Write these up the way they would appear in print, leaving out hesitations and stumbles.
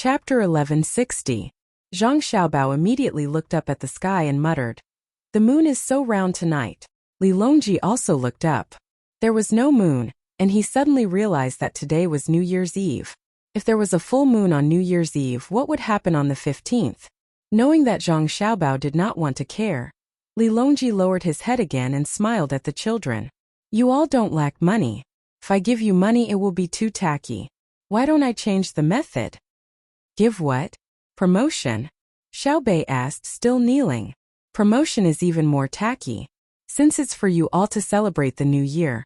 Chapter 1160. Zhang Xiaobao immediately looked up at the sky and muttered, "The moon is so round tonight." Li Longji also looked up. There was no moon, and he suddenly realized that today was New Year's Eve. If there was a full moon on New Year's Eve, what would happen on the 15th? Knowing that Zhang Xiaobao did not want to care, Li Longji lowered his head again and smiled at the children. "You all don't lack money. If I give you money, it will be too tacky. Why don't I change the method?" "Give what? Promotion?" Xiaobei asked, still kneeling. "Promotion is even more tacky. Since it's for you all to celebrate the new year,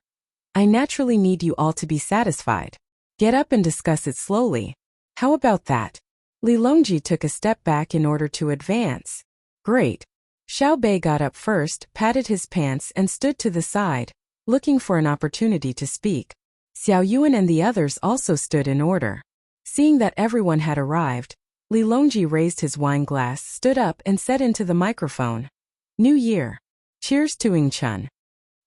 I naturally need you all to be satisfied. Get up and discuss it slowly. How about that?" Li Longji took a step back in order to advance. "Great." Xiaobei got up first, patted his pants and stood to the side, looking for an opportunity to speak. Xiao Yuan and the others also stood in order. Seeing that everyone had arrived, Li Longji raised his wine glass, stood up and said into the microphone, "New Year. Cheers to Ingchun."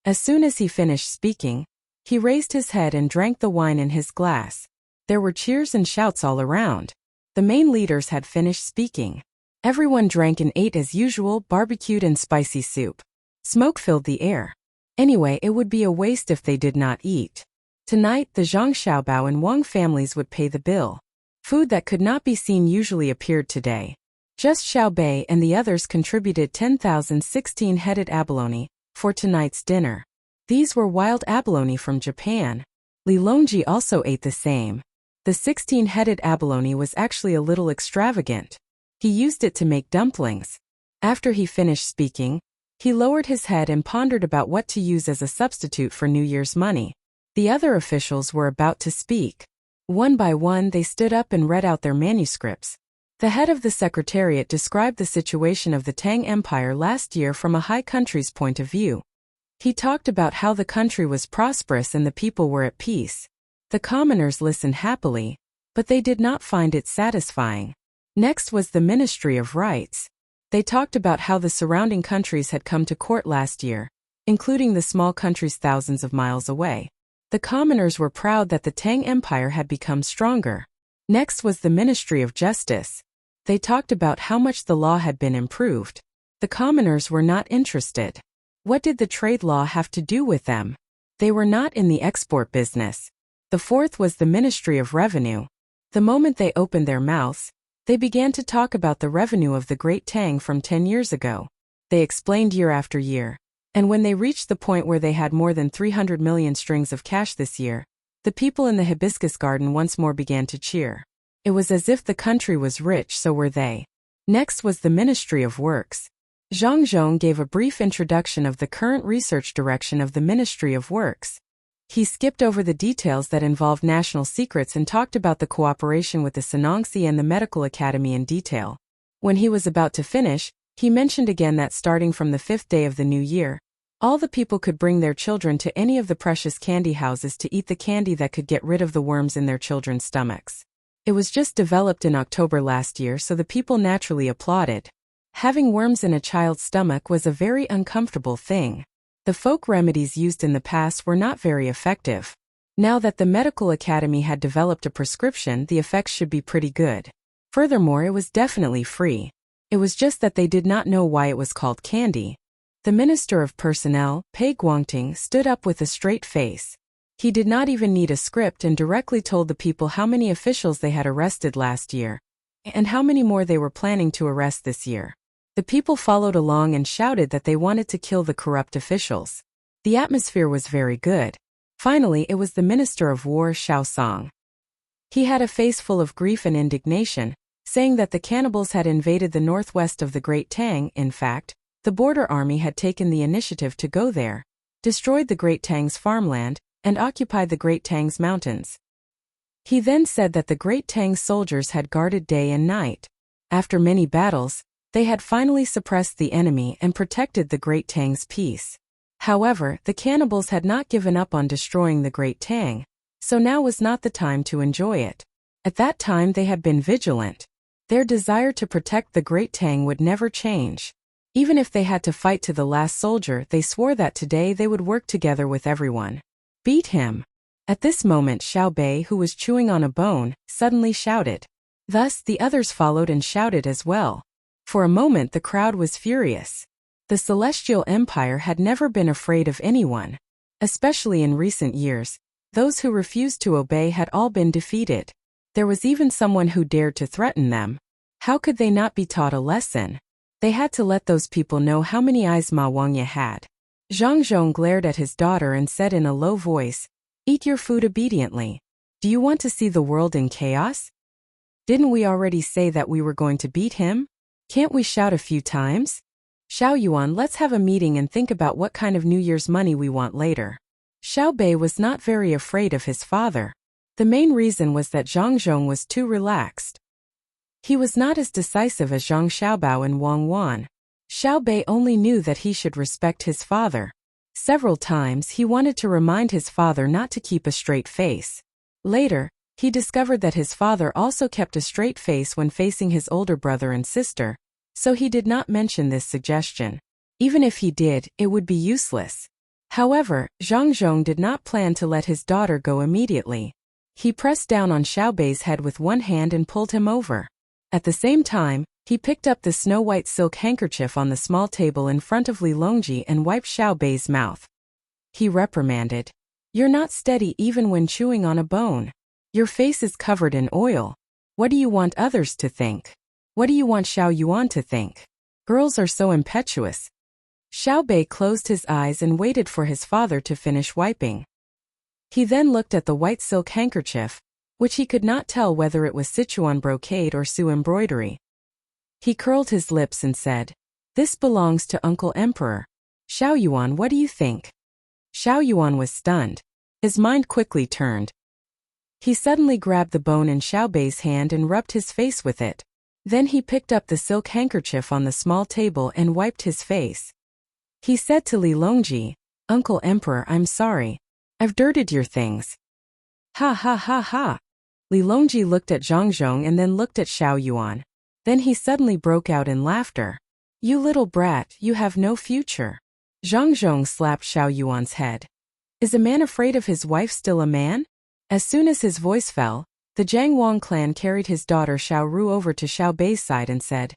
As soon as he finished speaking, he raised his head and drank the wine in his glass. There were cheers and shouts all around. The main leaders had finished speaking. Everyone drank and ate as usual, barbecued and spicy soup. Smoke filled the air. Anyway, it would be a waste if they did not eat. Tonight, the Zhang Xiaobao and Wang families would pay the bill. Food that could not be seen usually appeared today. Just Xiaobei and the others contributed 10,016-headed abalone for tonight's dinner. These were wild abalone from Japan. Li Longji also ate the same. The 16-headed abalone was actually a little extravagant. He used it to make dumplings. After he finished speaking, he lowered his head and pondered about what to use as a substitute for New Year's money. The other officials were about to speak. One by one, they stood up and read out their manuscripts. The head of the secretariat described the situation of the Tang Empire last year from a high country's point of view. He talked about how the country was prosperous and the people were at peace. The commoners listened happily, but they did not find it satisfying. Next was the Ministry of Rights. They talked about how the surrounding countries had come to court last year, including the small countries thousands of miles away. The commoners were proud that the Tang Empire had become stronger. Next was the Ministry of Justice. They talked about how much the law had been improved. The commoners were not interested. What did the trade law have to do with them? They were not in the export business. The fourth was the Ministry of Revenue. The moment they opened their mouths, they began to talk about the revenue of the Great Tang from 10 years ago. They explained year after year. And when they reached the point where they had more than 300 million strings of cash this year, the people in the hibiscus garden once more began to cheer. It was as if the country was rich, so were they. Next was the Ministry of Works. Zhang Zhong gave a brief introduction of the current research direction of the Ministry of Works. He skipped over the details that involved national secrets and talked about the cooperation with the Sinangsi and the Medical Academy in detail. When he was about to finish, he mentioned again that starting from the 5th day of the new year, all the people could bring their children to any of the precious candy houses to eat the candy that could get rid of the worms in their children's stomachs. It was just developed in October last year, so the people naturally applauded. Having worms in a child's stomach was a very uncomfortable thing. The folk remedies used in the past were not very effective. Now that the Medical Academy had developed a prescription, the effects should be pretty good. Furthermore, it was definitely free. It was just that they did not know why it was called candy. The Minister of Personnel, Pei Guangting, stood up with a straight face. He did not even need a script and directly told the people how many officials they had arrested last year, and how many more they were planning to arrest this year. The people followed along and shouted that they wanted to kill the corrupt officials. The atmosphere was very good. Finally, it was the Minister of War, Xiao Song. He had a face full of grief and indignation, saying that the cannibals had invaded the northwest of the Great Tang. In fact, the border army had taken the initiative to go there, destroyed the Great Tang's farmland, and occupied the Great Tang's mountains. He then said that the Great Tang's soldiers had guarded day and night. After many battles, they had finally suppressed the enemy and protected the Great Tang's peace. However, the cannibals had not given up on destroying the Great Tang, so now was not the time to enjoy it. At that time they had been vigilant. Their desire to protect the Great Tang would never change. Even if they had to fight to the last soldier, they swore that today they would work together with everyone. Beat him. At this moment Xiaobei, who was chewing on a bone, suddenly shouted, Thus, the others followed and shouted as well. For a moment the crowd was furious. The Celestial Empire had never been afraid of anyone. Especially in recent years, those who refused to obey had all been defeated. There was even someone who dared to threaten them. How could they not be taught a lesson? They had to let those people know how many eyes Ma Wangya had. Zhang Zhong glared at his daughter and said in a low voice, "Eat your food obediently. Do you want to see the world in chaos? Didn't we already say that we were going to beat him? Can't we shout a few times? Xiao Yuan, let's have a meeting and think about what kind of New Year's money we want later." Xiao Bei was not very afraid of his father. The main reason was that Zhang Zhong was too relaxed. He was not as decisive as Zhang Xiaobao and Wang Wan. Xiao Bei only knew that he should respect his father. Several times he wanted to remind his father not to keep a straight face. Later, he discovered that his father also kept a straight face when facing his older brother and sister, so he did not mention this suggestion. Even if he did, it would be useless. However, Zhang Zhong did not plan to let his daughter go immediately. He pressed down on Xiao Bei's head with one hand and pulled him over. At the same time, he picked up the snow-white silk handkerchief on the small table in front of Li Longji and wiped Xiao Bei's mouth. He reprimanded, "You're not steady even when chewing on a bone. Your face is covered in oil. What do you want others to think? What do you want Xiao Yuan to think? Girls are so impetuous." Xiao Bei closed his eyes and waited for his father to finish wiping. He then looked at the white silk handkerchief, which he could not tell whether it was Sichuan brocade or Sioux embroidery. He curled his lips and said, "This belongs to Uncle Emperor. Xiao Yuan, what do you think?" Xiao Yuan was stunned. His mind quickly turned. He suddenly grabbed the bone in Xiao Bei's hand and rubbed his face with it. Then he picked up the silk handkerchief on the small table and wiped his face. He said to Li Longji, "Uncle Emperor, I'm sorry. I've dirtied your things." "Ha ha ha ha." Li Longji looked at Zhang Zhong and then looked at Xiao Yuan. Then he suddenly broke out in laughter. "You little brat, you have no future." Zhang Zhong slapped Xiao Yuan's head. "Is a man afraid of his wife still a man?" As soon as his voice fell, the Jiang Wang clan carried his daughter Xiao Ru over to Xiao Bei's side and said,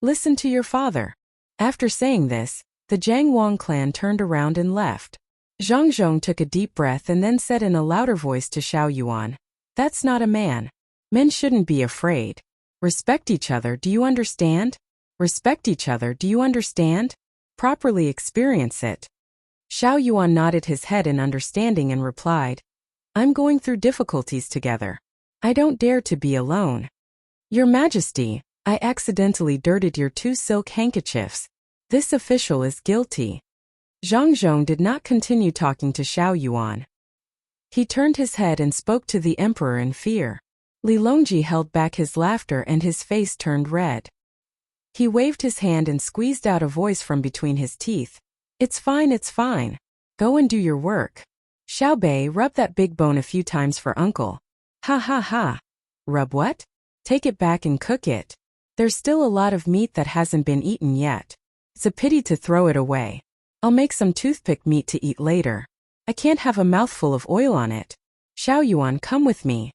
"Listen to your father." After saying this, the Jiang Wang clan turned around and left. Zhang Zhong took a deep breath and then said in a louder voice to Xiao Yuan, "That's not a man. Men shouldn't be afraid. Respect each other, do you understand? Respect each other, do you understand? Properly experience it." Xiao Yuan nodded his head in understanding and replied, "I'm going through difficulties together. I don't dare to be alone. Your Majesty, I accidentally dirtied your 2 silk handkerchiefs. This official is guilty." Zhang Zhong did not continue talking to Xiao Yuan. He turned his head and spoke to the emperor in fear. Li Longji held back his laughter and his face turned red. He waved his hand and squeezed out a voice from between his teeth. It's fine. Go and do your work. Xiao Bei, rub that big bone a few times for uncle." "Ha ha ha. Rub what? Take it back and cook it. There's still a lot of meat that hasn't been eaten yet. It's a pity to throw it away. I'll make some toothpick meat to eat later. I can't have a mouthful of oil on it. Xiao Yuan, come with me."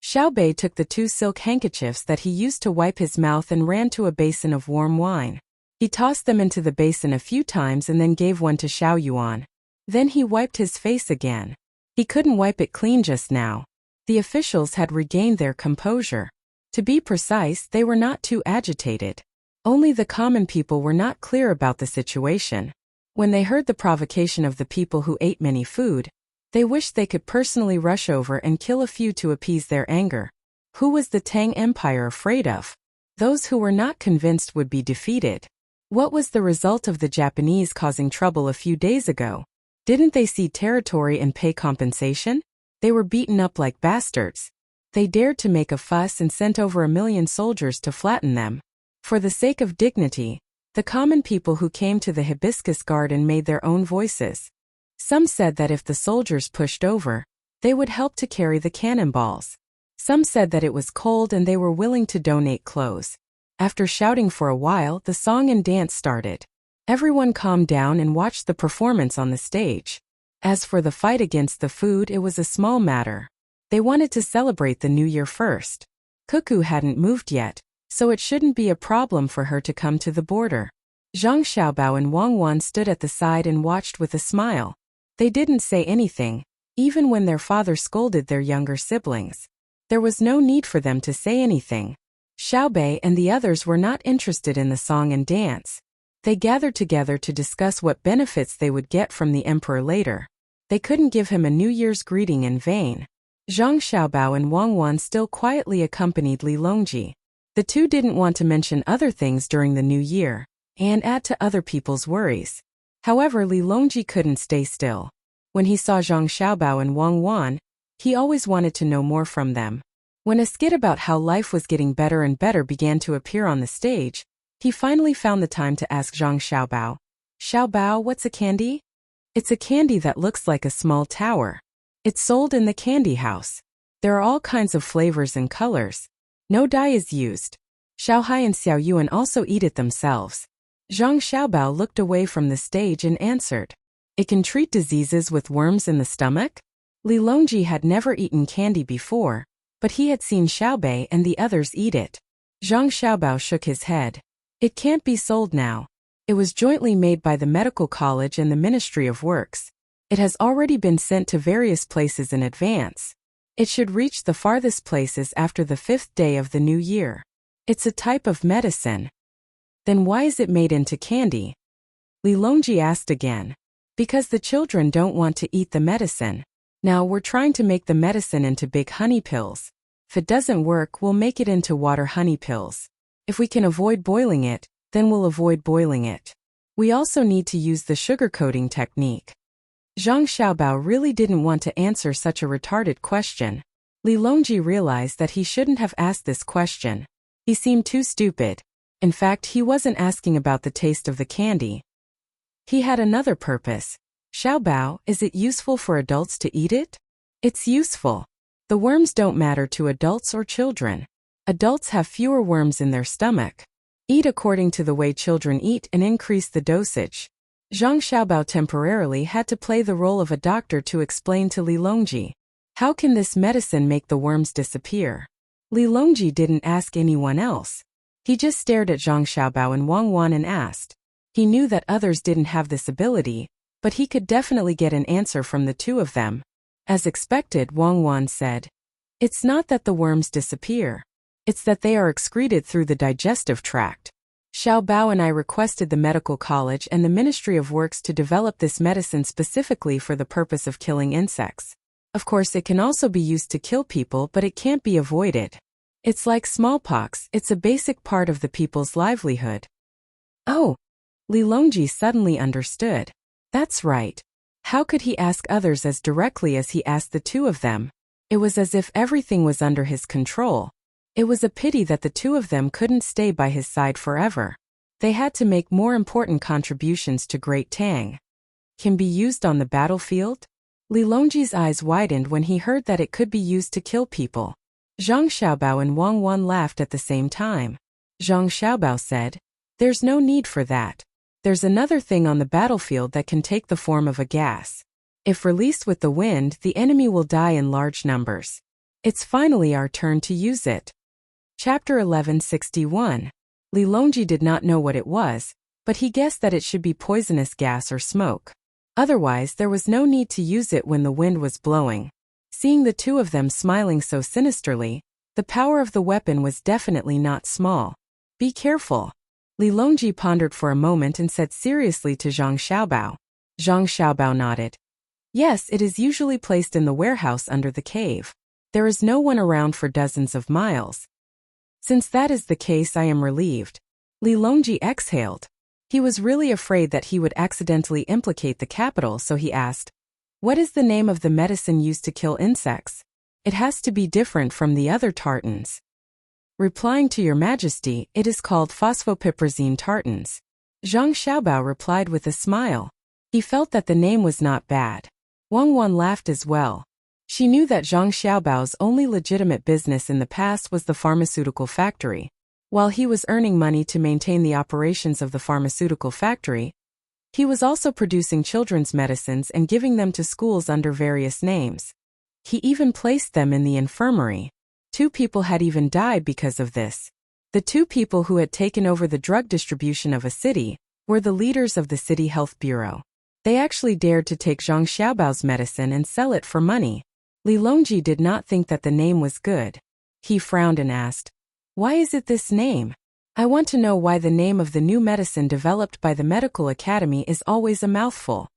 Xiao Bei took the 2 silk handkerchiefs that he used to wipe his mouth and ran to a basin of warm wine. He tossed them into the basin a few times and then gave one to Xiao Yuan. Then he wiped his face again. He couldn't wipe it clean just now. The officials had regained their composure. To be precise, they were not too agitated. Only the common people were not clear about the situation. When they heard the provocation of the people who ate many food, they wished they could personally rush over and kill a few to appease their anger. Who was the Tang Empire afraid of? Those who were not convinced would be defeated. What was the result of the Japanese causing trouble a few days ago? Didn't they cede territory and pay compensation? They were beaten up like bastards. They dared to make a fuss and sent over 1 million soldiers to flatten them. For the sake of dignity, the common people who came to the hibiscus garden made their own voices. Some said that if the soldiers pushed over, they would help to carry the cannonballs. Some said that it was cold and they were willing to donate clothes. After shouting for a while, the song and dance started. Everyone calmed down and watched the performance on the stage. As for the fight against the food, it was a small matter. They wanted to celebrate the New Year first. Cuckoo hadn't moved yet, so it shouldn't be a problem for her to come to the border. Zhang Xiaobao and Wang Wan stood at the side and watched with a smile. They didn't say anything, even when their father scolded their younger siblings. There was no need for them to say anything. Xiaobei and the others were not interested in the song and dance. They gathered together to discuss what benefits they would get from the emperor later. They couldn't give him a New Year's greeting in vain. Zhang Xiaobao and Wang Wan still quietly accompanied Li Longji. The two didn't want to mention other things during the new year and add to other people's worries. However, Li Longji couldn't stay still. When he saw Zhang Xiaobao and Wang Wan, he always wanted to know more from them. When a skit about how life was getting better and better began to appear on the stage, he finally found the time to ask Zhang Xiaobao, "Xiaobao, what's a candy?" "It's a candy that looks like a small tower. It's sold in the candy house. There are all kinds of flavors and colors. No dye is used. Xiaohai and Xiaoyuan also eat it themselves." Zhang Xiaobao looked away from the stage and answered, "It can treat diseases with worms in the stomach?" Li Longji had never eaten candy before, but he had seen Xiaobei and the others eat it. Zhang Xiaobao shook his head. "It can't be sold now. It was jointly made by the Medical College and the Ministry of Works. It has already been sent to various places in advance. It should reach the farthest places after the 5th day of the new year. It's a type of medicine." "Then why is it made into candy?" Li Longji asked again. "Because the children don't want to eat the medicine. Now we're trying to make the medicine into big honey pills. If it doesn't work, we'll make it into water honey pills. If we can avoid boiling it, then we'll avoid boiling it. We also need to use the sugar coating technique." Zhang Xiaobao really didn't want to answer such a retarded question. Li Longji realized that he shouldn't have asked this question. He seemed too stupid. In fact, he wasn't asking about the taste of the candy. He had another purpose. "Xiaobao, is it useful for adults to eat it?" "It's useful. The worms don't matter to adults or children. Adults have fewer worms in their stomach. Eat according to the way children eat and increase the dosage." Zhang Xiaobao temporarily had to play the role of a doctor to explain to Li Longji, "How can this medicine make the worms disappear?" Li Longji didn't ask anyone else. He just stared at Zhang Xiaobao and Wang Wan and asked. He knew that others didn't have this ability, but he could definitely get an answer from the two of them. As expected, Wang Wan said, "It's not that the worms disappear. It's that they are excreted through the digestive tract. Xiaobao and I requested the Medical College and the Ministry of Works to develop this medicine specifically for the purpose of killing insects. Of course, it can also be used to kill people, but it can't be avoided. It's like smallpox, it's a basic part of the people's livelihood." Oh! Li Longji suddenly understood. That's right. How could he ask others as directly as he asked the two of them? It was as if everything was under his control. It was a pity that the two of them couldn't stay by his side forever. They had to make more important contributions to Great Tang. Can be used on the battlefield? Li Longji's eyes widened when he heard that it could be used to kill people. Zhang Xiaobao and Wang Wan laughed at the same time. Zhang Xiaobao said, "There's no need for that. There's another thing on the battlefield that can take the form of a gas. If released with the wind, the enemy will die in large numbers. It's finally our turn to use it." Chapter 1161. Li Longji did not know what it was, but he guessed that it should be poisonous gas or smoke. Otherwise, there was no need to use it when the wind was blowing. Seeing the two of them smiling so sinisterly, the power of the weapon was definitely not small. "Be careful." Li Longji pondered for a moment and said seriously to Zhang Xiaobao. Zhang Xiaobao nodded. "Yes, it is usually placed in the warehouse under the cave. There is no one around for dozens of miles." "Since that is the case, I am relieved." Li Longji exhaled. He was really afraid that he would accidentally implicate the capital, so he asked, "What is the name of the medicine used to kill insects? It has to be different from the other tartans." "Replying to your majesty, it is called phosphopiprazine tartans." Zhang Xiaobao replied with a smile. He felt that the name was not bad. Wang Wan laughed as well. She knew that Zhang Xiaobao's only legitimate business in the past was the pharmaceutical factory. While he was earning money to maintain the operations of the pharmaceutical factory, he was also producing children's medicines and giving them to schools under various names. He even placed them in the infirmary. 2 people had even died because of this. The 2 people who had taken over the drug distribution of a city were the leaders of the city health bureau. They actually dared to take Zhang Xiaobao's medicine and sell it for money. Li Longji did not think that the name was good. He frowned and asked, "Why is it this name? I want to know why the name of the new medicine developed by the medical academy is always a mouthful."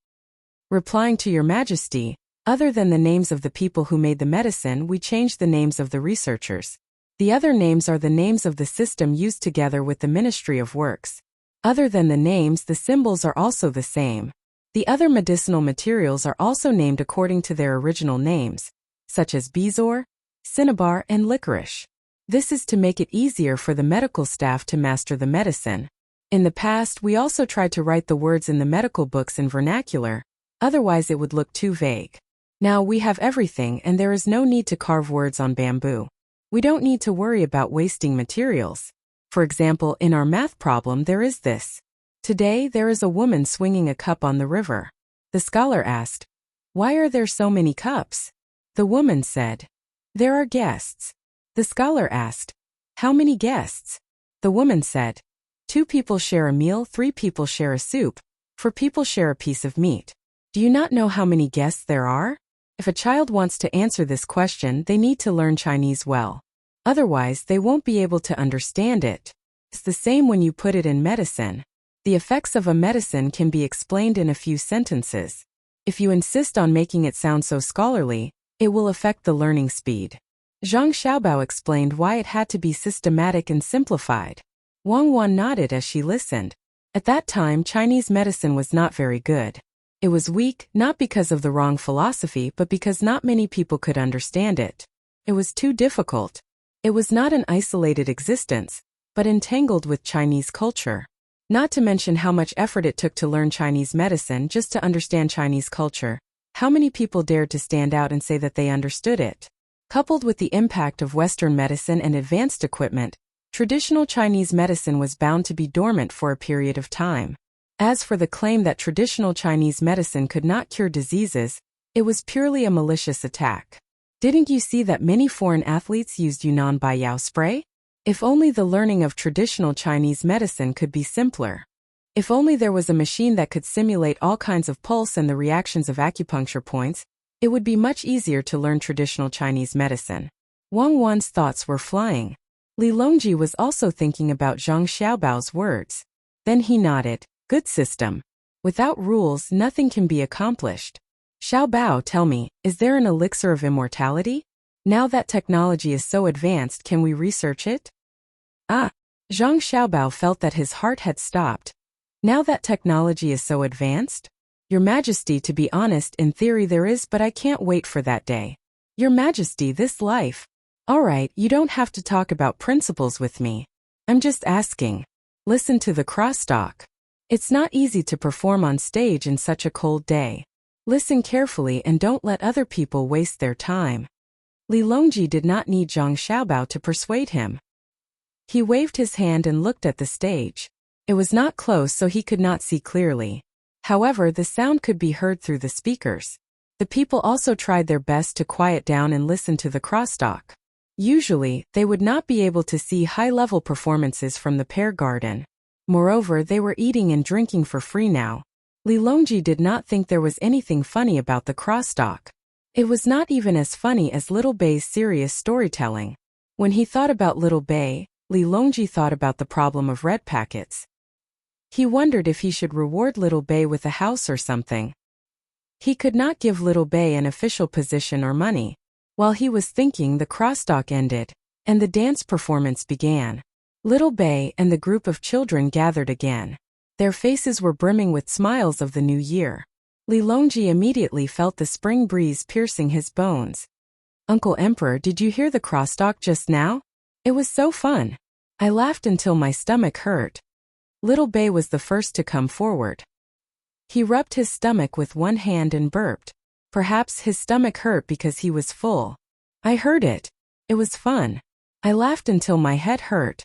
Replying to Your Majesty, other than the names of the people who made the medicine, we changed the names of the researchers. The other names are the names of the system used together with the Ministry of Works. Other than the names, the symbols are also the same. The other medicinal materials are also named according to their original names, such as bezoar, cinnabar, and licorice. This is to make it easier for the medical staff to master the medicine. In the past, we also tried to write the words in the medical books in vernacular, otherwise it would look too vague. Now we have everything and there is no need to carve words on bamboo. We don't need to worry about wasting materials. For example, in our math problem there is this. Today there is a woman swinging a cup on the river. The scholar asked, "Why are there so many cups?" The woman said, "There are guests." The scholar asked, "How many guests?" The woman said, 2 people share a meal, 3 people share a soup, 4 people share a piece of meat. Do you not know how many guests there are? If a child wants to answer this question, they need to learn Chinese well. Otherwise, they won't be able to understand it. It's the same when you put it in medicine. The effects of a medicine can be explained in a few sentences. If you insist on making it sound so scholarly, it will affect the learning speed. Zhang Xiaobao explained why it had to be systematic and simplified. Wang Wan nodded as she listened. At that time, Chinese medicine was not very good. It was weak, not because of the wrong philosophy but because not many people could understand it. It was too difficult. It was not an isolated existence, but entangled with Chinese culture. Not to mention how much effort it took to learn Chinese medicine just to understand Chinese culture. How many people dared to stand out and say that they understood it? Coupled with the impact of Western medicine and advanced equipment, traditional Chinese medicine was bound to be dormant for a period of time. As for the claim that traditional Chinese medicine could not cure diseases, it was purely a malicious attack. Didn't you see that many foreign athletes used Yunnan Baiyao spray? If only the learning of traditional Chinese medicine could be simpler. If only there was a machine that could simulate all kinds of pulse and the reactions of acupuncture points, it would be much easier to learn traditional Chinese medicine. Wang Wan's thoughts were flying. Li Longji was also thinking about Zhang Xiaobao's words. Then he nodded. Good system. Without rules, nothing can be accomplished. Xiaobao, tell me, is there an elixir of immortality? Now that technology is so advanced, can we research it? Ah! Zhang Xiaobao felt that his heart had stopped. Now that technology is so advanced? Your Majesty, to be honest, in theory there is, but I can't wait for that day. Your Majesty, this life. Alright, you don't have to talk about principles with me. I'm just asking. Listen to the crosstalk. It's not easy to perform on stage in such a cold day. Listen carefully and don't let other people waste their time. Li Longji did not need Zhang Xiaobao to persuade him. He waved his hand and looked at the stage. It was not close so he could not see clearly. However, the sound could be heard through the speakers. The people also tried their best to quiet down and listen to the crosstalk. Usually, they would not be able to see high-level performances from the pear garden. Moreover, they were eating and drinking for free now. Li Longji did not think there was anything funny about the crosstalk. It was not even as funny as Little Bei's serious storytelling. When he thought about Little Bei, Li Longji thought about the problem of red packets. He wondered if he should reward Little Bei with a house or something. He could not give Little Bei an official position or money. While he was thinking, the crosstalk ended, and the dance performance began. Little Bei and the group of children gathered again. Their faces were brimming with smiles of the new year. Li Longji immediately felt the spring breeze piercing his bones. Uncle Emperor, did you hear the crosstalk just now? It was so fun. I laughed until my stomach hurt. Little Bei was the first to come forward. He rubbed his stomach with one hand and burped. Perhaps his stomach hurt because he was full. I heard it. It was fun. I laughed until my head hurt.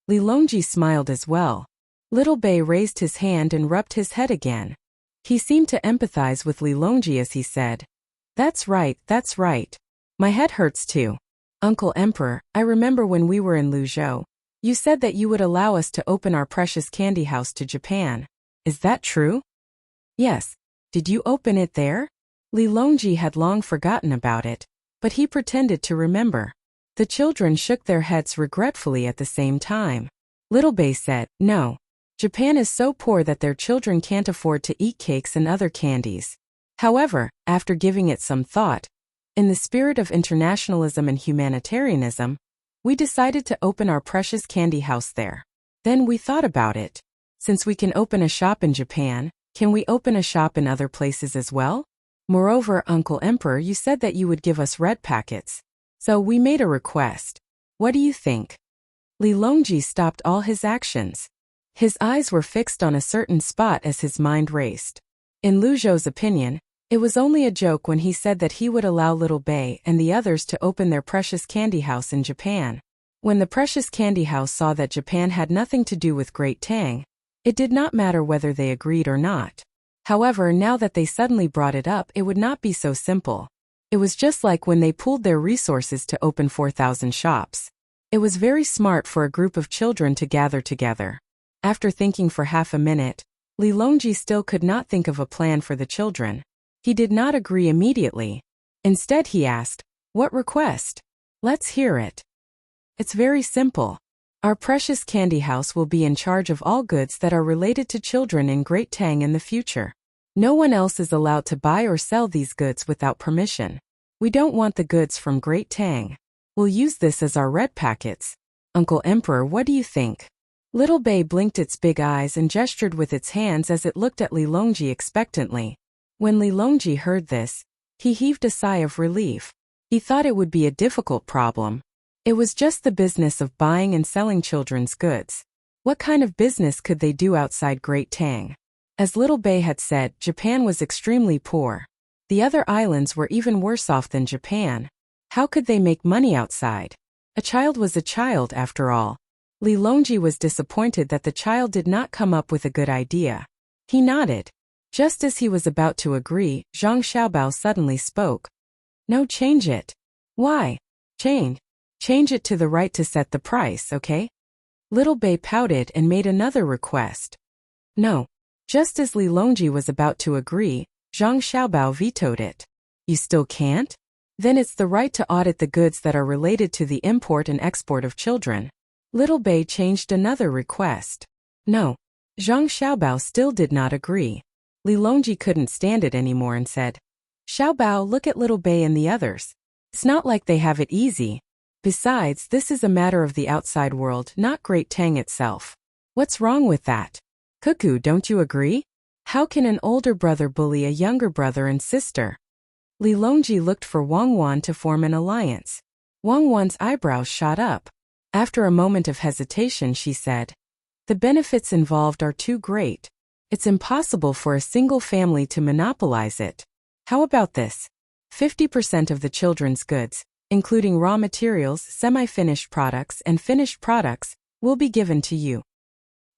Li Longji smiled as well. Little Bei raised his hand and rubbed his head again. He seemed to empathize with Li Longji as he said, That's right, that's right. My head hurts too. Uncle Emperor, I remember when we were in Luzhou. You said that you would allow us to open our precious candy house to Japan. Is that true? Yes. Did you open it there? Li Longji had long forgotten about it, but he pretended to remember. The children shook their heads regretfully at the same time. Little Bei said, no. Japan is so poor that their children can't afford to eat cakes and other candies. However, after giving it some thought, in the spirit of internationalism and humanitarianism, we decided to open our precious candy house there. Then we thought about it. Since we can open a shop in Japan, can we open a shop in other places as well? Moreover, Uncle Emperor, you said that you would give us red packets. So we made a request. What do you think? Li Longji stopped all his actions. His eyes were fixed on a certain spot as his mind raced. In Luzhou's opinion, it was only a joke when he said that he would allow Little Bei and the others to open their precious candy house in Japan. When the precious candy house saw that Japan had nothing to do with Great Tang, it did not matter whether they agreed or not. However, now that they suddenly brought it up, it would not be so simple. It was just like when they pooled their resources to open 4,000 shops. It was very smart for a group of children to gather together. After thinking for half a minute, Li Longji still could not think of a plan for the children. He did not agree immediately. Instead he asked, what request? Let's hear it. It's very simple. Our precious candy house will be in charge of all goods that are related to children in Great Tang in the future. No one else is allowed to buy or sell these goods without permission. We don't want the goods from Great Tang. We'll use this as our red packets. Uncle Emperor, what do you think? Little Bei blinked its big eyes and gestured with its hands as it looked at Li Longji expectantly. When Li Longji heard this, he heaved a sigh of relief. He thought it would be a difficult problem. It was just the business of buying and selling children's goods. What kind of business could they do outside Great Tang? As Little Bei had said, Japan was extremely poor. The other islands were even worse off than Japan. How could they make money outside? A child was a child after all. Li Longji was disappointed that the child did not come up with a good idea. He nodded. Just as he was about to agree, Zhang Xiaobao suddenly spoke. No, change it. Why? Change it to the right to set the price, okay? Little Bei pouted and made another request. No. Just as Li Longji was about to agree, Zhang Xiaobao vetoed it. You still can't? Then it's the right to audit the goods that are related to the import and export of children. Little Bei changed another request. No. Zhang Xiaobao still did not agree. Li Longji couldn't stand it anymore and said, Xiaobao, look at Little Bei and the others. It's not like they have it easy. Besides, this is a matter of the outside world, not Great Tang itself. What's wrong with that? Cuckoo, don't you agree? How can an older brother bully a younger brother and sister? Li Longji looked for Wang Wan to form an alliance. Wang Wan's eyebrows shot up. After a moment of hesitation, she said, the benefits involved are too great. It's impossible for a single family to monopolize it. How about this? 50% of the children's goods, including raw materials, semi-finished products, and finished products, will be given to you.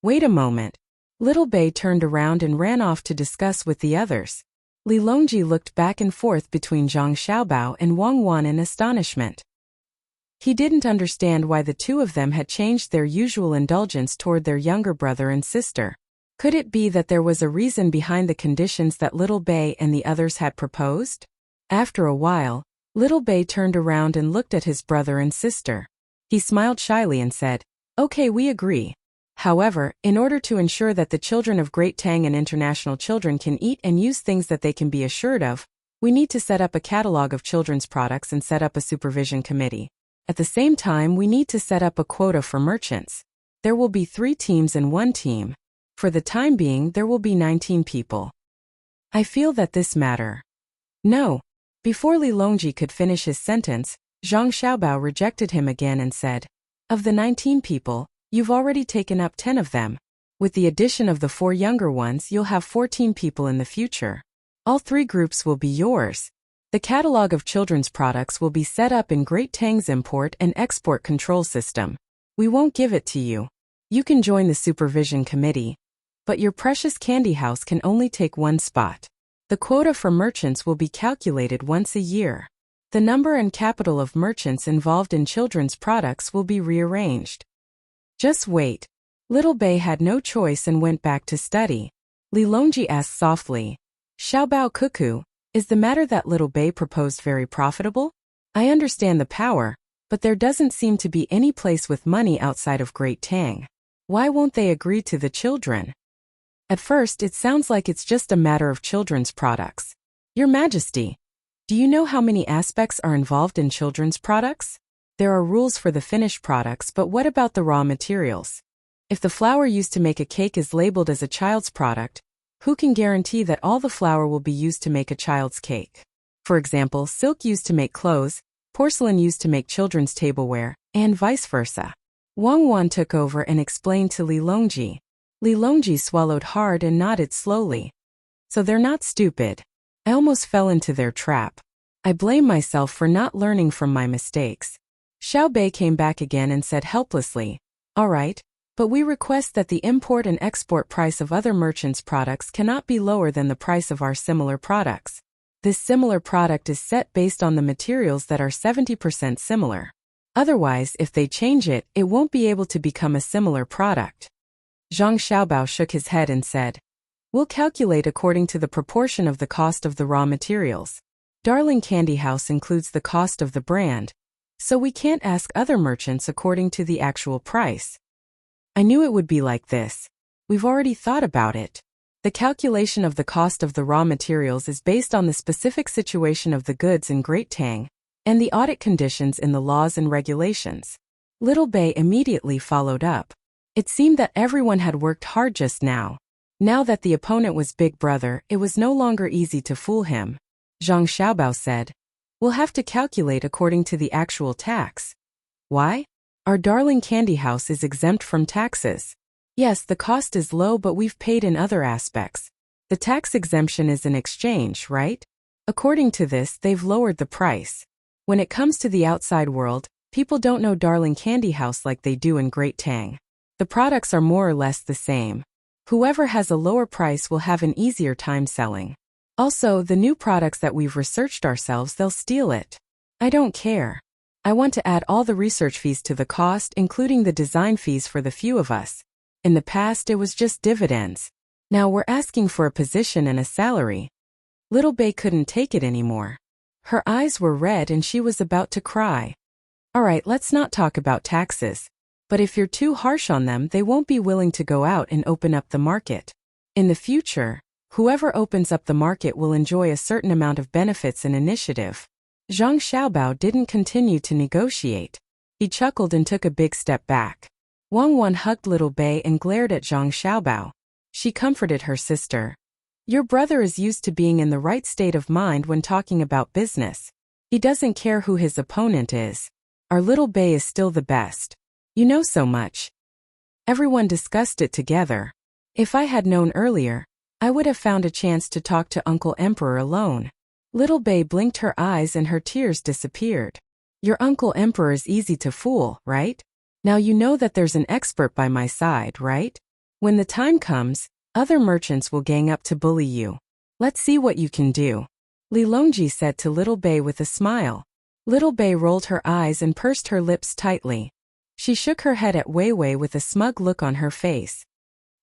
Wait a moment. Little Bei turned around and ran off to discuss with the others. Li Longji looked back and forth between Zhang Xiaobao and Wang Wan in astonishment. He didn't understand why the two of them had changed their usual indulgence toward their younger brother and sister. Could it be that there was a reason behind the conditions that Little Bei and the others had proposed? After a while, Little Bei turned around and looked at his brother and sister. He smiled shyly and said, okay, we agree. However, in order to ensure that the children of Great Tang and international children can eat and use things that they can be assured of, we need to set up a catalog of children's products and set up a supervision committee. At the same time, we need to set up a quota for merchants. There will be 3 teams and 1 team. For the time being, there will be 19 people. I feel that this matter. No. Before Li Longji could finish his sentence, Zhang Xiaobao rejected him again and said, of the 19 people, you've already taken up 10 of them. With the addition of the 4 younger ones, you'll have 14 people in the future. All 3 groups will be yours. The catalog of children's products will be set up in Great Tang's import and export control system. We won't give it to you. You can join the supervision committee. But your precious candy house can only take 1 spot. The quota for merchants will be calculated once a year. The number and capital of merchants involved in children's products will be rearranged. Just wait. Little Bei had no choice and went back to study. Li Longji asked softly, Xiaobao Cuckoo, is the matter that Little Bei proposed very profitable? I understand the power, but there doesn't seem to be any place with money outside of Great Tang. Why won't they agree to the children? At first it sounds like it's just a matter of children's products. Your Majesty, do you know how many aspects are involved in children's products? There are rules for the finished products, but what about the raw materials? If the flour used to make a cake is labeled as a child's product, who can guarantee that all the flour will be used to make a child's cake? For example, silk used to make clothes, porcelain used to make children's tableware, and vice versa. Wang Wan took over and explained to Li Longji. Li Longji swallowed hard and nodded slowly. So they're not stupid. I almost fell into their trap. I blame myself for not learning from my mistakes. Xiao Bei came back again and said helplessly, all right, but we request that the import and export price of other merchants' products cannot be lower than the price of our similar products. This similar product is set based on the materials that are 70% similar. Otherwise, if they change it, it won't be able to become a similar product. Zhang Xiaobao shook his head and said, we'll calculate according to the proportion of the cost of the raw materials. Darling Candy House includes the cost of the brand, so we can't ask other merchants according to the actual price. I knew it would be like this. We've already thought about it. The calculation of the cost of the raw materials is based on the specific situation of the goods in Great Tang and the audit conditions in the laws and regulations. Little Bei immediately followed up. It seemed that everyone had worked hard just now. Now that the opponent was Big Brother, it was no longer easy to fool him. Zhang Xiaobao said, we'll have to calculate according to the actual tax. Why? Our Darling Candy House is exempt from taxes. Yes, the cost is low, but we've paid in other aspects. The tax exemption is an exchange, right? According to this, they've lowered the price. When it comes to the outside world, people don't know Darling Candy House like they do in Great Tang. The products are more or less the same. Whoever has a lower price will have an easier time selling. Also, the new products that we've researched ourselves, they'll steal it. I don't care. I want to add all the research fees to the cost, including the design fees for the few of us. In the past, it was just dividends. Now we're asking for a position and a salary. Little Bei couldn't take it anymore. Her eyes were red and she was about to cry. All right, let's not talk about taxes. But if you're too harsh on them, they won't be willing to go out and open up the market. In the future, whoever opens up the market will enjoy a certain amount of benefits and initiative. Zhang Xiaobao didn't continue to negotiate. He chuckled and took a big step back. Wang Wan hugged Little Bei and glared at Zhang Xiaobao. She comforted her sister. Your brother is used to being in the right state of mind when talking about business. He doesn't care who his opponent is. Our Little Bei is still the best. You know so much. Everyone discussed it together. If I had known earlier, I would have found a chance to talk to Uncle Emperor alone. Little Bei blinked her eyes and her tears disappeared. Your Uncle Emperor is easy to fool, right? Now you know that there's an expert by my side, right? When the time comes, other merchants will gang up to bully you. Let's see what you can do. Li Longji said to Little Bei with a smile. Little Bei rolled her eyes and pursed her lips tightly. She shook her head at Wei Wei with a smug look on her face.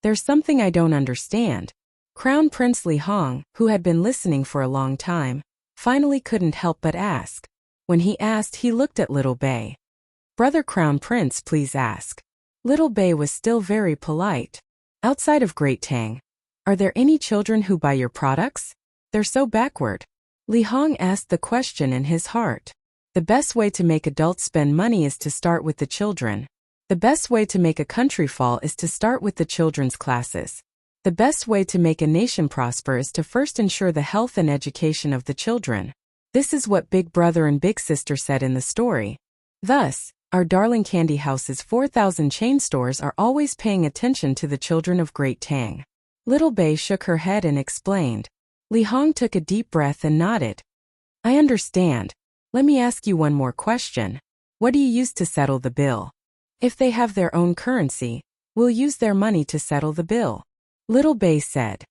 There's something I don't understand. Crown Prince Li Hong, who had been listening for a long time, finally couldn't help but ask. When he asked, he looked at Little Bei. Brother Crown Prince, please ask. Little Bei was still very polite. Outside of Great Tang, are there any children who buy your products? They're so backward. Li Hong asked the question in his heart. The best way to make adults spend money is to start with the children. The best way to make a country fall is to start with the children's classes. The best way to make a nation prosper is to first ensure the health and education of the children. This is what Big Brother and Big Sister said in the story. Thus, our Darling Candy House's 4,000 chain stores are always paying attention to the children of Great Tang. Little Bei shook her head and explained. Li Hong took a deep breath and nodded. I understand. Let me ask you one more question. What do you use to settle the bill? If they have their own currency, we'll use their money to settle the bill. Little Bei said.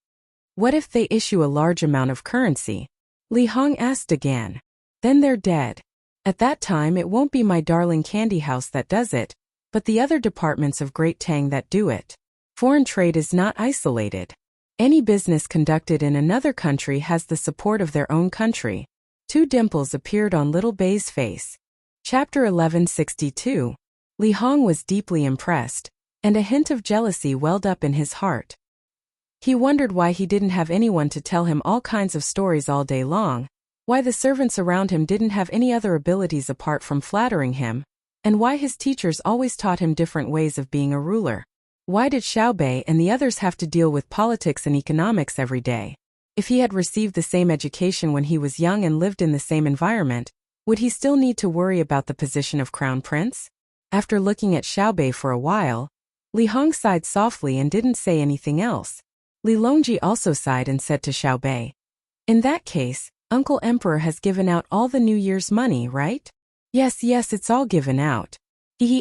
What if they issue a large amount of currency? Li Hong asked again. Then they're dead. At that time it won't be my darling candy house that does it, but the other departments of Great Tang that do it. Foreign trade is not isolated. Any business conducted in another country has the support of their own country. Two dimples appeared on Little Bei's face. Chapter 1162. Li Hong was deeply impressed, and a hint of jealousy welled up in his heart. He wondered why he didn't have anyone to tell him all kinds of stories all day long, why the servants around him didn't have any other abilities apart from flattering him, and why his teachers always taught him different ways of being a ruler. Why did Xiaobei and the others have to deal with politics and economics every day? If he had received the same education when he was young and lived in the same environment, would he still need to worry about the position of crown prince? After looking at Xiaobei for a while, Li Hong sighed softly and didn't say anything else. Li Longji also sighed and said to Xiaobei, "In that case, Uncle Emperor has given out all the New Year's money, right?" Yes, it's all given out.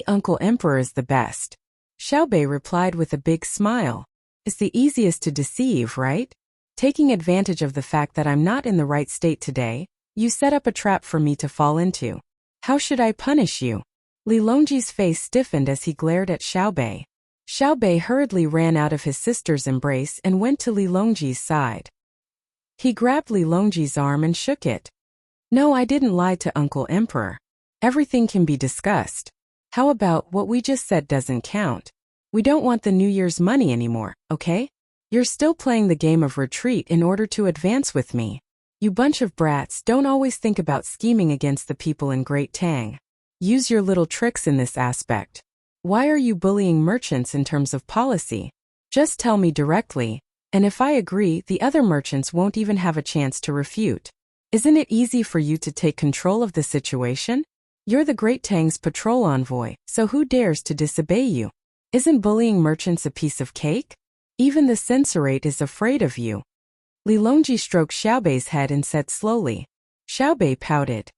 Uncle Emperor is the best." Xiaobei replied with a big smile. "It's the easiest to deceive, right? Taking advantage of the fact that I'm not in the right state today, you set up a trap for me to fall into. How should I punish you?" Li Longji's face stiffened as he glared at Xiaobei. Xiaobei hurriedly ran out of his sister's embrace and went to Li Longji's side. He grabbed Li Longji's arm and shook it. "No, I didn't lie to Uncle Emperor. Everything can be discussed. How about what we just said doesn't count? We don't want the New Year's money anymore, okay? You're still playing the game of retreat in order to advance with me. You bunch of brats don't always think about scheming against the people in Great Tang. Use your little tricks in this aspect. Why are you bullying merchants in terms of policy? Just tell me directly, and if I agree, the other merchants won't even have a chance to refute. Isn't it easy for you to take control of the situation? You're the Great Tang's patrol envoy, so who dares to disobey you? Isn't bullying merchants a piece of cake? Even the censorate is afraid of you." Li Longji stroked Xiaobei's head and said slowly. Xiaobei pouted.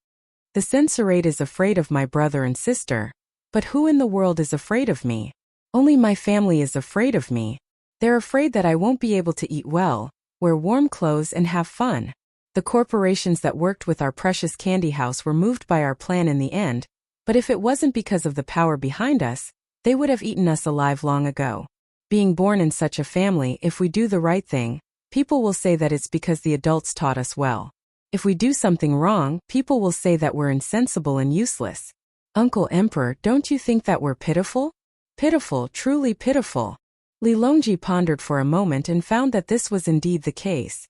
"The censorate is afraid of my brother and sister. But who in the world is afraid of me? Only my family is afraid of me. They're afraid that I won't be able to eat well, wear warm clothes and have fun. The corporations that worked with our precious candy house were moved by our plan in the end, but if it wasn't because of the power behind us, they would have eaten us alive long ago. Being born in such a family, if we do the right thing, people will say that it's because the adults taught us well. If we do something wrong, people will say that we're insensible and useless. Uncle Emperor, don't you think that we're pitiful? Pitiful, truly pitiful." Li Longji pondered for a moment and found that this was indeed the case.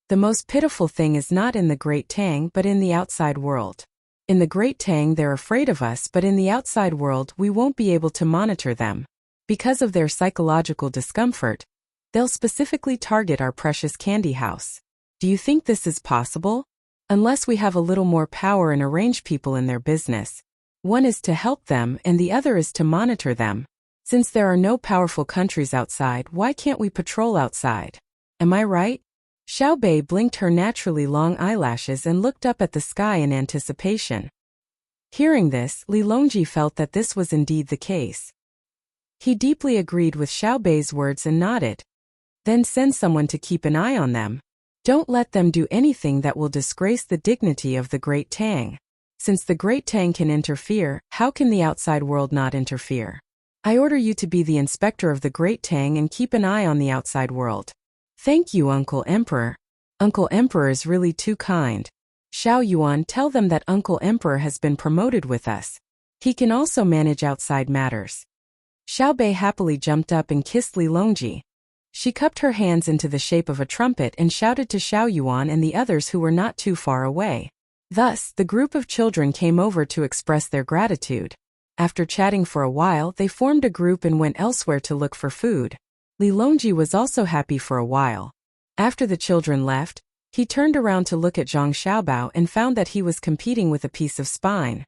The most pitiful thing is not in the Great Tang but in the outside world. In the Great Tang they're afraid of us, but in the outside world we won't be able to monitor them. Because of their psychological discomfort, they'll specifically target our precious candy house. Do you think this is possible? Unless we have a little more power and arrange people in their business. One is to help them and the other is to monitor them. Since there are no powerful countries outside, why can't we patrol outside? Am I right? Xiaobei blinked her naturally long eyelashes and looked up at the sky in anticipation. Hearing this, Li Longji felt that this was indeed the case. He deeply agreed with Xiaobei's words and nodded. Then send someone to keep an eye on them. Don't let them do anything that will disgrace the dignity of the Great Tang. Since the Great Tang can interfere, how can the outside world not interfere? I order you to be the inspector of the Great Tang and keep an eye on the outside world. Thank you, Uncle Emperor. Uncle Emperor is really too kind. Xiao Yuan, tell them that Uncle Emperor has been promoted with us. He can also manage outside matters. Xiaobei happily jumped up and kissed Li Longji. She cupped her hands into the shape of a trumpet and shouted to Xiao Yuan and the others who were not too far away. Thus, the group of children came over to express their gratitude. After chatting for a while, they formed a group and went elsewhere to look for food. Li Longji was also happy for a while. After the children left, he turned around to look at Zhang Xiaobao and found that he was competing with a piece of spine.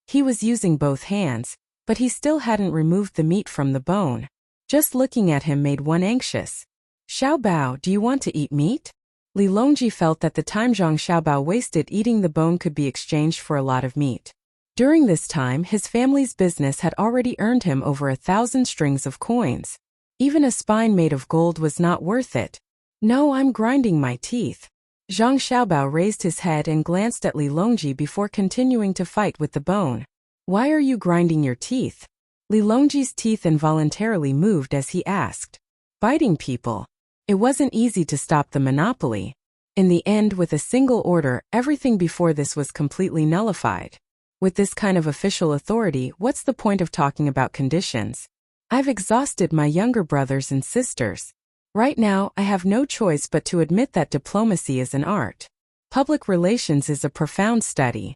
He was using both hands, but he still hadn't removed the meat from the bone. Just looking at him made one anxious. Xiaobao, do you want to eat meat? Li Longji felt that the time Zhang Xiaobao wasted eating the bone could be exchanged for a lot of meat. During this time, his family's business had already earned him over 1,000 strings of coins. Even a spine made of gold was not worth it. No, I'm grinding my teeth. Zhang Xiaobao raised his head and glanced at Li Longji before continuing to fight with the bone. Why are you grinding your teeth? Li Longji's teeth involuntarily moved as he asked. Biting people. It wasn't easy to stop the monopoly. In the end, with a single order, everything before this was completely nullified. With this kind of official authority, what's the point of talking about conditions? I've exhausted my younger brothers and sisters. Right now, I have no choice but to admit that diplomacy is an art. Public relations is a profound study.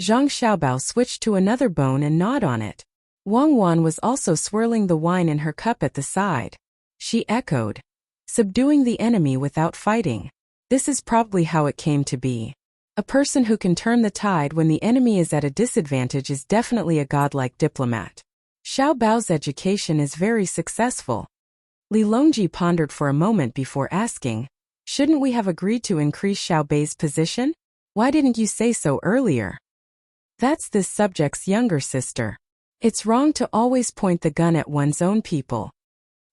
Zhang Xiaobao switched to another bone and gnawed on it. Wang Wan was also swirling the wine in her cup at the side. She echoed. Subduing the enemy without fighting. This is probably how it came to be. A person who can turn the tide when the enemy is at a disadvantage is definitely a godlike diplomat. Xiao Bao's education is very successful. Li Longji pondered for a moment before asking, shouldn't we have agreed to increase Xiao Bei's position? Why didn't you say so earlier? That's this subject's younger sister. It's wrong to always point the gun at one's own people.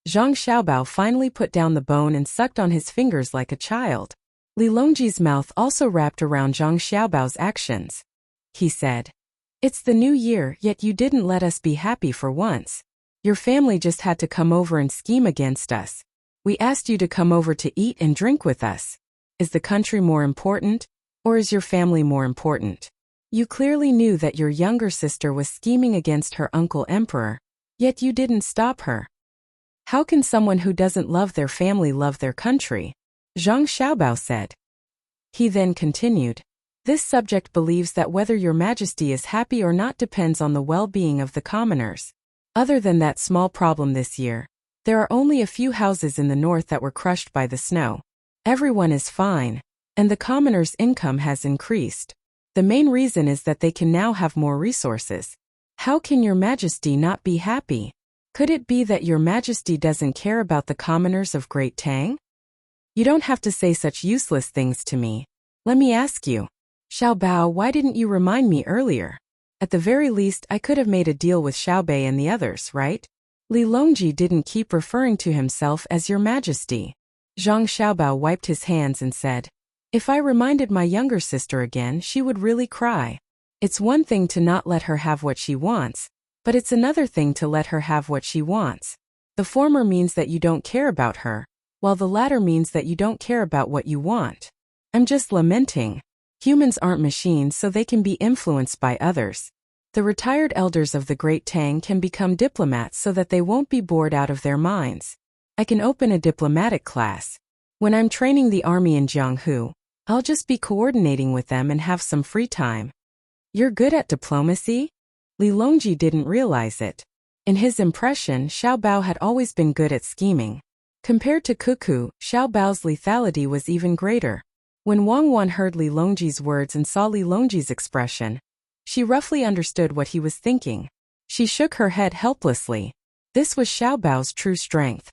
Zhang Xiaobao finally put down the bone and sucked on his fingers like a child. Li Longji's mouth also wrapped around Zhang Xiaobao's actions. He said, it's the new year, yet you didn't let us be happy for once. Your family just had to come over and scheme against us. We asked you to come over to eat and drink with us. Is the country more important, or is your family more important? You clearly knew that your younger sister was scheming against her uncle emperor, yet you didn't stop her. How can someone who doesn't love their family love their country? Zhang Xiaobao said. He then continued, this subject believes that whether your majesty is happy or not depends on the well-being of the commoners. Other than that small problem this year, there are only a few houses in the north that were crushed by the snow. Everyone is fine, and the commoners' income has increased. The main reason is that they can now have more resources. How can your majesty not be happy? Could it be that your majesty doesn't care about the commoners of Great Tang? You don't have to say such useless things to me. Let me ask you. Xiao Bao, why didn't you remind me earlier? At the very least, I could have made a deal with Xiao Bei and the others, right? Li Longji didn't keep referring to himself as your majesty. Zhang Xiaobao wiped his hands and said, if I reminded my younger sister again, she would really cry. It's one thing to not let her have what she wants, but it's another thing to let her have what she wants. The former means that you don't care about her, while the latter means that you don't care about what you want. I'm just lamenting. Humans aren't machines, so they can be influenced by others. The retired elders of the Great Tang can become diplomats so that they won't be bored out of their minds. I can open a diplomatic class. When I'm training the army in Jianghu, I'll just be coordinating with them and have some free time. You're good at diplomacy? Li Longji didn't realize it. In his impression, Xiao Bao had always been good at scheming. Compared to Cuckoo, Xiao Bao's lethality was even greater. When Wang Wan heard Li Longji's words and saw Li Longji's expression, she roughly understood what he was thinking. She shook her head helplessly. This was Xiao Bao's true strength.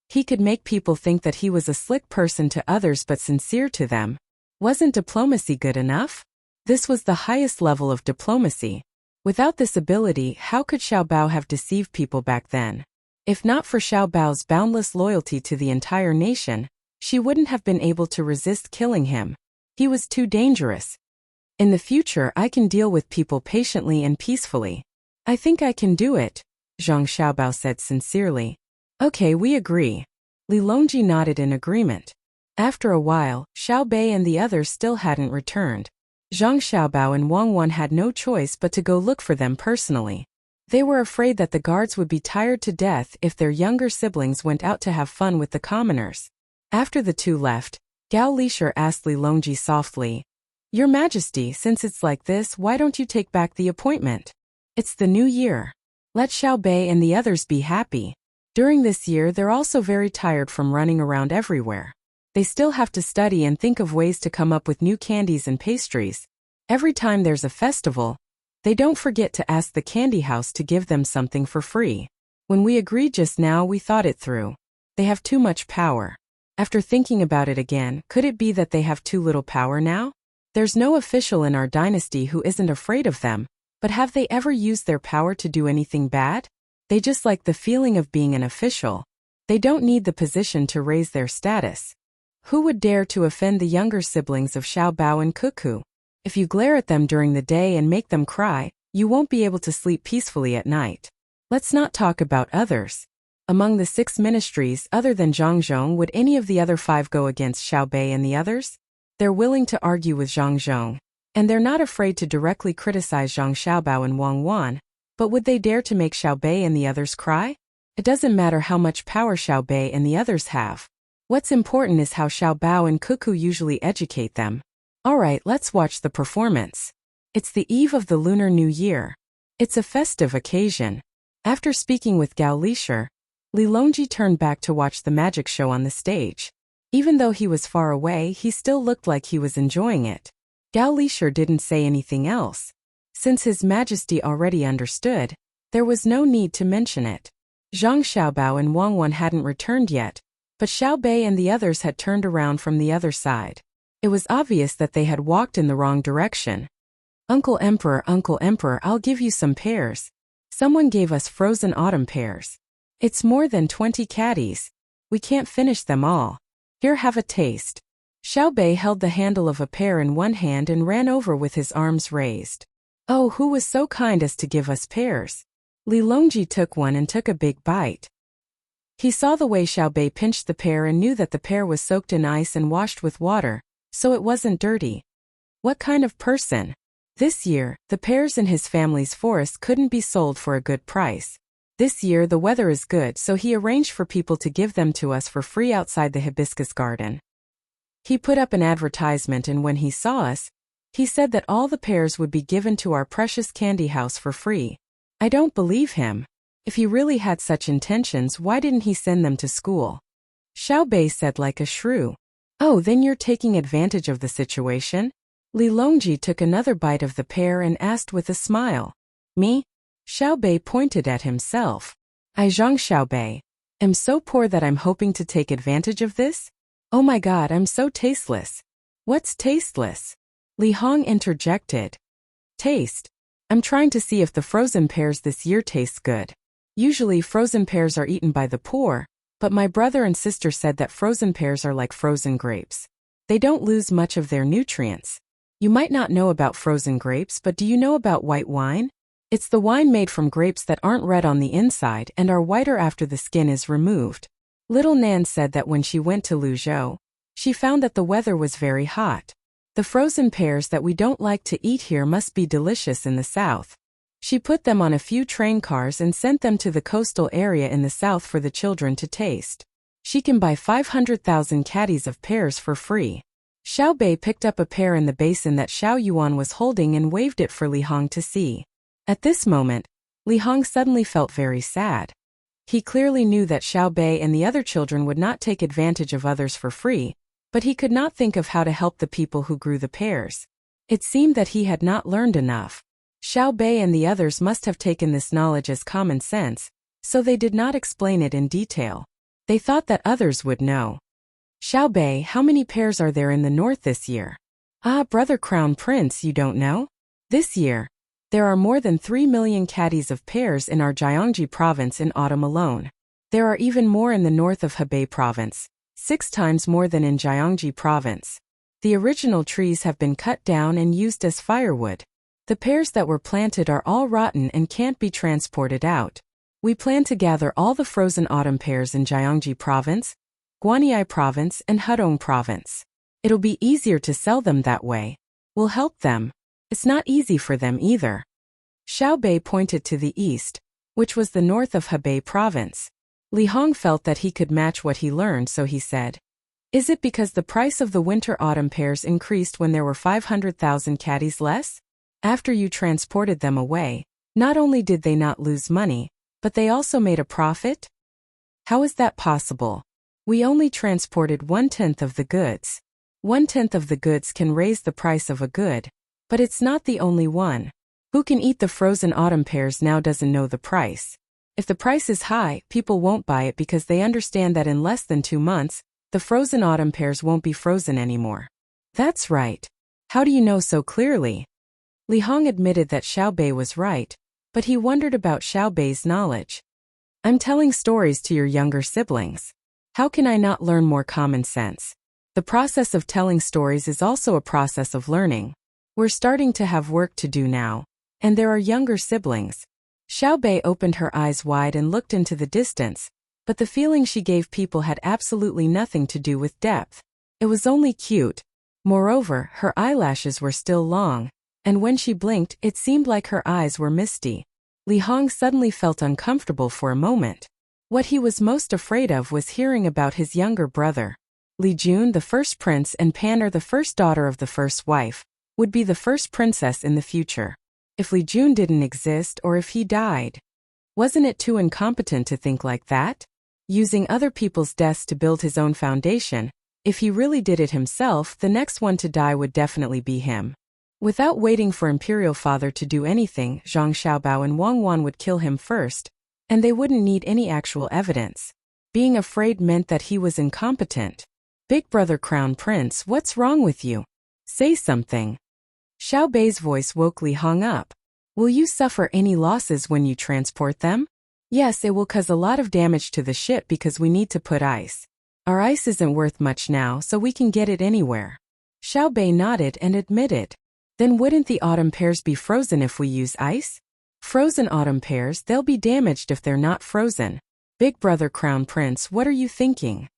He could make people think that he was a slick person to others but sincere to them. Wasn't diplomacy good enough? This was the highest level of diplomacy. Without this ability, how could Xiao Bao have deceived people back then? If not for Xiao Bao's boundless loyalty to the entire nation, she wouldn't have been able to resist killing him. He was too dangerous. In the future, I can deal with people patiently and peacefully. I think I can do it, Zhang Xiaobao said sincerely. Okay, we agree. Li Longji nodded in agreement. After a while, Xiao Bei and the others still hadn't returned. Zhang Xiaobao and Wang Wan had no choice but to go look for them personally. They were afraid that the guards would be tired to death if their younger siblings went out to have fun with the commoners. After the two left, Gao Lisher asked Li Longji softly, Your Majesty, since it's like this, why don't you take back the appointment? It's the new year. Let Xiao Bei and the others be happy. During this year, they're also very tired from running around everywhere. They still have to study and think of ways to come up with new candies and pastries. Every time there's a festival, they don't forget to ask the candy house to give them something for free. When we agreed just now, we thought it through. They have too much power. After thinking about it again, could it be that they have too little power now? There's no official in our dynasty who isn't afraid of them, but have they ever used their power to do anything bad? They just like the feeling of being an official. They don't need the position to raise their status. Who would dare to offend the younger siblings of Xiaobao and Cuckoo? If you glare at them during the day and make them cry, you won't be able to sleep peacefully at night. Let's not talk about others. Among the 6 ministries other than Zhangzhong, would any of the other 5 go against Xiaobei and the others? They're willing to argue with Zhangzhong, and they're not afraid to directly criticize Zhang Xiaobao and Wang Wan, but would they dare to make Xiaobei and the others cry? It doesn't matter how much power Xiaobei and the others have. What's important is how Xiaobao and Cuckoo usually educate them. Alright, let's watch the performance. It's the eve of the Lunar New Year. It's a festive occasion. After speaking with Gao Lisher, Li Longji turned back to watch the magic show on the stage. Even though he was far away, he still looked like he was enjoying it. Gao Lisher didn't say anything else. Since His Majesty already understood, there was no need to mention it. Zhang Xiaobao and Wang Wan hadn't returned yet, but Xiaobei and the others had turned around from the other side. It was obvious that they had walked in the wrong direction. Uncle Emperor, I'll give you some pears. Someone gave us frozen autumn pears. It's more than 20 caddies. We can't finish them all. Here, have a taste. Xiaobei held the handle of a pear in one hand and ran over with his arms raised. Oh, who was so kind as to give us pears? Li Longji took one and took a big bite. He saw the way Xiaobei pinched the pear and knew that the pear was soaked in ice and washed with water, so it wasn't dirty. What kind of person? This year, the pears in his family's forest couldn't be sold for a good price. This year the weather is good, so he arranged for people to give them to us for free outside the hibiscus garden. He put up an advertisement, and when he saw us, he said that all the pears would be given to our precious candy house for free. I don't believe him. If he really had such intentions, why didn't he send them to school? Xiaobei said like a shrew. Oh, then you're taking advantage of the situation? Li Longji took another bite of the pear and asked with a smile. Me? Xiaobei pointed at himself. I, Zhang Xiaobei, am so poor that I'm hoping to take advantage of this? Oh my god, I'm so tasteless. What's tasteless? Li Hong interjected. Taste. I'm trying to see if the frozen pears this year taste good. Usually frozen pears are eaten by the poor, but my brother and sister said that frozen pears are like frozen grapes. They don't lose much of their nutrients. You might not know about frozen grapes, but do you know about white wine? It's the wine made from grapes that aren't red on the inside and are whiter after the skin is removed. Little Nan said that when she went to Luzhou, she found that the weather was very hot. The frozen pears that we don't like to eat here must be delicious in the south. She put them on a few train cars and sent them to the coastal area in the south for the children to taste. She can buy 500,000 caddies of pears for free. Xiaobei picked up a pear in the basin that Xiao Yuan was holding and waved it for Li Hong to see. At this moment, Li Hong suddenly felt very sad. He clearly knew that Xiaobei and the other children would not take advantage of others for free, but he could not think of how to help the people who grew the pears. It seemed that he had not learned enough. Xiaobei and the others must have taken this knowledge as common sense, so they did not explain it in detail. They thought that others would know. Xiaobei, how many pears are there in the north this year? Ah, brother Crown Prince, you don't know? This year, there are more than 3 million caddies of pears in our Jiangxi province in autumn alone. There are even more in the north of Hebei province, 6 times more than in Jiangxi province. The original trees have been cut down and used as firewood. The pears that were planted are all rotten and can't be transported out. We plan to gather all the frozen autumn pears in Jiangxi province, Guanyi province, and Hudong province. It'll be easier to sell them that way. We'll help them. It's not easy for them either. Xiaobei pointed to the east, which was the north of Hebei province. Li Hong felt that he could match what he learned, so he said, "Is it because the price of the winter-autumn pears increased when there were 500,000 caddies less? After you transported them away, not only did they not lose money, but they also made a profit? How is that possible? We only transported 1/10 of the goods. 1/10 of the goods can raise the price of a good, but it's not the only one. Who can eat the frozen autumn pears now doesn't know the price. If the price is high, people won't buy it because they understand that in less than 2 months, the frozen autumn pears won't be frozen anymore." That's right. How do you know so clearly? Li Hong admitted that Xiaobei was right, but he wondered about Xiaobei's knowledge. I'm telling stories to your younger siblings. How can I not learn more common sense? The The process of telling stories is also a process of learning. We're starting to have work to do now. And there are younger siblings. Xiaobei opened her eyes wide and looked into the distance, but the feeling she gave people had absolutely nothing to do with depth. It was only cute. Moreover, her eyelashes were still long, and when she blinked, it seemed like her eyes were misty. Li Hong suddenly felt uncomfortable for a moment. What he was most afraid of was hearing about his younger brother. Li Jun, the first prince, and Pan'er, the first daughter of the first wife, would be the first princess in the future. If Li Jun didn't exist or if he died. Wasn't it too incompetent to think like that? Using other people's deaths to build his own foundation, if he really did it himself, the next one to die would definitely be him. Without waiting for Imperial Father to do anything, Zhang Xiaobao and Wang Wan would kill him first, and they wouldn't need any actual evidence. Being afraid meant that he was incompetent. Big brother Crown Prince, what's wrong with you? Say something. Xiaobei's voice woke Li Hong up. Will you suffer any losses when you transport them? Yes, it will cause a lot of damage to the ship because we need to put ice. Our ice isn't worth much now, so we can get it anywhere. Xiaobei nodded and admitted. Then wouldn't the autumn pears be frozen if we use ice? Frozen autumn pears, they'll be damaged if they're not frozen. Big brother Crown Prince, what are you thinking?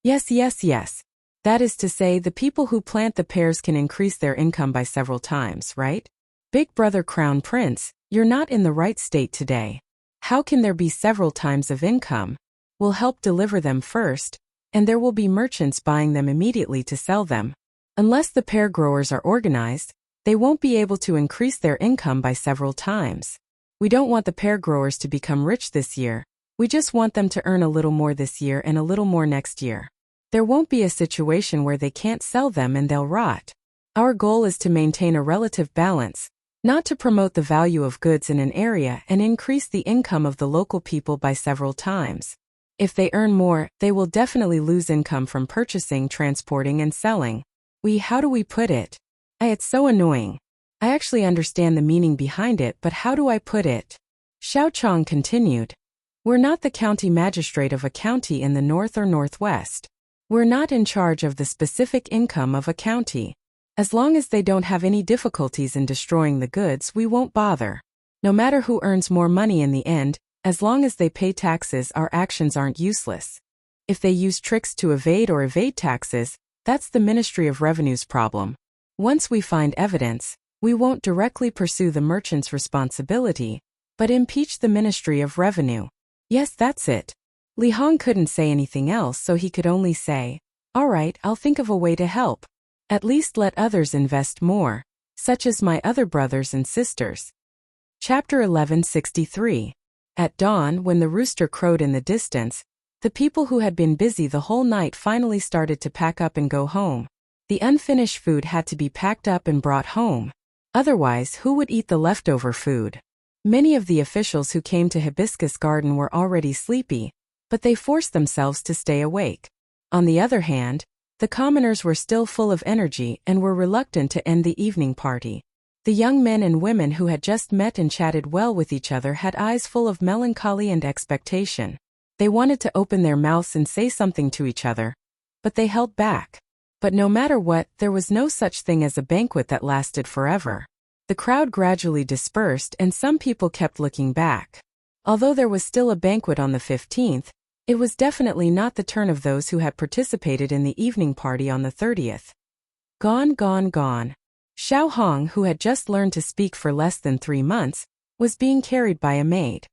Yes. That is to say, the people who plant the pears can increase their income by several times, right? Big brother Crown Prince, you're not in the right state today. How can there be several times of income? We'll help deliver them first, and there will be merchants buying them immediately to sell them. Unless the pear growers are organized, they won't be able to increase their income by several times. We don't want the pear growers to become rich this year. We just want them to earn a little more this year and a little more next year. There won't be a situation where they can't sell them and they'll rot. Our goal is to maintain a relative balance, not to promote the value of goods in an area and increase the income of the local people by several times. If they earn more, they will definitely lose income from purchasing, transporting, and selling. How do we put it? It's so annoying. I actually understand the meaning behind it, but how do I put it? Xiao Chong continued. We're not the county magistrate of a county in the north or northwest. We're not in charge of the specific income of a county. As long as they don't have any difficulties in destroying the goods, we won't bother. No matter who earns more money in the end, as long as they pay taxes, our actions aren't useless. If they use tricks to evade taxes, that's the Ministry of Revenue's problem. Once we find evidence, we won't directly pursue the merchant's responsibility, but impeach the Ministry of Revenue. Yes, that's it. Li Hong couldn't say anything else, so he could only say, all right, I'll think of a way to help. At least let others invest more, such as my other brothers and sisters. Chapter 1163. At dawn, when the rooster crowed in the distance, the people who had been busy the whole night finally started to pack up and go home. The unfinished food had to be packed up and brought home. Otherwise, who would eat the leftover food? Many of the officials who came to Hibiscus Garden were already sleepy, but they forced themselves to stay awake. On the other hand, the commoners were still full of energy and were reluctant to end the evening party. The young men and women who had just met and chatted well with each other had eyes full of melancholy and expectation. They wanted to open their mouths and say something to each other, but they held back. But no matter what, there was no such thing as a banquet that lasted forever. The crowd gradually dispersed and some people kept looking back. Although there was still a banquet on the 15th, it was definitely not the turn of those who had participated in the evening party on the 30th. Gone. Xiao Hong, who had just learned to speak for less than 3 months, was being carried by a maid.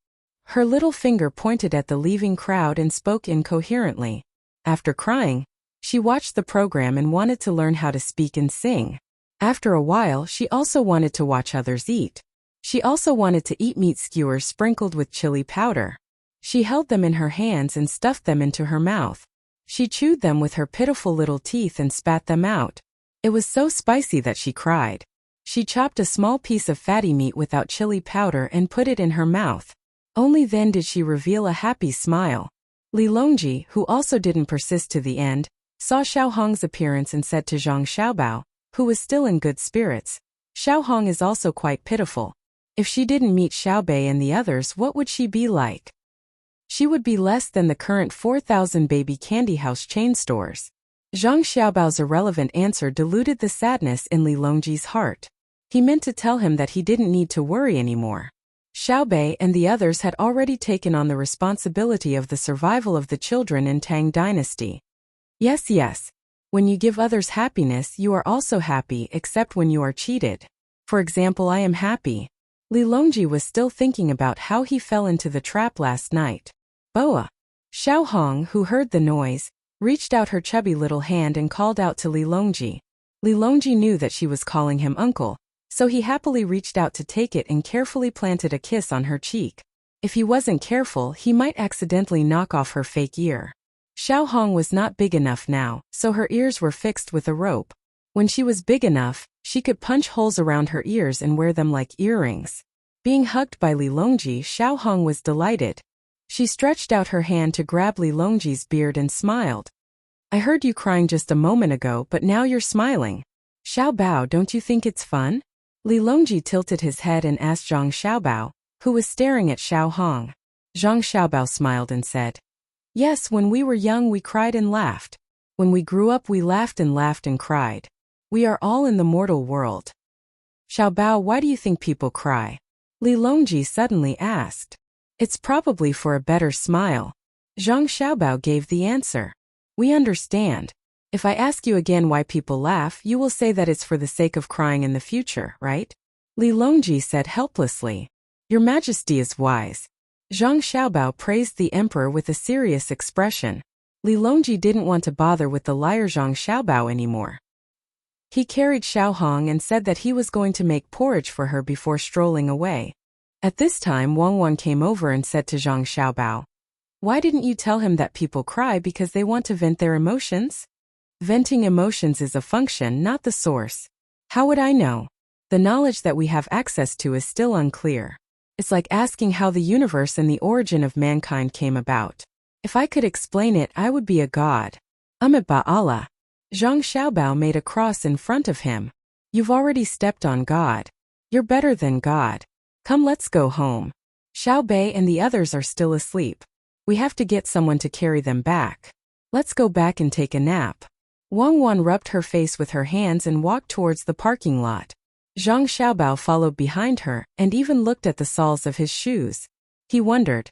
Her little finger pointed at the leaving crowd and spoke incoherently. After crying, she watched the program and wanted to learn how to speak and sing. After a while, she also wanted to watch others eat. She also wanted to eat meat skewers sprinkled with chili powder. She held them in her hands and stuffed them into her mouth. She chewed them with her pitiful little teeth and spat them out. It was so spicy that she cried. She chopped a small piece of fatty meat without chili powder and put it in her mouth. Only then did she reveal a happy smile. Li Longji, who also didn't persist to the end, saw Xiao Hong's appearance and said to Zhang Xiaobao, who was still in good spirits, Xiao Hong is also quite pitiful. If she didn't meet Xiaobei and the others, what would she be like? She would be less than the current 4,000 baby candy house chain stores. Zhang Xiaobao's irrelevant answer diluted the sadness in Li Longji's heart. He meant to tell him that he didn't need to worry anymore. Xiaobei and the others had already taken on the responsibility of the survival of the children in Tang dynasty. Yes. When you give others happiness, you are also happy, except when you are cheated. For example, I am happy. Li Longji was still thinking about how he fell into the trap last night. Boa. Xiao Hong, who heard the noise, reached out her chubby little hand and called out to Li Longji. Li Longji knew that she was calling him uncle, so he happily reached out to take it and carefully planted a kiss on her cheek. If he wasn't careful, he might accidentally knock off her fake ear. Xiao Hong was not big enough now, so her ears were fixed with a rope. When she was big enough, she could punch holes around her ears and wear them like earrings. Being hugged by Li Longji, Xiao Hong was delighted. She stretched out her hand to grab Li Longji's beard and smiled. I heard you crying just a moment ago, but now you're smiling. Xiao Bao, don't you think it's fun? Li Longji tilted his head and asked Zhang Xiaobao, who was staring at Xiao Hong. Zhang Xiaobao smiled and said, Yes, when we were young we cried and laughed. When we grew up we laughed and cried. We are all in the mortal world. Xiao Bao, why do you think people cry? Li Longji suddenly asked. It's probably for a better smile. Zhang Xiaobao gave the answer. We understand. If I ask you again why people laugh, you will say that it's for the sake of crying in the future, right? Li Longji said helplessly. Your Majesty is wise. Zhang Xiaobao praised the emperor with a serious expression. Li Longji didn't want to bother with the liar Zhang Xiaobao anymore. He carried Xiao Hong and said that he was going to make porridge for her before strolling away. At this time Wang came over and said to Zhang Xiaobao, Why didn't you tell him that people cry because they want to vent their emotions? Venting emotions is a function, not the source. How would I know? The knowledge that we have access to is still unclear. It's like asking how the universe and the origin of mankind came about. If I could explain it, I would be a god. Ba Allah. Zhang Xiaobao made a cross in front of him. You've already stepped on God. You're better than God. Come, let's go home. Xiao Bei and the others are still asleep. We have to get someone to carry them back. Let's go back and take a nap. Wang rubbed her face with her hands and walked towards the parking lot. Zhang Xiaobao followed behind her and even looked at the soles of his shoes. He wondered,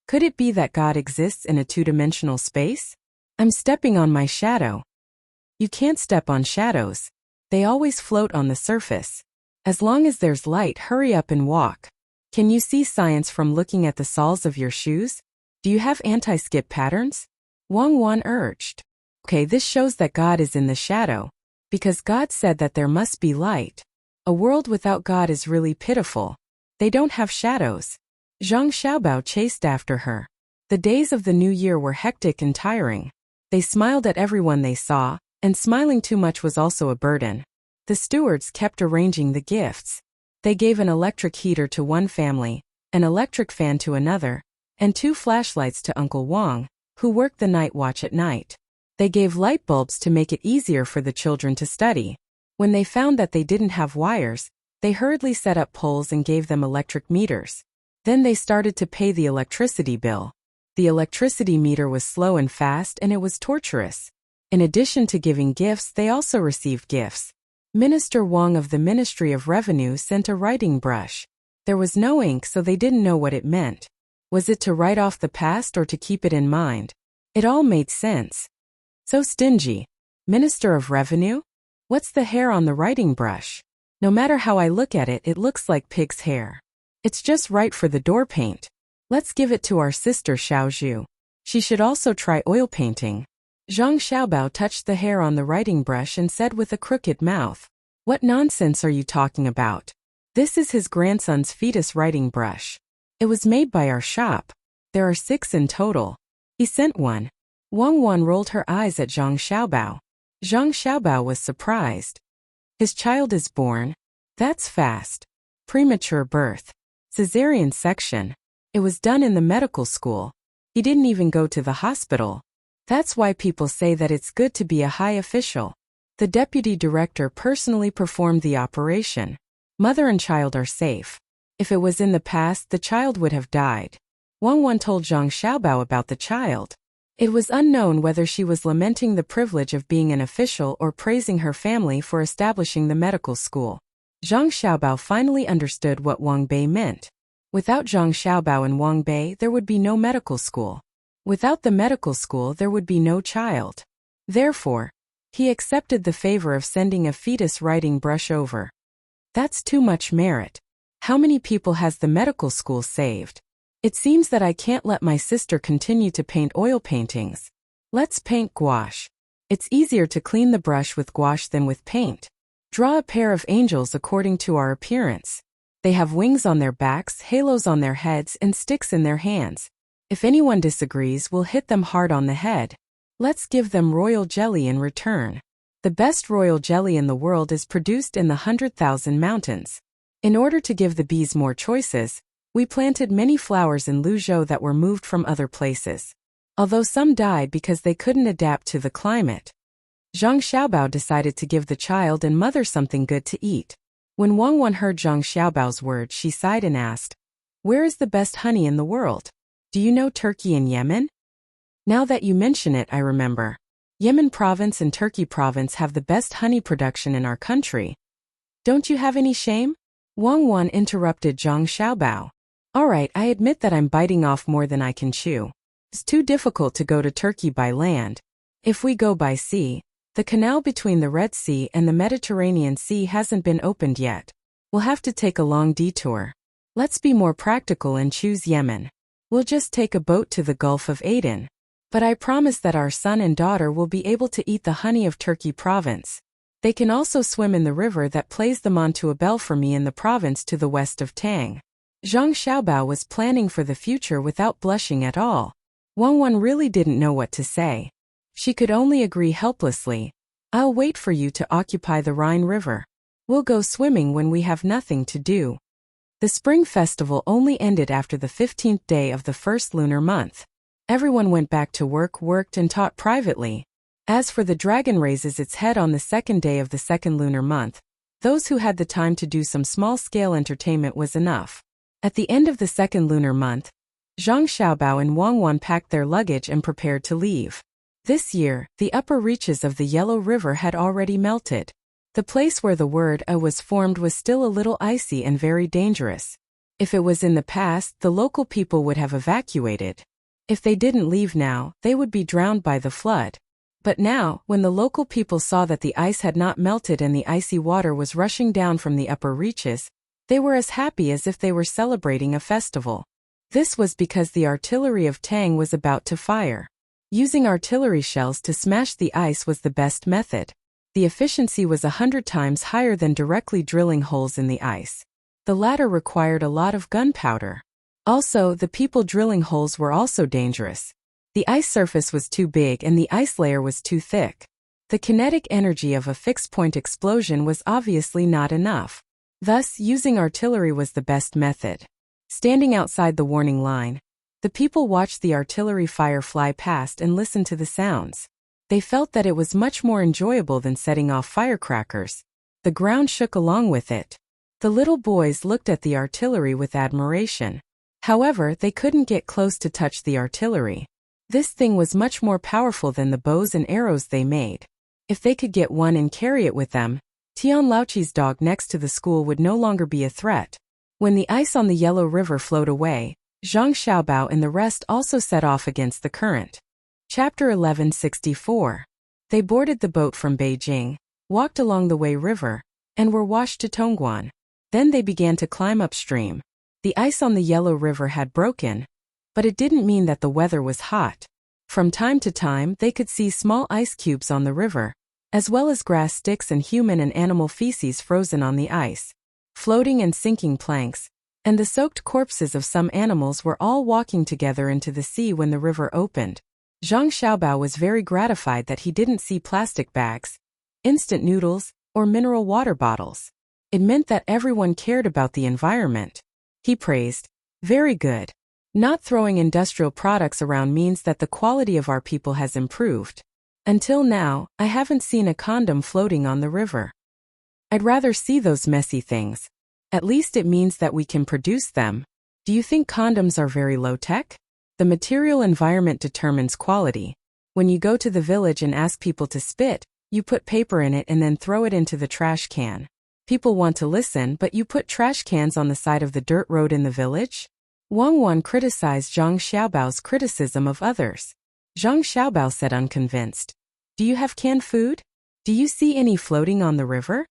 could it be that God exists in a two-dimensional space? I'm stepping on my shadow. You can't step on shadows. They always float on the surface. As long as there's light, hurry up and walk. Can you see science from looking at the soles of your shoes? Do you have anti-skip patterns? Wang urged. Okay, this shows that God is in the shadow. Because God said that there must be light. A world without God is really pitiful. They don't have shadows. Zhang Xiaobao chased after her. The days of the new year were hectic and tiring. They smiled at everyone they saw, and smiling too much was also a burden. The stewards kept arranging the gifts. They gave an electric heater to one family, an electric fan to another, and 2 flashlights to Uncle Wang, who worked the night watch at night. They gave light bulbs to make it easier for the children to study. When they found that they didn't have wires, they hurriedly set up poles and gave them electric meters. Then they started to pay the electricity bill. The electricity meter was slow and fast, and it was torturous. In addition to giving gifts, they also received gifts. Minister Wang of the Ministry of Revenue sent a writing brush. There was no ink, so they didn't know what it meant. Was it to write off the past or to keep it in mind? It all made sense. So stingy. Minister of Revenue? What's the hair on the writing brush? No matter how I look at it, it looks like pig's hair. It's just right for the door paint. Let's give it to our sister Xiaozhu. She should also try oil painting. Zhang Xiaobao touched the hair on the writing brush and said with a crooked mouth, What nonsense are you talking about? This is his grandson's fetus writing brush. It was made by our shop. There are 6 in total. He sent one. Wang rolled her eyes at Zhang Xiaobao. Zhang Xiaobao was surprised. His child is born? That's fast. Premature birth. Caesarean section. It was done in the medical school. He didn't even go to the hospital. That's why people say that it's good to be a high official. The deputy director personally performed the operation. Mother and child are safe. If it was in the past, the child would have died. Wang told Zhang Xiaobao about the child. It was unknown whether she was lamenting the privilege of being an official or praising her family for establishing the medical school. Zhang Xiaobao finally understood what Wang Bei meant. Without Zhang Xiaobao and Wang Bei, there would be no medical school. Without the medical school, there would be no child. Therefore, he accepted the favor of sending a fetus writing brush over. That's too much merit. How many people has the medical school saved? It seems that I can't let my sister continue to paint oil paintings. Let's paint gouache. It's easier to clean the brush with gouache than with paint. Draw a pair of angels according to our appearance. They have wings on their backs, halos on their heads, and sticks in their hands. If anyone disagrees, we'll hit them hard on the head. Let's give them royal jelly in return. The best royal jelly in the world is produced in the 100,000 mountains. In order to give the bees more choices, we planted many flowers in Luzhou that were moved from other places. Although some died because they couldn't adapt to the climate. Zhang Xiaobao decided to give the child and mother something good to eat. When Wang Wan heard Zhang Xiaobao's words, she sighed and asked, "Where is the best honey in the world? Do you know Turkey and Yemen?" Now that you mention it, I remember. Yemen province and Turkey province have the best honey production in our country. Don't you have any shame? Wang Wan interrupted Zhang Xiaobao. Alright, I admit that I'm biting off more than I can chew. It's too difficult to go to Turkey by land. If we go by sea, the canal between the Red Sea and the Mediterranean Sea hasn't been opened yet. We'll have to take a long detour. Let's be more practical and choose Yemen. We'll just take a boat to the Gulf of Aden. But I promise that our son and daughter will be able to eat the honey of Turkey province. They can also swim in the river that plays them onto a bell for me in the province to the west of Tang. Zhang Xiaobao was planning for the future without blushing at all. Wang Wan really didn't know what to say. She could only agree helplessly. I'll wait for you to occupy the Rhine River. We'll go swimming when we have nothing to do. The spring festival only ended after the 15th day of the first lunar month. Everyone went back to work, worked and taught privately. As for the dragon raises its head on the second day of the second lunar month. Those who had the time to do some small-scale entertainment was enough. At the end of the second lunar month, Zhang Xiaobao and Wang Wan packed their luggage and prepared to leave. This year, the upper reaches of the Yellow River had already melted. The place where the word "a" was formed was still a little icy and very dangerous. If it was in the past, the local people would have evacuated. If they didn't leave now, they would be drowned by the flood. But now, when the local people saw that the ice had not melted and the icy water was rushing down from the upper reaches, they were as happy as if they were celebrating a festival. This was because the artillery of Tang was about to fire. Using artillery shells to smash the ice was the best method. The efficiency was 100 times higher than directly drilling holes in the ice. The latter required a lot of gunpowder. Also, the people drilling holes were also dangerous. The ice surface was too big and the ice layer was too thick. The kinetic energy of a fixed-point explosion was obviously not enough. Thus, using artillery was the best method. Standing outside the warning line, the people watched the artillery fire fly past and listened to the sounds. They felt that it was much more enjoyable than setting off firecrackers. The ground shook along with it. The little boys looked at the artillery with admiration. However, they couldn't get close to touch the artillery. This thing was much more powerful than the bows and arrows they made. If they could get one and carry it with them, Tian Laoqi's dog next to the school would no longer be a threat. When the ice on the Yellow River flowed away, Zhang Xiaobao and the rest also set off against the current. Chapter 1164. They boarded the boat from Beijing, walked along the Wei River, and were washed to Tongguan. Then they began to climb upstream. The ice on the Yellow River had broken, but it didn't mean that the weather was hot. From time to time, they could see small ice cubes on the river, as well as grass sticks and human and animal feces frozen on the ice. Floating and sinking planks, and the soaked corpses of some animals were all walking together into the sea when the river opened. Zhang Xiaobao was very gratified that he didn't see plastic bags, instant noodles, or mineral water bottles. It meant that everyone cared about the environment. He praised, "Very good. Not throwing industrial products around means that the quality of our people has improved. Until now, I haven't seen a condom floating on the river. I'd rather see those messy things. At least it means that we can produce them. Do you think condoms are very low-tech?" The material environment determines quality. When you go to the village and ask people to spit, you put paper in it and then throw it into the trash can. People want to listen, but you put trash cans on the side of the dirt road in the village? Wang Wan criticized Zhang Xiaobao's criticism of others. Zhang Xiaobao said unconvinced. Do you have canned food? Do you see any floating on the river?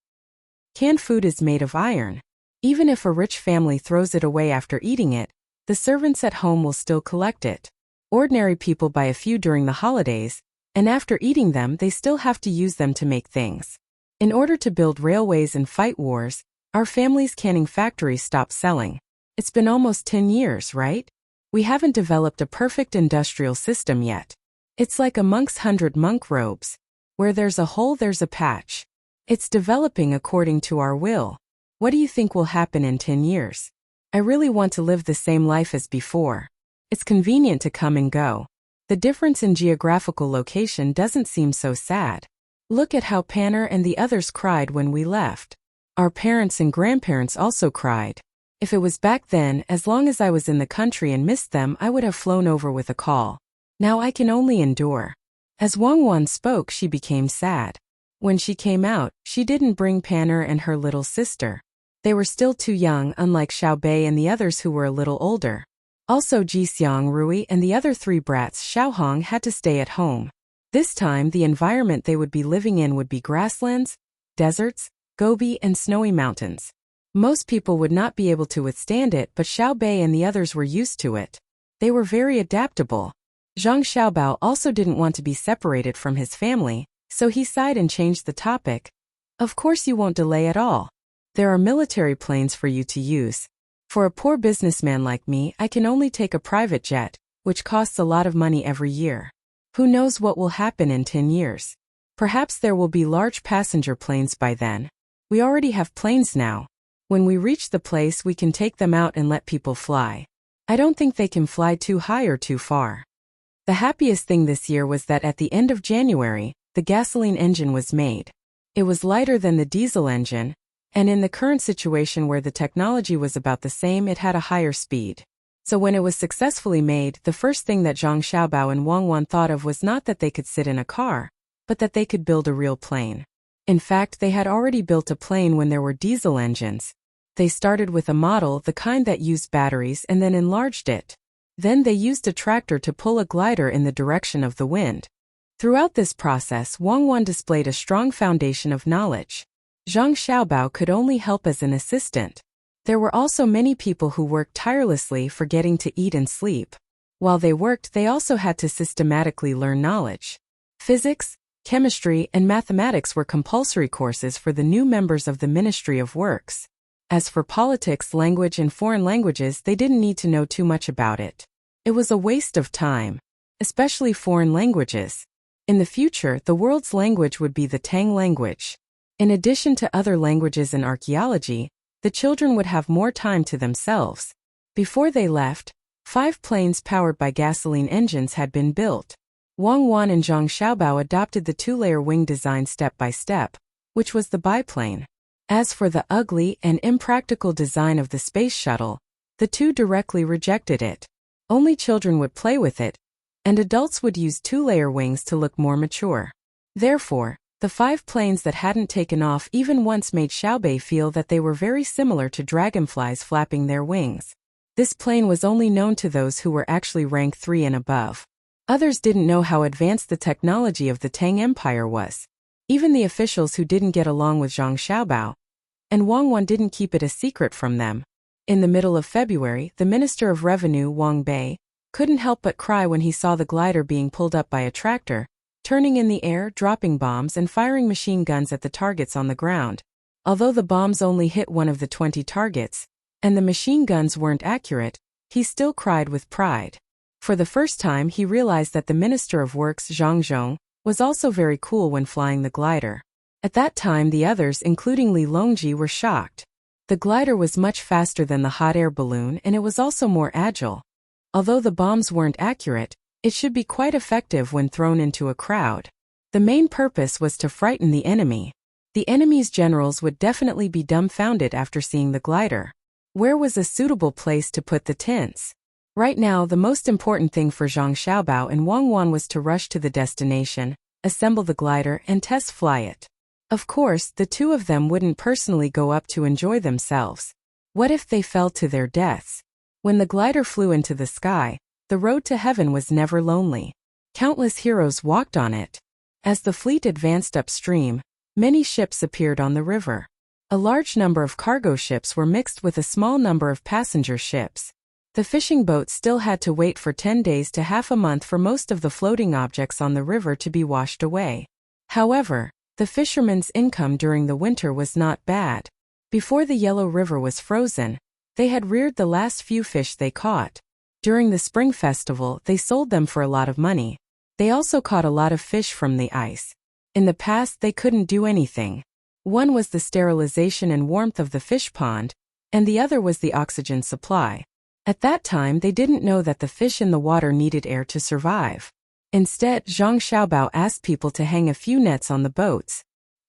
Canned food is made of iron. Even if a rich family throws it away after eating it, the servants at home will still collect it. Ordinary people buy a few during the holidays, and after eating them they still have to use them to make things. In order to build railways and fight wars, our family's canning factories stopped selling. It's been almost 10 years, right? We haven't developed a perfect industrial system yet. It's like a monk's 100 monk robes. Where there's a hole, there's a patch. It's developing according to our will. What do you think will happen in 10 years? I really want to live the same life as before. It's convenient to come and go. The difference in geographical location doesn't seem so sad. Look at how Panner and the others cried when we left. Our parents and grandparents also cried. If it was back then, as long as I was in the country and missed them, I would have flown over with a call. Now I can only endure. As Wang Wan spoke, she became sad. When she came out, she didn't bring Panner and her little sister. They were still too young, unlike Xiaobei and the others who were a little older. Also Jixiang, Rui, and the other 3 brats, Xiaohong, had to stay at home. This time, the environment they would be living in would be grasslands, deserts, Gobi, and snowy mountains. Most people would not be able to withstand it, but Xiaobei and the others were used to it. They were very adaptable. Zhang Xiaobao also didn't want to be separated from his family, so he sighed and changed the topic. Of course you won't delay at all. There are military planes for you to use. For a poor businessman like me, I can only take a private jet, which costs a lot of money every year. Who knows what will happen in 10 years? Perhaps there will be large passenger planes by then. We already have planes now. When we reach the place, we can take them out and let people fly. I don't think they can fly too high or too far. The happiest thing this year was that at the end of January, the gasoline engine was made. It was lighter than the diesel engine, and in the current situation where the technology was about the same, it had a higher speed. So when it was successfully made, the first thing that Zhang Xiaobao and Wang Wan thought of was not that they could sit in a car, but that they could build a real plane. In fact, they had already built a plane when there were diesel engines. They started with a model, the kind that used batteries, and then enlarged it. Then they used a tractor to pull a glider in the direction of the wind. Throughout this process, Wang Wan displayed a strong foundation of knowledge. Zhang Xiaobao could only help as an assistant. There were also many people who worked tirelessly forgetting to eat and sleep. While they worked, they also had to systematically learn knowledge. Physics, chemistry, and mathematics were compulsory courses for the new members of the Ministry of Works. As for politics, language, and foreign languages, they didn't need to know too much about it. It was a waste of time, especially foreign languages. In the future, the world's language would be the Tang language. In addition to other languages and archaeology, the children would have more time to themselves. Before they left, 5 planes powered by gasoline engines had been built. Wang Wan and Zhang Xiaobao adopted the 2-layer wing design step by step, which was the biplane. As for the ugly and impractical design of the space shuttle, the two directly rejected it. Only children would play with it, and adults would use 2-layer wings to look more mature. Therefore, the 5 planes that hadn't taken off even once made Xiaobei feel that they were very similar to dragonflies flapping their wings. This plane was only known to those who were actually rank 3 and above. Others didn't know how advanced the technology of the Tang Empire was. Even the officials who didn't get along with Zhang Xiaobao and Wang Wan didn't keep it a secret from them. In the middle of February, the Minister of Revenue, Wang Bei, couldn't help but cry when he saw the glider being pulled up by a tractor, turning in the air, dropping bombs, and firing machine guns at the targets on the ground. Although the bombs only hit one of the 20 targets, and the machine guns weren't accurate, he still cried with pride. For the first time, he realized that the Minister of Works, Zhang Zhong, was also very cool when flying the glider. At that time, the others, including Li Longji, were shocked. The glider was much faster than the hot air balloon, and it was also more agile. Although the bombs weren't accurate, it should be quite effective when thrown into a crowd. The main purpose was to frighten the enemy. The enemy's generals would definitely be dumbfounded after seeing the glider. Where was a suitable place to put the tents? Right now, the most important thing for Zhang Xiaobao and Wang Wan was to rush to the destination, assemble the glider, and test fly it. Of course, the two of them wouldn't personally go up to enjoy themselves. What if they fell to their deaths? When the glider flew into the sky, the road to heaven was never lonely. Countless heroes walked on it. As the fleet advanced upstream, many ships appeared on the river. A large number of cargo ships were mixed with a small number of passenger ships. The fishing boats still had to wait for 10 days to half a month for most of the floating objects on the river to be washed away. However, the fishermen's income during the winter was not bad. Before the Yellow River was frozen, they had reared the last few fish they caught. During the spring festival, they sold them for a lot of money. They also caught a lot of fish from the ice. In the past, they couldn't do anything. One was the sterilization and warmth of the fish pond, and the other was the oxygen supply. At that time, they didn't know that the fish in the water needed air to survive. Instead, Zhang Xiaobao asked people to hang a few nets on the boats.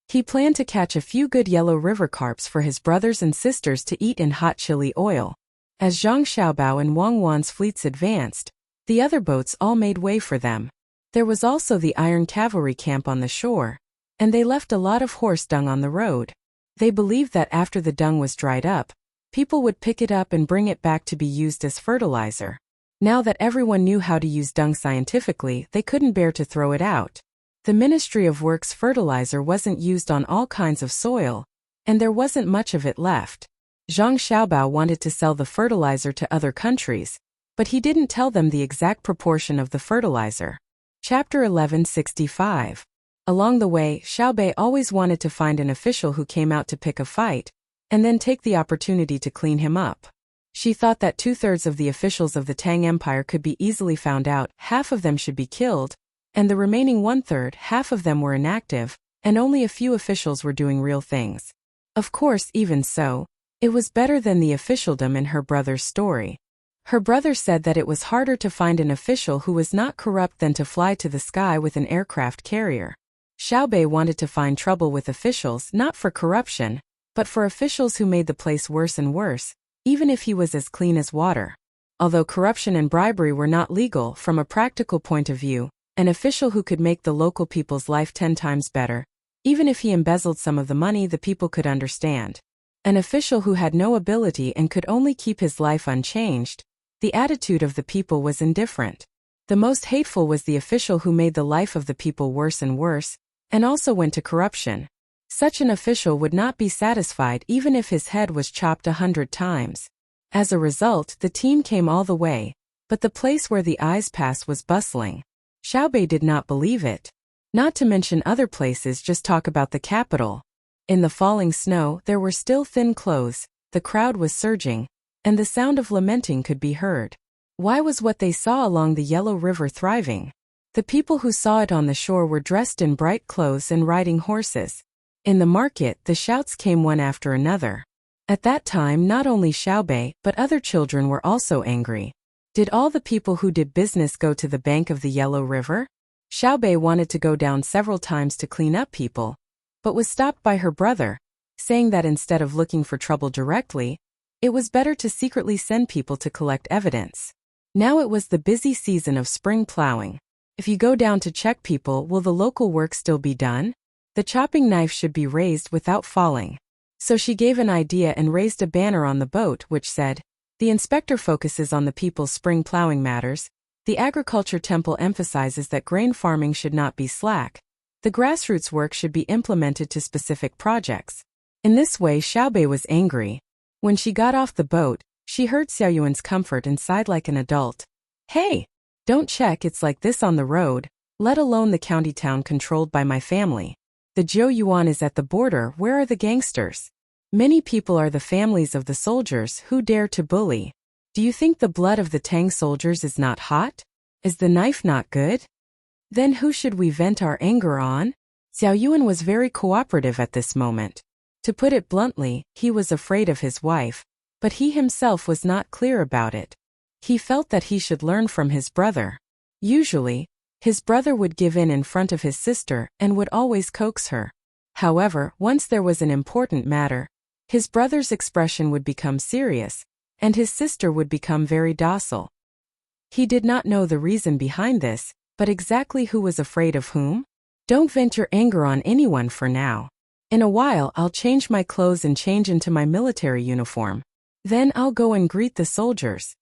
He planned to catch a few good Yellow River carps for his brothers and sisters to eat in hot chili oil. As Zhang Xiaobao and Wang Wan's fleets advanced, the other boats all made way for them. There was also the Iron Cavalry camp on the shore, and they left a lot of horse dung on the road. They believed that after the dung was dried up, people would pick it up and bring it back to be used as fertilizer. Now that everyone knew how to use dung scientifically, they couldn't bear to throw it out. The Ministry of Works fertilizer wasn't used on all kinds of soil, and there wasn't much of it left. Zhang Xiaobao wanted to sell the fertilizer to other countries, but he didn't tell them the exact proportion of the fertilizer. Chapter 1165. Along the way, Xiaobei always wanted to find an official who came out to pick a fight, and then take the opportunity to clean him up. She thought that 2/3 of the officials of the Tang Empire could be easily found out, half of them should be killed, and the remaining 1/3, half of them were inactive, and only a few officials were doing real things. Of course, even so, it was better than the officialdom in her brother's story. Her brother said that it was harder to find an official who was not corrupt than to fly to the sky with an aircraft carrier. Xiaobei wanted to find trouble with officials not for corruption, but for officials who made the place worse and worse, even if he was as clean as water. Although corruption and bribery were not legal from a practical point of view, an official who could make the local people's life 10 times better, even if he embezzled some of the money the people could understand. An official who had no ability and could only keep his life unchanged, the attitude of the people was indifferent. The most hateful was the official who made the life of the people worse and worse, and also went to corruption. Such an official would not be satisfied even if his head was chopped 100 times. As a result, the team came all the way, but the place where the eyes passed was bustling. Xiaobei did not believe it. Not to mention other places, just talk about the capital. In the falling snow, there were still thin clothes, the crowd was surging, and the sound of lamenting could be heard. Why was what they saw along the Yellow River thriving? The people who saw it on the shore were dressed in bright clothes and riding horses. In the market, the shouts came one after another. At that time, not only Xiaobei, but other children were also angry. Did all the people who did business go to the bank of the Yellow River? Xiaobei wanted to go down several times to clean up people, but was stopped by her brother, saying that instead of looking for trouble directly, it was better to secretly send people to collect evidence. Now it was the busy season of spring plowing. If you go down to check people, will the local work still be done? The chopping knife should be raised without falling. So she gave an idea and raised a banner on the boat which said, "The inspector focuses on the people's spring plowing matters. The agriculture temple emphasizes that grain farming should not be slack. The grassroots work should be implemented to specific projects." In this way, Xiaobei was angry. When she got off the boat, she heard Xiaoyuan's comfort and sighed like an adult. "Hey! Don't check it's like this on the road, let alone the county town controlled by my family. The Zhou Yuan is at the border, where are the gangsters? Many people are the families of the soldiers who dare to bully. Do you think the blood of the Tang soldiers is not hot? Is the knife not good? Then who should we vent our anger on?" Xiaoyuan was very cooperative at this moment. To put it bluntly, he was afraid of his wife, but he himself was not clear about it. He felt that he should learn from his brother. Usually, his brother would give in front of his sister and would always coax her. However, once there was an important matter, his brother's expression would become serious, and his sister would become very docile. He did not know the reason behind this, but exactly who was afraid of whom? Don't vent your anger on anyone for now. In a while I'll change my clothes and change into my military uniform. Then I'll go and greet the soldiers.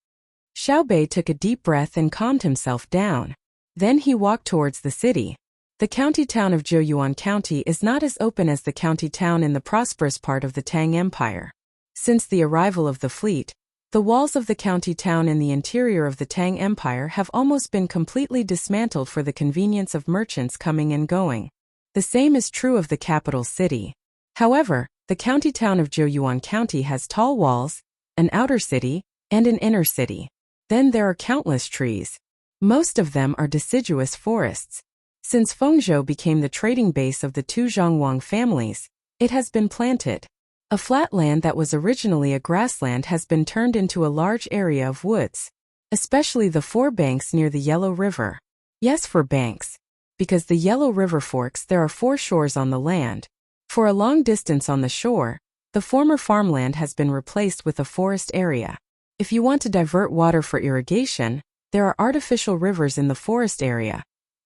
Xiaobei took a deep breath and calmed himself down. Then he walked towards the city. The county town of Jiuyuan County is not as open as the county town in the prosperous part of the Tang Empire. Since the arrival of the fleet, the walls of the county town in the interior of the Tang Empire have almost been completely dismantled for the convenience of merchants coming and going. The same is true of the capital city. However, the county town of Jiuyuan County has tall walls, an outer city, and an inner city. Then there are countless trees. Most of them are deciduous forests. Since Fengzhou became the trading base of the two Zhongwang families, it has been planted. A flat land that was originally a grassland has been turned into a large area of woods, especially the 4 banks near the Yellow River. Yes, 4 banks. Because the Yellow River forks, there are 4 shores on the land. For a long distance on the shore, the former farmland has been replaced with a forest area. If you want to divert water for irrigation, there are artificial rivers in the forest area,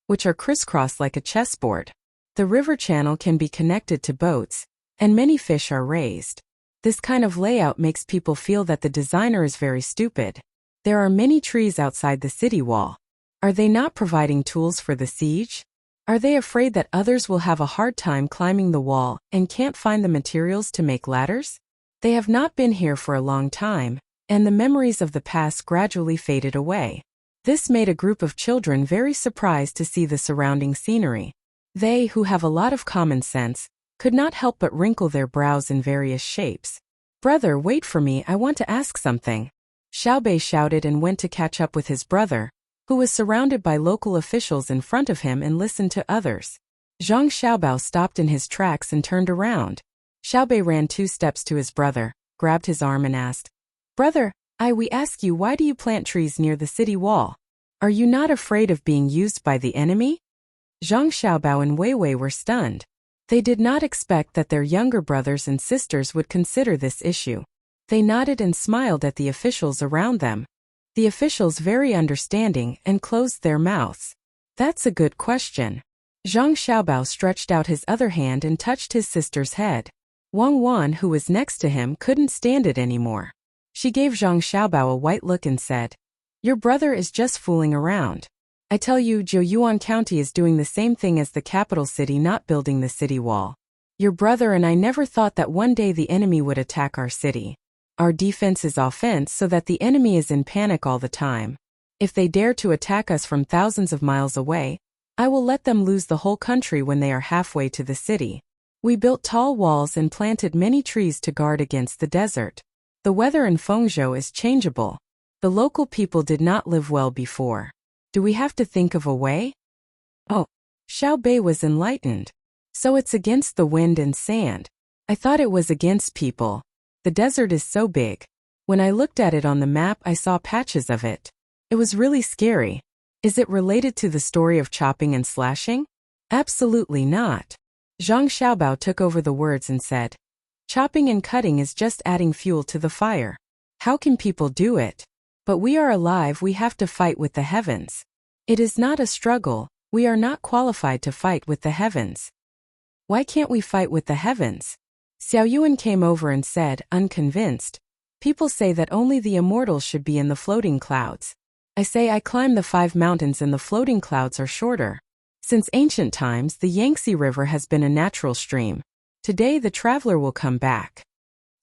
which are crisscrossed like a chessboard. The river channel can be connected to boats, and many fish are raised. This kind of layout makes people feel that the designer is very stupid. There are many trees outside the city wall. Are they not providing tools for the siege? Are they afraid that others will have a hard time climbing the wall and can't find the materials to make ladders? They have not been here for a long time, and the memories of the past gradually faded away. This made a group of children very surprised to see the surrounding scenery. They, who have a lot of common sense, could not help but wrinkle their brows in various shapes. "Brother, wait for me, I want to ask something." Xiaobei shouted and went to catch up with his brother, who was surrounded by local officials in front of him and listened to others. Zhang Xiaobao stopped in his tracks and turned around. Xiaobei ran 2 steps to his brother, grabbed his arm and asked, "Brother, we ask you, why do you plant trees near the city wall? Are you not afraid of being used by the enemy?" Zhang Xiaobao and Wei Wei were stunned. They did not expect that their younger brothers and sisters would consider this issue. They nodded and smiled at the officials around them. The officials, very understanding, and closed their mouths. "That's a good question." Zhang Xiaobao stretched out his other hand and touched his sister's head. Wang Wan, who was next to him, couldn't stand it anymore. She gave Zhang Xiaobao a white look and said, "Your brother is just fooling around. I tell you, Jiuyuan County is doing the same thing as the capital city, not building the city wall. Your brother and I never thought that one day the enemy would attack our city. Our defense is offense, so that the enemy is in panic all the time. If they dare to attack us from thousands of miles away, I will let them lose the whole country when they are halfway to the city. We built tall walls and planted many trees to guard against the desert. The weather in Fengzhou is changeable. The local people did not live well before. Do we have to think of a way?" "Oh." Xiaobei was enlightened. "So it's against the wind and sand. I thought it was against people. The desert is so big. When I looked at it on the map, I saw patches of it. It was really scary. Is it related to the story of chopping and slashing?" "Absolutely not." Zhang Xiaobao took over the words and said, "Chopping and cutting is just adding fuel to the fire. How can people do it? But we are alive, we have to fight with the heavens. It is not a struggle, we are not qualified to fight with the heavens." "Why can't we fight with the heavens?" Xiao Yuan came over and said, unconvinced, "People say that only the immortals should be in the floating clouds. I say I climb the 5 mountains and the floating clouds are shorter. Since ancient times, the Yangtze River has been a natural stream. Today the traveler will come back."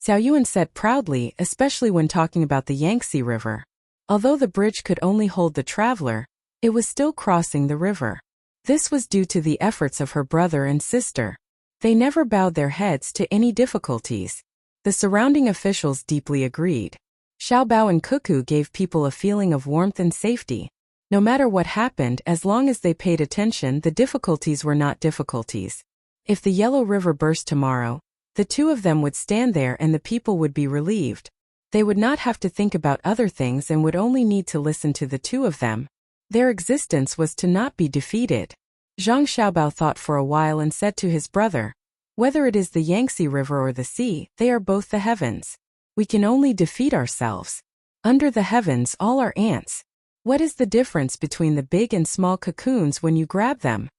Xiao Yuan said proudly, especially when talking about the Yangtze River. Although the bridge could only hold the traveler, it was still crossing the river. This was due to the efforts of her brother and sister. They never bowed their heads to any difficulties. The surrounding officials deeply agreed. Xiaobao and Cuckoo gave people a feeling of warmth and safety. No matter what happened, as long as they paid attention, the difficulties were not difficulties. If the Yellow River burst tomorrow, the 2 of them would stand there and the people would be relieved. They would not have to think about other things and would only need to listen to the 2 of them. Their existence was to not be defeated. Zhang Xiaobao thought for a while and said to his brother, "Whether it is the Yangtze River or the sea, they are both the heavens. We can only defeat ourselves. Under the heavens all are ants. What is the difference between the big and small cocoons when you grab them?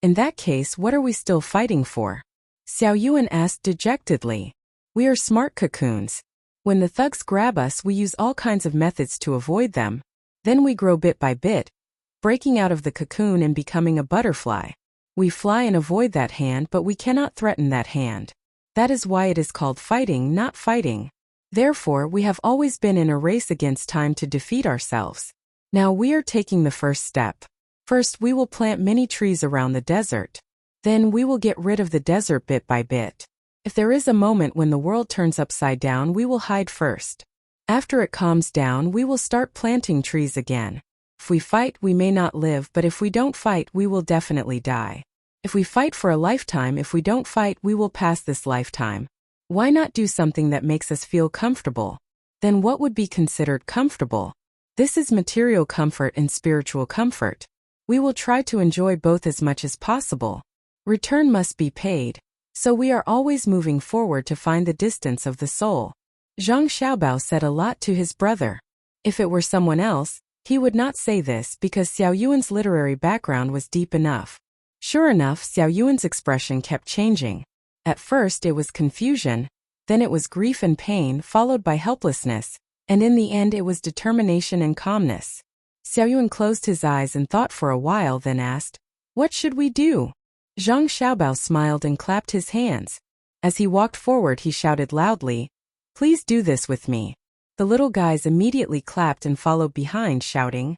In that case, what are we still fighting for? Xiao Yuan asked dejectedly. We are smart cocoons. When the thugs grab us, we use all kinds of methods to avoid them. Then we grow bit by bit, breaking out of the cocoon and becoming a butterfly. We fly and avoid that hand, but we cannot threaten that hand. That is why it is called fighting, not fighting. Therefore, we have always been in a race against time to defeat ourselves. Now we are taking the first step. First, we will plant many trees around the desert. Then we will get rid of the desert bit by bit. If there is a moment when the world turns upside down, we will hide first. After it calms down, we will start planting trees again. If we fight, we may not live, but if we don't fight, we will definitely die. If we fight for a lifetime, if we don't fight, we will pass this lifetime. Why not do something that makes us feel comfortable? Then what would be considered comfortable? This is material comfort and spiritual comfort. We will try to enjoy both as much as possible. Return must be paid. So we are always moving forward to find the distance of the soul. Zhang Xiaobao said a lot to his brother. If it were someone else, he would not say this because Xiao Yuan's literary background was deep enough. Sure enough, Xiao Yuan's expression kept changing. At first it was confusion, then it was grief and pain followed by helplessness, and in the end it was determination and calmness. Xiao Yuan closed his eyes and thought for a while, then asked, "What should we do?" Zhang Xiaobao smiled and clapped his hands. As he walked forward, he shouted loudly, "Please do this with me." The little guys immediately clapped and followed behind, shouting,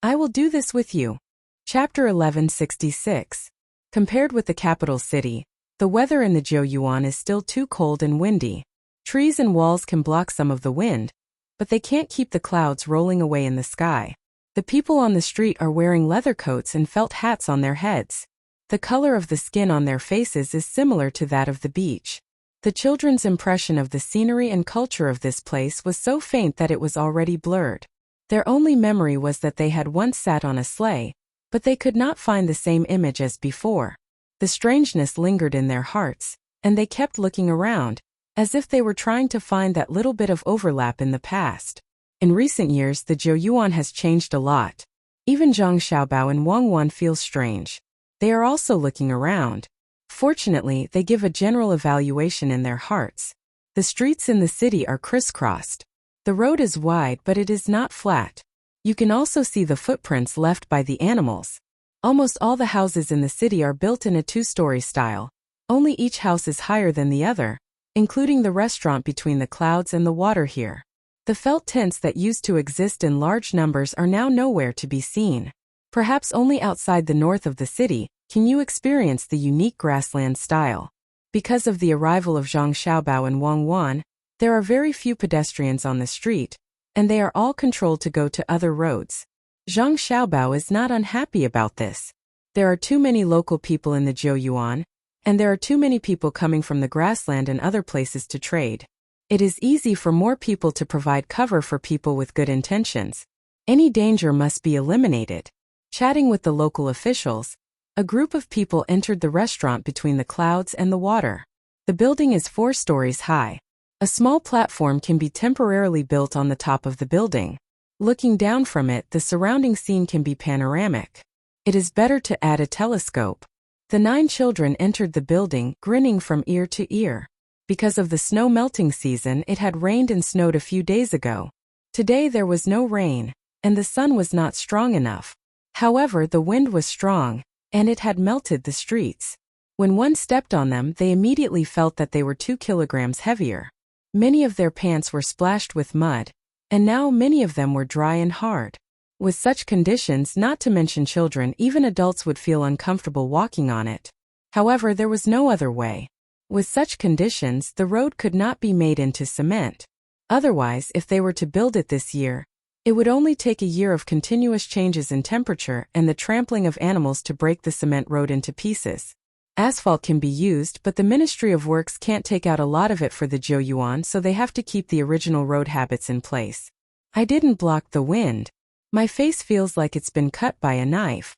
"I will do this with you." Chapter 1166. Compared with the capital city, the weather in the Jiuyuan is still too cold and windy. Trees and walls can block some of the wind, but they can't keep the clouds rolling away in the sky. The people on the street are wearing leather coats and felt hats on their heads. The color of the skin on their faces is similar to that of the beach. The children's impression of the scenery and culture of this place was so faint that it was already blurred. Their only memory was that they had once sat on a sleigh, but they could not find the same image as before. The strangeness lingered in their hearts, and they kept looking around, as if they were trying to find that little bit of overlap in the past. In recent years, the Jiuyuan has changed a lot. Even Zhang Xiaobao and Wang Wan feel strange. They are also looking around. Fortunately, they give a general evaluation in their hearts. The streets in the city are crisscrossed. The road is wide, but it is not flat. You can also see the footprints left by the animals. Almost all the houses in the city are built in a two-story style. Only each house is higher than the other, including the restaurant between the clouds and the water here. The felt tents that used to exist in large numbers are now nowhere to be seen. Perhaps only outside the north of the city can you experience the unique grassland style. Because of the arrival of Zhang Xiaobao and Wang Wan, there are very few pedestrians on the street, and they are all controlled to go to other roads. Zhang Xiaobao is not unhappy about this. There are too many local people in the Jiuyuan, and there are too many people coming from the grassland and other places to trade. It is easy for more people to provide cover for people with good intentions. Any danger must be eliminated. Chatting with the local officials, a group of people entered the restaurant between the clouds and the water. The building is 4 stories high. A small platform can be temporarily built on the top of the building. Looking down from it, the surrounding scene can be panoramic. It is better to add a telescope. The 9 children entered the building, grinning from ear to ear. Because of the snow melting season, it had rained and snowed a few days ago. Today there was no rain, and the sun was not strong enough. However, the wind was strong, and it had melted the streets. When one stepped on them, they immediately felt that they were 2 kilograms heavier. Many of their pants were splashed with mud, and now many of them were dry and hard. With such conditions, not to mention children, even adults would feel uncomfortable walking on it. However, there was no other way. With such conditions, the road could not be made into cement. Otherwise, if they were to build it this year, it would only take a year of continuous changes in temperature and the trampling of animals to break the cement road into pieces. Asphalt can be used, but the Ministry of Works can't take out a lot of it for the Jiuyuan, so they have to keep the original road habits in place. I didn't block the wind. My face feels like it's been cut by a knife.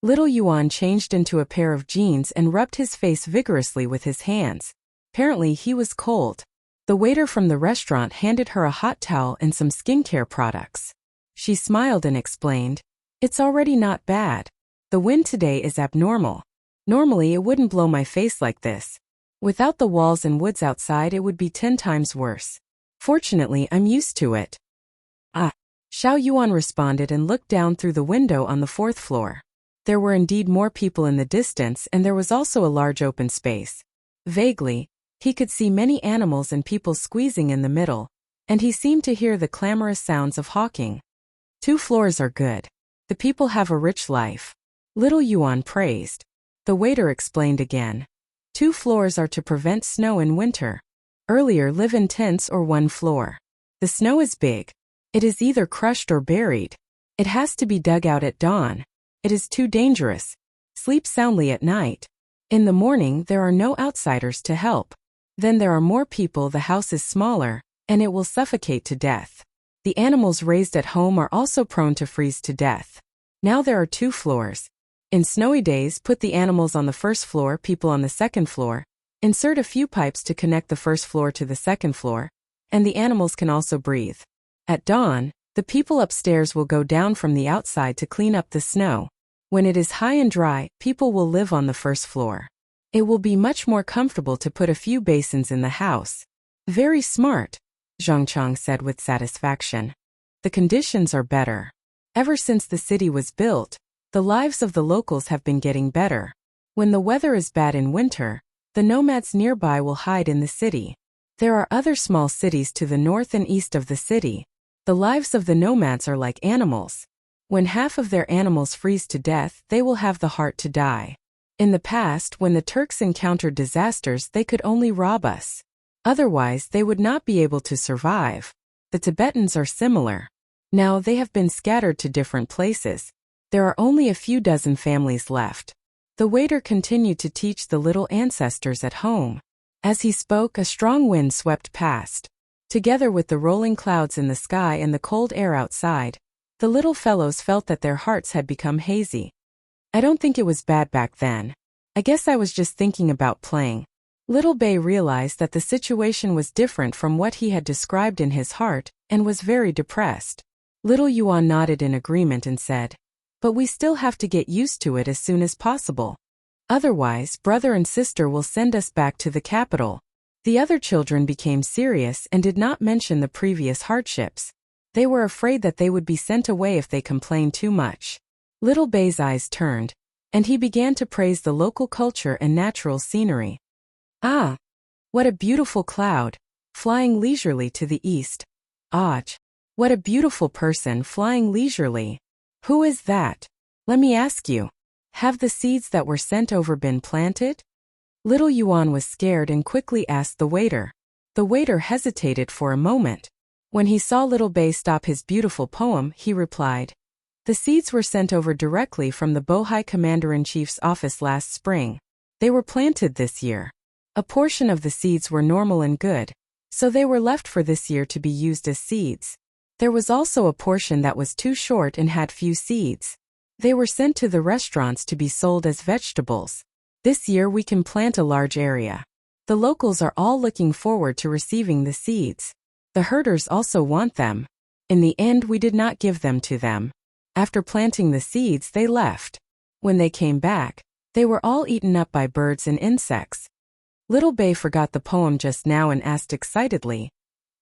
Little Yuan changed into a pair of jeans and rubbed his face vigorously with his hands. Apparently he was cold. The waiter from the restaurant handed her a hot towel and some skincare products. She smiled and explained, "It's already not bad. The wind today is abnormal. Normally it wouldn't blow my face like this. Without the walls and woods outside it would be 10 times worse. Fortunately, I'm used to it." "Ah," Xiao Yuan responded and looked down through the window on the 4th floor. There were indeed more people in the distance, and there was also a large open space. Vaguely, he could see many animals and people squeezing in the middle, and he seemed to hear the clamorous sounds of hawking. 2 floors are good. The people have a rich life. Little Yuan praised. The waiter explained again. 2 floors are to prevent snow in winter. Earlier live in tents or 1 floor. The snow is big. It is either crushed or buried. It has to be dug out at dawn. It is too dangerous. Sleep soundly at night. In the morning there are no outsiders to help. Then there are more people, the house is smaller, and it will suffocate to death. The animals raised at home are also prone to freeze to death. Now there are 2 floors. In snowy days put the animals on the 1st floor, people on the 2nd floor. Insert a few pipes to connect the 1st floor to the 2nd floor, and the animals can also breathe. At dawn, the people upstairs will go down from the outside to clean up the snow. When it is high and dry, people will live on the 1st floor. It will be much more comfortable to put a few basins in the house." "Very smart," Zhang Chang said with satisfaction. "The conditions are better. Ever since the city was built, the lives of the locals have been getting better. When the weather is bad in winter, the nomads nearby will hide in the city. There are other small cities to the north and east of the city. The lives of the nomads are like animals. When half of their animals freeze to death, they will have the heart to die. In the past, when the Turks encountered disasters, they could only rob us. Otherwise, they would not be able to survive. The Tibetans are similar. Now they have been scattered to different places. There are only a few dozen families left." The waiter continued to teach the little ancestors at home. As he spoke, a strong wind swept past. Together with the rolling clouds in the sky and the cold air outside, the little fellows felt that their hearts had become hazy. "I don't think it was bad back then. I guess I was just thinking about playing." Little Bei realized that the situation was different from what he had described in his heart, and was very depressed. Little Yuan nodded in agreement and said, "But we still have to get used to it as soon as possible. Otherwise, brother and sister will send us back to the capital." The other children became serious and did not mention the previous hardships. They were afraid that they would be sent away if they complained too much. Little Bei's eyes turned, and he began to praise the local culture and natural scenery. "Ah! What a beautiful cloud, flying leisurely to the east. Aj! What a beautiful person flying leisurely. Who is that? Let me ask you. Have the seeds that were sent over been planted?" Little Yuan was scared and quickly asked the waiter. The waiter hesitated for a moment. When he saw Little Bei stop his beautiful poem, he replied, "The seeds were sent over directly from the Bohai Commander-in-Chief's office last spring. They were planted this year. A portion of the seeds were normal and good, so they were left for this year to be used as seeds. There was also a portion that was too short and had few seeds. They were sent to the restaurants to be sold as vegetables. This year we can plant a large area. The locals are all looking forward to receiving the seeds. The herders also want them. In the end, we did not give them to them. After planting the seeds, they left. When they came back, they were all eaten up by birds and insects." Little Bei forgot the poem just now and asked excitedly,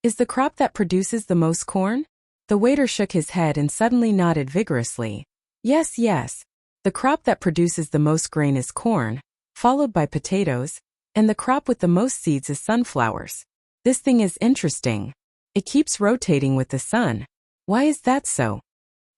"Is the crop that produces the most corn?" The waiter shook his head and suddenly nodded vigorously. Yes, yes. The crop that produces the most grain is corn, followed by potatoes, and the crop with the most seeds is sunflowers. This thing is interesting. It keeps rotating with the sun. Why is that so?"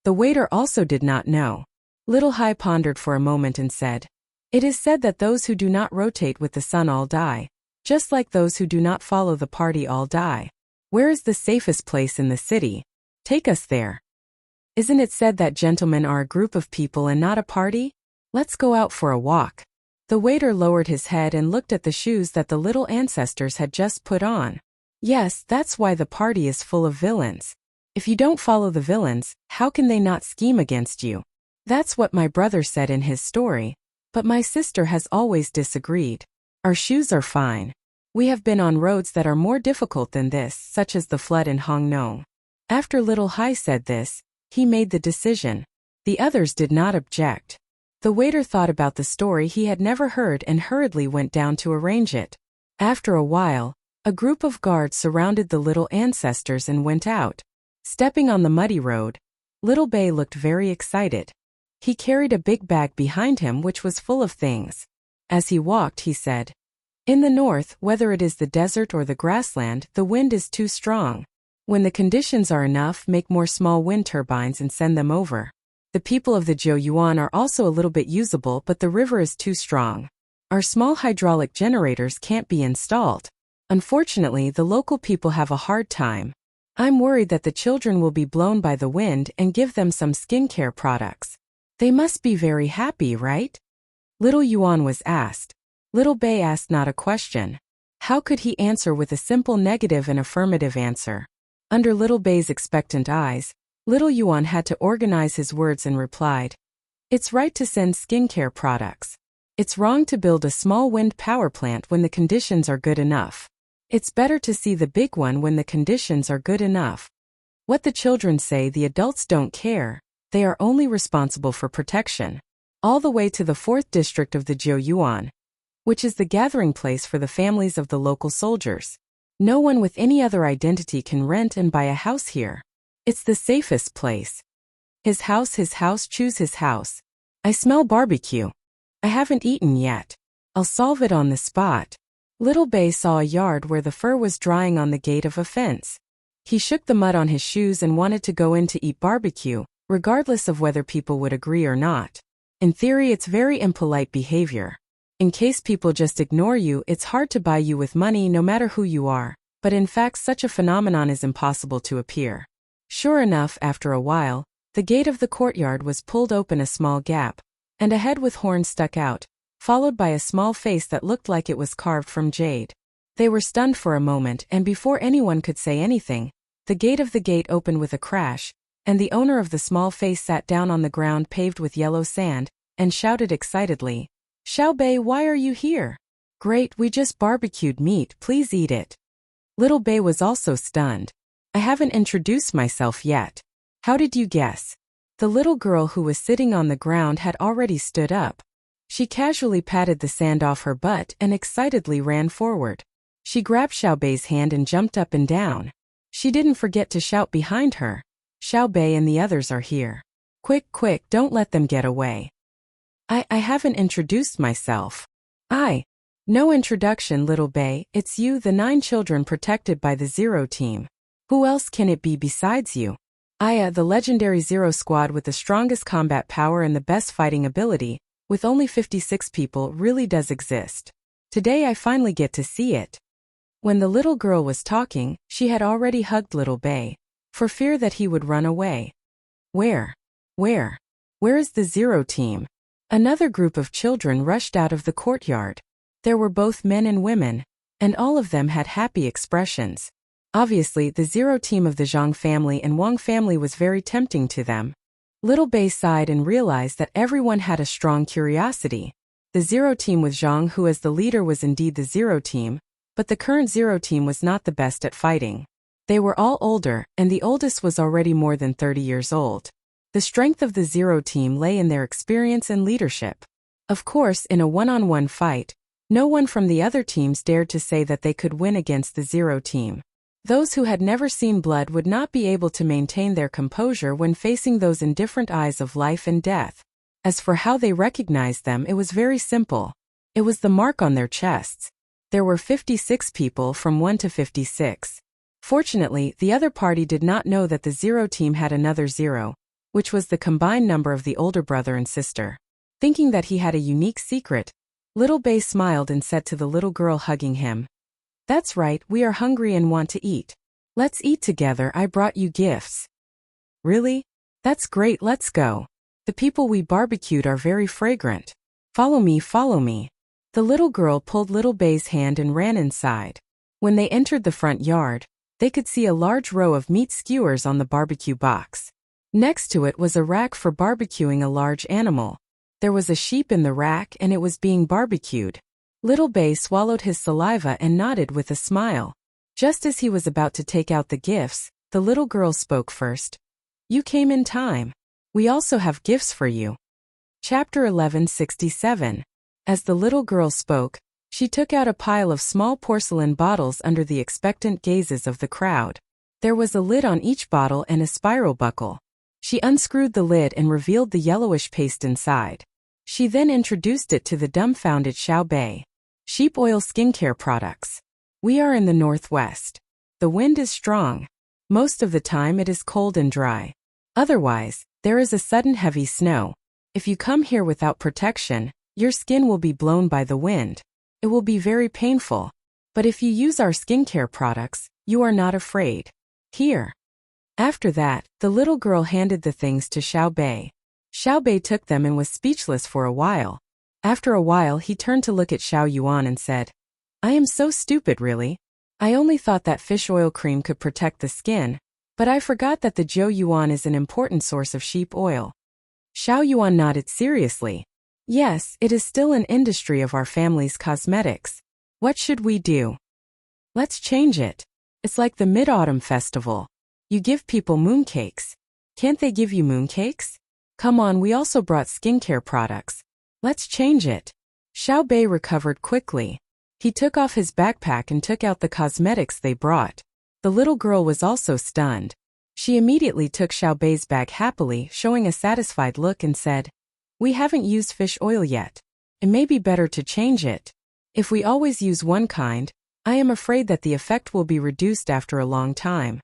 The waiter also did not know. Little Hai pondered for a moment and said, "It is said that those who do not rotate with the sun all die, just like those who do not follow the party all die. Where is the safest place in the city? Take us there." "Isn't it said that gentlemen are a group of people and not a party? Let's go out for a walk." The waiter lowered his head and looked at the shoes that the little ancestors had just put on. "Yes, that's why the party is full of villains. If you don't follow the villains, how can they not scheme against you? That's what my brother said in his story, but my sister has always disagreed. Our shoes are fine. We have been on roads that are more difficult than this, such as the flood in Hongnong." After Little Hai said this, He made the decision. The others did not object. The waiter thought about the story he had never heard and hurriedly went down to arrange it. After a while, a group of guards surrounded the little ancestors and went out. Stepping on the muddy road, Little Bay looked very excited. He carried a big bag behind him which was full of things. As he walked, he said, "In the north, whether it is the desert or the grassland, the wind is too strong. When the conditions are enough, make more small wind turbines and send them over. The people of the Jiuyuan are also a little bit usable, but the river is too strong. Our small hydraulic generators can't be installed. Unfortunately, the local people have a hard time. I'm worried that the children will be blown by the wind and give them some skincare products. They must be very happy, right?" Little Yuan was asked. Little Bay asked not a question. How could he answer with a simple negative and affirmative answer? Under Little Bay's expectant eyes, Little Yuan had to organize his words and replied, "It's right to send skincare products. It's wrong to build a small wind power plant when the conditions are good enough. It's better to see the big one when the conditions are good enough. What the children say, the adults don't care. They are only responsible for protection. All the way to the 4th district of the Jiuyuan, which is the gathering place for the families of the local soldiers. No one with any other identity can rent and buy a house here. It's the safest place. His house, choose his house. I smell barbecue. I haven't eaten yet. I'll solve it on the spot." Little Bay saw a yard where the fur was drying on the gate of a fence. He shook the mud on his shoes and wanted to go in to eat barbecue, regardless of whether people would agree or not. In theory, it's very impolite behavior. In case people just ignore you, it's hard to buy you with money no matter who you are, but in fact such a phenomenon is impossible to appear. Sure enough, after a while, the gate of the courtyard was pulled open a small gap, and a head with horns stuck out, followed by a small face that looked like it was carved from jade. They were stunned for a moment, and before anyone could say anything, the gate of the gate opened with a crash, and the owner of the small face sat down on the ground paved with yellow sand, and shouted excitedly, "Xiao Bei, why are you here? Great, we just barbecued meat, please eat it." Little Bei was also stunned. "I haven't introduced myself yet. How did you guess?" The little girl who was sitting on the ground had already stood up. She casually patted the sand off her butt and excitedly ran forward. She grabbed Xiao Bei's hand and jumped up and down. She didn't forget to shout behind her, "Xiao Bei and the others are here. Quick, quick, don't let them get away." I haven't introduced myself." No introduction, Little Bei, it's you, the 9 children protected by the Zero Team. Who else can it be besides you? The legendary Zero Squad with the strongest combat power and the best fighting ability, with only 56 people, really does exist. Today I finally get to see it." When the little girl was talking, she had already hugged Little Bei, for fear that he would run away. Where is the Zero Team?" Another group of children rushed out of the courtyard. There were both men and women, and all of them had happy expressions. Obviously, the Zero Team of the Zhang family and Wang family was very tempting to them. Little Bei sighed and realized that everyone had a strong curiosity. The Zero Team with Zhang, who as the leader was indeed the Zero Team, but the current Zero Team was not the best at fighting. They were all older, and the oldest was already more than 30 years old. The strength of the Zero Team lay in their experience and leadership. Of course, in a one-on-one fight, no one from the other teams dared to say that they could win against the Zero Team. Those who had never seen blood would not be able to maintain their composure when facing those indifferent eyes of life and death. As for how they recognized them, it was very simple. It was the mark on their chests. There were 56 people from 1 to 56. Fortunately, the other party did not know that the Zero Team had another zero, which was the combined number of the older brother and sister. Thinking that he had a unique secret, Little Bei smiled and said to the little girl hugging him, "That's right, we are hungry and want to eat. Let's eat together, I brought you gifts." "Really? That's great, let's go. The people we barbecued are very fragrant. Follow me, follow me." The little girl pulled Little Bei's hand and ran inside. When they entered the front yard, they could see a large row of meat skewers on the barbecue box. Next to it was a rack for barbecuing a large animal. There was a sheep in the rack and it was being barbecued. Little Bei swallowed his saliva and nodded with a smile. Just as he was about to take out the gifts, the little girl spoke first. You came in time. We also have gifts for you. Chapter 1167. As the little girl spoke, she took out a pile of small porcelain bottles under the expectant gazes of the crowd. There was a lid on each bottle and a spiral buckle. She unscrewed the lid and revealed the yellowish paste inside. She then introduced it to the dumbfounded Xiao Bei. Sheep oil skincare products. We are in the northwest. The wind is strong. Most of the time it is cold and dry. Otherwise, there is a sudden heavy snow. If you come here without protection, your skin will be blown by the wind. It will be very painful. But if you use our skincare products, you are not afraid. Here. After that, the little girl handed the things to Xiao Bei. Xiao Bei took them and was speechless for a while. After a while he turned to look at Xiao Yuan and said, I am so stupid really. I only thought that fish oil cream could protect the skin, but I forgot that the Zhou Yuan is an important source of sheep oil. Xiao Yuan nodded seriously. Yes, it is still an industry of our family's cosmetics. What should we do? Let's change it. It's like the Mid-Autumn Festival. You give people mooncakes. Can't they give you mooncakes? Come on, we also brought skincare products. Let's change it. Xiao Bei recovered quickly. He took off his backpack and took out the cosmetics they brought. The little girl was also stunned. She immediately took Xiao Bei's bag happily, showing a satisfied look and said, We haven't used fish oil yet. It may be better to change it. If we always use one kind, I am afraid that the effect will be reduced after a long time.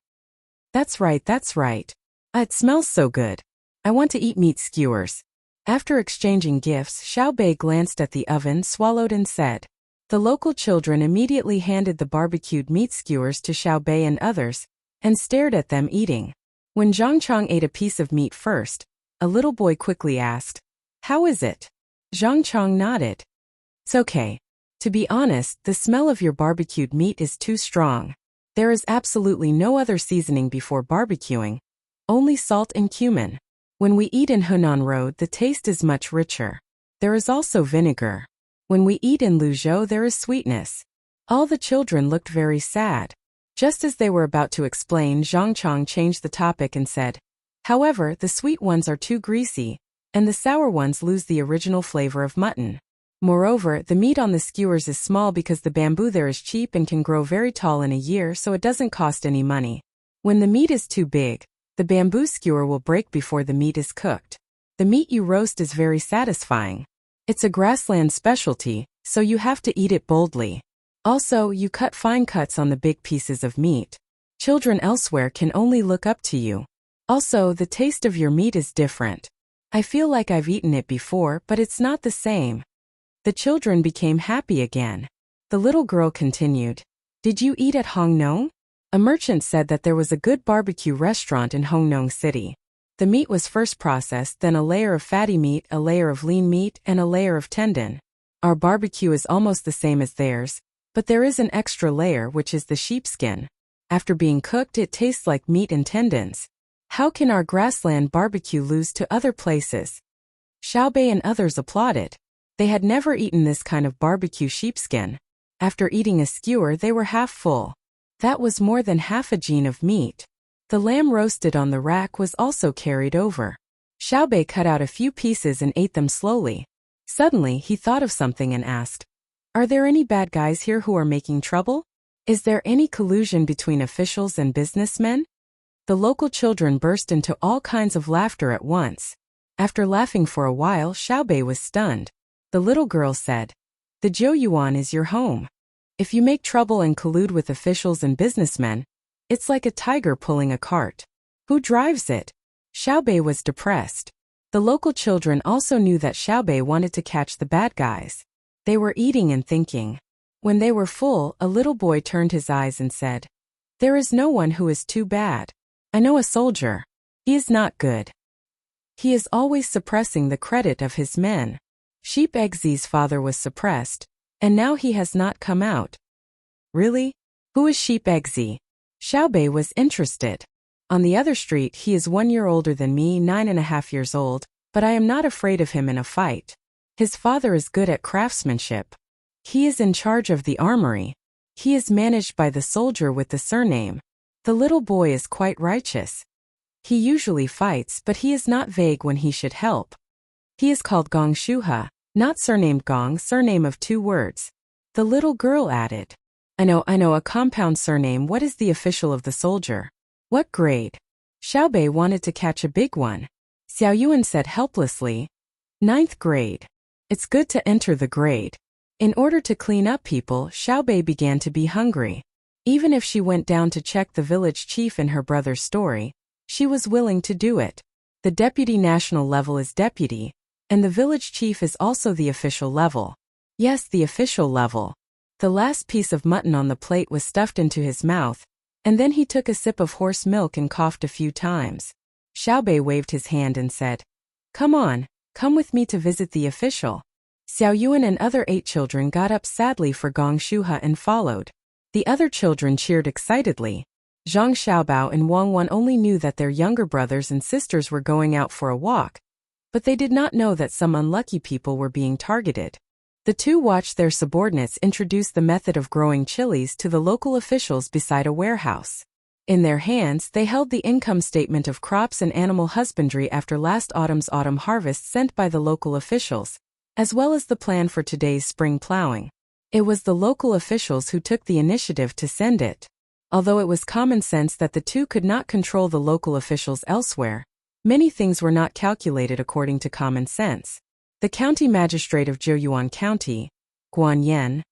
That's right, that's right. It smells so good. I want to eat meat skewers. After exchanging gifts, Xiao Bei glanced at the oven, swallowed and said. The local children immediately handed the barbecued meat skewers to Xiao Bei and others, and stared at them eating. When Zhang Chang ate a piece of meat first, a little boy quickly asked, How is it? Zhang Chang nodded. It's okay. To be honest, the smell of your barbecued meat is too strong. There is absolutely no other seasoning before barbecuing. Only salt and cumin. When we eat in Hunan Road, the taste is much richer. There is also vinegar. When we eat in Luzhou, there is sweetness. All the children looked very sad. Just as they were about to explain, Zhang Chang changed the topic and said, However, the sweet ones are too greasy, and the sour ones lose the original flavor of mutton. Moreover, the meat on the skewers is small because the bamboo there is cheap and can grow very tall in a year, so it doesn't cost any money. When the meat is too big, the bamboo skewer will break before the meat is cooked. The meat you roast is very satisfying. It's a grassland specialty, so you have to eat it boldly. Also, you cut fine cuts on the big pieces of meat. Children elsewhere can only look up to you. Also, the taste of your meat is different. I feel like I've eaten it before, but it's not the same. The children became happy again. The little girl continued. Did you eat at Hongnong? A merchant said that there was a good barbecue restaurant in Hongnong City. The meat was first processed, then a layer of fatty meat, a layer of lean meat, and a layer of tendon. Our barbecue is almost the same as theirs, but there is an extra layer which is the sheepskin. After being cooked, it tastes like meat and tendons. How can our grassland barbecue lose to other places? Xiao Bei and others applauded. They had never eaten this kind of barbecue sheepskin. After eating a skewer, they were half full. That was more than half a gene of meat. The lamb roasted on the rack was also carried over. Xiao Bei cut out a few pieces and ate them slowly. Suddenly, he thought of something and asked, Are there any bad guys here who are making trouble? Is there any collusion between officials and businessmen? The local children burst into all kinds of laughter at once. After laughing for a while, Xiao Bei was stunned. The little girl said, The Zhou Yuan is your home. If you make trouble and collude with officials and businessmen, it's like a tiger pulling a cart. Who drives it? Xiao Bei was depressed. The local children also knew that Xiao Bei wanted to catch the bad guys. They were eating and thinking. When they were full, a little boy turned his eyes and said, There is no one who is too bad. I know a soldier. He is not good. He is always suppressing the credit of his men. Sheep Eggsie's father was suppressed, and now he has not come out. Really? Who is Sheep Eggsie? Xiao Bei was interested. On the other street, he is 1 year older than me, 9.5 years old, but I am not afraid of him in a fight. His father is good at craftsmanship. He is in charge of the armory. He is managed by the soldier with the surname. The little boy is quite righteous. He usually fights, but he is not vague when he should help. He is called Gong Shuha, not surnamed Gong, surname of 2 words. The little girl added. I know, a compound surname. What is the official of the soldier? What grade? Xiaobei wanted to catch a big one. Xiao Yuan said helplessly. 9th grade. It's good to enter the grade. In order to clean up people, Xiaobei began to be hungry. Even if she went down to check the village chief in her brother's story, she was willing to do it. The deputy national level is deputy, and the village chief is also the official level. Yes, the official level. The last piece of mutton on the plate was stuffed into his mouth, and then he took a sip of horse milk and coughed a few times. Xiaobei waved his hand and said, Come on, come with me to visit the official. Xiao Yuan and other 8 children got up sadly for Gong Shuha and followed. The other children cheered excitedly. Zhang Xiaobao and Wang Wan only knew that their younger brothers and sisters were going out for a walk, but they did not know that some unlucky people were being targeted. The 2 watched their subordinates introduce the method of growing chilies to the local officials beside a warehouse. In their hands, they held the income statement of crops and animal husbandry after last autumn's autumn harvest sent by the local officials, as well as the plan for today's spring plowing. It was the local officials who took the initiative to send it. Although it was common sense that the 2 could not control the local officials elsewhere, many things were not calculated according to common sense. The county magistrate of Jiuyuan County, Guan Yan,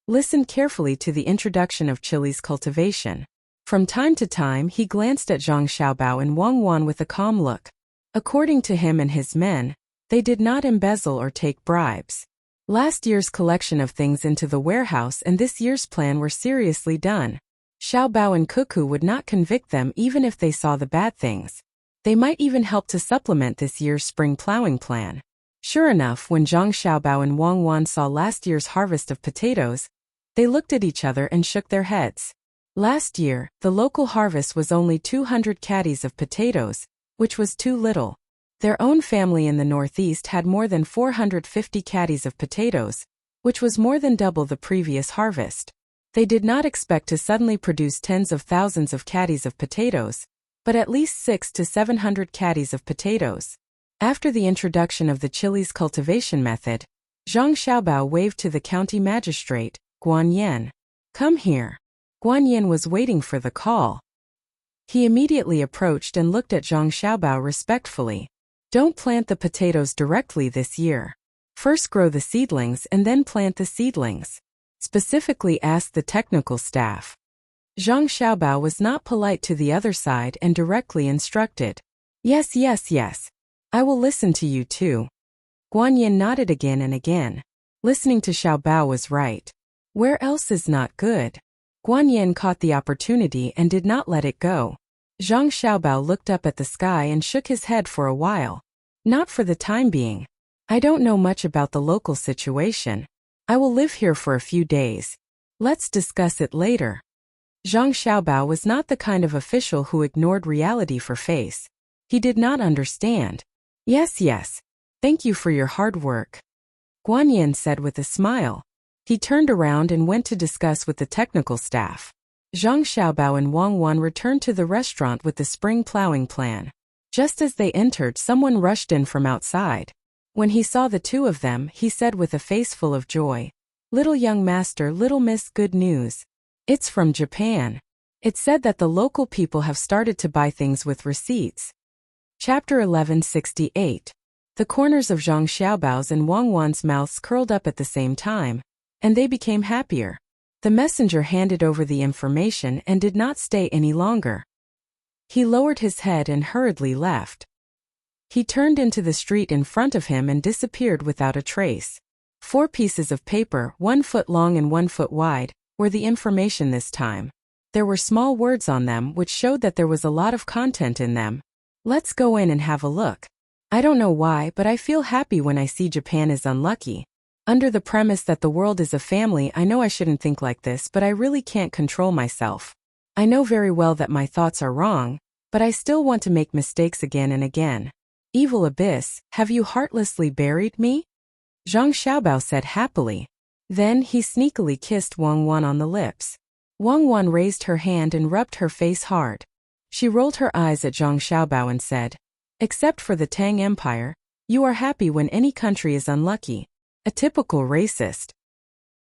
listened carefully to the introduction of chilies cultivation. From time to time he glanced at Zhang Xiaobao and Wang Wan with a calm look. According to him and his men, they did not embezzle or take bribes. Last year's collection of things into the warehouse and this year's plan were seriously done. Xiaobao and Cuckoo would not convict them even if they saw the bad things. They might even help to supplement this year's spring plowing plan. Sure enough, when Zhang Xiaobao and Wang Wan saw last year's harvest of potatoes, they looked at each other and shook their heads. Last year, the local harvest was only 200 caddies of potatoes, which was too little. Their own family in the northeast had more than 450 caddies of potatoes, which was more than double the previous harvest. They did not expect to suddenly produce tens of thousands of caddies of potatoes, but at least 600 to 700 caddies of potatoes. After the introduction of the chilies cultivation method, Zhang Xiaobao waved to the county magistrate, Guan Yan. Come here. Guan Yan was waiting for the call. He immediately approached and looked at Zhang Xiaobao respectfully. Don't plant the potatoes directly this year. First grow the seedlings and then plant the seedlings. Specifically asked the technical staff. Zhang Xiaobao was not polite to the other side and directly instructed. Yes. I will listen to you too. Guan Yin nodded again and again. Listening to Xiaobao was right. Where else is not good? Guan Yin caught the opportunity and did not let it go. Zhang Xiaobao looked up at the sky and shook his head for a while. Not for the time being. I don't know much about the local situation. I will live here for a few days. Let's discuss it later. Zhang Xiaobao was not the kind of official who ignored reality for face. He did not understand. Yes. Thank you for your hard work. Guan Yin said with a smile. He turned around and went to discuss with the technical staff. Zhang Xiaobao and Wang Wan returned to the restaurant with the spring plowing plan. Just as they entered, someone rushed in from outside. When he saw the 2 of them, he said with a face full of joy, Little young master, little miss, good news. It's from Japan. It said that the local people have started to buy things with receipts. Chapter 1168. The corners of Zhang Xiaobao's and Wang Wan's mouths curled up at the same time, and they became happier. The messenger handed over the information and did not stay any longer. He lowered his head and hurriedly left. He turned into the street in front of him and disappeared without a trace. 4 pieces of paper, 1 foot long and 1 foot wide, were the information this time. There were small words on them which showed that there was a lot of content in them. Let's go in and have a look. I don't know why, but I feel happy when I see Japan is unlucky. Under the premise that the world is a family, I know I shouldn't think like this, but I really can't control myself. I know very well that my thoughts are wrong, but I still want to make mistakes again and again. Evil abyss, have you heartlessly buried me? Zhang Xiaobao said happily. Then he sneakily kissed Wang Wan on the lips. Wang Wan raised her hand and rubbed her face hard. She rolled her eyes at Zhang Xiaobao and said, "Except for the Tang Empire, you are happy when any country is unlucky. A typical racist."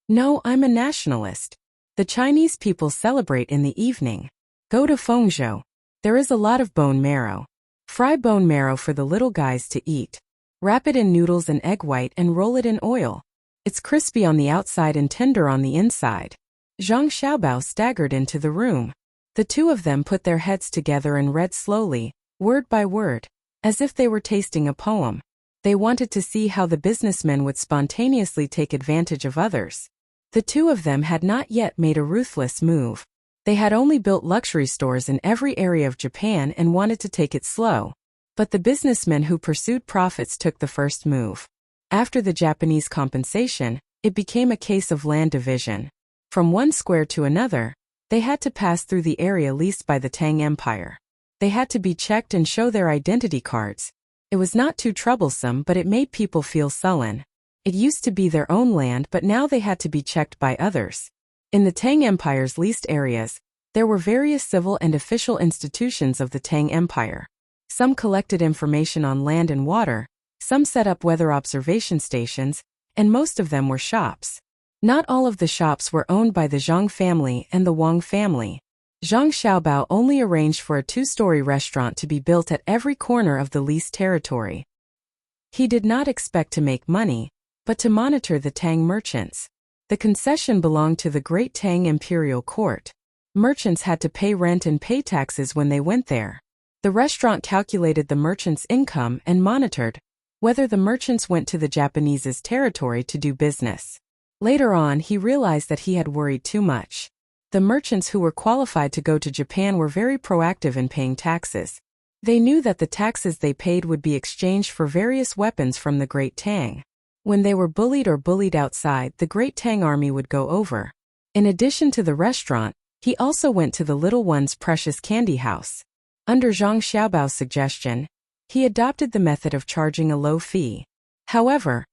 "No, I'm a nationalist. The Chinese people celebrate in the evening. Go to Fengzhou. There is a lot of bone marrow. Fry bone marrow for the little guys to eat. Wrap it in noodles and egg white and roll it in oil. It's crispy on the outside and tender on the inside." Zhang Xiaobao staggered into the room. The two of them put their heads together and read slowly, word by word, as if they were tasting a poem. They wanted to see how the businessmen would spontaneously take advantage of others. The two of them had not yet made a ruthless move. They had only built luxury stores in every area of Japan and wanted to take it slow. But the businessmen who pursued profits took the first move. After the Japanese compensation, it became a case of land division. From one square to another, they had to pass through the area leased by the Tang Empire. They had to be checked and show their identity cards. It was not too troublesome, but it made people feel sullen. It used to be their own land, but now they had to be checked by others. In the Tang Empire's leased areas, there were various civil and official institutions of the Tang Empire. Some collected information on land and water, some set up weather observation stations, and most of them were shops. Not all of the shops were owned by the Zhang family and the Wang family. Zhang Xiaobao only arranged for a 2-story restaurant to be built at every corner of the leased territory. He did not expect to make money, but to monitor the Tang merchants. The concession belonged to the Great Tang Imperial Court. Merchants had to pay rent and pay taxes when they went there. The restaurant calculated the merchants' income and monitored whether the merchants went to the Japanese's territory to do business. Later on, he realized that he had worried too much. The merchants who were qualified to go to Japan were very proactive in paying taxes. They knew that the taxes they paid would be exchanged for various weapons from the Great Tang. When they were bullied outside, the Great Tang army would go over. In addition to the restaurant, he also went to the little one's precious candy house. Under Zhang Xiaobao's suggestion, he adopted the method of charging a low fee. However,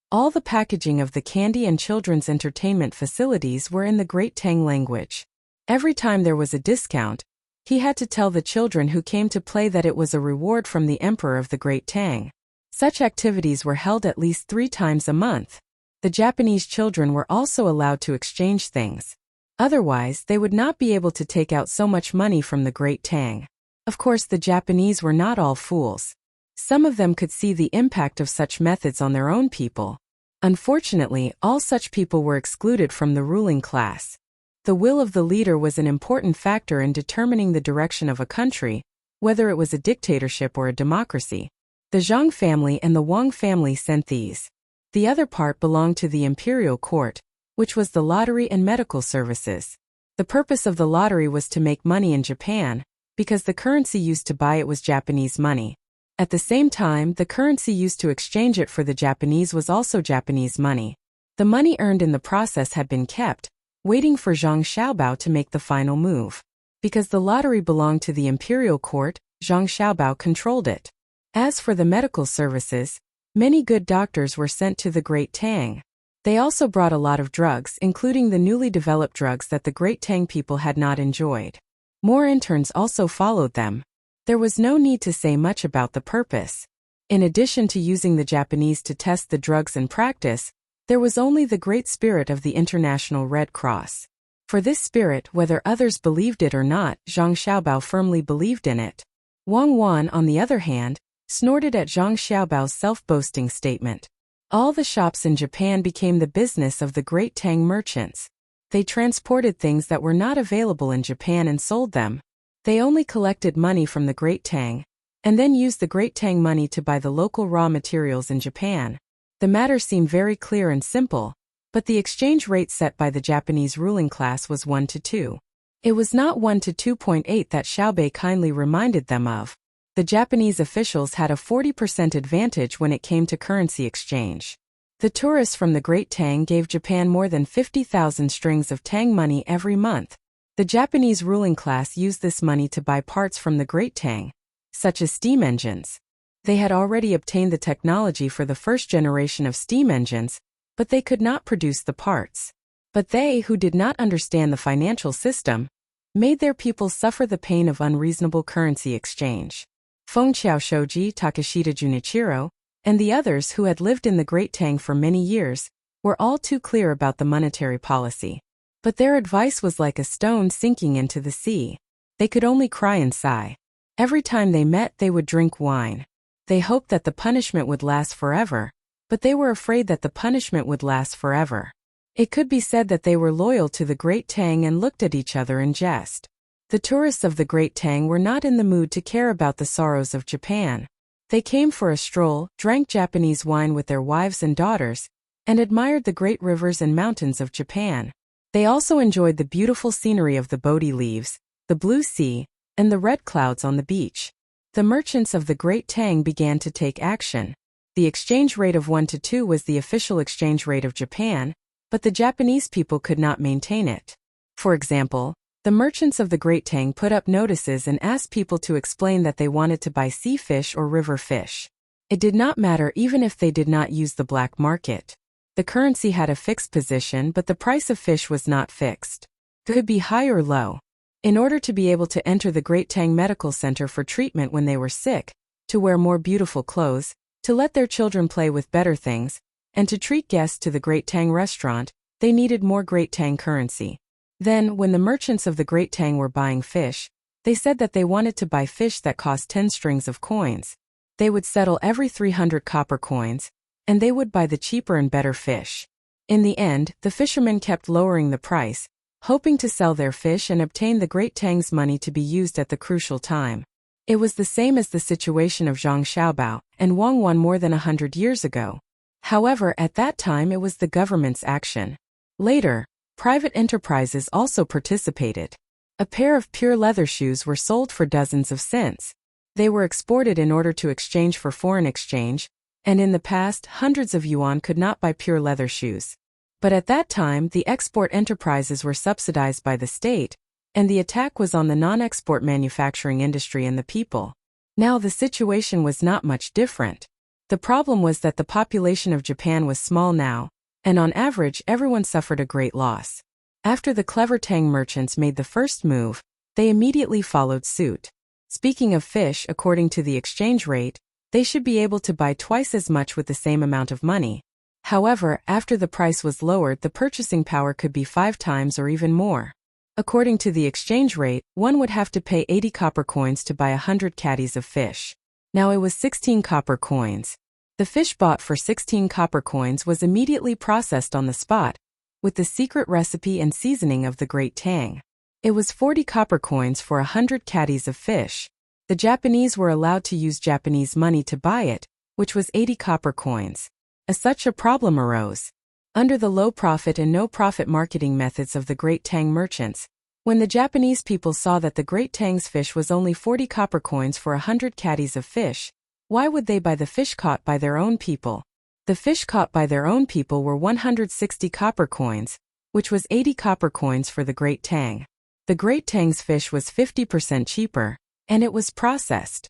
all the packaging of the candy and children's entertainment facilities were in the Great Tang language. Every time there was a discount, he had to tell the children who came to play that it was a reward from the Emperor of the Great Tang. Such activities were held at least 3 times a month. The Japanese children were also allowed to exchange things. Otherwise, they would not be able to take out so much money from the Great Tang. Of course, the Japanese were not all fools. Some of them could see the impact of such methods on their own people. Unfortunately, all such people were excluded from the ruling class. The will of the leader was an important factor in determining the direction of a country, whether it was a dictatorship or a democracy. The Zhang family and the Wang family sent these. The other part belonged to the imperial court, which was the lottery and medical services. The purpose of the lottery was to make money in Japan, because the currency used to buy it was Japanese money. At the same time, the currency used to exchange it for the Japanese was also Japanese money. The money earned in the process had been kept, waiting for Zhang Xiaobao to make the final move. Because the lottery belonged to the imperial court, Zhang Xiaobao controlled it. As for the medical services, many good doctors were sent to the Great Tang. They also brought a lot of drugs, including the newly developed drugs that the Great Tang people had not enjoyed. More interns also followed them. There was no need to say much about the purpose. In addition to using the Japanese to test the drugs in practice, there was only the great spirit of the International Red Cross. For this spirit, whether others believed it or not, Zhang Xiaobao firmly believed in it. Wang Wan, on the other hand, snorted at Zhang Xiaobao's self-boasting statement. All the shops in Japan became the business of the Great Tang merchants. They transported things that were not available in Japan and sold them. They only collected money from the Great Tang, and then used the Great Tang money to buy the local raw materials in Japan. The matter seemed very clear and simple, but the exchange rate set by the Japanese ruling class was 1 to 2. It was not 1 to 2.8 that Xiaobei kindly reminded them of. The Japanese officials had a 40% advantage when it came to currency exchange. The tourists from the Great Tang gave Japan more than 50,000 strings of Tang money every month. The Japanese ruling class used this money to buy parts from the Great Tang, such as steam engines. They had already obtained the technology for the first generation of steam engines, but they could not produce the parts. But they, who did not understand the financial system, made their people suffer the pain of unreasonable currency exchange. Fengqiao Shoji, Takeshita Junichiro, and the others who had lived in the Great Tang for many years were all too clear about the monetary policy. But their advice was like a stone sinking into the sea. They could only cry and sigh. Every time they met, they would drink wine. They hoped that the punishment would last forever, but they were afraid that the punishment would last forever. It could be said that they were loyal to the Great Tang and looked at each other in jest. The tourists of the Great Tang were not in the mood to care about the sorrows of Japan. They came for a stroll, drank Japanese wine with their wives and daughters, and admired the great rivers and mountains of Japan. They also enjoyed the beautiful scenery of the Bodhi leaves, the blue sea, and the red clouds on the beach. The merchants of the Great Tang began to take action. The exchange rate of 1 to 2 was the official exchange rate of Japan, but the Japanese people could not maintain it. For example, the merchants of the Great Tang put up notices and asked people to explain that they wanted to buy sea fish or river fish. It did not matter even if they did not use the black market. The currency had a fixed position, but the price of fish was not fixed. It could be high or low. In order to be able to enter the Great Tang Medical Center for treatment when they were sick, to wear more beautiful clothes, to let their children play with better things, and to treat guests to the Great Tang restaurant, they needed more Great Tang currency. Then, when the merchants of the Great Tang were buying fish, they said that they wanted to buy fish that cost 10 strings of coins. They would settle every 300 copper coins, and they would buy the cheaper and better fish. In the end, the fishermen kept lowering the price, hoping to sell their fish and obtain the Great Tang's money to be used at the crucial time. It was the same as the situation of Zhang Xiaobao and Wang Wan more than 100 years ago. However, at that time it was the government's action. Later, private enterprises also participated. A pair of pure leather shoes were sold for dozens of cents. They were exported in order to exchange for foreign exchange, and in the past, hundreds of yuan could not buy pure leather shoes. But at that time, the export enterprises were subsidized by the state, and the attack was on the non-export manufacturing industry and the people. Now the situation was not much different. The problem was that the population of Japan was small now, and on average everyone suffered a great loss. After the clever Tang merchants made the first move, they immediately followed suit. Speaking of fish, according to the exchange rate, they should be able to buy twice as much with the same amount of money. However, after the price was lowered, the purchasing power could be 5 times or even more. According to the exchange rate, one would have to pay 80 copper coins to buy 100 caddies of fish. Now it was 16 copper coins. The fish bought for 16 copper coins was immediately processed on the spot, with the secret recipe and seasoning of the Great Tang. It was 40 copper coins for 100 caddies of fish. The Japanese were allowed to use Japanese money to buy it, which was 80 copper coins. As such, a problem arose. Under the low profit and no profit marketing methods of the Great Tang merchants, when the Japanese people saw that the Great Tang's fish was only 40 copper coins for 100 caddies of fish, why would they buy the fish caught by their own people? The fish caught by their own people were 160 copper coins, which was 80 copper coins for the Great Tang. The Great Tang's fish was 50% cheaper, and it was processed.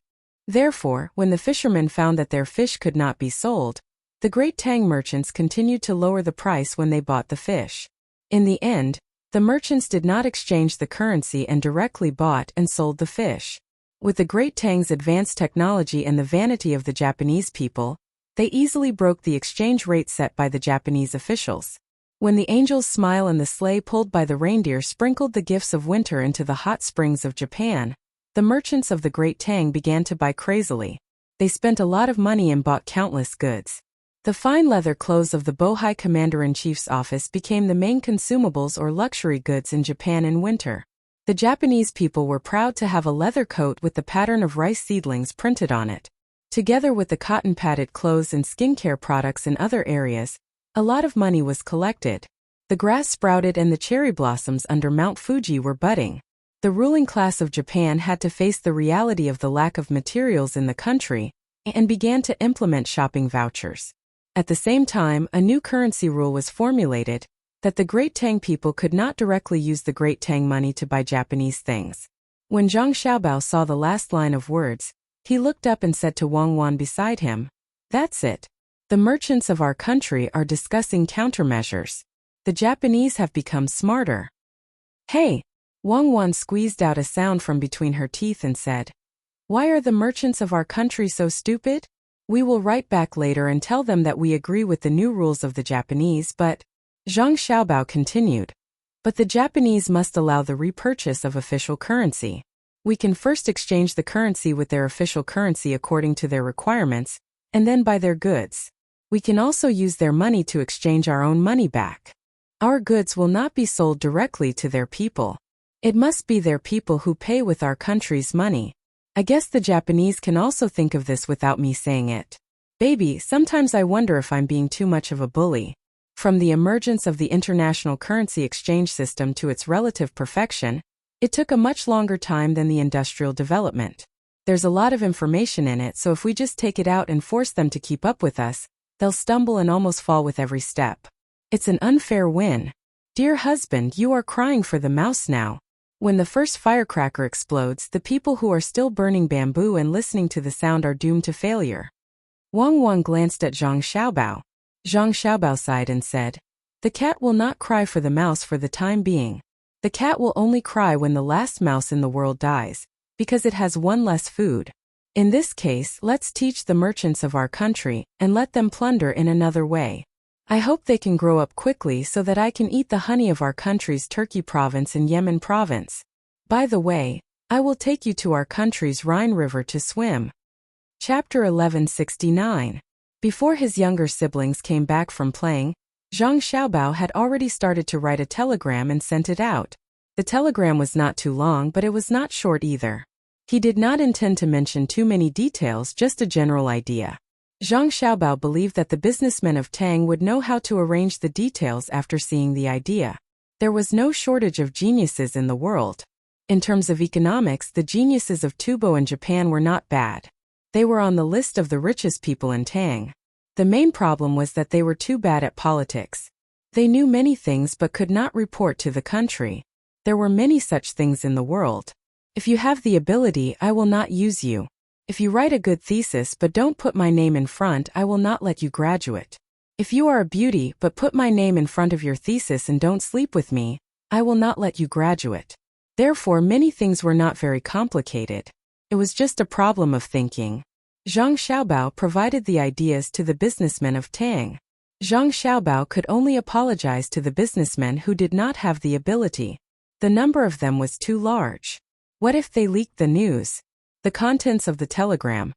Therefore, when the fishermen found that their fish could not be sold, the Great Tang merchants continued to lower the price when they bought the fish. In the end, the merchants did not exchange the currency and directly bought and sold the fish. With the Great Tang's advanced technology and the vanity of the Japanese people, they easily broke the exchange rate set by the Japanese officials. When the angels smile and the sleigh pulled by the reindeer sprinkled the gifts of winter into the hot springs of Japan, the merchants of the Great Tang began to buy crazily. They spent a lot of money and bought countless goods. The fine leather clothes of the Bohai Commander-in-Chief's office became the main consumables or luxury goods in Japan in winter. The Japanese people were proud to have a leather coat with the pattern of rice seedlings printed on it. Together with the cotton-padded clothes and skincare products in other areas, a lot of money was collected. The grass sprouted and the cherry blossoms under Mount Fuji were budding. The ruling class of Japan had to face the reality of the lack of materials in the country and began to implement shopping vouchers. At the same time, a new currency rule was formulated, that the Great Tang people could not directly use the Great Tang money to buy Japanese things. When Zhang Xiaobao saw the last line of words, he looked up and said to Wang Wan beside him, "That's it. The merchants of our country are discussing countermeasures. The Japanese have become smarter." "Hey, Wang Wan squeezed out a sound from between her teeth and said, "Why are the merchants of our country so stupid? We will write back later and tell them that we agree with the new rules of the Japanese, but..." Zhang Xiaobao continued. "But the Japanese must allow the repurchase of official currency. We can first exchange the currency with their official currency according to their requirements, and then buy their goods. We can also use their money to exchange our own money back. Our goods will not be sold directly to their people. It must be their people who pay with our country's money. I guess the Japanese can also think of this without me saying it. Baby, sometimes I wonder if I'm being too much of a bully. From the emergence of the international currency exchange system to its relative perfection, it took a much longer time than the industrial development. There's a lot of information in it, so if we just take it out and force them to keep up with us, they'll stumble and almost fall with every step. It's an unfair win. Dear husband, you are crying for the mouse now. When the first firecracker explodes, the people who are still burning bamboo and listening to the sound are doomed to failure." Wang Wan glanced at Zhang Xiaobao. Zhang Xiaobao sighed and said, "The cat will not cry for the mouse for the time being. The cat will only cry when the last mouse in the world dies, because it has one less food. In this case, let's teach the merchants of our country and let them plunder in another way. I hope they can grow up quickly so that I can eat the honey of our country's Turkey province and Yemen province. By the way, I will take you to our country's Rhine River to swim." Chapter 1169. Before his younger siblings came back from playing, Zhang Xiaobao had already started to write a telegram and sent it out. The telegram was not too long, but it was not short either. He did not intend to mention too many details, just a general idea. Zhang Xiaobao believed that the businessmen of Tang would know how to arrange the details after seeing the idea. There was no shortage of geniuses in the world. In terms of economics, the geniuses of Tubo and Japan were not bad. They were on the list of the richest people in Tang. The main problem was that they were too bad at politics. They knew many things but could not report to the country. There were many such things in the world. If you have the ability, I will not use you. If you write a good thesis but don't put my name in front, I will not let you graduate. If you are a beauty but put my name in front of your thesis and don't sleep with me, I will not let you graduate. Therefore, many things were not very complicated. It was just a problem of thinking. Zhang Xiaobao provided the ideas to the businessmen of Tang. Zhang Xiaobao could only apologize to the businessmen who did not have the ability. The number of them was too large. What if they leaked the news? The contents of the telegram.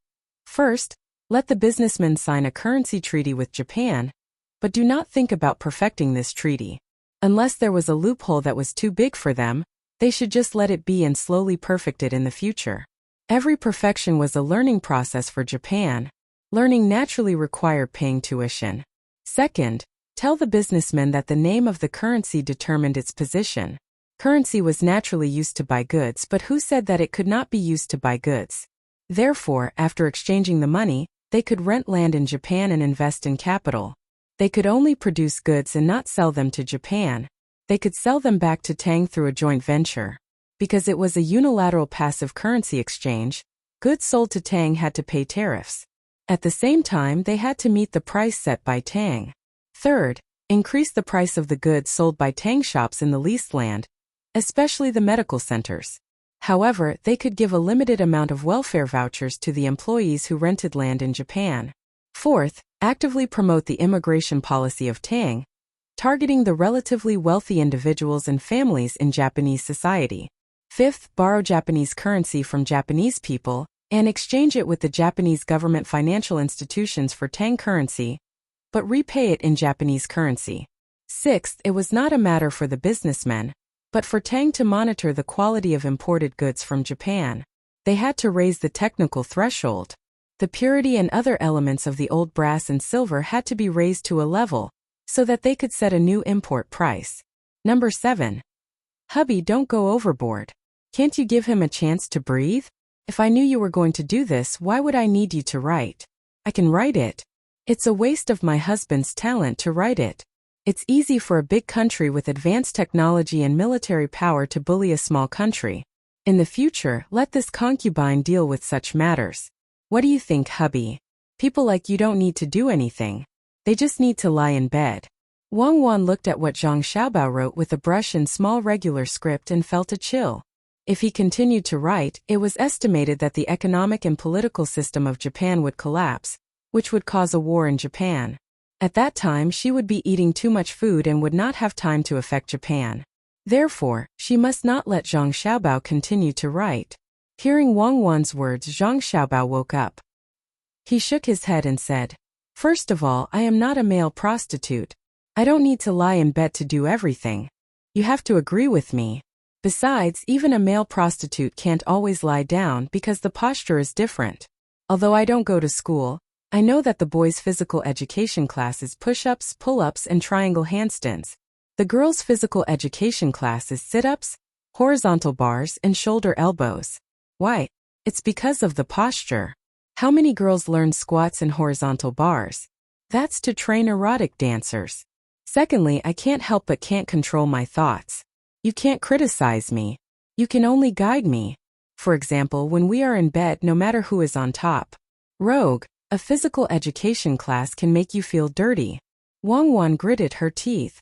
First, let the businessmen sign a currency treaty with Japan, but do not think about perfecting this treaty. Unless there was a loophole that was too big for them, they should just let it be and slowly perfect it in the future. Every perfection was a learning process for Japan. Learning naturally required paying tuition. Second, tell the businessmen that the name of the currency determined its position. Currency was naturally used to buy goods, but who said that it could not be used to buy goods? Therefore, after exchanging the money, they could rent land in Japan and invest in capital. They could only produce goods and not sell them to Japan. They could sell them back to Tang through a joint venture. Because it was a unilateral passive currency exchange, goods sold to Tang had to pay tariffs. At the same time, they had to meet the price set by Tang. Third, increase the price of the goods sold by Tang shops in the leased land, especially the medical centers. However, they could give a limited amount of welfare vouchers to the employees who rented land in Japan. Fourth, actively promote the immigration policy of Tang, targeting the relatively wealthy individuals and families in Japanese society. Fifth, borrow Japanese currency from Japanese people and exchange it with the Japanese government financial institutions for Tang currency, but repay it in Japanese currency. Sixth, it was not a matter for the businessmen, but for Tang to monitor the quality of imported goods from Japan. They had to raise the technical threshold. The purity and other elements of the old brass and silver had to be raised to a level, so that they could set a new import price. Number 7. Hubby, don't go overboard. Can't you give him a chance to breathe? If I knew you were going to do this, why would I need you to write? I can write it. It's a waste of my husband's talent to write it. It's easy for a big country with advanced technology and military power to bully a small country. In the future, let this concubine deal with such matters. What do you think, hubby? People like you don't need to do anything. They just need to lie in bed. Wang Wan looked at what Zhang Xiaobao wrote with a brush in small regular script and felt a chill. If he continued to write, it was estimated that the economic and political system of Japan would collapse, which would cause a war in Japan. At that time she would be eating too much food and would not have time to affect Japan. Therefore, she must not let Zhang Xiaobao continue to write. Hearing Wang Wan's words, Zhang Xiaobao woke up. He shook his head and said, "First of all, I am not a male prostitute. I don't need to lie in bed to do everything. You have to agree with me. Besides, even a male prostitute can't always lie down because the posture is different. Although I don't go to school, I know that the boys' physical education class is push-ups, pull-ups, and triangle handstands. The girls' physical education class is sit-ups, horizontal bars, and shoulder elbows. Why? It's because of the posture. How many girls learn squats and horizontal bars? That's to train erotic dancers. Secondly, I can't help but can't control my thoughts. You can't criticize me. You can only guide me. For example, when we are in bed, no matter who is on top. Rogue, a physical education class can make you feel dirty." Wang Wan gritted her teeth.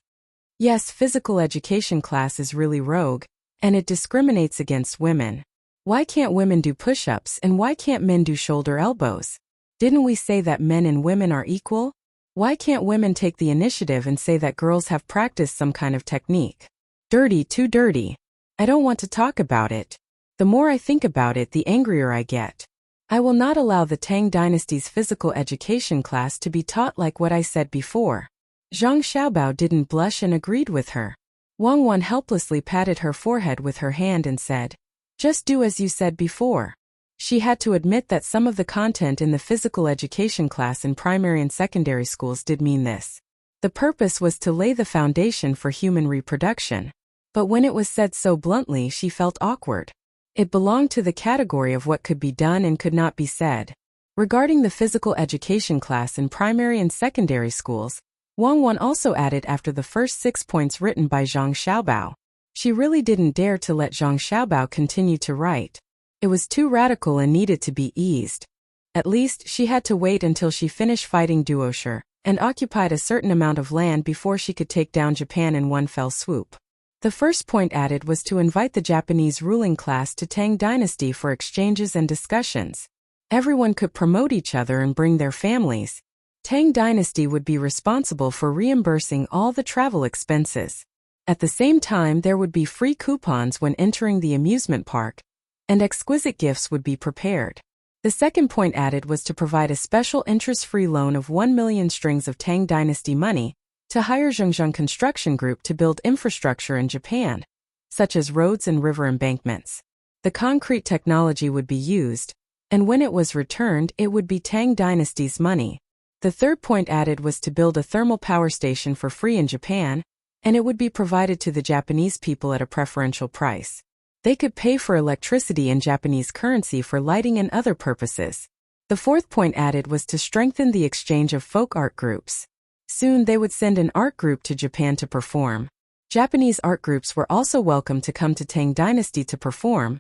Yes, physical education class is really rogue, and it discriminates against women. Why can't women do push-ups and why can't men do shoulder elbows? Didn't we say that men and women are equal? Why can't women take the initiative and say that girls have practiced some kind of technique? Dirty, too dirty. I don't want to talk about it. The more I think about it, the angrier I get. I will not allow the Tang dynasty's physical education class to be taught like what I said before. Zhang Xiaobao didn't blush and agreed with her. Wang Wan helplessly patted her forehead with her hand and said, "Just do as you said before." She had to admit that some of the content in the physical education class in primary and secondary schools did mean this. The purpose was to lay the foundation for human reproduction. But when it was said so bluntly, she felt awkward. It belonged to the category of what could be done and could not be said. Regarding the physical education class in primary and secondary schools, Wang Wan also added after the first 6 points written by Zhang Xiaobao. She really didn't dare to let Zhang Xiaobao continue to write. It was too radical and needed to be eased. At least, she had to wait until she finished fighting Duosher and occupied a certain amount of land before she could take down Japan in one fell swoop. The first point added was to invite the Japanese ruling class to Tang dynasty for exchanges and discussions. Everyone could promote each other and bring their families. Tang dynasty would be responsible for reimbursing all the travel expenses. At the same time, there would be free coupons when entering the amusement park, and exquisite gifts would be prepared. The second point added was to provide a special interest-free loan of 1 million strings of Tang dynasty money to hire Zhengzheng Construction Group to build infrastructure in Japan, such as roads and river embankments. The concrete technology would be used, and when it was returned, it would be Tang dynasty's money. The third point added was to build a thermal power station for free in Japan, and it would be provided to the Japanese people at a preferential price. They could pay for electricity in Japanese currency for lighting and other purposes. The fourth point added was to strengthen the exchange of folk art groups. Soon they would send an art group to Japan to perform. Japanese art groups were also welcome to come to Tang dynasty to perform,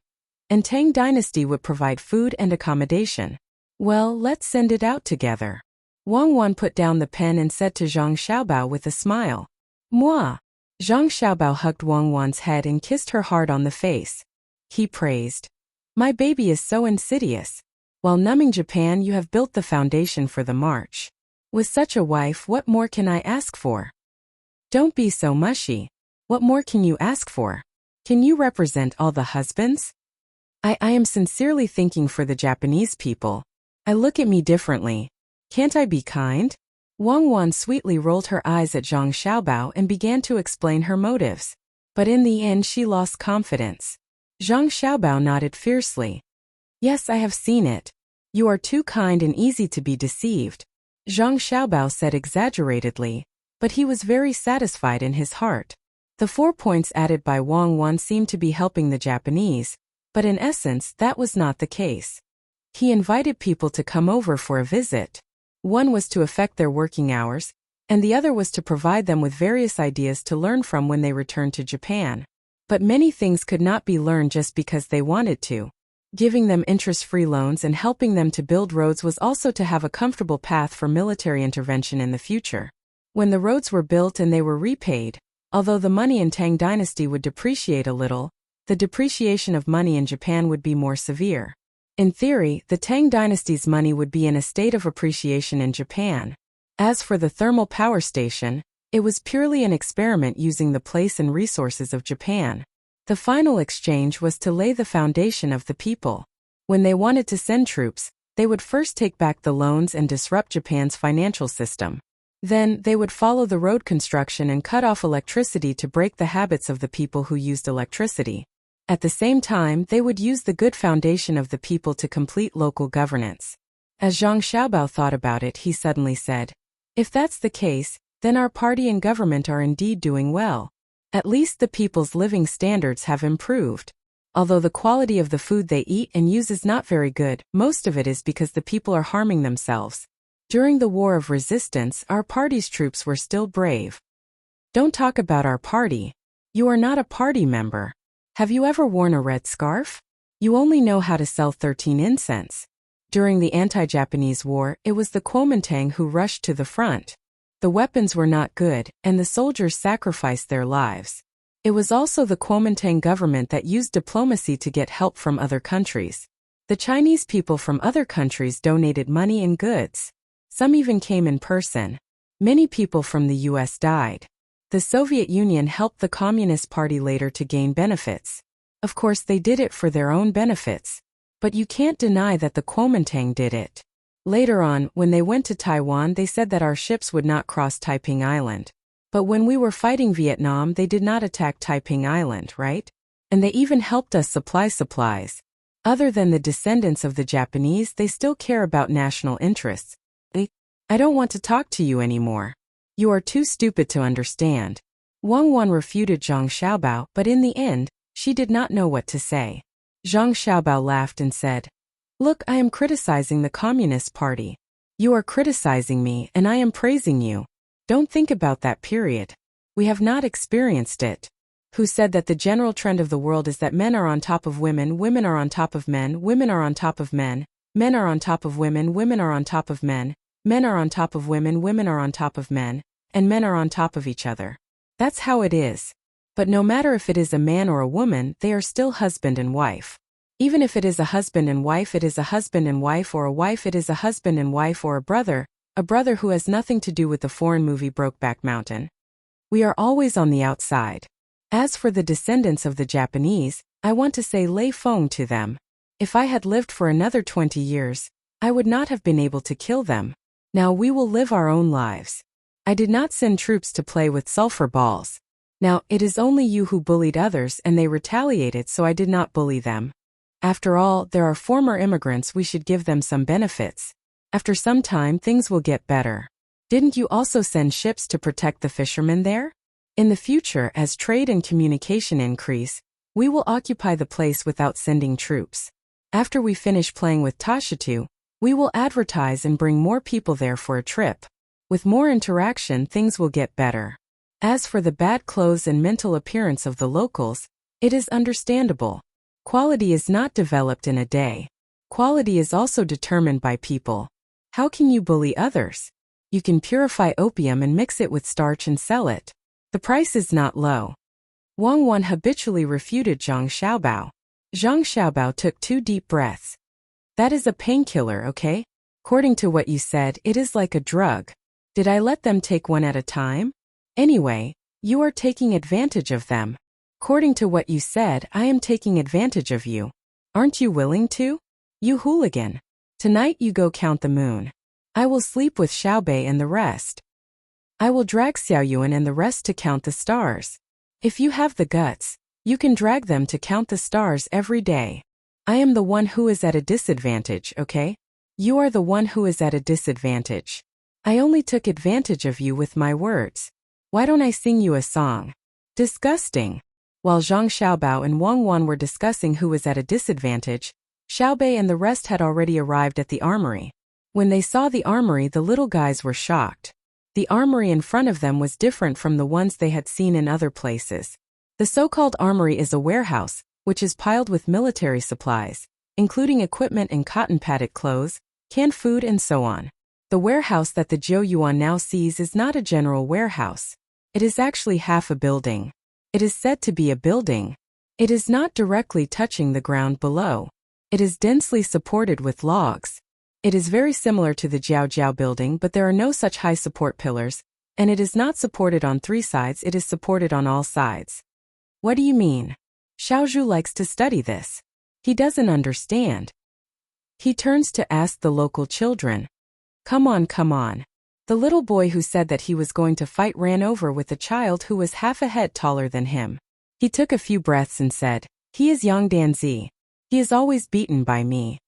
and Tang dynasty would provide food and accommodation. Well, let's send it out together. Wang Wan put down the pen and said to Zhang Xiaobao with a smile, "Moi." Zhang Xiaobao hugged Wang Wan's head and kissed her hard on the face. He praised, "My baby is so insidious. While numbing Japan, you have built the foundation for the march. With such a wife, what more can I ask for?" "Don't be so mushy. What more can you ask for? Can you represent all the husbands?" I am sincerely thinking for the Japanese people. I look at me differently. Can't I be kind?" Wang Wan sweetly rolled her eyes at Zhang Xiaobao and began to explain her motives. But in the end she lost confidence. Zhang Xiaobao nodded fiercely. "Yes, I have seen it. You are too kind and easy to be deceived," Zhang Xiaobao said exaggeratedly, but he was very satisfied in his heart. The 4 points added by Wang Wan seemed to be helping the Japanese, but in essence that was not the case. He invited people to come over for a visit. One was to affect their working hours, and the other was to provide them with various ideas to learn from when they returned to Japan. But many things could not be learned just because they wanted to. Giving them interest-free loans and helping them to build roads was also to have a comfortable path for military intervention in the future. When the roads were built and they were repaid, although the money in Tang dynasty would depreciate a little, the depreciation of money in Japan would be more severe. In theory, the Tang dynasty's money would be in a state of appreciation in Japan. As for the thermal power station, it was purely an experiment using the place and resources of Japan. The final exchange was to lay the foundation of the people. When they wanted to send troops, they would first take back the loans and disrupt Japan's financial system. Then, they would follow the road construction and cut off electricity to break the habits of the people who used electricity. At the same time, they would use the good foundation of the people to complete local governance. As Zhang Xiaobao thought about it, he suddenly said, "If that's the case, then our party and government are indeed doing well. At least the people's living standards have improved. Although the quality of the food they eat and use is not very good, most of it is because the people are harming themselves. During the War of Resistance, our party's troops were still brave." Don't talk about our party. You are not a party member. Have you ever worn a red scarf? You only know how to sell 13 incense. During the anti-Japanese war, it was the Kuomintang who rushed to the front. The weapons were not good, and the soldiers sacrificed their lives. It was also the Kuomintang government that used diplomacy to get help from other countries. The Chinese people from other countries donated money and goods. Some even came in person. Many people from the US died. The Soviet Union helped the Communist Party later to gain benefits. Of course, they did it for their own benefits. But you can't deny that the Kuomintang did it. Later on, when they went to Taiwan, they said that our ships would not cross Taiping Island. But when we were fighting Vietnam, they did not attack Taiping Island, right? And they even helped us supply supplies. Other than the descendants of the Japanese, they still care about national interests. I don't want to talk to you anymore. You are too stupid to understand. Wang Wan refuted Zhang Xiaobao, but in the end, she did not know what to say. Zhang Xiaobao laughed and said, "Look, I am criticizing the Communist Party. You are criticizing me, and I am praising you. Don't think about that period. We have not experienced it. Who said that the general trend of the world is that men are on top of women, women are on top of men, women are on top of men, men are on top of women, women are on top of men, men are on top of women, women are on top of men, and men are on top of each other. That's how it is. But no matter if it is a man or a woman, they are still husband and wife. Even if it is a husband and wife, it is a husband and wife, or a wife, it is a husband and wife, or a brother who has nothing to do with the foreign movie Brokeback Mountain. We are always on the outside. As for the descendants of the Japanese, I want to say Lei Feng to them. If I had lived for another 20 years, I would not have been able to kill them. Now we will live our own lives. I did not send troops to play with sulfur balls. Now, it is only you who bullied others and they retaliated, so I did not bully them. After all, there are former immigrants, we should give them some benefits. After some time, things will get better. Didn't you also send ships to protect the fishermen there? In the future, as trade and communication increase, we will occupy the place without sending troops. After we finish playing with Tashitu, we will advertise and bring more people there for a trip. With more interaction, things will get better. As for the bad clothes and mental appearance of the locals, it is understandable. Quality is not developed in a day. Quality is also determined by people. How can you bully others? You can purify opium and mix it with starch and sell it. The price is not low. Wang Wan habitually refuted Zhang Xiaobao. Zhang Xiaobao took 2 deep breaths. That is a painkiller, okay? According to what you said, it is like a drug. Did I let them take one at a time? Anyway, you are taking advantage of them. According to what you said, I am taking advantage of you. Aren't you willing to? You hooligan. Tonight you go count the moon. I will sleep with Xiaobei and the rest. I will drag Xiaoyuan and the rest to count the stars. If you have the guts, you can drag them to count the stars every day. I am the one who is at a disadvantage, okay? You are the one who is at a disadvantage. I only took advantage of you with my words. Why don't I sing you a song? Disgusting. While Zhang Xiaobao and Wang Wan were discussing who was at a disadvantage, Xiaobei and the rest had already arrived at the armory. When they saw the armory, the little guys were shocked. The armory in front of them was different from the ones they had seen in other places. The so-called armory is a warehouse, which is piled with military supplies, including equipment and cotton-padded clothes, canned food and so on. The warehouse that the Zhou Yuan now sees is not a general warehouse. It is actually half a building. It is said to be a building. It is not directly touching the ground below. It is densely supported with logs. It is very similar to the Jiao Jiao building, but there are no such high support pillars, and it is not supported on 3 sides, it is supported on all sides. What do you mean? Xiaozhu likes to study this. He doesn't understand. He turns to ask the local children. Come on, come on. The little boy who said that he was going to fight ran over with a child who was half a head taller than him. He took a few breaths and said, he is Yang Danzi. He is always beaten by me.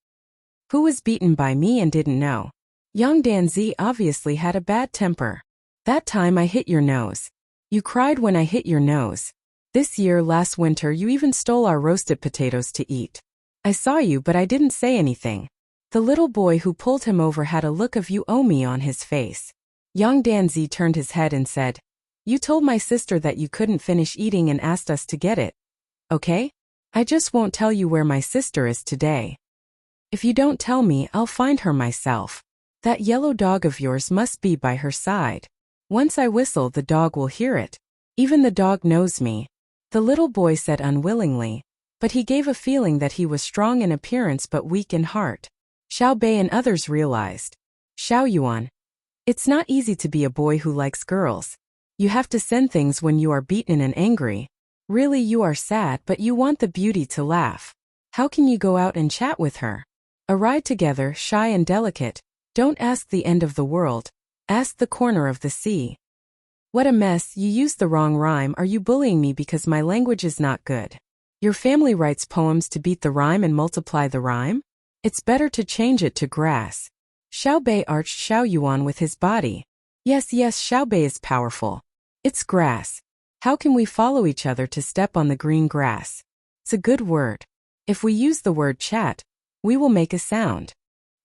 Who was beaten by me and didn't know? Yang Danzi obviously had a bad temper. That time I hit your nose. You cried when I hit your nose. This year, last winter, you even stole our roasted potatoes to eat. I saw you, but I didn't say anything. The little boy who pulled him over had a look of you owe me on his face. Yang Danzi turned his head and said, you told my sister that you couldn't finish eating and asked us to get it. Okay? I just won't tell you where my sister is today. If you don't tell me, I'll find her myself. That yellow dog of yours must be by her side. Once I whistle, the dog will hear it. Even the dog knows me. The little boy said unwillingly, but he gave a feeling that he was strong in appearance but weak in heart. Xiao Bei and others realized. Xiao Yuan. It's not easy to be a boy who likes girls. You have to send things when you are beaten and angry. Really, you are sad, but you want the beauty to laugh. How can you go out and chat with her? A ride together, shy and delicate. Don't ask the end of the world. Ask the corner of the sea. What a mess, you used the wrong rhyme. Are you bullying me because my language is not good? Your family writes poems to beat the rhyme and multiply the rhyme? It's better to change it to grass. Xiao Bei arched Xiao Yuan with his body. Yes, Xiao Bei is powerful. It's grass. How can we follow each other to step on the green grass? It's a good word. If we use the word chat, we will make a sound.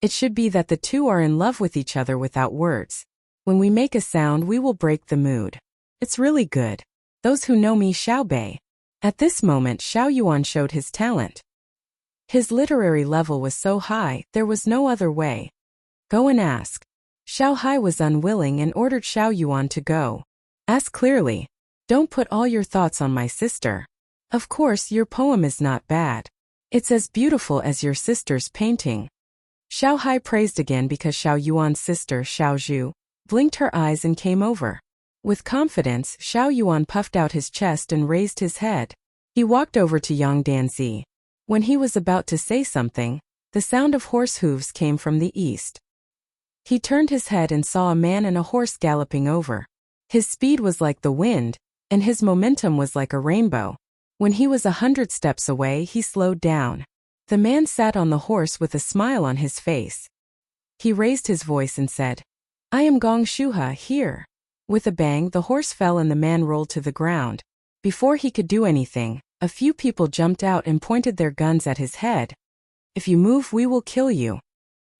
It should be that the two are in love with each other without words. When we make a sound, we will break the mood. It's really good. Those who know me, Xiao Bei. At this moment, Xiao Yuan showed his talent. His literary level was so high, there was no other way. Go and ask. Xiao Hai was unwilling and ordered Xiao Yuan to go. Ask clearly. Don't put all your thoughts on my sister. Of course, your poem is not bad. It's as beautiful as your sister's painting. Xiao Hai praised again because Xiao Yuan's sister, Xiao Zhu, blinked her eyes and came over. With confidence, Xiao Yuan puffed out his chest and raised his head. He walked over to Yang Danzi. When he was about to say something, the sound of horse hooves came from the east. He turned his head and saw a man and a horse galloping over. His speed was like the wind, and his momentum was like a rainbow. When he was 100 steps away, he slowed down. The man sat on the horse with a smile on his face. He raised his voice and said, I am Gong Shuha here. With a bang, the horse fell and the man rolled to the ground. Before he could do anything, a few people jumped out and pointed their guns at his head. If you move, we will kill you.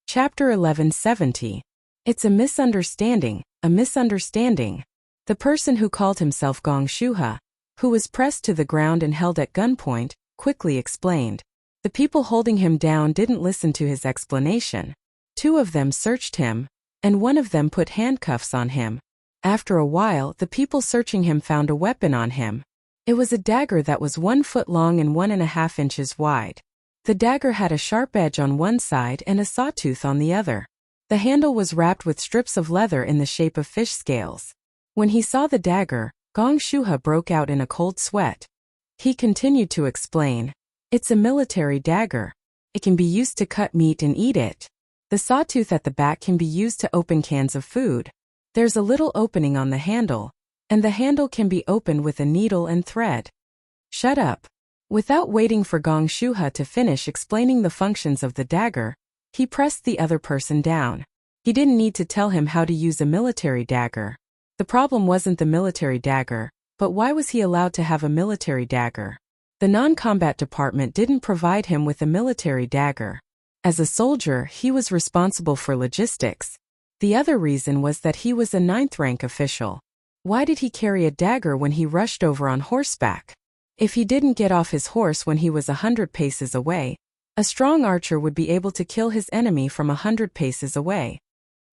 Chapter 1170. It's a misunderstanding, a misunderstanding. The person who called himself Gong Shuha, who was pressed to the ground and held at gunpoint, quickly explained. The people holding him down didn't listen to his explanation. 2 of them searched him, and 1 of them put handcuffs on him. After a while, the people searching him found a weapon on him. It was a dagger that was 1 foot long and 1.5 inches wide. The dagger had a sharp edge on one side and a sawtooth on the other. The handle was wrapped with strips of leather in the shape of fish scales. When he saw the dagger, Gong Shuha broke out in a cold sweat. He continued to explain. It's a military dagger. It can be used to cut meat and eat it. The sawtooth at the back can be used to open cans of food. There's a little opening on the handle, and the handle can be opened with a needle and thread. Shut up. Without waiting for Gong Shuha to finish explaining the functions of the dagger, he pressed the other person down. He didn't need to tell him how to use a military dagger. The problem wasn't the military dagger, but why was he allowed to have a military dagger? The non-combat department didn't provide him with a military dagger. As a soldier, he was responsible for logistics. The other reason was that he was a 9th rank official. Why did he carry a dagger when he rushed over on horseback? If he didn't get off his horse when he was 100 paces away, a strong archer would be able to kill his enemy from 100 paces away.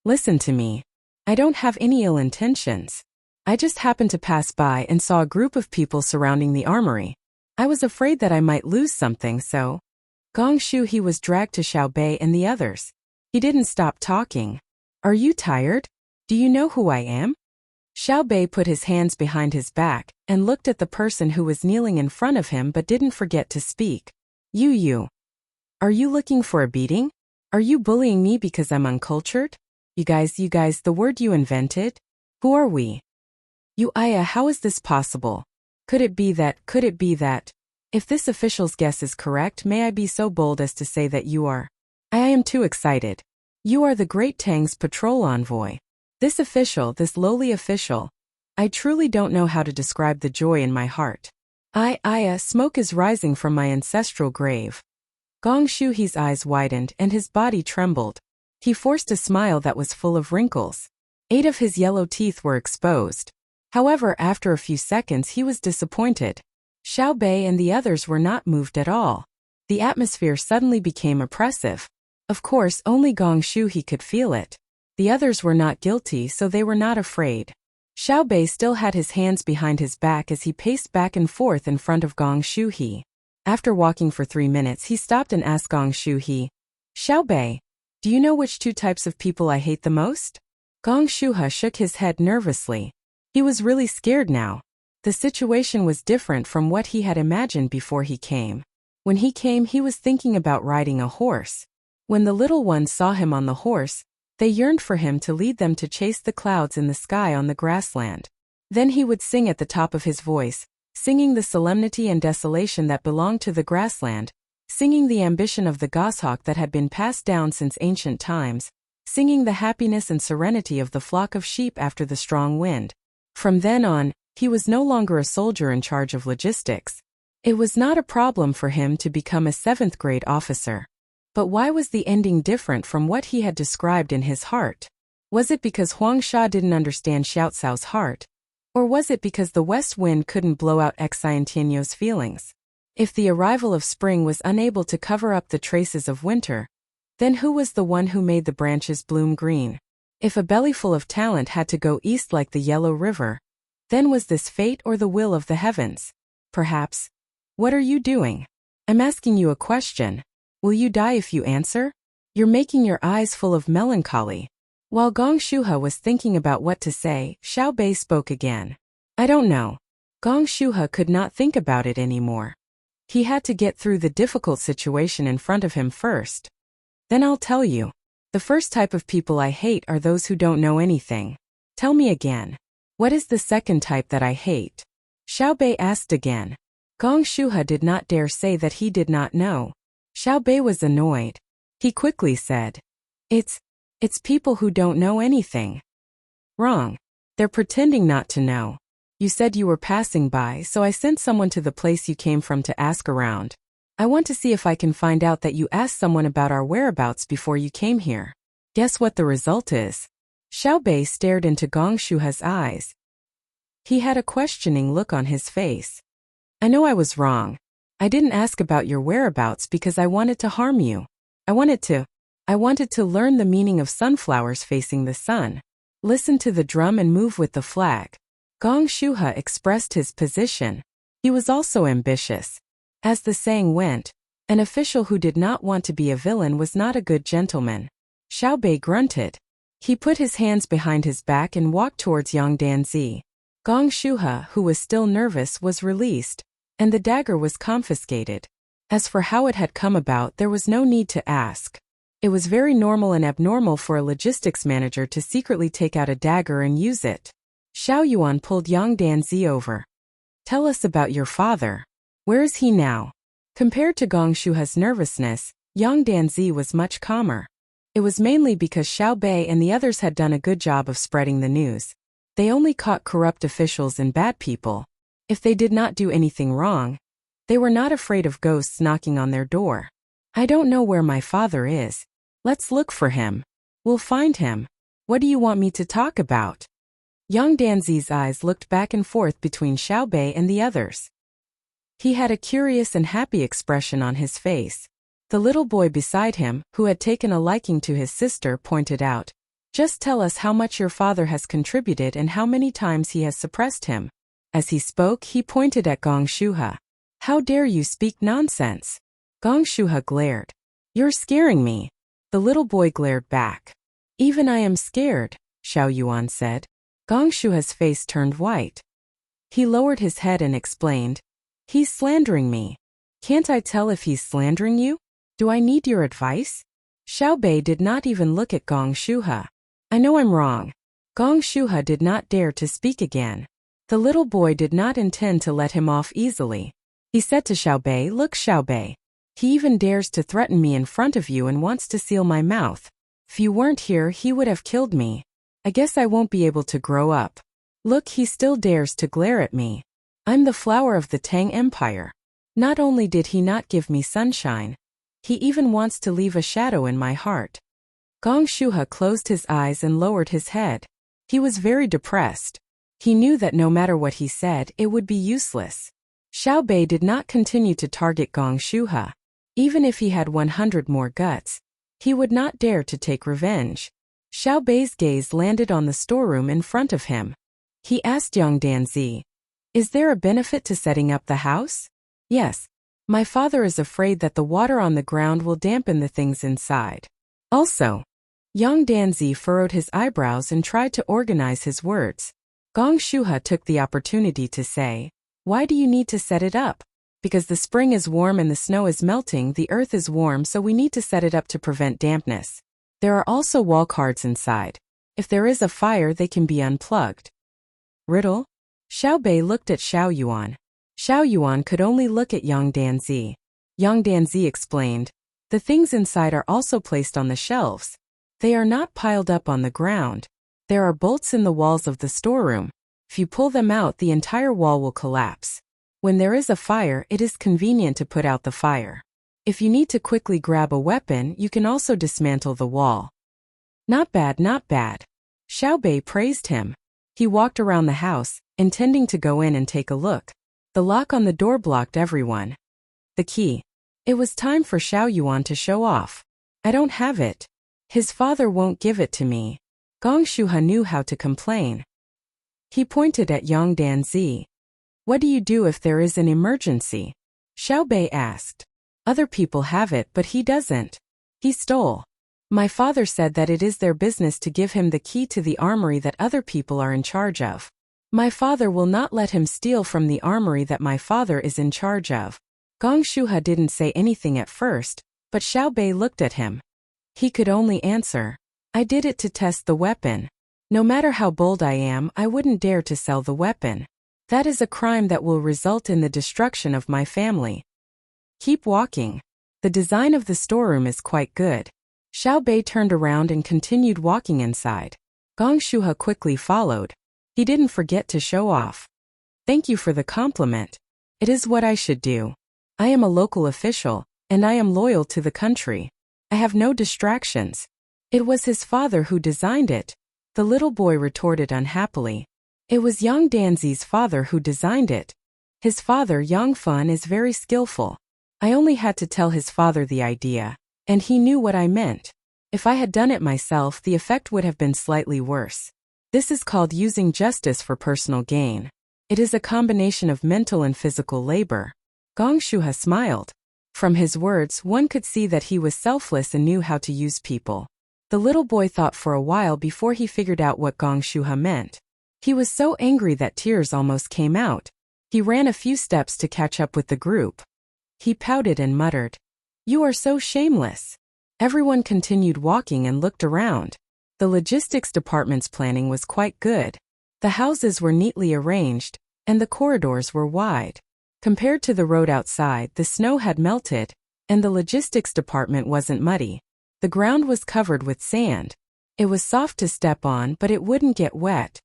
Listen to me. I don't have any ill intentions. I just happened to pass by and saw a group of people surrounding the armory. I was afraid that I might lose something, so. Gong Shu he was dragged to Xiao Bei and the others. He didn't stop talking. Are you tired? Do you know who I am? Xiao Bei put his hands behind his back and looked at the person who was kneeling in front of him but didn't forget to speak. You. Are you looking for a beating? Are you bullying me because I'm uncultured? You guys, the word you invented? Who are we? How is this possible? Could it be that? If this official's guess is correct, may I be so bold as to say that you are? I am too excited. You are the great Tang's patrol envoy. This lowly official. I truly don't know how to describe the joy in my heart. Smoke is rising from my ancestral grave. Gong Shuhe's eyes widened and his body trembled. He forced a smile that was full of wrinkles. 8 of his yellow teeth were exposed. However, after a few seconds he was disappointed. Xiao Bei and the others were not moved at all. The atmosphere suddenly became oppressive. Of course, only Gong Shuhe could feel it. The others were not guilty, so they were not afraid. Xiao Bei still had his hands behind his back as he paced back and forth in front of Gong Shuhe. After walking for 3 minutes, he stopped and asked Gong Shuhe, Xiao Bei, do you know which 2 types of people I hate the most? Gong Shuhe shook his head nervously. He was really scared now. The situation was different from what he had imagined before he came. When he came, he was thinking about riding a horse. When the little ones saw him on the horse, they yearned for him to lead them to chase the clouds in the sky on the grassland. Then he would sing at the top of his voice, singing the solemnity and desolation that belonged to the grassland, singing the ambition of the goshawk that had been passed down since ancient times, singing the happiness and serenity of the flock of sheep after the strong wind. From then on, he was no longer a soldier in charge of logistics. It was not a problem for him to become a 7th-grade officer. But why was the ending different from what he had described in his heart? Was it because Huang Sha didn't understand Xiao Cao's heart? Or was it because the west wind couldn't blow out Xiantianyo's feelings? If the arrival of spring was unable to cover up the traces of winter, then who was the one who made the branches bloom green? If a bellyful of talent had to go east like the Yellow River, then was this fate or the will of the heavens? Perhaps. What are you doing? I'm asking you a question. Will you die if you answer? You're making your eyes full of melancholy. While Gong Shuhe was thinking about what to say, Xiao Bei spoke again. I don't know. Gong Shuhe could not think about it anymore. He had to get through the difficult situation in front of him first. Then I'll tell you. The first type of people I hate are those who don't know anything. Tell me again. What is the second type that I hate? Xiao Bei asked again. Gong Shuhe did not dare say that he did not know. Xiao Bei was annoyed. He quickly said, It's people who don't know anything. Wrong. They're pretending not to know. You said you were passing by, so I sent someone to the place you came from to ask around. I want to see if I can find out that you asked someone about our whereabouts before you came here. Guess what the result is? Xiao Bei stared into Gong Shuhe's eyes. He had a questioning look on his face. I know I was wrong. I didn't ask about your whereabouts because I wanted to harm you. I wanted to learn the meaning of sunflowers facing the sun. Listen to the drum and move with the flag. Gong Shuhe expressed his position. He was also ambitious. As the saying went, an official who did not want to be a villain was not a good gentleman. Xiao Bei grunted. He put his hands behind his back and walked towards Yang Danzi. Gong Shuhe, who was still nervous, was released, and the dagger was confiscated. As for how it had come about, there was no need to ask. It was very normal and abnormal for a logistics manager to secretly take out a dagger and use it. Xiao Yuan pulled Yang Danzi over. Tell us about your father. Where is he now? Compared to Gong Shuhe's nervousness, Yang Danzi was much calmer. It was mainly because Xiao Bei and the others had done a good job of spreading the news. They only caught corrupt officials and bad people. If they did not do anything wrong, they were not afraid of ghosts knocking on their door. I don't know where my father is. Let's look for him. We'll find him. What do you want me to talk about? Yang Danzi's eyes looked back and forth between Xiao Bei and the others. He had a curious and happy expression on his face. The little boy beside him, who had taken a liking to his sister, pointed out, Just tell us how much your father has contributed and how many times he has suppressed him." As he spoke, he pointed at Gong Shuha. "How dare you speak nonsense?" Gong Shuha glared. "You're scaring me." The little boy glared back. "Even I am scared," Xiao Yuan said. Gong Shuha's face turned white. He lowered his head and explained, "He's slandering me." "Can't I tell if he's slandering you? Do I need your advice?" Xiao Bei did not even look at Gong Shuha. "I know I'm wrong." Gong Shuha did not dare to speak again. The little boy did not intend to let him off easily. He said to Xiao Bei, "Look, Xiao Bei. He even dares to threaten me in front of you and wants to seal my mouth. If you weren't here, he would have killed me. I guess I won't be able to grow up. Look, he still dares to glare at me. I'm the flower of the Tang Empire. Not only did he not give me sunshine, he even wants to leave a shadow in my heart." Gong Shuha closed his eyes and lowered his head. He was very depressed. He knew that no matter what he said, it would be useless. Xiao Bei did not continue to target Gong Shuha. Even if he had 100 more guts, he would not dare to take revenge. Xiao Bei's gaze landed on the storeroom in front of him. He asked Yang Danzi, "Is there a benefit to setting up the house?" "Yes. My father is afraid that the water on the ground will dampen the things inside. Also." Yang Danzi furrowed his eyebrows and tried to organize his words. Gong Shuha took the opportunity to say, "Why do you need to set it up?" "Because the spring is warm and the snow is melting, the earth is warm, so we need to set it up to prevent dampness. There are also wall cards inside. If there is a fire, they can be unplugged." Riddle? Xiao Bei looked at Xiao Yuan. Xiao Yuan could only look at Yang Danzi. Yang Danzi explained, "The things inside are also placed on the shelves. They are not piled up on the ground. There are bolts in the walls of the storeroom. If you pull them out, the entire wall will collapse. When there is a fire, it is convenient to put out the fire. If you need to quickly grab a weapon, you can also dismantle the wall." "Not bad, not bad." Xiao Bei praised him. He walked around the house, intending to go in and take a look. The lock on the door blocked everyone. The key. It was time for Xiao Yuan to show off. "I don't have it. His father won't give it to me." Gong Shuha knew how to complain. He pointed at Yang Danzi. "What do you do if there is an emergency?" Xiao Bei asked. "Other people have it, but he doesn't. He stole. My father said that it is their business to give him the key to the armory that other people are in charge of. My father will not let him steal from the armory that my father is in charge of." Gong Shuha didn't say anything at first, but Xiao Bei looked at him. He could only answer, "I did it to test the weapon. No matter how bold I am, I wouldn't dare to sell the weapon. That is a crime that will result in the destruction of my family." "Keep walking. The design of the storeroom is quite good." Xiao Bei turned around and continued walking inside. Gong Shuha quickly followed. He didn't forget to show off. "Thank you for the compliment. It is what I should do. I am a local official, and I am loyal to the country. I have no distractions." "It was his father who designed it," the little boy retorted unhappily. "It was Yang Danzi's father who designed it. His father, Yang Fun, is very skillful. I only had to tell his father the idea, and he knew what I meant. If I had done it myself, the effect would have been slightly worse. This is called using justice for personal gain. It is a combination of mental and physical labor." Gong Shuha smiled. From his words, one could see that he was selfless and knew how to use people. The little boy thought for a while before he figured out what Gong Shuha meant. He was so angry that tears almost came out. He ran a few steps to catch up with the group. He pouted and muttered, "You are so shameless." Everyone continued walking and looked around. The logistics department's planning was quite good. The houses were neatly arranged, and the corridors were wide. Compared to the road outside, the snow had melted, and the logistics department wasn't muddy. The ground was covered with sand. It was soft to step on, but it wouldn't get wet.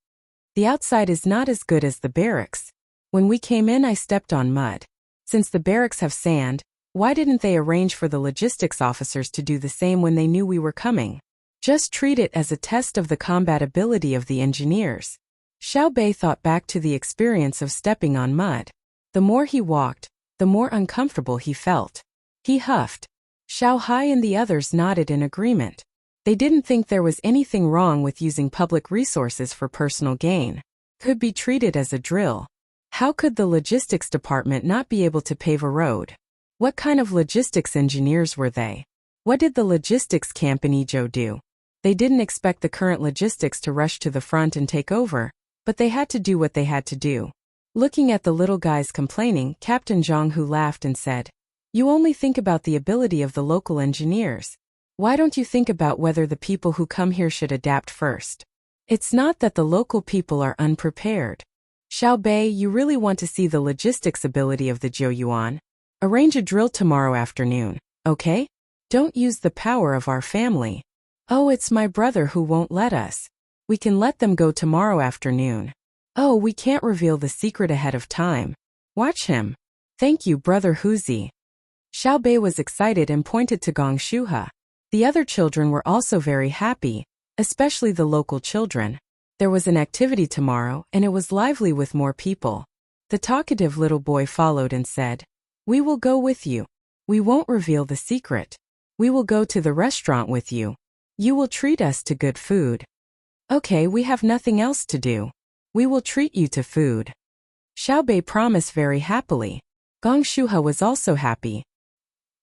The outside is not as good as the barracks. When we came in, I stepped on mud. Since the barracks have sand, why didn't they arrange for the logistics officers to do the same when they knew we were coming? Just treat it as a test of the compatibility of the engineers. Xiao Bei thought back to the experience of stepping on mud. The more he walked, the more uncomfortable he felt. He huffed. Xiao Hai and the others nodded in agreement. They didn't think there was anything wrong with using public resources for personal gain. Could be treated as a drill. How could the logistics department not be able to pave a road? What kind of logistics engineers were they? What did the logistics camp in Ijo do? They didn't expect the current logistics to rush to the front and take over, but they had to do what they had to do. Looking at the little guys complaining, Captain Zhang-Hu laughed and said, "You only think about the ability of the local engineers. Why don't you think about whether the people who come here should adapt first? It's not that the local people are unprepared. Xiao Bei, you really want to see the logistics ability of the Zhou. Arrange a drill tomorrow afternoon, okay? Don't use the power of our family. Oh, it's my brother who won't let us. We can let them go tomorrow afternoon. Oh, we can't reveal the secret ahead of time. Watch him. Thank you, Brother Huzi." Xiao Bei was excited and pointed to Gong Shuhe. The other children were also very happy, especially the local children. There was an activity tomorrow, and it was lively with more people. The talkative little boy followed and said, "We will go with you. We won't reveal the secret. We will go to the restaurant with you. You will treat us to good food." "Okay, we have nothing else to do. We will treat you to food." Xiao Bei promised very happily. Gong Shuhe was also happy.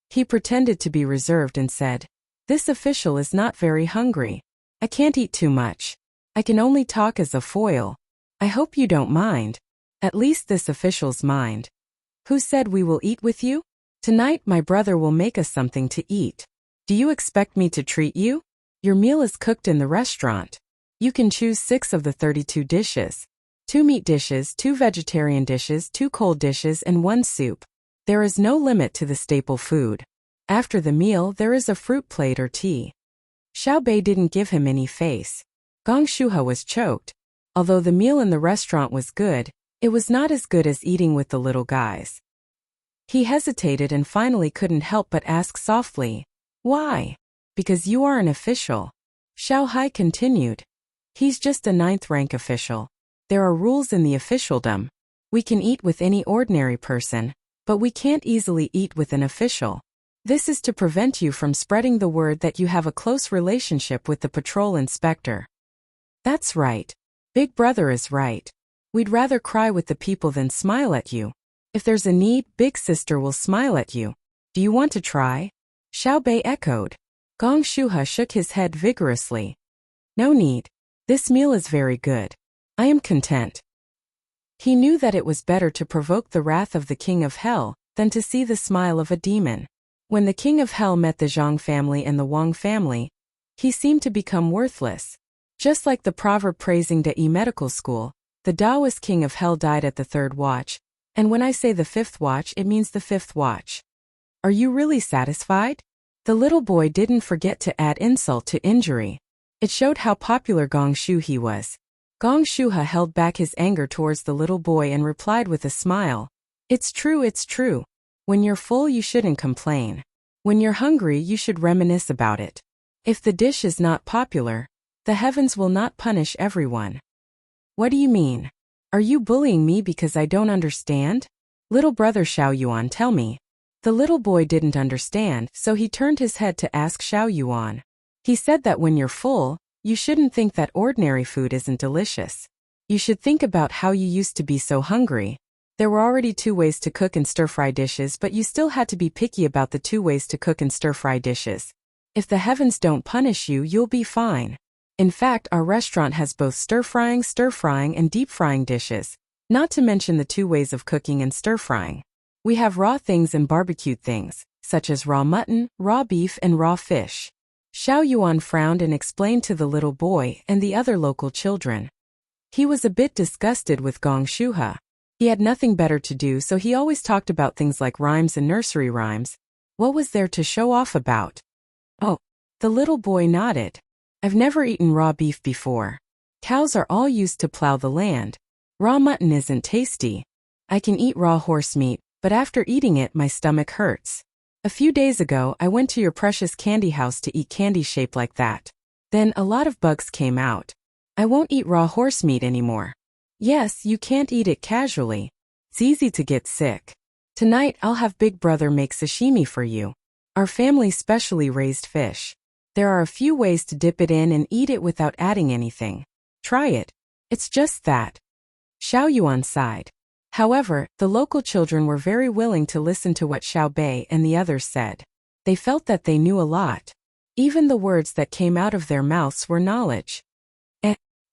He pretended to be reserved and said, "This official is not very hungry. I can't eat too much. I can only talk as a foil. I hope you don't mind. At least this official's mind. Who said we will eat with you? Tonight my brother will make us something to eat. Do you expect me to treat you? Your meal is cooked in the restaurant. You can choose 6 of the 32 dishes. 2 meat dishes, 2 vegetarian dishes, 2 cold dishes, and 1 soup. There is no limit to the staple food. After the meal, there is a fruit plate or tea." Xiao Bei didn't give him any face. Gong Shuhe was choked. Although the meal in the restaurant was good, it was not as good as eating with the little guys. He hesitated and finally couldn't help but ask softly, "Why?" "Because you are an official." Xiao Hai continued. "He's just a 9th rank official. There are rules in the officialdom. We can eat with any ordinary person, but we can't easily eat with an official. This is to prevent you from spreading the word that you have a close relationship with the patrol inspector." "That's right. Big brother is right. We'd rather cry with the people than smile at you. If there's a need, big sister will smile at you. Do you want to try?" Xiao Bei echoed. Gong Shuhe shook his head vigorously. "No need. This meal is very good. I am content." He knew that it was better to provoke the wrath of the King of Hell than to see the smile of a demon. When the King of Hell met the Zhang family and the Wang family, he seemed to become worthless. Just like the proverb praising the medical school, the Taoist King of Hell died at the 3rd watch, and when I say the 5th watch, it means the 5th watch. Are you really satisfied? The little boy didn't forget to add insult to injury. It showed how popular Gong Shuhe was. Gong Shuhe held back his anger towards the little boy and replied with a smile. It's true. When you're full, you shouldn't complain. When you're hungry, you should reminisce about it. If the dish is not popular, the heavens will not punish everyone." "What do you mean? Are you bullying me because I don't understand? Little brother Xiao Yuan, tell me." The little boy didn't understand, so he turned his head to ask Xiao Yuan. He said that when you're full, you shouldn't think that ordinary food isn't delicious. You should think about how you used to be so hungry. There were already 2 ways to cook and stir-fry dishes, but you still had to be picky about the 2 ways to cook and stir-fry dishes. If the heavens don't punish you, you'll be fine. In fact, our restaurant has both stir-frying, and deep-frying dishes, not to mention the 2 ways of cooking and stir-frying. We have raw things and barbecued things, such as raw mutton, raw beef, and raw fish. Xiao Yuan frowned and explained to the little boy and the other local children. He was a bit disgusted with Gong Shuhe. He had nothing better to do, so he always talked about things like rhymes and nursery rhymes. What was there to show off about? Oh, the little boy nodded. I've never eaten raw beef before. Cows are all used to plow the land. Raw mutton isn't tasty. I can eat raw horse meat, but after eating it, my stomach hurts. A few days ago, I went to your precious candy house to eat candy shaped like that. Then a lot of bugs came out. I won't eat raw horse meat anymore. Yes, you can't eat it casually. It's easy to get sick. Tonight I'll have Big Brother make sashimi for you. Our family specially raised fish. There are a few ways to dip it in and eat it without adding anything. Try it. It's just that. Xiao Yuan sighed. However, the local children were very willing to listen to what Xiao Bei and the others said. They felt that they knew a lot. Even the words that came out of their mouths were knowledge.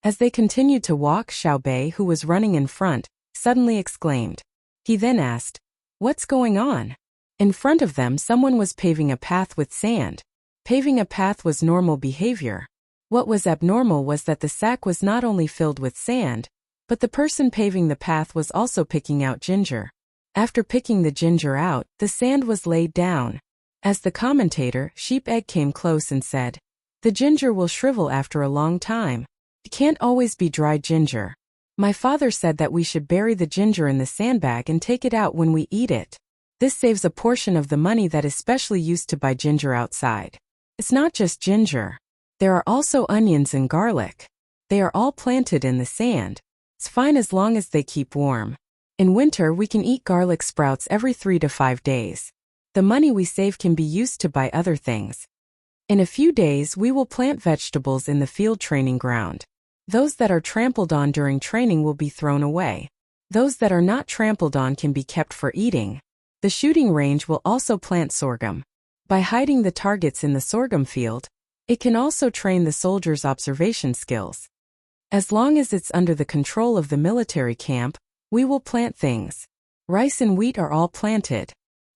As they continued to walk, Xiao Bei, who was running in front, suddenly exclaimed. He then asked, "What's going on?" In front of them, someone was paving a path with sand. Paving a path was normal behavior. What was abnormal was that the sack was not only filled with sand, but the person paving the path was also picking out ginger. After picking the ginger out, the sand was laid down. As the commentator, Sheep Egg came close and said, "The ginger will shrivel after a long time. It can't always be dry ginger. My father said that we should bury the ginger in the sandbag and take it out when we eat it. This saves a portion of the money that is specially used to buy ginger outside. It's not just ginger. There are also onions and garlic. They are all planted in the sand. It's fine as long as they keep warm. In winter, we can eat garlic sprouts every 3 to 5 days. The money we save can be used to buy other things. In a few days, we will plant vegetables in the field training ground. Those that are trampled on during training will be thrown away. Those that are not trampled on can be kept for eating. The shooting range will also plant sorghum. By hiding the targets in the sorghum field, it can also train the soldiers' observation skills. As long as it's under the control of the military camp, we will plant things. Rice and wheat are all planted.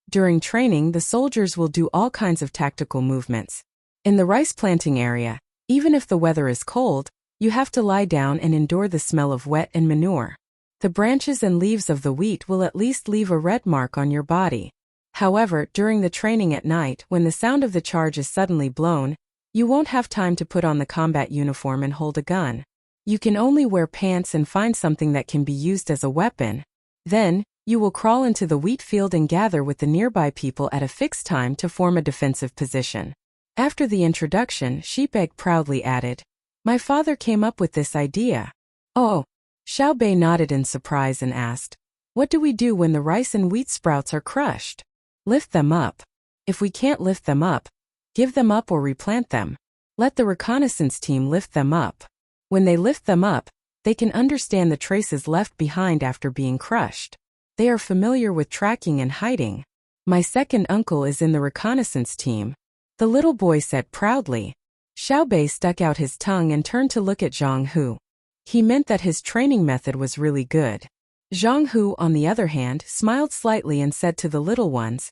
During training, the soldiers will do all kinds of tactical movements. In the rice planting area, even if the weather is cold, you have to lie down and endure the smell of wet and manure. The branches and leaves of the wheat will at least leave a red mark on your body. However, during the training at night, when the sound of the charge is suddenly blown, you won't have time to put on the combat uniform and hold a gun. You can only wear pants and find something that can be used as a weapon. Then, you will crawl into the wheat field and gather with the nearby people at a fixed time to form a defensive position. After the introduction, Sheep Egg proudly added, "My father came up with this idea." "Oh." Xiao Bei nodded in surprise and asked, "What do we do when the rice and wheat sprouts are crushed?" "Lift them up. If we can't lift them up, give them up or replant them. Let the reconnaissance team lift them up. When they lift them up, they can understand the traces left behind after being crushed. They are familiar with tracking and hiding. My second uncle is in the reconnaissance team," the little boy said proudly. Xiao Bei stuck out his tongue and turned to look at Zhang Hu. He meant that his training method was really good. Zhang Hu, on the other hand, smiled slightly and said to the little ones,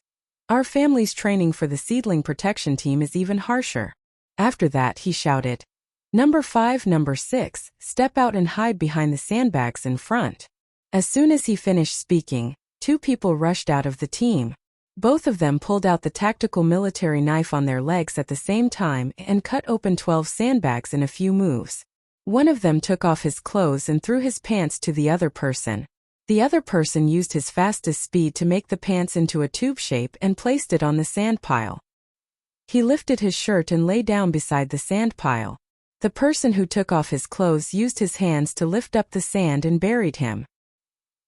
"Our family's training for the seedling protection team is even harsher." After that, he shouted, "Number 5, number 6, step out and hide behind the sandbags in front." As soon as he finished speaking, 2 people rushed out of the team. Both of them pulled out the tactical military knife on their legs at the same time and cut open 12 sandbags in a few moves. One of them took off his clothes and threw his pants to the other person. The other person used his fastest speed to make the pants into a tube shape and placed it on the sand pile. He lifted his shirt and lay down beside the sand pile. The person who took off his clothes used his hands to lift up the sand and buried him.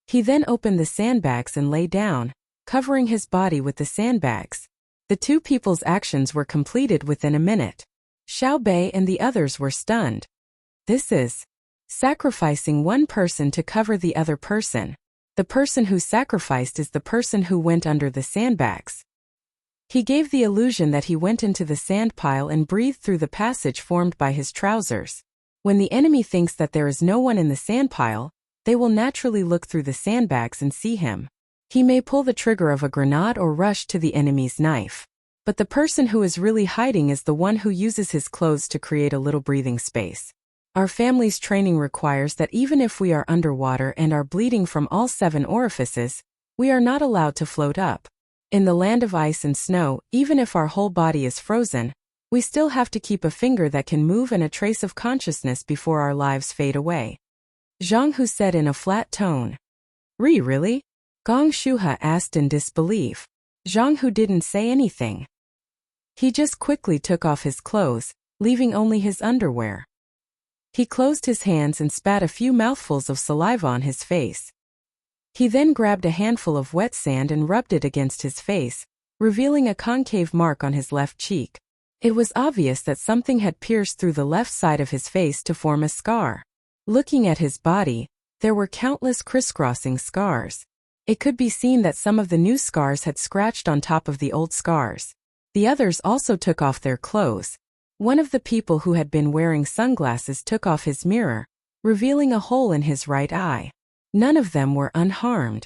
He then opened the sandbags and lay down, covering his body with the sandbags. The 2 people's actions were completed within a minute. Xiao Bei and the others were stunned. This is sacrificing one person to cover the other person. The person who sacrificed is the person who went under the sandbags. He gave the illusion that he went into the sand pile and breathed through the passage formed by his trousers. When the enemy thinks that there is no one in the sand pile, they will naturally look through the sandbags and see him. He may pull the trigger of a grenade or rush to the enemy's knife. But the person who is really hiding is the one who uses his clothes to create a little breathing space. Our family's training requires that even if we are underwater and are bleeding from all 7 orifices, we are not allowed to float up. In the land of ice and snow, even if our whole body is frozen, we still have to keep a finger that can move and a trace of consciousness before our lives fade away. Zhang Hu said in a flat tone. Really? Gong Shuha asked in disbelief. Zhang Hu didn't say anything. He just quickly took off his clothes, leaving only his underwear. He closed his hands and spat a few mouthfuls of saliva on his face. He then grabbed a handful of wet sand and rubbed it against his face, revealing a concave mark on his left cheek. It was obvious that something had pierced through the left side of his face to form a scar. Looking at his body, there were countless crisscrossing scars. It could be seen that some of the new scars had scratched on top of the old scars. The others also took off their clothes. One of the people who had been wearing sunglasses took off his mirror, revealing a hole in his right eye. None of them were unharmed.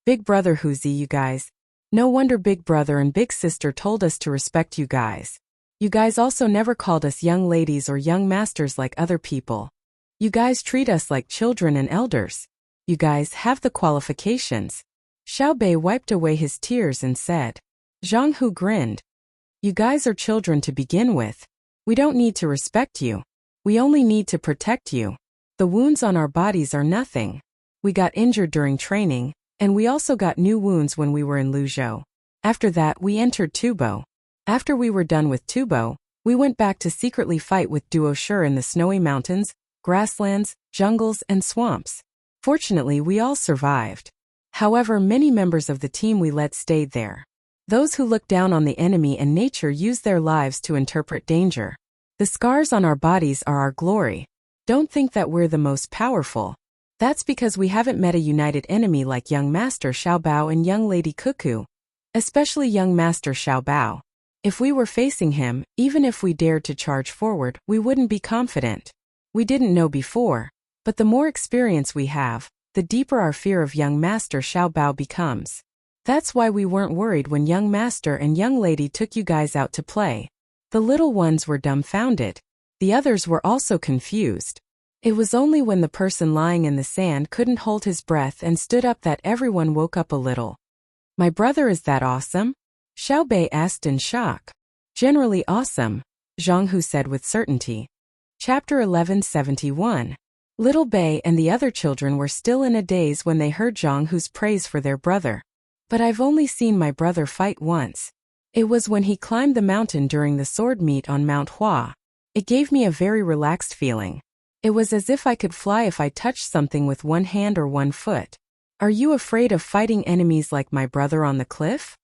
Big brother Huzi, you guys. No wonder big brother and big sister told us to respect you guys. You guys also never called us young ladies or young masters like other people. You guys treat us like children and elders. You guys have the qualifications. Xiao Bei wiped away his tears and said. Zhang Hu grinned. You guys are children to begin with. We don't need to respect you. We only need to protect you. The wounds on our bodies are nothing. We got injured during training, and we also got new wounds when we were in Luzhou. After that we entered Tubo. After we were done with Tubo, we went back to secretly fight with Duoshi in the snowy mountains, grasslands, jungles, and swamps. Fortunately, we all survived. However, many members of the team we led stayed there. Those who looked down on the enemy and nature used their lives to interpret danger. The scars on our bodies are our glory. Don't think that we're the most powerful. That's because we haven't met a united enemy like young Master Xiao Bao and young Lady Cuckoo. Especially young Master Xiao Bao. If we were facing him, even if we dared to charge forward, we wouldn't be confident. We didn't know before, but the more experience we have, the deeper our fear of young Master Xiao Bao becomes. That's why we weren't worried when young Master and young Lady took you guys out to play. The little ones were dumbfounded. The others were also confused. It was only when the person lying in the sand couldn't hold his breath and stood up that everyone woke up a little. My brother is that awesome? Xiao Bei asked in shock. Generally awesome, Zhang Hu said with certainty. Chapter 1171. Little Bei and the other children were still in a daze when they heard Zhang Hu's praise for their brother. But I've only seen my brother fight once. It was when he climbed the mountain during the sword meet on Mount Hua. It gave me a very relaxed feeling. It was as if I could fly if I touched something with one hand or one foot. Are you afraid of fighting enemies like my brother on the cliff?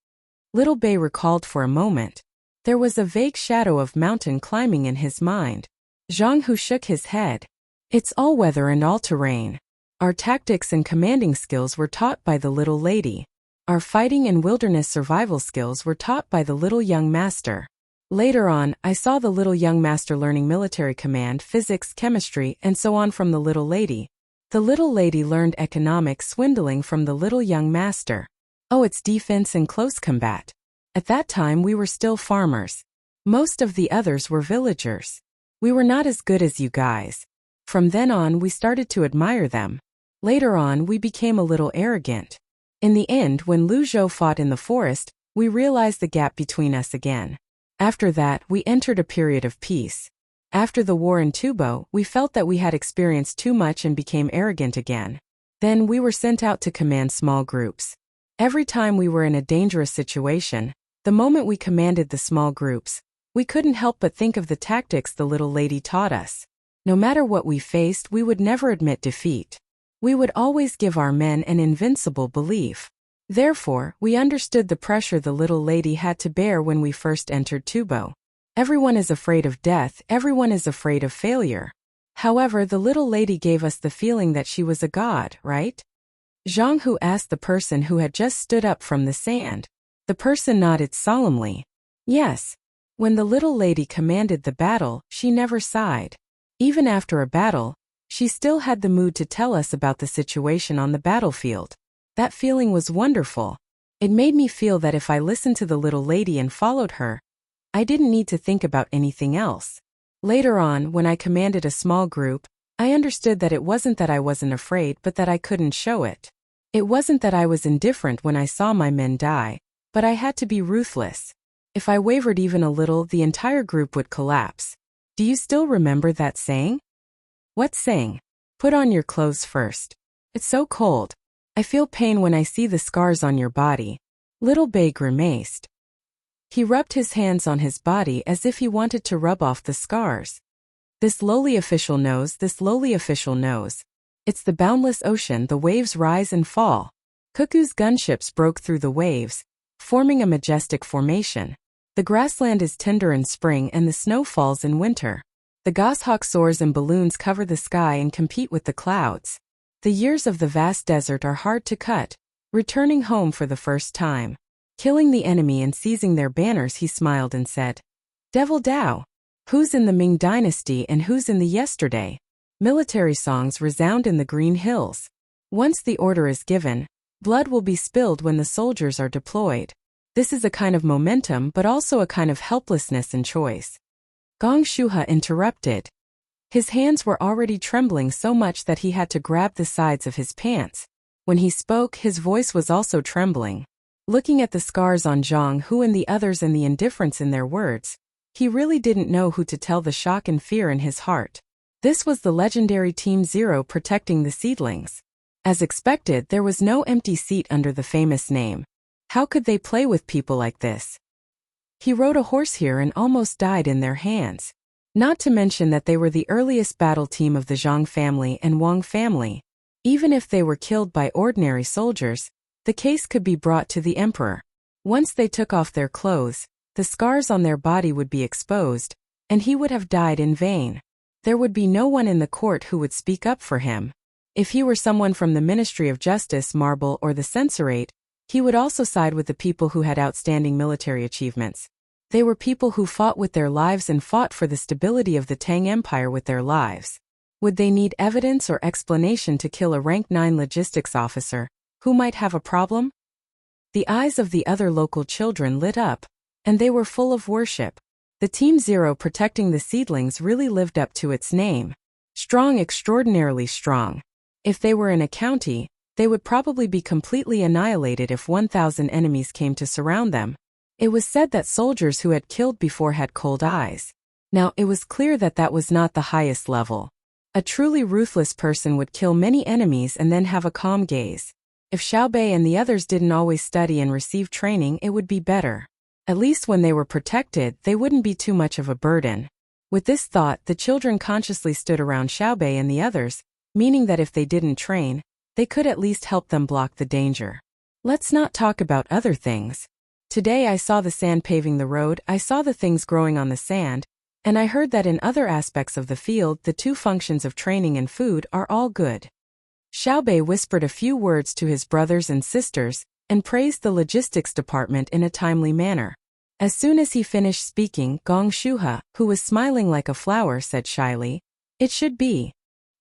Little Bei recalled for a moment. There was a vague shadow of mountain climbing in his mind. Zhang Hu shook his head. It's all weather and all terrain. Our tactics and commanding skills were taught by the little lady. Our fighting and wilderness survival skills were taught by the little young master. Later on, I saw the little young master learning military command, physics, chemistry, and so on from the little lady. The little lady learned economic swindling from the little young master. Oh, it's defense and close combat. At that time we were still farmers. Most of the others were villagers. We were not as good as you guys. From then on we started to admire them. Later on we became a little arrogant. In the end, when Lu Zhou fought in the forest, we realized the gap between us again. After that we entered a period of peace. After the war in Tubo, we felt that we had experienced too much and became arrogant again. Then we were sent out to command small groups. Every time we were in a dangerous situation, the moment we commanded the small groups, we couldn't help but think of the tactics the little lady taught us. No matter what we faced, we would never admit defeat. We would always give our men an invincible belief. Therefore, we understood the pressure the little lady had to bear when we first entered Tubo. Everyone is afraid of death, everyone is afraid of failure. However, the little lady gave us the feeling that she was a god, right? Zhang Hu asked the person who had just stood up from the sand. The person nodded solemnly. Yes. When the little lady commanded the battle, she never sighed. Even after a battle, she still had the mood to tell us about the situation on the battlefield. That feeling was wonderful. It made me feel that if I listened to the little lady and followed her, I didn't need to think about anything else. Later on, when I commanded a small group, I understood that it wasn't that I wasn't afraid but that I couldn't show it. It wasn't that I was indifferent when I saw my men die, but I had to be ruthless. If I wavered even a little, the entire group would collapse. Do you still remember that saying? What saying? Put on your clothes first. It's so cold. I feel pain when I see the scars on your body. Little Bei grimaced. He rubbed his hands on his body as if he wanted to rub off the scars. This lowly official knows, this lowly official knows. It's the boundless ocean, the waves rise and fall. Cuckoo's gunships broke through the waves, forming a majestic formation. The grassland is tender in spring and the snow falls in winter. The goshawk soars and balloons cover the sky and compete with the clouds. The years of the vast desert are hard to cut. Returning home for the first time, killing the enemy and seizing their banners, he smiled and said, "Devil Dao. Who's in the Ming dynasty and who's in the yesterday?" Military songs resound in the green hills. Once the order is given, blood will be spilled when the soldiers are deployed. This is a kind of momentum but also a kind of helplessness and choice. Gong Shuha interrupted. His hands were already trembling so much that he had to grab the sides of his pants. When he spoke, his voice was also trembling. Looking at the scars on Zhang Hu and the others and the indifference in their words, he really didn't know who to tell the shock and fear in his heart. This was the legendary Team Zero protecting the seedlings. As expected, there was no empty seat under the famous name. How could they play with people like this? He rode a horse here and almost died in their hands. Not to mention that they were the earliest battle team of the Zhang family and Wang family. Even if they were killed by ordinary soldiers, the case could be brought to the emperor. Once they took off their clothes, the scars on their body would be exposed, and he would have died in vain. There would be no one in the court who would speak up for him. If he were someone from the Ministry of Justice, Marble, or the Censorate, he would also side with the people who had outstanding military achievements. They were people who fought with their lives and fought for the stability of the Tang Empire with their lives. Would they need evidence or explanation to kill a rank 9 logistics officer, who might have a problem? The eyes of the other local children lit up, and they were full of worship. The Team Zero protecting the seedlings really lived up to its name. Strong, extraordinarily strong. If they were in a county, they would probably be completely annihilated if 1,000 enemies came to surround them. It was said that soldiers who had killed before had cold eyes. Now, it was clear that that was not the highest level. A truly ruthless person would kill many enemies and then have a calm gaze. If Xiaobei and the others didn't always study and receive training, it would be better. At least when they were protected, they wouldn't be too much of a burden. With this thought, the children consciously stood around Xiaobei and the others, meaning that if they didn't train, they could at least help them block the danger. Let's not talk about other things. Today I saw the sand paving the road, I saw the things growing on the sand, and I heard that in other aspects of the field the two functions of training and food are all good. Xiaobei whispered a few words to his brothers and sisters, and praised the logistics department in a timely manner. As soon as he finished speaking, Gong Shuha, who was smiling like a flower, said shyly, "It should be.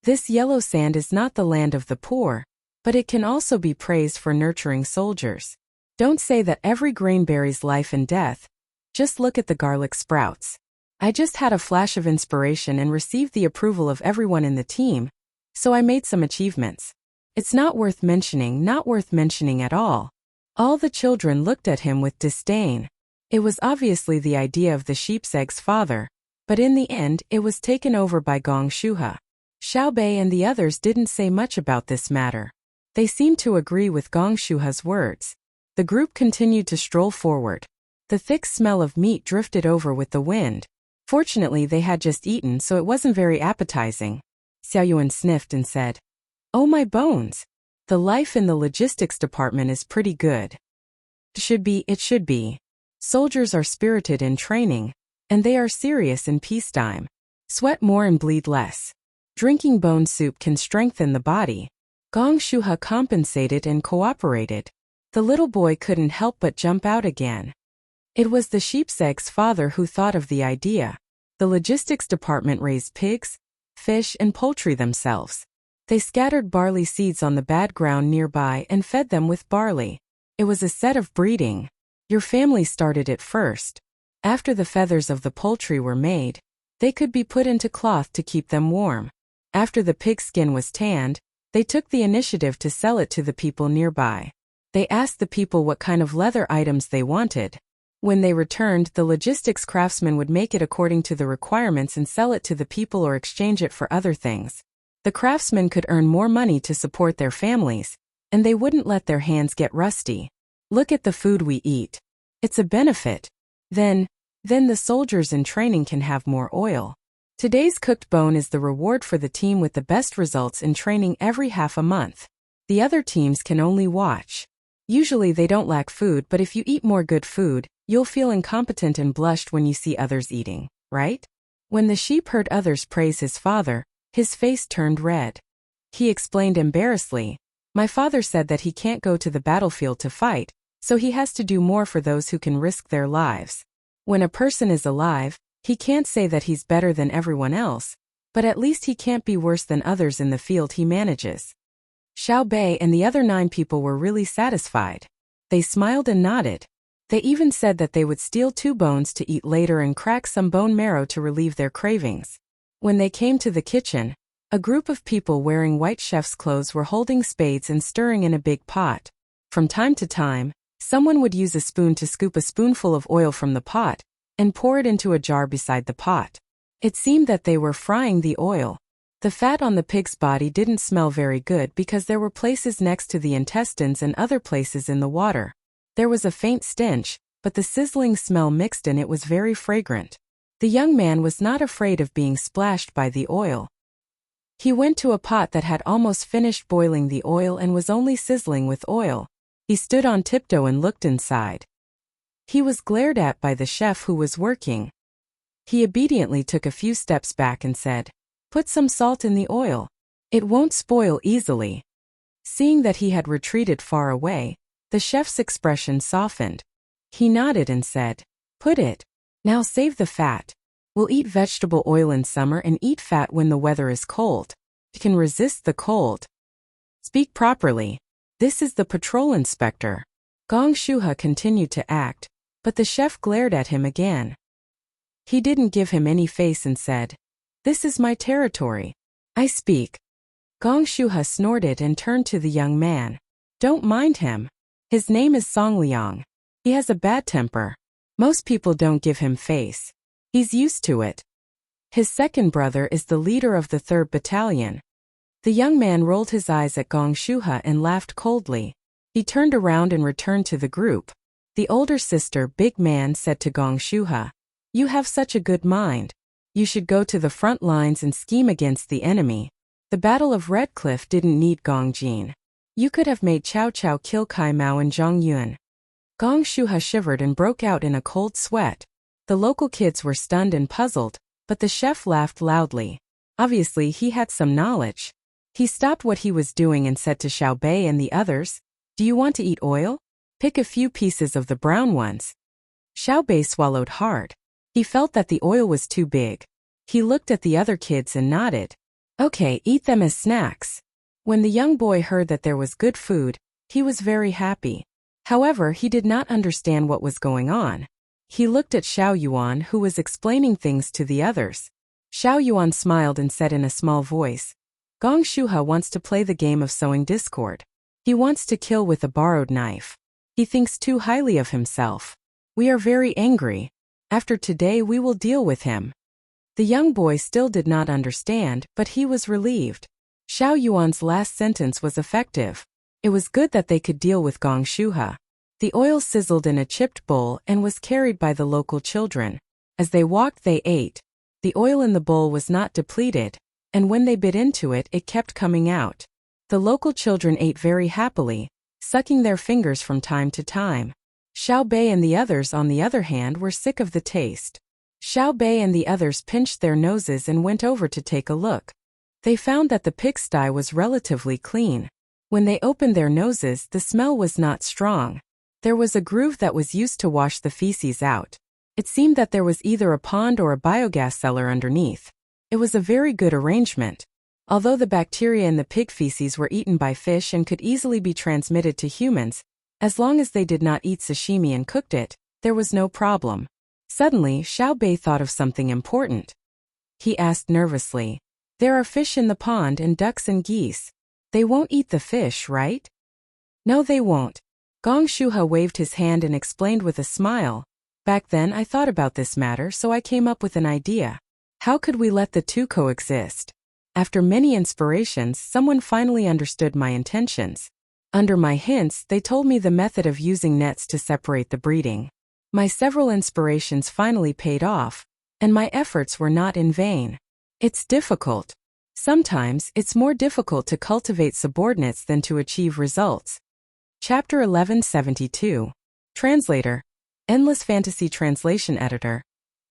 This yellow sand is not the land of the poor, but it can also be praised for nurturing soldiers. Don't say that every grain buries life and death. Just look at the garlic sprouts. I just had a flash of inspiration and received the approval of everyone in the team, so I made some achievements. It's not worth mentioning at all." All the children looked at him with disdain. It was obviously the idea of the sheep's egg's father, but in the end it was taken over by Gong Shuha. Xiaobei and the others didn't say much about this matter. They seemed to agree with Gong Shuha's words. The group continued to stroll forward. The thick smell of meat drifted over with the wind. Fortunately, they had just eaten, so it wasn't very appetizing. Xiaoyuan sniffed and said, "Oh my bones! The life in the logistics department is pretty good. It should be. Soldiers are spirited in training, and they are serious in peacetime. Sweat more and bleed less. Drinking bone soup can strengthen the body." Gong Shuha compensated and cooperated. The little boy couldn't help but jump out again. It was the sheep's egg's father who thought of the idea. The logistics department raised pigs, fish, and poultry themselves. They scattered barley seeds on the bad ground nearby and fed them with barley. It was a set of breeding. Your family started it first. After the feathers of the poultry were made, they could be put into cloth to keep them warm. After the pig skin was tanned, they took the initiative to sell it to the people nearby. They asked the people what kind of leather items they wanted. When they returned, the logistics craftsman would make it according to the requirements and sell it to the people or exchange it for other things. The craftsmen could earn more money to support their families, and they wouldn't let their hands get rusty. Look at the food we eat. It's a benefit. Then the soldiers in training can have more oil. Today's cooked bone is the reward for the team with the best results in training every half a month. The other teams can only watch. Usually they don't lack food, but if you eat more good food, you'll feel incompetent and blushed when you see others eating, right? When the sheep heard others praise his father, his face turned red. He explained embarrassedly, "My father said that he can't go to the battlefield to fight, so he has to do more for those who can risk their lives. When a person is alive, he can't say that he's better than everyone else, but at least he can't be worse than others in the field he manages." Xiao Bei and the other 9 people were really satisfied. They smiled and nodded. They even said that they would steal 2 bones to eat later and crack some bone marrow to relieve their cravings. When they came to the kitchen, a group of people wearing white chef's clothes were holding spades and stirring in a big pot. From time to time, someone would use a spoon to scoop a spoonful of oil from the pot and pour it into a jar beside the pot. It seemed that they were frying the oil. The fat on the pig's body didn't smell very good because there were places next to the intestines and other places in the water. There was a faint stench, but the sizzling smell mixed and it was very fragrant. The young man was not afraid of being splashed by the oil. He went to a pot that had almost finished boiling the oil and was only sizzling with oil. He stood on tiptoe and looked inside. He was glared at by the chef who was working. He obediently took a few steps back and said, "Put some salt in the oil. It won't spoil easily." Seeing that he had retreated far away, the chef's expression softened. He nodded and said, "Put it. Now save the fat. We'll eat vegetable oil in summer and eat fat when the weather is cold. It can resist the cold." "Speak properly. This is the patrol inspector." Gong Shuha continued to act, but the chef glared at him again. He didn't give him any face and said, "This is my territory. I speak." Gong Shuha snorted and turned to the young man. "Don't mind him. His name is Song Liang. He has a bad temper. Most people don't give him face. He's used to it. His second brother is the leader of the 3rd Battalion." The young man rolled his eyes at Gong Shuha and laughed coldly. He turned around and returned to the group. The older sister, Big Man, said to Gong Shuha, "You have such a good mind. You should go to the front lines and scheme against the enemy. The Battle of Red Cliff didn't need Gong Jin. You could have made Cao Cao kill Kai Mao and Zhang Yun." Gong Shuha shivered and broke out in a cold sweat. The local kids were stunned and puzzled, but the chef laughed loudly. Obviously he had some knowledge. He stopped what he was doing and said to Xiao Bei and the others, "Do you want to eat oil? Pick a few pieces of the brown ones." Xiao Bei swallowed hard. He felt that the oil was too big. He looked at the other kids and nodded. "Okay, eat them as snacks." When the young boy heard that there was good food, he was very happy. However, he did not understand what was going on. He looked at Xiao Yuan, who was explaining things to the others. Xiao Yuan smiled and said in a small voice, "Gong Shuha wants to play the game of sowing discord. He wants to kill with a borrowed knife. He thinks too highly of himself. We are very angry. After today we will deal with him." The young boy still did not understand, but he was relieved. Xiao Yuan's last sentence was effective. It was good that they could deal with Gong Shuha. The oil sizzled in a chipped bowl and was carried by the local children. As they walked they ate. The oil in the bowl was not depleted, and when they bit into it, it kept coming out. The local children ate very happily, sucking their fingers from time to time. Xiao Bei and the others, on the other hand, were sick of the taste. Xiao Bei and the others pinched their noses and went over to take a look. They found that the pigsty was relatively clean. When they opened their noses, the smell was not strong. There was a groove that was used to wash the feces out. It seemed that there was either a pond or a biogas cellar underneath. It was a very good arrangement. Although the bacteria in the pig feces were eaten by fish and could easily be transmitted to humans, as long as they did not eat sashimi and cooked it, there was no problem. Suddenly, Xiao Bei thought of something important. He asked nervously, "There are fish in the pond and ducks and geese. They won't eat the fish, right?" "No, they won't." Gong Shuha waved his hand and explained with a smile, "Back then I thought about this matter, so I came up with an idea. How could we let the two coexist? After many inspirations, someone finally understood my intentions. Under my hints, they told me the method of using nets to separate the breeding. My several inspirations finally paid off, and my efforts were not in vain. It's difficult. Sometimes, it's more difficult to cultivate subordinates than to achieve results. Chapter 1172. Translator. Endless Fantasy Translation Editor.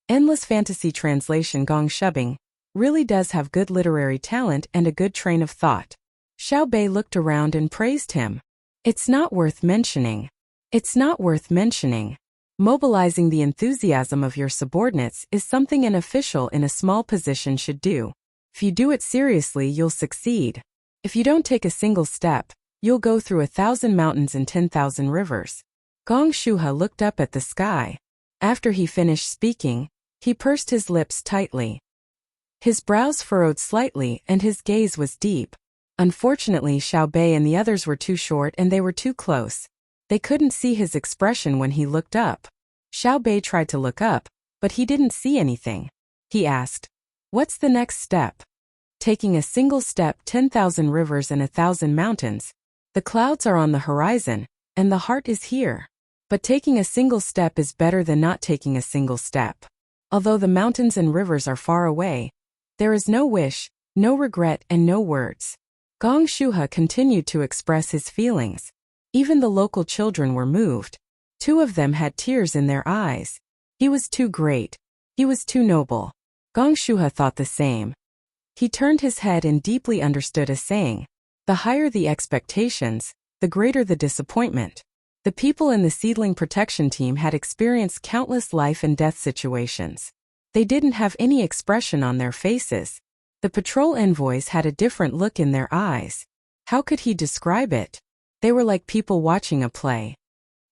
Endless Fantasy Translation Gong Shubbing really does have good literary talent and a good train of thought. Xiao Bei looked around and praised him. It's not worth mentioning. It's not worth mentioning. Mobilizing the enthusiasm of your subordinates is something an official in a small position should do. If you do it seriously, you'll succeed. If you don't take a single step, you'll go through 1,000 mountains and 10,000 rivers. Gong Shuha looked up at the sky. After he finished speaking, he pursed his lips tightly. His brows furrowed slightly and his gaze was deep. Unfortunately, Xiao Bei and the others were too short and they were too close. They couldn't see his expression when he looked up. Xiao Bei tried to look up, but he didn't see anything. He asked, "What's the next step?" Taking a single step, 10,000 rivers and 1,000 mountains. The clouds are on the horizon, and the heart is here. But taking a single step is better than not taking a single step. Although the mountains and rivers are far away, there is no wish, no regret, and no words. Gong Shuha continued to express his feelings. Even the local children were moved. 2 of them had tears in their eyes. He was too great. He was too noble. Gong Shuha thought the same. He turned his head and deeply understood a saying. The higher the expectations, the greater the disappointment. The people in the seedling protection team had experienced countless life and death situations. They didn't have any expression on their faces. The patrol envoys had a different look in their eyes. How could he describe it? They were like people watching a play.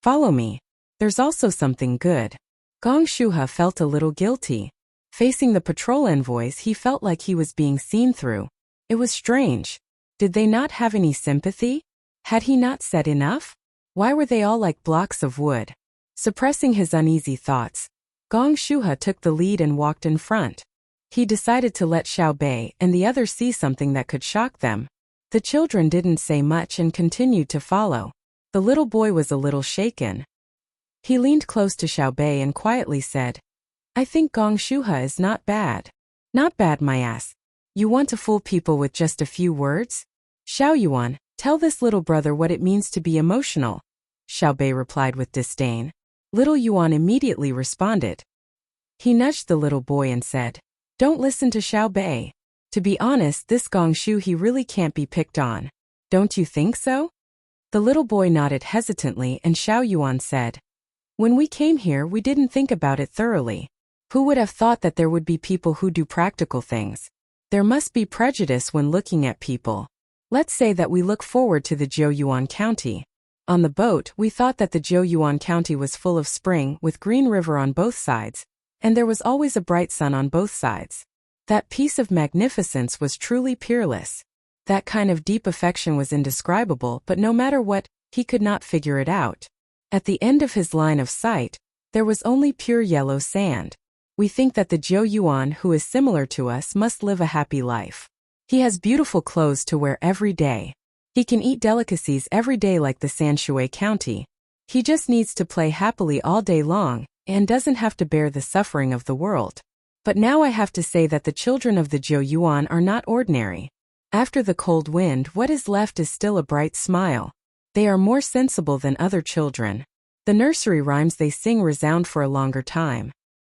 Follow me. There's also something good. Gong Shuha felt a little guilty. Facing the patrol envoys, he felt like he was being seen through. It was strange. Did they not have any sympathy? Had he not said enough? Why were they all like blocks of wood? Suppressing his uneasy thoughts, Gong Shuha took the lead and walked in front. He decided to let Xiao Bei and the others see something that could shock them. The children didn't say much and continued to follow. The little boy was a little shaken. He leaned close to Xiao Bei and quietly said, "I think Gong Shuha is not bad." "Not bad, my ass. You want to fool people with just a few words? Xiao Yuan, tell this little brother what it means to be emotional." Xiao Bei replied with disdain. Little Yuan immediately responded. He nudged the little boy and said, "Don't listen to Xiao Bei. To be honest, this Gong Shu he really can't be picked on. Don't you think so?" The little boy nodded hesitantly and Xiao Yuan said, "When we came here we didn't think about it thoroughly. Who would have thought that there would be people who do practical things? There must be prejudice when looking at people. Let's say that we look forward to the Jiuyuan County. On the boat, we thought that the Jiuyuan County was full of spring with green river on both sides, and there was always a bright sun on both sides. That piece of magnificence was truly peerless. That kind of deep affection was indescribable, but no matter what, he could not figure it out. At the end of his line of sight, there was only pure yellow sand. We think that the Jiuyuan who is similar to us must live a happy life. He has beautiful clothes to wear every day. He can eat delicacies every day like the Sanshui County. He just needs to play happily all day long and doesn't have to bear the suffering of the world. But now I have to say that the children of the Jiuyuan are not ordinary. After the cold wind, what is left is still a bright smile. They are more sensible than other children. The nursery rhymes they sing resound for a longer time.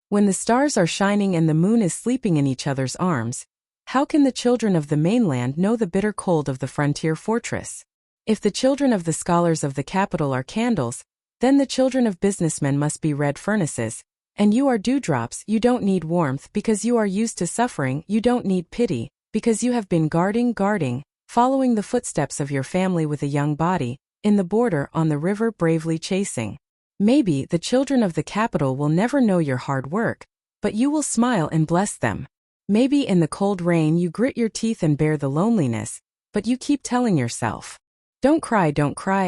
When the stars are shining and the moon is sleeping in each other's arms, how can the children of the mainland know the bitter cold of the frontier fortress? If the children of the scholars of the capital are candles, then the children of businessmen must be red furnaces, and you are dewdrops. You don't need warmth because you are used to suffering. You don't need pity because you have been guarding, following the footsteps of your family with a young body, in the border on the river bravely chasing. Maybe the children of the capital will never know your hard work, but you will smile and bless them. Maybe in the cold rain you grit your teeth and bear the loneliness, but you keep telling yourself, don't cry,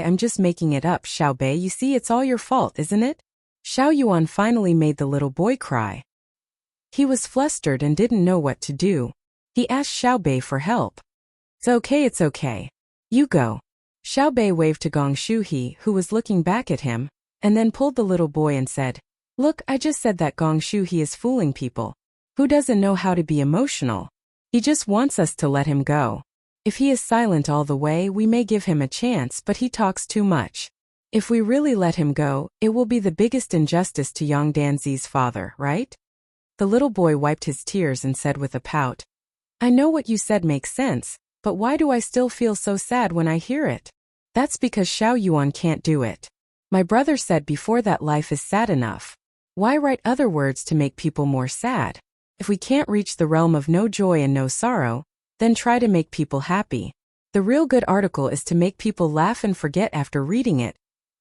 I'm just making it up." "Xiao Bei, you see, it's all your fault, isn't it?" Xiao Yuan finally made the little boy cry. He was flustered and didn't know what to do. He asked Xiao Bei for help. It's okay. You go." Xiao Bei waved to Gong Shuhi, who was looking back at him, and then pulled the little boy and said, "Look, I just said that Gong Shuhi is fooling people. Who doesn't know how to be emotional? He just wants us to let him go." If he is silent all the way, we may give him a chance, but he talks too much. If we really let him go, it will be the biggest injustice to Yang Danzi's father, right? The little boy wiped his tears and said with a pout, I know what you said makes sense, but why do I still feel so sad when I hear it? That's because Xiao Yuan can't do it. My brother said before that life is sad enough. Why write other words to make people more sad? If we can't reach the realm of no joy and no sorrow, then try to make people happy. The real good article is to make people laugh and forget after reading it,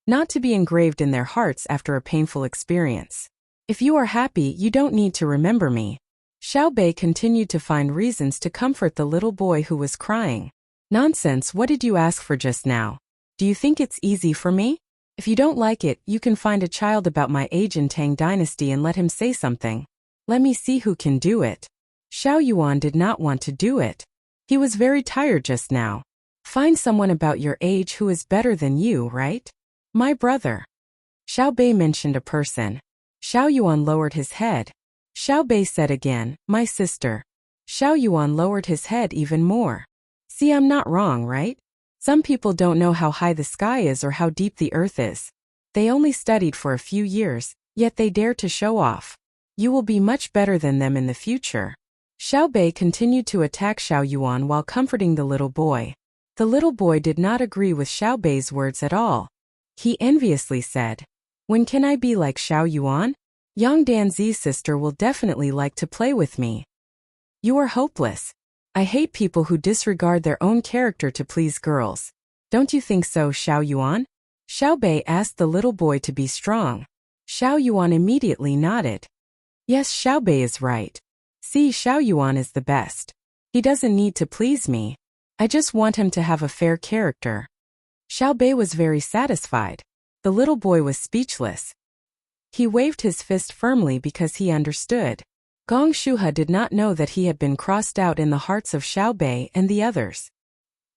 not to be engraved in their hearts after a painful experience. If you are happy, you don't need to remember me. Xiao Bei continued to find reasons to comfort the little boy who was crying. Nonsense, what did you ask for just now? Do you think it's easy for me? If you don't like it, you can find a child about my age in Tang Dynasty and let him say something. Let me see who can do it. Xiao Yuan did not want to do it. He was very tired just now. Find someone about your age who is better than you, right? My brother. Xiao Bei mentioned a person. Xiao Yuan lowered his head. Xiao Bei said again, my sister. Xiao Yuan lowered his head even more. See, I'm not wrong, right? Some people don't know how high the sky is or how deep the earth is. They only studied for a few years, yet they dare to show off. You will be much better than them in the future. Xiao Bei continued to attack Xiao Yuan while comforting the little boy. The little boy did not agree with Xiao Bei's words at all. He enviously said, when can I be like Xiao Yuan? Yang Danzi's sister will definitely like to play with me. You are hopeless. I hate people who disregard their own character to please girls. Don't you think so, Xiao Yuan? Xiao Bei asked the little boy to be strong. Xiao Yuan immediately nodded. Yes, Xiao Bei is right. See, Xiao Yuan is the best. He doesn't need to please me. I just want him to have a fair character. Xiao Bei was very satisfied. The little boy was speechless. He waved his fist firmly because he understood. Gong Shuha did not know that he had been crossed out in the hearts of Xiao Bei and the others.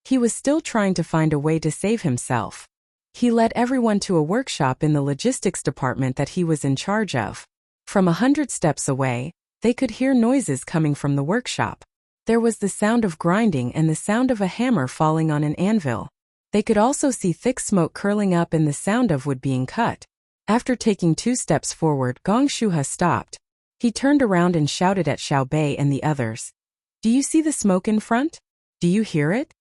He was still trying to find a way to save himself. He led everyone to a workshop in the logistics department that he was in charge of. From 100 steps away, they could hear noises coming from the workshop. There was the sound of grinding and the sound of a hammer falling on an anvil. They could also see thick smoke curling up and the sound of wood being cut. After taking 2 steps forward, Gong Shuha stopped. He turned around and shouted at Xiao Bei and the others. Do you see the smoke in front? Do you hear it?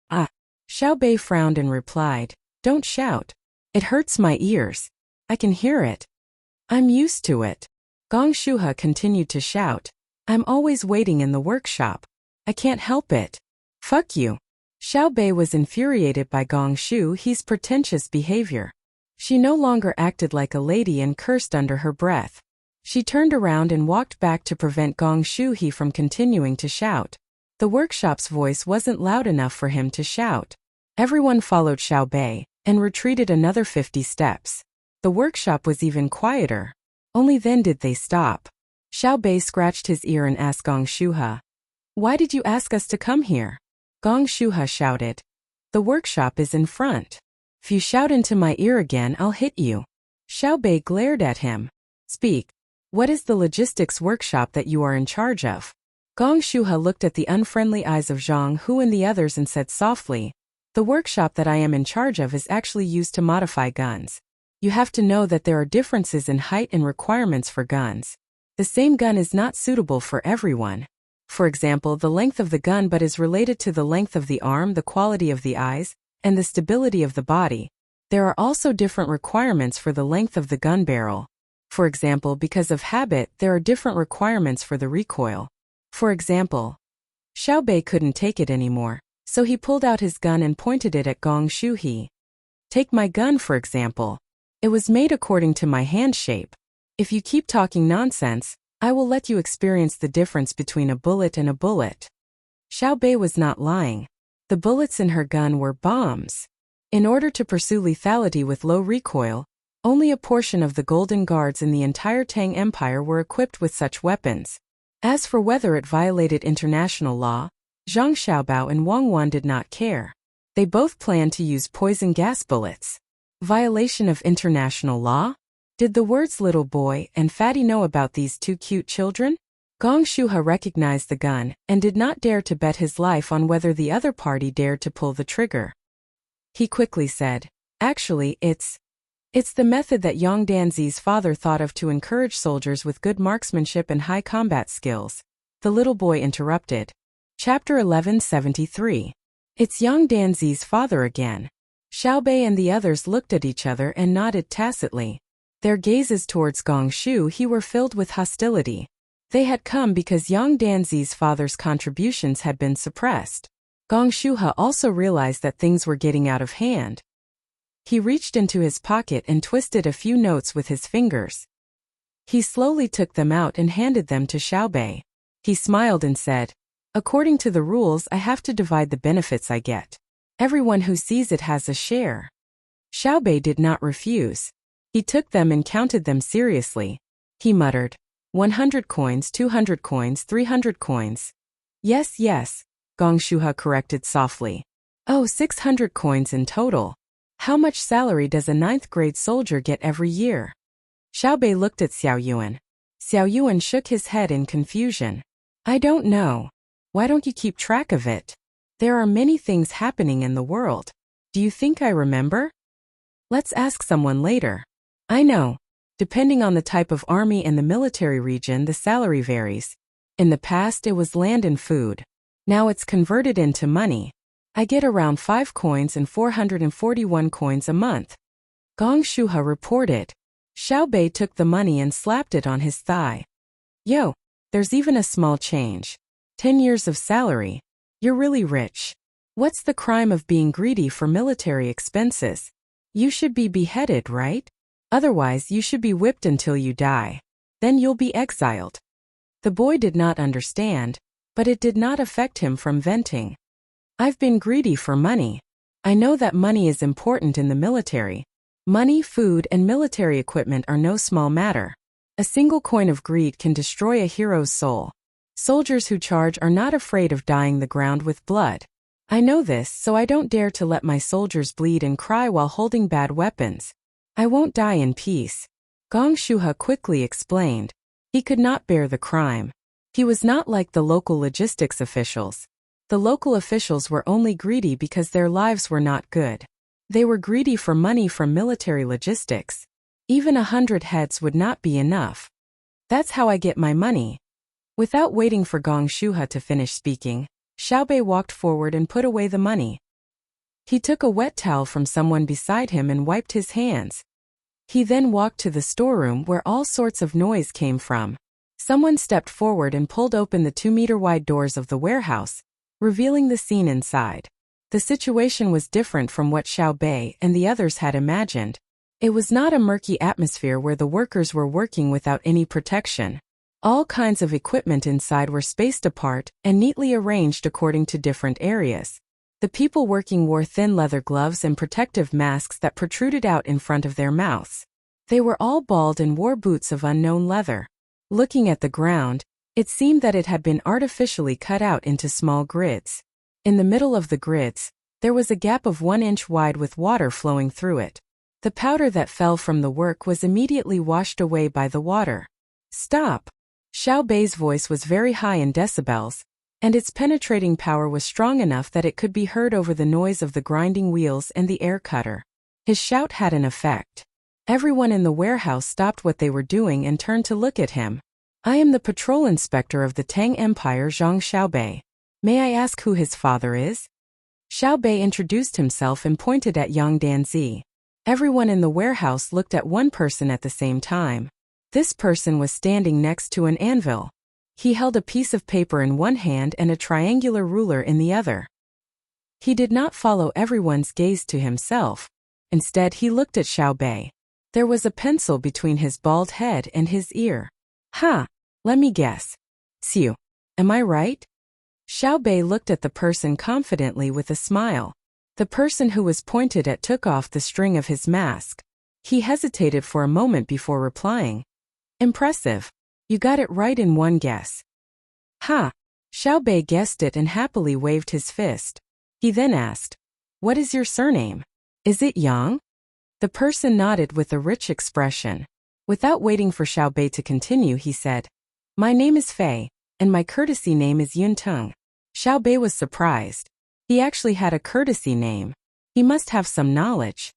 Ah. Xiao Bei frowned and replied, don't shout. It hurts my ears. I can hear it. I'm used to it. Gong Shuha continued to shout. I'm always waiting in the workshop. I can't help it. Fuck you. Xiao Bei was infuriated by Gong Shu's pretentious behavior. She no longer acted like a lady and cursed under her breath. She turned around and walked back to prevent Gong Shu from continuing to shout. The workshop's voice wasn't loud enough for him to shout. Everyone followed Xiao Bei and retreated another 50 steps. The workshop was even quieter. Only then did they stop. Xiao Bei scratched his ear and asked Gong Shuha, why did you ask us to come here? Gong Shuha shouted, the workshop is in front. If you shout into my ear again, I'll hit you. Xiao Bei glared at him. Speak. What is the logistics workshop that you are in charge of? Gong Shuha looked at the unfriendly eyes of Zhang Hu and the others and said softly, the workshop that I am in charge of is actually used to modify guns. You have to know that there are differences in height and requirements for guns. The same gun is not suitable for everyone. For example, the length of the gun but is related to the length of the arm, the quality of the eyes, and the stability of the body. There are also different requirements for the length of the gun barrel. For example, because of habit, there are different requirements for the recoil. For example, Xiao Bei couldn't take it anymore, so he pulled out his gun and pointed it at Gong Shuhe. Take my gun for example. It was made according to my hand shape. If you keep talking nonsense, I will let you experience the difference between a bullet and a bullet. Xiao Bei was not lying. The bullets in her gun were bombs. In order to pursue lethality with low recoil, only a portion of the Golden Guards in the entire Tang Empire were equipped with such weapons. As for whether it violated international law, Zhang Xiaobao and Wang Wan did not care. They both planned to use poison gas bullets. Violation of international law? Did the words little boy and fatty know about these 2 cute children? Gong Shuha recognized the gun and did not dare to bet his life on whether the other party dared to pull the trigger. He quickly said, "Actually, it's the method that Yang Danzi's father thought of to encourage soldiers with good marksmanship and high combat skills." The little boy interrupted. Chapter 1173. It's Yang Danzi's father again. Xiaobei and the others looked at each other and nodded tacitly. Their gazes towards Gong Shu were filled with hostility. They had come because Yang Danzi's father's contributions had been suppressed. Gong Shuha also realized that things were getting out of hand. He reached into his pocket and twisted a few notes with his fingers. He slowly took them out and handed them to Xiaobei. He smiled and said, "According to the rules, I have to divide the benefits I get. Everyone who sees it has a share." Xiaobei did not refuse. He took them and counted them seriously. He muttered, 100 coins, 200 coins, 300 coins. Yes, yes, Gong Shuha corrected softly. Oh, 600 coins in total. How much salary does a 9th-grade soldier get every year? Xiaobei looked at Xiao Yuan. Xiao Yuan shook his head in confusion. I don't know. Why don't you keep track of it? There are many things happening in the world. Do you think I remember? Let's ask someone later. I know. Depending on the type of army and the military region, the salary varies. In the past, it was land and food. Now it's converted into money. I get around 5 coins and 441 coins a month. Gong Shuha reported. Xiaobei took the money and slapped it on his thigh. Yo, there's even a small change. 10 years of salary. You're really rich. What's the crime of being greedy for military expenses? You should be beheaded, right? Otherwise, you should be whipped until you die. Then you'll be exiled. The boy did not understand, but it did not affect him from venting. I've been greedy for money. I know that money is important in the military. Money, food, and military equipment are no small matter. A single coin of greed can destroy a hero's soul. Soldiers who charge are not afraid of dyeing the ground with blood. I know this, so I don't dare to let my soldiers bleed and cry while holding bad weapons. I won't die in peace. Gong Shuha quickly explained. He could not bear the crime. He was not like the local logistics officials. The local officials were only greedy because their lives were not good. They were greedy for money from military logistics. Even 100 heads would not be enough. That's how I get my money. Without waiting for Gong Shuha to finish speaking, Xiaobei walked forward and put away the money. He took a wet towel from someone beside him and wiped his hands. He then walked to the storeroom where all sorts of noise came from. Someone stepped forward and pulled open the 2-meter-wide doors of the warehouse, revealing the scene inside. The situation was different from what Xiaobei and the others had imagined. It was not a murky atmosphere where the workers were working without any protection. All kinds of equipment inside were spaced apart and neatly arranged according to different areas. The people working wore thin leather gloves and protective masks that protruded out in front of their mouths. They were all bald and wore boots of unknown leather. Looking at the ground, it seemed that it had been artificially cut out into small grids. In the middle of the grids, there was a gap of 1 inch wide with water flowing through it. The powder that fell from the work was immediately washed away by the water. Stop! Xiaobei's voice was very high in decibels, and its penetrating power was strong enough that it could be heard over the noise of the grinding wheels and the air cutter. His shout had an effect. Everyone in the warehouse stopped what they were doing and turned to look at him. I am the patrol inspector of the Tang Empire, Zhang Xiaobei. May I ask who his father is? Xiaobei introduced himself and pointed at Yang Danzi. Everyone in the warehouse looked at one person at the same time. This person was standing next to an anvil. He held a piece of paper in one hand and a triangular ruler in the other. He did not follow everyone's gaze to himself. Instead, he looked at Xiaobei. There was a pencil between his bald head and his ear. Ha! Let me guess. Xiu. Am I right? Xiaobei looked at the person confidently with a smile. The person who was pointed at took off the string of his mask. He hesitated for a moment before replying. Impressive. You got it right in one guess. Ha! Xiaobei guessed it and happily waved his fist. He then asked, What is your surname? Is it Yang? The person nodded with a rich expression. Without waiting for Xiaobei to continue, he said, My name is Fei, and my courtesy name is Yuntung. Xiao Bei was surprised. He actually had a courtesy name. He must have some knowledge.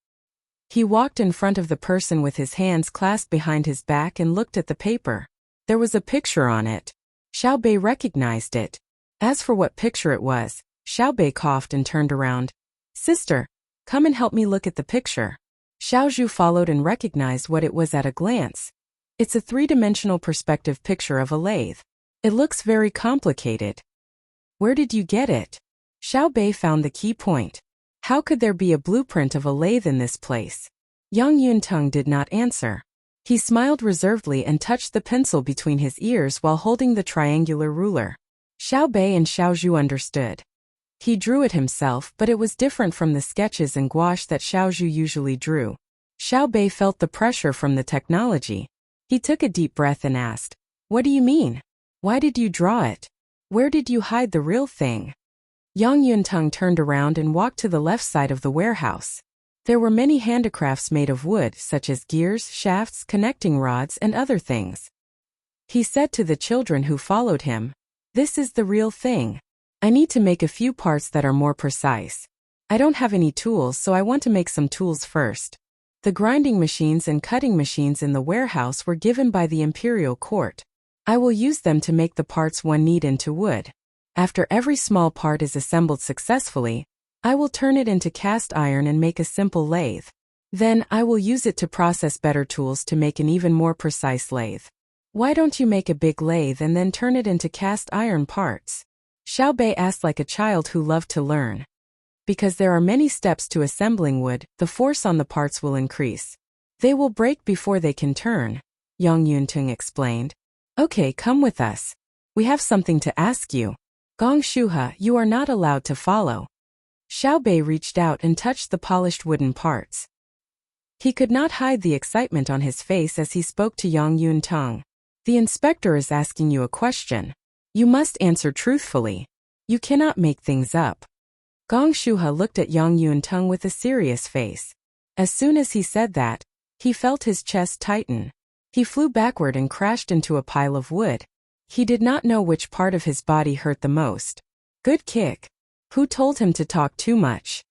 He walked in front of the person with his hands clasped behind his back and looked at the paper. There was a picture on it. Xiao Bei recognized it. As for what picture it was, Xiao Bei coughed and turned around. Sister, come and help me look at the picture. Xiao Zhu followed and recognized what it was at a glance. It's a three-dimensional perspective picture of a lathe. It looks very complicated. Where did you get it? Xiao Bei found the key point. How could there be a blueprint of a lathe in this place? Yang Yuntung did not answer. He smiled reservedly and touched the pencil between his ears while holding the triangular ruler. Xiao Bei and Xiao Zhu understood. He drew it himself, but it was different from the sketches and gouache that Xiao Zhu usually drew. Xiao Bei felt the pressure from the technology. He took a deep breath and asked, "What do you mean? Why did you draw it? Where did you hide the real thing?" Yang Yuntung turned around and walked to the left side of the warehouse. There were many handicrafts made of wood, such as gears, shafts, connecting rods, and other things. He said to the children who followed him, "This is the real thing. I need to make a few parts that are more precise. I don't have any tools, so I want to make some tools first." The grinding machines and cutting machines in the warehouse were given by the imperial court. I will use them to make the parts one need into wood. After every small part is assembled successfully, I will turn it into cast iron and make a simple lathe. Then I will use it to process better tools to make an even more precise lathe. Why don't you make a big lathe and then turn it into cast iron parts? Xiao Bei asked like a child who loved to learn. Because there are many steps to assembling wood, the force on the parts will increase. They will break before they can turn, Yang Yuntung explained. Okay, come with us. We have something to ask you. Gong Shuhe, you are not allowed to follow. Xiao Bei reached out and touched the polished wooden parts. He could not hide the excitement on his face as he spoke to Yang Yuntung. The inspector is asking you a question. You must answer truthfully. You cannot make things up. Gong Shuhe looked at Yang Yuntung with a serious face. As soon as he said that, he felt his chest tighten. He flew backward and crashed into a pile of wood. He did not know which part of his body hurt the most. Good kick. Who told him to talk too much?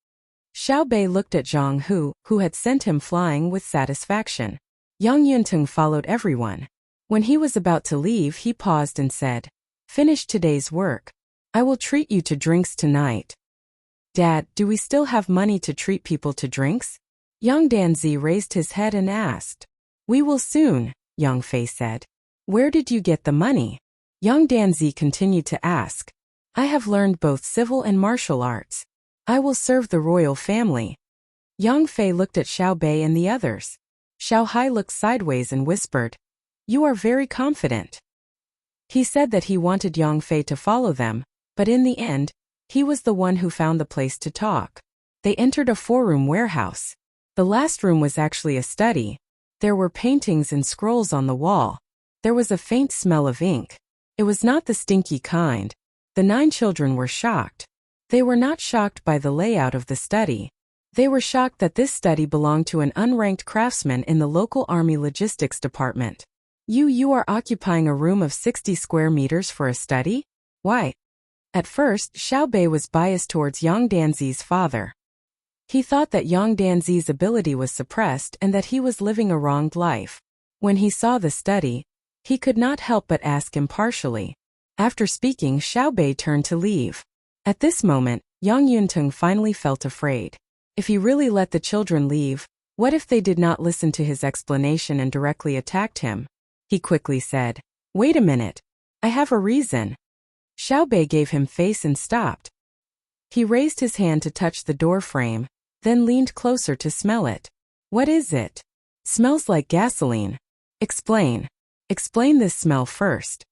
Xiao Bei looked at Zhang Hu, who had sent him flying with satisfaction. Yang Yuntung followed everyone. When he was about to leave, he paused and said, "Finish today's work. I will treat you to drinks tonight." Dad, do we still have money to treat people to drinks? Yang Danzi raised his head and asked. We will soon, Yang Fei said. Where did you get the money? Yang Danzi continued to ask. I have learned both civil and martial arts. I will serve the royal family. Yang Fei looked at Xiao Bei and the others. Xiao Hai looked sideways and whispered, You are very confident. He said that he wanted Yang Fei to follow them, but in the end, he was the one who found the place to talk. They entered a 4-room warehouse. The last room was actually a study. There were paintings and scrolls on the wall. There was a faint smell of ink. It was not the stinky kind. The 9 children were shocked. They were not shocked by the layout of the study. They were shocked that this study belonged to an unranked craftsman in the local army logistics department. You are occupying a room of 60 square meters for a study? Why? At first, Xiao Bei was biased towards Yang Danzi's father. He thought that Yang Danzi's ability was suppressed and that he was living a wronged life. When he saw the study, he could not help but ask impartially. After speaking, Xiao Bei turned to leave. At this moment, Yang Yuntung finally felt afraid. If he really let the children leave, what if they did not listen to his explanation and directly attacked him? He quickly said, Wait a minute. I have a reason. Xiao Bei gave him face and stopped. He raised his hand to touch the door frame, then leaned closer to smell it. What is it? Smells like gasoline. Explain. Explain this smell first.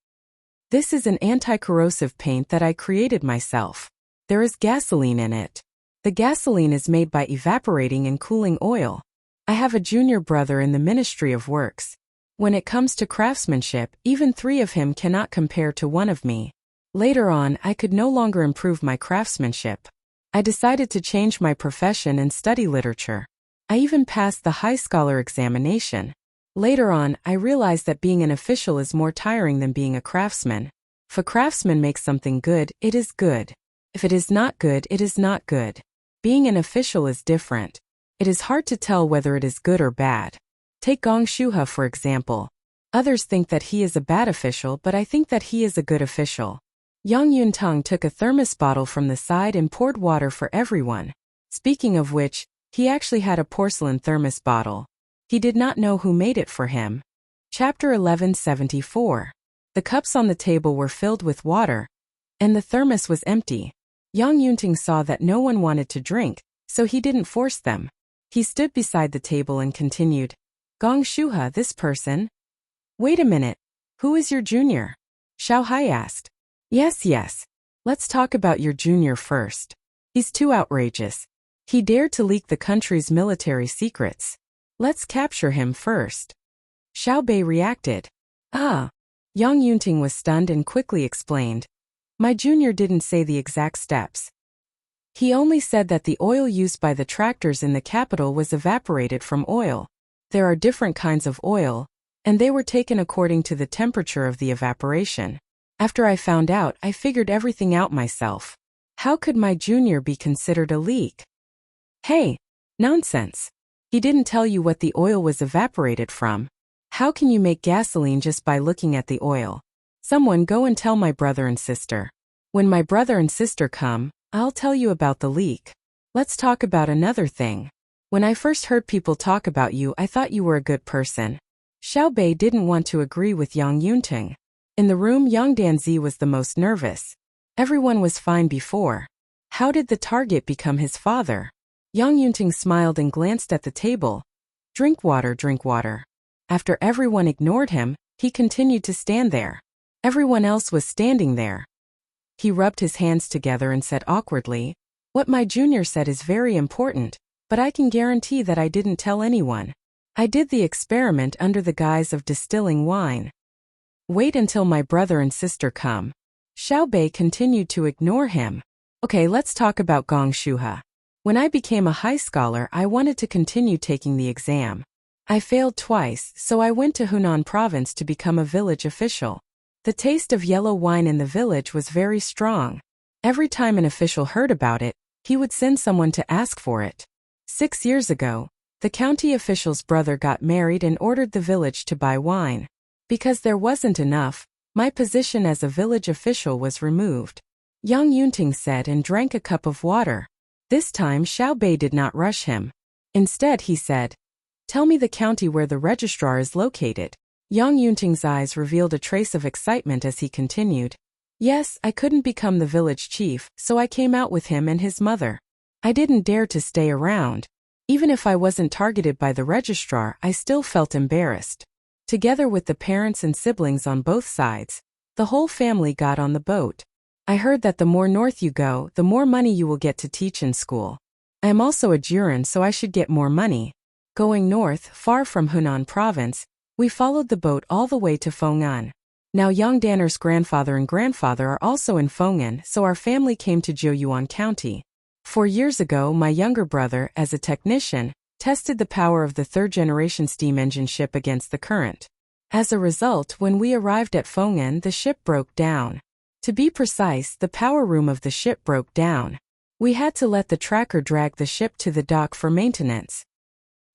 This is an anti-corrosive paint that I created myself. There is gasoline in it. The gasoline is made by evaporating and cooling oil. I have a junior brother in the Ministry of Works. When it comes to craftsmanship, even 3 of him cannot compare to 1 of me. Later on, I could no longer improve my craftsmanship. I decided to change my profession and study literature. I even passed the high scholar examination. Later on, I realized that being an official is more tiring than being a craftsman. If a craftsman makes something good, it is good. If it is not good, it is not good. Being an official is different. It is hard to tell whether it is good or bad. Take Gong Shuha for example. Others think that he is a bad official, but I think that he is a good official. Yang Yuntang took a thermos bottle from the side and poured water for everyone. Speaking of which, he actually had a porcelain thermos bottle. He did not know who made it for him. Chapter 1174. The cups on the table were filled with water, and the thermos was empty. Yang Yunting saw that no one wanted to drink, so he didn't force them. He stood beside the table and continued, Gong Shuha, this person? Wait a minute. Who is your junior? Xiao Hai asked. Yes. Let's talk about your junior first. He's too outrageous. He dared to leak the country's military secrets. Let's capture him first. Xiao Bei reacted. Yang Yunting was stunned and quickly explained. My junior didn't say the exact steps. He only said that the oil used by the tractors in the capital was evaporated from oil. There are different kinds of oil, and they were taken according to the temperature of the evaporation. After I found out, I figured everything out myself. How could my junior be considered a leak? Hey, nonsense. He didn't tell you what the oil was evaporated from. How can you make gasoline just by looking at the oil? Someone go and tell my brother and sister. When my brother and sister come, I'll tell you about the leak. Let's talk about another thing. When I first heard people talk about you, I thought you were a good person. Xiao Bei didn't want to agree with Yang Yunting. In the room, Yang Danzi was the most nervous. Everyone was fine before. How did the target become his father? Yang Yunting smiled and glanced at the table. Drink water, drink water. After everyone ignored him, he continued to stand there. Everyone else was standing there. He rubbed his hands together and said awkwardly, What my junior said is very important, but I can guarantee that I didn't tell anyone. I did the experiment under the guise of distilling wine. Wait until my brother and sister come. Xiao Bei continued to ignore him. Okay, let's talk about Gong Shuha. When I became a high scholar, I wanted to continue taking the exam. I failed twice, so I went to Hunan province to become a village official. The taste of yellow wine in the village was very strong. Every time an official heard about it, he would send someone to ask for it. 6 years ago, the county official's brother got married and ordered the village to buy wine. Because there wasn't enough, my position as a village official was removed. Yang Yunting said and drank a cup of water. This time Xiao Bei did not rush him. Instead he said, Tell me the county where the registrar is located. Yang Yunting's eyes revealed a trace of excitement as he continued. Yes, I couldn't become the village chief, so I came out with him and his mother. I didn't dare to stay around. Even if I wasn't targeted by the registrar, I still felt embarrassed. Together with the parents and siblings on both sides, the whole family got on the boat. I heard that the more north you go, the more money you will get to teach in school. I am also a Juren, so I should get more money. Going north, far from Hunan province, we followed the boat all the way to Feng'an. Now Yang Danner's grandfather and grandfather are also in Feng'an, so our family came to Jiuyuan County. 4 years ago, my younger brother, as a technician, tested the power of the third-generation steam engine ship against the current. As a result, when we arrived at Feng'an, the ship broke down. To be precise, the power room of the ship broke down. We had to let the tracker drag the ship to the dock for maintenance.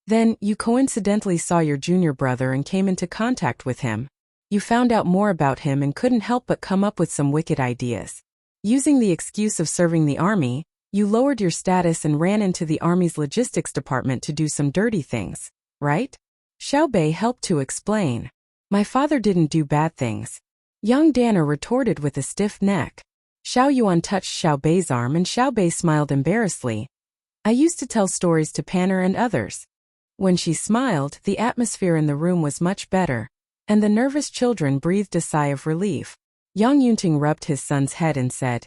Then, you coincidentally saw your junior brother and came into contact with him. You found out more about him and couldn't help but come up with some wicked ideas. Using the excuse of serving the army, you lowered your status and ran into the army's logistics department to do some dirty things, right? Xiao Bei helped to explain. My father didn't do bad things. Young Danner retorted with a stiff neck. Xiao Yuan touched Xiao Bei's arm and Xiao Bei smiled embarrassedly. I used to tell stories to Panner and others. When she smiled, the atmosphere in the room was much better, and the nervous children breathed a sigh of relief. Yang Yunting rubbed his son's head and said,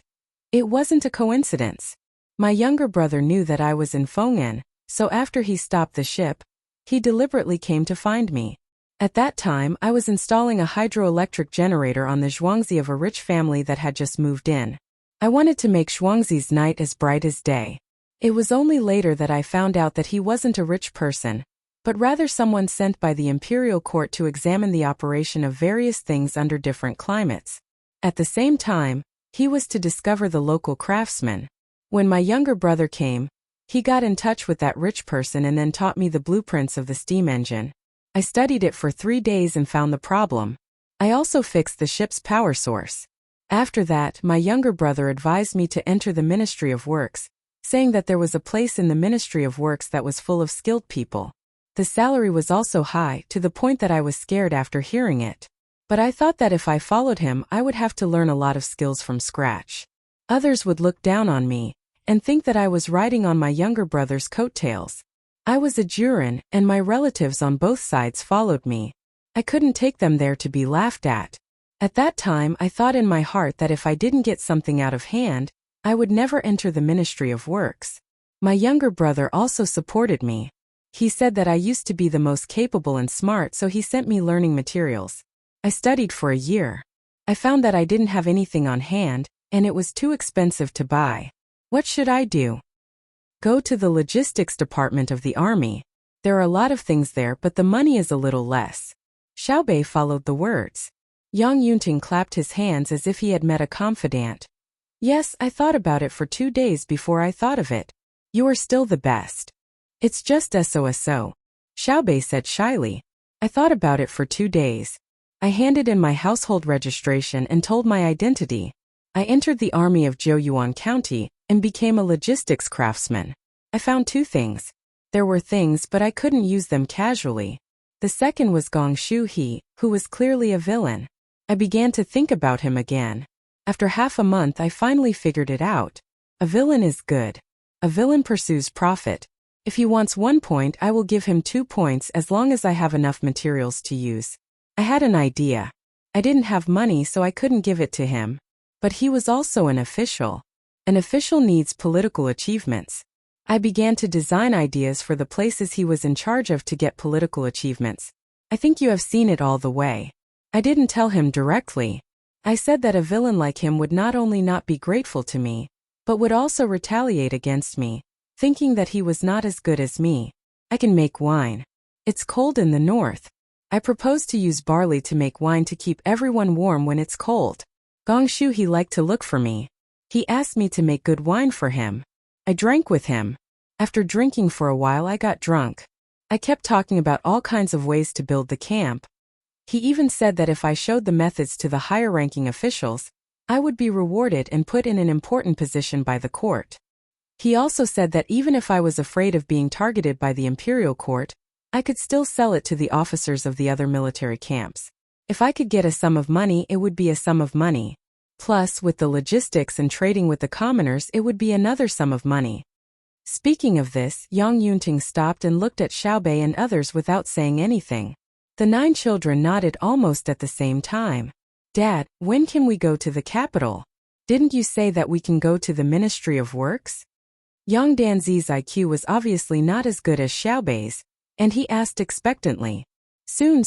It wasn't a coincidence. My younger brother knew that I was in Feng'an, so after he stopped the ship, he deliberately came to find me. At that time, I was installing a hydroelectric generator on the Zhuangzi of a rich family that had just moved in. I wanted to make Zhuangzi's night as bright as day. It was only later that I found out that he wasn't a rich person. but rather someone sent by the imperial court to examine the operation of various things under different climates. At the same time, he was to discover the local craftsman. When my younger brother came, he got in touch with that rich person and then taught me the blueprints of the steam engine. I studied it for 3 days and found the problem. I also fixed the ship's power source. After that, my younger brother advised me to enter the Ministry of Works, saying that there was a place in the Ministry of Works that was full of skilled people. The salary was also high, to the point that I was scared after hearing it. But I thought that if I followed him, I would have to learn a lot of skills from scratch. Others would look down on me and think that I was riding on my younger brother's coattails. I was a Jurin, and my relatives on both sides followed me. I couldn't take them there to be laughed at. At that time, I thought in my heart that if I didn't get something out of hand, I would never enter the Ministry of Works. My younger brother also supported me. He said that I used to be the most capable and smart, so he sent me learning materials. I studied for a year. I found that I didn't have anything on hand, and it was too expensive to buy. What should I do? Go to the logistics department of the army. There are a lot of things there, but the money is a little less. Xiaobei followed the words. Yang Yunting clapped his hands as if he had met a confidant. Yes, I thought about it for 2 days before I thought of it. You are still the best. It's just so. Xiaobei said shyly. I thought about it for 2 days. I handed in my household registration and told my identity. I entered the army of Jiuyuan County and became a logistics craftsman. I found 2 things. There were things, but I couldn't use them casually. The second was Gong Shuhe, who was clearly a villain. I began to think about him again. After half a month, I finally figured it out. A villain is good. A villain pursues profit. If he wants 1 point, I will give him 2 points as long as I have enough materials to use. I had an idea. I didn't have money, so I couldn't give it to him. But he was also an official. An official needs political achievements. I began to design ideas for the places he was in charge of to get political achievements. I think you have seen it all the way. I didn't tell him directly. I said that a villain like him would not only not be grateful to me, but would also retaliate against me, thinking that he was not as good as me. I can make wine. It's cold in the north. I proposed to use barley to make wine to keep everyone warm when it's cold. Gong Shuhe liked to look for me. He asked me to make good wine for him. I drank with him. After drinking for a while, I got drunk. I kept talking about all kinds of ways to build the camp. He even said that if I showed the methods to the higher-ranking officials, I would be rewarded and put in an important position by the court. He also said that even if I was afraid of being targeted by the imperial court, I could still sell it to the officers of the other military camps. If I could get a sum of money, it would be a sum of money. Plus, with the logistics and trading with the commoners, it would be another sum of money. Speaking of this, Yang Yunting stopped and looked at Xiaobei and others without saying anything. The 9 children nodded almost at the same time. Dad, when can we go to the capital? Didn't you say that we can go to the Ministry of Works? Yang Danzi's IQ was obviously not as good as Xiaobei's, and he asked expectantly. Soon.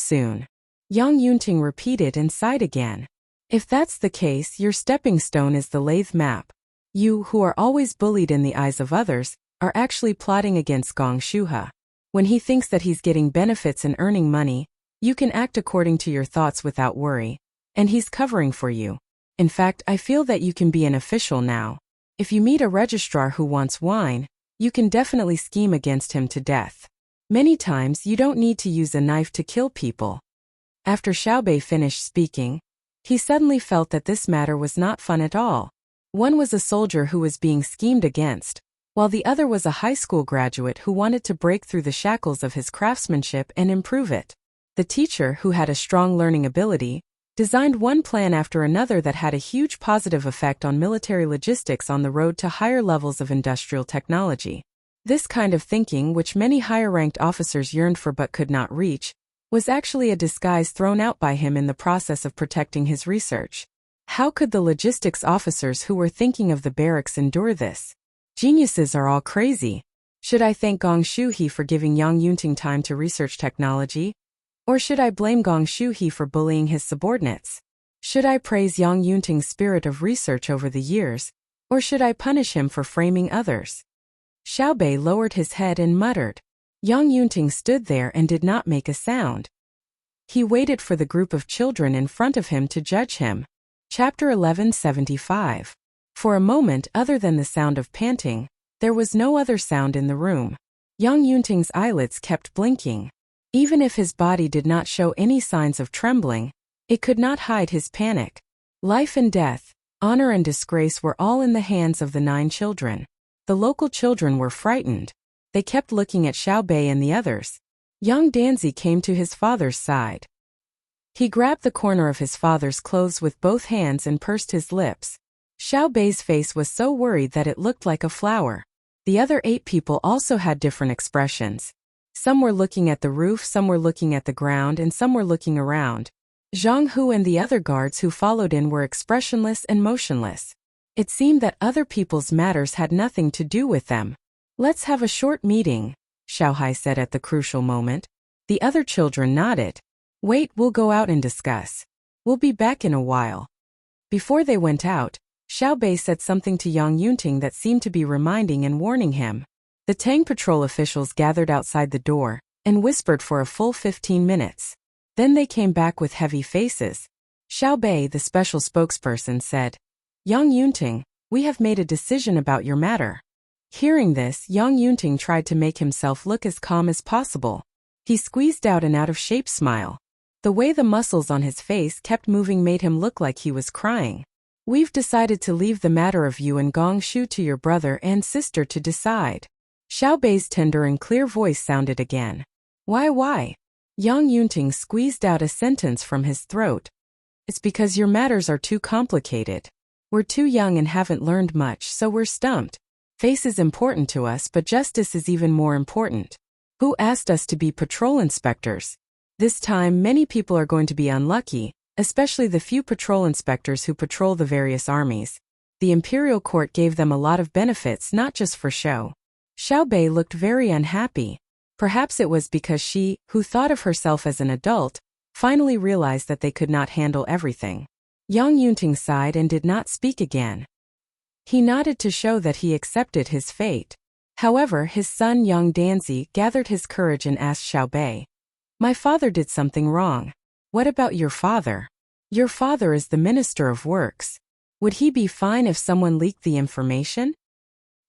Yang Yunting repeated and sighed again. If that's the case, your stepping stone is the lathe map. You, who are always bullied in the eyes of others, are actually plotting against Gong Shuhe. When he thinks that he's getting benefits and earning money, you can act according to your thoughts without worry, and he's covering for you. In fact, I feel that you can be an official now. If you meet a registrar who wants wine, you can definitely scheme against him to death. Many times you don't need to use a knife to kill people. After Xiaobei finished speaking, he suddenly felt that this matter was not fun at all. One was a soldier who was being schemed against, while the other was a high school graduate who wanted to break through the shackles of his craftsmanship and improve it. The teacher, who had a strong learning ability, designed one plan after another that had a huge positive effect on military logistics on the road to higher levels of industrial technology. This kind of thinking, which many higher-ranked officers yearned for but could not reach, was actually a disguise thrown out by him in the process of protecting his research. How could the logistics officers who were thinking of the barracks endure this? Geniuses are all crazy. Should I thank Gong Shuhe for giving Yang Yunting time to research technology? Or should I blame Gong Shuhe for bullying his subordinates? Should I praise Yang Yunting's spirit of research over the years? Or should I punish him for framing others? Xiaobei lowered his head and muttered. Yang Yunting stood there and did not make a sound. He waited for the group of children in front of him to judge him. Chapter 1175. For a moment, other than the sound of panting, there was no other sound in the room. Yang Yunting's eyelids kept blinking. Even if his body did not show any signs of trembling, it could not hide his panic. Life and death, honor and disgrace were all in the hands of the 9 children. The local children were frightened. They kept looking at Xiao Bei and the others. Young Danzi came to his father's side. He grabbed the corner of his father's clothes with both hands and pursed his lips. Xiao Bei's face was so worried that it looked like a flower. The other 8 people also had different expressions. Some were looking at the roof, some were looking at the ground, and some were looking around. Zhang Hu and the other guards who followed in were expressionless and motionless. It seemed that other people's matters had nothing to do with them. "Let's have a short meeting," Xiao Hai said at the crucial moment. The other children nodded. "Wait, we'll go out and discuss. We'll be back in a while." Before they went out, Xiao Bei said something to Yang Yunting that seemed to be reminding and warning him. The Tang patrol officials gathered outside the door and whispered for a full 15 minutes. Then they came back with heavy faces. Xiao Bei, the special spokesperson, said, "Yang Yunting, we have made a decision about your matter." Hearing this, Yang Yunting tried to make himself look as calm as possible. He squeezed out an out-of-shape smile. The way the muscles on his face kept moving made him look like he was crying. "We've decided to leave the matter of you and Gong Shu to your brother and sister to decide." Xiao Bei's tender and clear voice sounded again. Why? Yang Yunting squeezed out a sentence from his throat. "It's because your matters are too complicated. We're too young and haven't learned much, so we're stumped. Face is important to us, but justice is even more important. Who asked us to be patrol inspectors? This time, many people are going to be unlucky, especially the few patrol inspectors who patrol the various armies. The imperial court gave them a lot of benefits, not just for show." Xiao Bei looked very unhappy. Perhaps it was because she, who thought of herself as an adult, finally realized that they could not handle everything. Yang Yunting sighed and did not speak again. He nodded to show that he accepted his fate. However, his son Yang Danzi gathered his courage and asked Xiao Bei, "My father did something wrong. What about your father? Your father is the Minister of Works. Would he be fine if someone leaked the information?"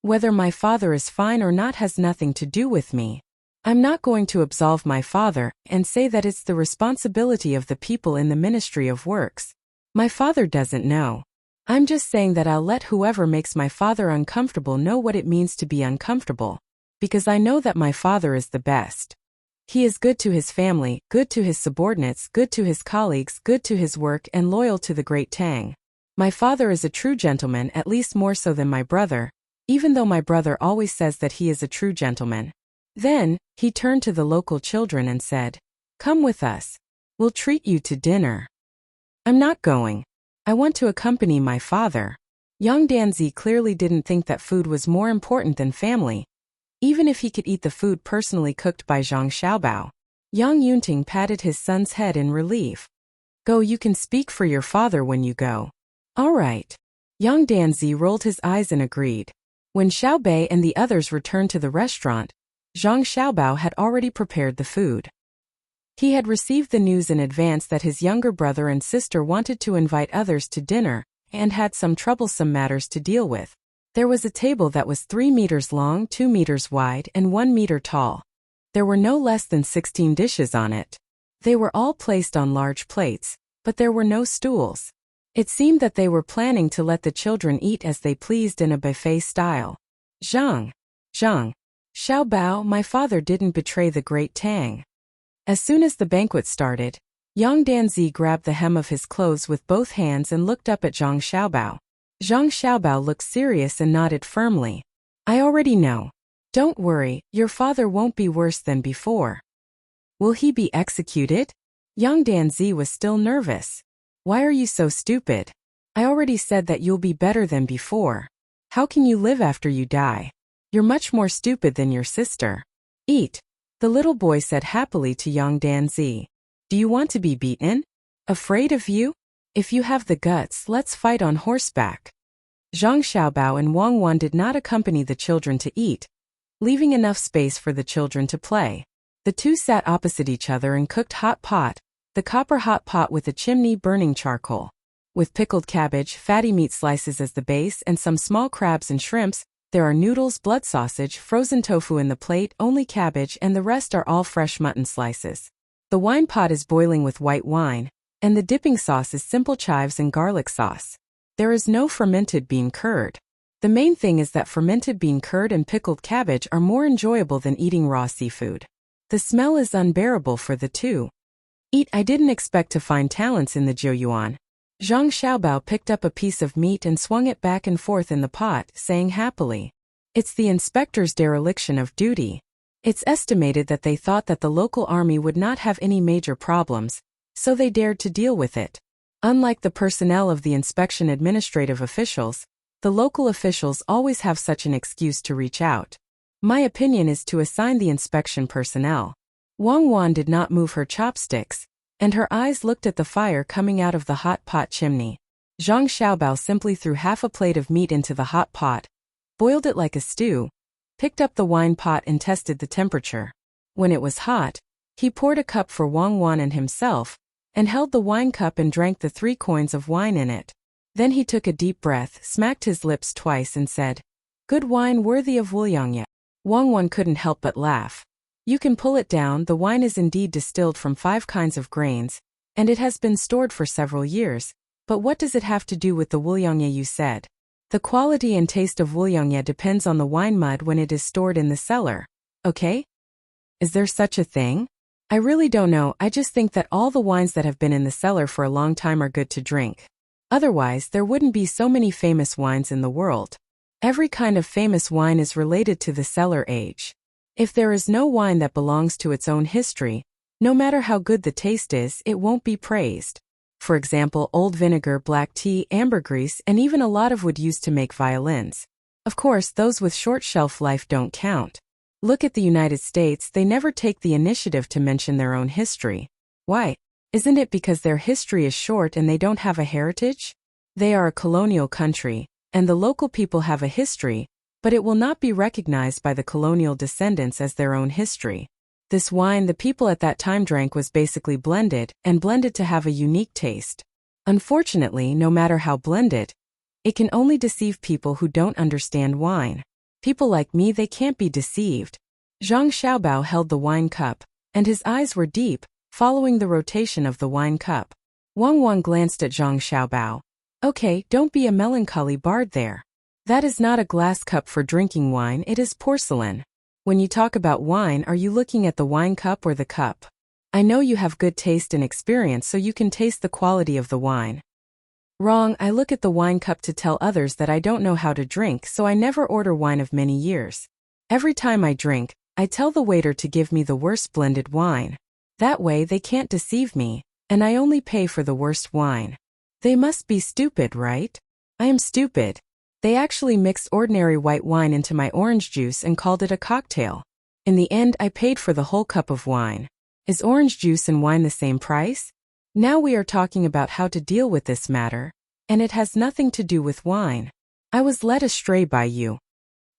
"Whether my father is fine or not has nothing to do with me. I'm not going to absolve my father and say that it's the responsibility of the people in the Ministry of Works. My father doesn't know. I'm just saying that I'll let whoever makes my father uncomfortable know what it means to be uncomfortable, because I know that my father is the best. He is good to his family, good to his subordinates, good to his colleagues, good to his work, and loyal to the great Tang. My father is a true gentleman, at least more so than my brother, even though my brother always says that he is a true gentleman." Then, he turned to the local children and said, "Come with us. We'll treat you to dinner." "I'm not going. I want to accompany my father." Yang Danzi clearly didn't think that food was more important than family, even if he could eat the food personally cooked by Zhang Xiaobao. Yang Yunting patted his son's head in relief. "Go, you can speak for your father when you go." "All right." Yang Danzi rolled his eyes and agreed. When Xiao Bei and the others returned to the restaurant, Zhang Xiaobao had already prepared the food. He had received the news in advance that his younger brother and sister wanted to invite others to dinner and had some troublesome matters to deal with. There was a table that was 3 meters long, 2 meters wide, and 1 meter tall. There were no less than 16 dishes on it. They were all placed on large plates, but there were no stools. It seemed that they were planning to let the children eat as they pleased in a buffet style. Zhang, Xiaobao, my father didn't betray the great Tang." As soon as the banquet started, Yang Danzi grabbed the hem of his clothes with both hands and looked up at Zhang Xiaobao. Zhang Xiaobao looked serious and nodded firmly. "I already know. Don't worry, your father won't be worse than before." "Will he be executed?" Yang Danzi was still nervous. "Why are you so stupid? I already said that you'll be better than before. How can you live after you die? You're much more stupid than your sister. Eat," the little boy said happily to Yang Danzi. "Do you want to be beaten? Afraid of you? If you have the guts, let's fight on horseback." Zhang Xiaobao and Wang Wan did not accompany the children to eat. leaving enough space for the children to play. The two sat opposite each other and cooked hot pot, the copper hot pot with a chimney burning charcoal. With pickled cabbage, fatty meat slices as the base, and some small crabs and shrimps, there are noodles, blood sausage, frozen tofu in the plate, only cabbage, and the rest are all fresh mutton slices. The wine pot is boiling with white wine, and the dipping sauce is simple chives and garlic sauce. There is no fermented bean curd. The main thing is that fermented bean curd and pickled cabbage are more enjoyable than eating raw seafood. The smell is unbearable for the two. I didn't expect to find talents in the Jiuyuan. Zhang Xiaobao picked up a piece of meat and swung it back and forth in the pot, saying happily, "It's the inspector's dereliction of duty." It's estimated that they thought that the local army would not have any major problems, so they dared to deal with it. Unlike the personnel of the inspection administrative officials, the local officials always have such an excuse to reach out. My opinion is to assign the inspection personnel. Wang Wan did not move her chopsticks, and her eyes looked at the fire coming out of the hot pot chimney. Zhang Xiaobao simply threw half a plate of meat into the hot pot, boiled it like a stew, picked up the wine pot and tested the temperature. When it was hot, he poured a cup for Wang Wan and himself, and held the wine cup and drank the 3 coins of wine in it. Then he took a deep breath, smacked his lips twice and said, "Good wine worthy of Wuliangye." Wang Wan couldn't help but laugh. "You can pull it down, the wine is indeed distilled from 5 kinds of grains, and it has been stored for several years, but what does it have to do with the Wuliangye you said? The quality and taste of Wuliangye depends on the wine mud when it is stored in the cellar, okay? Is there such a thing? I really don't know, I just think that all the wines that have been in the cellar for a long time are good to drink. Otherwise, there wouldn't be so many famous wines in the world. Every kind of famous wine is related to the cellar age. If there is no wine that belongs to its own history, no matter how good the taste is, it won't be praised. For example, old vinegar, black tea, ambergris, and even a lot of wood used to make violins. Of course, those with short shelf life don't count. Look at the United States, they never take the initiative to mention their own history. Why? Isn't it because their history is short and they don't have a heritage? They are a colonial country, and the local people have a history, but it will not be recognized by the colonial descendants as their own history. This wine the people at that time drank was basically blended to have a unique taste. Unfortunately, no matter how blended, it can only deceive people who don't understand wine. People like me, they can't be deceived. Zhang Xiaobao held the wine cup, and his eyes were deep, following the rotation of the wine cup. Wang Wan glanced at Zhang Xiaobao. "Okay, don't be a melancholy bard there. That is not a glass cup for drinking wine, it is porcelain. When you talk about wine, are you looking at the wine cup or the cup? I know you have good taste and experience, so you can taste the quality of the wine." "Wrong, I look at the wine cup to tell others that I don't know how to drink, so I never order wine of many years. Every time I drink, I tell the waiter to give me the worst blended wine. That way they can't deceive me, and I only pay for the worst wine. They must be stupid, right? I am stupid. They actually mixed ordinary white wine into my orange juice and called it a cocktail. In the end, I paid for the whole cup of wine. Is orange juice and wine the same price? Now we are talking about how to deal with this matter, and it has nothing to do with wine. I was led astray by you."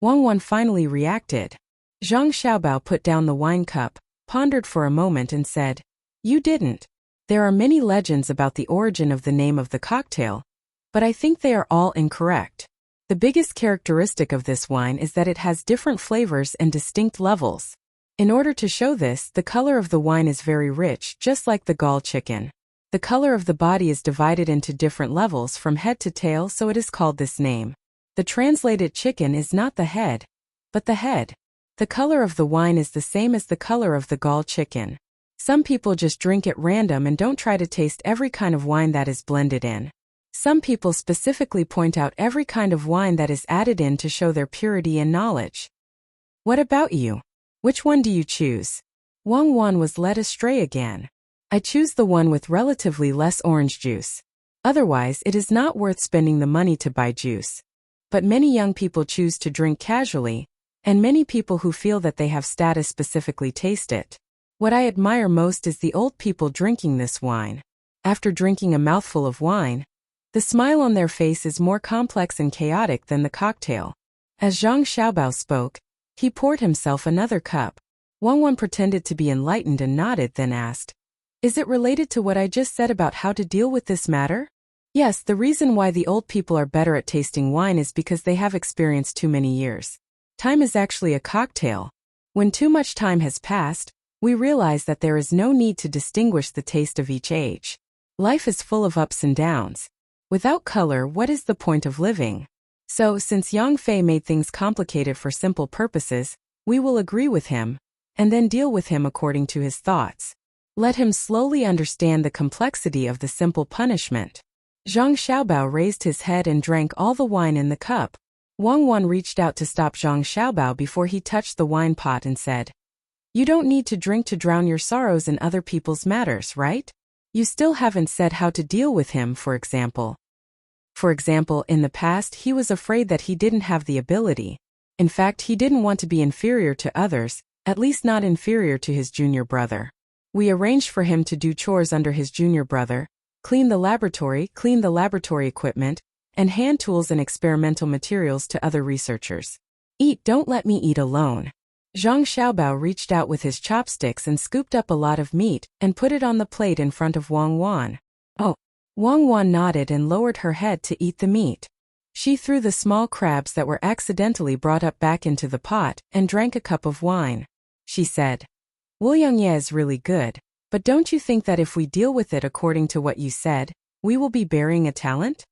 Wang Wan finally reacted. Zhang Xiaobao put down the wine cup, pondered for a moment and said, "You didn't. There are many legends about the origin of the name of the cocktail, but I think they are all incorrect. The biggest characteristic of this wine is that it has different flavors and distinct levels. In order to show this, the color of the wine is very rich, just like the gall chicken. The color of the body is divided into different levels from head to tail, so it is called this name. The translated chicken is not the head, but the head. The color of the wine is the same as the color of the gall chicken. Some people just drink at random and don't try to taste every kind of wine that is blended in. Some people specifically point out every kind of wine that is added in to show their purity and knowledge. What about you? Which one do you choose?" Wang Wan was led astray again. "I choose the one with relatively less orange juice. Otherwise, it is not worth spending the money to buy juice. But many young people choose to drink casually, and many people who feel that they have status specifically taste it. What I admire most is the old people drinking this wine. After drinking a mouthful of wine, the smile on their face is more complex and chaotic than the cocktail." As Zhang Xiaobao spoke, He poured himself another cup. Wang pretended to be enlightened and nodded, then asked, "Is it related to what I just said about how to deal with this matter?" Yes, the reason why the old people are better at tasting wine is because they have experienced too many years. Time is actually a cocktail. When too much time has passed, we realize that there is no need to distinguish the taste of each age. Life is full of ups and downs. Without color, what is the point of living? So, since Yang Fei made things complicated for simple purposes, we will agree with him, and then deal with him according to his thoughts. Let him slowly understand the complexity of the simple punishment. Zhang Xiaobao raised his head and drank all the wine in the cup. Wang reached out to stop Zhang Xiaobao before he touched the wine pot and said, "You don't need to drink to drown your sorrows in other people's matters, right? You still haven't said how to deal with him, for example." For example, in the past he was afraid that he didn't have the ability. In fact, he didn't want to be inferior to others, at least not inferior to his junior brother. We arranged for him to do chores under his junior brother, clean the laboratory equipment, and hand tools and experimental materials to other researchers. "Eat, don't let me eat alone." Zhang Xiaobao reached out with his chopsticks and scooped up a lot of meat and put it on the plate in front of Wang. "Oh." Wang nodded and lowered her head to eat the meat. She threw the small crabs that were accidentally brought up back into the pot and drank a cup of wine. She said, "Wu Yangye is really good, but don't you think that if we deal with it according to what you said, we will be burying a talent?"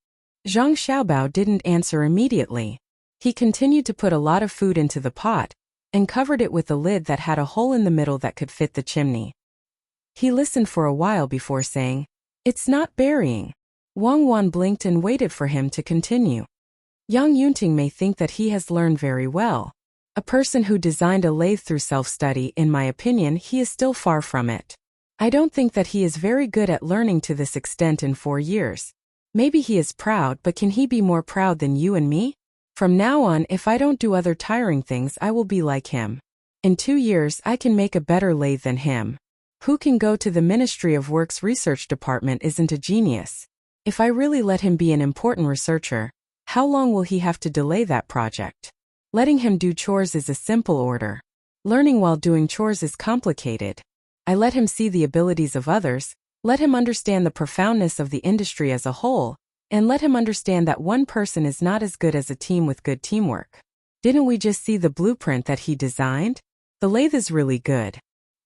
Zhang Xiaobao didn't answer immediately. He continued to put a lot of food into the pot and covered it with a lid that had a hole in the middle that could fit the chimney. He listened for a while before saying, "It's not burying." Wang blinked and waited for him to continue. Yang Yunting may think that he has learned very well. A person who designed a lathe through self-study, in my opinion, he is still far from it. I don't think that he is very good at learning to this extent in 4 years. Maybe he is proud, but can he be more proud than you and me? From now on, if I don't do other tiring things, I will be like him. In 2 years, I can make a better lathe than him. Who can go to the Ministry of Works research department isn't a genius. If I really let him be an important researcher, how long will he have to delay that project? Letting him do chores is a simple order. Learning while doing chores is complicated. I let him see the abilities of others, let him understand the profoundness of the industry as a whole, and let him understand that one person is not as good as a team with good teamwork. Didn't we just see the blueprint that he designed? The lathe is really good.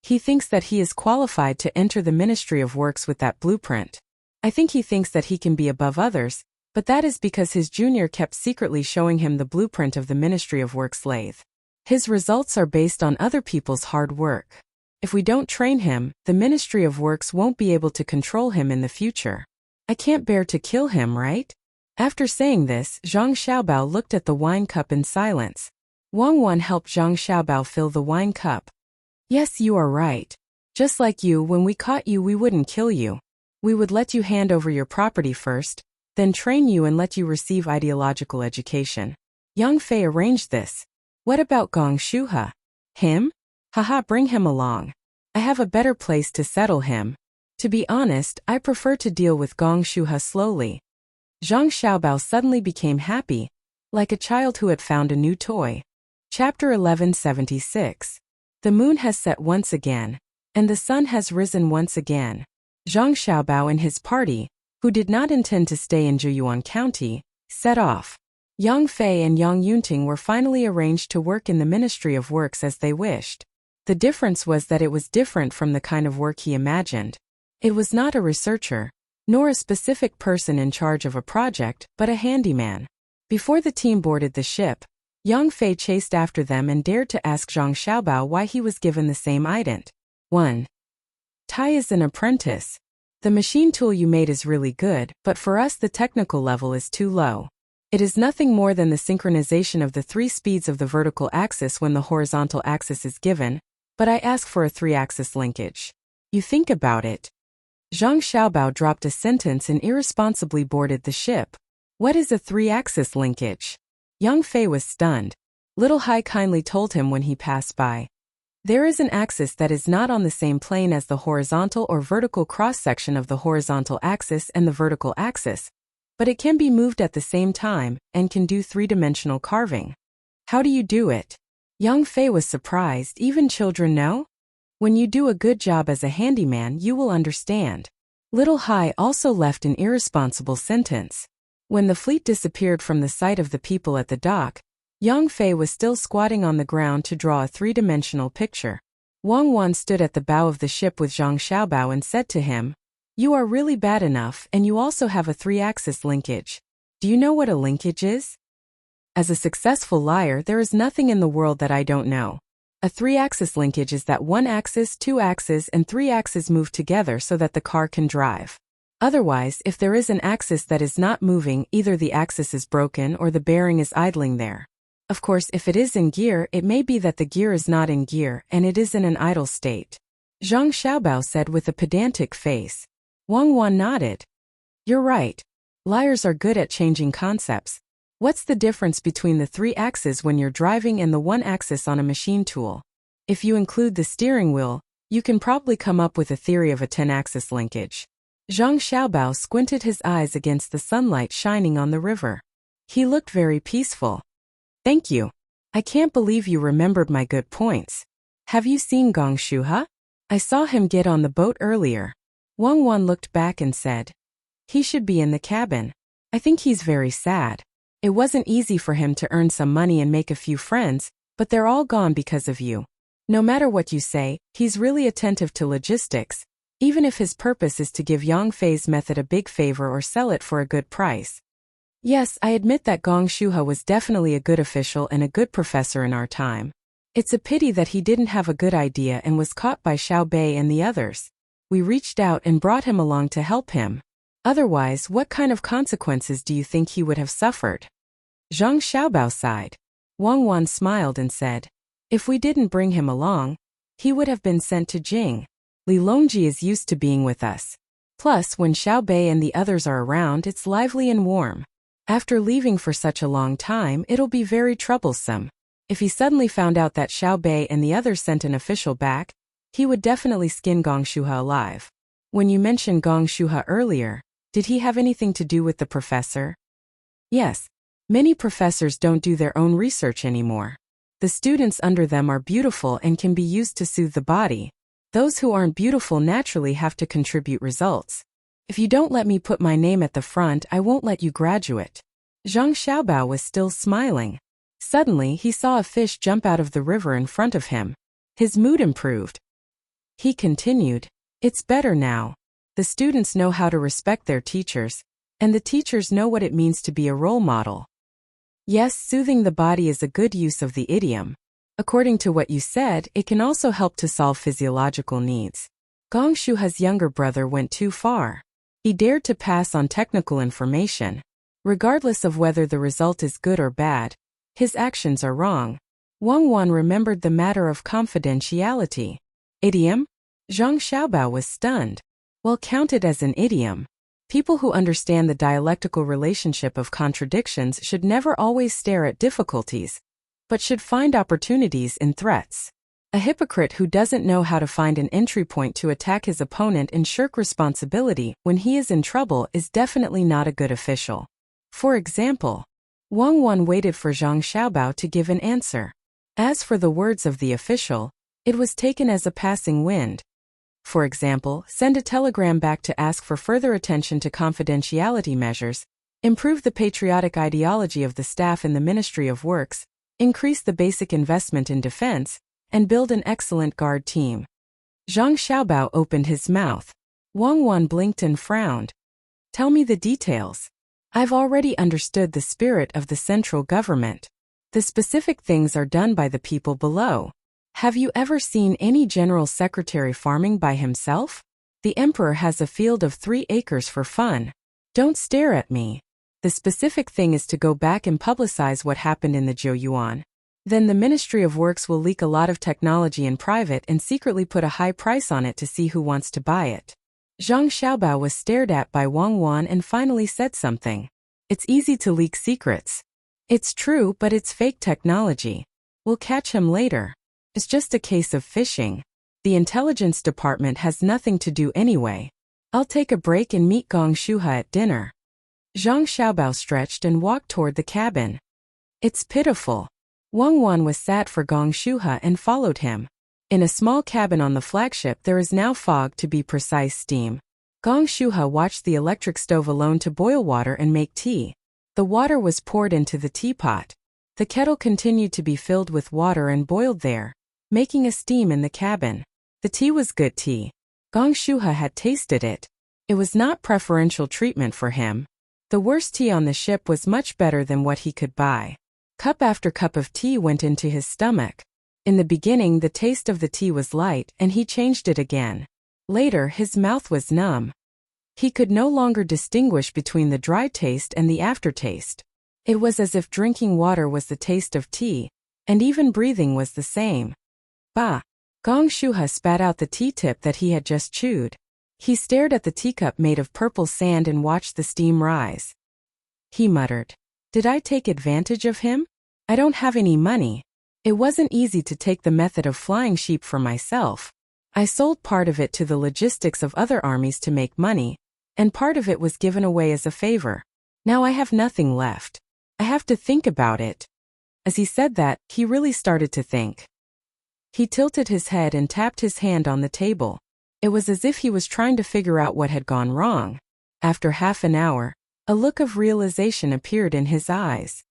He thinks that he is qualified to enter the Ministry of Works with that blueprint. I think he thinks that he can be above others, but that is because his junior kept secretly showing him the blueprint of the Ministry of Works lathe. His results are based on other people's hard work. If we don't train him, the Ministry of Works won't be able to control him in the future. I can't bear to kill him, right? After saying this, Zhang Xiaobao looked at the wine cup in silence. Wang helped Zhang Xiaobao fill the wine cup. Yes, you are right. Just like you, when we caught you, we wouldn't kill you. We would let you hand over your property first, then train you and let you receive ideological education. Yang Fei arranged this. What about Gong Shuhe? Him? Haha, bring him along. I have a better place to settle him. To be honest, I prefer to deal with Gong Shuhe slowly. Zhang Xiaobao suddenly became happy, like a child who had found a new toy. Chapter 1176. The moon has set once again, and the sun has risen once again. Zhang Xiaobao and his party, who did not intend to stay in Zhuyuan County, set off. Yang Fei and Yang Yunting were finally arranged to work in the Ministry of Works as they wished. The difference was that it was different from the kind of work he imagined. It was not a researcher, nor a specific person in charge of a project, but a handyman. Before the team boarded the ship, Yang Fei chased after them and dared to ask Zhang Xiaobao why he was given the same ident. 1. Tai is an apprentice. The machine tool you made is really good, but for us the technical level is too low. It is nothing more than the synchronization of the 3 speeds of the vertical axis when the horizontal axis is given, but I ask for a 3-axis linkage. You think about it. Zhang Xiaobao dropped a sentence and irresponsibly boarded the ship. What is a 3-axis linkage? Yang Fei was stunned. Little Hai kindly told him when he passed by. There is an axis that is not on the same plane as the horizontal or vertical cross-section of the horizontal axis and the vertical axis, but it can be moved at the same time and can do 3-dimensional carving. How do you do it? Yang Fei was surprised. Even children know? When you do a good job as a handyman, you will understand. Little Hai also left an irresponsible sentence. When the fleet disappeared from the sight of the people at the dock, Yang Fei was still squatting on the ground to draw a three-dimensional picture. Wang Wan stood at the bow of the ship with Zhang Xiaobao and said to him, "You are really bad enough, and you also have a three-axis linkage. Do you know what a linkage is?" As a successful liar, there is nothing in the world that I don't know. A three-axis linkage is that one axis, two axes, and three axes move together so that the car can drive. Otherwise, if there is an axis that is not moving, either the axis is broken or the bearing is idling there. Of course, if it is in gear, it may be that the gear is not in gear and it is in an idle state. Zhang Xiaobao said with a pedantic face. Wang Wan nodded. "You're right. Liars are good at changing concepts. What's the difference between the three axes when you're driving and the one axis on a machine tool? If you include the steering wheel, you can probably come up with a theory of a 10-axis linkage." Zhang Xiaobao squinted his eyes against the sunlight shining on the river. He looked very peaceful. "Thank you. I can't believe you remembered my good points. Have you seen Gong Shuha? I saw him get on the boat earlier." Wang Wan looked back and said, "He should be in the cabin. I think he's very sad. It wasn't easy for him to earn some money and make a few friends, but they're all gone because of you. No matter what you say, he's really attentive to logistics, even if his purpose is to give Yang Fei's method a big favor or sell it for a good price." Yes, I admit that Gong Shuha was definitely a good official and a good professor in our time. It's a pity that he didn't have a good idea and was caught by Xiao Bei and the others. We reached out and brought him along to help him. Otherwise, what kind of consequences do you think he would have suffered? Zhang Xiaobao sighed. Wang Wan smiled and said, "If we didn't bring him along, he would have been sent to Jing. Li Longji is used to being with us. Plus, when Xiao Bei and the others are around, it's lively and warm. After leaving for such a long time, it'll be very troublesome. If he suddenly found out that Xiao Bei and the others sent an official back, he would definitely skin Gong Shuha alive." When you mentioned Gong Shuha earlier, did he have anything to do with the professor? Yes. Many professors don't do their own research anymore. The students under them are beautiful and can be used to soothe the body. Those who aren't beautiful naturally have to contribute results. If you don't let me put my name at the front, I won't let you graduate. Zhang Xiaobao was still smiling. Suddenly, he saw a fish jump out of the river in front of him. His mood improved. He continued, "It's better now. The students know how to respect their teachers, and the teachers know what it means to be a role model." Yes, soothing the body is a good use of the idiom. According to what you said, it can also help to solve physiological needs. Gong Shuha's younger brother went too far. He dared to pass on technical information. Regardless of whether the result is good or bad, his actions are wrong. Wang Wan remembered the matter of confidentiality. Idiom? Zhang Xiaobao was stunned. Well, counted as an idiom. People who understand the dialectical relationship of contradictions should never always stare at difficulties, but should find opportunities in threats. A hypocrite who doesn't know how to find an entry point to attack his opponent and shirk responsibility when he is in trouble is definitely not a good official. For example, Wang Wan waited for Zhang Xiaobao to give an answer. As for the words of the official, it was taken as a passing wind. For example, send a telegram back to ask for further attention to confidentiality measures, improve the patriotic ideology of the staff in the Ministry of Works, increase the basic investment in defense, and build an excellent guard team. Zhang Xiaobao opened his mouth. Wang Wan blinked and frowned. "Tell me the details. I've already understood the spirit of the central government. The specific things are done by the people below. Have you ever seen any general secretary farming by himself? The emperor has a field of 3 acres for fun. Don't stare at me. The specific thing is to go back and publicize what happened in the Zhouyuan. Then the Ministry of Works will leak a lot of technology in private and secretly put a high price on it to see who wants to buy it." Zhang Xiaobao was stared at by Wang Wan and finally said something. "It's easy to leak secrets. It's true, but it's fake technology. We'll catch him later. It's just a case of fishing. The intelligence department has nothing to do anyway. I'll take a break and meet Gong Shuha at dinner." Zhang Xiaobao stretched and walked toward the cabin. "It's pitiful. Wang Wan was sad for Gong Shuhe and followed him. In a small cabin on the flagship there is now fog, to be precise steam. Gong Shuhe watched the electric stove alone to boil water and make tea. The water was poured into the teapot. The kettle continued to be filled with water and boiled there, making a steam in the cabin. The tea was good tea. Gong Shuhe had tasted it. It was not preferential treatment for him. The worst tea on the ship was much better than what he could buy. Cup after cup of tea went into his stomach. In the beginning the taste of the tea was light and he changed it again. Later his mouth was numb. He could no longer distinguish between the dry taste and the aftertaste. It was as if drinking water was the taste of tea, and even breathing was the same. Bah! Gong Shuhe spat out the tea tip that he had just chewed. He stared at the teacup made of purple sand and watched the steam rise. He muttered, "Did I take advantage of him? I don't have any money. It wasn't easy to take the method of flying sheep for myself. I sold part of it to the logistics of other armies to make money, and part of it was given away as a favor. Now I have nothing left. I have to think about it." As he said that, he really started to think. He tilted his head and tapped his hand on the table. It was as if he was trying to figure out what had gone wrong. After half an hour, a look of realization appeared in his eyes.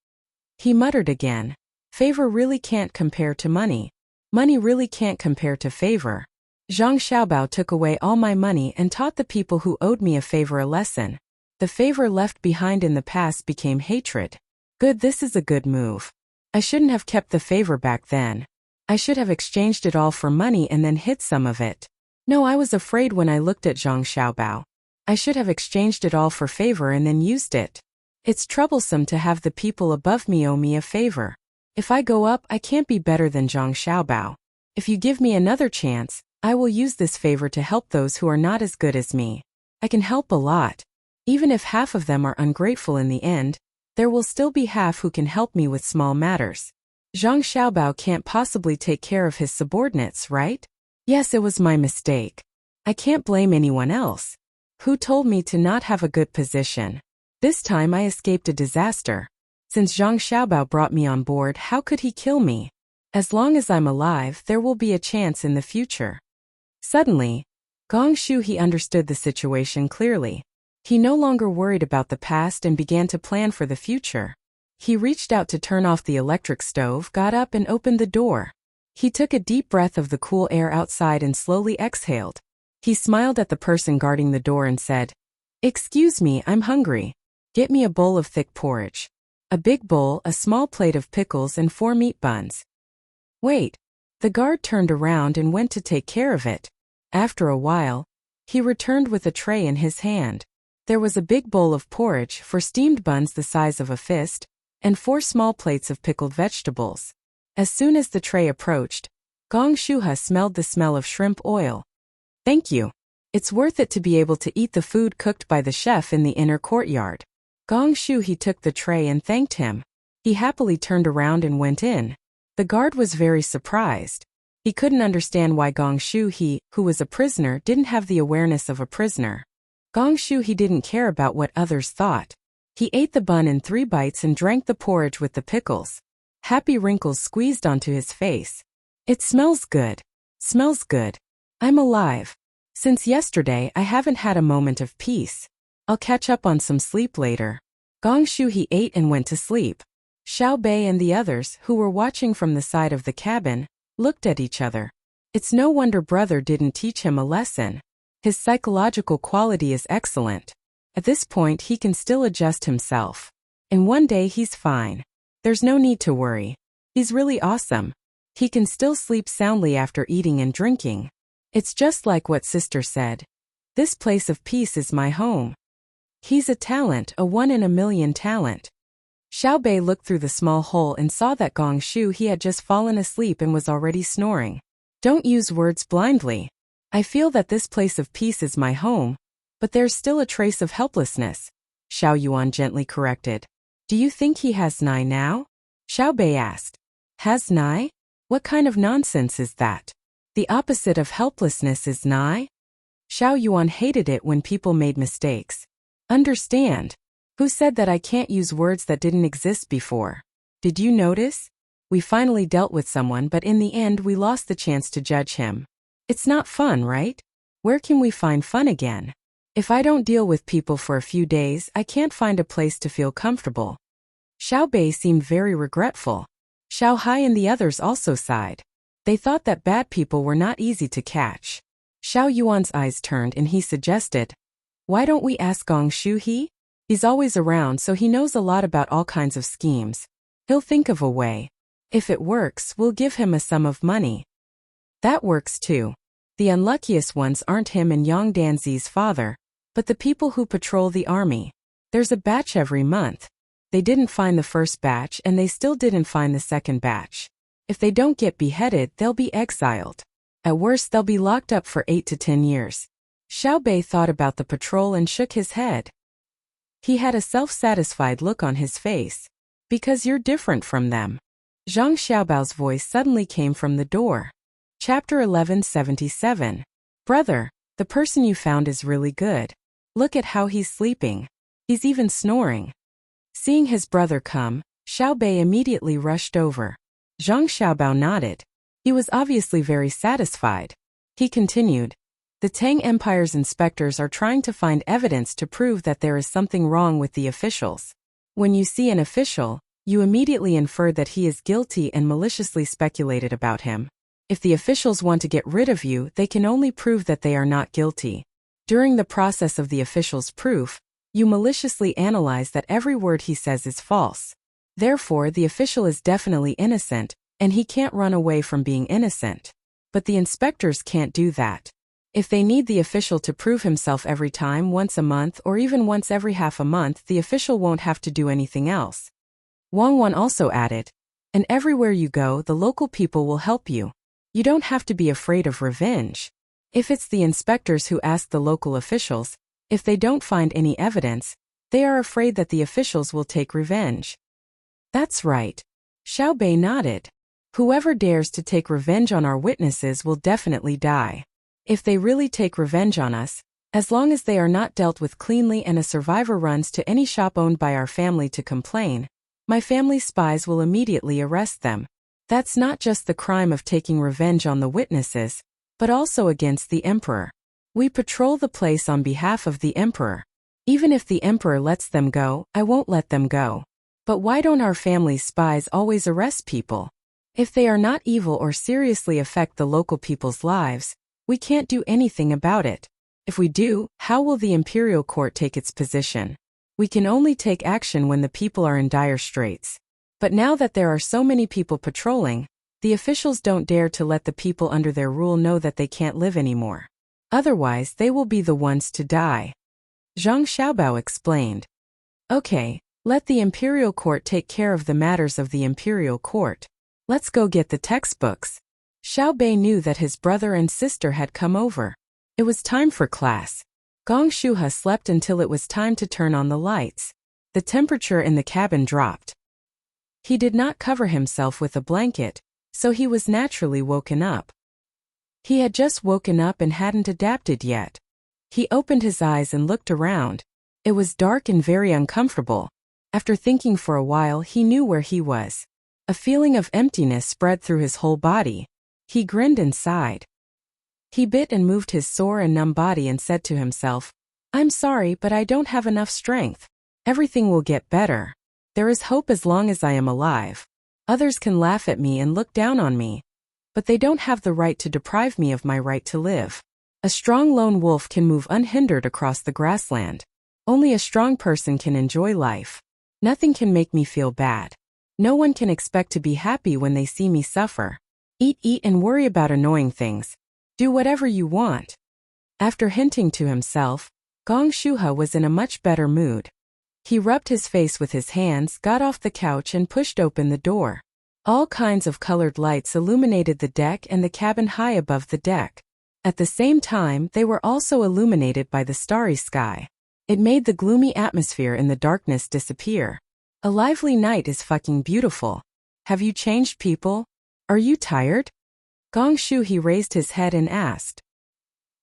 He muttered again, "Favor really can't compare to money. Money really can't compare to favor. Zhang Xiaobao took away all my money and taught the people who owed me a favor a lesson. The favor left behind in the past became hatred. Good, this is a good move. I shouldn't have kept the favor back then. I should have exchanged it all for money and then hid some of it. No, I was afraid when I looked at Zhang Xiaobao. I should have exchanged it all for favor and then used it. It's troublesome to have the people above me owe me a favor. If I go up, I can't be better than Zhang Xiaobao. If you give me another chance, I will use this favor to help those who are not as good as me. I can help a lot. Even if half of them are ungrateful in the end, there will still be half who can help me with small matters. Zhang Xiaobao can't possibly take care of his subordinates, right? Yes, it was my mistake. I can't blame anyone else. Who told me to not have a good position? This time I escaped a disaster. Since Zhang Xiaobao brought me on board, how could he kill me? As long as I'm alive, there will be a chance in the future." Suddenly, Gong Shuhe understood the situation clearly. He no longer worried about the past and began to plan for the future. He reached out to turn off the electric stove, got up and opened the door. He took a deep breath of the cool air outside and slowly exhaled. He smiled at the person guarding the door and said, "Excuse me, I'm hungry. Get me a bowl of thick porridge. A big bowl, a small plate of pickles and 4 meat buns." Wait. The guard turned around and went to take care of it. After a while, he returned with a tray in his hand. There was a big bowl of porridge, 4 steamed buns the size of a fist, and 4 small plates of pickled vegetables. As soon as the tray approached, Gong Shuhe smelled the smell of shrimp oil. "Thank you. It's worth it to be able to eat the food cooked by the chef in the inner courtyard." Gong Shuhe took the tray and thanked him. He happily turned around and went in. The guard was very surprised. He couldn't understand why Gong Shuhe, who was a prisoner, didn't have the awareness of a prisoner. Gong Shuhe didn't care about what others thought. He ate the bun in 3 bites and drank the porridge with the pickles. Happy wrinkles squeezed onto his face. "It smells good. Smells good. I'm alive. Since yesterday I haven't had a moment of peace. I'll catch up on some sleep later." Gong Shuhe ate and went to sleep. Xiao Bei and the others, who were watching from the side of the cabin, looked at each other. It's no wonder brother didn't teach him a lesson. His psychological quality is excellent. At this point he can still adjust himself. In one day he's fine. There's no need to worry. He's really awesome. He can still sleep soundly after eating and drinking. It's just like what sister said. This place of peace is my home. He's a talent, a 1 in a million talent. Xiao Bei looked through the small hole and saw that Gong Shuhe had just fallen asleep and was already snoring. Don't use words blindly. I feel that this place of peace is my home, but there's still a trace of helplessness, Xiao Yuan gently corrected. Do you think he has Nai now? Xiao Bei asked. Has Nai? What kind of nonsense is that? The opposite of helplessness is Nai? Xiao Yuan hated it when people made mistakes. Understand. Who said that I can't use words that didn't exist before? Did you notice? We finally dealt with someone, but in the end we lost the chance to judge him. It's not fun, right? Where can we find fun again? If I don't deal with people for a few days, I can't find a place to feel comfortable. Xiao Bei seemed very regretful. Xiao Hai and the others also sighed. They thought that bad people were not easy to catch. Xiao Yuan's eyes turned and he suggested, "Why don't we ask Gong Shu He? He's always around, so he knows a lot about all kinds of schemes. He'll think of a way. If it works, we'll give him a sum of money." That works too. The unluckiest ones aren't him and Yang Danzi's father, but the people who patrol the army. There's a batch every month. They didn't find the first batch and they still didn't find the second batch. If they don't get beheaded, they'll be exiled. At worst, they'll be locked up for 8 to 10 years. Xiao Bei thought about the patrol and shook his head. He had a self-satisfied look on his face. Because you're different from them. Zhang Xiaobao's voice suddenly came from the door. Chapter 1177. Brother, the person you found is really good. Look at how he's sleeping. He's even snoring. Seeing his brother come, Xiao Bei immediately rushed over. Zhang Xiaobao nodded. He was obviously very satisfied. He continued, "The Tang Empire's inspectors are trying to find evidence to prove that there is something wrong with the officials. When you see an official, you immediately infer that he is guilty and maliciously speculated about him. If the officials want to get rid of you, they can only prove that they are not guilty. During the process of the official's proof, you maliciously analyze that every word he says is false. Therefore, the official is definitely innocent, and he can't run away from being innocent. But the inspectors can't do that. If they need the official to prove himself every time, once a month or even once every half a month, the official won't have to do anything else." Wang Wan also added, "And everywhere you go, the local people will help you. You don't have to be afraid of revenge. If it's the inspectors who ask the local officials, if they don't find any evidence, they are afraid that the officials will take revenge." "That's right." Xiao Bei nodded. "Whoever dares to take revenge on our witnesses will definitely die. If they really take revenge on us, as long as they are not dealt with cleanly and a survivor runs to any shop owned by our family to complain, my family's spies will immediately arrest them. That's not just the crime of taking revenge on the witnesses, but also against the emperor. We patrol the place on behalf of the emperor. Even if the emperor lets them go, I won't let them go. But why don't our family's spies always arrest people? If they are not evil or seriously affect the local people's lives, we can't do anything about it. If we do, how will the imperial court take its position? We can only take action when the people are in dire straits. But now that there are so many people patrolling, the officials don't dare to let the people under their rule know that they can't live anymore. Otherwise, they will be the ones to die." Zhang Xiaobao explained. "Okay, let the imperial court take care of the matters of the imperial court. Let's go get the textbooks." Xiao Bei knew that his brother and sister had come over. It was time for class. Gong Shuha slept until it was time to turn on the lights. The temperature in the cabin dropped. He did not cover himself with a blanket, so he was naturally woken up. He had just woken up and hadn't adapted yet. He opened his eyes and looked around. It was dark and very uncomfortable. After thinking for a while, he knew where he was. A feeling of emptiness spread through his whole body. He grinned and sighed. He bit and moved his sore and numb body and said to himself, "I'm sorry, but I don't have enough strength. Everything will get better. There is hope as long as I am alive. Others can laugh at me and look down on me, but they don't have the right to deprive me of my right to live. A strong lone wolf can move unhindered across the grassland. Only a strong person can enjoy life. Nothing can make me feel bad. No one can expect to be happy when they see me suffer. Eat and worry about annoying things. Do whatever you want." After hinting to himself, Gong Shuha was in a much better mood. He rubbed his face with his hands, got off the couch and pushed open the door. All kinds of colored lights illuminated the deck and the cabin high above the deck. At the same time, they were also illuminated by the starry sky. It made the gloomy atmosphere in the darkness disappear. A lively night is fucking beautiful. Have you changed people? Are you tired? Gong Shu he raised his head and asked.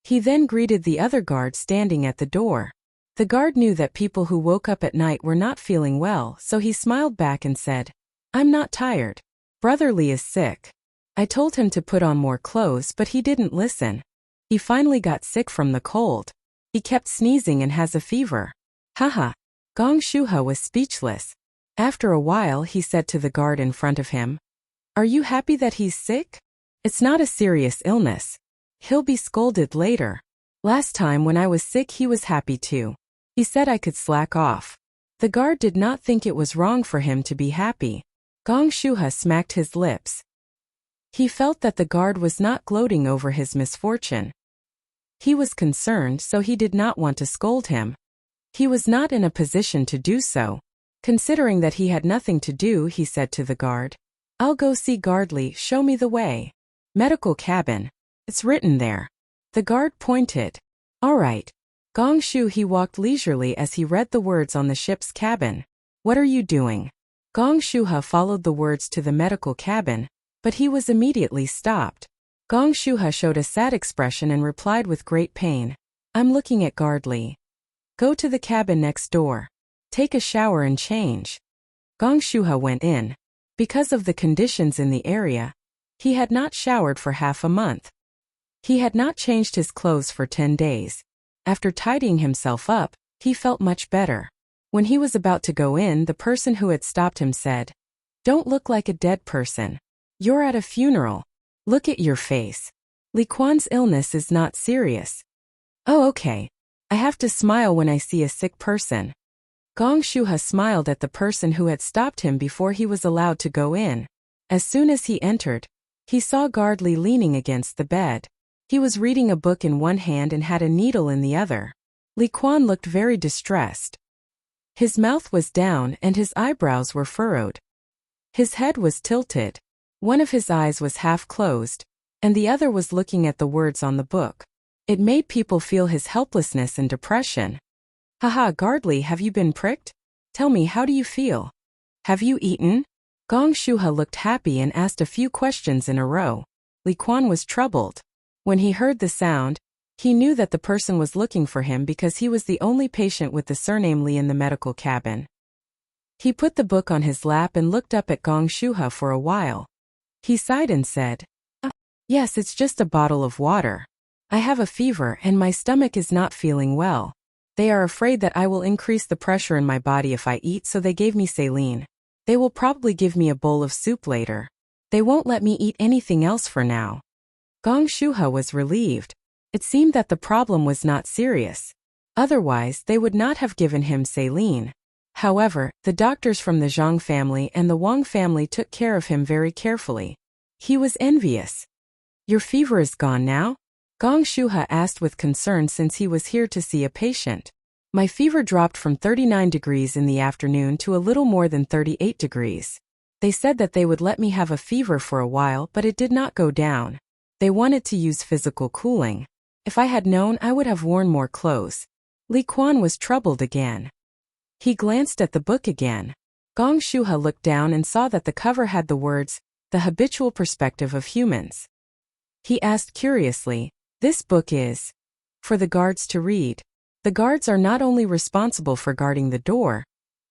He then greeted the other guard standing at the door. The guard knew that people who woke up at night were not feeling well, so he smiled back and said, "I'm not tired. Brother Lee is sick. I told him to put on more clothes but he didn't listen. He finally got sick from the cold. He kept sneezing and has a fever. Haha. Gong Shuha was speechless. After a while he said to the guard in front of him, "Are you happy that he's sick? It's not a serious illness. He'll be scolded later. Last time when I was sick he was happy too. He said I could slack off." The guard did not think it was wrong for him to be happy. Gong Shuha smacked his lips. He felt that the guard was not gloating over his misfortune. He was concerned, so he did not want to scold him. He was not in a position to do so. Considering that he had nothing to do, he said to the guard, "I'll go see Guard Lee, show me the way. Medical cabin. It's written there." The guard pointed. "All right." Gong Shu he walked leisurely as he read the words on the ship's cabin. "What are you doing?" Gong Shuha followed the words to the medical cabin, but he was immediately stopped. Gong Shuha showed a sad expression and replied with great pain, "I'm looking at Guard Lee. Go to the cabin next door. Take a shower and change." Gong Shuha went in. Because of the conditions in the area, he had not showered for half a month. He had not changed his clothes for 10 days. After tidying himself up, he felt much better. When he was about to go in, the person who had stopped him said, "Don't look like a dead person. You're at a funeral. Look at your face. Li Quan's illness is not serious." "Oh, okay. I have to smile when I see a sick person." Gong Shuha smiled at the person who had stopped him before he was allowed to go in. As soon as he entered, he saw Guard Lee leaning against the bed. He was reading a book in one hand and had a needle in the other. Li Quan looked very distressed. His mouth was down and his eyebrows were furrowed. His head was tilted. One of his eyes was half closed, and the other was looking at the words on the book. It made people feel his helplessness and depression. "Haha, Guard Lee, have you been pricked? Tell me, how do you feel? Have you eaten?" Gong Shuha looked happy and asked a few questions in a row. Li Quan was troubled. When he heard the sound, he knew that the person was looking for him because he was the only patient with the surname Lee in the medical cabin. He put the book on his lap and looked up at Gong Shuha for a while. He sighed and said, "Yes, it's just a bottle of water. I have a fever and my stomach is not feeling well. They are afraid that I will increase the pressure in my body if I eat, so they gave me saline. They will probably give me a bowl of soup later. They won't let me eat anything else for now." Gong Shuha was relieved. It seemed that the problem was not serious. Otherwise, they would not have given him saline. However, the doctors from the Zhang family and the Wang family took care of him very carefully. He was envious. "Your fever is gone now?" Gong Shuha asked with concern since he was here to see a patient. "My fever dropped from 39 degrees in the afternoon to a little more than 38 degrees. They said that they would let me have a fever for a while, but it did not go down. They wanted to use physical cooling. If I had known, I would have worn more clothes." Li Quan was troubled again. He glanced at the book again. Gong Shuha looked down and saw that the cover had the words, "The Habitual Perspective of Humans." He asked curiously, "This book is for the guards to read?" The guards are not only responsible for guarding the door,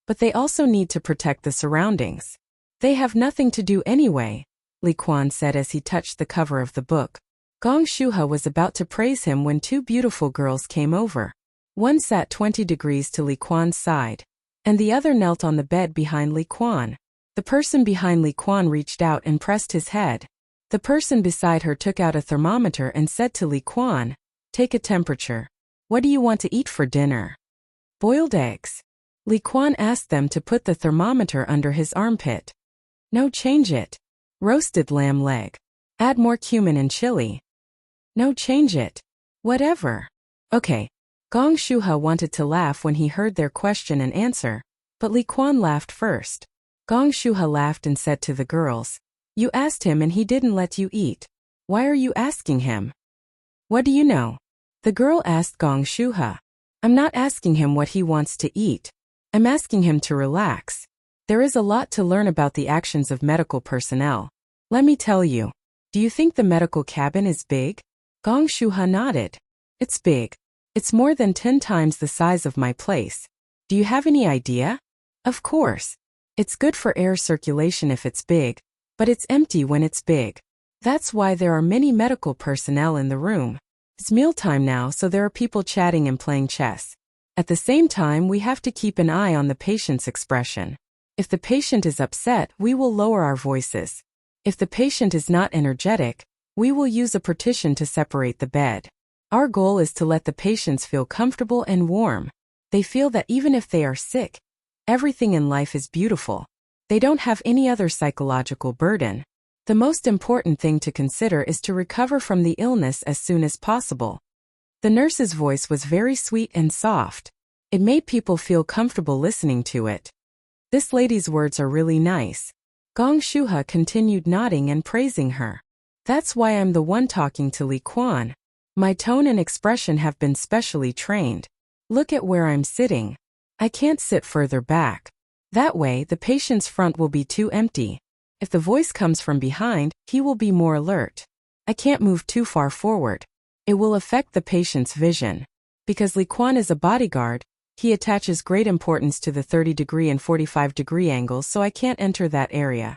but they also need to protect the surroundings. They have nothing to do anyway, Li Quan said as he touched the cover of the book. Gong Shuha was about to praise him when two beautiful girls came over. One sat 20 degrees to Li Quan's side, and the other knelt on the bed behind Li Quan. The person behind Li Quan reached out and pressed his head. The person beside her took out a thermometer and said to Li Quan, "Take a temperature. What do you want to eat for dinner?" "Boiled eggs." Li Quan asked them to put the thermometer under his armpit. "No, change it." "Roasted lamb leg. Add more cumin and chili." "No, change it." "Whatever." "Okay." Gong Shuha wanted to laugh when he heard their question and answer, but Li Quan laughed first. Gong Shuha laughed and said to the girls, "You asked him and he didn't let you eat. Why are you asking him?" "What do you know?" The girl asked Gong Shuha. "I'm not asking him what he wants to eat. I'm asking him to relax. There is a lot to learn about the actions of medical personnel. Let me tell you. Do you think the medical cabin is big?" Gong Shuha nodded. "It's big. It's more than 10 times the size of my place. Do you have any idea?" "Of course. It's good for air circulation if it's big. but it's empty when it's big. That's why there are many medical personnel in the room. It's mealtime now, so there are people chatting and playing chess. At the same time, we have to keep an eye on the patient's expression. If the patient is upset, we will lower our voices. If the patient is not energetic, we will use a partition to separate the bed. Our goal is to let the patients feel comfortable and warm. They feel that even if they are sick, everything in life is beautiful. They don't have any other psychological burden. The most important thing to consider is to recover from the illness as soon as possible. The nurse's voice was very sweet and soft. It made people feel comfortable listening to it. This lady's words are really nice. Gong Shuha continued nodding and praising her. That's why I'm the one talking to Li Quan. My tone and expression have been specially trained. Look at where I'm sitting. I can't sit further back. That way, the patient's front will be too empty. If the voice comes from behind, he will be more alert. I can't move too far forward. It will affect the patient's vision. Because Li Quan is a bodyguard, he attaches great importance to the 30-degree and 45-degree angles, so I can't enter that area.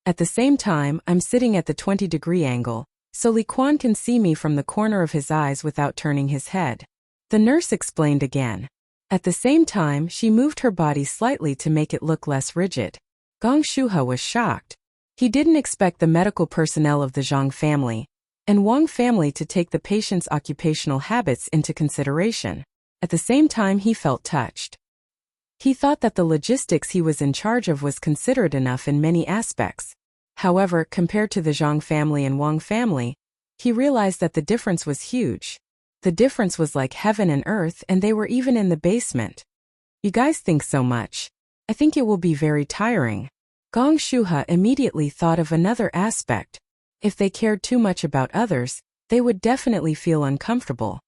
At the same time, I'm sitting at the 20-degree angle, so Li Quan can see me from the corner of his eyes without turning his head. The nurse explained again. At the same time, she moved her body slightly to make it look less rigid. Gong Shuha was shocked. He didn't expect the medical personnel of the Zhang family and Wang family to take the patient's occupational habits into consideration. At the same time, he felt touched. He thought that the logistics he was in charge of was considerate enough in many aspects. However, compared to the Zhang family and Wang family, he realized that the difference was huge. The difference was like heaven and earth, and they were even in the basement. You guys think so much. I think it will be very tiring. Gong Shuha immediately thought of another aspect. If they cared too much about others, they would definitely feel uncomfortable.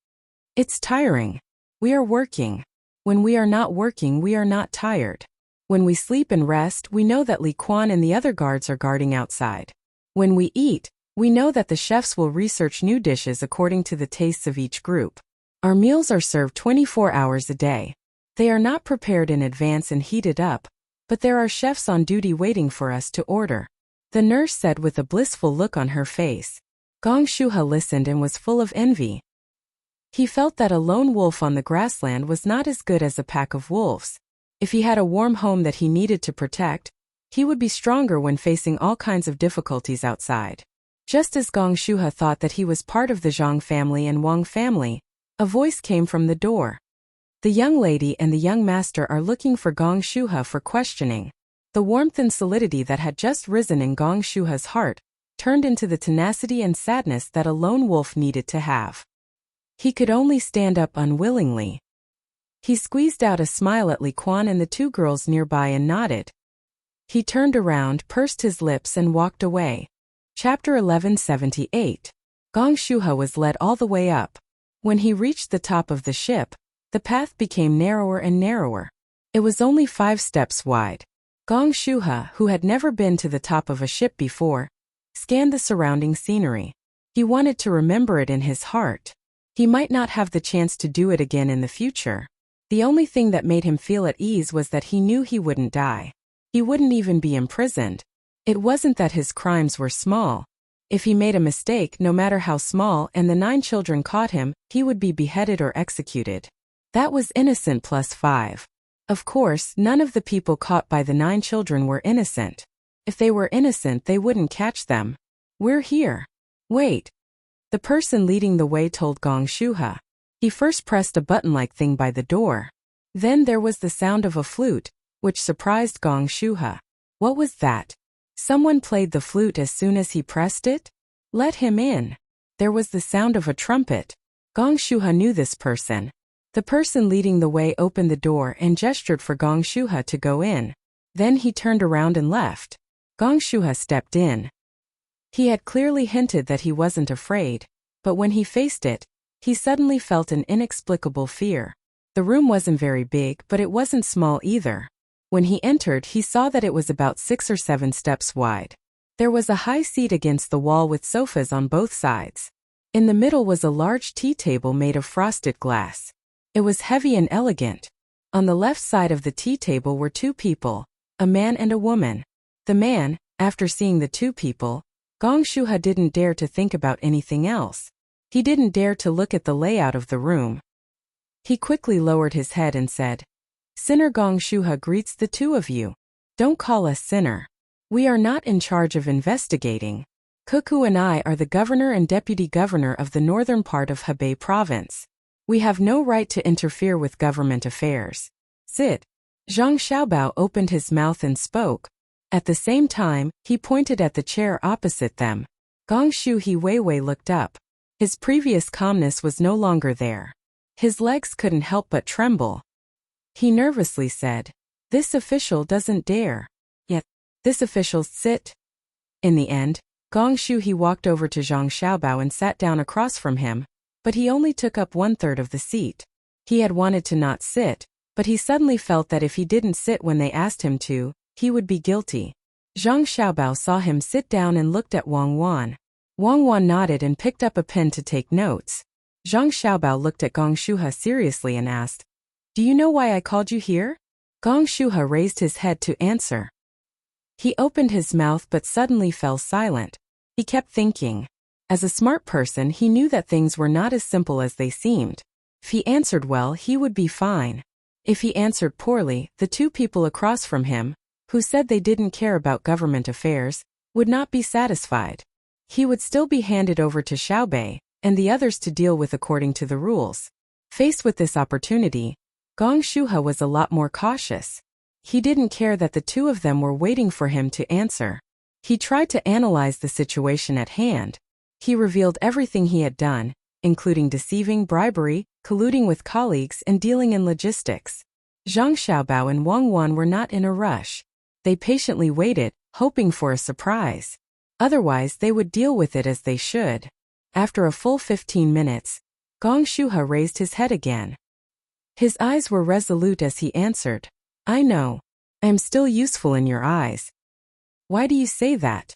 It's tiring. We are working. When we are not working, we are not tired. When we sleep and rest, we know that Li Quan and the other guards are guarding outside. When we eat, we know that the chefs will research new dishes according to the tastes of each group. Our meals are served 24 hours a day. They are not prepared in advance and heated up, but there are chefs on duty waiting for us to order. The nurse said with a blissful look on her face. Gong Shuha listened and was full of envy. He felt that a lone wolf on the grassland was not as good as a pack of wolves. If he had a warm home that he needed to protect, he would be stronger when facing all kinds of difficulties outside. Just as Gong Shuha thought that he was part of the Zhang family and Wang family, a voice came from the door. The young lady and the young master are looking for Gong Shuha for questioning. The warmth and solidity that had just risen in Gong Shuha's heart turned into the tenacity and sadness that a lone wolf needed to have. He could only stand up unwillingly. He squeezed out a smile at Li Quan and the two girls nearby and nodded. He turned around, pursed his lips and walked away. Chapter 1178. Gong Shuha was led all the way up. When he reached the top of the ship, the path became narrower and narrower. It was only 5 steps wide. Gong Shuha, who had never been to the top of a ship before, scanned the surrounding scenery. He wanted to remember it in his heart. He might not have the chance to do it again in the future. The only thing that made him feel at ease was that he knew he wouldn't die. He wouldn't even be imprisoned. It wasn't that his crimes were small. If he made a mistake, no matter how small, and the 9 children caught him, he would be beheaded or executed. That was innocent plus 5. Of course, none of the people caught by the 9 children were innocent. If they were innocent, they wouldn't catch them. We're here. Wait. The person leading the way told Gong Shuha. He first pressed a button-like thing by the door. Then there was the sound of a flute, which surprised Gong Shuha. What was that? Someone played the flute as soon as he pressed it? Let him in. There was the sound of a trumpet. Gong Shuha knew this person. The person leading the way opened the door and gestured for Gong Shuha to go in. Then he turned around and left. Gong Shuha stepped in. He had clearly hinted that he wasn't afraid, but when he faced it, he suddenly felt an inexplicable fear. The room wasn't very big, but it wasn't small either. When he entered, he saw that it was about 6 or 7 steps wide. There was a high seat against the wall with sofas on both sides. In the middle was a large tea table made of frosted glass. It was heavy and elegant. On the left side of the tea table were 2 people, a man and a woman. The man, After seeing the two people, Gong Shuha didn't dare to think about anything else. He didn't dare to look at the layout of the room. He quickly lowered his head and said, "Sinner Gong Shuha greets the two of you. Don't call us sinner. We are not in charge of investigating. Cuckoo and I are the governor and deputy governor of the northern part of Hebei province. We have no right to interfere with government affairs. Sit." Zhang Xiaobao opened his mouth and spoke. At the same time, he pointed at the chair opposite them. Gong Shu He Weiwei looked up. His previous calmness was no longer there. His legs couldn't help but tremble. He nervously said, "This official doesn't dare. Yet, this official sit." In the end, Gong Shu He walked over to Zhang Xiaobao and sat down across from him, but he only took up 1/3 of the seat. He had wanted to not sit, but he suddenly felt that if he didn't sit when they asked him to, he would be guilty. Zhang Xiaobao saw him sit down and looked at Wang Wan. Wang Wan nodded and picked up a pen to take notes. Zhang Xiaobao looked at Gong Shuha seriously and asked, "Do you know why I called you here?" Gong Shuha raised his head to answer. He opened his mouth but suddenly fell silent. He kept thinking. As a smart person, he knew that things were not as simple as they seemed. If he answered well, he would be fine. If he answered poorly, the two people across from him, who said they didn't care about government affairs, would not be satisfied. He would still be handed over to Xiaobei and the others to deal with according to the rules. Faced with this opportunity, Gong Shuha was a lot more cautious. He didn't care that the two of them were waiting for him to answer. He tried to analyze the situation at hand. He revealed everything he had done, including deceiving, bribery, colluding with colleagues, and dealing in logistics. Zhang Xiaobao and Wang Wan were not in a rush. They patiently waited, hoping for a surprise. Otherwise, they would deal with it as they should. After a full 15 minutes, Gong Shuha raised his head again. His eyes were resolute as he answered, "I know. I am still useful in your eyes." "Why do you say that?"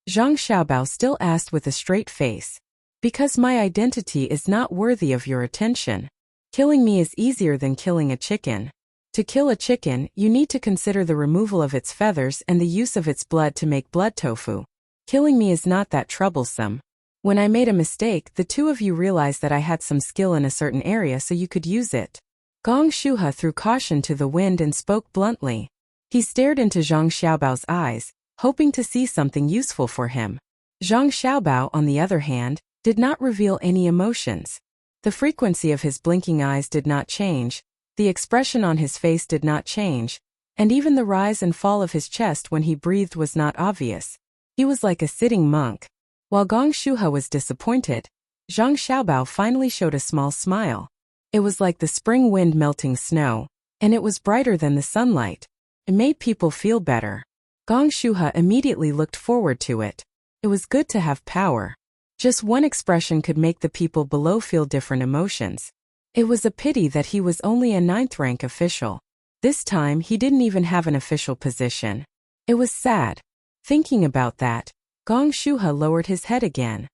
Zhang Xiaobao still asked with a straight face. "Because my identity is not worthy of your attention. Killing me is easier than killing a chicken. To kill a chicken, you need to consider the removal of its feathers and the use of its blood to make blood tofu. Killing me is not that troublesome. When I made a mistake, the two of you realized that I had some skill in a certain area so you could use it." Gong Shuha threw caution to the wind and spoke bluntly. He stared into Zhang Xiaobao's eyes, hoping to see something useful for him. Zhang Xiaobao, on the other hand, did not reveal any emotions. The frequency of his blinking eyes did not change, the expression on his face did not change, and even the rise and fall of his chest when he breathed was not obvious. He was like a sitting monk. While Gong Shuha was disappointed, Zhang Xiaobao finally showed a small smile. It was like the spring wind melting snow, and it was brighter than the sunlight. It made people feel better. Gong Shuha immediately looked forward to it. It was good to have power. Just one expression could make the people below feel different emotions. It was a pity that he was only a 9th-rank official. This time he didn't even have an official position. It was sad. Thinking about that, Gong Shuha lowered his head again.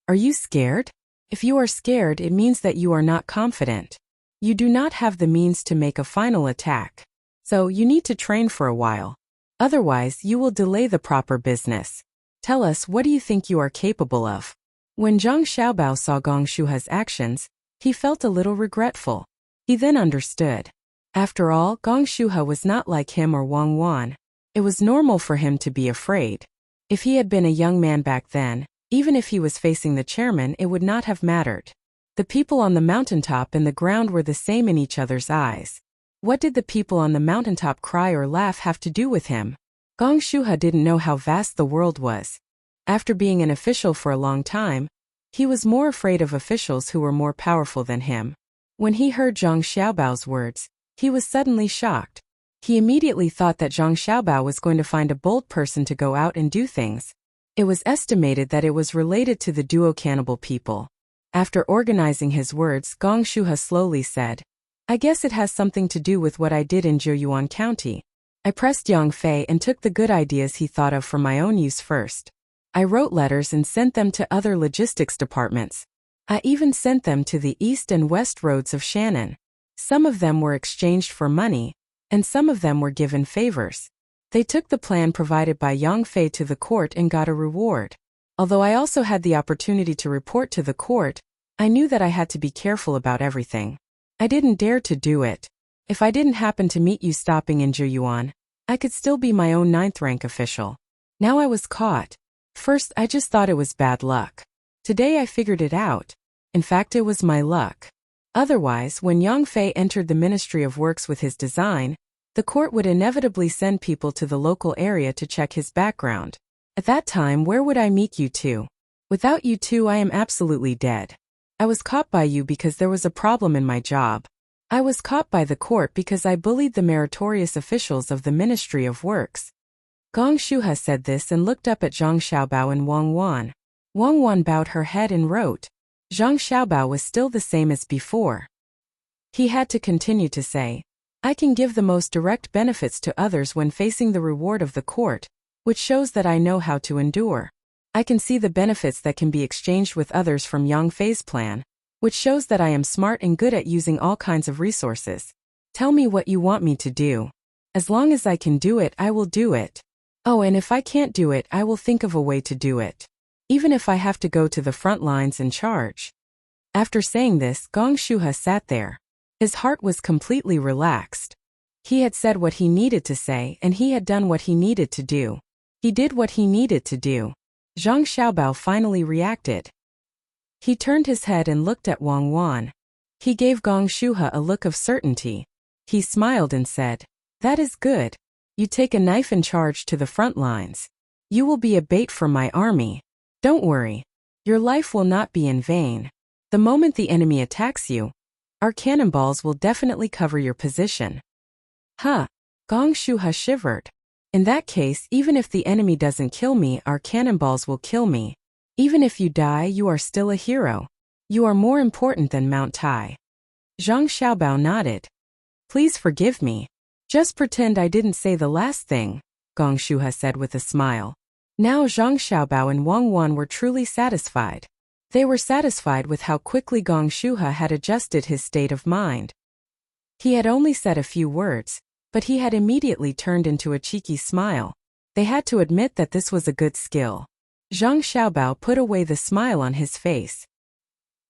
"Are you scared? If you are scared, it means that you are not confident. You do not have the means to make a final attack. So you need to train for a while. Otherwise, you will delay the proper business. Tell us, what do you think you are capable of?" When Zhang Xiaobao saw Gong Shuha's actions, he felt a little regretful. He then understood. After all, Gong Shuha was not like him or Wang Wan. It was normal for him to be afraid. If he had been a young man back then, even if he was facing the chairman, it would not have mattered. The people on the mountaintop and the ground were the same in each other's eyes. What did the people on the mountaintop cry or laugh have to do with him? Gong Shuha didn't know how vast the world was. After being an official for a long time, he was more afraid of officials who were more powerful than him. When he heard Zhang Xiaobao's words, he was suddenly shocked. He immediately thought that Zhang Xiaobao was going to find a bold person to go out and do things. It was estimated that it was related to the duo cannibal people. After organizing his words, Gong Shuha slowly said, "I guess it has something to do with what I did in Jiuyuan County. I pressed Yang Fei and took the good ideas he thought of for my own use first. I wrote letters and sent them to other logistics departments. I even sent them to the east and west roads of Shannon. Some of them were exchanged for money, and some of them were given favors. They took the plan provided by Yang Fei to the court and got a reward. Although I also had the opportunity to report to the court, I knew that I had to be careful about everything. I didn't dare to do it. If I didn't happen to meet you stopping in Zhuyuan, I could still be my own 9th rank official. Now I was caught. First, I just thought it was bad luck. Today I figured it out. In fact, it was my luck. Otherwise, when Yang Fei entered the Ministry of Works with his design, the court would inevitably send people to the local area to check his background. At that time, where would I meet you two? Without you two, I am absolutely dead. I was caught by you because there was a problem in my job. I was caught by the court because I bullied the meritorious officials of the Ministry of Works. Gong Shuha said this and looked up at Zhang Xiaobao and Wang Wan. Wang Wan bowed her head and wrote. Zhang Xiaobao was still the same as before. He had to continue to say, I can give the most direct benefits to others when facing the reward of the court, which shows that I know how to endure. I can see the benefits that can be exchanged with others from Yang Fei's plan, which shows that I am smart and good at using all kinds of resources. Tell me what you want me to do. As long as I can do it, I will do it. Oh, and if I can't do it, I will think of a way to do it. Even if I have to go to the front lines and charge. After saying this, Gong Shuha sat there. His heart was completely relaxed. He had said what he needed to say and he had done what he needed to do. He did what he needed to do. Zhang Xiaobao finally reacted. He turned his head and looked at Wang Wan. He gave Gong Shuha a look of certainty. He smiled and said, That is good. You take a knife and charge to the front lines. You will be a bait for my army. Don't worry. Your life will not be in vain. The moment the enemy attacks you, our cannonballs will definitely cover your position. Huh. Gong Shuha shivered. In that case, even if the enemy doesn't kill me, our cannonballs will kill me. Even if you die, you are still a hero. You are more important than Mount Tai. Zhang Xiaobao nodded. Please forgive me. Just pretend I didn't say the last thing, Gong Shuha said with a smile. Now Zhang Xiaobao and Wang Wan were truly satisfied. They were satisfied with how quickly Gong Shuha had adjusted his state of mind. He had only said a few words, but he had immediately turned into a cheeky smile. They had to admit that this was a good skill. Zhang Xiaobao put away the smile on his face.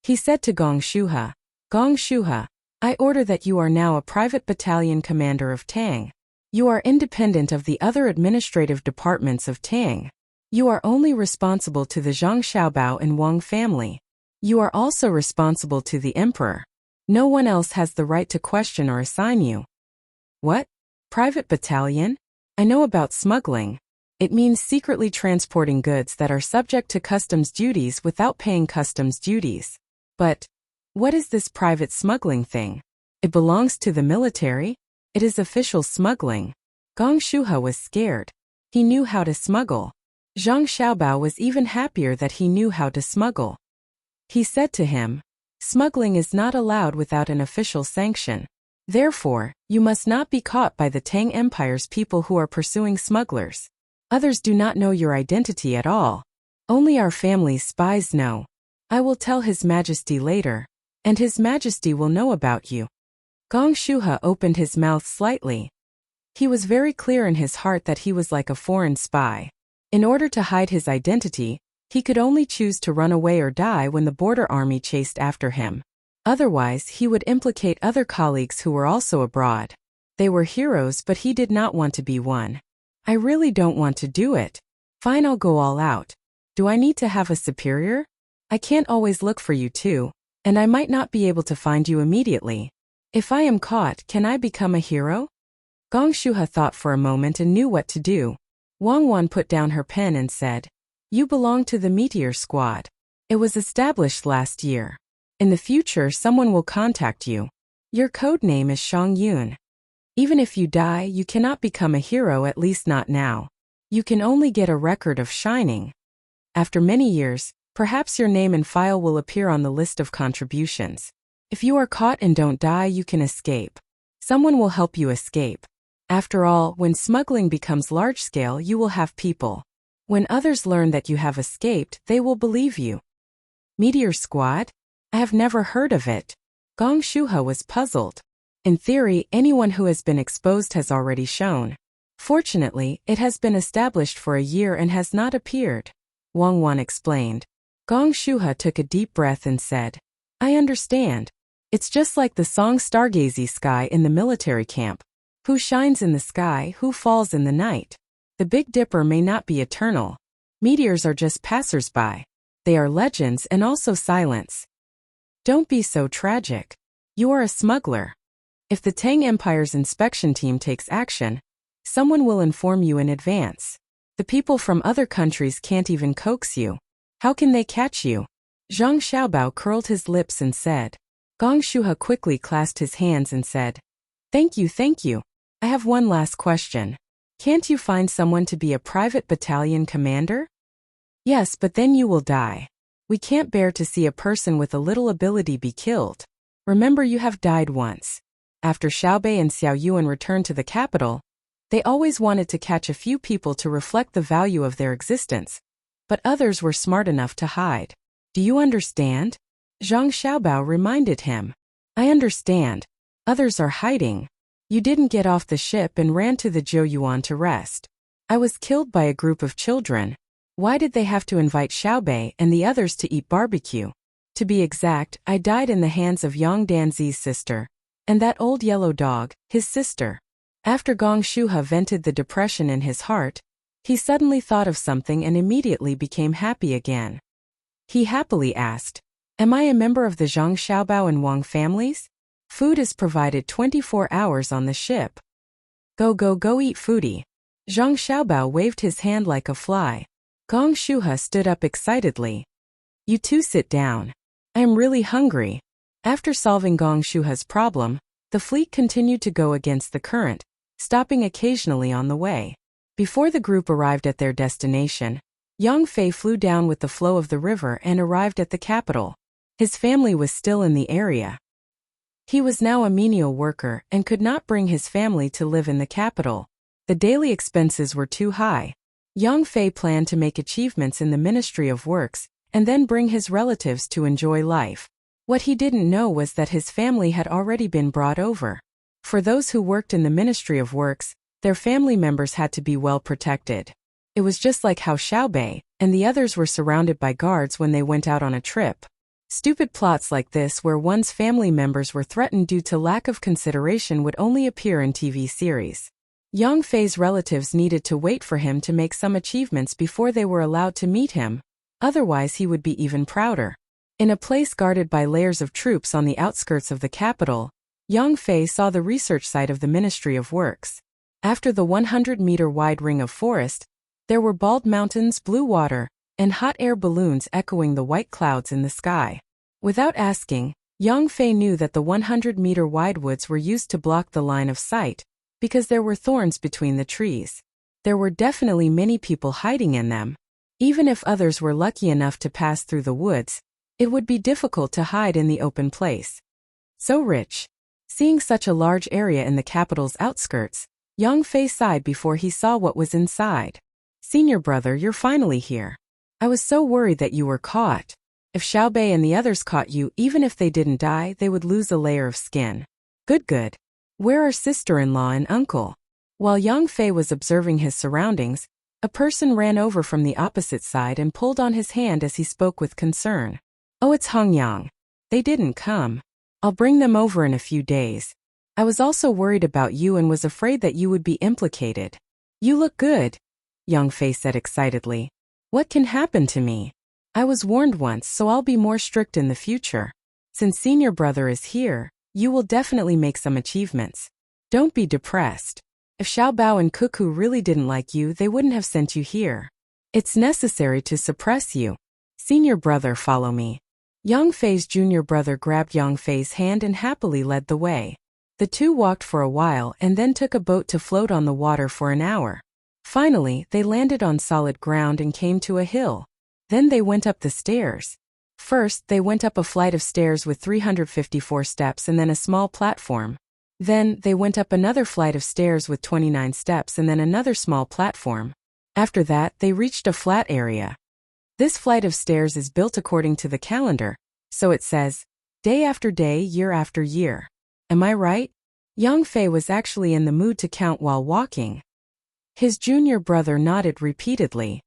He said to Gong Shuha, Gong Shuha, I order that you are now a private battalion commander of Tang. You are independent of the other administrative departments of Tang. You are only responsible to the Zhang Xiaobao and Wang family. You are also responsible to the emperor. No one else has the right to question or assign you. What? Private battalion? I know about smuggling. It means secretly transporting goods that are subject to customs duties without paying customs duties. But what is this private smuggling thing? It belongs to the military? It is official smuggling. Gong Shuha was scared. He knew how to smuggle. Zhang Xiaobao was even happier that he knew how to smuggle. He said to him, Smuggling is not allowed without an official sanction. Therefore, you must not be caught by the Tang Empire's people who are pursuing smugglers. Others do not know your identity at all. Only our family's spies know. I will tell His Majesty later, and His Majesty will know about you. Gong Shuha opened his mouth slightly. He was very clear in his heart that he was like a foreign spy. In order to hide his identity, he could only choose to run away or die when the border army chased after him. Otherwise, he would implicate other colleagues who were also abroad. They were heroes, but he did not want to be one. I really don't want to do it. Fine, I'll go all out. Do I need to have a superior? I can't always look for you too, and I might not be able to find you immediately. If I am caught, can I become a hero? Gong Shuha thought for a moment and knew what to do. Wang Wan put down her pen and said, You belong to the Meteor Squad. It was established last year. In the future, someone will contact you. Your code name is Shang Yun. Even if you die, you cannot become a hero, at least not now. You can only get a record of shining. After many years, perhaps your name and file will appear on the list of contributions. If you are caught and don't die, you can escape. Someone will help you escape. After all, when smuggling becomes large-scale, you will have people. When others learn that you have escaped, they will believe you. Meteor Squad? I have never heard of it. Gong Shuha was puzzled. In theory, anyone who has been exposed has already shown. Fortunately, it has been established for a year and has not appeared. Wang Wan explained. Gong Shuha took a deep breath and said, I understand. It's just like the song Stargazy Sky in the military camp. Who shines in the sky, who falls in the night? The Big Dipper may not be eternal. Meteors are just passers-by. They are legends and also silence. Don't be so tragic. You are a smuggler. If the Tang Empire's inspection team takes action, someone will inform you in advance. The people from other countries can't even coax you. How can they catch you? Zhang Xiaobao curled his lips and said. Gong Shuha quickly clasped his hands and said, Thank you, thank you. I have one last question. Can't you find someone to be a private battalion commander? Yes, but then you will die. We can't bear to see a person with a little ability be killed. Remember, you have died once. After Xiaobei and Xiao Yuan returned to the capital, they always wanted to catch a few people to reflect the value of their existence, but others were smart enough to hide. Do you understand? Zhang Xiaobao reminded him. I understand. Others are hiding. You didn't get off the ship and ran to the Zhouyuan to rest. I was killed by a group of children. Why did they have to invite Xiaobei and the others to eat barbecue? To be exact, I died in the hands of Yang Danzi's sister, and that old yellow dog, his sister. After Gong Shuha vented the depression in his heart, he suddenly thought of something and immediately became happy again. He happily asked, Am I a member of the Zhang Xiaobao and Wang families? Food is provided 24 hours on the ship. Go eat foodie. Zhang Xiaobao waved his hand like a fly. Gong Shuha stood up excitedly. You two sit down. I am really hungry. After solving Gong Shuha's problem, the fleet continued to go against the current, stopping occasionally on the way. Before the group arrived at their destination, Yang Fei flew down with the flow of the river and arrived at the capital. His family was still in the area. He was now a menial worker and could not bring his family to live in the capital. The daily expenses were too high. Yang Fei planned to make achievements in the Ministry of Works and then bring his relatives to enjoy life. What he didn't know was that his family had already been brought over. For those who worked in the Ministry of Works, their family members had to be well protected. It was just like how Xiaobei and the others were surrounded by guards when they went out on a trip. Stupid plots like this where one's family members were threatened due to lack of consideration would only appear in TV series. Yang Fei's relatives needed to wait for him to make some achievements before they were allowed to meet him, otherwise he would be even prouder. In a place guarded by layers of troops on the outskirts of the capital, Yang Fei saw the research site of the Ministry of Works. After the 100-meter-wide ring of forest, there were bald mountains, blue water, and hot air balloons echoing the white clouds in the sky. Without asking, Yang Fei knew that the 100-meter-wide woods were used to block the line of sight, because there were thorns between the trees. There were definitely many people hiding in them. Even if others were lucky enough to pass through the woods, it would be difficult to hide in the open place. So rich. Seeing such a large area in the capital's outskirts, Yang Fei sighed before he saw what was inside. Senior brother, you're finally here. I was so worried that you were caught. If Xiaobei and the others caught you, even if they didn't die, they would lose a layer of skin. Good. Where are sister-in-law and uncle? While Yang Fei was observing his surroundings, a person ran over from the opposite side and pulled on his hand as he spoke with concern. Oh, it's Hong Yang. They didn't come. I'll bring them over in a few days. I was also worried about you and was afraid that you would be implicated. You look good, Yang Fei said excitedly. What can happen to me? I was warned once, so I'll be more strict in the future. Since senior brother is here, you will definitely make some achievements. Don't be depressed. If Xiaobao and Cuckoo really didn't like you, they wouldn't have sent you here. It's necessary to suppress you. Senior brother, follow me. Yang Fei's junior brother grabbed Yang Fei's hand and happily led the way. The two walked for a while and then took a boat to float on the water for an hour. Finally, they landed on solid ground and came to a hill. Then they went up the stairs. First, they went up a flight of stairs with 354 steps and then a small platform. Then, they went up another flight of stairs with 29 steps and then another small platform. After that, they reached a flat area. This flight of stairs is built according to the calendar, so it says, day after day, year after year. Am I right? Yang Fei was actually in the mood to count while walking. His junior brother nodded repeatedly.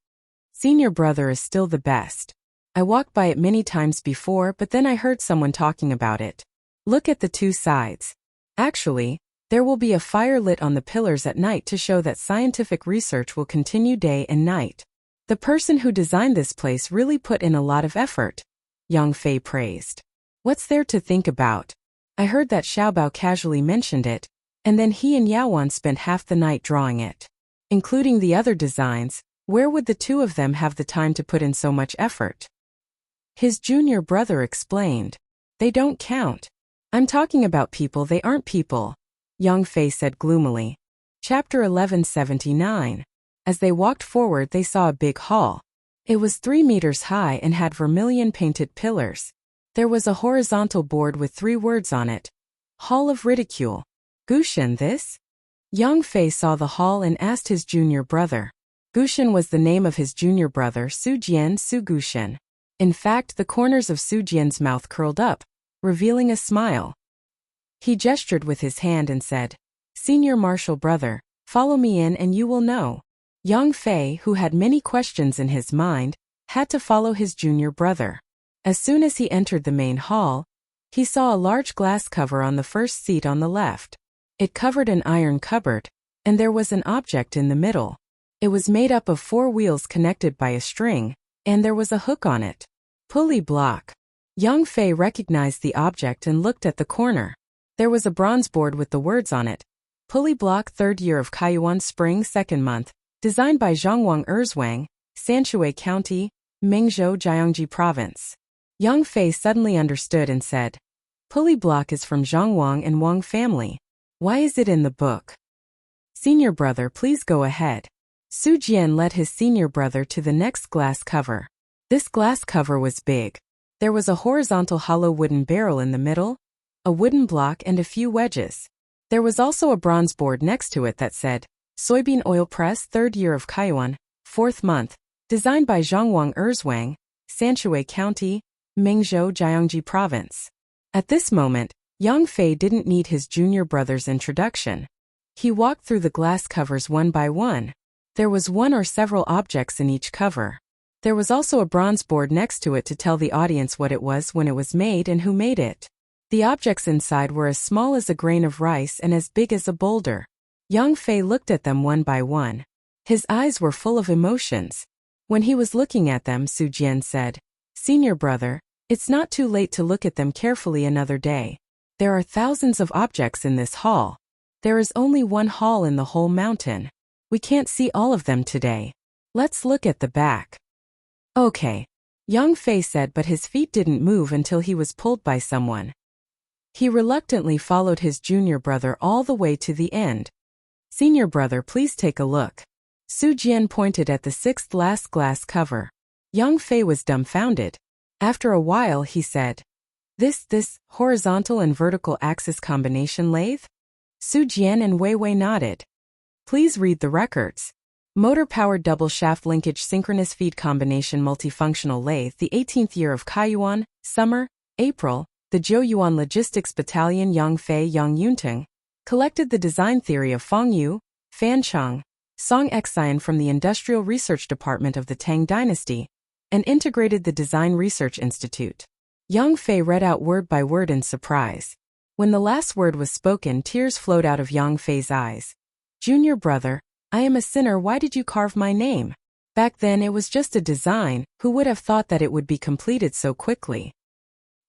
Senior brother is still the best. I walked by it many times before, but then I heard someone talking about it. Look at the two sides. Actually, there will be a fire lit on the pillars at night to show that scientific research will continue day and night. The person who designed this place really put in a lot of effort, Yang Fei praised. What's there to think about? I heard that Xiaobao casually mentioned it, and then he and Yaowan spent half the night drawing it. Including the other designs, where would the two of them have the time to put in so much effort? His junior brother explained. They don't count. I'm talking about people, they aren't people, Yang Fei said gloomily. Chapter 1179. As they walked forward, they saw a big hall. It was 3 meters high and had vermilion-painted pillars. There was a horizontal board with 3 words on it. Hall of Ridicule. Gushen this? Yang Fei saw the hall and asked his junior brother. Gushen was the name of his junior brother, Su Jian Su Gushen. In fact, the corners of Su Jian's mouth curled up, revealing a smile. He gestured with his hand and said, Senior Marshal brother, follow me in and you will know. Yang Fei, who had many questions in his mind, had to follow his junior brother. As soon as he entered the main hall, he saw a large glass cover on the first seat on the left. It covered an iron cupboard, and there was an object in the middle. It was made up of 4 wheels connected by a string, and there was a hook on it. Pulley block. Yang Fei recognized the object and looked at the corner. There was a bronze board with the words on it. Pulley block 3rd year of Kaiyuan Spring 2nd month, designed by Zhongwang Erzwang, Sanshui County, Mingzhou Jiangji Province. Yang Fei suddenly understood and said, Pulley block is from Zhongwang and Wang family. Why is it in the book? Senior brother, please go ahead. Su Jian led his senior brother to the next glass cover. This glass cover was big. There was a horizontal hollow wooden barrel in the middle, a wooden block and a few wedges. There was also a bronze board next to it that said, Soybean Oil Press 3rd year of Kaiyuan, 4th month, designed by Zhongwang Erzwang, Sanshui County, Mingzhou Jiangji Province. At this moment, Yang Fei didn't need his junior brother's introduction. He walked through the glass covers one by one. There was one or several objects in each cover. There was also a bronze board next to it to tell the audience what it was, when it was made, and who made it. The objects inside were as small as a grain of rice and as big as a boulder. Yang Fei looked at them one by one. His eyes were full of emotions. When he was looking at them, Su Jian said, Senior brother, it's not too late to look at them carefully another day. There are thousands of objects in this hall. There is only one hall in the whole mountain. We can't see all of them today. Let's look at the back. Okay, Yang Fei said, but his feet didn't move until he was pulled by someone. He reluctantly followed his junior brother all the way to the end. Senior brother, please take a look. Su Jian pointed at the 6th last glass cover. Yang Fei was dumbfounded. After a while he said, This horizontal and vertical axis combination lathe? Su Jian and Wei Wei nodded. Please read the records. Motor-powered double-shaft linkage synchronous feed combination multifunctional lathe, the 18th year of Kaiyuan, summer, April, the Zhouyuan Logistics Battalion. Yang Fei Yang Yunteng collected the design theory of Feng Yu, Fan Cheng, Song Xian from the Industrial Research Department of the Tang Dynasty, and integrated the Design Research Institute. Yang Fei read out word by word in surprise. When the last word was spoken, tears flowed out of Yang Fei's eyes. Junior brother, I am a sinner. Why did you carve my name? Back then it was just a design. Who would have thought that it would be completed so quickly?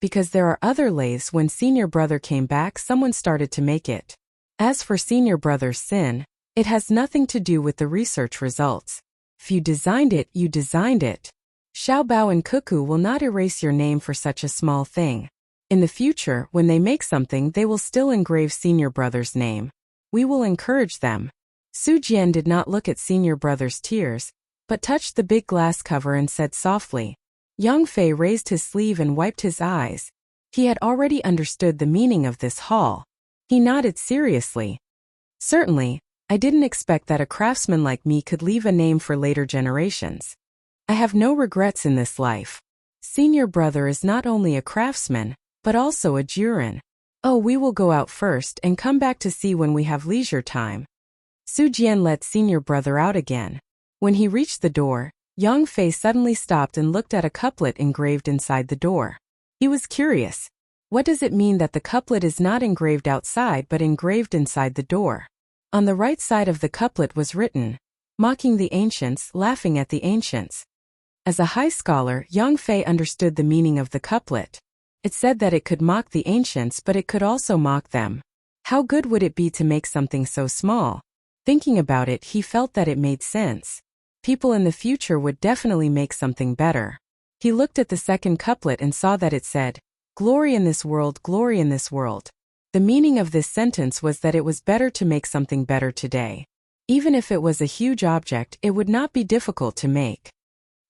Because there are other lathes. When senior brother came back, someone started to make it. As for senior brother's sin, it has nothing to do with the research results. If you designed it, you designed it. Xiaobao and Cuckoo will not erase your name for such a small thing. In the future, when they make something, they will still engrave senior brother's name. We will encourage them. Su Jian did not look at senior brother's tears, but touched the big glass cover and said softly. Yang Fei raised his sleeve and wiped his eyes. He had already understood the meaning of this hall. He nodded seriously. Certainly, I didn't expect that a craftsman like me could leave a name for later generations. I have no regrets in this life. Senior brother is not only a craftsman, but also a Jurin. Oh, we will go out first and come back to see when we have leisure time. Su Jian let senior brother out again. When he reached the door, Yang Fei suddenly stopped and looked at a couplet engraved inside the door. He was curious. What does it mean that the couplet is not engraved outside but engraved inside the door? On the right side of the couplet was written, "Mocking the ancients, laughing at the ancients." As a high scholar, Yang Fei understood the meaning of the couplet. It said that it could mock the ancients, but it could also mock them. How good would it be to make something so small? Thinking about it, he felt that it made sense. People in the future would definitely make something better. He looked at the second couplet and saw that it said, "Glory in this world, glory in this world." The meaning of this sentence was that it was better to make something better today. Even if it was a huge object, it would not be difficult to make.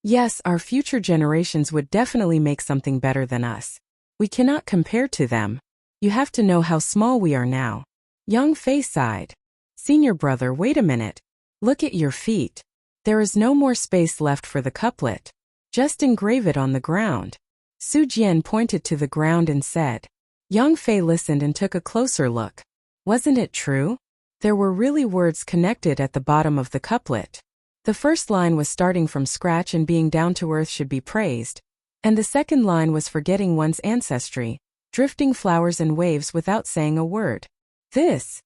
Yes, our future generations would definitely make something better than us. We cannot compare to them. You have to know how small we are now. Yang Fei sighed. Senior brother, wait a minute. Look at your feet. There is no more space left for the couplet. Just engrave it on the ground. Su Jian pointed to the ground and said. Yang Fei listened and took a closer look. Wasn't it true? There were really words connected at the bottom of the couplet. The first line was starting from scratch and being down to earth should be praised. And the second line was forgetting one's ancestry, drifting flowers and waves without saying a word. This.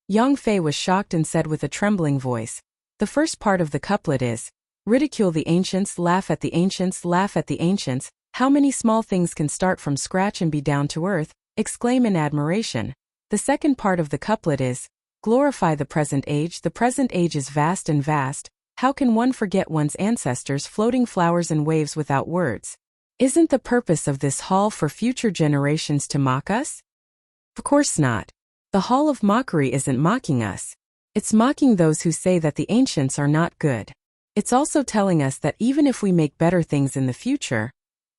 Yang Fei was shocked and said with a trembling voice. The first part of the couplet is, ridicule the ancients, laugh at the ancients, laugh at the ancients. How many small things can start from scratch and be down to earth? Exclaim in admiration. The second part of the couplet is, glorify the present age. The present age is vast and vast. How can one forget one's ancestors, floating flowers and waves without words? Isn't the purpose of this hall for future generations to mock us? Of course not. The hall of mockery isn't mocking us. It's mocking those who say that the ancients are not good. It's also telling us that even if we make better things in the future,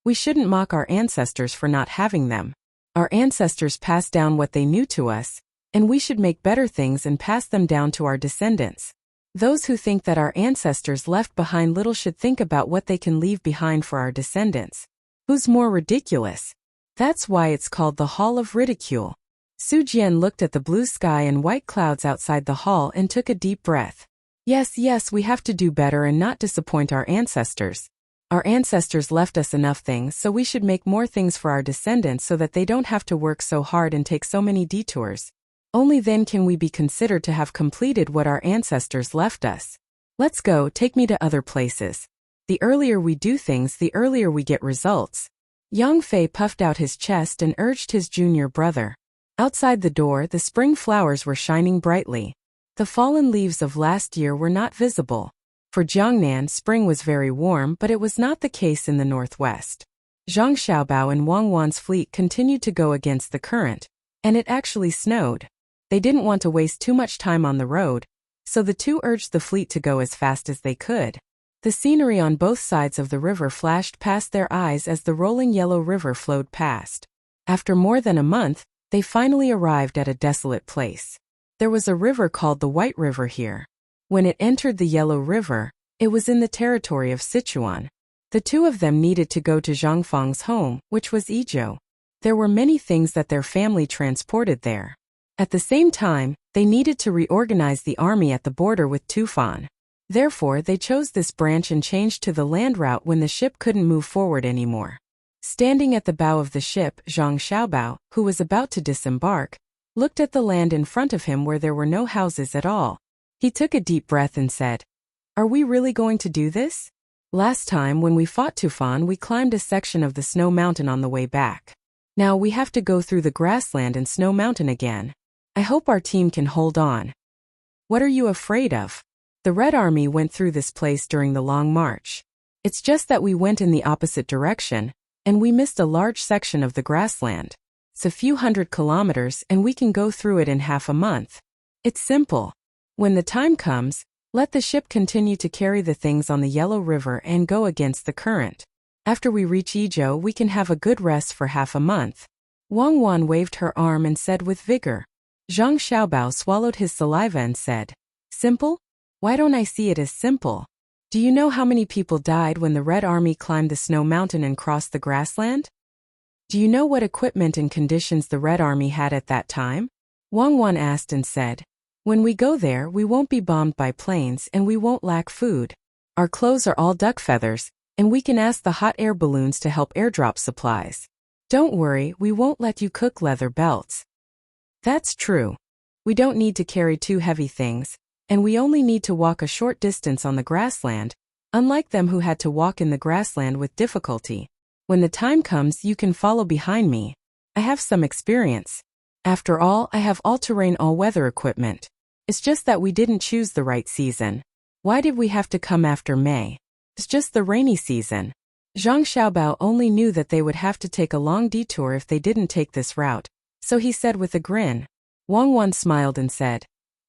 we shouldn't mock our ancestors for not having them. Our ancestors passed down what they knew to us, and we should make better things and pass them down to our descendants. Those who think that our ancestors left behind little should think about what they can leave behind for our descendants. Who's more ridiculous? That's why it's called the Hall of Ridicule. Su Jian looked at the blue sky and white clouds outside the hall and took a deep breath. Yes, we have to do better and not disappoint our ancestors. Our ancestors left us enough things, so we should make more things for our descendants so that they don't have to work so hard and take so many detours. Only then can we be considered to have completed what our ancestors left us. Let's go, take me to other places. The earlier we do things, the earlier we get results. Yang Fei puffed out his chest and urged his junior brother. Outside the door, the spring flowers were shining brightly. The fallen leaves of last year were not visible. For Jiangnan, spring was very warm, but it was not the case in the northwest. Zhang Xiaobao and Wang Wan's fleet continued to go against the current, and it actually snowed. They didn't want to waste too much time on the road, so the two urged the fleet to go as fast as they could. The scenery on both sides of the river flashed past their eyes as the rolling yellow river flowed past. After more than a month, they finally arrived at a desolate place. There was a river called the White River here. When it entered the Yellow River, it was in the territory of Sichuan. The two of them needed to go to Zhang Fang's home, which was Yizhou. There were many things that their family transported there. At the same time, they needed to reorganize the army at the border with Tufan. Therefore, they chose this branch and changed to the land route when the ship couldn't move forward anymore. Standing at the bow of the ship, Zhang Xiaobao, who was about to disembark, looked at the land in front of him where there were no houses at all. He took a deep breath and said, "Are we really going to do this? Last time when we fought Tufan, we climbed a section of the snow mountain on the way back. Now we have to go through the grassland and snow mountain again. I hope our team can hold on." "What are you afraid of? The Red Army went through this place during the long march. It's just that we went in the opposite direction, and we missed a large section of the grassland. It's a few hundred kilometers and we can go through it in half a month. It's simple. When the time comes, let the ship continue to carry the things on the Yellow River and go against the current. After we reach Yizhou, we can have a good rest for half a month." Wang Wan waved her arm and said with vigor. Zhang Xiaobao swallowed his saliva and said, "Simple? Why don't I see it as simple? Do you know how many people died when the Red Army climbed the snow mountain and crossed the grassland? Do you know what equipment and conditions the Red Army had at that time?" Wang Wan asked and said, When we go there, we won't be bombed by planes and we won't lack food. Our clothes are all duck feathers, and we can ask the hot air balloons to help airdrop supplies. Don't worry, we won't let you cook leather belts. That's true. We don't need to carry too heavy things, and we only need to walk a short distance on the grassland, unlike them who had to walk in the grassland with difficulty. When the time comes, you can follow behind me. I have some experience. After all, I have all-terrain all-weather equipment. It's just that we didn't choose the right season. Why did we have to come after May? It's just the rainy season. Zhang Xiaobao only knew that they would have to take a long detour if they didn't take this route, so he said with a grin. Wang Wan smiled and said,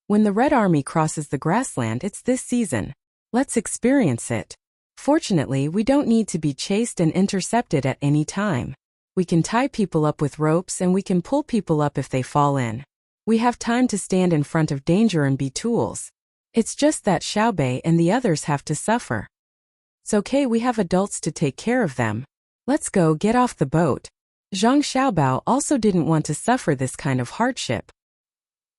when the Red Army crosses the grassland, it's this season. Let's experience it. Fortunately, we don't need to be chased and intercepted at any time. We can tie people up with ropes and we can pull people up if they fall in. We have time to stand in front of danger and be tools. It's just that Xiaobei and the others have to suffer. It's okay, we have adults to take care of them. Let's go, get off the boat. Zhang Xiaobao also didn't want to suffer this kind of hardship.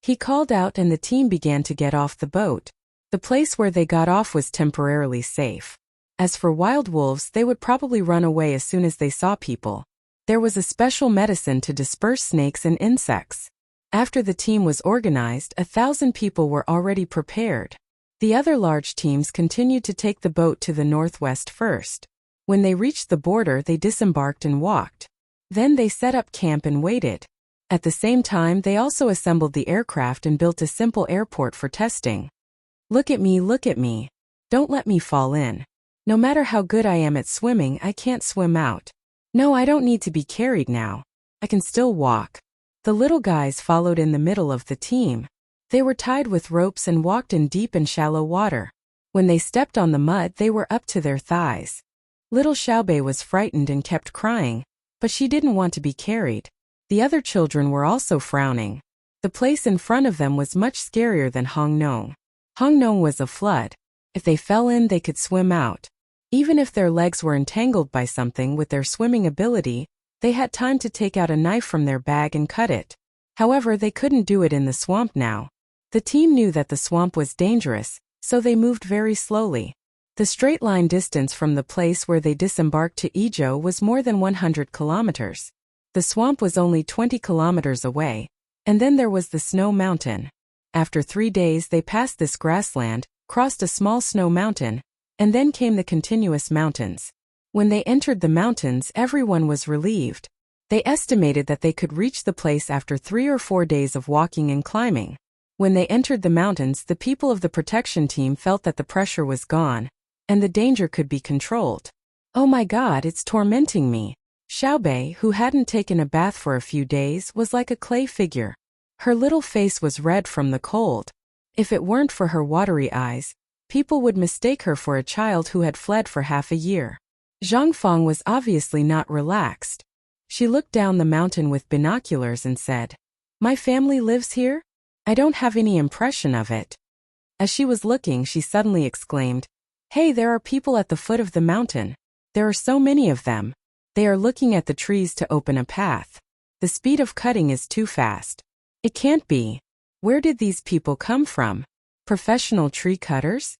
He called out and the team began to get off the boat. The place where they got off was temporarily safe. As for wild wolves, they would probably run away as soon as they saw people. There was a special medicine to disperse snakes and insects. After the team was organized, 1,000 people were already prepared. The other large teams continued to take the boat to the northwest first. When they reached the border, they disembarked and walked. Then they set up camp and waited. At the same time, they also assembled the aircraft and built a simple airport for testing. Look at me, look at me. Don't let me fall in. No matter how good I am at swimming, I can't swim out. No, I don't need to be carried now. I can still walk. The little guys followed in the middle of the team. They were tied with ropes and walked in deep and shallow water. When they stepped on the mud, they were up to their thighs. Little Xiaobei was frightened and kept crying, but she didn't want to be carried. The other children were also frowning. The place in front of them was much scarier than Hongnong. Hongnong was a flood. If they fell in, they could swim out. Even if their legs were entangled by something, with their swimming ability, they had time to take out a knife from their bag and cut it. However, they couldn't do it in the swamp now. The team knew that the swamp was dangerous, so they moved very slowly. The straight line distance from the place where they disembarked to Izhou was more than 100 kilometers. The swamp was only 20 kilometers away, and then there was the snow mountain. After 3 days, they passed this grassland, crossed a small snow mountain, and then came the continuous mountains. When they entered the mountains, everyone was relieved. They estimated that they could reach the place after 3 or 4 days of walking and climbing. When they entered the mountains, the people of the protection team felt that the pressure was gone, and the danger could be controlled. Oh my God, it's tormenting me. Xiaobei, who hadn't taken a bath for a few days, was like a clay figure. Her little face was red from the cold. If it weren't for her watery eyes, people would mistake her for a child who had fled for half a year. Zhang Feng was obviously not relaxed. She looked down the mountain with binoculars and said, "My family lives here? I don't have any impression of it." As she was looking, she suddenly exclaimed, "Hey, there are people at the foot of the mountain. There are so many of them. They are looking at the trees to open a path. The speed of cutting is too fast. It can't be. Where did these people come from? Professional tree cutters?"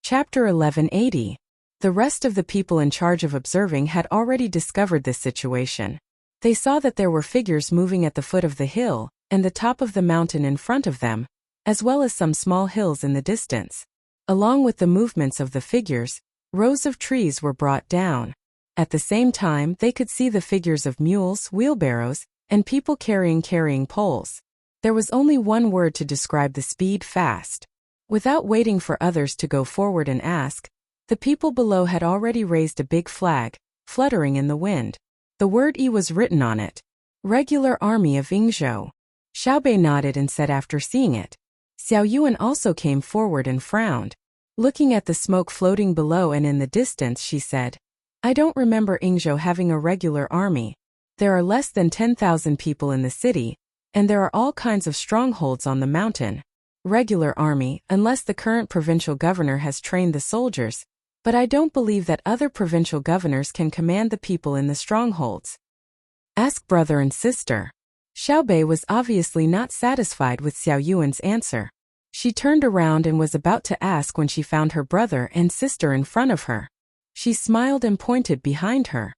Chapter 1180. The rest of the people in charge of observing had already discovered this situation. They saw that there were figures moving at the foot of the hill, and the top of the mountain in front of them, as well as some small hills in the distance. Along with the movements of the figures, rows of trees were brought down. At the same time, they could see the figures of mules, wheelbarrows, and people carrying poles. There was only one word to describe the speed: fast. Without waiting for others to go forward and ask, the people below had already raised a big flag, fluttering in the wind. The word "E" was written on it. Regular Army of Yingzhou. Xiaobei nodded and said after seeing it. Xiao Yuan also came forward and frowned. Looking at the smoke floating below and in the distance, she said, "I don't remember Yingzhou having a regular army. There are less than 10,000 people in the city, and there are all kinds of strongholds on the mountain. Regular army, unless the current provincial governor has trained the soldiers, but I don't believe that other provincial governors can command the people in the strongholds. Ask brother and sister." Xiaobei was obviously not satisfied with Xiao Yuan's answer. She turned around and was about to ask when she found her brother and sister in front of her. She smiled and pointed behind her.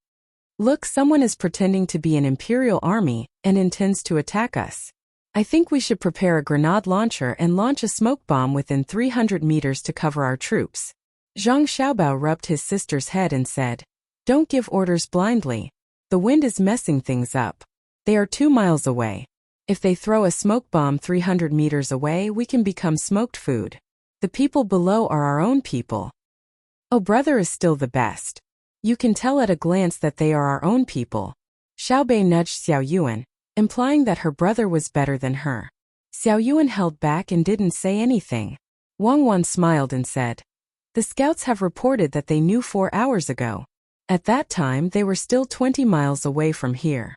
Look, someone is pretending to be an imperial army and intends to attack us. I think we should prepare a grenade launcher and launch a smoke bomb within 300 meters to cover our troops. Zhang Xiaobao rubbed his sister's head and said, Don't give orders blindly. The wind is messing things up. They are 2 miles away. If they throw a smoke bomb 300 meters away, we can become smoked food. The people below are our own people. Oh, brother is still the best. You can tell at a glance that they are our own people. Xiaobei nudged Xiao Yuan, implying that her brother was better than her. Xiao Yuan held back and didn't say anything. Wang Wan smiled and said, The scouts have reported that they knew 4 hours ago. At that time, they were still 20 miles away from here.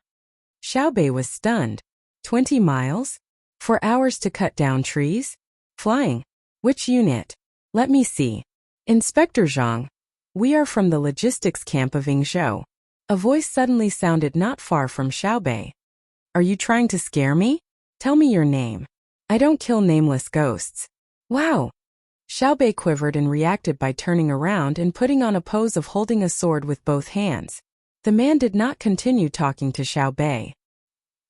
Xiaobei was stunned. 20 miles? 4 hours to cut down trees? Flying? Which unit? Let me see. Inspector Zhang. We are from the logistics camp of Yingzhou. A voice suddenly sounded not far from Xiaobei. Are you trying to scare me? Tell me your name. I don't kill nameless ghosts. Wow! Xiaobei quivered and reacted by turning around and putting on a pose of holding a sword with both hands. The man did not continue talking to Xiaobei.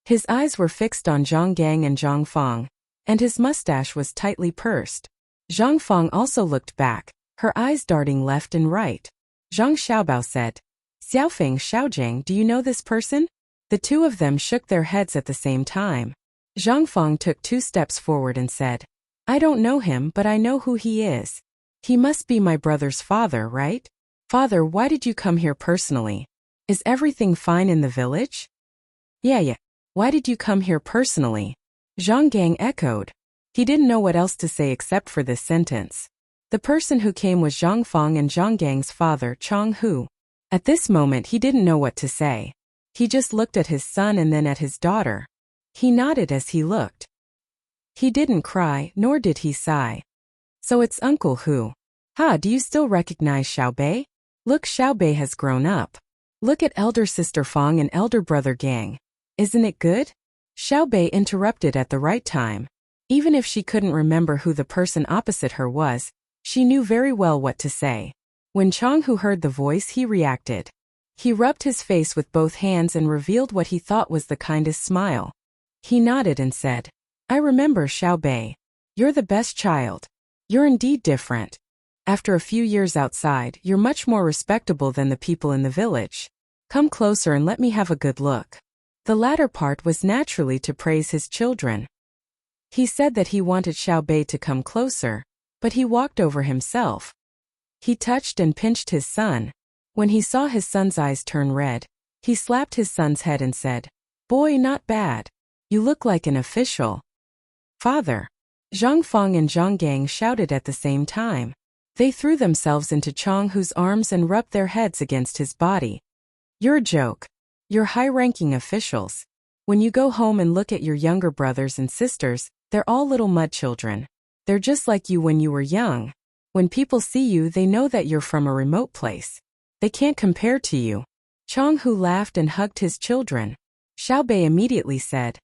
His eyes were fixed on Zhang Gang and Zhang Fang, and his mustache was tightly pursed. Zhang Fang also looked back, her eyes darting left and right. Zhang Xiaobao said, Xiaofeng Xiaojiang, do you know this person? The two of them shook their heads at the same time. Zhang Fang took 2 steps forward and said, I don't know him, but I know who he is. He must be my brother's father, right? Father, why did you come here personally? Is everything fine in the village? Yeah. Why did you come here personally? Zhang Gang echoed. He didn't know what else to say except for this sentence. The person who came was Zhang Fang and Zhang Gang's father, Chong Hu. At this moment he didn't know what to say. He just looked at his son and then at his daughter. He nodded as he looked. He didn't cry, nor did he sigh. So it's Uncle Hu. Do you still recognize Xiaobei? Look, Xiaobei has grown up. Look at elder sister Fang and elder brother Gang. Isn't it good? Xiaobei interrupted at the right time. Even if she couldn't remember who the person opposite her was, she knew very well what to say. When Chong Hu heard the voice, he reacted. He rubbed his face with both hands and revealed what he thought was the kindest smile. He nodded and said, I remember Xiaobei. You're the best child. You're indeed different. After a few years outside, you're much more respectable than the people in the village. Come closer and let me have a good look. The latter part was naturally to praise his children. He said that he wanted Xiaobei to come closer, but he walked over himself. He touched and pinched his son. When he saw his son's eyes turn red, he slapped his son's head and said, Boy, not bad. You look like an official. Father. Zhang Fang and Zhang Gang shouted at the same time. They threw themselves into Chong Hu's arms and rubbed their heads against his body. You're a joke. You're high-ranking officials. When you go home and look at your younger brothers and sisters, they're all little mud children. They're just like you when you were young. When people see you, they know that you're from a remote place. They can't compare to you. Chong Hu laughed and hugged his children. Xiaobei immediately said,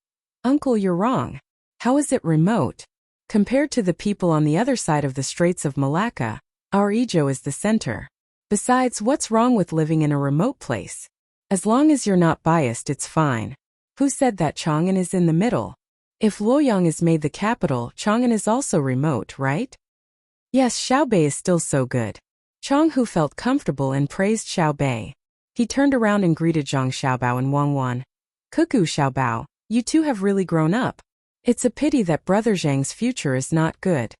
Uncle, you're wrong. How is it remote? Compared to the people on the other side of the Straits of Malacca, our Izhou is the center. Besides, what's wrong with living in a remote place? As long as you're not biased, it's fine. Who said that Chang'an is in the middle? If Luoyang is made the capital, Chang'an is also remote, right? Yes, Xiaobei is still so good. Chong Hu felt comfortable and praised Xiaobei. He turned around and greeted Zhang Xiaobao and Wang Wan. Cuckoo Xiaobao, you two have really grown up. It's a pity that brother Zhang's future is not good.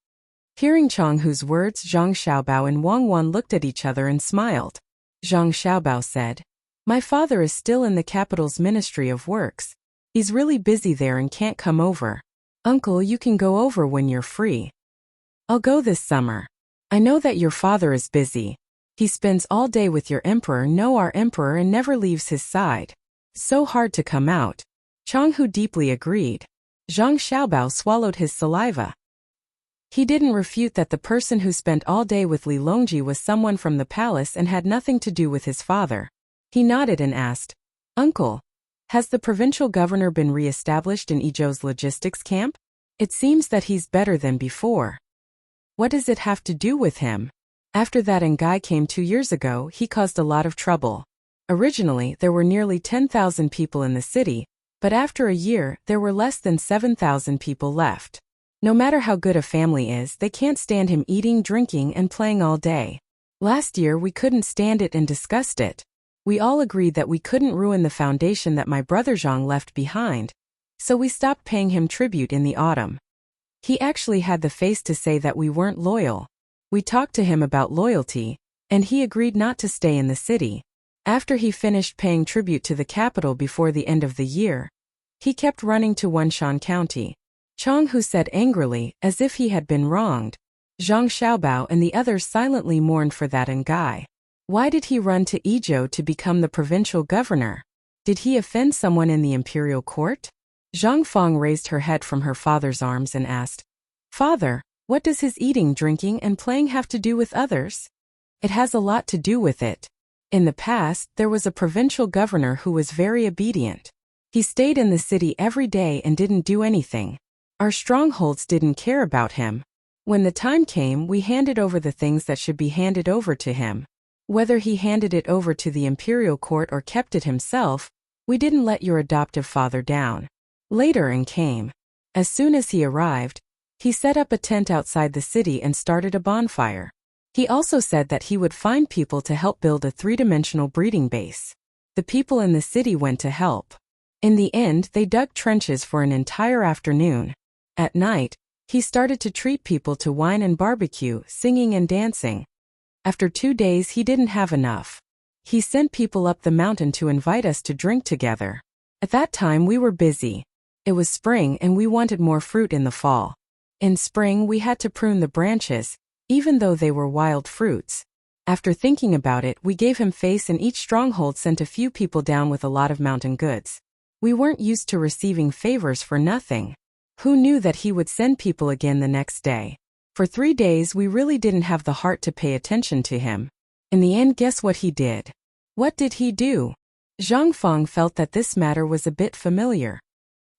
Hearing Chong Hu's words, Zhang Xiaobao and Wang Wan looked at each other and smiled. Zhang Xiaobao said, My father is still in the capital's Ministry of Works. He's really busy there and can't come over. Uncle, you can go over when you're free. I'll go this summer. I know that your father is busy. He spends all day with your emperor, our emperor, and never leaves his side. So hard to come out. Chong Hu deeply agreed. Zhang Xiaobao swallowed his saliva. He didn't refute that the person who spent all day with Li Longji was someone from the palace and had nothing to do with his father. He nodded and asked, Uncle, has the provincial governor been re-established in Izhou's logistics camp? It seems that he's better than before. What does it have to do with him? After that guy came 2 years ago, he caused a lot of trouble. Originally, there were nearly 10,000 people in the city, but after a year, there were less than 7,000 people left. No matter how good a family is, they can't stand him eating, drinking, and playing all day. Last year, we couldn't stand it and discussed it. We all agreed that we couldn't ruin the foundation that my brother Zhang left behind, so we stopped paying him tribute in the autumn. He actually had the face to say that we weren't loyal. We talked to him about loyalty, and he agreed not to stay in the city. After he finished paying tribute to the capital before the end of the year, he kept running to Wenshan County. Chang Hu said angrily, as if he had been wronged. Zhang Xiaobao and the others silently mourned for that guy. Why did he run to Yizhou to become the provincial governor? Did he offend someone in the imperial court? Zhang Fang raised her head from her father's arms and asked, "Father, what does his eating, drinking, and playing have to do with others?" It has a lot to do with it. In the past, there was a provincial governor who was very obedient. He stayed in the city every day and didn't do anything. Our strongholds didn't care about him. When the time came, we handed over the things that should be handed over to him. Whether he handed it over to the imperial court or kept it himself, we didn't let your adoptive father down. Later came. As soon as he arrived, he set up a tent outside the city and started a bonfire. He also said that he would find people to help build a 3-dimensional breeding base. The people in the city went to help. In the end, they dug trenches for an entire afternoon. At night, he started to treat people to wine and barbecue, singing and dancing. After 2 days, he didn't have enough. He sent people up the mountain to invite us to drink together. At that time, we were busy. It was spring and we wanted more fruit in the fall. In spring, we had to prune the branches, even though they were wild fruits. After thinking about it, we gave him face and each stronghold sent a few people down with a lot of mountain goods. We weren't used to receiving favors for nothing. Who knew that he would send people again the next day? For 3 days, we really didn't have the heart to pay attention to him. In the end, guess what he did? What did he do? Zhang Fang felt that this matter was a bit familiar.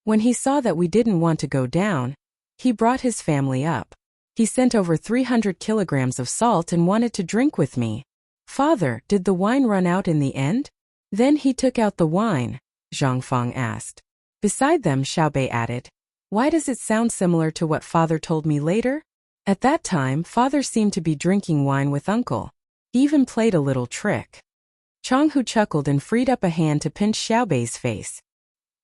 When he saw that we didn't want to go down, he brought his family up. He sent over 300 kilograms of salt and wanted to drink with me. "Father, did the wine run out in the end?" "Then he took out the wine," Zhang Fang asked. Beside them, Xiaobei added, "Why does it sound similar to what father told me later?" At that time, father seemed to be drinking wine with uncle. He even played a little trick. Chang Hu chuckled and freed up a hand to pinch Xiaobei's face.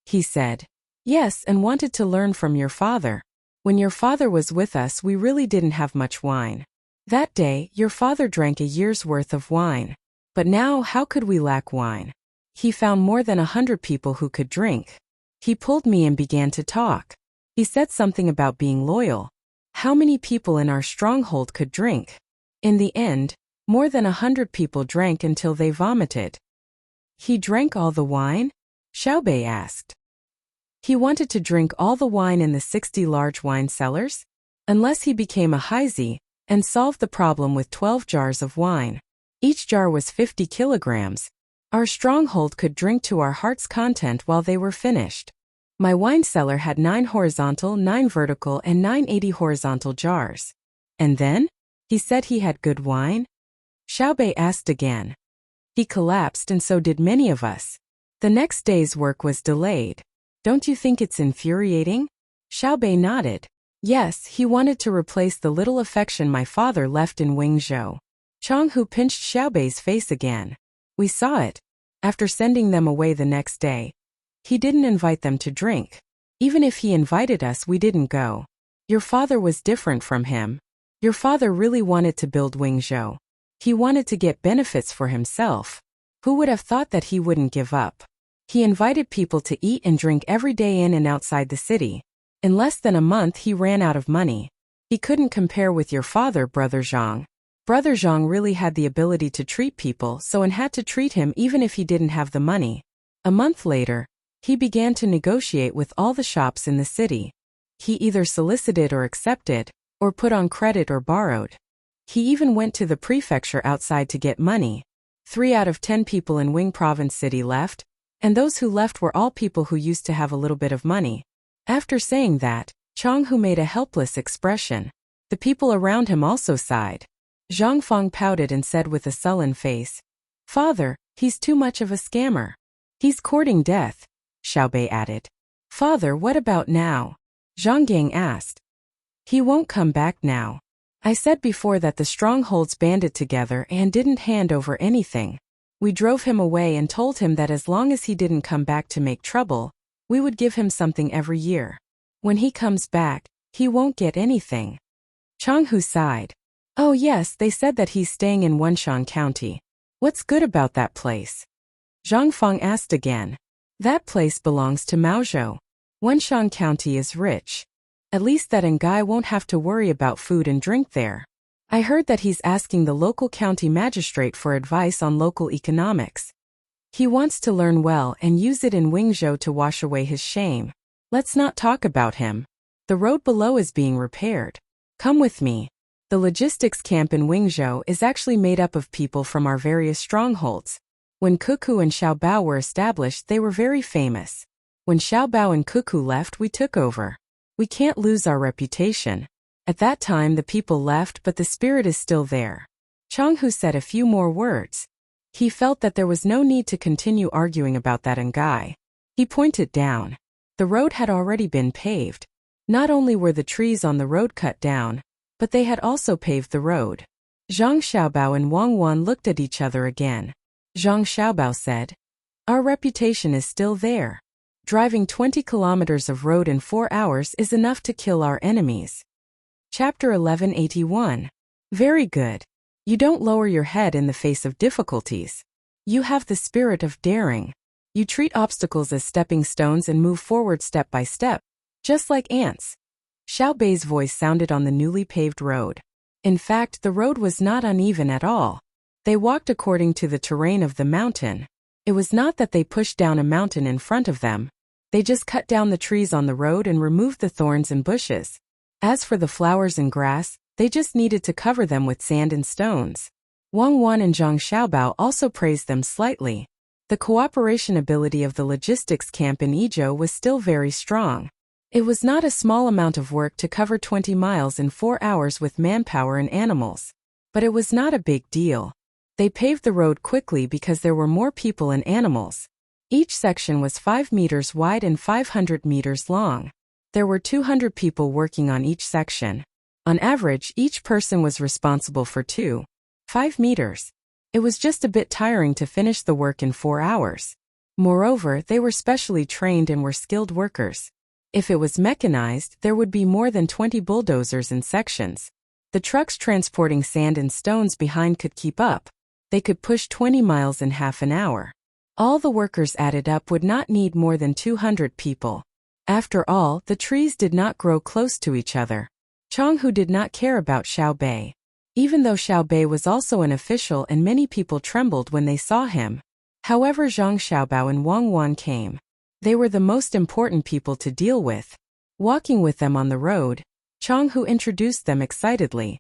He said, "Yes, and wanted to learn from your father. When your father was with us, we really didn't have much wine. That day, your father drank a year's worth of wine. But now, how could we lack wine? He found more than 100 people who could drink. He pulled me and began to talk. He said something about being loyal. How many people in our stronghold could drink? In the end, more than 100 people drank until they vomited." "He drank all the wine?" Xiaobei asked. "He wanted to drink all the wine in the 60 large wine cellars? Unless he became a Haizi and solved the problem with 12 jars of wine. Each jar was 50 kilograms. Our stronghold could drink to our heart's content while they were finished. My wine cellar had 9 horizontal, 9 vertical, and 980 horizontal jars." "And then? He said he had good wine?" Xiaobei asked again. "He collapsed and so did many of us. The next day's work was delayed. Don't you think it's infuriating?" Xiaobei nodded. Yes, he wanted to replace the little affection my father left in Wingzhou. Chang Hu pinched Xiaobei's face again. "We saw it. After sending them away the next day, he didn't invite them to drink. Even if he invited us, we didn't go. Your father was different from him. Your father really wanted to build Wingzhou. He wanted to get benefits for himself. Who would have thought that he wouldn't give up? He invited people to eat and drink every day in and outside the city. In less than a month, he ran out of money. He couldn't compare with your father, Brother Zhang. Brother Zhang really had the ability to treat people, so and had to treat him even if he didn't have the money." A month later, he began to negotiate with all the shops in the city. He either solicited or accepted, or put on credit or borrowed. He even went to the prefecture outside to get money. 3 out of 10 people in Wing Province City left, and those who left were all people who used to have a little bit of money. After saying that, Chang Hu made a helpless expression. The people around him also sighed. Zhang Feng pouted and said with a sullen face, "Father, he's too much of a scammer. He's courting death," Xiaobei added. "Father, what about now?" Zhang Gang asked. "He won't come back now. I said before that the strongholds banded together and didn't hand over anything. We drove him away and told him that as long as he didn't come back to make trouble, we would give him something every year. When he comes back, he won't get anything." Chang Hu sighed. "Oh yes, they said that he's staying in Wenshan County. What's good about that place?" Zhang Feng asked again. "That place belongs to Maozhou. Wenshan County is rich. At least that Ngai won't have to worry about food and drink there. I heard that he's asking the local county magistrate for advice on local economics. He wants to learn well and use it in Wingzhou to wash away his shame. Let's not talk about him. The road below is being repaired. Come with me. The logistics camp in Wingzhou is actually made up of people from our various strongholds. When Cuckoo and Xiaobao were established, they were very famous. When Xiaobao and Cuckoo left, we took over. We can't lose our reputation. At that time the people left, but the spirit is still there." Chang Hu said a few more words. He felt that there was no need to continue arguing about that Ngai. He pointed down. The road had already been paved. Not only were the trees on the road cut down, but they had also paved the road. Zhang Xiaobao and Wang Wan looked at each other again. Zhang Xiaobao said, "Our reputation is still there. Driving 20 kilometers of road in 4 hours is enough to kill our enemies." Chapter 1181. Very good. You don't lower your head in the face of difficulties. You have the spirit of daring. You treat obstacles as stepping stones and move forward step by step, just like ants. Xiaobei's voice sounded on the newly paved road. In fact, the road was not uneven at all. They walked according to the terrain of the mountain. It was not that they pushed down a mountain in front of them. They just cut down the trees on the road and removed the thorns and bushes. As for the flowers and grass, they just needed to cover them with sand and stones. Wang Wan and Zhang Xiaobao also praised them slightly. The cooperation ability of the logistics camp in Yizhou was still very strong. It was not a small amount of work to cover 20 miles in 4 hours with manpower and animals. But it was not a big deal. They paved the road quickly because there were more people and animals. Each section was 5 meters wide and 500 meters long. There were 200 people working on each section. On average, each person was responsible for 2.5 meters. It was just a bit tiring to finish the work in 4 hours. Moreover, they were specially trained and were skilled workers. If it was mechanized, there would be more than 20 bulldozers in sections. The trucks transporting sand and stones behind could keep up. They could push 20 miles in half an hour. All the workers added up would not need more than 200 people. After all, the trees did not grow close to each other. Chang Hu did not care about Xiaobei. Even though Xiaobei was also an official and many people trembled when they saw him. However, Zhang Xiaobao and Wang Wan came. They were the most important people to deal with. Walking with them on the road, Chang Hu introduced them excitedly.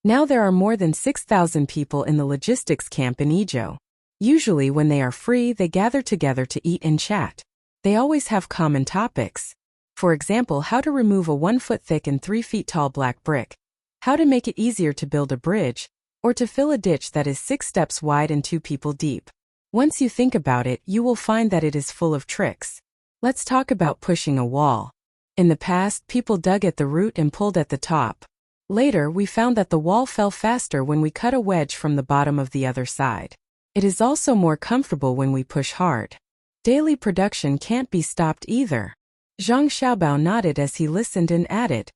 Now there are more than 6,000 people in the logistics camp in Yizhou. Usually when they are free, they gather together to eat and chat. They always have common topics. For example, how to remove a 1 foot thick and 3 feet tall black brick, how to make it easier to build a bridge, or to fill a ditch that is 6 steps wide and 2 people deep. Once you think about it, you will find that it is full of tricks. Let's talk about pushing a wall. In the past, people dug at the root and pulled at the top. Later, we found that the wall fell faster when we cut a wedge from the bottom of the other side. It is also more comfortable when we push hard. Daily production can't be stopped either. Zhang Xiaobao nodded as he listened and added,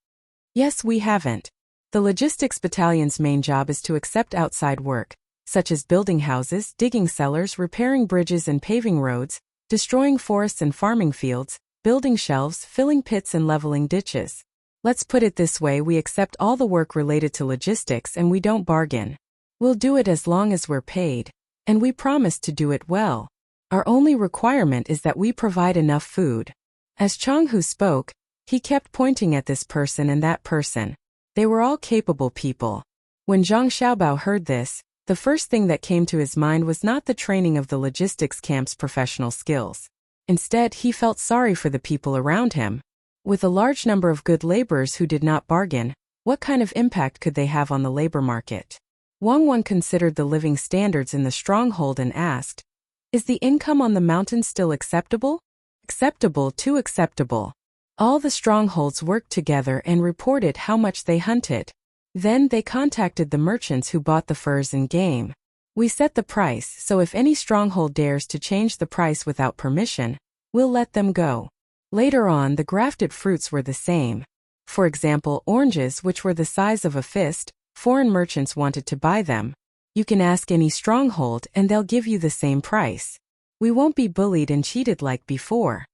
"Yes, we haven't. The logistics battalion's main job is to accept outside work, such as building houses, digging cellars, repairing bridges and paving roads, destroying forests and farming fields, building shelves, filling pits and leveling ditches. Let's put it this way, we accept all the work related to logistics and we don't bargain. We'll do it as long as we're paid. And we promise to do it well. Our only requirement is that we provide enough food." As Chang Hu spoke, he kept pointing at this person and that person. They were all capable people. When Zhang Xiaobao heard this, the first thing that came to his mind was not the training of the logistics camp's professional skills. Instead, he felt sorry for the people around him. With a large number of good laborers who did not bargain, what kind of impact could they have on the labor market? Wang Wan considered the living standards in the stronghold and asked, "Is the income on the mountain still acceptable?" "Acceptable, too acceptable." All the strongholds worked together and reported how much they hunted. Then they contacted the merchants who bought the furs and game. "We set the price, so if any stronghold dares to change the price without permission, we'll let them go." Later on, the grafted fruits were the same. For example, oranges, which were the size of a fist, foreign merchants wanted to buy them. You can ask any stronghold and they'll give you the same price. We won't be bullied and cheated like before.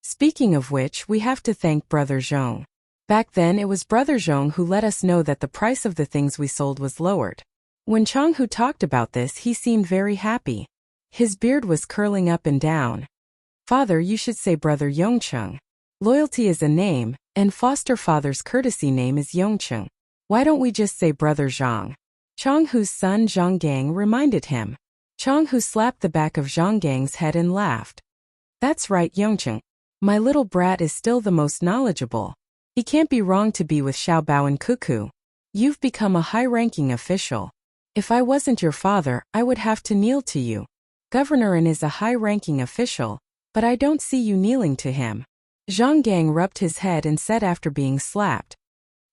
Speaking of which, we have to thank Brother Zhong. Back then it was Brother Zhong who let us know that the price of the things we sold was lowered. When Changhu talked about this, he seemed very happy. His beard was curling up and down. "Father, you should say Brother Yongcheng. Loyalty is a name, and foster father's courtesy name is Yongcheng. Why don't we just say Brother Zhang?" Changhu's son Zhanggang reminded him. Changhu slapped the back of Zhanggang's head and laughed. "That's right, Yongcheng. My little brat is still the most knowledgeable. He can't be wrong to be with Xiaobao and Cuckoo. You've become a high-ranking official. If I wasn't your father, I would have to kneel to you. Governor is a high-ranking official, but I don't see you kneeling to him." Zhanggang rubbed his head and said after being slapped,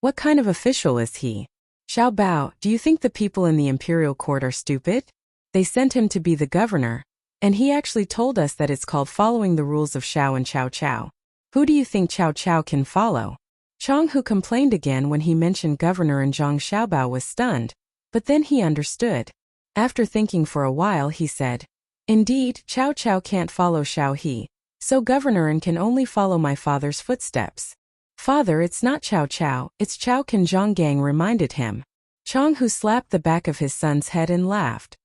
"What kind of official is he? Xiaobao, do you think the people in the imperial court are stupid? They sent him to be the governor, and he actually told us that it's called following the rules of Xiao and Chao Chao. Who do you think Chao Chao can follow?" Changhu complained again when he mentioned governor, and Zhang Xiaobao was stunned, but then he understood. After thinking for a while, he said, "Indeed, Chao Chao can't follow Xiao He, so governor and can only follow my father's footsteps." "Father, it's not Chao Chao, it's Chao Can," Zhanggang reminded him. Changhu slapped the back of his son's head and laughed.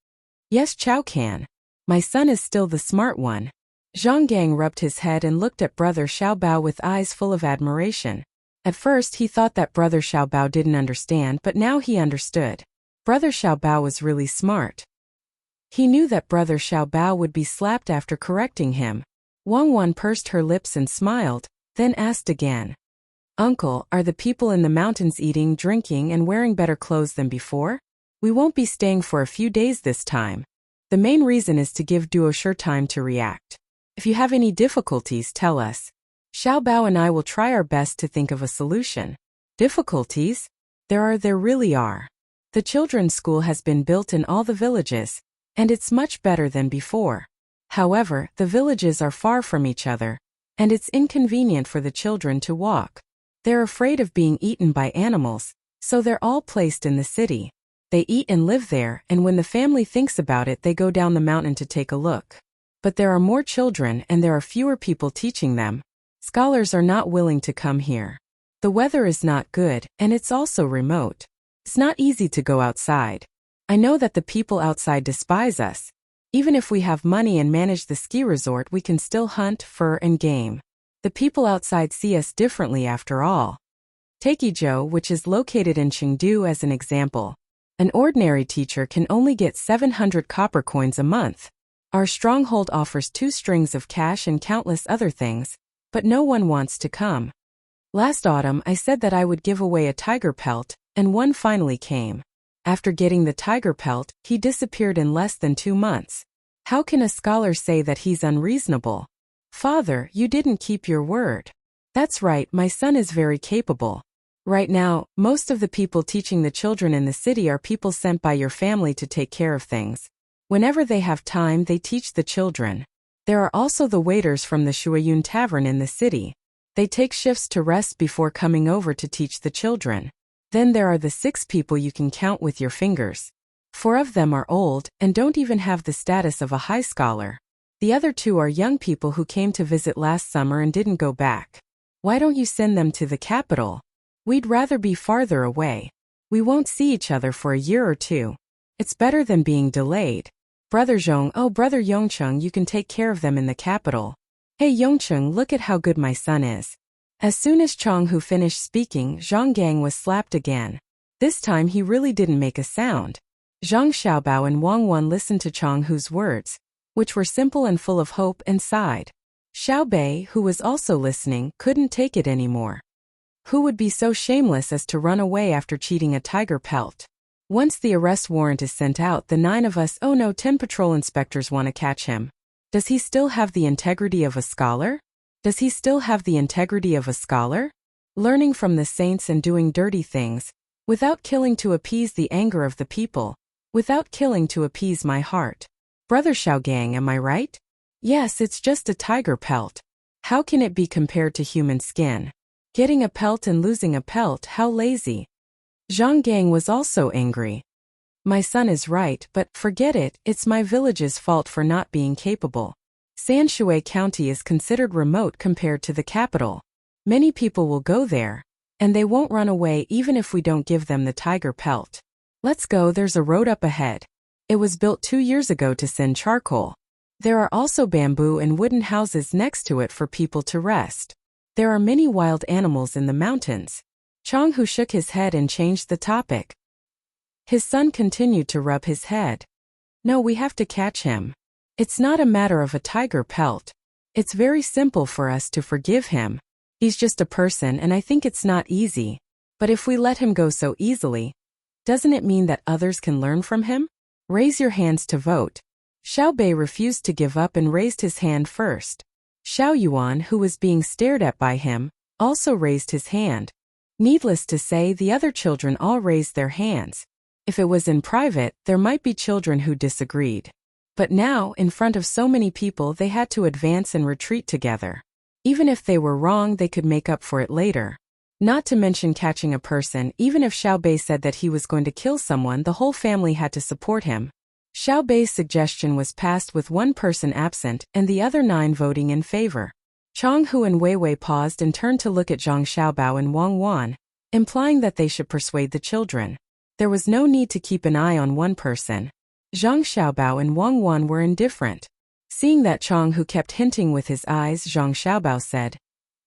"Yes, Chao Can. My son is still the smart one." Zhanggang rubbed his head and looked at Brother Xiaobao with eyes full of admiration. At first he thought that Brother Xiaobao didn't understand, but now he understood. Brother Xiaobao was really smart. He knew that Brother Xiaobao would be slapped after correcting him. Wang Wan pursed her lips and smiled, then asked again, "Uncle, are the people in the mountains eating, drinking, and wearing better clothes than before? We won't be staying for a few days this time. The main reason is to give Duosher time to react. If you have any difficulties, tell us. Xiaobao and I will try our best to think of a solution." "Difficulties? There really are. The children's school has been built in all the villages, and it's much better than before. However, the villages are far from each other, and it's inconvenient for the children to walk. They're afraid of being eaten by animals, so they're all placed in the city. They eat and live there, and when the family thinks about it, they go down the mountain to take a look. But there are more children and there are fewer people teaching them. Scholars are not willing to come here. The weather is not good, and it's also remote. It's not easy to go outside. I know that the people outside despise us. Even if we have money and manage the ski resort, we can still hunt, fur, and game. The people outside see us differently after all. Take Izhou, which is located in Chengdu, as an example. An ordinary teacher can only get 700 copper coins a month. Our stronghold offers 2 strings of cash and countless other things, but no one wants to come. Last autumn I said that I would give away a tiger pelt, and one finally came. After getting the tiger pelt, he disappeared in less than 2 months. How can a scholar say that he's unreasonable? Father, you didn't keep your word." "That's right, my son is very capable. Right now, most of the people teaching the children in the city are people sent by your family to take care of things. Whenever they have time, they teach the children. There are also the waiters from the Shuiyun Tavern in the city. They take shifts to rest before coming over to teach the children. Then there are the 6 people you can count with your fingers. 4 of them are old and don't even have the status of a high scholar. The other 2 are young people who came to visit last summer and didn't go back. Why don't you send them to the capital? We'd rather be farther away. We won't see each other for a year or 2. It's better than being delayed. Brother Zhong, oh Brother Yongcheng, you can take care of them in the capital. Hey Yongcheng, look at how good my son is." As soon as Changhu finished speaking, Zhanggang was slapped again. This time he really didn't make a sound. Zhang Xiaobao and Wang Wan listened to Changhu's words, which were simple and full of hope, and sighed. Xiao Bei, who was also listening, couldn't take it anymore. Who would be so shameless as to run away after cheating a tiger pelt? Once the arrest warrant is sent out, the 9 of us, oh no, 10 patrol inspectors want to catch him. Does he still have the integrity of a scholar? Does he still have the integrity of a scholar? Learning from the saints and doing dirty things, without killing to appease the anger of the people, without killing to appease my heart. Brother Xiaogang, am I right? Yes, it's just a tiger pelt. How can it be compared to human skin? Getting a pelt and losing a pelt, how lazy. Zhang Gang was also angry. My son is right, but forget it, it's my village's fault for not being capable. Sanshui County is considered remote compared to the capital. Many people will go there, and they won't run away even if we don't give them the tiger pelt. Let's go, there's a road up ahead. It was built 2 years ago to send charcoal. There are also bamboo and wooden houses next to it for people to rest. There are many wild animals in the mountains. Chang Hu shook his head and changed the topic. His son continued to rub his head. No, we have to catch him. It's not a matter of a tiger pelt. It's very simple for us to forgive him. He's just a person and I think it's not easy. But if we let him go so easily, doesn't it mean that others can learn from him? Raise your hands to vote. Xiao Bei refused to give up and raised his hand first. Xiao Yuan, who was being stared at by him, also raised his hand. Needless to say, the other children all raised their hands. If it was in private, there might be children who disagreed. But now, in front of so many people, they had to advance and retreat together. Even if they were wrong, they could make up for it later. Not to mention catching a person, even if Xiao Bei said that he was going to kill someone, the whole family had to support him. Xiao Bei's suggestion was passed with 1 person absent and the other 9 voting in favor. Chang Hu and Wei Wei paused and turned to look at Zhang Xiaobao and Wang Wan, implying that they should persuade the children. There was no need to keep an eye on one person. Zhang Xiaobao and Wang Wan were indifferent. Seeing that Chang Hu kept hinting with his eyes, Zhang Xiaobao said,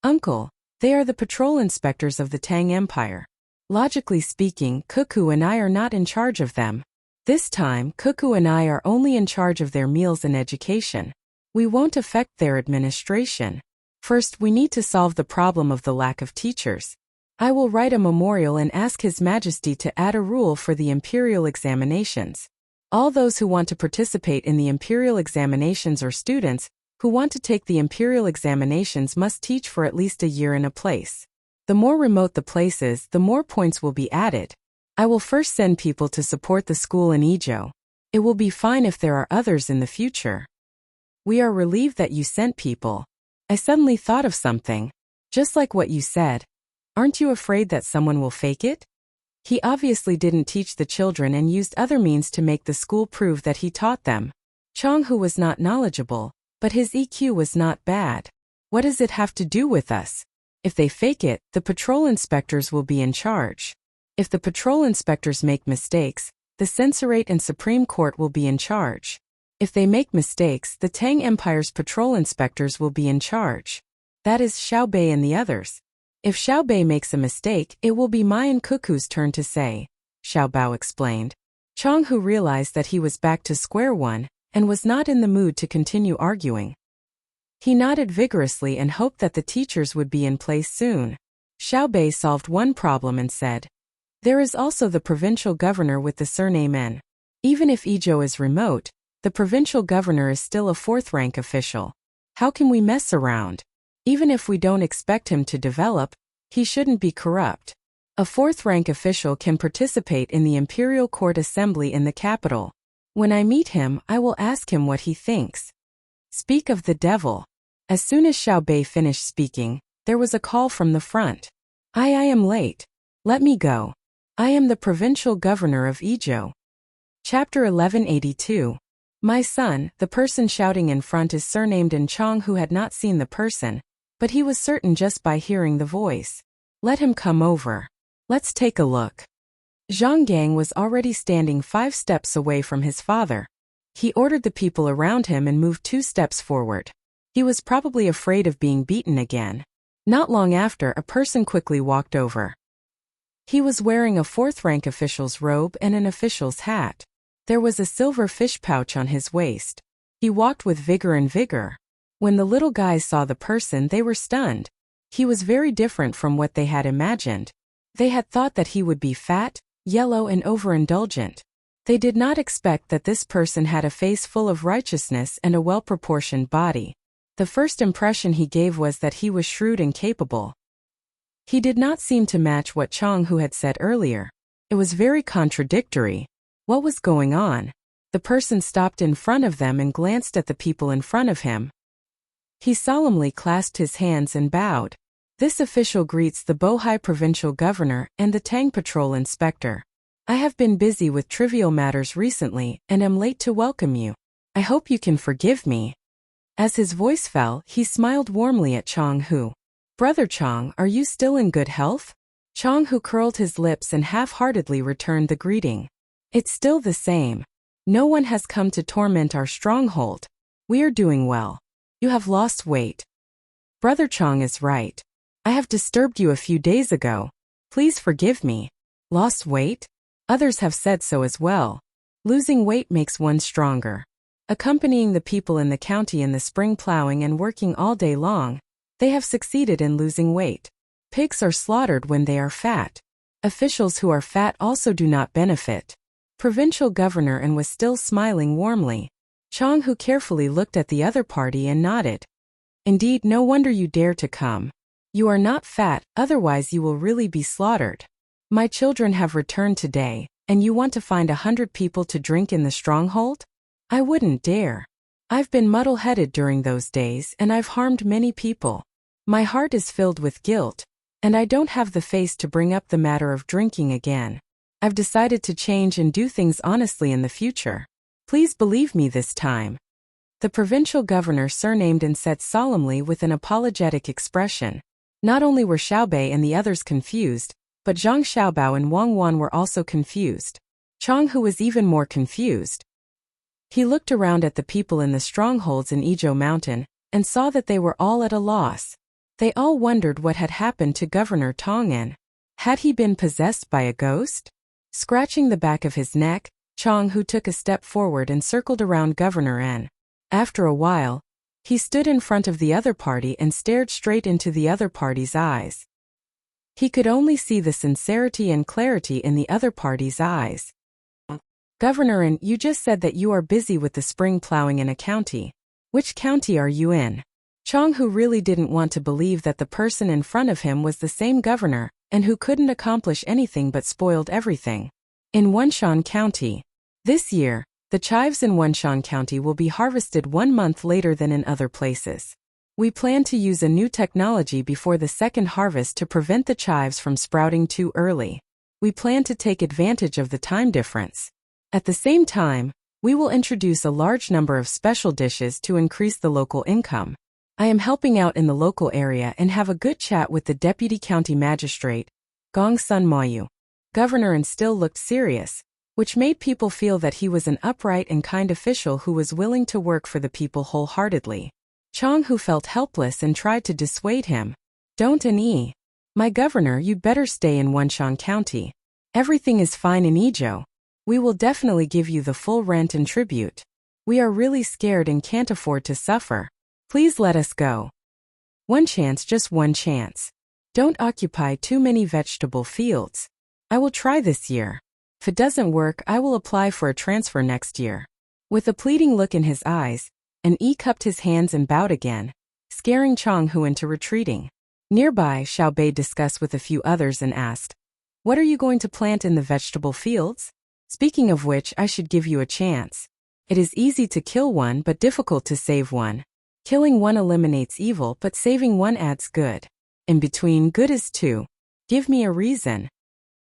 "Uncle, they are the patrol inspectors of the Tang Empire. Logically speaking, Cuckoo and I are not in charge of them. This time, Cuckoo and I are only in charge of their meals and education. We won't affect their administration. First, we need to solve the problem of the lack of teachers. I will write a memorial and ask His Majesty to add a rule for the imperial examinations. All those who want to participate in the imperial examinations or students who want to take the imperial examinations must teach for at least a year in a place. The more remote the places, the more points will be added. I will first send people to support the school in Izhou. It will be fine if there are others in the future. We are relieved that you sent people. I suddenly thought of something. Just like what you said. Aren't you afraid that someone will fake it? He obviously didn't teach the children and used other means to make the school prove that he taught them. Chang Hu was not knowledgeable, but his EQ was not bad. What does it have to do with us? If they fake it, the patrol inspectors will be in charge. If the patrol inspectors make mistakes, the censorate and Supreme Court will be in charge. If they make mistakes, the Tang Empire's patrol inspectors will be in charge. That is Xiao Bei and the others. If Xiao Bei makes a mistake, it will be my and Cuckoo's turn to say, Xiao Bao explained. Chang Hu realized that he was back to square one, and was not in the mood to continue arguing. He nodded vigorously and hoped that the teachers would be in place soon. Xiao Bei solved one problem and said, "There is also the provincial governor with the surname N. Even if Izhou is remote, the provincial governor is still a 4th-rank official. How can we mess around? Even if we don't expect him to develop, he shouldn't be corrupt. A 4th-rank official can participate in the Imperial Court Assembly in the capital. When I meet him, I will ask him what he thinks." Speak of the devil. As soon as Xiao Bei finished speaking, there was a call from the front. I am late. Let me go. I am the provincial governor of Izhou. Chapter 1182. My son, the person shouting in front is surnamed in Chang, who had not seen the person, but he was certain just by hearing the voice. Let him come over. Let's take a look. Zhang Gang was already standing 5 steps away from his father. He ordered the people around him and moved 2 steps forward. He was probably afraid of being beaten again. Not long after, a person quickly walked over. He was wearing a 4th-rank official's robe and an official's hat. There was a silver fish pouch on his waist. He walked with vigor. When the little guys saw the person, they were stunned. He was very different from what they had imagined. They had thought that he would be fat, yellow and overindulgent. They did not expect that this person had a face full of righteousness and a well-proportioned body. The first impression he gave was that he was shrewd and capable. He did not seem to match what Chang-hu had said earlier. It was very contradictory. What was going on? The person stopped in front of them and glanced at the people in front of him. He solemnly clasped his hands and bowed. This official greets the Bohai provincial governor and the Tang patrol inspector. I have been busy with trivial matters recently and am late to welcome you. I hope you can forgive me. As his voice fell, he smiled warmly at Chang-hu. Brother Chang, are you still in good health? Chang-hu curled his lips and half-heartedly returned the greeting. It's still the same. No one has come to torment our stronghold. We are doing well. You have lost weight. Brother Chang is right. I have disturbed you a few days ago. Please forgive me. Lost weight? Others have said so as well. Losing weight makes one stronger. Accompanying the people in the county in the spring plowing and working all day long, they have succeeded in losing weight. Pigs are slaughtered when they are fat. Officials who are fat also do not benefit. Provincial governor and was still smiling warmly. Chang-hu carefully looked at the other party and nodded. Indeed, no wonder you dare to come. You are not fat, otherwise you will really be slaughtered. My children have returned today, and you want to find 100 people to drink in the stronghold? I wouldn't dare. I've been muddle-headed during those days and I've harmed many people. My heart is filled with guilt, and I don't have the face to bring up the matter of drinking again. I've decided to change and do things honestly in the future. Please believe me this time. The provincial governor surnamed and said solemnly with an apologetic expression. Not only were Xiaobei and the others confused, but Zhang Xiaobao and Wang Wan were also confused. Chang-hu was even more confused. He looked around at the people in the strongholds in Izhou Mountain, and saw that they were all at a loss. They all wondered what had happened to Governor Tang. Had he been possessed by a ghost? Scratching the back of his neck, Chang-hu took a step forward and circled around Governor N. After a while, he stood in front of the other party and stared straight into the other party's eyes. He could only see the sincerity and clarity in the other party's eyes. Governor N, you just said that you are busy with the spring plowing in a county. Which county are you in? Chang-hu really didn't want to believe that the person in front of him was the same governor, and who couldn't accomplish anything but spoiled everything. In Wenshan County. This year, the chives in Wenshan County will be harvested 1 month later than in other places. We plan to use a new technology before the second harvest to prevent the chives from sprouting too early. We plan to take advantage of the time difference. At the same time, we will introduce a large number of special dishes to increase the local income. I am helping out in the local area and have a good chat with the deputy county magistrate, Gong Sun Mayu. Governor and still looked serious, which made people feel that he was an upright and kind official who was willing to work for the people wholeheartedly. Chang-hu felt helpless and tried to dissuade him. Don't An. My governor, you'd better stay in Wenshan County. Everything is fine in Izhou. We will definitely give you the full rent and tribute. We are really scared and can't afford to suffer. Please let us go. One chance, just one chance. Don't occupy too many vegetable fields. I will try this year. If it doesn't work, I will apply for a transfer next year. With a pleading look in his eyes, An cupped his hands and bowed again, scaring Chang-hu into retreating. Nearby, Xiaobei discussed with a few others and asked, What are you going to plant in the vegetable fields? Speaking of which, I should give you a chance. It is easy to kill one but difficult to save one. Killing one eliminates evil but saving one adds good. In between, good is two. Give me a reason.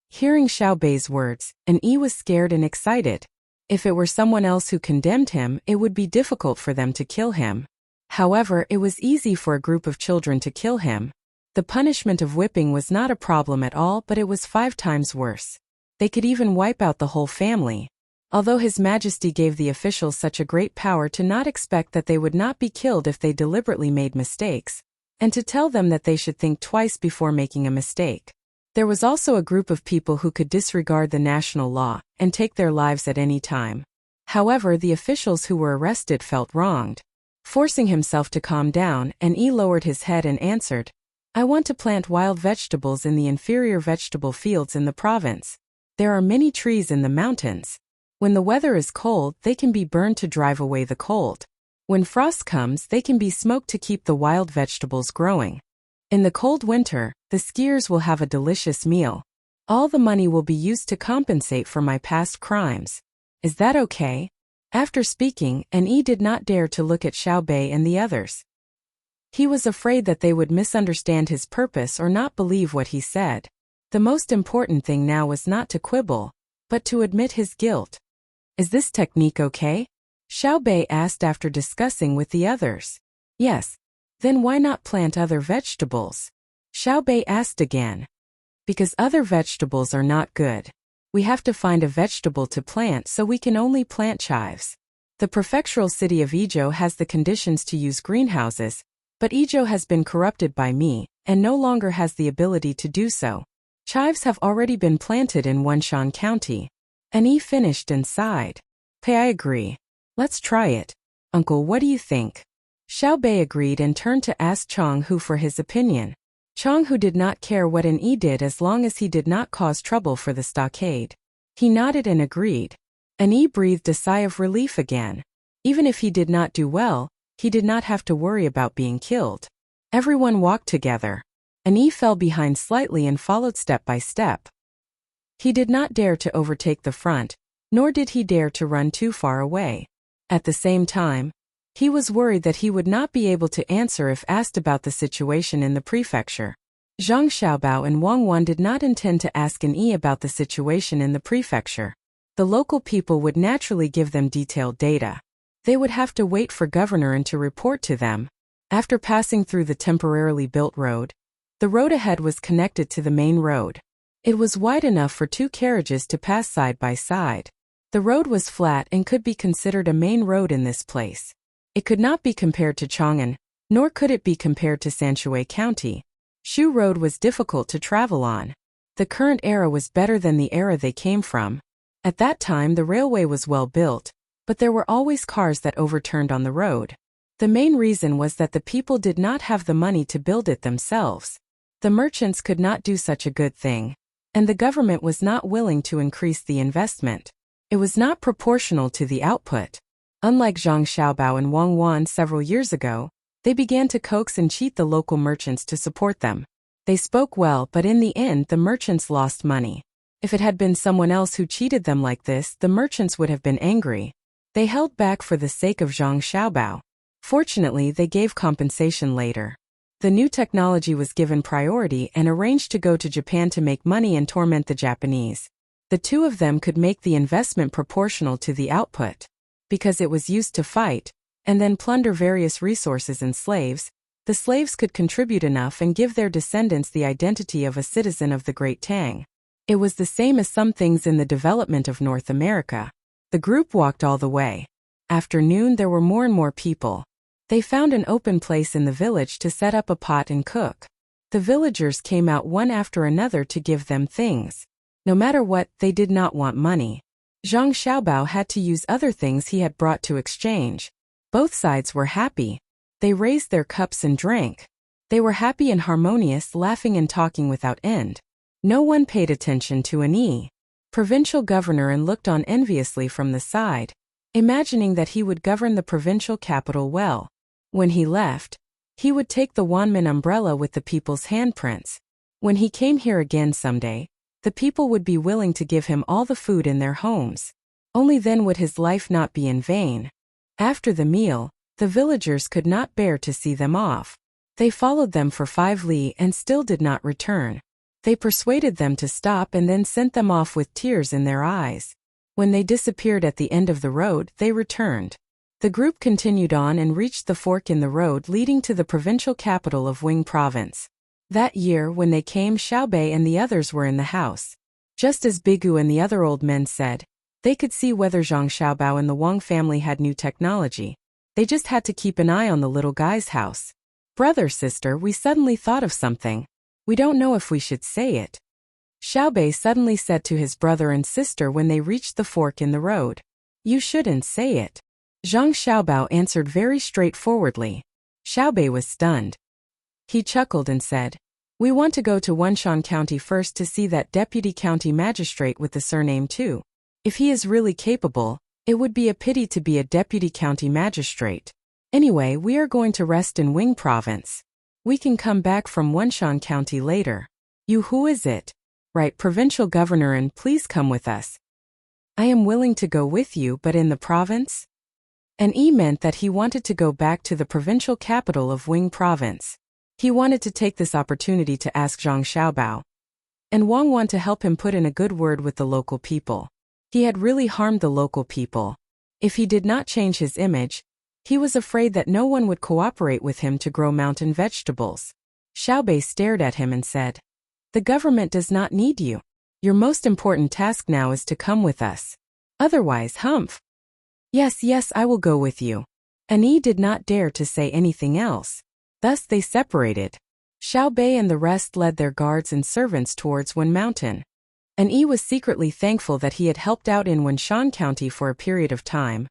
Hearing Xiaobei's words, An was scared and excited. If it were someone else who condemned him, it would be difficult for them to kill him. However, it was easy for a group of children to kill him. The punishment of whipping was not a problem at all, but it was 5 times worse. They could even wipe out the whole family. Although His Majesty gave the officials such a great power to not expect that they would not be killed if they deliberately made mistakes, and to tell them that they should think twice before making a mistake. There was also a group of people who could disregard the national law and take their lives at any time. However, the officials who were arrested felt wronged. Forcing himself to calm down, Yi lowered his head and answered, I want to plant wild vegetables in the inferior vegetable fields in the province. There are many trees in the mountains. When the weather is cold, they can be burned to drive away the cold. When frost comes, they can be smoked to keep the wild vegetables growing. In the cold winter, the skiers will have a delicious meal. All the money will be used to compensate for my past crimes. Is that okay? After speaking, Yi did not dare to look at Xiao Bei and the others. He was afraid that they would misunderstand his purpose or not believe what he said. The most important thing now was not to quibble, but to admit his guilt. Is this technique okay? Xiao Bei asked after discussing with the others. Yes. Then why not plant other vegetables? Xiao Bei asked again. Because other vegetables are not good. We have to find a vegetable to plant, so we can only plant chives. The prefectural city of Izhou has the conditions to use greenhouses, but Izhou has been corrupted by me, and no longer has the ability to do so. Chives have already been planted in Wenshan County. Yi finished and sighed. I agree. Let's try it. Uncle, what do you think? Xiao Bei agreed and turned to ask Chang Hu for his opinion. Chang Hu did not care what Yi did as long as he did not cause trouble for the stockade. He nodded and agreed. Yi breathed a sigh of relief again. Even if he did not do well, he did not have to worry about being killed. Everyone walked together. Yi fell behind slightly and followed step by step. He did not dare to overtake the front, nor did he dare to run too far away. At the same time, he was worried that he would not be able to answer if asked about the situation in the prefecture. Zhang Xiaobao and Wang Wan did not intend to ask Yi about the situation in the prefecture. The local people would naturally give them detailed data. They would have to wait for Governor An to report to them. After passing through the temporarily built road, the road ahead was connected to the main road. It was wide enough for 2 carriages to pass side by side. The road was flat and could be considered a main road in this place. It could not be compared to Chang'an, nor could it be compared to Sanshui County. Shu Road was difficult to travel on. The current era was better than the era they came from. At that time the railway was well built, but there were always cars that overturned on the road. The main reason was that the people did not have the money to build it themselves. The merchants could not do such a good thing, and the government was not willing to increase the investment. It was not proportional to the output. Unlike Zhang Xiaobao and Wang Wan several years ago, they began to coax and cheat the local merchants to support them. They spoke well, but in the end the merchants lost money. If it had been someone else who cheated them like this, the merchants would have been angry. They held back for the sake of Zhang Xiaobao. Fortunately, they gave compensation later. The new technology was given priority and arranged to go to Japan to make money and torment the Japanese. The 2 of them could make the investment proportional to the output. Because it was used to fight, and then plunder various resources and slaves, the slaves could contribute enough and give their descendants the identity of a citizen of the Great Tang. It was the same as some things in the development of North America. The group walked all the way. After noon there were more and more people. They found an open place in the village to set up a pot and cook. The villagers came out one after another to give them things. No matter what, they did not want money. Zhang Xiaobao had to use other things he had brought to exchange. Both sides were happy. They raised their cups and drank. They were happy and harmonious, laughing and talking without end. No one paid attention to Yi. Provincial Governor An looked on enviously from the side, imagining that he would govern the provincial capital well. When he left, he would take the Wanmin umbrella with the people's handprints. When he came here again someday, the people would be willing to give him all the food in their homes. Only then would his life not be in vain. After the meal, the villagers could not bear to see them off. They followed them for 5 li and still did not return. They persuaded them to stop and then sent them off with tears in their eyes. When they disappeared at the end of the road, they returned. The group continued on and reached the fork in the road leading to the provincial capital of Wing Province. That year, when they came, Xiao Bei and the others were in the house. Just as Bigu and the other old men said, they could see whether Zhang Xiaobao and the Wang family had new technology. They just had to keep an eye on the little guy's house. Brother, sister, we suddenly thought of something. We don't know if we should say it. Xiao Bei suddenly said to his brother and sister when they reached the fork in the road. You shouldn't say it. Zhang Xiaobao answered very straightforwardly. Xiaobei was stunned. He chuckled and said, "We want to go to Wenshan County first to see that deputy county magistrate with the surname too. If he is really capable, it would be a pity to be a deputy county magistrate. Anyway, we are going to rest in Wing Province. We can come back from Wenshan County later. You, who is it? Right, provincial governor, and please come with us." "I am willing to go with you, but in the province?" And E meant that he wanted to go back to the provincial capital of Wing Province. He wanted to take this opportunity to ask Zhang Xiaobao and Wang Wan to help him put in a good word with the local people. He had really harmed the local people. If he did not change his image, he was afraid that no one would cooperate with him to grow mountain vegetables. Xiaobei stared at him and said, "The government does not need you. Your most important task now is to come with us. Otherwise, humph." Yes, I will go with you." Ani did not dare to say anything else. Thus they separated. Xiaobei and the rest led their guards and servants towards Wen Mountain. Ani was secretly thankful that he had helped out in Wenshan County for a period of time.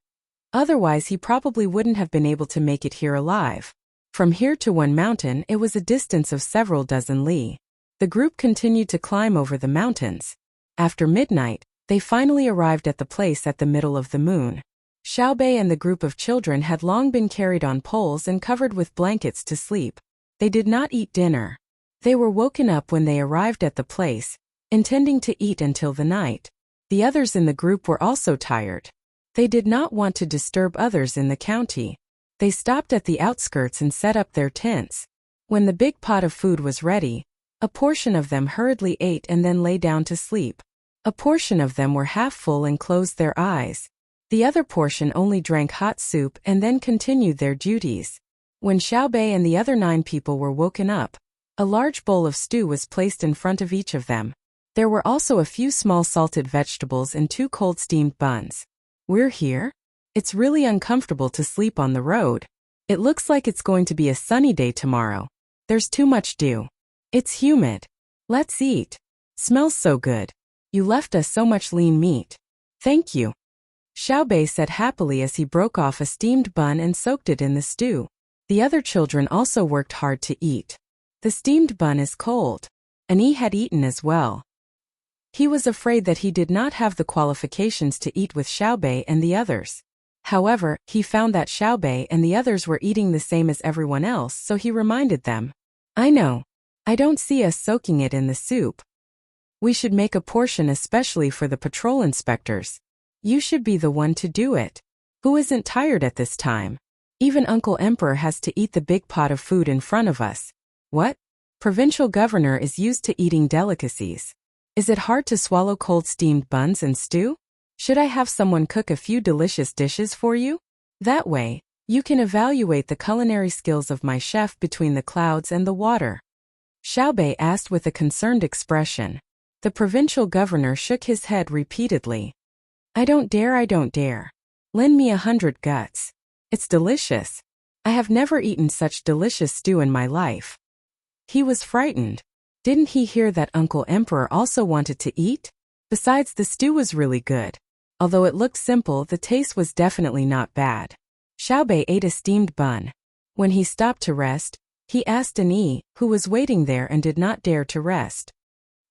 Otherwise he probably wouldn't have been able to make it here alive. From here to Wen Mountain it was a distance of several dozen li. The group continued to climb over the mountains. After midnight, they finally arrived at the place at the middle of the moon. Xiaobei and the group of children had long been carried on poles and covered with blankets to sleep. They did not eat dinner. They were woken up when they arrived at the place, intending to eat until the night. The others in the group were also tired. They did not want to disturb others in the county. They stopped at the outskirts and set up their tents. When the big pot of food was ready, a portion of them hurriedly ate and then lay down to sleep. A portion of them were half full and closed their eyes. The other portion only drank hot soup and then continued their duties. When Xiaobei and the other 9 people were woken up, a large bowl of stew was placed in front of each of them. There were also a few small salted vegetables and 2 cold steamed buns. "We're here? It's really uncomfortable to sleep on the road. It looks like it's going to be a sunny day tomorrow. There's too much dew. It's humid. Let's eat. Smells so good. You left us so much lean meat. Thank you." Xiaobei said happily as he broke off a steamed bun and soaked it in the stew. The other children also worked hard to eat. The steamed bun is cold. Ani had eaten as well. He was afraid that he did not have the qualifications to eat with Xiaobei and the others. However, he found that Xiaobei and the others were eating the same as everyone else, so he reminded them, "I know. I don't see us soaking it in the soup. We should make a portion especially for the patrol inspectors. You should be the one to do it. Who isn't tired at this time? Even Uncle Emperor has to eat the big pot of food in front of us. What? Provincial governor is used to eating delicacies. Is it hard to swallow cold steamed buns and stew? Should I have someone cook a few delicious dishes for you? That way, you can evaluate the culinary skills of my chef between the clouds and the water." Xiaobei asked with a concerned expression. The provincial governor shook his head repeatedly. I don't dare. Lend me 100 guts. It's delicious. I have never eaten such delicious stew in my life." He was frightened. Didn't he hear that Uncle Emperor also wanted to eat? Besides, the stew was really good. Although it looked simple, the taste was definitely not bad. Xiaobei ate a steamed bun. When he stopped to rest, he asked Ani, who was waiting there and did not dare to rest,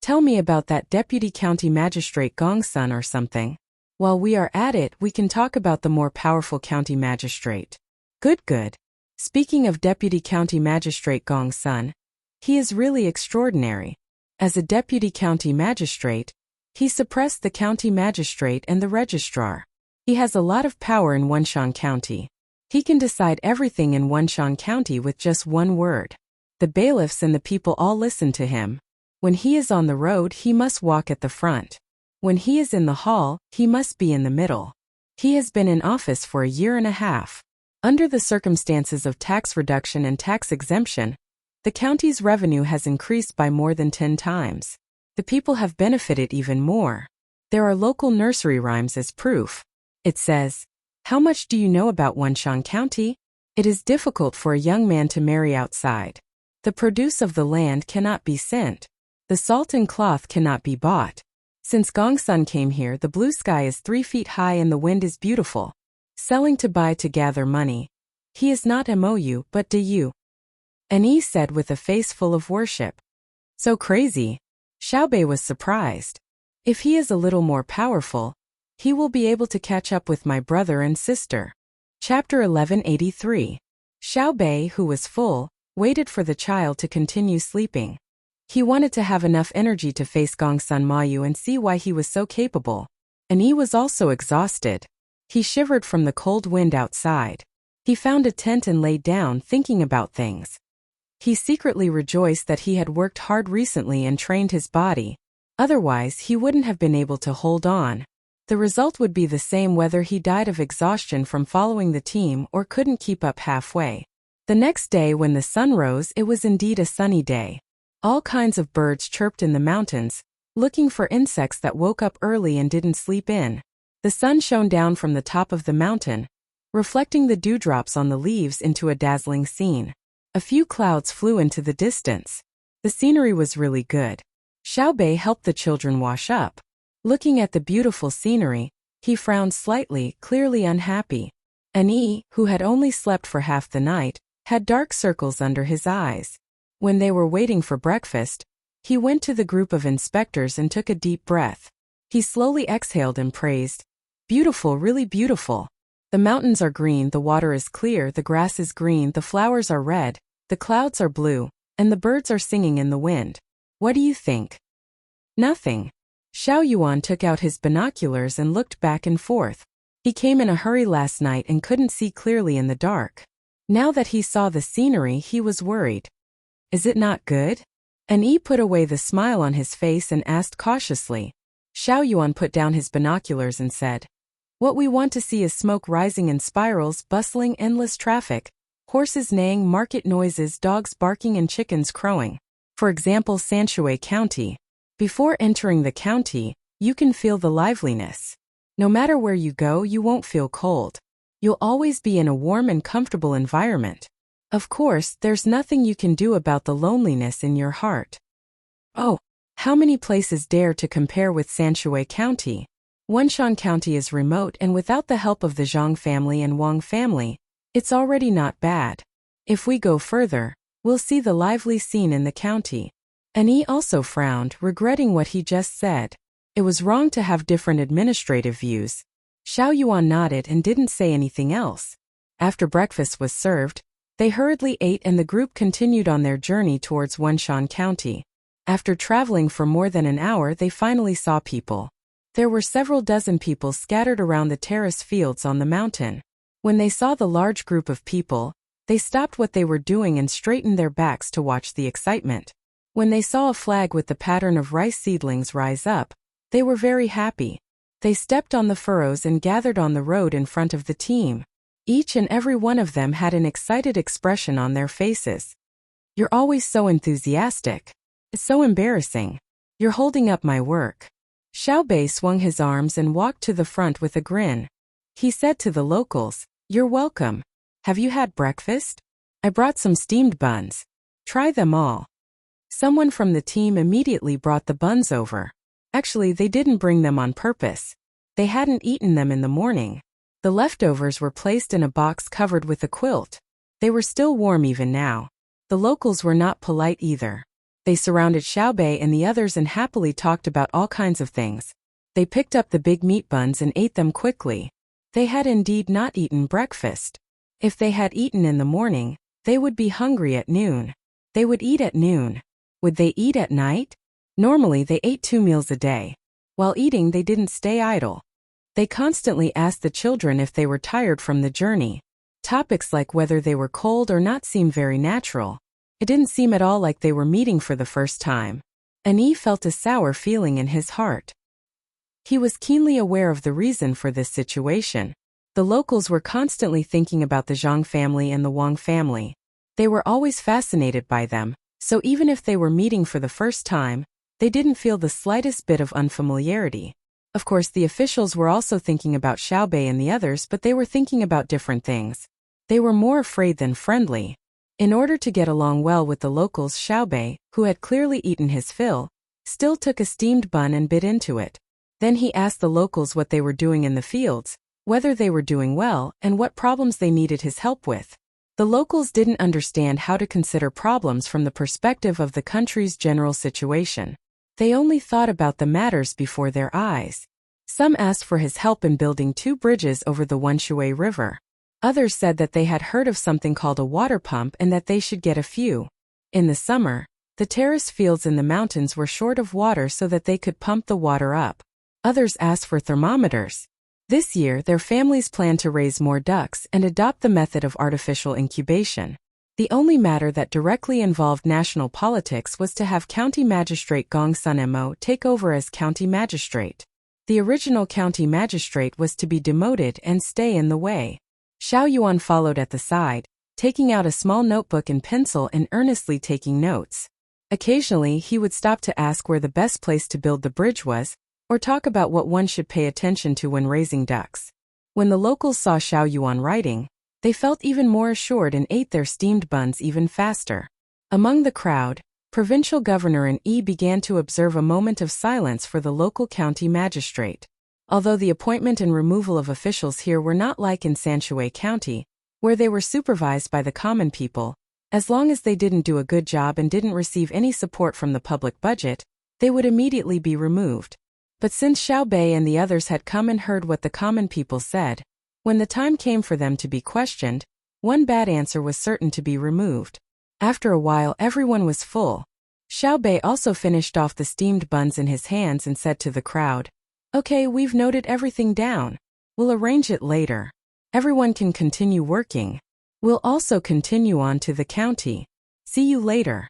"Tell me about that deputy county magistrate Gongsun or something. While we are at it, we can talk about the more powerful county magistrate." Good. Speaking of deputy county magistrate Gongsun, he is really extraordinary. As a deputy county magistrate, he suppressed the county magistrate and the registrar. He has a lot of power in Wenshan County. He can decide everything in Wenshan County with just one word. The bailiffs and the people all listen to him. When he is on the road, he must walk at the front. When he is in the hall, he must be in the middle. He has been in office for a year and a half. Under the circumstances of tax reduction and tax exemption, the county's revenue has increased by more than 10 times. The people have benefited even more. There are local nursery rhymes as proof. It says, "How much do you know about Wenshan County? It is difficult for a young man to marry outside. The produce of the land cannot be sent. The salt and cloth cannot be bought. Since Gongsun came here, the blue sky is 3 feet high and the wind is beautiful. Selling to buy to gather money. He is not Mou, but Du. Annie said with a face full of worship. So crazy. Xiaobei was surprised. If he is a little more powerful, he will be able to catch up with my brother and sister. Chapter 1183. Xiaobei, who was full, waited for the child to continue sleeping. He wanted to have enough energy to face Gongsun Mayu and see why he was so capable. Annie was also exhausted. He shivered from the cold wind outside. He found a tent and lay down thinking about things. He secretly rejoiced that he had worked hard recently and trained his body. Otherwise, he wouldn't have been able to hold on. The result would be the same whether he died of exhaustion from following the team or couldn't keep up halfway. The next day when the sun rose, it was indeed a sunny day. All kinds of birds chirped in the mountains, looking for insects that woke up early and didn't sleep in. The sun shone down from the top of the mountain, reflecting the dewdrops on the leaves into a dazzling scene. A few clouds flew into the distance. The scenery was really good. Xiaobei helped the children wash up. Looking at the beautiful scenery, he frowned slightly, clearly unhappy. Annie, who had only slept for half the night, had dark circles under his eyes. When they were waiting for breakfast, he went to the group of inspectors and took a deep breath. He slowly exhaled and praised, "Beautiful, really beautiful. The mountains are green, the water is clear, the grass is green, the flowers are red, the clouds are blue, and the birds are singing in the wind. What do you think?" Nothing. Xiao Yuan took out his binoculars and looked back and forth. He came in a hurry last night and couldn't see clearly in the dark. Now that he saw the scenery, he was worried. Is it not good? Annie put away the smile on his face and asked cautiously. Xiao Yuan put down his binoculars and said, "What we want to see is smoke rising in spirals, bustling, endless traffic, horses neighing, market noises, dogs barking and chickens crowing. For example, Sanshui County. Before entering the county, you can feel the liveliness. No matter where you go, you won't feel cold. You'll always be in a warm and comfortable environment. Of course, there's nothing you can do about the loneliness in your heart." Oh, how many places dare to compare with Sanshui County? Wenshan County is remote, and without the help of the Zhang family and Wang family, it's already not bad. If we go further, we'll see the lively scene in the county. Annie also frowned, regretting what he just said. It was wrong to have different administrative views. Xiao Yuan nodded and didn't say anything else. After breakfast was served, they hurriedly ate and the group continued on their journey towards Wenshan County. After traveling for more than an hour, they finally saw people. There were several dozen people scattered around the terrace fields on the mountain. When they saw the large group of people, they stopped what they were doing and straightened their backs to watch the excitement. When they saw a flag with the pattern of rice seedlings rise up, they were very happy. They stepped on the furrows and gathered on the road in front of the team. Each and every one of them had an excited expression on their faces. "You're always so enthusiastic. It's so embarrassing. You're holding up my work." Xiaobei swung his arms and walked to the front with a grin. He said to the locals, "You're welcome. Have you had breakfast? I brought some steamed buns. Try them all." Someone from the team immediately brought the buns over. Actually, they didn't bring them on purpose. They hadn't eaten them in the morning. The leftovers were placed in a box covered with a quilt. They were still warm even now. The locals were not polite either. They surrounded Xiaobei and the others and happily talked about all kinds of things. They picked up the big meat buns and ate them quickly. They had indeed not eaten breakfast. If they had eaten in the morning, they would be hungry at noon. They would eat at noon. Would they eat at night? Normally they ate 2 meals a day. While eating, they didn't stay idle. They constantly asked the children if they were tired from the journey. Topics like whether they were cold or not seemed very natural. It didn't seem at all like they were meeting for the first time. Annie felt a sour feeling in his heart. He was keenly aware of the reason for this situation. The locals were constantly thinking about the Zhang family and the Wang family. They were always fascinated by them, so even if they were meeting for the first time, they didn't feel the slightest bit of unfamiliarity. Of course, the officials were also thinking about Xiaobei and the others, but they were thinking about different things. They were more afraid than friendly. In order to get along well with the locals, Xiaobei, who had clearly eaten his fill, still took a steamed bun and bit into it. Then he asked the locals what they were doing in the fields. whether they were doing well, and what problems they needed his help with. The locals didn't understand how to consider problems from the perspective of the country's general situation. They only thought about the matters before their eyes. Some asked for his help in building 2 bridges over the Wenshui River. Others said that they had heard of something called a water pump and that they should get a few. In the summer, the terrace fields in the mountains were short of water so that they could pump the water up. Others asked for thermometers. This year, their families planned to raise more ducks and adopt the method of artificial incubation. The only matter that directly involved national politics was to have County Magistrate Gong Sun Mo take over as County Magistrate. The original County Magistrate was to be demoted and stay in the way. Xiao Yuan followed at the side, taking out a small notebook and pencil and earnestly taking notes. Occasionally, he would stop to ask where the best place to build the bridge was, or talk about what one should pay attention to when raising ducks. When the locals saw Xiao Yuan writing, they felt even more assured and ate their steamed buns even faster. Among the crowd, Provincial Governor and Yi began to observe a moment of silence for the local county magistrate. Although the appointment and removal of officials here were not like in Sanshui County, where they were supervised by the common people, as long as they didn't do a good job and didn't receive any support from the public budget, they would immediately be removed. But since Xiao Bei and the others had come and heard what the common people said, when the time came for them to be questioned, one bad answer was certain to be removed. After a while everyone was full. Xiao Bei also finished off the steamed buns in his hands and said to the crowd, "Okay, we've noted everything down. We'll arrange it later. Everyone can continue working. We'll also continue on to the county. See you later."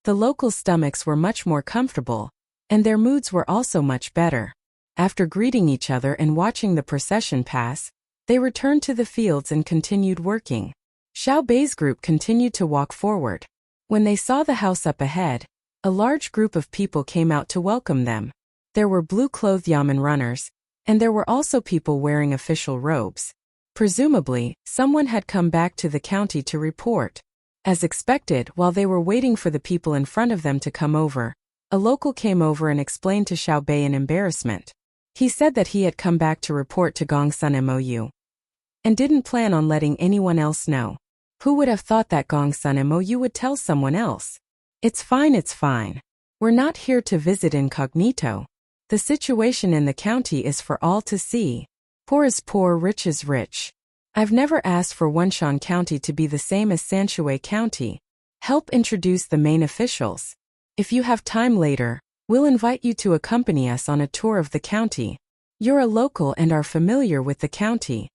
The local stomachs were much more comfortable, and their moods were also much better. After greeting each other and watching the procession pass, they returned to the fields and continued working. Xiao Bei's group continued to walk forward. When they saw the house up ahead, a large group of people came out to welcome them. There were blue-clothed yamen runners, and there were also people wearing official robes. Presumably, someone had come back to the county to report. As expected, while they were waiting for the people in front of them to come over, a local came over and explained to Xiao Bei in embarrassment. He said that he had come back to report to Gong Sun Mou, and didn't plan on letting anyone else know. Who would have thought that Gong Sun Mou would tell someone else? It's fine. We're not here to visit incognito. The situation in the county is for all to see. Poor is poor, rich is rich. I've never asked for Wenshan County to be the same as Sanshui County. Help introduce the main officials. If you have time later, we'll invite you to accompany us on a tour of the county. You're a local and are familiar with the county.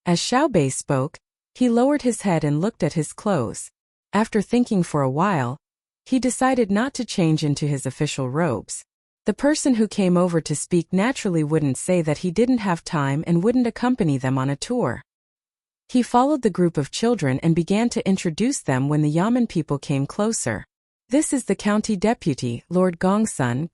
As Xiao Bei spoke, he lowered his head and looked at his clothes. After thinking for a while, he decided not to change into his official robes. The person who came over to speak naturally wouldn't say that he didn't have time and wouldn't accompany them on a tour. He followed the group of children and began to introduce them when the Yamen people came closer. This is the county deputy, Lord Gongsun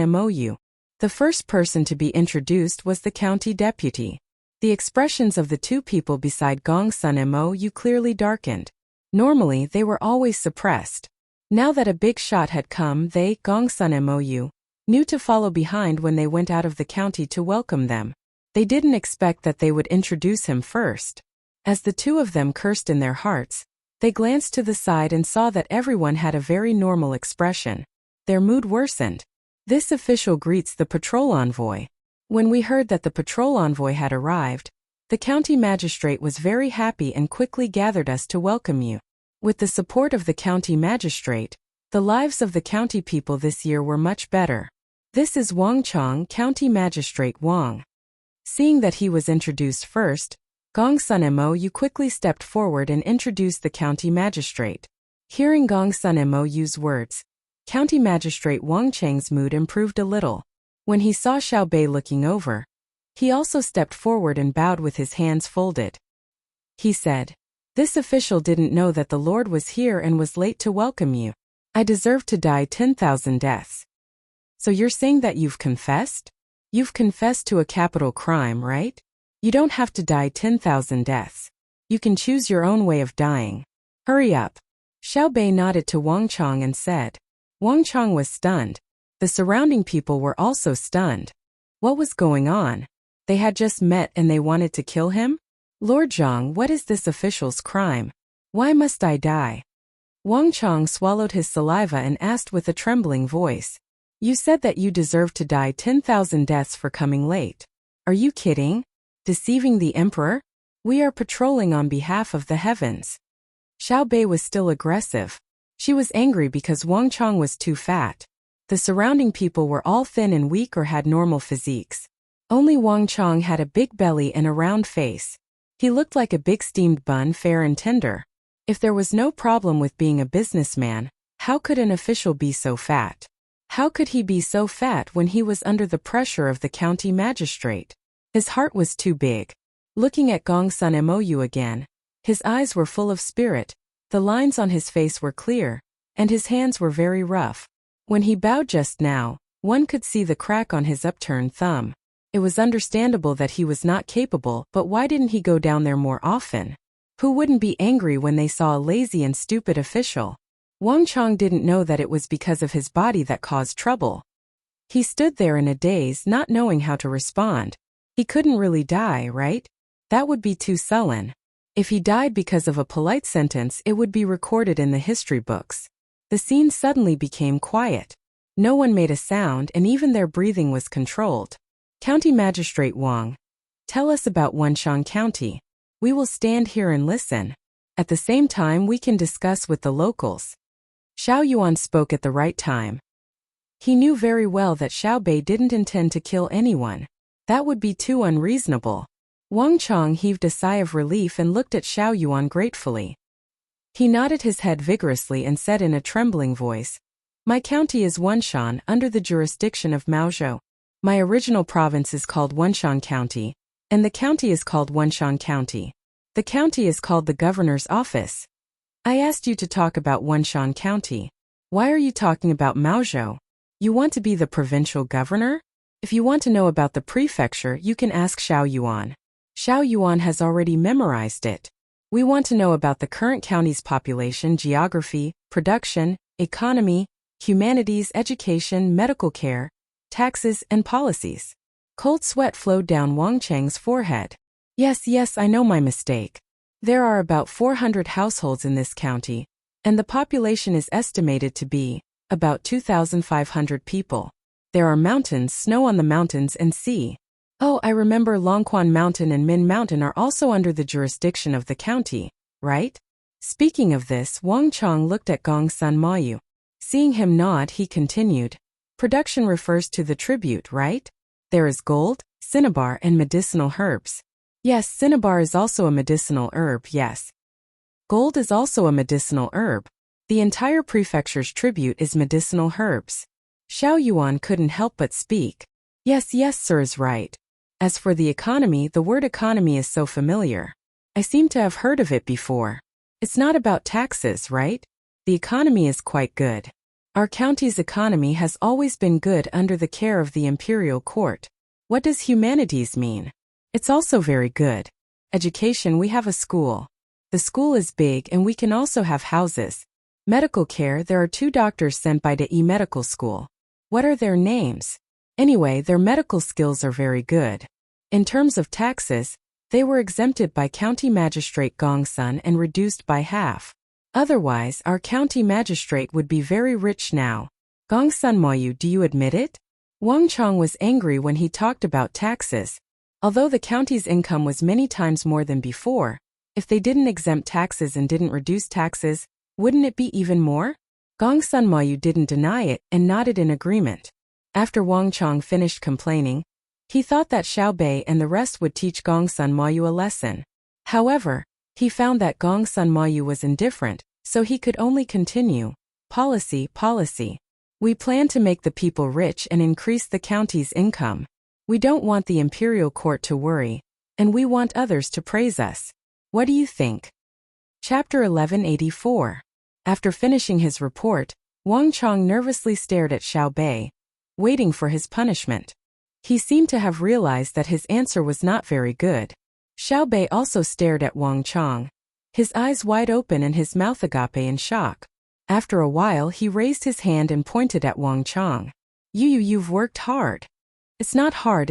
Mou. The first person to be introduced was the county deputy. The expressions of the two people beside Gongsun Mou clearly darkened. Normally they were always suppressed. Now that a big shot had come, they, Gongsun Mou, knew to follow behind when they went out of the county to welcome them. They didn't expect that they would introduce him first. As the two of them cursed in their hearts, they glanced to the side and saw that everyone had a very normal expression. Their mood worsened. This official greets the patrol envoy. When we heard that the patrol envoy had arrived, the county magistrate was very happy and quickly gathered us to welcome you. With the support of the county magistrate, the lives of the county people this year were much better. This is Wang Chong, County Magistrate Wang. Seeing that he was introduced first, Gongsun Mou quickly stepped forward and introduced the county magistrate. Hearing Gongsun Mou's words, County Magistrate Wang Chang's mood improved a little. When he saw Xiao Bei looking over, he also stepped forward and bowed with his hands folded. He said, "This official didn't know that the Lord was here and was late to welcome you. I deserve to die 10,000 deaths. So you're saying that you've confessed? You've confessed to a capital crime, right? You don't have to die 10,000 deaths. You can choose your own way of dying. Hurry up." Xiao Bei nodded to Wang Chong and said. Wang Chong was stunned. The surrounding people were also stunned. What was going on? They had just met and they wanted to kill him? Lord Zhang, what is this official's crime? Why must I die? Wang Chong swallowed his saliva and asked with a trembling voice. You said that you deserved to die 10,000 deaths for coming late. Are you kidding? Deceiving the emperor? We are patrolling on behalf of the heavens. Xiao Bei was still aggressive. She was angry because Wang Chong was too fat. The surrounding people were all thin and weak or had normal physiques. Only Wang Chong had a big belly and a round face. He looked like a big steamed bun, fair and tender. If there was no problem with being a businessman, how could an official be so fat? How could he be so fat when he was under the pressure of the county magistrate? His heart was too big. Looking at Gongsun Mou again, his eyes were full of spirit, the lines on his face were clear, and his hands were very rough. When he bowed just now, one could see the crack on his upturned thumb. It was understandable that he was not capable, but why didn't he go down there more often? Who wouldn't be angry when they saw a lazy and stupid official? Wang Chong didn't know that it was because of his body that caused trouble. He stood there in a daze, not knowing how to respond. He couldn't really die, right? That would be too sullen. If he died because of a polite sentence, it would be recorded in the history books. The scene suddenly became quiet. No one made a sound and even their breathing was controlled. County Magistrate Wang, tell us about Wenshan County. We will stand here and listen. At the same time, we can discuss with the locals. Xiao Yuan spoke at the right time. He knew very well that Xiao Bei didn't intend to kill anyone. That would be too unreasonable. Wang Chong heaved a sigh of relief and looked at Xiao Yuan gratefully. He nodded his head vigorously and said in a trembling voice, My county is Wenshan, under the jurisdiction of Maozhou. My original province is called Wenshan County, and the county is called Wenshan County. The county is called the governor's office. I asked you to talk about Wenshan County. Why are you talking about Maozhou? You want to be the provincial governor? If you want to know about the prefecture, you can ask Xiao Yuan. Xiao Yuan has already memorized it. We want to know about the current county's population, geography, production, economy, humanities, education, medical care, taxes, and policies. Cold sweat flowed down Wang Cheng's forehead. Yes, I know my mistake. There are about 400 households in this county, and the population is estimated to be about 2,500 people. There are mountains, snow on the mountains, and sea. Oh, I remember Longquan Mountain and Min Mountain are also under the jurisdiction of the county, right? Speaking of this, Wang Chong looked at Gongsun Mou. Seeing him nod, he continued. Production refers to the tribute, right? There is gold, cinnabar, and medicinal herbs. Yes, cinnabar is also a medicinal herb, yes. Gold is also a medicinal herb. The entire prefecture's tribute is medicinal herbs. Xiao Yuan couldn't help but speak. Yes, sir is right. As for the economy, the word economy is so familiar. I seem to have heard of it before. It's not about taxes, right? The economy is quite good. Our county's economy has always been good under the care of the imperial court. What does humanities mean? It's also very good. Education, we have a school. The school is big and we can also have houses. Medical care, there are 2 doctors sent by the medical school. What are their names? Anyway, their medical skills are very good. In terms of taxes, they were exempted by County Magistrate Gongsun and reduced by half. Otherwise, our county magistrate would be very rich now. Gongsun Mou, do you admit it? Wang Chong was angry when he talked about taxes. Although the county's income was many times more than before, if they didn't exempt taxes and didn't reduce taxes, wouldn't it be even more? Gongsun Mou didn't deny it and nodded in agreement. After Wang Chong finished complaining, he thought that Xiao Bei and the rest would teach Gongsun Mou a lesson. However, he found that Gongsun Mou was indifferent, so he could only continue. Policy. We plan to make the people rich and increase the county's income. We don't want the imperial court to worry, and we want others to praise us. What do you think? Chapter 1184. After finishing his report, Wang Chong nervously stared at Xiao Bei, waiting for his punishment. He seemed to have realized that his answer was not very good. Xiao Bei also stared at Wang Chong, his eyes wide open and his mouth agape in shock. After a while, he raised his hand and pointed at Wang Chong. You've worked hard. It's not hard.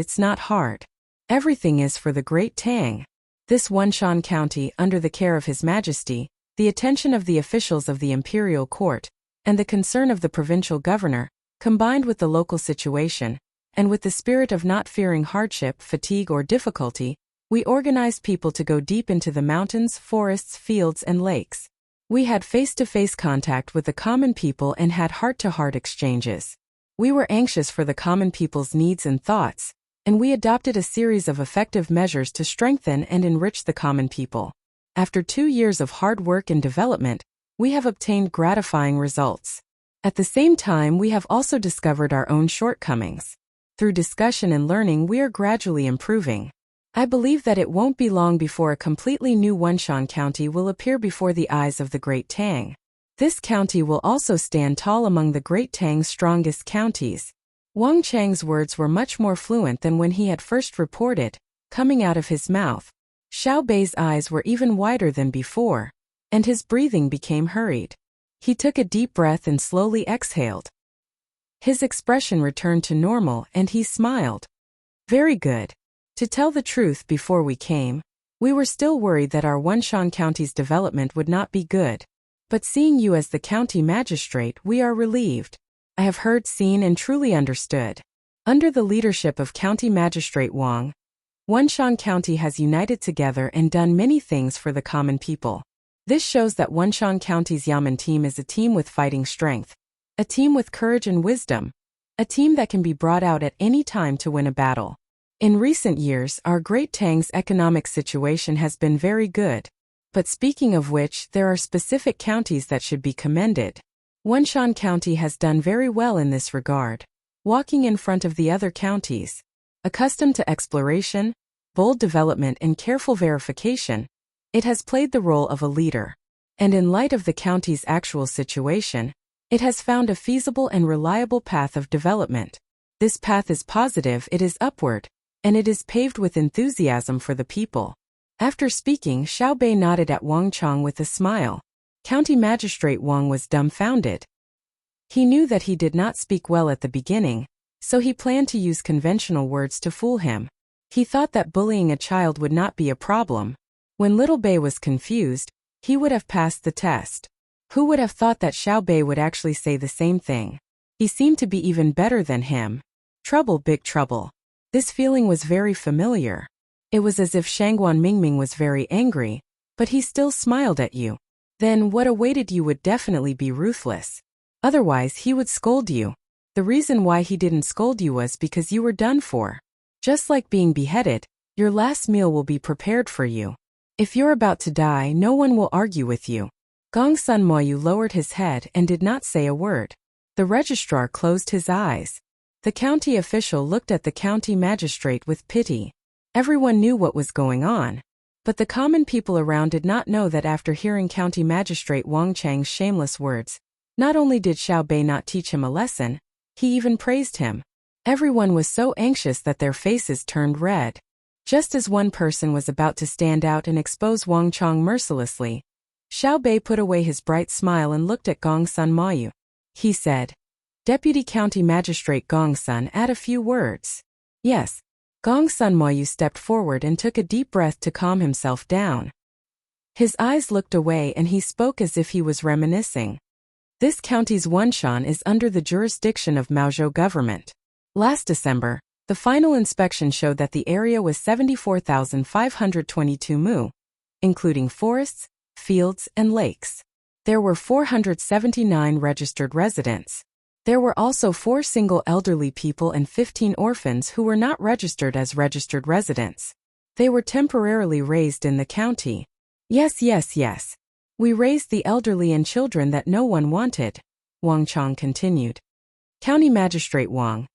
Everything is for the great Tang. This Wenshan County, under the care of His Majesty, the attention of the officials of the imperial court, and the concern of the provincial governor, combined with the local situation, and with the spirit of not fearing hardship, fatigue or difficulty, we organized people to go deep into the mountains, forests, fields and lakes. We had face-to-face contact with the common people and had heart-to-heart exchanges. We were anxious for the common people's needs and thoughts, and we adopted a series of effective measures to strengthen and enrich the common people. After 2 years of hard work and development, we have obtained gratifying results. At the same time, we have also discovered our own shortcomings. Through discussion and learning, we are gradually improving. I believe that it won't be long before a completely new Wenshan County will appear before the eyes of the Great Tang. This county will also stand tall among the Great Tang's strongest counties. Wang Chang's words were much more fluent than when he had first reported, coming out of his mouth. Xiao Bei's eyes were even wider than before, and his breathing became hurried. He took a deep breath and slowly exhaled. His expression returned to normal and he smiled. Very good. To tell the truth, before we came, we were still worried that our Wenshan County's development would not be good. But seeing you as the county magistrate, we are relieved. I have heard, seen and truly understood. Under the leadership of County Magistrate Wang, Wenshan County has united together and done many things for the common people. This shows that Wenshan County's Yamen team is a team with fighting strength, a team with courage and wisdom, a team that can be brought out at any time to win a battle. In recent years, our Great Tang's economic situation has been very good. But speaking of which, there are specific counties that should be commended. Wenshan County has done very well in this regard, walking in front of the other counties. Accustomed to exploration, bold development and careful verification, it has played the role of a leader. And in light of the county's actual situation, it has found a feasible and reliable path of development. This path is positive, it is upward, and it is paved with enthusiasm for the people. After speaking, Xiao Bei nodded at Wang Chang with a smile. County Magistrate Wang was dumbfounded. He knew that he did not speak well at the beginning, so he planned to use conventional words to fool him. He thought that bullying a child would not be a problem. When little Bei was confused, he would have passed the test. Who would have thought that Xiao Bei would actually say the same thing? He seemed to be even better than him. Trouble, big trouble. This feeling was very familiar. It was as if Shangguan Mingming was very angry, but he still smiled at you. Then what awaited you would definitely be ruthless. Otherwise he would scold you. The reason why he didn't scold you was because you were done for. Just like being beheaded, your last meal will be prepared for you. If you're about to die, no one will argue with you. Gong Sun Moyu lowered his head and did not say a word. The registrar closed his eyes. The county official looked at the county magistrate with pity. Everyone knew what was going on, but the common people around did not know that after hearing County Magistrate Wang Chang's shameless words, not only did Xiao Bei not teach him a lesson, he even praised him. Everyone was so anxious that their faces turned red. Just as one person was about to stand out and expose Wang Chang mercilessly, Xiao Bei put away his bright smile and looked at Gong Sun Mayu. He said, Deputy County Magistrate Gong Sun, add a few words. Yes. Gong Sun Mayu stepped forward and took a deep breath to calm himself down. His eyes looked away and he spoke as if he was reminiscing. This county's Wenshan is under the jurisdiction of Maozhou government. Last December, the final inspection showed that the area was 74,522 mu, including forests, fields, and lakes. There were 479 registered residents. There were also 4 single elderly people and 15 orphans who were not registered as registered residents. They were temporarily raised in the county. Yes. We raised the elderly and children that no one wanted, Wang Chang continued. County Magistrate Wang,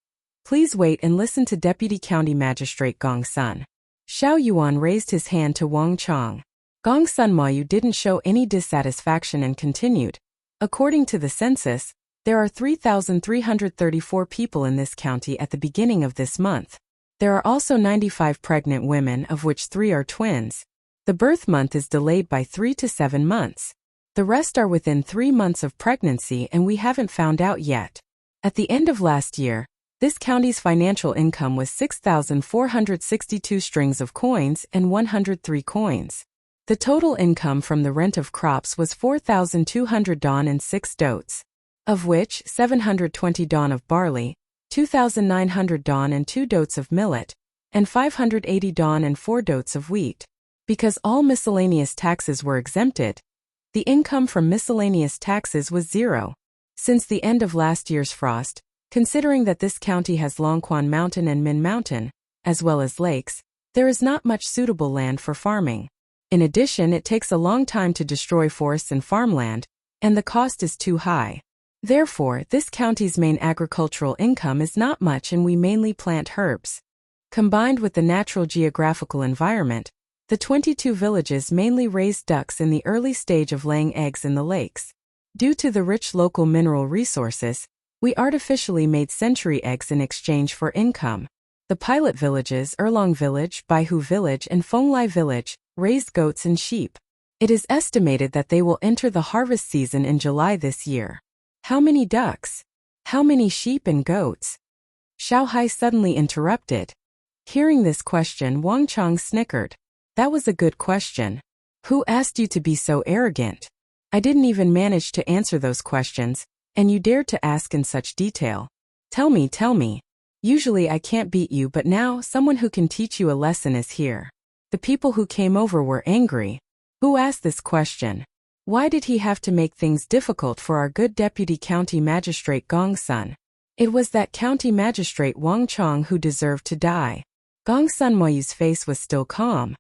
please wait and listen to Deputy County Magistrate Gong Sun. Xiao Yuan raised his hand to Wang Chang. Gong Sun Mayu didn't show any dissatisfaction and continued. According to the census, there are 3,334 people in this county at the beginning of this month. There are also 95 pregnant women, of which 3 are twins. The birth month is delayed by 3 to 7 months. The rest are within 3 months of pregnancy and we haven't found out yet. At the end of last year, This county's financial income was 6,462 strings of coins and 103 coins. The total income from the rent of crops was 4,200 don and 6 dotes, of which 720 don of barley, 2,900 don and 2 dotes of millet, and 580 don and 4 dotes of wheat. Because all miscellaneous taxes were exempted, the income from miscellaneous taxes was zero. Since the end of last year's frost, considering that this county has Longquan Mountain and Min Mountain, as well as lakes, there is not much suitable land for farming. In addition, it takes a long time to destroy forests and farmland, and the cost is too high. Therefore, this county's main agricultural income is not much and we mainly plant herbs. Combined with the natural geographical environment, the 22 villages mainly raised ducks in the early stage of laying eggs in the lakes. Due to the rich local mineral resources, we artificially made century eggs in exchange for income. The pilot villages Erlong Village, Baihu Village and Fonglai Village raised goats and sheep. It is estimated that they will enter the harvest season in July this year. How many ducks? How many sheep and goats? Xiao Hai suddenly interrupted. Hearing this question, Wang Chang snickered. That was a good question. Who asked you to be so arrogant? I didn't even manage to answer those questions, and you dared to ask in such detail. Tell me. Usually I can't beat you, but now someone who can teach you a lesson is here. The people who came over were angry. Who asked this question? Why did he have to make things difficult for our good deputy county magistrate Gong Sun? It was that county magistrate Wang Chang who deserved to die. Gong Sun Moyu's face was still calm.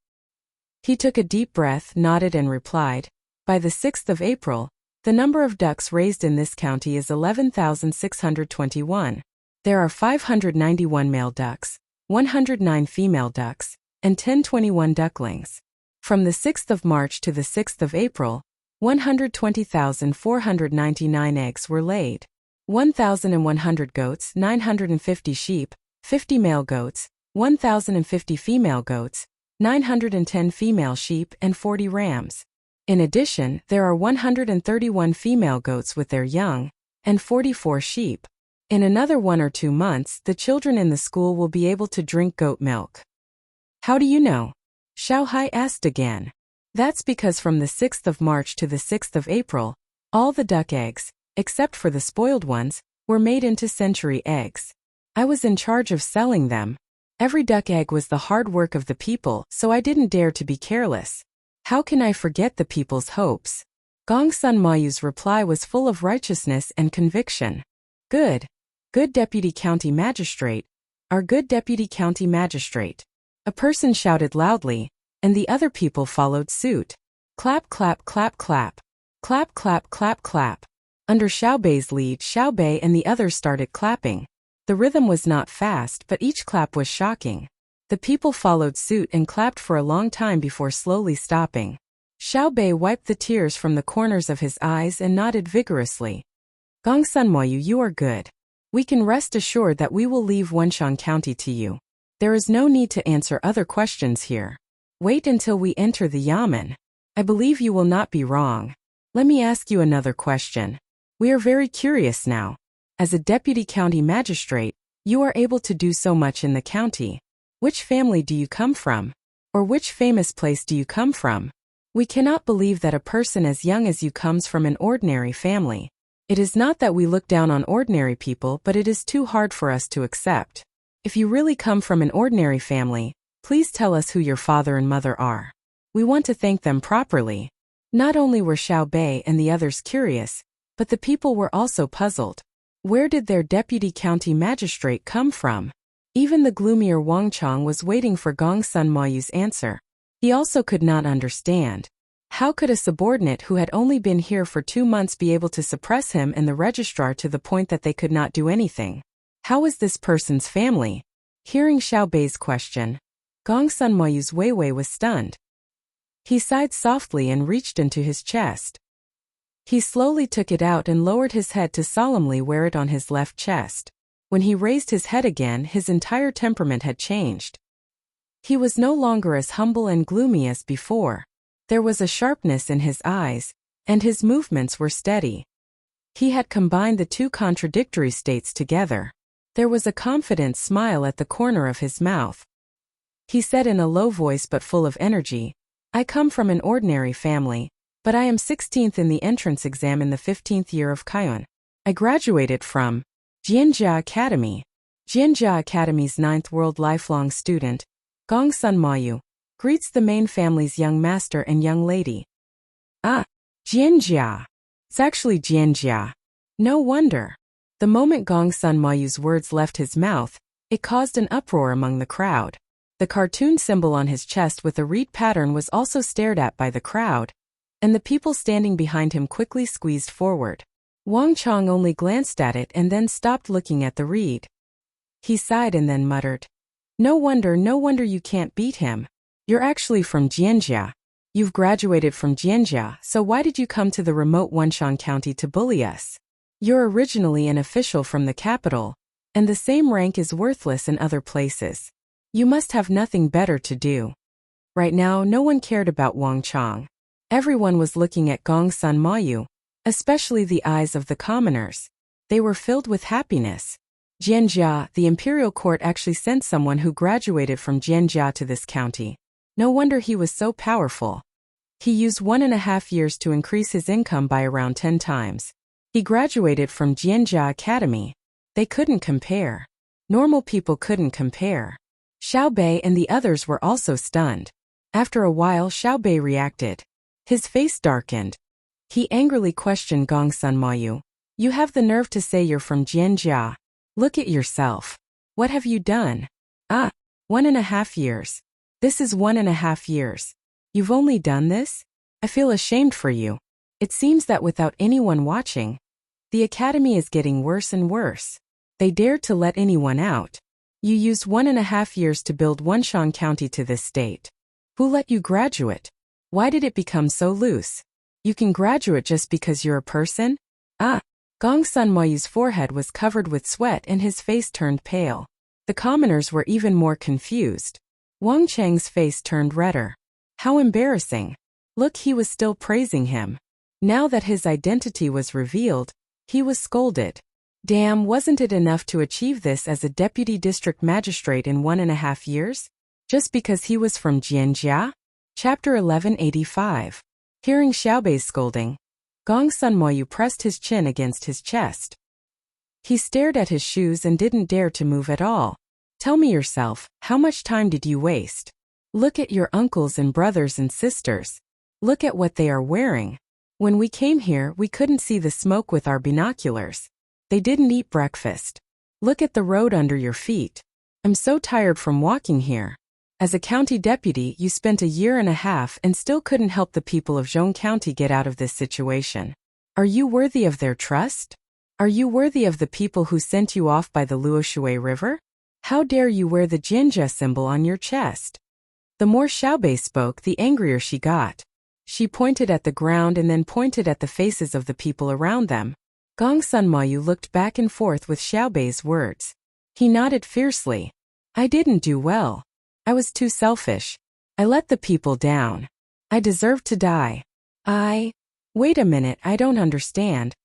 He took a deep breath, nodded and replied, by the 6th of April, the number of ducks raised in this county is 11,621. There are 591 male ducks, 109 female ducks, and 1021 ducklings. From the 6th of March to the 6th of April, 120,499 eggs were laid. 1,100 goats, 950 sheep, 50 male goats, 1,050 female goats, 910 female sheep and 40 rams. In addition, there are 131 female goats with their young, and 44 sheep. In another 1 or 2 months, the children in the school will be able to drink goat milk. How do you know? Xiao Hai asked again. That's because from the 6th of March to the 6th of April, all the duck eggs, except for the spoiled ones, were made into century eggs. I was in charge of selling them. Every duck egg was the hard work of the people, so I didn't dare to be careless. How can I forget the people's hopes? Gong Sun Mayu's reply was full of righteousness and conviction. Good. Good deputy county magistrate. Our good deputy county magistrate. A person shouted loudly, and the other people followed suit. Clap, clap, clap, clap. Clap, clap, clap, clap. Under Xiao Bei's lead, Xiao Bei and the others started clapping. The rhythm was not fast, but each clap was shocking. The people followed suit and clapped for a long time before slowly stopping. Xiao Bei wiped the tears from the corners of his eyes and nodded vigorously. Gong Sun Moyu, you are good. We can rest assured that we will leave Wenshan County to you. There is no need to answer other questions here. Wait until we enter the Yamen. I believe you will not be wrong. Let me ask you another question. We are very curious now. As a deputy county magistrate, you are able to do so much in the county. Which family do you come from? Or which famous place do you come from? We cannot believe that a person as young as you comes from an ordinary family. It is not that we look down on ordinary people, but it is too hard for us to accept. If you really come from an ordinary family, please tell us who your father and mother are. We want to thank them properly. Not only were Xiao Bei and the others curious, but the people were also puzzled. Where did their deputy county magistrate come from? Even the gloomier Wang Chang was waiting for Gong Sun Mayu's answer. He also could not understand. How could a subordinate who had only been here for 2 months be able to suppress him and the registrar to the point that they could not do anything? How was this person's family? Hearing Xiao Bei's question, Gong Sun Mayu's Weiwei was stunned. He sighed softly and reached into his chest. He slowly took it out and lowered his head to solemnly wear it on his left chest. When he raised his head again, his entire temperament had changed. He was no longer as humble and gloomy as before. There was a sharpness in his eyes, and his movements were steady. He had combined the two contradictory states together. There was a confident smile at the corner of his mouth. He said in a low voice but full of energy, I come from an ordinary family, but I am 16th in the entrance exam in the 15th year of Kaiun. I graduated from Jianjia Academy. Jianjia Academy's 9th world lifelong student, Gong Sun Mayu, greets the main family's young master and young lady. Ah, Jianjia. It's actually Jianjia. No wonder. The moment Gong Sun Mayu's words left his mouth, it caused an uproar among the crowd. The cartoon symbol on his chest with a reed pattern was also stared at by the crowd, and the people standing behind him quickly squeezed forward. Wang Chong only glanced at it and then stopped looking at the reed. He sighed and then muttered, no wonder you can't beat him. You're actually from Jianjia. You've graduated from Jianjia, so why did you come to the remote Wenshan County to bully us? You're originally an official from the capital, and the same rank is worthless in other places. You must have nothing better to do. Right now, no one cared about Wang Chong. Everyone was looking at Gong Sun Mayu, especially the eyes of the commoners. They were filled with happiness. Jianjia, the imperial court actually sent someone who graduated from Jianjia to this county. No wonder he was so powerful. He used 1.5 years to increase his income by around 10 times. He graduated from Jianjia Academy. They couldn't compare. Normal people couldn't compare. Xiao Bei and the others were also stunned. After a while, Xiao Bei reacted. His face darkened. He angrily questioned Gong Sun Mayu. You have the nerve to say you're from Jianjia. Look at yourself. What have you done? 1.5 years. This is 1.5 years. You've only done this? I feel ashamed for you. It seems that without anyone watching, the academy is getting worse and worse. They dared to let anyone out. You used 1.5 years to build Wenshan County to this state. Who let you graduate? Why did it become so loose? You can graduate just because you're a person? Gong Sun Mayu's forehead was covered with sweat and his face turned pale. The commoners were even more confused. Wang Chang's face turned redder. How embarrassing. Look, he was still praising him. Now that his identity was revealed, he was scolded. Damn, wasn't it enough to achieve this as a deputy district magistrate in 1.5 years? Just because he was from Jianjia? Chapter 1185. Hearing Xiaobei's scolding, Gong Sun Mayu pressed his chin against his chest. He stared at his shoes and didn't dare to move at all. Tell me yourself, how much time did you waste? Look at your uncles and brothers and sisters. Look at what they are wearing. When we came here, we couldn't see the smoke with our binoculars. They didn't eat breakfast. Look at the road under your feet. I'm so tired from walking here. As a county deputy, you spent 1.5 years and still couldn't help the people of Zhong County get out of this situation. Are you worthy of their trust? Are you worthy of the people who sent you off by the Luoshui River? How dare you wear the Jianjia symbol on your chest? The more Xiaobei spoke, the angrier she got. She pointed at the ground and then pointed at the faces of the people around them. Gong Sun Mayu looked back and forth with Xiaobei's words. He nodded fiercely. I didn't do well. I was too selfish. I let the people down. I deserved to die. Wait a minute, I don't understand.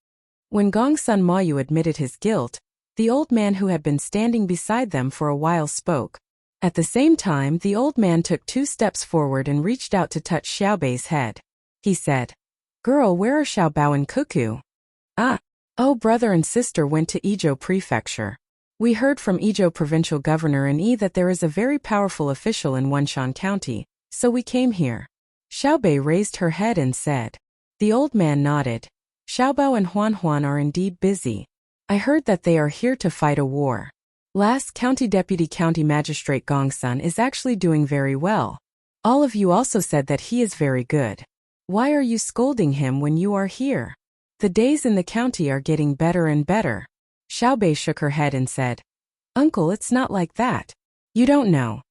When Gong Sun Mayu admitted his guilt, the old man who had been standing beside them for a while spoke. At the same time, the old man took 2 steps forward and reached out to touch Xiaobei's head. He said, Girl, where are Xiaobao and Cuckoo? Brother and sister went to Izhou Prefecture. We heard from Izhou Provincial Governor in that there is a very powerful official in Wenshan County, so we came here. Xiaobei raised her head and said. The old man nodded. Xiaobao and Huan are indeed busy. I heard that they are here to fight a war. Last County Deputy County Magistrate Gong Sun is actually doing very well. All of you also said that he is very good. Why are you scolding him when you are here? The days in the county are getting better and better. Xiaobei shook her head and said, Uncle, it's not like that. You don't know.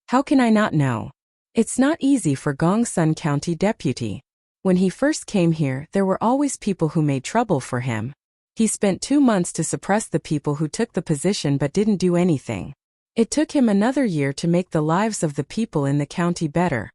How can I not know? It's not easy for Gong Sun County Deputy. When he first came here, there were always people who made trouble for him. He spent 2 months to suppress the people who took the position but didn't do anything. It took him another year to make the lives of the people in the county better.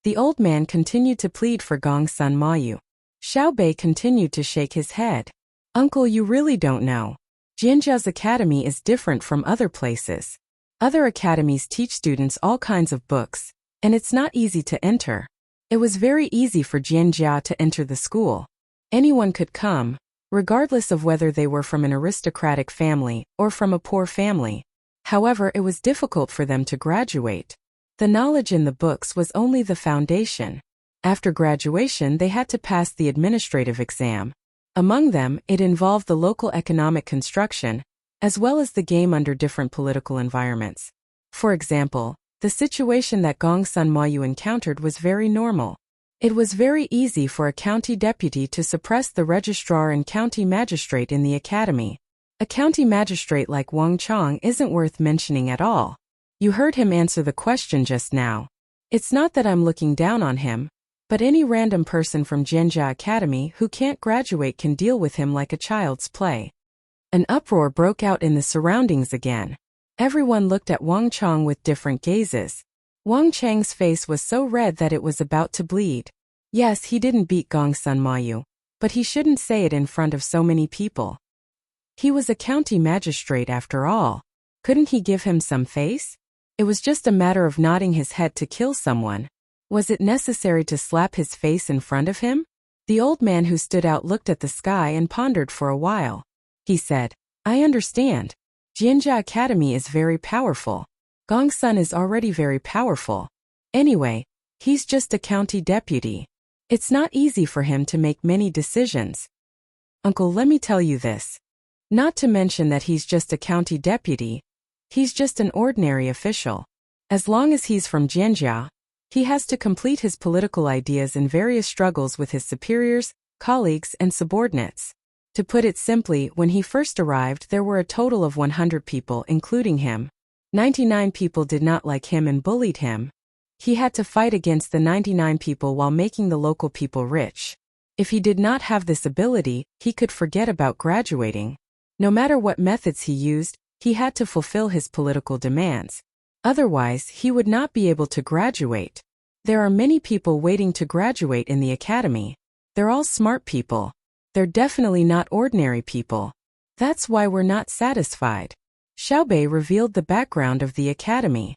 The old man continued to plead for Gong Sun Mayu. Xiaobei continued to shake his head. Uncle, you really don't know. Jianjia's academy is different from other places. Other academies teach students all kinds of books, and it's not easy to enter. It was very easy for Jianjia to enter the school. Anyone could come, regardless of whether they were from an aristocratic family or from a poor family. However, it was difficult for them to graduate. The knowledge in the books was only the foundation. After graduation, they had to pass the administrative exam. Among them, it involved the local economic construction, as well as the game under different political environments. For example, the situation that Gongsun Mayu encountered was very normal. It was very easy for a county deputy to suppress the registrar and county magistrate in the academy. A county magistrate like Wang Chong isn't worth mentioning at all. You heard him answer the question just now. It's not that I'm looking down on him, but any random person from Jianjia Academy who can't graduate can deal with him like a child's play. An uproar broke out in the surroundings again. Everyone looked at Wang Chong with different gazes. Wang Chang's face was so red that it was about to bleed. Yes, he didn't beat Gongsun Mayu, but he shouldn't say it in front of so many people. He was a county magistrate after all. Couldn't he give him some face? It was just a matter of nodding his head to kill someone. Was it necessary to slap his face in front of him? The old man who stood out looked at the sky and pondered for a while. He said, I understand. Jianjia Academy is very powerful. Gongsun is already very powerful. Anyway, he's just a county deputy. It's not easy for him to make many decisions. Uncle, let me tell you this. Not to mention that he's just a county deputy. He's just an ordinary official. As long as he's from Jianjia, he has to complete his political ideas in various struggles with his superiors, colleagues, and subordinates. To put it simply, when he first arrived, there were a total of 100 people, including him. 99 people did not like him and bullied him. He had to fight against the 99 people while making the local people rich. If he did not have this ability, he could forget about graduating. No matter what methods he used, he had to fulfill his political demands. Otherwise, he would not be able to graduate. There are many people waiting to graduate in the academy. They're all smart people. They're definitely not ordinary people. That's why we're not satisfied. Xiaobei revealed the background of the academy.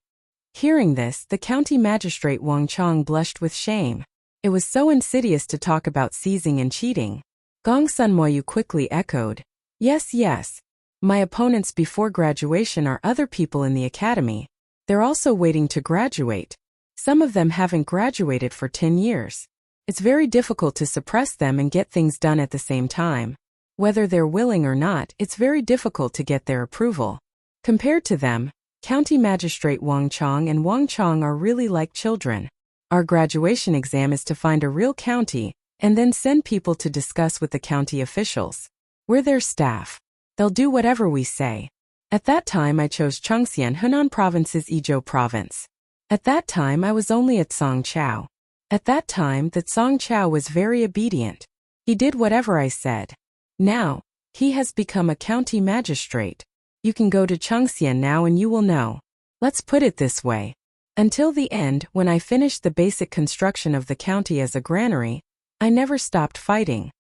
Hearing this, the county magistrate Wang Chong blushed with shame. It was so insidious to talk about seizing and cheating. Gongsun Mayu quickly echoed, Yes, yes. My opponents before graduation are other people in the academy. They're also waiting to graduate. Some of them haven't graduated for 10 years. It's very difficult to suppress them and get things done at the same time. Whether they're willing or not, it's very difficult to get their approval. Compared to them, County Magistrate Wang Chong and Wang Chong are really like children. Our graduation exam is to find a real county, and then send people to discuss with the county officials. We're their staff. They'll do whatever we say. At that time I chose Chongxian, Henan Province's Izhou Province. At that time I was only at Songchao. At that time the Songchao was very obedient. He did whatever I said. Now, he has become a county magistrate. You can go to Chongxian now and you will know. Let's put it this way. Until the end, when I finished the basic construction of the county as a granary, I never stopped fighting.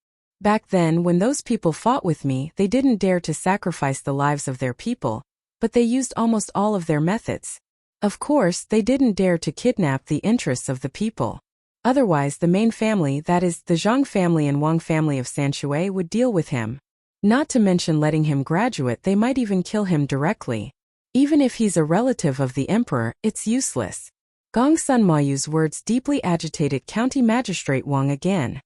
Back then, when those people fought with me, they didn't dare to sacrifice the lives of their people, but they used almost all of their methods. Of course, they didn't dare to kidnap the interests of the people. Otherwise, the main family, that is, the Zhang family and Wang family of Sanshui, would deal with him. Not to mention letting him graduate, they might even kill him directly. Even if he's a relative of the emperor, it's useless. Gongsun Mayu's words deeply agitated County Magistrate Wang again.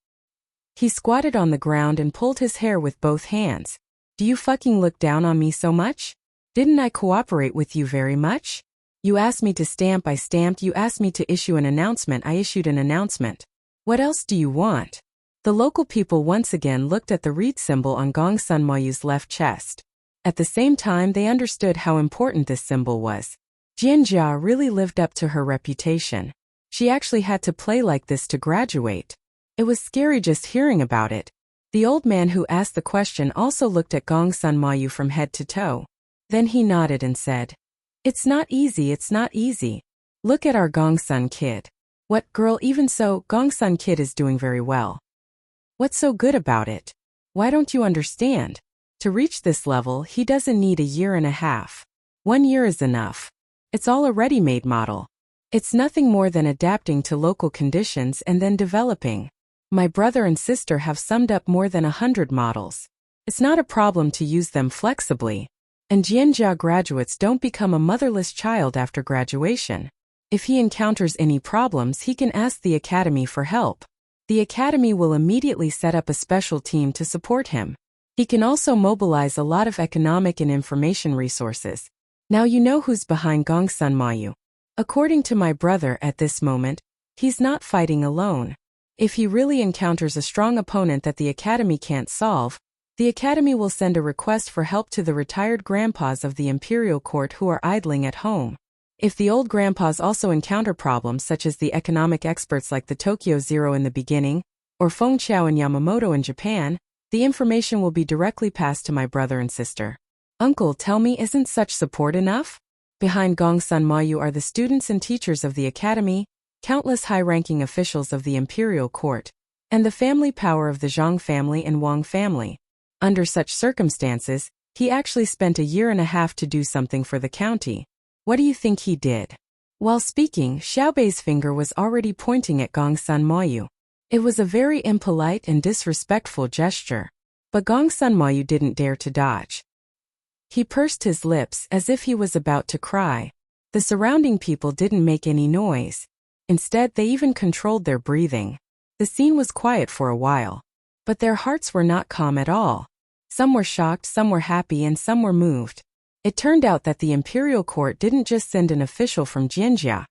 He squatted on the ground and pulled his hair with both hands. Do you fucking look down on me so much? Didn't I cooperate with you very much? You asked me to stamp, I stamped. You asked me to issue an announcement, I issued an announcement. What else do you want? The local people once again looked at the reed symbol on Gongsun Mayu's left chest. At the same time, they understood how important this symbol was. Jianjia really lived up to her reputation. She actually had to play like this to graduate. It was scary just hearing about it. The old man who asked the question also looked at Gongsun Mayu from head to toe. Then he nodded and said, It's not easy, it's not easy. Look at our Gongsun kid. What, girl? Even so, Gongsun kid is doing very well. What's so good about it? Why don't you understand? To reach this level, he doesn't need a year and a half. 1 year is enough. It's all a ready-made model. It's nothing more than adapting to local conditions and then developing. My brother and sister have summed up more than 100 models. It's not a problem to use them flexibly. And Jianjia graduates don't become a motherless child after graduation. If he encounters any problems, he can ask the academy for help. The academy will immediately set up a special team to support him. He can also mobilize a lot of economic and information resources. Now you know who's behind Gongsun Mayu. According to my brother at this moment, he's not fighting alone. If he really encounters a strong opponent that the academy can't solve, the academy will send a request for help to the retired grandpas of the imperial court who are idling at home. If the old grandpas also encounter problems such as the economic experts like the Tokyo Zero in the beginning, or Feng Qiao and Yamamoto in Japan, the information will be directly passed to my brother and sister. Uncle, tell me, isn't such support enough? Behind Gongsun Mayu are the students and teachers of the academy, countless high-ranking officials of the imperial court, and the family power of the Zhang family and Wang family. Under such circumstances, he actually spent a year and a half to do something for the county. What do you think he did? While speaking, Xiaobei's finger was already pointing at Gongsun Mayu. It was a very impolite and disrespectful gesture. But Gongsun Mayu didn't dare to dodge. He pursed his lips as if he was about to cry. The surrounding people didn't make any noise. Instead, they even controlled their breathing. The scene was quiet for a while. But their hearts were not calm at all. Some were shocked, some were happy, and some were moved. It turned out that the imperial court didn't just send an official from Jianjia,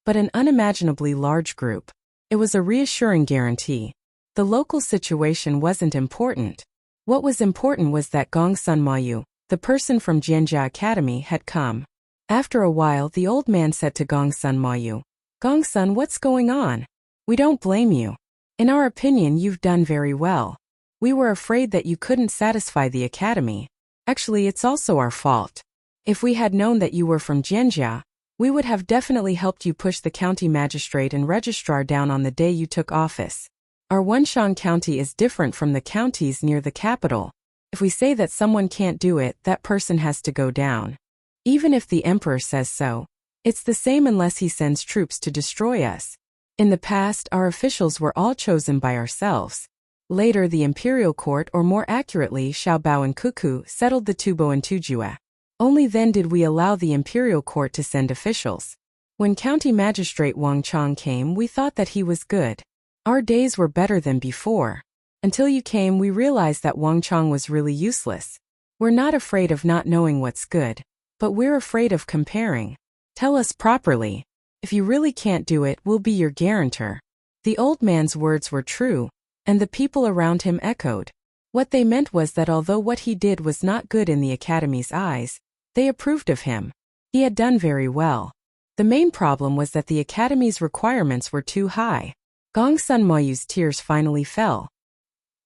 but an unimaginably large group. It was a reassuring guarantee. The local situation wasn't important. What was important was that Gongsun Mayu, the person from Jianjia Academy, had come. After a while, the old man said to Gongsun Mayu, "Gongsun, what's going on? We don't blame you. In our opinion, you've done very well. We were afraid that you couldn't satisfy the academy. Actually, it's also our fault. If we had known that you were from Jianjia, we would have definitely helped you push the county magistrate and registrar down on the day you took office. Our Wenshan County is different from the counties near the capital. If we say that someone can't do it, that person has to go down. Even if the emperor says so, it's the same unless he sends troops to destroy us. In the past, our officials were all chosen by ourselves. Later, the imperial court, or more accurately, Xiaobao and Kuku, settled the Tubo and Tujue. Only then did we allow the imperial court to send officials. When county magistrate Wang Chang came, we thought that he was good. Our days were better than before. Until you came, we realized that Wang Chang was really useless. We're not afraid of not knowing what's good, but we're afraid of comparing. Tell us properly. If you really can't do it, we'll be your guarantor." The old man's words were true, and the people around him echoed. What they meant was that although what he did was not good in the academy's eyes, they approved of him. He had done very well. The main problem was that the academy's requirements were too high. Gongsun Mayu's tears finally fell.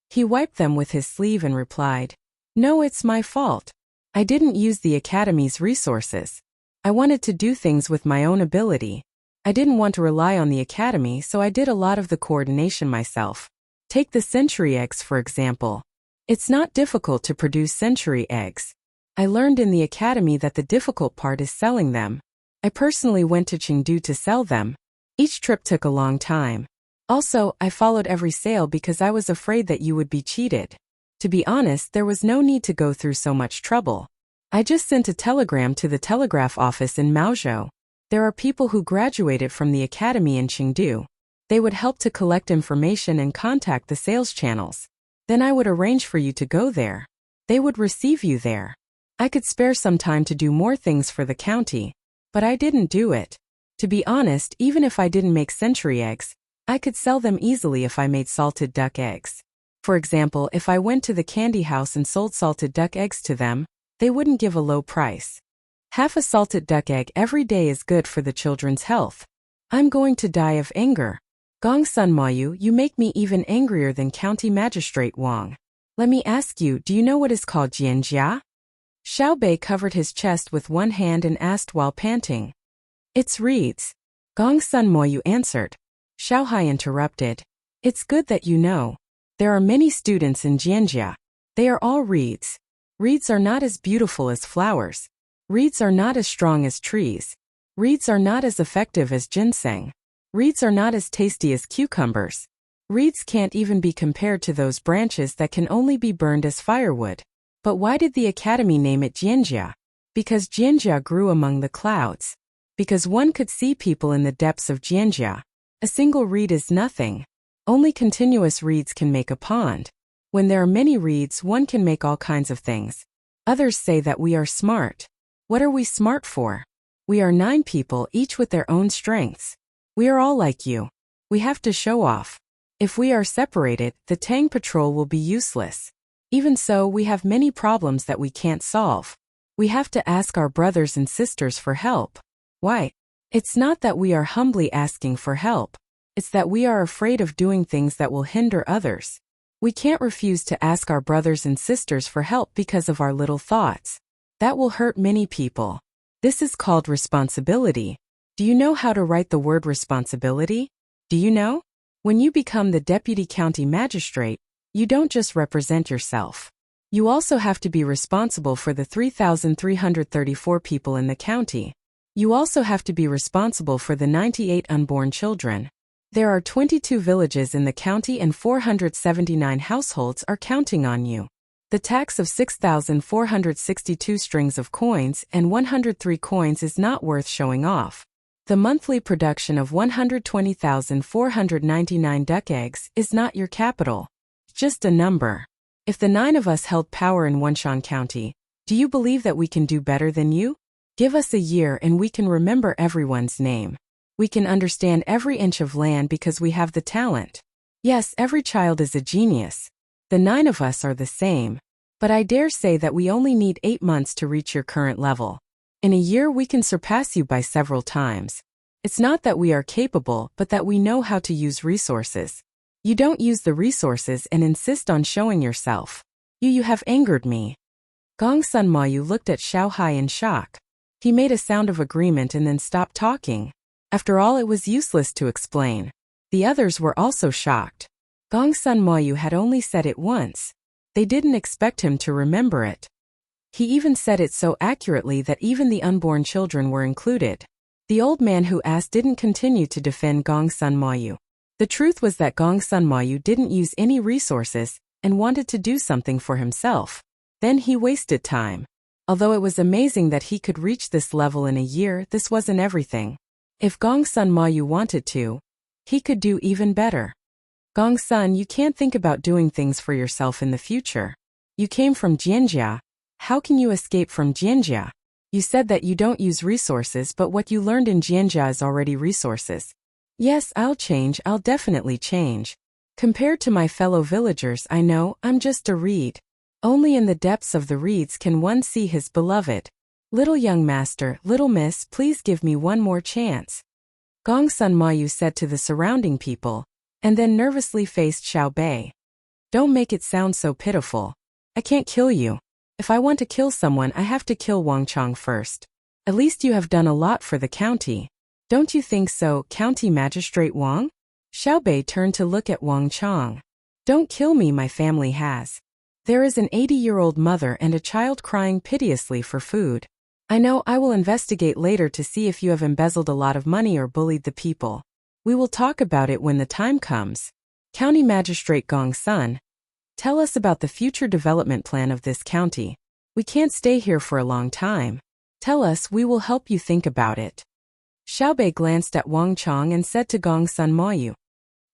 He wiped them with his sleeve and replied, "No, it's my fault. I didn't use the academy's resources. I wanted to do things with my own ability. I didn't want to rely on the academy, so I did a lot of the coordination myself. Take the century eggs, for example. It's not difficult to produce century eggs. I learned in the academy that the difficult part is selling them. I personally went to Chengdu to sell them. Each trip took a long time. Also, I followed every sale because I was afraid that you would be cheated. To be honest, there was no need to go through so much trouble. I just sent a telegram to the telegraph office in Maozhou. There are people who graduated from the academy in Chengdu. They would help to collect information and contact the sales channels. Then I would arrange for you to go there. They would receive you there. I could spare some time to do more things for the county, but I didn't do it. To be honest, even if I didn't make century eggs, I could sell them easily if I made salted duck eggs. For example, if I went to the candy house and sold salted duck eggs to them, they wouldn't give a low price. Half a salted duck egg every day is good for the children's health. I'm going to die of anger. Gongsun Mayu, you make me even angrier than County Magistrate Wang. Let me ask you, do you know what is called Jianjia?" Xiaobei covered his chest with one hand and asked while panting. "It's reeds." Gongsun Mayu answered. Xiaohai interrupted. "It's good that you know. There are many students in Jianjia. They are all reeds. Reeds are not as beautiful as flowers. Reeds are not as strong as trees. Reeds are not as effective as ginseng. Reeds are not as tasty as cucumbers. Reeds can't even be compared to those branches that can only be burned as firewood. But why did the Academy name it Jianjia? Because Jianjia grew among the clouds. Because one could see people in the depths of Jianjia. A single reed is nothing. Only continuous reeds can make a pond. When there are many reeds, one can make all kinds of things. Others say that we are smart. What are we smart for? We are 9 people, each with their own strengths. We are all like you. We have to show off. If we are separated, the Tang patrol will be useless. Even so, we have many problems that we can't solve. We have to ask our brothers and sisters for help. Why? It's not that we are humbly asking for help. It's that we are afraid of doing things that will hinder others. We can't refuse to ask our brothers and sisters for help because of our little thoughts. That will hurt many people. This is called responsibility. Do you know how to write the word responsibility? Do you know? When you become the deputy county magistrate, you don't just represent yourself. You also have to be responsible for the 3,334 people in the county. You also have to be responsible for the 98 unborn children. There are 22 villages in the county and 479 households are counting on you. The tax of 6,462 strings of coins and 103 coins is not worth showing off. The monthly production of 120,499 duck eggs is not your capital. Just a number. If the 9 of us held power in Wenshan County, do you believe that we can do better than you? Give us a year and we can remember everyone's name. We can understand every inch of land because we have the talent. Yes, every child is a genius. The 9 of us are the same. But I dare say that we only need 8 months to reach your current level. In a year we can surpass you by several times. It's not that we are capable, but that we know how to use resources. You don't use the resources and insist on showing yourself. You have angered me. Gong Sun Mayu looked at Xiao Hai in shock. He made a sound of agreement and then stopped talking. After all, it was useless to explain. The others were also shocked. Gong Sun Mayu had only said it once. They didn't expect him to remember it. He even said it so accurately that even the unborn children were included. The old man who asked didn't continue to defend Gong Sun Mayu. The truth was that Gong Sun Mayu didn't use any resources and wanted to do something for himself. Then he wasted time. Although it was amazing that he could reach this level in a year, this wasn't everything. If Gong Sun Mayu wanted to, he could do even better. Gong Sun, you can't think about doing things for yourself in the future. You came from Jianjia. How can you escape from Jianjia? You said that you don't use resources, but what you learned in Jianjia is already resources. Yes, I'll change, I'll definitely change. Compared to my fellow villagers, I know, I'm just a reed. Only in the depths of the reeds can one see his beloved. Little young master, little miss, please give me one more chance. Gong Sun Mayu said to the surrounding people, and then nervously faced Xiao Bei. Don't make it sound so pitiful. I can't kill you. If I want to kill someone, I have to kill Wang Chong first. At least you have done a lot for the county. Don't you think so, County Magistrate Wang? Xiao Bei turned to look at Wang Chong. Don't kill me, my family has. There is an 80-year-old mother and a child crying piteously for food. I know, I will investigate later to see if you have embezzled a lot of money or bullied the people. We will talk about it when the time comes. County Magistrate Gong Sun, tell us about the future development plan of this county. We can't stay here for a long time. Tell us, we will help you think about it. Xiao Bei glanced at Wang Chong and said to Gong Sun Mayu.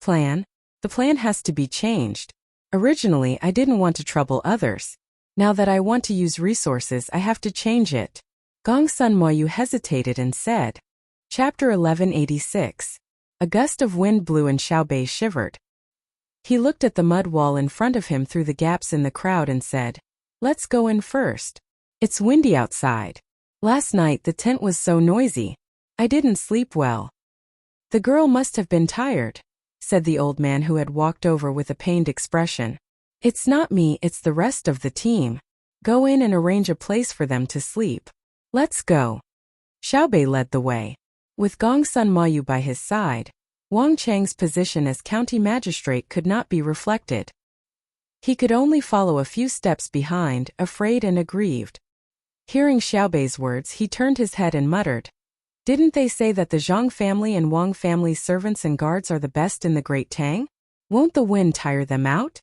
Plan? The plan has to be changed. Originally, I didn't want to trouble others. Now that I want to use resources, I have to change it. Gong Sun Mayu hesitated and said. Chapter 1186. A gust of wind blew and Xiao Bei shivered. He looked at the mud wall in front of him through the gaps in the crowd and said, Let's go in first. It's windy outside. Last night the tent was so noisy. I didn't sleep well. The girl must have been tired, said the old man who had walked over with a pained expression. It's not me, it's the rest of the team. Go in and arrange a place for them to sleep. Let's go. Xiao Bei led the way. With Gong Sun Mayu by his side, Wang Chang's position as county magistrate could not be reflected. He could only follow a few steps behind, afraid and aggrieved. Hearing Xiaobei's words, he turned his head and muttered, "Didn't they say that the Zhang family and Wang family's servants and guards are the best in the Great Tang? Won't the wind tire them out?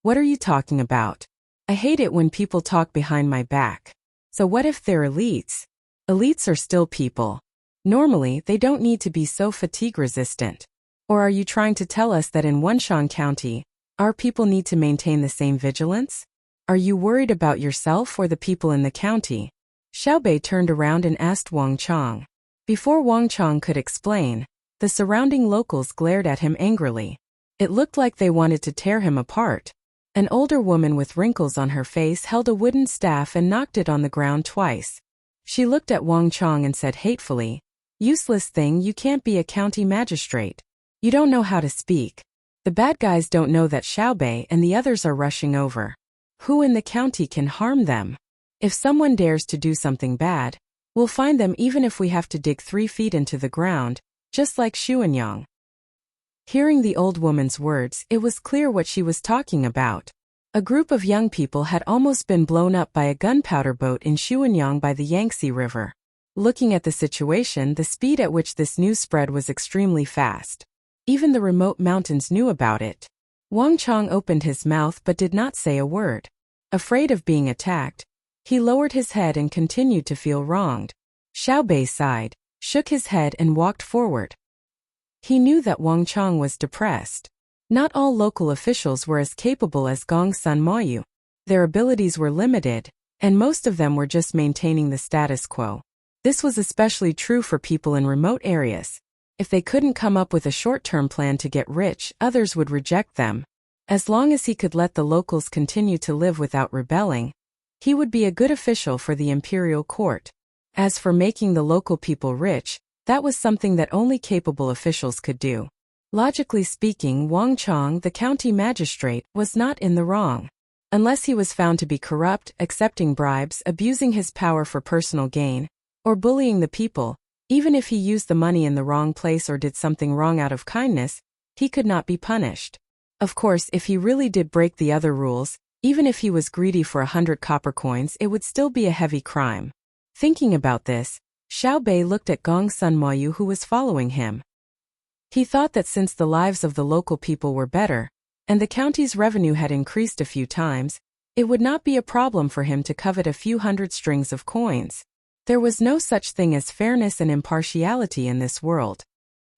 What are you talking about? I hate it when people talk behind my back. So what if they're elites? Elites are still people. Normally, they don't need to be so fatigue-resistant. Or are you trying to tell us that in Wunshan County, our people need to maintain the same vigilance? Are you worried about yourself or the people in the county?" Xiaobei turned around and asked Wang Chong. Before Wang Chong could explain, the surrounding locals glared at him angrily. It looked like they wanted to tear him apart. An older woman with wrinkles on her face held a wooden staff and knocked it on the ground twice. She looked at Wang Chong and said hatefully, "Useless thing, you can't be a county magistrate. You don't know how to speak. The bad guys don't know that Xiaobei and the others are rushing over. Who in the county can harm them? If someone dares to do something bad, we'll find them even if we have to dig 3 feet into the ground, just like Xuanyang." Hearing the old woman's words, it was clear what she was talking about. A group of young people had almost been blown up by a gunpowder boat in Xuanyang by the Yangtze River. Looking at the situation, the speed at which this news spread was extremely fast. Even the remote mountains knew about it. Wang Chong opened his mouth but did not say a word. Afraid of being attacked, he lowered his head and continued to feel wronged. Xiaobei sighed, shook his head and walked forward. He knew that Wang Chong was depressed. Not all local officials were as capable as Gong Sun Moyu. Their abilities were limited, and most of them were just maintaining the status quo. This was especially true for people in remote areas. If they couldn't come up with a short-term plan to get rich, others would reject them. As long as he could let the locals continue to live without rebelling, he would be a good official for the imperial court. As for making the local people rich, that was something that only capable officials could do. Logically speaking, Wang Chong, the county magistrate, was not in the wrong. Unless he was found to be corrupt, accepting bribes, abusing his power for personal gain, or bullying the people, even if he used the money in the wrong place or did something wrong out of kindness, he could not be punished. Of course, if he really did break the other rules, even if he was greedy for 100 copper coins, it would still be a heavy crime. Thinking about this, Xiaobei looked at Gong Sun Moyu who was following him. He thought that since the lives of the local people were better, and the county's revenue had increased a few times, it would not be a problem for him to covet a few hundred strings of coins. There was no such thing as fairness and impartiality in this world.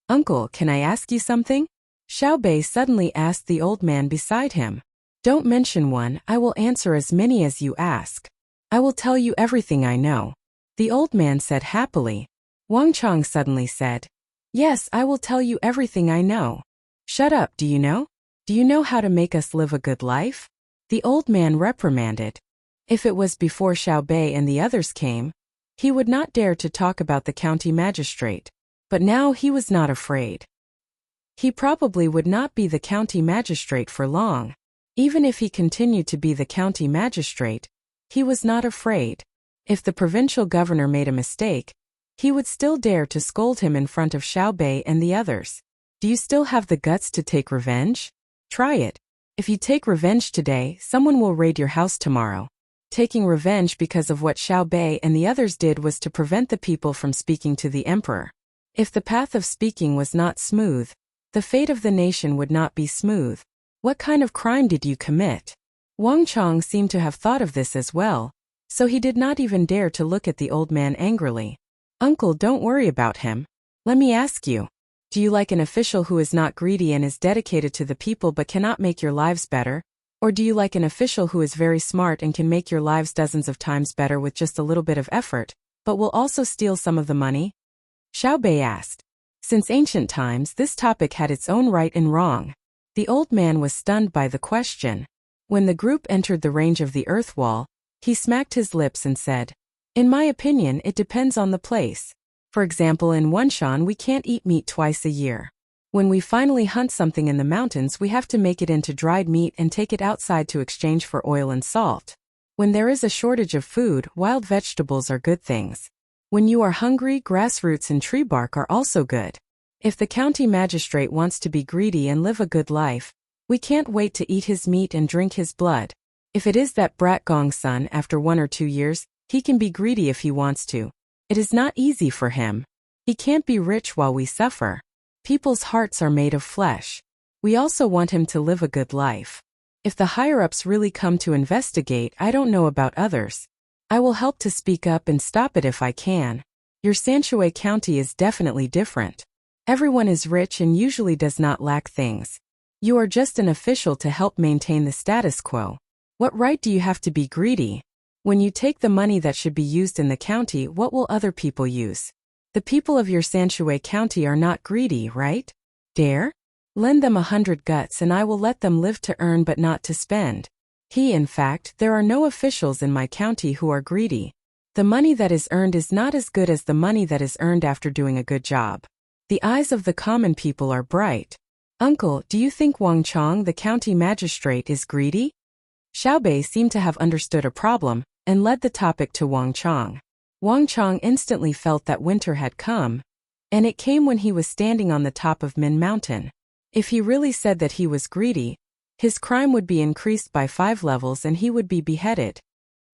"Uncle, can I ask you something?" Xiaobei suddenly asked the old man beside him. "Don't mention one, I will answer as many as you ask. I will tell you everything I know," the old man said happily. Wang Chong suddenly said, "Yes, I will tell you everything I know." "Shut up, do you know? Do you know how to make us live a good life?" the old man reprimanded. If it was before Xiaobei and the others came, he would not dare to talk about the county magistrate. But now he was not afraid. He probably would not be the county magistrate for long. Even if he continued to be the county magistrate, he was not afraid. If the provincial governor made a mistake, he would still dare to scold him in front of Xiaobei and the others. Do you still have the guts to take revenge? Try it. If you take revenge today, someone will raid your house tomorrow. Taking revenge because of what Xiaobei and the others did was to prevent the people from speaking to the emperor. If the path of speaking was not smooth, the fate of the nation would not be smooth. What kind of crime did you commit? Wang Chong seemed to have thought of this as well, so he did not even dare to look at the old man angrily. "Uncle, don't worry about him. Let me ask you. Do you like an official who is not greedy and is dedicated to the people but cannot make your lives better? Or do you like an official who is very smart and can make your lives dozens of times better with just a little bit of effort, but will also steal some of the money?" Xiaobei asked. Since ancient times, this topic had its own right and wrong. The old man was stunned by the question. When the group entered the range of the earth wall, he smacked his lips and said, "In my opinion, it depends on the place. For example, in Wunshan we can't eat meat twice a year. When we finally hunt something in the mountains, we have to make it into dried meat and take it outside to exchange for oil and salt. When there is a shortage of food, wild vegetables are good things. When you are hungry, grass roots and tree bark are also good. If the county magistrate wants to be greedy and live a good life, We can't wait to eat his meat and drink his blood. If it is that brat Gong's son after 1 or 2 years, he can be greedy if he wants to. It is not easy for him. He can't be rich while we suffer. People's hearts are made of flesh. We also want him to live a good life. If the higher-ups really come to investigate, I don't know about others. I will help to speak up and stop it if I can. Your Sanshui County is definitely different. Everyone is rich and usually does not lack things. You are just an official to help maintain the status quo. What right do you have to be greedy? When you take the money that should be used in the county, what will other people use? The people of your Sanshui County are not greedy, right? Dare? Lend them 100 guts and I will let them live to earn but not to spend. In fact, there are no officials in my county who are greedy. The money that is earned is not as good as the money that is earned after doing a good job. The eyes of the common people are bright. Uncle, do you think Wang Chong, the county magistrate, is greedy? Xiaobei seemed to have understood a problem, and led the topic to Wang Chong. Wang Chong instantly felt that winter had come, and it came when he was standing on the top of Min Mountain. If he really said that he was greedy, his crime would be increased by 5 levels and he would be beheaded.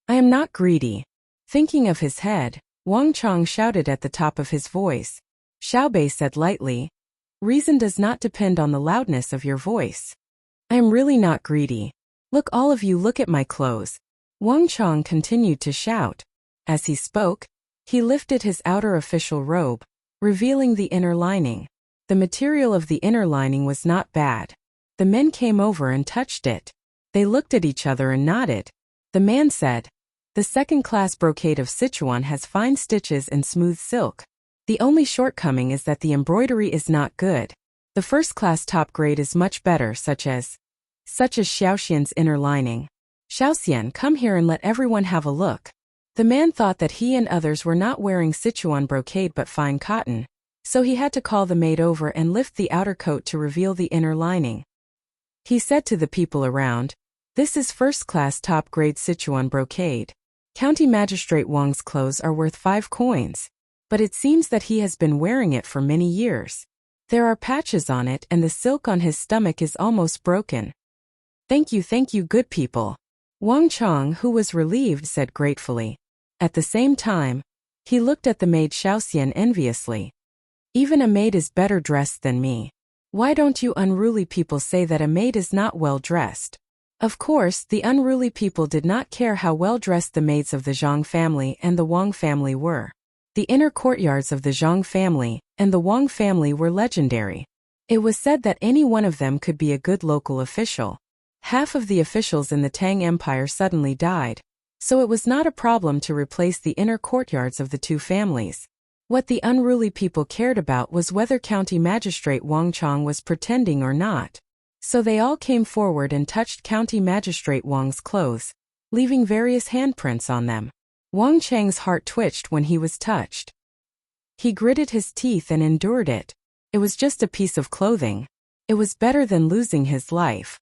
I am not greedy. Thinking of his head, Wang Chong shouted at the top of his voice. Xiaobei said lightly, reason does not depend on the loudness of your voice. I am really not greedy. Look, all of you, look at my clothes. Wang Chong continued to shout. As he spoke, he lifted his outer official robe, revealing the inner lining. The material of the inner lining was not bad. The men came over and touched it. They looked at each other and nodded. The man said, the second-class brocade of Sichuan has fine stitches and smooth silk. The only shortcoming is that the embroidery is not good. The first-class top grade is much better, such as Xiaoxian's inner lining. Xiaoxian, come here and let everyone have a look. The man thought that he and others were not wearing Sichuan brocade but fine cotton, so he had to call the maid over and lift the outer coat to reveal the inner lining. He said to the people around, this is first-class top-grade Sichuan brocade. County Magistrate Wang's clothes are worth 5 coins, but it seems that he has been wearing it for many years. There are patches on it and the silk on his stomach is almost broken. Thank you, good people. Wang Chong, who was relieved, said gratefully. At the same time, he looked at the maid Xiaoxian enviously. Even a maid is better dressed than me. Why don't you unruly people say that a maid is not well dressed? Of course, the unruly people did not care how well dressed the maids of the Zhang family and the Wang family were. The inner courtyards of the Zhang family and the Wang family were legendary. It was said that any one of them could be a good local official. Half of the officials in the Tang Empire suddenly died, so it was not a problem to replace the inner courtyards of the two families. What the unruly people cared about was whether County Magistrate Wang Chong was pretending or not. So they all came forward and touched County Magistrate Wang's clothes, leaving various handprints on them. Wang Chang's heart twitched when he was touched. He gritted his teeth and endured it. It was just a piece of clothing. It was better than losing his life.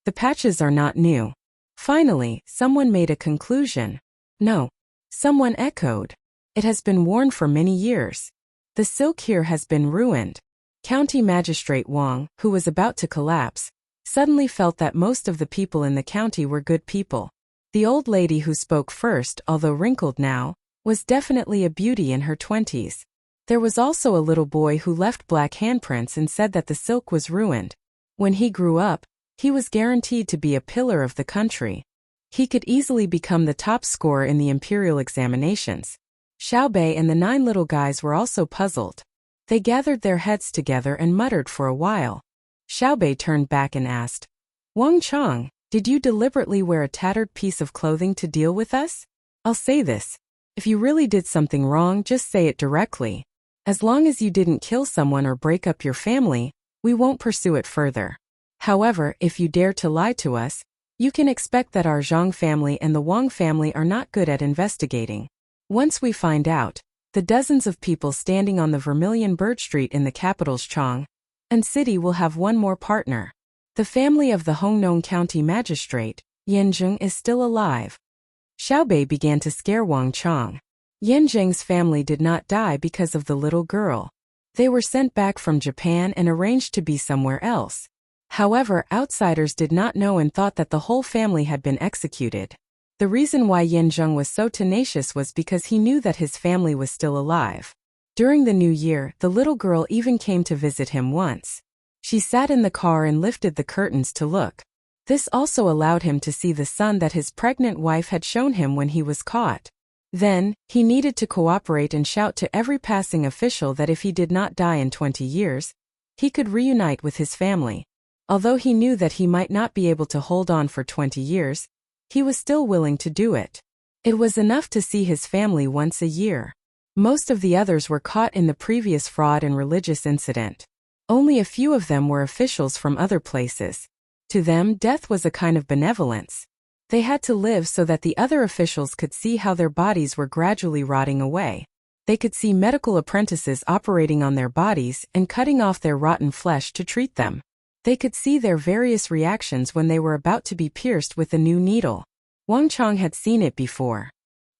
The patches are not new. Finally, someone made a conclusion. No. Someone echoed. It has been worn for many years. The silk here has been ruined. County Magistrate Wang, who was about to collapse, suddenly felt that most of the people in the county were good people. The old lady who spoke first, although wrinkled now, was definitely a beauty in her 20s. There was also a little boy who left black handprints and said that the silk was ruined. When he grew up, he was guaranteed to be a pillar of the country. He could easily become the top scorer in the imperial examinations. Xiaobei and the 9 little guys were also puzzled. They gathered their heads together and muttered for a while. Xiaobei turned back and asked, Wang Chong, did you deliberately wear a tattered piece of clothing to deal with us? I'll say this. If you really did something wrong, just say it directly. As long as you didn't kill someone or break up your family, we won't pursue it further. However, if you dare to lie to us, you can expect that our Zhang family and the Wang family are not good at investigating. Once we find out, the dozens of people standing on the Vermilion Bird Street in the capital's Chang and city will have one more partner. The family of the Hongnong County Magistrate, Yanzheng, is still alive. Xiaobei began to scare Wang Chong. Yanzheng's family did not die because of the little girl. They were sent back from Japan and arranged to be somewhere else. However, outsiders did not know and thought that the whole family had been executed. The reason why Yin Zheng was so tenacious was because he knew that his family was still alive. During the new year, the little girl even came to visit him once. She sat in the car and lifted the curtains to look. This also allowed him to see the son that his pregnant wife had shown him when he was caught. Then, he needed to cooperate and shout to every passing official that if he did not die in 20 years, he could reunite with his family. Although he knew that he might not be able to hold on for 20 years, he was still willing to do it. It was enough to see his family once a year. Most of the others were caught in the previous fraud and religious incident. Only a few of them were officials from other places. To them, death was a kind of benevolence. They had to live so that the other officials could see how their bodies were gradually rotting away. They could see medical apprentices operating on their bodies and cutting off their rotten flesh to treat them. They could see their various reactions when they were about to be pierced with a new needle. Wang Chang had seen it before.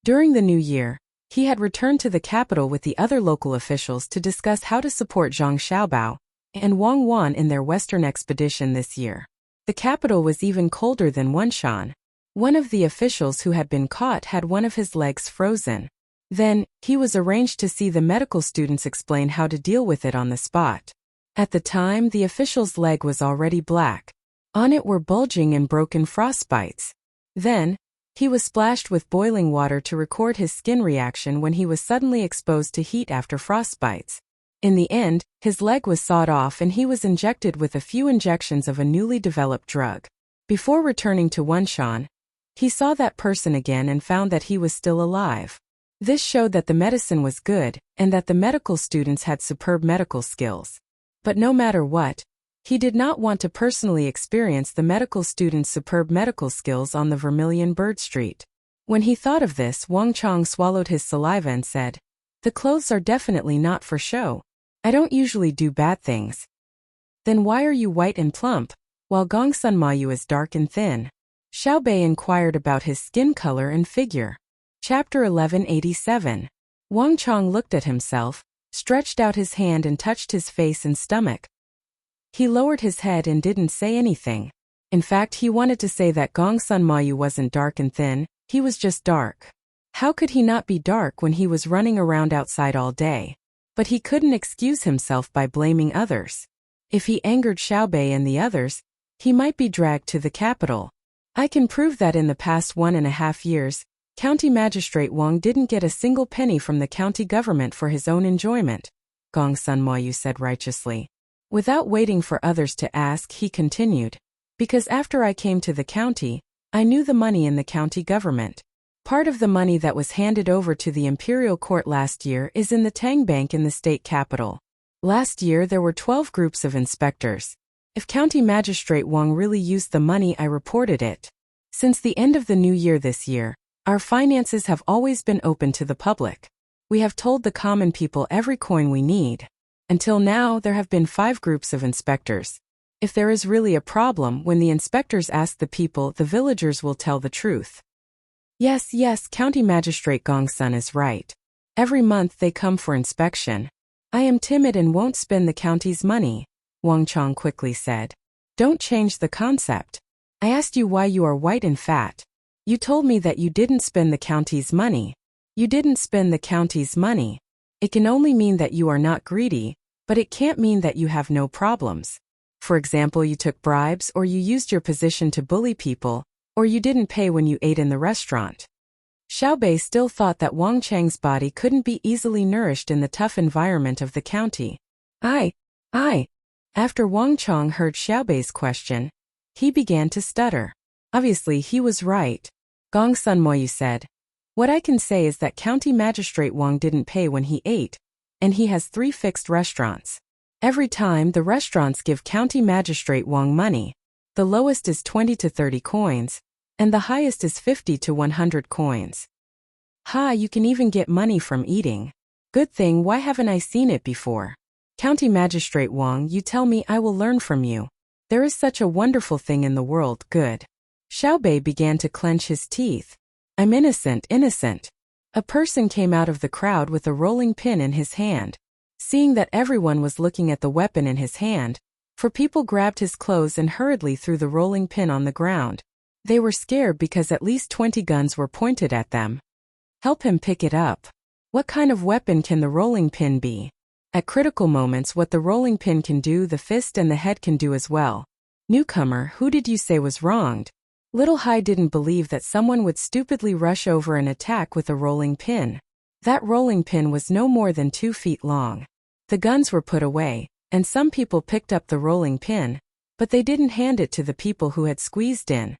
During the new year, he had returned to the capital with the other local officials to discuss how to support Zhang Xiaobao and Wang Wan in their western expedition this year. The capital was even colder than Wunshan. One of the officials who had been caught had one of his legs frozen. Then, he was arranged to see the medical students explain how to deal with it on the spot. At the time, the official's leg was already black. On it were bulging and broken frostbites. Then, he was splashed with boiling water to record his skin reaction when he was suddenly exposed to heat after frostbites. In the end, his leg was sawed off and he was injected with a few injections of a newly developed drug. Before returning to Wunshan, he saw that person again and found that he was still alive. This showed that the medicine was good and that the medical students had superb medical skills. But no matter what, he did not want to personally experience the medical students' superb medical skills on the Vermilion Bird Street. When he thought of this, Wang Chang swallowed his saliva and said, "The clothes are definitely not for show. I don't usually do bad things." "Then why are you white and plump, while Gongsun Mayu is dark and thin?" Xiao Bei inquired about his skin color and figure. Chapter 1187. Wang Chang looked at himself, stretched out his hand and touched his face and stomach. He lowered his head and didn't say anything. In fact, he wanted to say that Gongsun Mayu wasn't dark and thin, he was just dark. How could he not be dark when he was running around outside all day? But he couldn't excuse himself by blaming others. If he angered Xiao Bei and the others, he might be dragged to the capital. I can prove that in the past 1.5 years, County Magistrate Wang didn't get a single penny from the county government for his own enjoyment, Gongsun Mayu said righteously. Without waiting for others to ask, he continued, "Because after I came to the county, I knew the money in the county government. Part of the money that was handed over to the imperial court last year is in the Tang Bank in the state capital. Last year there were 12 groups of inspectors. If County Magistrate Wang really used the money, I reported it. Since the end of the new year this year, our finances have always been open to the public. We have told the common people every coin we need. Until now, there have been 5 groups of inspectors. If there is really a problem, when the inspectors ask the people, the villagers will tell the truth." Yes, County Magistrate Gongsun is right. Every month they come for inspection. I am timid and won't spend the county's money, Wang Chang quickly said. "Don't change the concept. I asked you why you are white and fat. You told me that you didn't spend the county's money. You didn't spend the county's money. It can only mean that you are not greedy, but it can't mean that you have no problems. For example, you took bribes or you used your position to bully people, or you didn't pay when you ate in the restaurant." Xiao Bei still thought that Wang Chang's body couldn't be easily nourished in the tough environment of the county. I. After Wang Chang heard Xiao Bei's question, he began to stutter. Obviously, he was right. Gongsun Mayu said, "What I can say is that County Magistrate Wang didn't pay when he ate, and he has 3 fixed restaurants. Every time the restaurants give County Magistrate Wang money, the lowest is 20 to 30 coins, and the highest is 50 to 100 coins. You can even get money from eating. Good thing, why haven't I seen it before? County Magistrate Wang, you tell me, I will learn from you. There is such a wonderful thing in the world, good." Xiao Bei began to clench his teeth. "I'm innocent." A person came out of the crowd with a rolling pin in his hand. Seeing that everyone was looking at the weapon in his hand, For people grabbed his clothes and hurriedly threw the rolling pin on the ground. They were scared because at least 20 guns were pointed at them. Help him pick it up. What kind of weapon can the rolling pin be? At critical moments, what the rolling pin can do, the fist and the head can do as well. Newcomer, who did you say was wronged? Little Hai didn't believe that someone would stupidly rush over and attack with a rolling pin. That rolling pin was no more than 2 feet long. The guns were put away, and some people picked up the rolling pin, but they didn't hand it to the people who had squeezed in.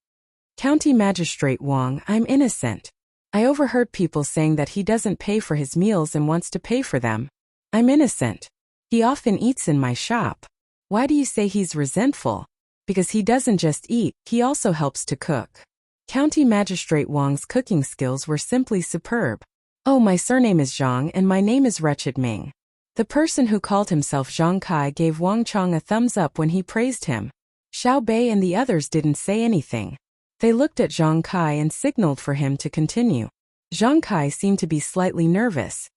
County Magistrate Wang, I'm innocent. I overheard people saying that he doesn't pay for his meals and wants to pay for them. I'm innocent. He often eats in my shop. Why do you say he's resentful? Because he doesn't just eat, he also helps to cook. County Magistrate Wang's cooking skills were simply superb. Oh, my surname is Zhang and my name is Wretched Ming. The person who called himself Zhang Kai gave Wang Chong a thumbs up when he praised him. Xiao Bei and the others didn't say anything. They looked at Zhang Kai and signaled for him to continue. Zhang Kai seemed to be slightly nervous.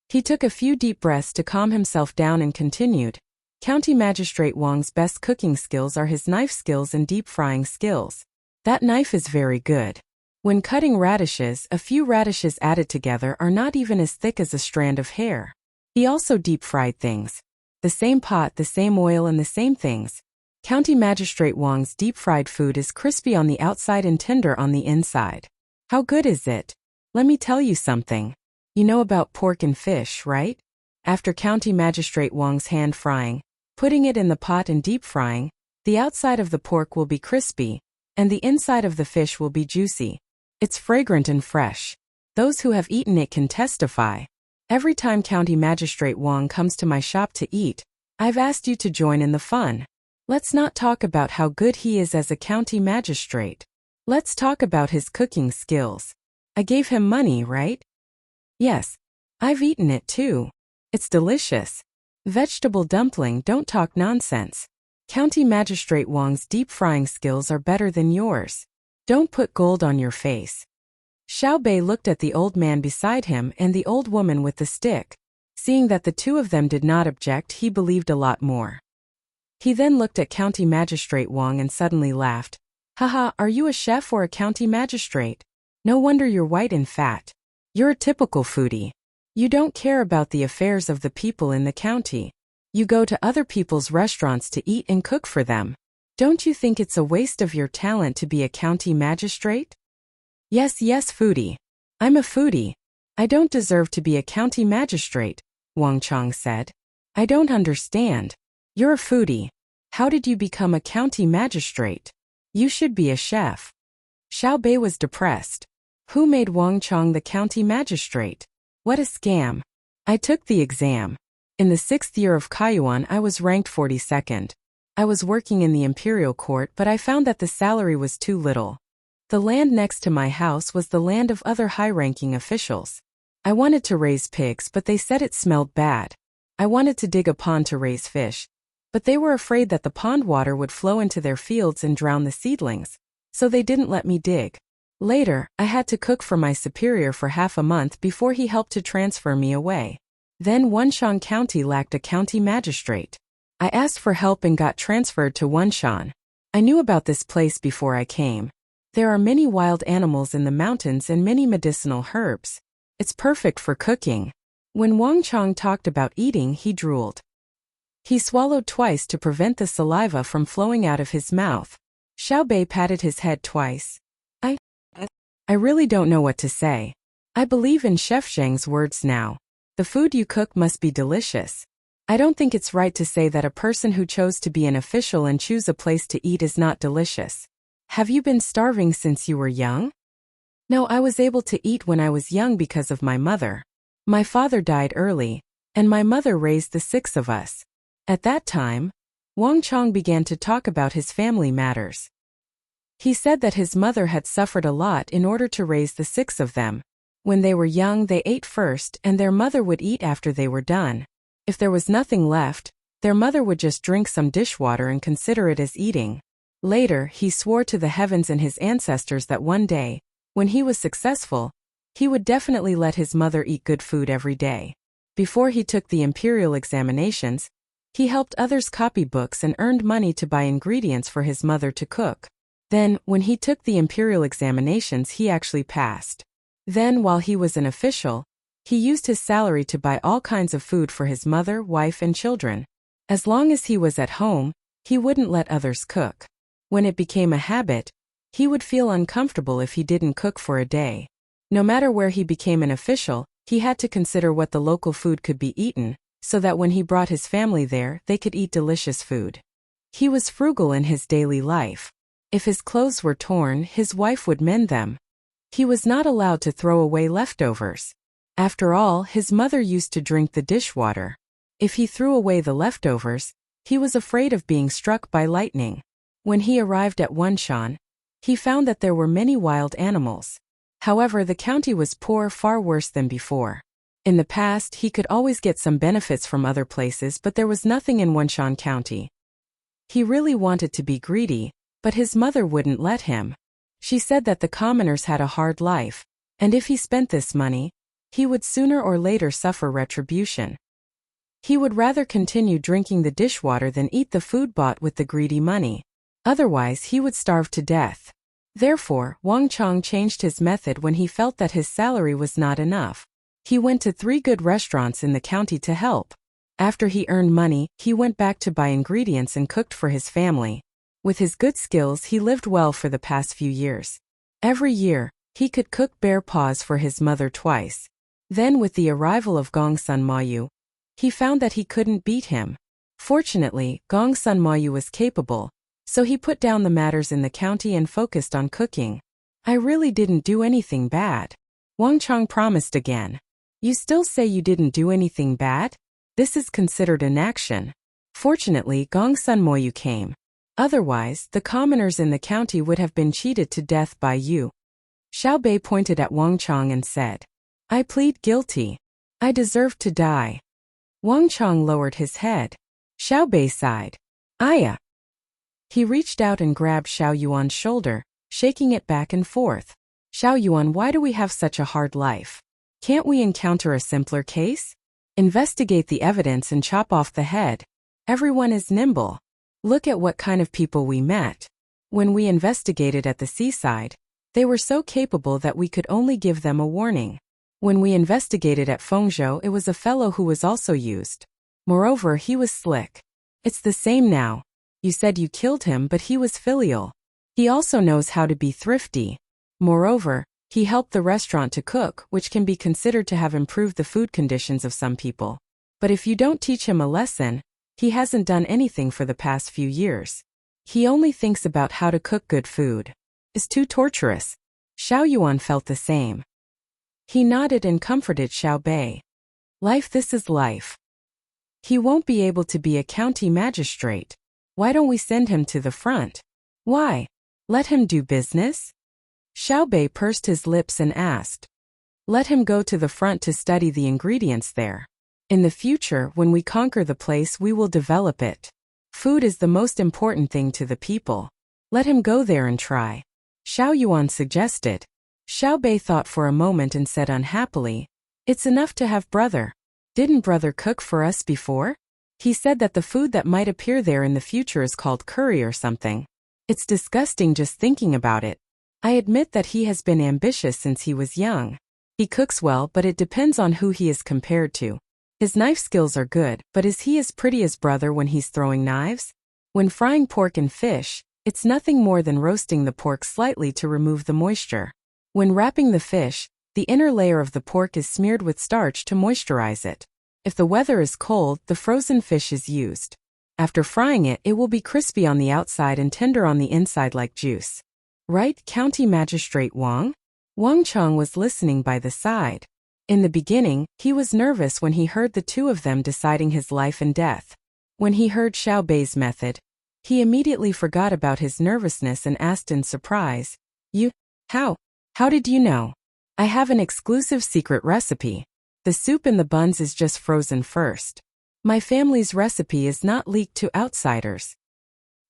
He took a few deep breaths to calm himself down and continued. County Magistrate Wang's best cooking skills are his knife skills and deep frying skills. That knife is very good. When cutting radishes, a few radishes added together are not even as thick as a strand of hair. He also deep-fried things. The same pot, the same oil and the same things. County Magistrate Wang's deep-fried food is crispy on the outside and tender on the inside. How good is it? Let me tell you something. You know about pork and fish, right? After County Magistrate Wang's hand frying, putting it in the pot and deep frying, the outside of the pork will be crispy, and the inside of the fish will be juicy. It's fragrant and fresh. Those who have eaten it can testify. Every time County Magistrate Wang comes to my shop to eat, I've asked you to join in the fun. Let's not talk about how good he is as a county magistrate. Let's talk about his cooking skills. I gave him money, right? Yes. I've eaten it too. It's delicious. Vegetable dumpling, don't talk nonsense. County Magistrate Wang's deep frying skills are better than yours. Don't put gold on your face. Xiao Bei looked at the old man beside him and the old woman with the stick. Seeing that the two of them did not object, he believed a lot more. He then looked at County Magistrate Wang and suddenly laughed. Haha, are you a chef or a county magistrate? No wonder you're white and fat. You're a typical foodie. You don't care about the affairs of the people in the county. You go to other people's restaurants to eat and cook for them. Don't you think it's a waste of your talent to be a county magistrate? Yes, foodie. I'm a foodie. I don't deserve to be a county magistrate, Wang Chong said. I don't understand. You're a foodie. How did you become a county magistrate? You should be a chef. Xiao Bei was depressed. Who made Wang Chong the county magistrate? What a scam. I took the exam. In the 6th year of Kaiyuan, I was ranked 42nd. I was working in the imperial court, but I found that the salary was too little. The land next to my house was the land of other high-ranking officials. I wanted to raise pigs, but they said it smelled bad. I wanted to dig a pond to raise fish, but they were afraid that the pond water would flow into their fields and drown the seedlings, so they didn't let me dig. Later, I had to cook for my superior for half a month before he helped to transfer me away. Then Wenshan County lacked a county magistrate. I asked for help and got transferred to Wenshan. I knew about this place before I came. There are many wild animals in the mountains and many medicinal herbs. It's perfect for cooking. When Wang Chong talked about eating, he drooled. He swallowed twice to prevent the saliva from flowing out of his mouth. Xiao Bei patted his head twice. I really don't know what to say. I believe in Chef Zhang's words now. The food you cook must be delicious. I don't think it's right to say that a person who chose to be an official and choose a place to eat is not delicious. Have you been starving since you were young? No, I was able to eat when I was young because of my mother. My father died early, and my mother raised the 6 of us. At that time, Wang Chong began to talk about his family matters. He said that his mother had suffered a lot in order to raise the 6 of them. When they were young, they ate first, and their mother would eat after they were done. If there was nothing left, their mother would just drink some dishwater and consider it as eating. Later, he swore to the heavens and his ancestors that one day, when he was successful, he would definitely let his mother eat good food every day. Before he took the imperial examinations, He helped others copy books and earned money to buy ingredients for his mother to cook. Then, when he took the imperial examinations, he actually passed. Then, while he was an official, he used his salary to buy all kinds of food for his mother, wife, and children. As long as he was at home, he wouldn't let others cook. When it became a habit, he would feel uncomfortable if he didn't cook for a day. No matter where he became an official, he had to consider what the local food could be eaten, so that when he brought his family there, they could eat delicious food. He was frugal in his daily life. If his clothes were torn, his wife would mend them. He was not allowed to throw away leftovers. After all, his mother used to drink the dishwater. If he threw away the leftovers, he was afraid of being struck by lightning. When he arrived at Wunshan, he found that there were many wild animals. However, the county was poor, far worse than before. In the past, he could always get some benefits from other places, but there was nothing in Wunshan County. He really wanted to be greedy, but his mother wouldn't let him. She said that the commoners had a hard life, and if he spent this money, he would sooner or later suffer retribution. He would rather continue drinking the dishwater than eat the food bought with the greedy money. Otherwise, he would starve to death. Therefore, Wang Chong changed his method when he felt that his salary was not enough. He went to 3 good restaurants in the county to help. After he earned money, he went back to buy ingredients and cooked for his family. With his good skills, he lived well for the past few years. Every year, he could cook bear paws for his mother twice. Then, with the arrival of Gong Sun Mayu, he found that he couldn't beat him. Fortunately, Gong Sun Mayu was capable, so he put down the matters in the county and focused on cooking. I really didn't do anything bad. Wang Chong promised again. You still say you didn't do anything bad? This is considered inaction. Fortunately, Gong Sun Mayu came. Otherwise, the commoners in the county would have been cheated to death by you. Xiao Bei pointed at Wang Chong and said, I plead guilty. I deserve to die. Wang Chong lowered his head. Xiao Bei sighed. Aya. He reached out and grabbed Xiao Yuan's shoulder, shaking it back and forth. Xiao Yuan, why do we have such a hard life? Can't we encounter a simpler case? Investigate the evidence and chop off the head. Everyone is nimble. Look at what kind of people we met. When we investigated at the seaside, they were so capable that we could only give them a warning. When we investigated at Fengzhou, it was a fellow who was also used. Moreover, he was slick. It's the same now. You said you killed him, but he was filial. He also knows how to be thrifty. Moreover, he helped the restaurant to cook, which can be considered to have improved the food conditions of some people. But if you don't teach him a lesson, he hasn't done anything for the past few years. He only thinks about how to cook good food. It's too torturous. Xiao Yuan felt the same. He nodded and comforted Xiao Bei. Life, this is life. He won't be able to be a county magistrate. Why don't we send him to the front? Why? Let him do business? Xiao Bei pursed his lips and asked. Let him go to the front to study the ingredients there. In the future, when we conquer the place, we will develop it. Food is the most important thing to the people. Let him go there and try. Xiao Yuan suggested. Xiao Bei thought for a moment and said unhappily, It's enough to have brother. Didn't brother cook for us before? He said that the food that might appear there in the future is called curry or something. It's disgusting just thinking about it. I admit that he has been ambitious since he was young. He cooks well, but it depends on who he is compared to. His knife skills are good, but is he as pretty as brother when he's throwing knives? When frying pork and fish, it's nothing more than roasting the pork slightly to remove the moisture. When wrapping the fish, the inner layer of the pork is smeared with starch to moisturize it. If the weather is cold, the frozen fish is used. After frying it, it will be crispy on the outside and tender on the inside like juice. Right, County Magistrate Wang? Wang Chong was listening by the side. In the beginning, he was nervous when he heard the two of them deciding his life and death. When he heard Xiao Bei's method, he immediately forgot about his nervousness and asked in surprise, You? How? How did you know? I have an exclusive secret recipe. The soup in the buns is just frozen first. My family's recipe is not leaked to outsiders.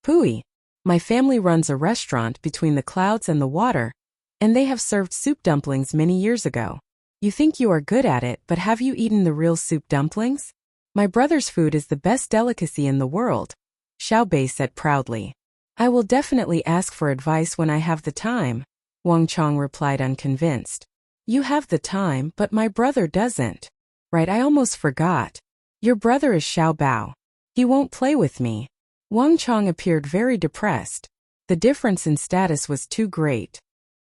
Pooey. My family runs a restaurant between the clouds and the water, and they have served soup dumplings many years ago. You think you are good at it, but have you eaten the real soup dumplings? My brother's food is the best delicacy in the world, Xiao Bei said proudly. I will definitely ask for advice when I have the time, Wang Chong replied unconvinced. You have the time, but my brother doesn't. Right, I almost forgot. Your brother is Xiao Bao. He won't play with me. Wang Chong appeared very depressed. The difference in status was too great.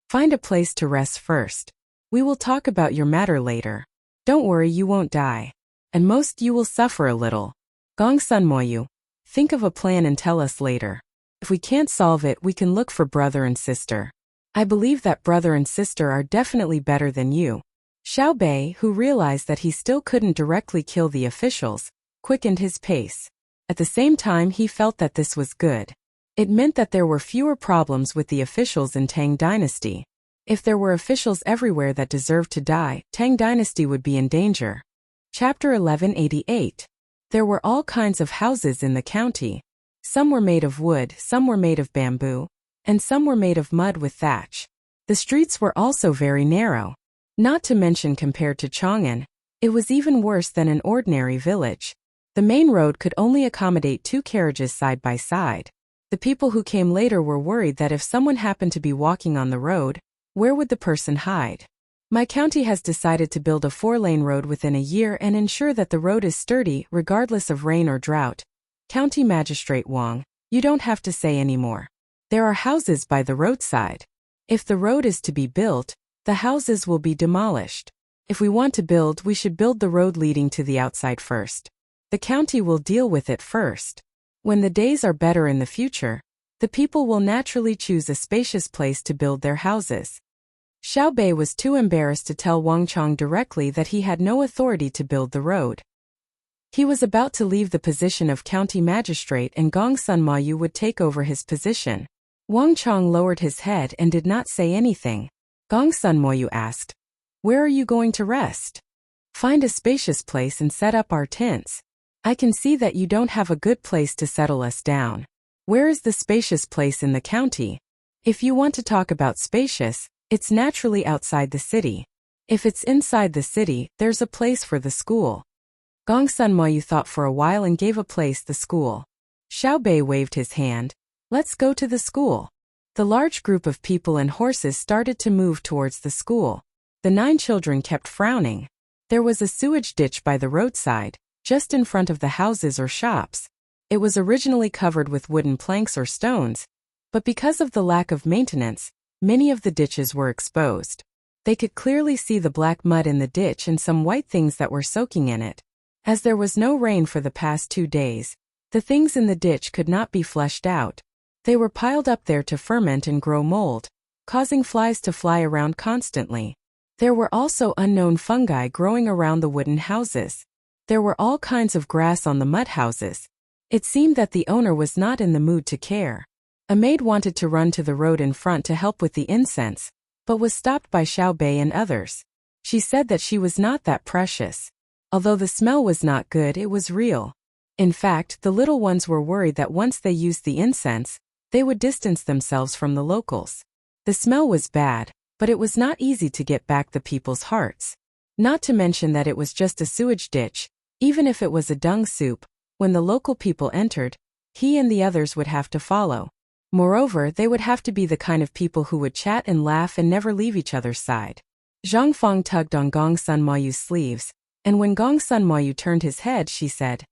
Find a place to rest first. We will talk about your matter later. Don't worry, you won't die. And most you will suffer a little. Gong Sun Moyu, think of a plan and tell us later. If we can't solve it, we can look for brother and sister. I believe that brother and sister are definitely better than you. Xiao Bei, who realized that he still couldn't directly kill the officials, quickened his pace. At the same time, he felt that this was good. It meant that there were fewer problems with the officials in Tang Dynasty. If there were officials everywhere that deserved to die, Tang Dynasty would be in danger. Chapter 1188. There were all kinds of houses in the county. Some were made of wood, some were made of bamboo, and some were made of mud with thatch. The streets were also very narrow. Not to mention, compared to Chang'an, it was even worse than an ordinary village. The main road could only accommodate 2 carriages side by side. The people who came later were worried that if someone happened to be walking on the road, where would the person hide? My county has decided to build a 4-lane road within a year and ensure that the road is sturdy regardless of rain or drought. County Magistrate Wang, you don't have to say any more. There are houses by the roadside. If the road is to be built, the houses will be demolished. If we want to build, we should build the road leading to the outside first. The county will deal with it first. When the days are better in the future, the people will naturally choose a spacious place to build their houses. Xiao Bei was too embarrassed to tell Wang Chong directly that he had no authority to build the road. He was about to leave the position of county magistrate and Gong Sun Mayu would take over his position. Wang Chong lowered his head and did not say anything. Gong Sun Mayu asked, "Where are you going to rest?" "Find a spacious place and set up our tents. I can see that you don't have a good place to settle us down. Where is the spacious place in the county? If you want to talk about spacious, it's naturally outside the city. If it's inside the city, there's a place for the school." Gong Sun Mayu thought for a while and gave a place the school. Xiao Bei waved his hand. "Let's go to the school." The large group of people and horses started to move towards the school. The 9 children kept frowning. There was a sewage ditch by the roadside, just in front of the houses or shops. It was originally covered with wooden planks or stones, but because of the lack of maintenance, many of the ditches were exposed. They could clearly see the black mud in the ditch and some white things that were soaking in it. As there was no rain for the past 2 days, the things in the ditch could not be flushed out. They were piled up there to ferment and grow mold, causing flies to fly around constantly. There were also unknown fungi growing around the wooden houses. There were all kinds of grass on the mud houses. It seemed that the owner was not in the mood to care. A maid wanted to run to the road in front to help with the incense, but was stopped by Xiao Bei and others. She said that she was not that precious. Although the smell was not good, it was real. In fact, the little ones were worried that once they used the incense, they would distance themselves from the locals. The smell was bad, but it was not easy to get back the people's hearts. Not to mention that it was just a sewage ditch. Even if it was a dung soup, when the local people entered, he and the others would have to follow. Moreover, they would have to be the kind of people who would chat and laugh and never leave each other's side. Zhang Fang tugged on Gong Sun Mayu's sleeves, and when Gong Sun Mayu turned his head, she said,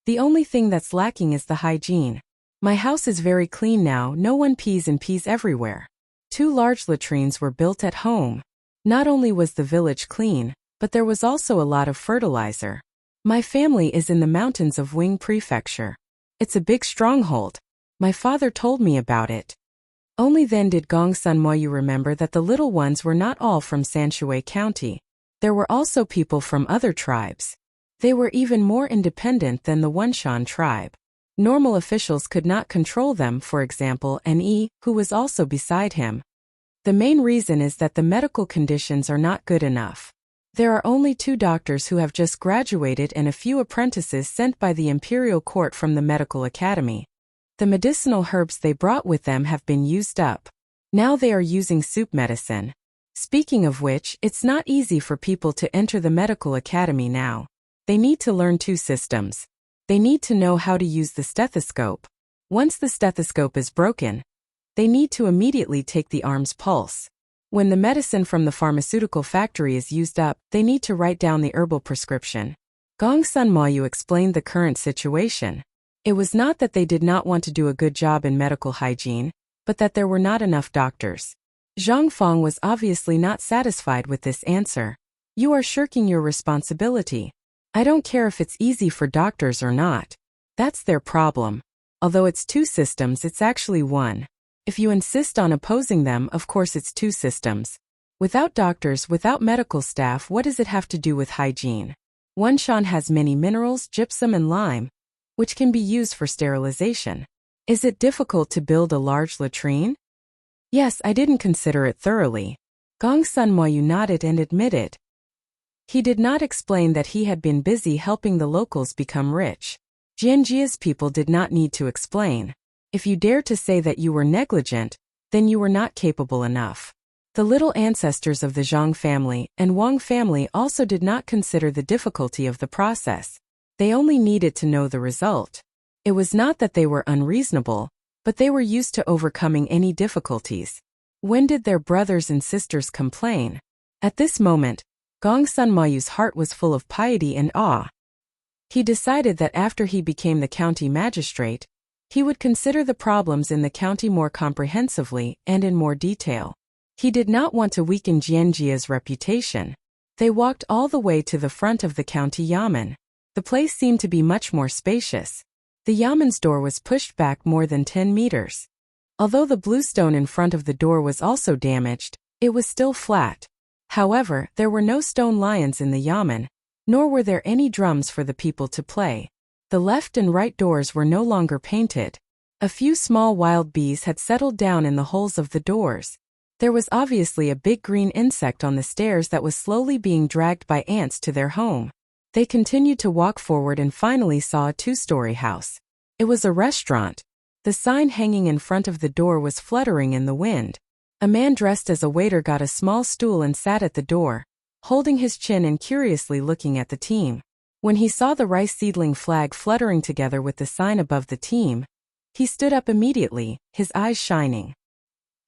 "The only thing that's lacking is the hygiene. My house is very clean now, no one pees and pees everywhere." 2 large latrines were built at home. Not only was the village clean, but there was also a lot of fertilizer. My family is in the mountains of Wing Prefecture. It's a big stronghold. My father told me about it. Only then did Gong Sun Mayu remember that the little ones were not all from Sanshui County. There were also people from other tribes. They were even more independent than the Wunshan tribe. Normal officials could not control them, for example, An-yi, who was also beside him. The main reason is that the medical conditions are not good enough. There are only 2 doctors who have just graduated and a few apprentices sent by the imperial court from the medical academy. The medicinal herbs they brought with them have been used up. Now they are using soup medicine. Speaking of which, it's not easy for people to enter the medical academy now. They need to learn two systems. They need to know how to use the stethoscope. Once the stethoscope is broken, they need to immediately take the arm's pulse. When the medicine from the pharmaceutical factory is used up, they need to write down the herbal prescription. Gong Sun Moyu explained the current situation. It was not that they did not want to do a good job in medical hygiene, but that there were not enough doctors. Zhang Feng was obviously not satisfied with this answer. You are shirking your responsibility. I don't care if it's easy for doctors or not. That's their problem. Although it's two systems, it's actually one. If you insist on opposing them, of course it's two systems. Without doctors, without medical staff, what does it have to do with hygiene? Wanshan has many minerals, gypsum and lime, which can be used for sterilization. Is it difficult to build a large latrine? Yes, I didn't consider it thoroughly. Gong Sun Moyu nodded and admitted. He did not explain that he had been busy helping the locals become rich. Jianjia's people did not need to explain. If you dare to say that you were negligent, then you were not capable enough. The little ancestors of the Zhang family and Wang family also did not consider the difficulty of the process. They only needed to know the result. It was not that they were unreasonable, but they were used to overcoming any difficulties. When did their brothers and sisters complain? At this moment, Gong Sun Moyu's heart was full of piety and awe. He decided that after he became the county magistrate, he would consider the problems in the county more comprehensively and in more detail. He did not want to weaken Jianjia's reputation. They walked all the way to the front of the county yamen. The place seemed to be much more spacious. The yamen's door was pushed back more than 10 meters. Although the blue stone in front of the door was also damaged, it was still flat. However, there were no stone lions in the yamen, nor were there any drums for the people to play. The left and right doors were no longer painted. A few small wild bees had settled down in the holes of the doors. There was obviously a big green insect on the stairs that was slowly being dragged by ants to their home. They continued to walk forward and finally saw a two-story house. It was a restaurant. The sign hanging in front of the door was fluttering in the wind. A man dressed as a waiter got a small stool and sat at the door, holding his chin and curiously looking at the team. When he saw the rice seedling flag fluttering together with the sign above the team, he stood up immediately, his eyes shining.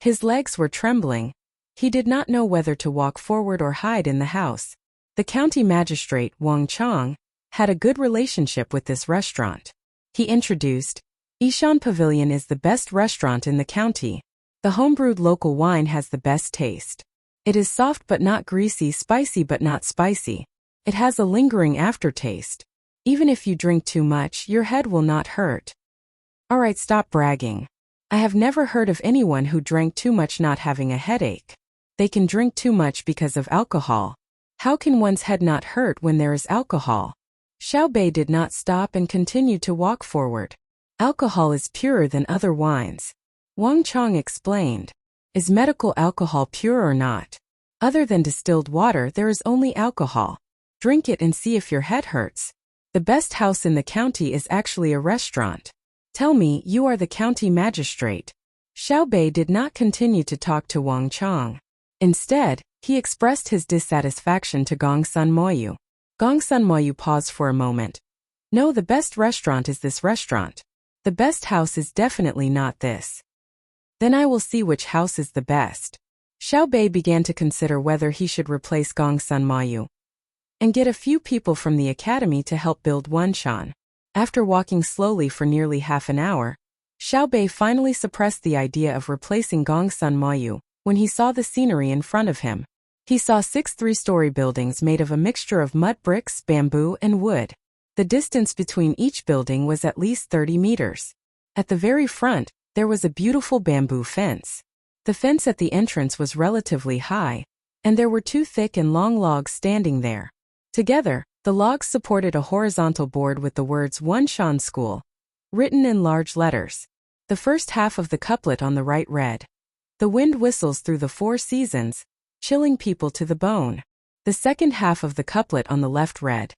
His legs were trembling. He did not know whether to walk forward or hide in the house. The county magistrate, Wang Chang, had a good relationship with this restaurant. He introduced, Ishan Pavilion is the best restaurant in the county. The homebrewed local wine has the best taste. It is soft but not greasy, spicy but not spicy. It has a lingering aftertaste. Even if you drink too much, your head will not hurt. Alright, stop bragging. I have never heard of anyone who drank too much not having a headache. They can drink too much because of alcohol. How can one's head not hurt when there is alcohol? Xiao Bei did not stop and continued to walk forward. Alcohol is purer than other wines. Wang Chang explained. Is medical alcohol pure or not? Other than distilled water, there is only alcohol. Drink it and see if your head hurts. The best house in the county is actually a restaurant. Tell me, you are the county magistrate. Xiao Bei did not continue to talk to Wang Chang. Instead, he expressed his dissatisfaction to Gong Sun Moyu. Gong Sun Moyu paused for a moment. No, the best restaurant is this restaurant. The best house is definitely not this. Then I will see which house is the best. Xiao Bei began to consider whether he should replace Gong Sun Moyu and get a few people from the academy to help build Wanshan. After walking slowly for nearly half an hour, Xiao Bei finally suppressed the idea of replacing Gong Sun Moyu when he saw the scenery in front of him. He saw 6 three-story buildings made of a mixture of mud bricks, bamboo, and wood. The distance between each building was at least 30 meters. At the very front, there was a beautiful bamboo fence. The fence at the entrance was relatively high, and there were 2 thick and long logs standing there. Together, the logs supported a horizontal board with the words Wanshan School, written in large letters. The first half of the couplet on the right read, The wind whistles through the 4 seasons, chilling people to the bone. The second half of the couplet on the left read,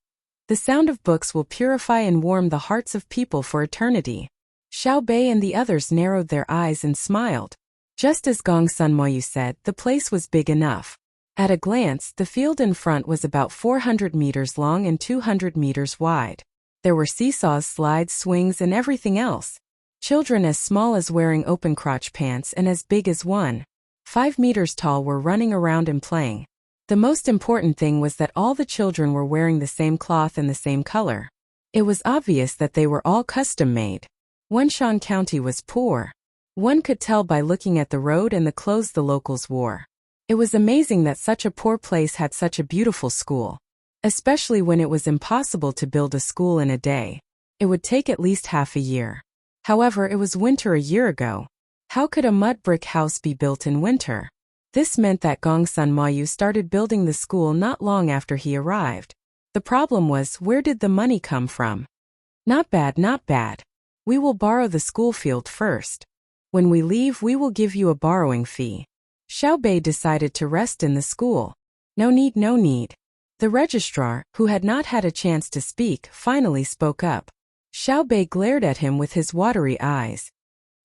The sound of books will purify and warm the hearts of people for eternity. Xiao Bei and the others narrowed their eyes and smiled. Just as Gong Sun Moyu said, the place was big enough. At a glance, the field in front was about 400 meters long and 200 meters wide. There were seesaws, slides, swings, and everything else. Children as small as wearing open-crotch pants and as big as 1.5 meters tall were running around and playing. The most important thing was that all the children were wearing the same cloth and the same color. It was obvious that they were all custom-made. Wenshan County was poor. One could tell by looking at the road and the clothes the locals wore. It was amazing that such a poor place had such a beautiful school. Especially when it was impossible to build a school in a day. It would take at least half a year. However, it was winter a year ago. How could a mud brick house be built in winter? This meant that Gongsun Mayu started building the school not long after he arrived. The problem was, where did the money come from? Not bad, not bad. We will borrow the school field first. When we leave, we will give you a borrowing fee. Xiao Bei decided to rest in the school. No need, no need. The registrar, who had not had a chance to speak, finally spoke up. Xiao Bei glared at him with his watery eyes.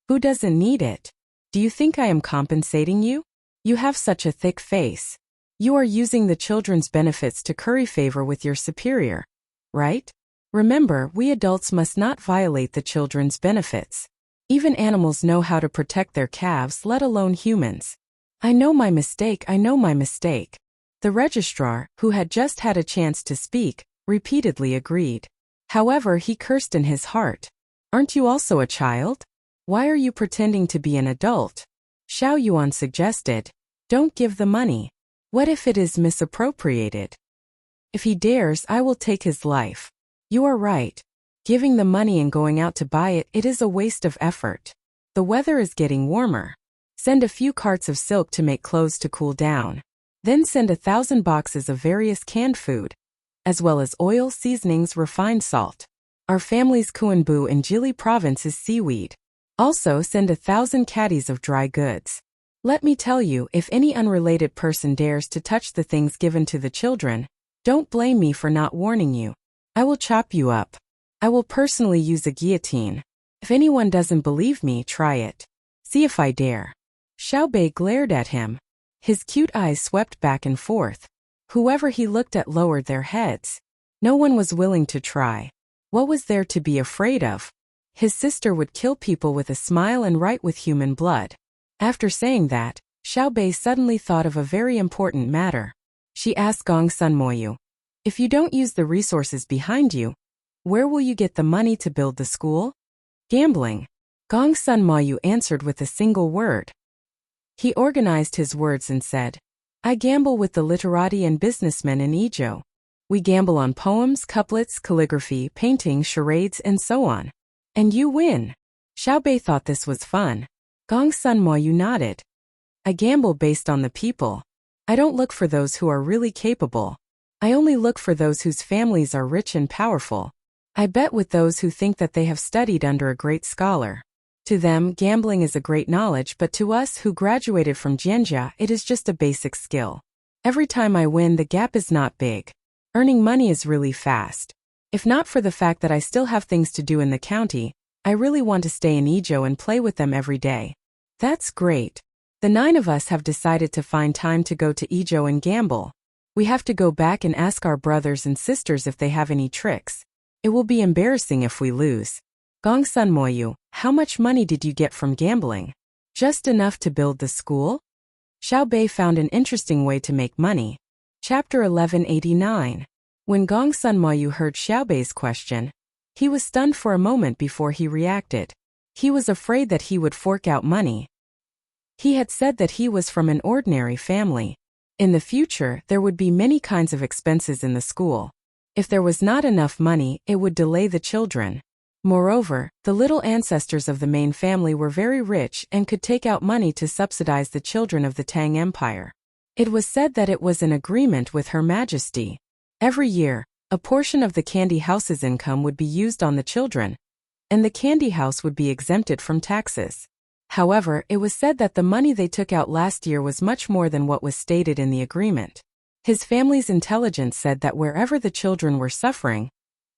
Who doesn't need it? Do you think I am compensating you? You have such a thick face. You are using the children's benefits to curry favor with your superior, right? Remember, we adults must not violate the children's benefits. Even animals know how to protect their calves, let alone humans. I know my mistake, I know my mistake. The registrar, who had just had a chance to speak, repeatedly agreed. However, he cursed in his heart. Aren't you also a child? Why are you pretending to be an adult? Xiao Yuan suggested. Don't give the money. What if it is misappropriated? If he dares, I will take his life. You are right. Giving the money and going out to buy it, it is a waste of effort. The weather is getting warmer. Send a few carts of silk to make clothes to cool down. Then send 1,000 boxes of various canned food, as well as oil, seasonings, refined salt. Our family's Kuanbu in Jili province is seaweed. Also send 1,000 caddies of dry goods. Let me tell you, if any unrelated person dares to touch the things given to the children, don't blame me for not warning you. I will chop you up. I will personally use a guillotine. If anyone doesn't believe me, try it. See if I dare. Xiao Bei glared at him. His cute eyes swept back and forth. Whoever he looked at lowered their heads. No one was willing to try. What was there to be afraid of? His sister would kill people with a smile and write with human blood. After saying that, Xiao Bei suddenly thought of a very important matter. She asked Gongsun Moyu, if you don't use the resources behind you, where will you get the money to build the school? Gambling. Gongsun Moyu answered with a single word. He organized his words and said, I gamble with the literati and businessmen in Izhou. We gamble on poems, couplets, calligraphy, painting, charades, and so on. And you win. Xiao Bei thought this was fun. Gongsun Moyu nodded. I gamble based on the people. I don't look for those who are really capable. I only look for those whose families are rich and powerful. I bet with those who think that they have studied under a great scholar. To them, gambling is a great knowledge, but to us who graduated from Jianjia, it is just a basic skill. Every time I win, the gap is not big. Earning money is really fast. If not for the fact that I still have things to do in the county, I really want to stay in Izhou and play with them every day. That's great. The 9 of us have decided to find time to go to Izhou and gamble. We have to go back and ask our brothers and sisters if they have any tricks. It will be embarrassing if we lose. Gongsun Moyu, how much money did you get from gambling? Just enough to build the school? Xiao Bei found an interesting way to make money. Chapter 1189. When Gongsun Moyu heard Xiao Bei's question, he was stunned for a moment before he reacted. He was afraid that he would fork out money. He had said that he was from an ordinary family. In the future, there would be many kinds of expenses in the school. If there was not enough money, it would delay the children. Moreover, the little ancestors of the main family were very rich and could take out money to subsidize the children of the Tang Empire. It was said that it was an agreement with Her Majesty. Every year, a portion of the candy house's income would be used on the children, and the candy house would be exempted from taxes. However, it was said that the money they took out last year was much more than what was stated in the agreement. His family's intelligence said that wherever the children were suffering,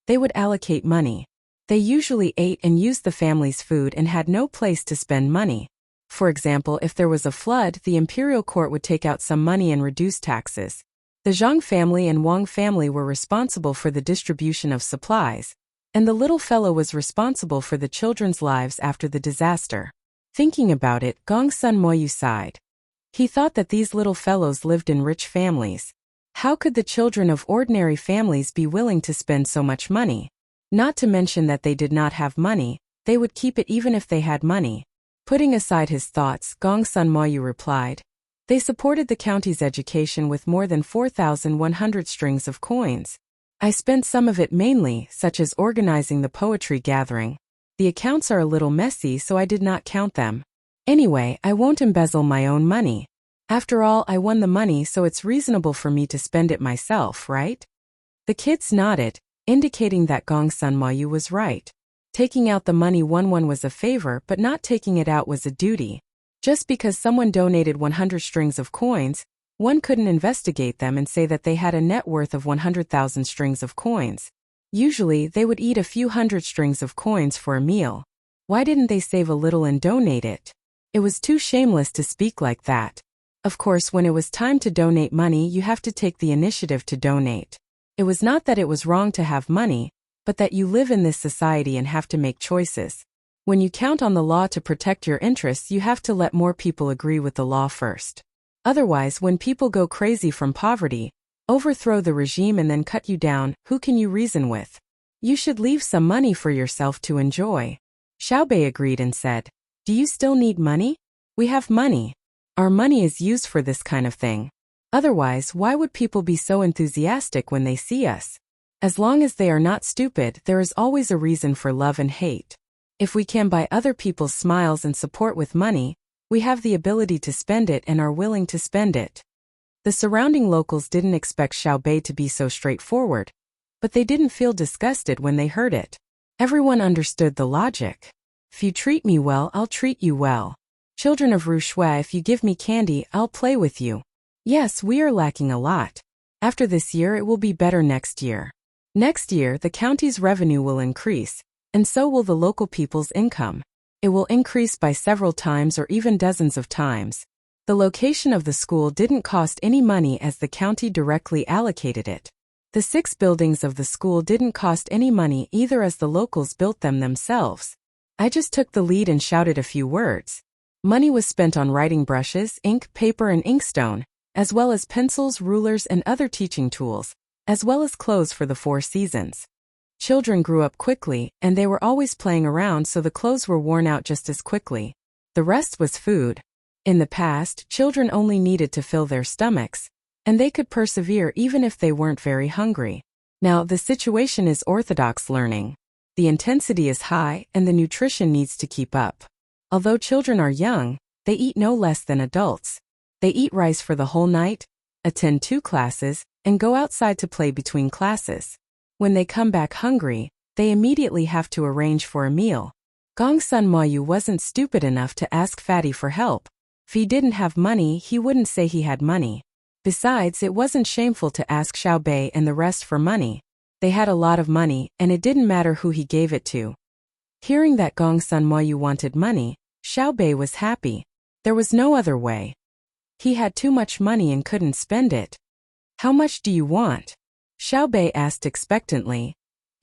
they would allocate money. They usually ate and used the family's food and had no place to spend money. For example, if there was a flood, the imperial court would take out some money and reduce taxes. The Zhang family and Wang family were responsible for the distribution of supplies, and the little fellow was responsible for the children's lives after the disaster. Thinking about it, Gongsun Moyu sighed. He thought that these little fellows lived in rich families. How could the children of ordinary families be willing to spend so much money? Not to mention that they did not have money, they would keep it even if they had money. Putting aside his thoughts, Gongsun Moyu replied, they supported the county's education with more than 4,100 strings of coins. I spent some of it mainly, such as organizing the poetry gathering. The accounts are a little messy, so I did not count them. Anyway, I won't embezzle my own money. After all, I won the money, so it's reasonable for me to spend it myself, right? The kids nodded, indicating that Gongsun Moyu was right. Taking out the money one was a favor, but not taking it out was a duty. Just because someone donated 100 strings of coins, one couldn't investigate them and say that they had a net worth of 100,000 strings of coins. Usually, they would eat a few hundred strings of coins for a meal. Why didn't they save a little and donate it? It was too shameless to speak like that. Of course, when it was time to donate money, you have to take the initiative to donate. It was not that it was wrong to have money, but that you live in this society and have to make choices. When you count on the law to protect your interests, you have to let more people agree with the law first. Otherwise, when people go crazy from poverty, overthrow the regime and then cut you down, who can you reason with? You should leave some money for yourself to enjoy. Xiaobei agreed and said, do you still need money? We have money. Our money is used for this kind of thing. Otherwise, why would people be so enthusiastic when they see us? As long as they are not stupid, there is always a reason for love and hate. If we can buy other people's smiles and support with money, we have the ability to spend it and are willing to spend it. The surrounding locals didn't expect Xiaobei to be so straightforward, but they didn't feel disgusted when they heard it. Everyone understood the logic. If you treat me well, I'll treat you well. Children of Rushui, if you give me candy, I'll play with you. Yes, we are lacking a lot. After this year, it will be better next year. Next year, the county's revenue will increase, and so will the local people's income. It will increase by several times or even dozens of times. The location of the school didn't cost any money as the county directly allocated it. The 6 buildings of the school didn't cost any money either as the locals built them themselves. I just took the lead and shouted a few words. Money was spent on writing brushes, ink, paper and inkstone, as well as pencils, rulers and other teaching tools, as well as clothes for the 4 seasons. Children grew up quickly, and they were always playing around, so the clothes were worn out just as quickly. The rest was food. In the past, children only needed to fill their stomachs, and they could persevere even if they weren't very hungry. Now, the situation is orthodox learning. The intensity is high, and the nutrition needs to keep up. Although children are young, they eat no less than adults. They eat rice for the whole night, attend 2 classes, and go outside to play between classes. When they come back hungry, they immediately have to arrange for a meal. Gongsun Moyu wasn't stupid enough to ask Fatty for help. If he didn't have money, he wouldn't say he had money. Besides, it wasn't shameful to ask Xiaobei and the rest for money. They had a lot of money, and it didn't matter who he gave it to. Hearing that Gongsun Moyu wanted money, Xiaobei was happy. There was no other way. He had too much money and couldn't spend it. How much do you want? Xiaobei asked expectantly.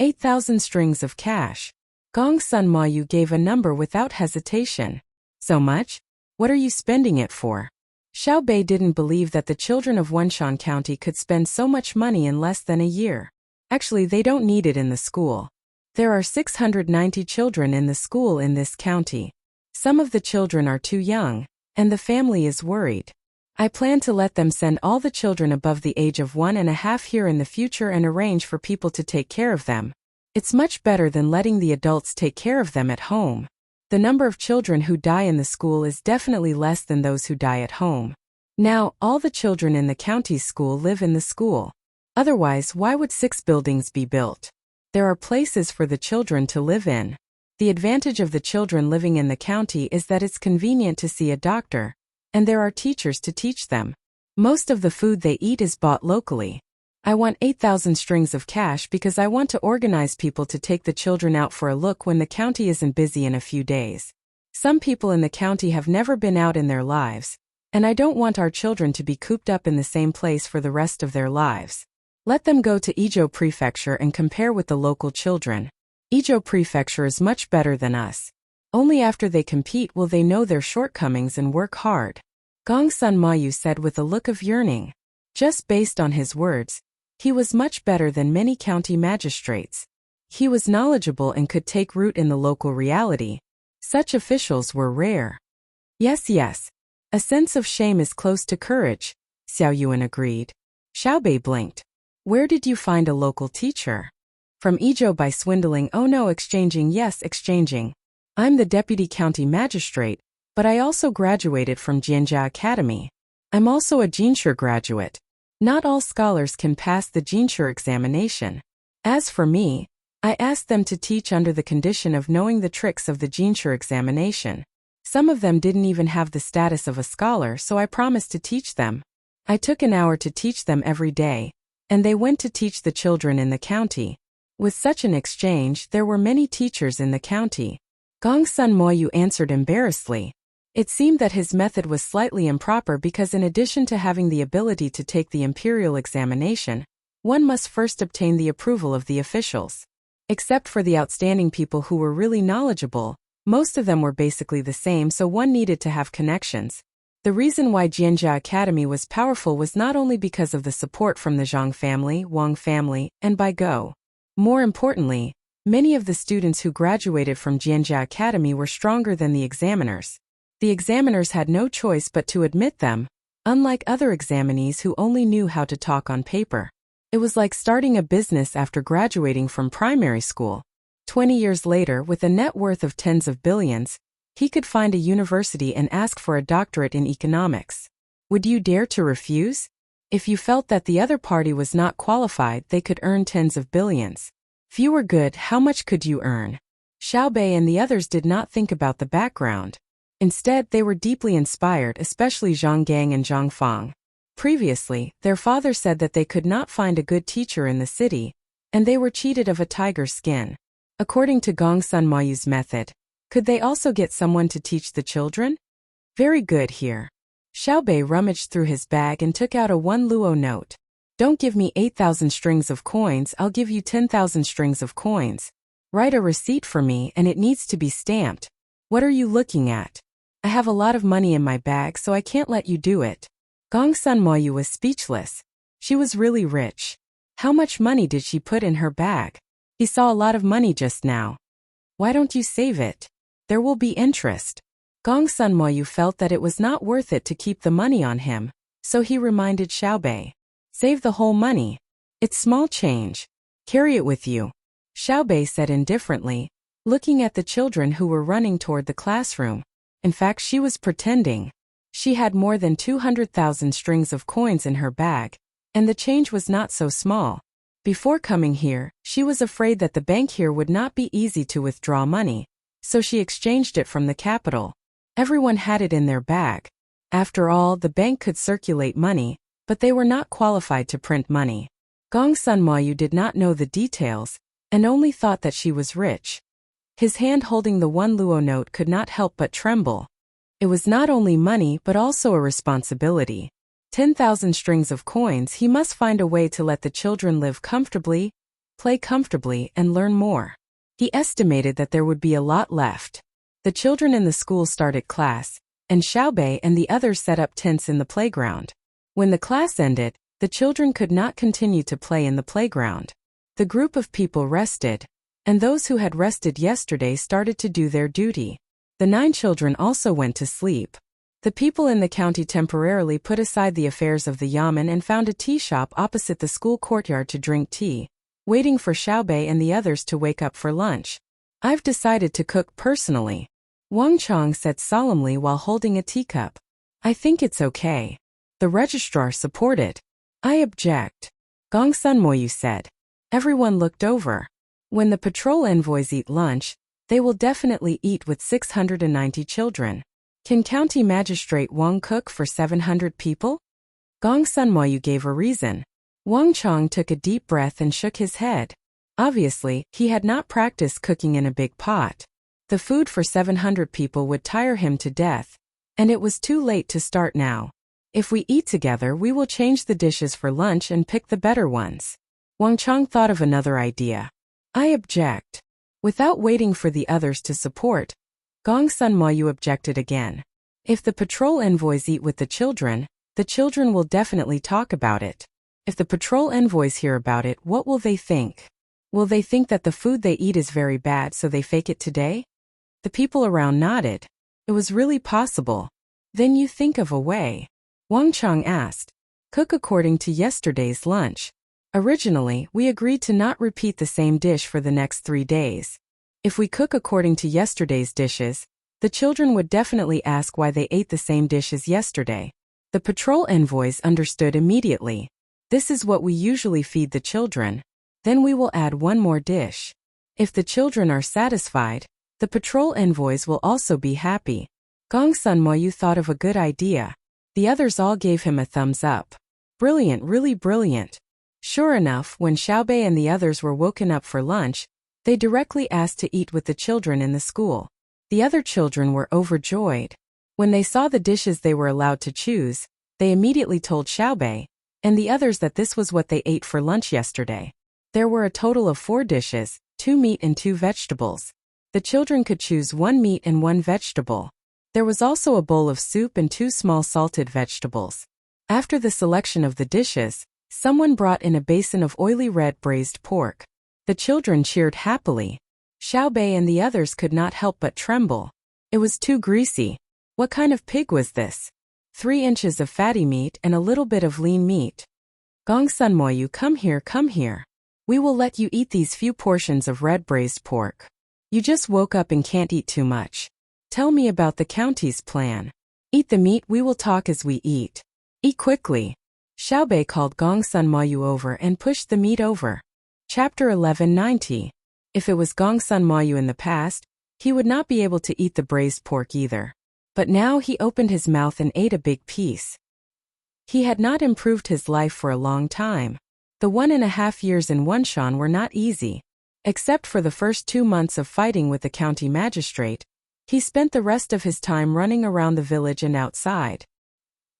8,000 strings of cash. Gongsun Moyu gave a number without hesitation. So much? What are you spending it for? Xiaobei didn't believe that the children of Wenshan County could spend so much money in less than a year. Actually, they don't need it in the school. There are 690 children in the school in this county. Some of the children are too young, and the family is worried. I plan to let them send all the children above the age of 1.5 here in the future and arrange for people to take care of them. It's much better than letting the adults take care of them at home. The number of children who die in the school is definitely less than those who die at home. Now, all the children in the county's school live in the school. Otherwise, why would 6 buildings be built? There are places for the children to live in. The advantage of the children living in the county is that it's convenient to see a doctor, and there are teachers to teach them. Most of the food they eat is bought locally. I want 8,000 strings of cash because I want to organize people to take the children out for a look when the county isn't busy in a few days. Some people in the county have never been out in their lives, and I don't want our children to be cooped up in the same place for the rest of their lives. Let them go to Ijo Prefecture and compare with the local children. Ijo Prefecture is much better than us. Only after they compete will they know their shortcomings and work hard. Gongsun Mayu said with a look of yearning. Just based on his words, he was much better than many county magistrates. He was knowledgeable and could take root in the local reality. Such officials were rare. Yes, yes. A sense of shame is close to courage, Xiao Yuan agreed. Xiaobei blinked. Where did you find a local teacher? From Ijo by swindling. Oh no, exchanging. Yes, exchanging. I'm the deputy county magistrate, but I also graduated from Jianjia Academy. I'm also a Jinshe graduate. Not all scholars can pass the Jinshe examination. As for me, I asked them to teach under the condition of knowing the tricks of the Jinshe examination. Some of them didn't even have the status of a scholar, so I promised to teach them. I took an hour to teach them every day, and they went to teach the children in the county. With such an exchange, there were many teachers in the county. Gongsun Moyu answered embarrassedly. It seemed that his method was slightly improper because in addition to having the ability to take the imperial examination, one must first obtain the approval of the officials. Except for the outstanding people who were really knowledgeable, most of them were basically the same, so one needed to have connections. The reason why Jianjia Academy was powerful was not only because of the support from the Zhang family, Wang family, and by Go. More importantly, many of the students who graduated from Jianjia Academy were stronger than the examiners. The examiners had no choice but to admit them, unlike other examinees who only knew how to talk on paper. It was like starting a business after graduating from primary school. 20 years later, with a net worth of tens of billions, he could find a university and ask for a doctorate in economics. Would you dare to refuse? If you felt that the other party was not qualified, they could earn tens of billions. If you were good, how much could you earn? Xiaobei and the others did not think about the background. Instead, they were deeply inspired, especially Zhang Gang and Zhang Fang. Previously, their father said that they could not find a good teacher in the city, and they were cheated of a tiger's skin. According to Gongsun Mayu's method, could they also get someone to teach the children? Very good here. Xiaobei rummaged through his bag and took out a 1 luo note. Don't give me 8,000 strings of coins, I'll give you 10,000 strings of coins. Write a receipt for me and it needs to be stamped. What are you looking at? I have a lot of money in my bag, so I can't let you do it. Gongsun Mayu was speechless. She was really rich. How much money did she put in her bag? He saw a lot of money just now. Why don't you save it? There will be interest. Gongsun Mayu felt that it was not worth it to keep the money on him, so he reminded Xiaobei. Save the whole money. It's small change. Carry it with you. Xiaobei said indifferently, looking at the children who were running toward the classroom. In fact, she was pretending. She had more than 200,000 strings of coins in her bag, and the change was not so small. Before coming here, she was afraid that the bank here would not be easy to withdraw money, so she exchanged it from the capital. Everyone had it in their bag. After all, the bank could circulate money, but they were not qualified to print money. Gongsun Mayu did not know the details, and only thought that she was rich. His hand holding the 1 luo note could not help but tremble. It was not only money but also a responsibility. 10,000 strings of coins. He must find a way to let the children live comfortably, play comfortably, and learn more. He estimated that there would be a lot left. The children in the school started class, and Xiaobei and the others set up tents in the playground. When the class ended, the children could not continue to play in the playground. The group of people rested, and those who had rested yesterday started to do their duty. The 9 children also went to sleep. The people in the county temporarily put aside the affairs of the yamen and found a tea shop opposite the school courtyard to drink tea, waiting for Xiaobei and the others to wake up for lunch. I've decided to cook personally, Wang Chong said solemnly while holding a teacup. I think it's okay. The registrar supported. I object, Gongsun Moyu said. Everyone looked over. When the patrol envoys eat lunch, they will definitely eat with 690 children. Can County Magistrate Wang cook for 700 people? Gongsun Moyu gave a reason. Wang Chong took a deep breath and shook his head. Obviously, he had not practiced cooking in a big pot. The food for 700 people would tire him to death, and it was too late to start now. If we eat together, we will change the dishes for lunch and pick the better ones. Wang Chang thought of another idea. I object. Without waiting for the others to support, Gong Sun Moyu objected again. If the patrol envoys eat with the children will definitely talk about it. If the patrol envoys hear about it, what will they think? Will they think that the food they eat is very bad, so they fake it today? The people around nodded. It was really possible. Then you think of a way. Wang Chang asked. Cook according to yesterday's lunch. Originally, we agreed to not repeat the same dish for the next 3 days. If we cook according to yesterday's dishes, the children would definitely ask why they ate the same dish as yesterday. The patrol envoys understood immediately. This is what we usually feed the children. Then we will add one more dish. If the children are satisfied, the patrol envoys will also be happy. Gong Sun Moyu thought of a good idea. The others all gave him a thumbs up. Brilliant, really brilliant. Sure enough, when Xiaobei and the others were woken up for lunch, they directly asked to eat with the children in the school. The other children were overjoyed. When they saw the dishes they were allowed to choose, they immediately told Xiaobei and the others that this was what they ate for lunch yesterday. There were a total of 4 dishes, 2 meat and 2 vegetables. The children could choose 1 meat and 1 vegetable. There was also a bowl of soup and 2 small salted vegetables. After the selection of the dishes, someone brought in a basin of oily red braised pork. The children cheered happily. Xiaobei and the others could not help but tremble. It was too greasy. What kind of pig was this? 3 inches of fatty meat and a little bit of lean meat. Gong Sun Moyu, come here, come here. We will let you eat these few portions of red braised pork. You just woke up and can't eat too much. Tell me about the county's plan. Eat the meat, we will talk as we eat. Eat quickly. Xiaobei called Gong Sun Moyu over and pushed the meat over. Chapter 1190. If it was Gong Sun Moyu in the past, he would not be able to eat the braised pork either. But now he opened his mouth and ate a big piece. He had not improved his life for a long time. The 1.5 years in Wunshan were not easy. Except for the first 2 months of fighting with the county magistrate, he spent the rest of his time running around the village and outside.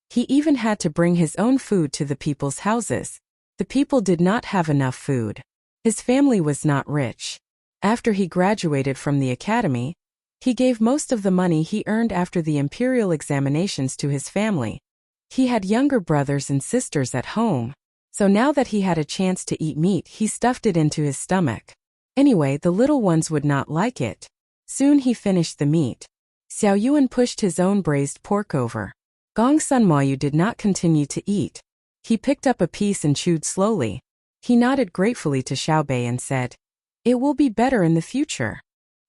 He even had to bring his own food to the people's houses. The people did not have enough food. His family was not rich. After he graduated from the academy, he gave most of the money he earned after the imperial examinations to his family. He had younger brothers and sisters at home, so now that he had a chance to eat meat, he stuffed it into his stomach. Anyway, the little ones would not like it. Soon he finished the meat. Xiao Yuan pushed his own braised pork over. Gong Sun Moyu did not continue to eat. He picked up a piece and chewed slowly. He nodded gratefully to Xiaobei and said, "It will be better in the future.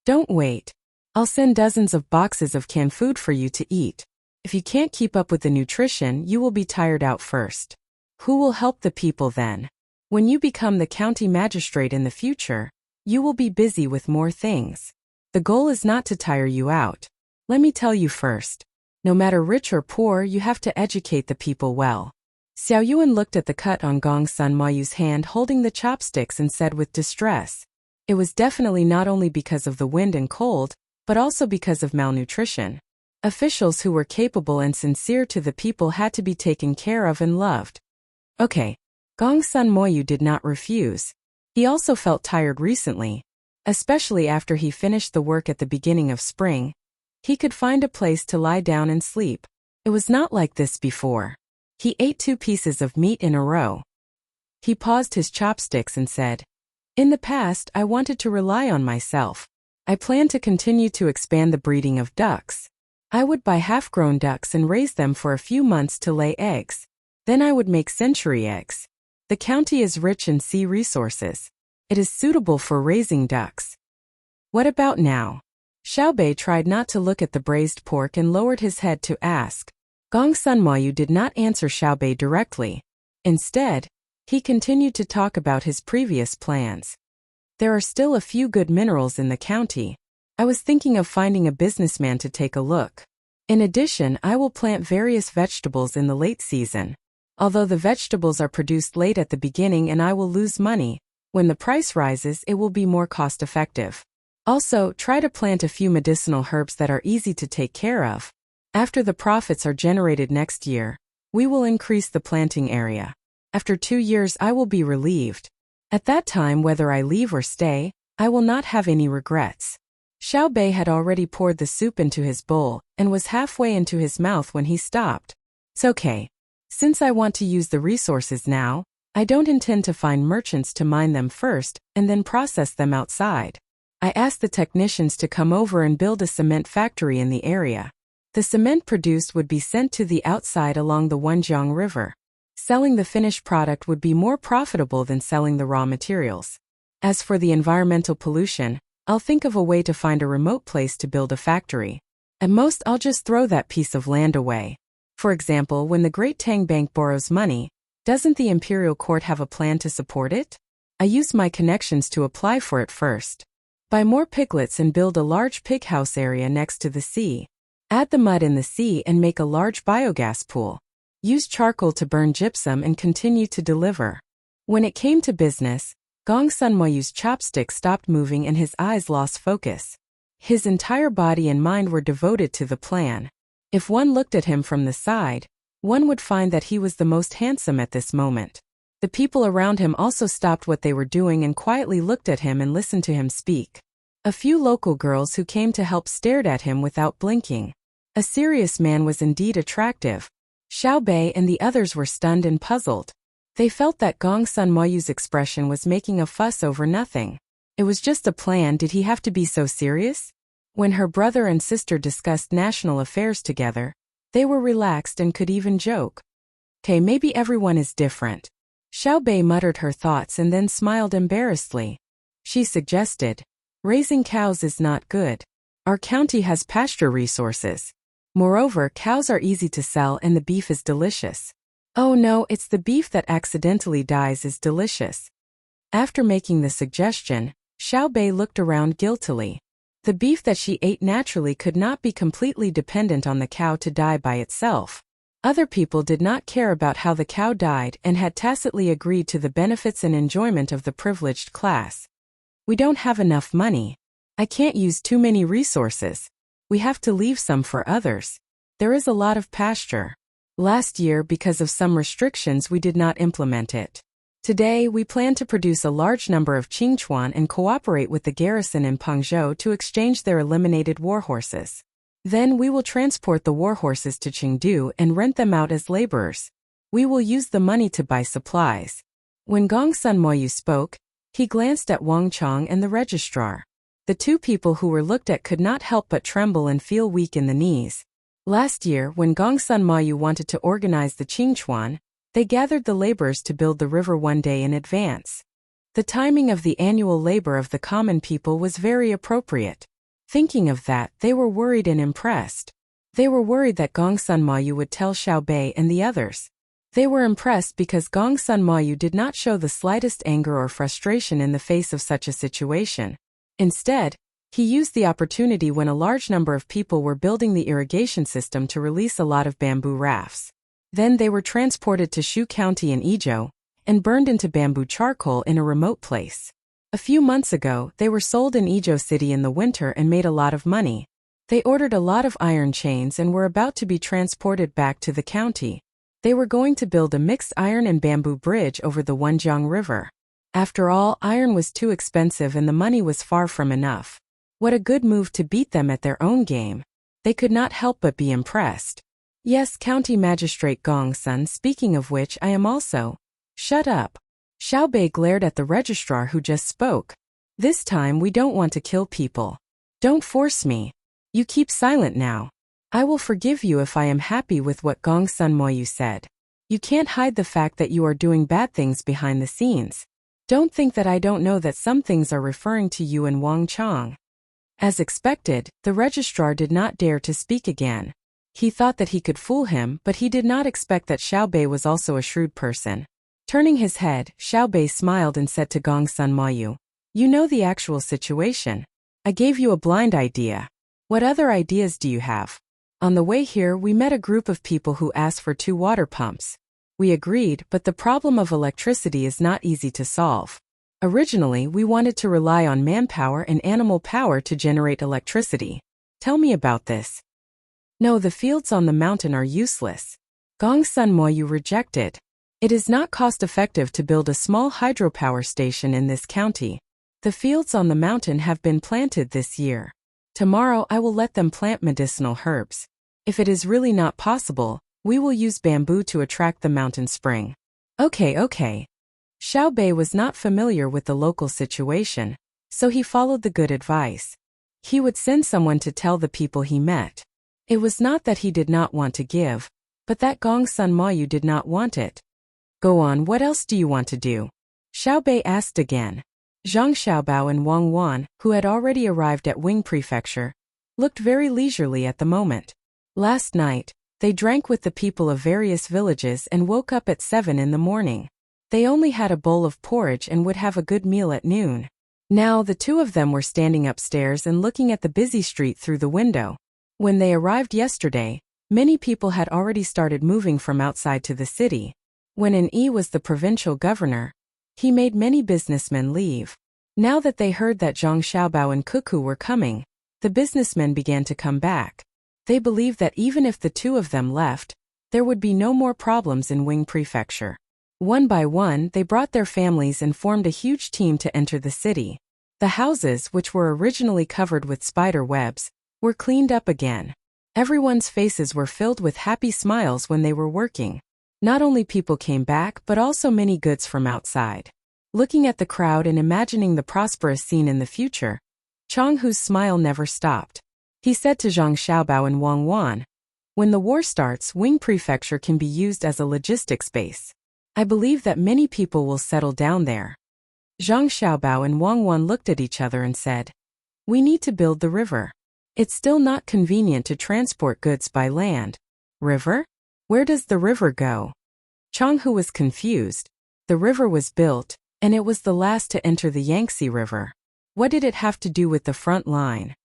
Don't wait. I'll send dozens of boxes of canned food for you to eat. If you can't keep up with the nutrition, you will be tired out first. Who will help the people then? When you become the county magistrate in the future, you will be busy with more things. The goal is not to tire you out. Let me tell you first. No matter rich or poor, you have to educate the people well." Xiao Yuan looked at the cut on Gong Sun Moyu's hand holding the chopsticks and said with distress. It was definitely not only because of the wind and cold, but also because of malnutrition. Officials who were capable and sincere to the people had to be taken care of and loved. Okay. Gong Sun Moyu did not refuse. He also felt tired recently. Especially after he finished the work at the beginning of spring. He could find a place to lie down and sleep. It was not like this before. He ate 2 pieces of meat in a row. He paused his chopsticks and said, "In the past, I wanted to rely on myself. I planned to continue to expand the breeding of ducks. I would buy half-grown ducks and raise them for a few months to lay eggs. Then I would make century eggs. The county is rich in sea resources. It is suitable for raising ducks. What about now?" Xiaobei tried not to look at the braised pork and lowered his head to ask. Gong Sun Moyu did not answer Xiaobei directly. Instead, he continued to talk about his previous plans. There are still a few good minerals in the county. I was thinking of finding a businessman to take a look. In addition, I will plant various vegetables in the late season. Although the vegetables are produced late at the beginning and I will lose money, when the price rises it will be more cost-effective. Also, try to plant a few medicinal herbs that are easy to take care of. After the profits are generated next year, we will increase the planting area. After 2 years I will be relieved. At that time, whether I leave or stay, I will not have any regrets. Xiao Bei had already poured the soup into his bowl and was halfway into his mouth when he stopped. It's okay. Since I want to use the resources now, I don't intend to find merchants to mine them first and then process them outside. I asked the technicians to come over and build a cement factory in the area. The cement produced would be sent to the outside along the Wenjiang River. Selling the finished product would be more profitable than selling the raw materials. As for the environmental pollution, I'll think of a way to find a remote place to build a factory. At most, I'll just throw that piece of land away. For example, when the Great Tang Bank borrows money, doesn't the Imperial Court have a plan to support it? I used my connections to apply for it first. Buy more piglets and build a large pig house area next to the sea. Add the mud in the sea and make a large biogas pool. Use charcoal to burn gypsum and continue to deliver. When it came to business, Gong Sunmoyu's chopstick stopped moving and his eyes lost focus. His entire body and mind were devoted to the plan. If one looked at him from the side, one would find that he was the most handsome at this moment. The people around him also stopped what they were doing and quietly looked at him and listened to him speak. A few local girls who came to help stared at him without blinking. A serious man was indeed attractive. Xiao Bei and the others were stunned and puzzled. They felt that Gong Sunmoyu's expression was making a fuss over nothing. It was just a plan. Did he have to be so serious? When her brother and sister discussed national affairs together, they were relaxed and could even joke. Okay, maybe everyone is different. Xiao Bei muttered her thoughts and then smiled embarrassedly. She suggested, raising cows is not good. Our county has pasture resources. Moreover, cows are easy to sell and the beef is delicious. Oh no, it's the beef that accidentally dies is delicious. After making the suggestion, Xiao Bei looked around guiltily. The beef that she ate naturally could not be completely dependent on the cow to die by itself. Other people did not care about how the cow died and had tacitly agreed to the benefits and enjoyment of the privileged class. We don't have enough money. I can't use too many resources. We have to leave some for others. There is a lot of pasture. Last year, because of some restrictions, we did not implement it. Today, we plan to produce a large number of Qingchuan and cooperate with the garrison in Pengzhou to exchange their eliminated warhorses. Then we will transport the warhorses to Chengdu and rent them out as laborers. We will use the money to buy supplies. When Gong Sunmoyu spoke, he glanced at Wang Chong and the registrar. The two people who were looked at could not help but tremble and feel weak in the knees. Last year, when Gong Sunmoyu wanted to organize the Qingchuan, they gathered the laborers to build the river one day in advance. The timing of the annual labor of the common people was very appropriate. Thinking of that, they were worried and impressed. They were worried that Gong Sunmoyu would tell Xiao Bei and the others. They were impressed because Gong Sunmoyu did not show the slightest anger or frustration in the face of such a situation. Instead, he used the opportunity when a large number of people were building the irrigation system to release a lot of bamboo rafts. Then they were transported to Shu County in Izhou and burned into bamboo charcoal in a remote place. A few months ago, they were sold in Izhou City in the winter and made a lot of money. They ordered a lot of iron chains and were about to be transported back to the county. They were going to build a mixed iron and bamboo bridge over the Wenjiang River. After all, iron was too expensive and the money was far from enough. What a good move to beat them at their own game. They could not help but be impressed. Yes, County Magistrate Gong Sun, speaking of which, I am also. Shut up. Xiao Bei glared at the registrar who just spoke. This time we don't want to kill people. Don't force me. You keep silent now. I will forgive you if I am happy with what Gong Sunmoyu said. You can't hide the fact that you are doing bad things behind the scenes. Don't think that I don't know that some things are referring to you and Wang Chong. As expected, the registrar did not dare to speak again. He thought that he could fool him, but he did not expect that Xiao Bei was also a shrewd person. Turning his head, Xiao Bei smiled and said to Gong Sunmoyu, "You know the actual situation. I gave you a blind idea. What other ideas do you have?" On the way here, we met a group of people who asked for 2 water pumps. We agreed, but the problem of electricity is not easy to solve. Originally, we wanted to rely on manpower and animal power to generate electricity. Tell me about this. No, the fields on the mountain are useless. Gongsun Moyu rejected. It is not cost-effective to build a small hydropower station in this county. The fields on the mountain have been planted this year. Tomorrow I will let them plant medicinal herbs. If it is really not possible, we will use bamboo to attract the mountain spring. Okay. Xiao Bei was not familiar with the local situation, so he followed the good advice. He would send someone to tell the people he met. It was not that he did not want to give, but that Gongsun Moyu did not want it. Go on, what else do you want to do? Xiao Bei asked again. Zhang Xiaobao and Wang Wan, who had already arrived at Wing Prefecture, looked very leisurely at the moment. Last night, they drank with the people of various villages and woke up at 7 in the morning. They only had a bowl of porridge and would have a good meal at noon. Now the two of them were standing upstairs and looking at the busy street through the window. When they arrived yesterday, many people had already started moving from outside to the city. When An Yi was the provincial governor, he made many businessmen leave. Now that they heard that Zhang Xiaobao and Cuckoo were coming, the businessmen began to come back. They believed that even if the two of them left, there would be no more problems in Wing Prefecture. One by one, they brought their families and formed a huge team to enter the city. The houses, which were originally covered with spider webs, were cleaned up again. Everyone's faces were filled with happy smiles when they were working. Not only people came back, but also many goods from outside. Looking at the crowd and imagining the prosperous scene in the future, Changhu's smile never stopped. He said to Zhang Xiaobao and Wang Wan, "When the war starts, Wing Prefecture can be used as a logistics base. I believe that many people will settle down there." Zhang Xiaobao and Wang Wan looked at each other and said, "We need to build the river. It's still not convenient to transport goods by land." River? Where does the river go? Changhu was confused. The river was built, and it was the last to enter the Yangtze River. What did it have to do with the front line?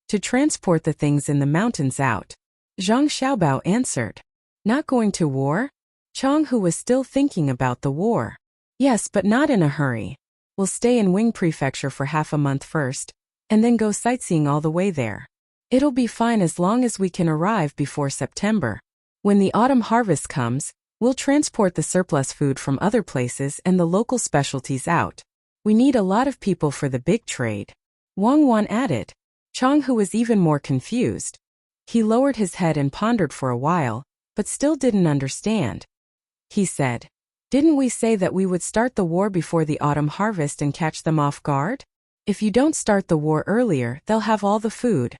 To transport the things in the mountains out. Zhang Xiaobao answered. Not going to war? Changhu was still thinking about the war. Yes, but not in a hurry. We'll stay in Wing Prefecture for half a month first, and then go sightseeing all the way there. It'll be fine as long as we can arrive before September. When the autumn harvest comes, we'll transport the surplus food from other places and the local specialties out. We need a lot of people for the big trade. Wang Wan added. Changhu was even more confused. He lowered his head and pondered for a while, but still didn't understand. He said, "Didn't we say that we would start the war before the autumn harvest and catch them off guard? If you don't start the war earlier, they'll have all the food."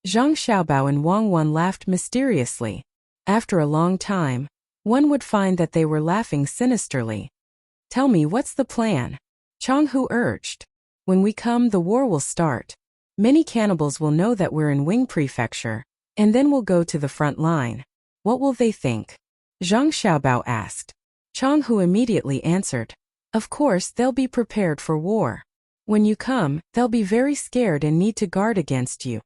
Zhang Xiaobao and Wang Wan laughed mysteriously. After a long time, one would find that they were laughing sinisterly. "Tell me, what's the plan?" Changhu urged. "When we come, the war will start. Many cannibals will know that we're in Wing Prefecture, and then we'll go to the front line. What will they think?" Zhang Xiaobao asked. Changhu immediately answered, "Of course, they'll be prepared for war. When you come, they'll be very scared and need to guard against you."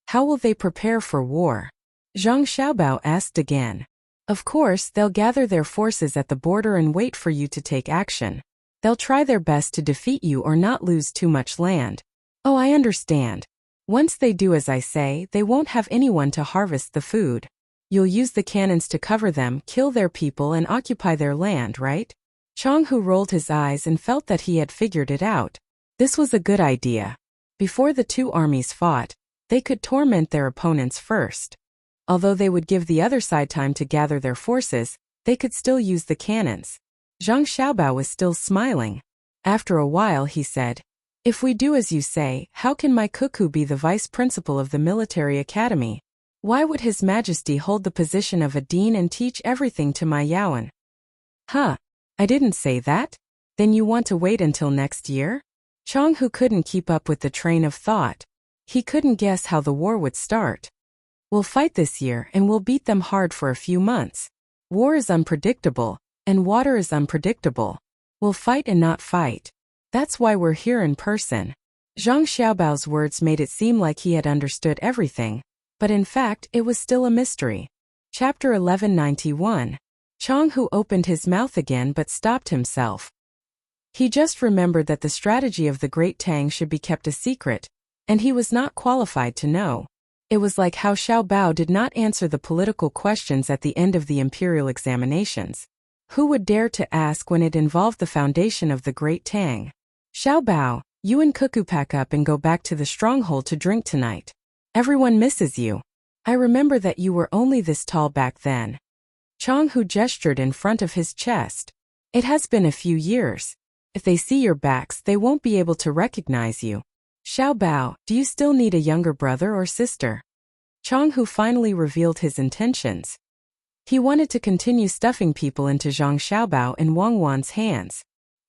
"How will they prepare for war?" Zhang Xiaobao asked again. "Of course, they'll gather their forces at the border and wait for you to take action. They'll try their best to defeat you or not lose too much land." "Oh, I understand. Once they do as I say, they won't have anyone to harvest the food. You'll use the cannons to cover them, kill their people and occupy their land, right?" Changhu rolled his eyes and felt that he had figured it out. This was a good idea. Before the two armies fought, they could torment their opponents first. Although they would give the other side time to gather their forces, they could still use the cannons. Zhang Xiaobao was still smiling. After a while he said, "If we do as you say, how can my cuckoo be the vice principal of the military academy? Why would His Majesty hold the position of a dean and teach everything to my Yaoan?" "Huh, I didn't say that? Then you want to wait until next year?" Changhu couldn't keep up with the train of thought. He couldn't guess how the war would start. "We'll fight this year and we'll beat them hard for a few months. War is unpredictable, and water is unpredictable. We'll fight and not fight. That's why we're here in person." Zhang Xiaobao's words made it seem like he had understood everything, but in fact it was still a mystery. Chapter 1191. Changhu opened his mouth again but stopped himself. He just remembered that the strategy of the great Tang should be kept a secret, and he was not qualified to know. It was like how Xiao Bao did not answer the political questions at the end of the imperial examinations. Who would dare to ask when it involved the foundation of the great Tang? Xiao Bao, you and Cuckoo pack up and go back to the stronghold to drink tonight. Everyone misses you. I remember that you were only this tall back then. Chang Hu gestured in front of his chest. It has been a few years. If they see your backs, they won't be able to recognize you. Xiao Bao, do you still need a younger brother or sister? Chang Hu finally revealed his intentions. He wanted to continue stuffing people into Zhang Xiaobao and Wang Wan's hands.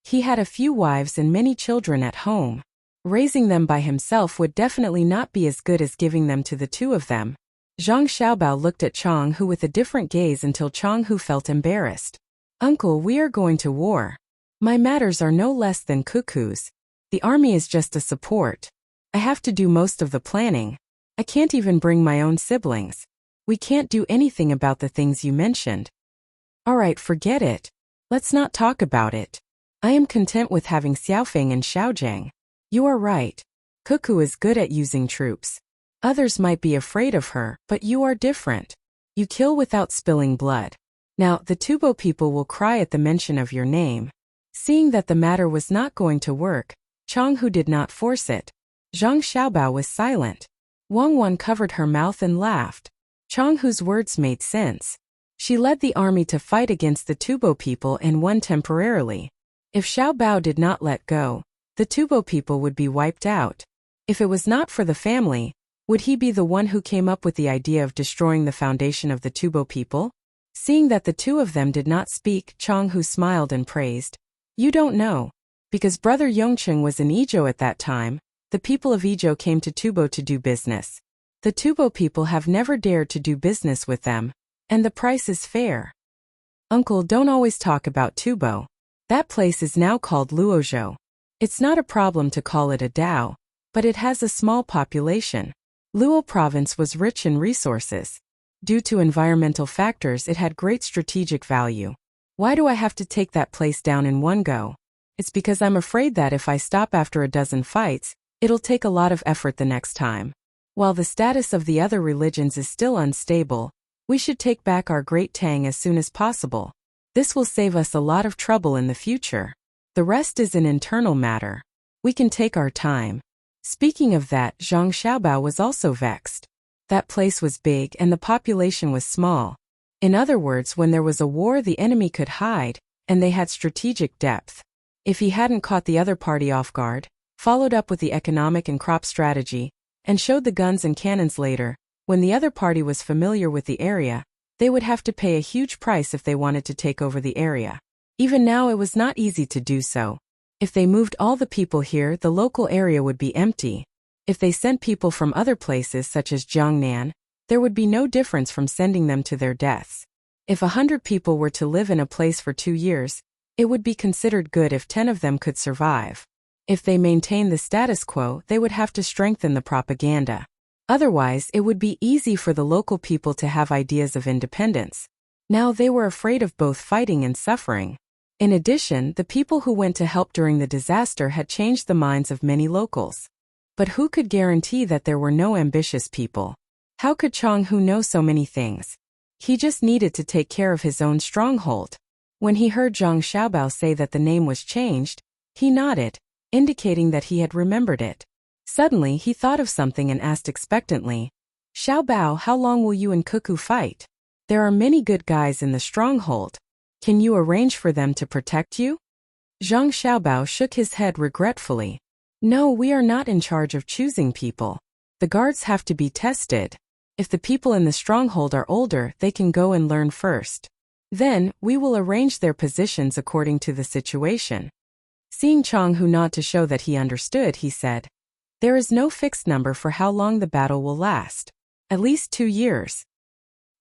He had a few wives and many children at home. Raising them by himself would definitely not be as good as giving them to the two of them. Zhang Xiaobao looked at Chang Hu with a different gaze until Chang Hu felt embarrassed. Uncle, we are going to war. My matters are no less than Cuckoo's. The army is just a support. I have to do most of the planning. I can't even bring my own siblings. We can't do anything about the things you mentioned. Alright, forget it. Let's not talk about it. I am content with having Xiaofeng and Xiaojiang. You are right. Cuckoo is good at using troops. Others might be afraid of her, but you are different. You kill without spilling blood. Now, the Tubo people will cry at the mention of your name. Seeing that the matter was not going to work, Chang Hu did not force it. Zhang Xiaobao was silent. Wang Wan covered her mouth and laughed. Chang Hu's words made sense. She led the army to fight against the Tubo people and won temporarily. If Xiao Bao did not let go, the Tubo people would be wiped out. If it was not for the family, would he be the one who came up with the idea of destroying the foundation of the Tubo people? Seeing that the two of them did not speak, Chang Hu smiled and praised. You don't know. Because Brother Yongcheng was in Izhou at that time, the people of Izhou came to Tubo to do business. The Tubo people have never dared to do business with them, and the price is fair. Uncle, don't always talk about Tubo. That place is now called Luozhou. It's not a problem to call it a Dao, but it has a small population. Luo province was rich in resources. Due to environmental factors, it had great strategic value. Why do I have to take that place down in one go? It's because I'm afraid that if I stop after a dozen fights, it'll take a lot of effort the next time. While the status of the other religions is still unstable, we should take back our great Tang as soon as possible. This will save us a lot of trouble in the future. The rest is an internal matter. We can take our time. Speaking of that, Zhang Xiaobao was also vexed. That place was big and the population was small. In other words, when there was a war, the enemy could hide, and they had strategic depth. If he hadn't caught the other party off guard, followed up with the economic and crop strategy, and showed the guns and cannons later, when the other party was familiar with the area, they would have to pay a huge price if they wanted to take over the area. Even now it was not easy to do so. If they moved all the people here, the local area would be empty. If they sent people from other places such as Jiangnan, there would be no difference from sending them to their deaths. If 100 people were to live in a place for 2 years, it would be considered good if 10 of them could survive. If they maintain the status quo, they would have to strengthen the propaganda. Otherwise, it would be easy for the local people to have ideas of independence. Now they were afraid of both fighting and suffering. In addition, the people who went to help during the disaster had changed the minds of many locals. But who could guarantee that there were no ambitious people? How could Chang Hu know so many things? He just needed to take care of his own stronghold. When he heard Zhang Xiaobao say that the name was changed, he nodded, indicating that he had remembered it. Suddenly, he thought of something and asked expectantly, Xiaobao, how long will you and Cuckoo fight? There are many good guys in the stronghold. Can you arrange for them to protect you? Zhang Xiaobao shook his head regretfully. No, we are not in charge of choosing people. The guards have to be tested. If the people in the stronghold are older, they can go and learn first. Then, we will arrange their positions according to the situation. Seeing Chang Hu nod to show that he understood, he said, there is no fixed number for how long the battle will last. At least 2 years.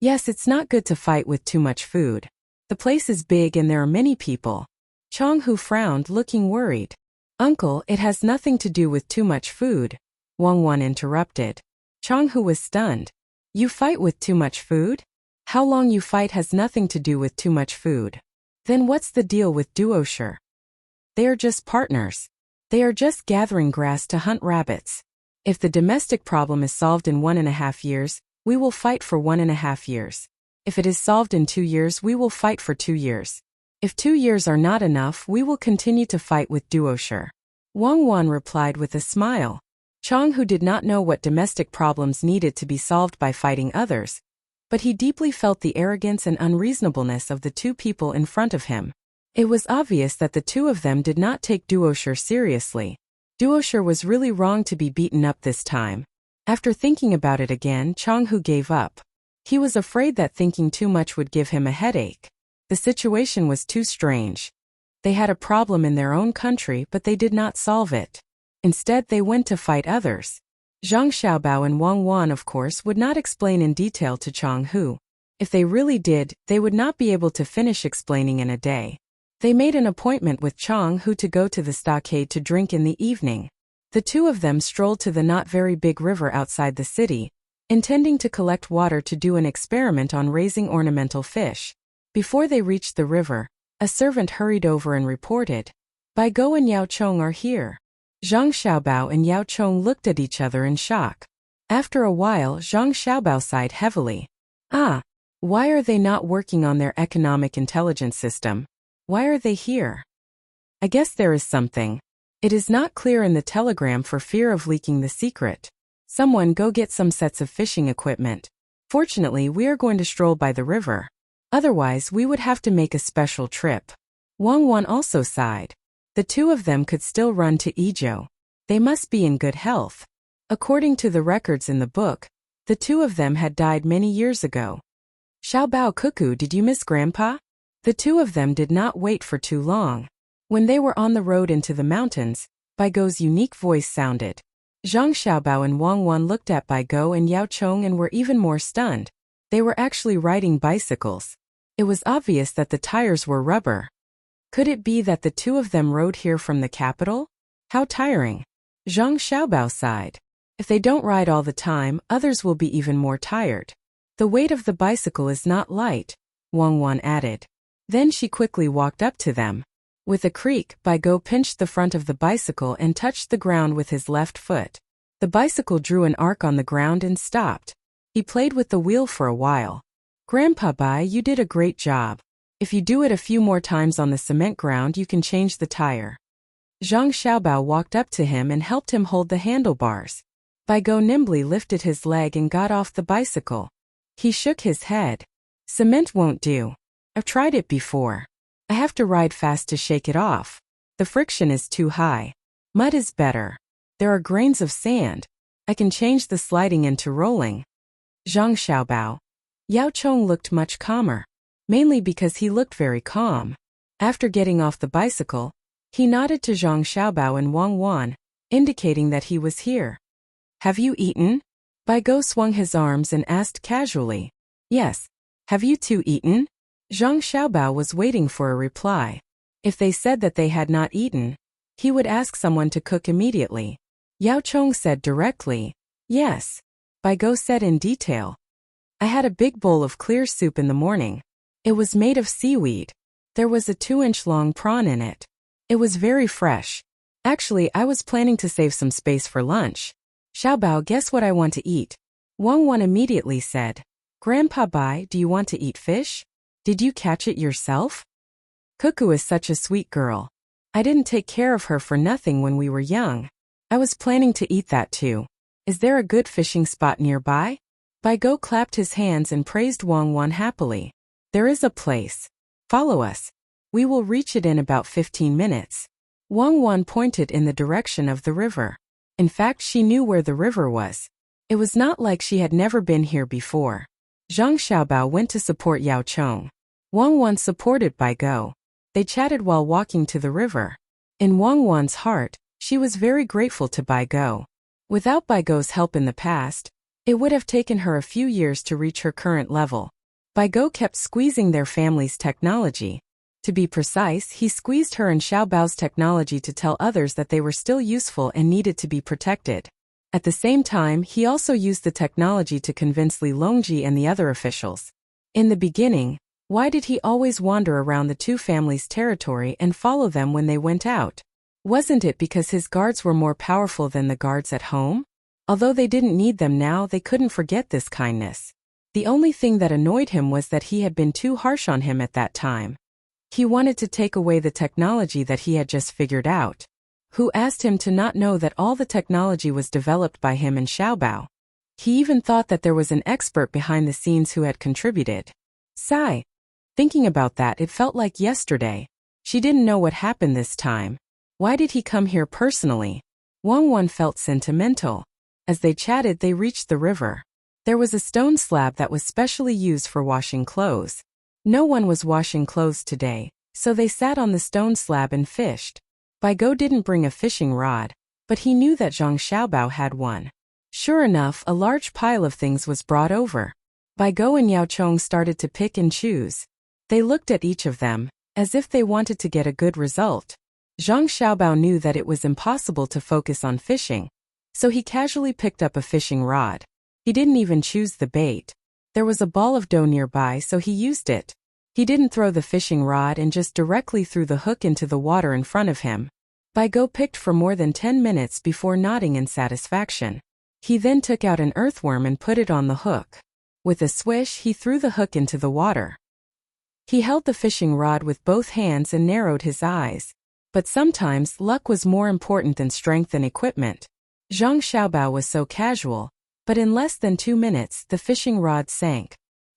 Yes, it's not good to fight with too much food. The place is big and there are many people. Chang Hu frowned, looking worried. Uncle, it has nothing to do with too much food. Wang Wan interrupted. Chang Hu was stunned. You fight with too much food? How long you fight has nothing to do with too much food. Then what's the deal with duosher? They are just partners. They are just gathering grass to hunt rabbits. If the domestic problem is solved in 1.5 years, we will fight for 1.5 years. If it is solved in 2 years, we will fight for 2 years. If 2 years are not enough, we will continue to fight with duosher. Wang Wan replied with a smile. Chang, who did not know what domestic problems needed to be solved by fighting others, but he deeply felt the arrogance and unreasonableness of the two people in front of him. It was obvious that the two of them did not take duosher seriously. Duosher was really wrong to be beaten up this time. After thinking about it again, Chang Hu gave up. He was afraid that thinking too much would give him a headache. The situation was too strange. They had a problem in their own country, but they did not solve it. Instead, they went to fight others. Zhang Xiaobao and Wang Wan, of course, would not explain in detail to Chang Hu. If they really did, they would not be able to finish explaining in a day. They made an appointment with Chang Hu to go to the stockade to drink in the evening. The two of them strolled to the not very big river outside the city, intending to collect water to do an experiment on raising ornamental fish. Before they reached the river, a servant hurried over and reported, "Bai Go and Yao Chong are here." Zhang Xiaobao and Yao Chong looked at each other in shock. After a while, Zhang Xiaobao sighed heavily. Why are they not working on their economic intelligence system? Why are they here? I guess there is something. It is not clear in the telegram for fear of leaking the secret. Someone go get some sets of fishing equipment. Fortunately, we are going to stroll by the river. Otherwise, we would have to make a special trip. Wang Wan also sighed. The two of them could still run to Izhou. They must be in good health. According to the records in the book, the two of them had died many years ago. Xiaobao Cuckoo, did you miss Grandpa? The two of them did not wait for too long. When they were on the road into the mountains, Bai Go's unique voice sounded. Zhang Xiaobao and Wang Wan looked at Bai Go and Yao Chong and were even more stunned. They were actually riding bicycles. It was obvious that the tires were rubber. Could it be that the two of them rode here from the capital? How tiring. Zhang Xiaobao sighed. If they don't ride all the time, others will be even more tired. The weight of the bicycle is not light, Wang Wan added. Then she quickly walked up to them. With a creak, Bai Go pinched the front of the bicycle and touched the ground with his left foot. The bicycle drew an arc on the ground and stopped. He played with the wheel for a while. Grandpa Bai, you did a great job. If you do it a few more times on the cement ground, you can change the tire. Zhang Xiaobao walked up to him and helped him hold the handlebars. Bai Go nimbly lifted his leg and got off the bicycle. He shook his head. Cement won't do. I've tried it before. I have to ride fast to shake it off. The friction is too high. Mud is better. There are grains of sand. I can change the sliding into rolling. Zhang Xiaobao. Yao Chong looked much calmer, mainly because he looked very calm. After getting off the bicycle, he nodded to Zhang Xiaobao and Wang Wan, indicating that he was here. Have you eaten? Bai Go swung his arms and asked casually. Yes. Have you two eaten? Zhang Xiaobao was waiting for a reply. If they said that they had not eaten, he would ask someone to cook immediately. Yao Chong said directly, yes. Bai Go said in detail. I had a big bowl of clear soup in the morning. It was made of seaweed. There was a 2-inch long prawn in it. It was very fresh. Actually, I was planning to save some space for lunch. Xiaobao, guess what I want to eat? Wang Wan immediately said. Grandpa Bai, do you want to eat fish? Did you catch it yourself? Cuckoo is such a sweet girl. I didn't take care of her for nothing when we were young. I was planning to eat that too. Is there a good fishing spot nearby? Bai Go clapped his hands and praised Wang Wan happily. There is a place. Follow us. We will reach it in about 15 minutes. Wang Wan pointed in the direction of the river. In fact, she knew where the river was. It was not like she had never been here before. Zhang Xiaobao went to support Yao Chong. Wang Wan supported Bai Go. They chatted while walking to the river. In Wang Wan's heart, she was very grateful to Bai Go. Without Bai Go's help in the past, it would have taken her a few years to reach her current level. Bai Go kept squeezing their family's technology. To be precise, he squeezed her and Xiaobao's technology to tell others that they were still useful and needed to be protected. At the same time, he also used the technology to convince Li Longji and the other officials. In the beginning, Why did he always wander around the two families' territory and follow them when they went out? Wasn't it because his guards were more powerful than the guards at home? Although they didn't need them now, they couldn't forget this kindness. The only thing that annoyed him was that he had been too harsh on him at that time. He wanted to take away the technology that he had just figured out. Who asked him to not know that all the technology was developed by him and Xiaobao? He even thought that there was an expert behind the scenes who had contributed. Sigh. Thinking about that, it felt like yesterday. She didn't know what happened this time. Why did he come here personally? Wang felt sentimental. As they chatted, they reached the river. There was a stone slab that was specially used for washing clothes. No one was washing clothes today, so they sat on the stone slab and fished. Baigo didn't bring a fishing rod, but he knew that Zhang Xiaobao had one. Sure enough, a large pile of things was brought over. Baigo and Yao Chong started to pick and choose. They looked at each of them, as if they wanted to get a good result. Zhang Xiaobao knew that it was impossible to focus on fishing, so he casually picked up a fishing rod. He didn't even choose the bait. There was a ball of dough nearby, so he used it. He didn't throw the fishing rod and just directly threw the hook into the water in front of him. Baigo picked for more than 10 minutes before nodding in satisfaction. He then took out an earthworm and put it on the hook. With a swish, he threw the hook into the water. He held the fishing rod with both hands and narrowed his eyes. But sometimes, luck was more important than strength and equipment. Zhang Xiaobao was so casual, but in less than 2 minutes, the fishing rod sank.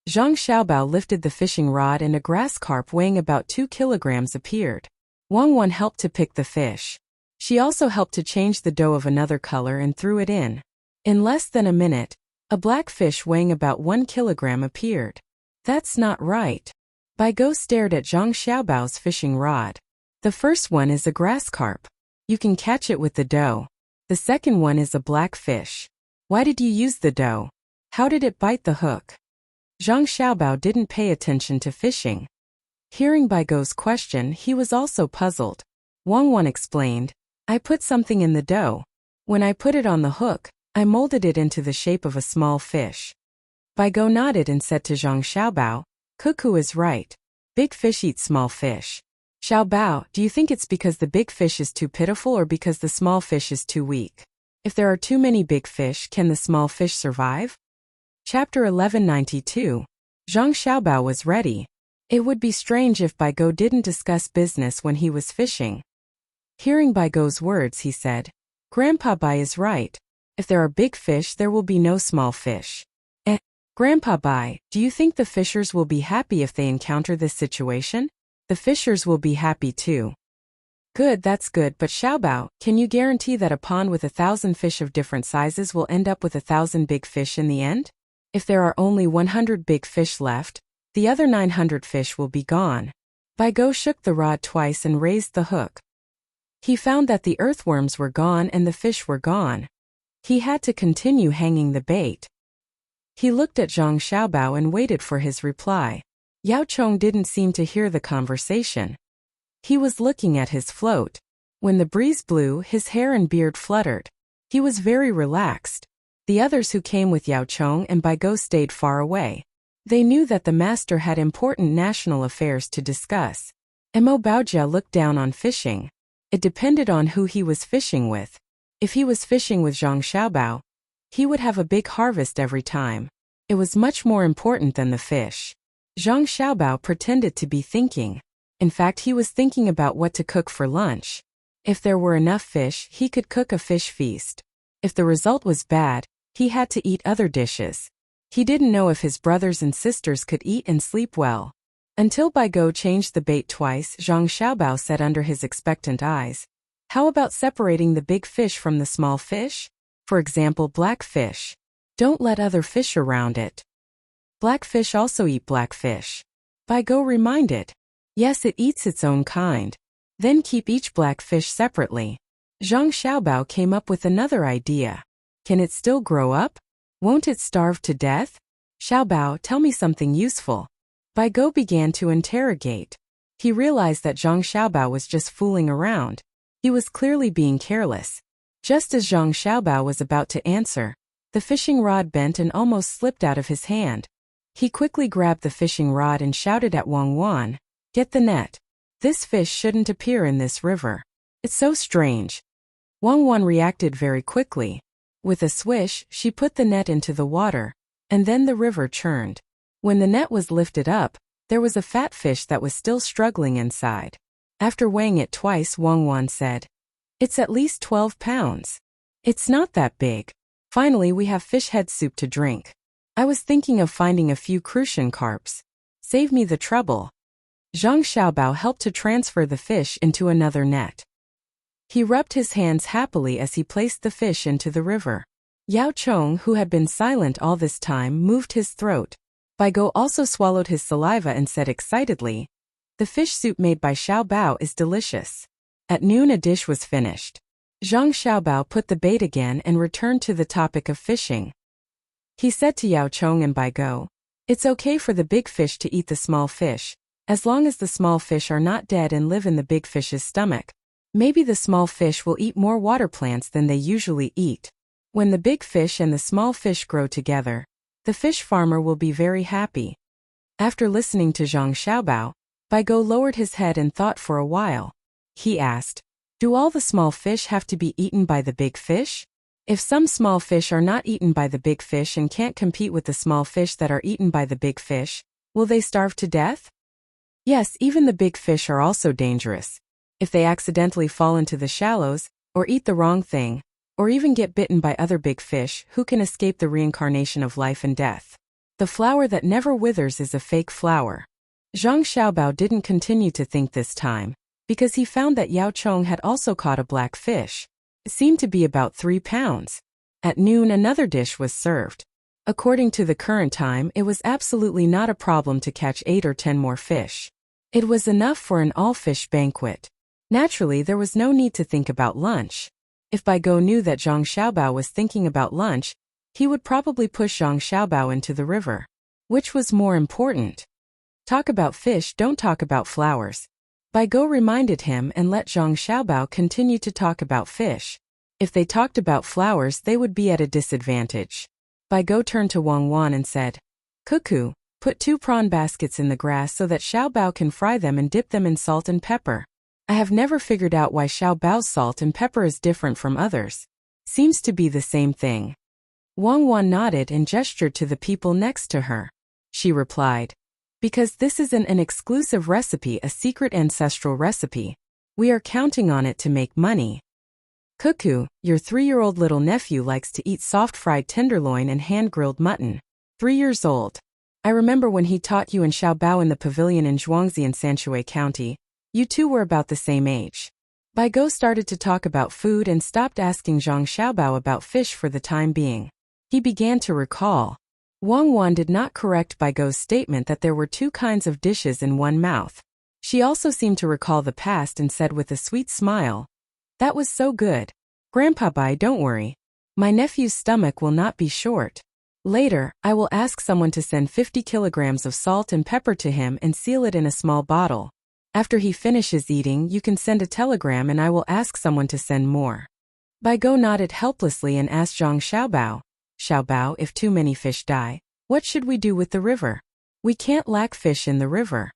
Zhang Xiaobao lifted the fishing rod and a grass carp weighing about 2 kilograms appeared. Wang helped to pick the fish. She also helped to change the dough of another color and threw it in. In less than a minute, a black fish weighing about 1 kilogram appeared. That's not right. Baigo stared at Zhang Xiaobao's fishing rod. The first one is a grass carp. You can catch it with the dough. The second one is a black fish. Why did you use the dough? How did it bite the hook? Zhang Xiaobao didn't pay attention to fishing. Hearing Baigo's question, he was also puzzled. Wang explained, I put something in the dough. When I put it on the hook, I molded it into the shape of a small fish. Baigo nodded and said to Zhang Xiaobao, Cuckoo is right. Big fish eat small fish. Xiaobao, do you think it's because the big fish is too pitiful or because the small fish is too weak? If there are too many big fish, can the small fish survive? Chapter 1192. Zhang Xiaobao was ready. It would be strange if Baigo didn't discuss business when he was fishing. Hearing Baigo's words, he said, Grandpa Bai is right. If there are big fish, there will be no small fish. Grandpa Bai, do you think the fishers will be happy if they encounter this situation? The fishers will be happy too. Good, that's good, but Xiaobao, can you guarantee that a pond with 1,000 fish of different sizes will end up with 1,000 big fish in the end? If there are only 100 big fish left, the other 900 fish will be gone. Baigo shook the rod twice and raised the hook. He found that the earthworms were gone and the fish were gone. He had to continue hanging the bait. He looked at Zhang Xiaobao and waited for his reply. Yao Chong didn't seem to hear the conversation. He was looking at his float. When the breeze blew, his hair and beard fluttered. He was very relaxed. The others who came with Yao Chong and Baigo stayed far away. They knew that the master had important national affairs to discuss. Mo Baojia looked down on fishing. It depended on who he was fishing with. If he was fishing with Zhang Xiaobao, he would have a big harvest every time. It was much more important than the fish. Zhang Xiaobao pretended to be thinking. In fact, he was thinking about what to cook for lunch. If there were enough fish, he could cook a fish feast. If the result was bad, he had to eat other dishes. He didn't know if his brothers and sisters could eat and sleep well. Until Baigo changed the bait twice, Zhang Xiaobao said under his expectant eyes, How about separating the big fish from the small fish? For example, black fish. Don't let other fish around it. Black fish also eat black fish. Baigo reminded. Yes, it eats its own kind. Then keep each black fish separately. Zhang Xiaobao came up with another idea. Can it still grow up? Won't it starve to death? Xiaobao, tell me something useful. Baigo began to interrogate. He realized that Zhang Xiaobao was just fooling around. He was clearly being careless. Just as Zhang Xiaobao was about to answer, the fishing rod bent and almost slipped out of his hand. He quickly grabbed the fishing rod and shouted at Wang Wan, "Get the net. This fish shouldn't appear in this river. It's so strange." Wang Wan reacted very quickly. With a swish, she put the net into the water, and then the river churned. When the net was lifted up, there was a fat fish that was still struggling inside. After weighing it twice, Wang Wan said, "It's at least 12 pounds. It's not that big. Finally, we have fish head soup to drink. I was thinking of finding a few crucian carps. Save me the trouble." Zhang Xiaobao helped to transfer the fish into another net. He rubbed his hands happily as he placed the fish into the river. Yao Chong, who had been silent all this time, moved his throat. Bai Go also swallowed his saliva and said excitedly, "The fish soup made by Xiaobao is delicious." At noon a dish was finished. Zhang Xiaobao put the bait again and returned to the topic of fishing. He said to Yao Chong and Bai Go, "It's okay for the big fish to eat the small fish, as long as the small fish are not dead and live in the big fish's stomach. Maybe the small fish will eat more water plants than they usually eat. When the big fish and the small fish grow together, the fish farmer will be very happy." After listening to Zhang Xiaobao, Bai Go lowered his head and thought for a while. He asked, "Do all the small fish have to be eaten by the big fish? If some small fish are not eaten by the big fish and can't compete with the small fish that are eaten by the big fish, will they starve to death?" "Yes, even the big fish are also dangerous. If they accidentally fall into the shallows, or eat the wrong thing, or even get bitten by other big fish, who can escape the reincarnation of life and death? The flower that never withers is a fake flower." Zhang Xiaobao didn't continue to think this time, because he found that Yao Chong had also caught a black fish. It seemed to be about 3 pounds. At noon another dish was served. According to the current time, it was absolutely not a problem to catch 8 or 10 more fish. It was enough for an all-fish banquet. Naturally, there was no need to think about lunch. If Bai Go knew that Zhang Xiaobao was thinking about lunch, he would probably push Zhang Xiaobao into the river. Which was more important? Talk about fish, don't talk about flowers. Bai Go reminded him and let Zhang Xiaobao continue to talk about fish. If they talked about flowers, they would be at a disadvantage. Bai Go turned to Wang Wan and said, "Cuckoo, put 2 prawn baskets in the grass so that Xiaobao can fry them and dip them in salt and pepper. I have never figured out why Xiaobao's salt and pepper is different from others. Seems to be the same thing." Wang Wan nodded and gestured to the people next to her. She replied, "Because this isn't an exclusive recipe, a secret ancestral recipe. We are counting on it to make money." "Cuckoo, your 3-year-old little nephew likes to eat soft fried tenderloin and hand-grilled mutton. 3 years old. I remember when he taught you and Xiaobao in the pavilion in Zhuangzi in Sanshui County. You two were about the same age." Bai Go started to talk about food and stopped asking Zhang Xiaobao about fish for the time being. He began to recall. Wang Wan did not correct Bai Go's statement that there were 2 kinds of dishes in one mouth. She also seemed to recall the past and said with a sweet smile, "That was so good. Grandpa Bai, don't worry. My nephew's stomach will not be short. Later, I will ask someone to send 50 kilograms of salt and pepper to him and seal it in a small bottle. After he finishes eating, you can send a telegram and I will ask someone to send more." Bai Go nodded helplessly and asked Zhang Xiaobao, "Xiaobao, if too many fish die, what should we do with the river? We can't lack fish in the river."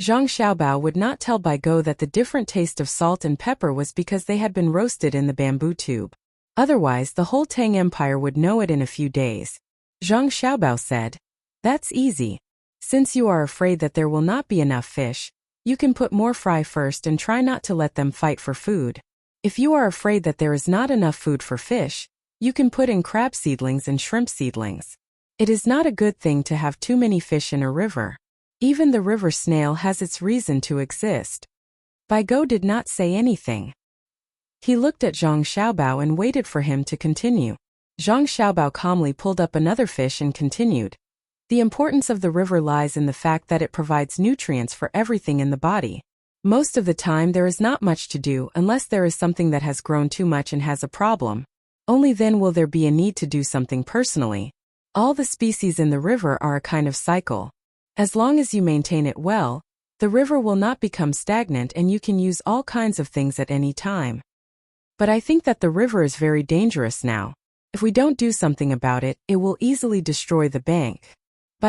Zhang Xiaobao would not tell Bai Go that the different taste of salt and pepper was because they had been roasted in the bamboo tube. Otherwise, the whole Tang Empire would know it in a few days. Zhang Xiaobao said, "That's easy. Since you are afraid that there will not be enough fish, you can put more fry first and try not to let them fight for food. If you are afraid that there is not enough food for fish, you can put in crab seedlings and shrimp seedlings. It is not a good thing to have too many fish in a river. Even the river snail has its reason to exist." Bai Go did not say anything. He looked at Zhang Xiaobao and waited for him to continue. Zhang Xiaobao calmly pulled up another fish and continued. "The importance of the river lies in the fact that it provides nutrients for everything in the body. Most of the time there is not much to do unless there is something that has grown too much and has a problem. Only then will there be a need to do something personally. All the species in the river are a kind of cycle. As long as you maintain it well, the river will not become stagnant and you can use all kinds of things at any time. But I think that the river is very dangerous now. If we don't do something about it, it will easily destroy the bank."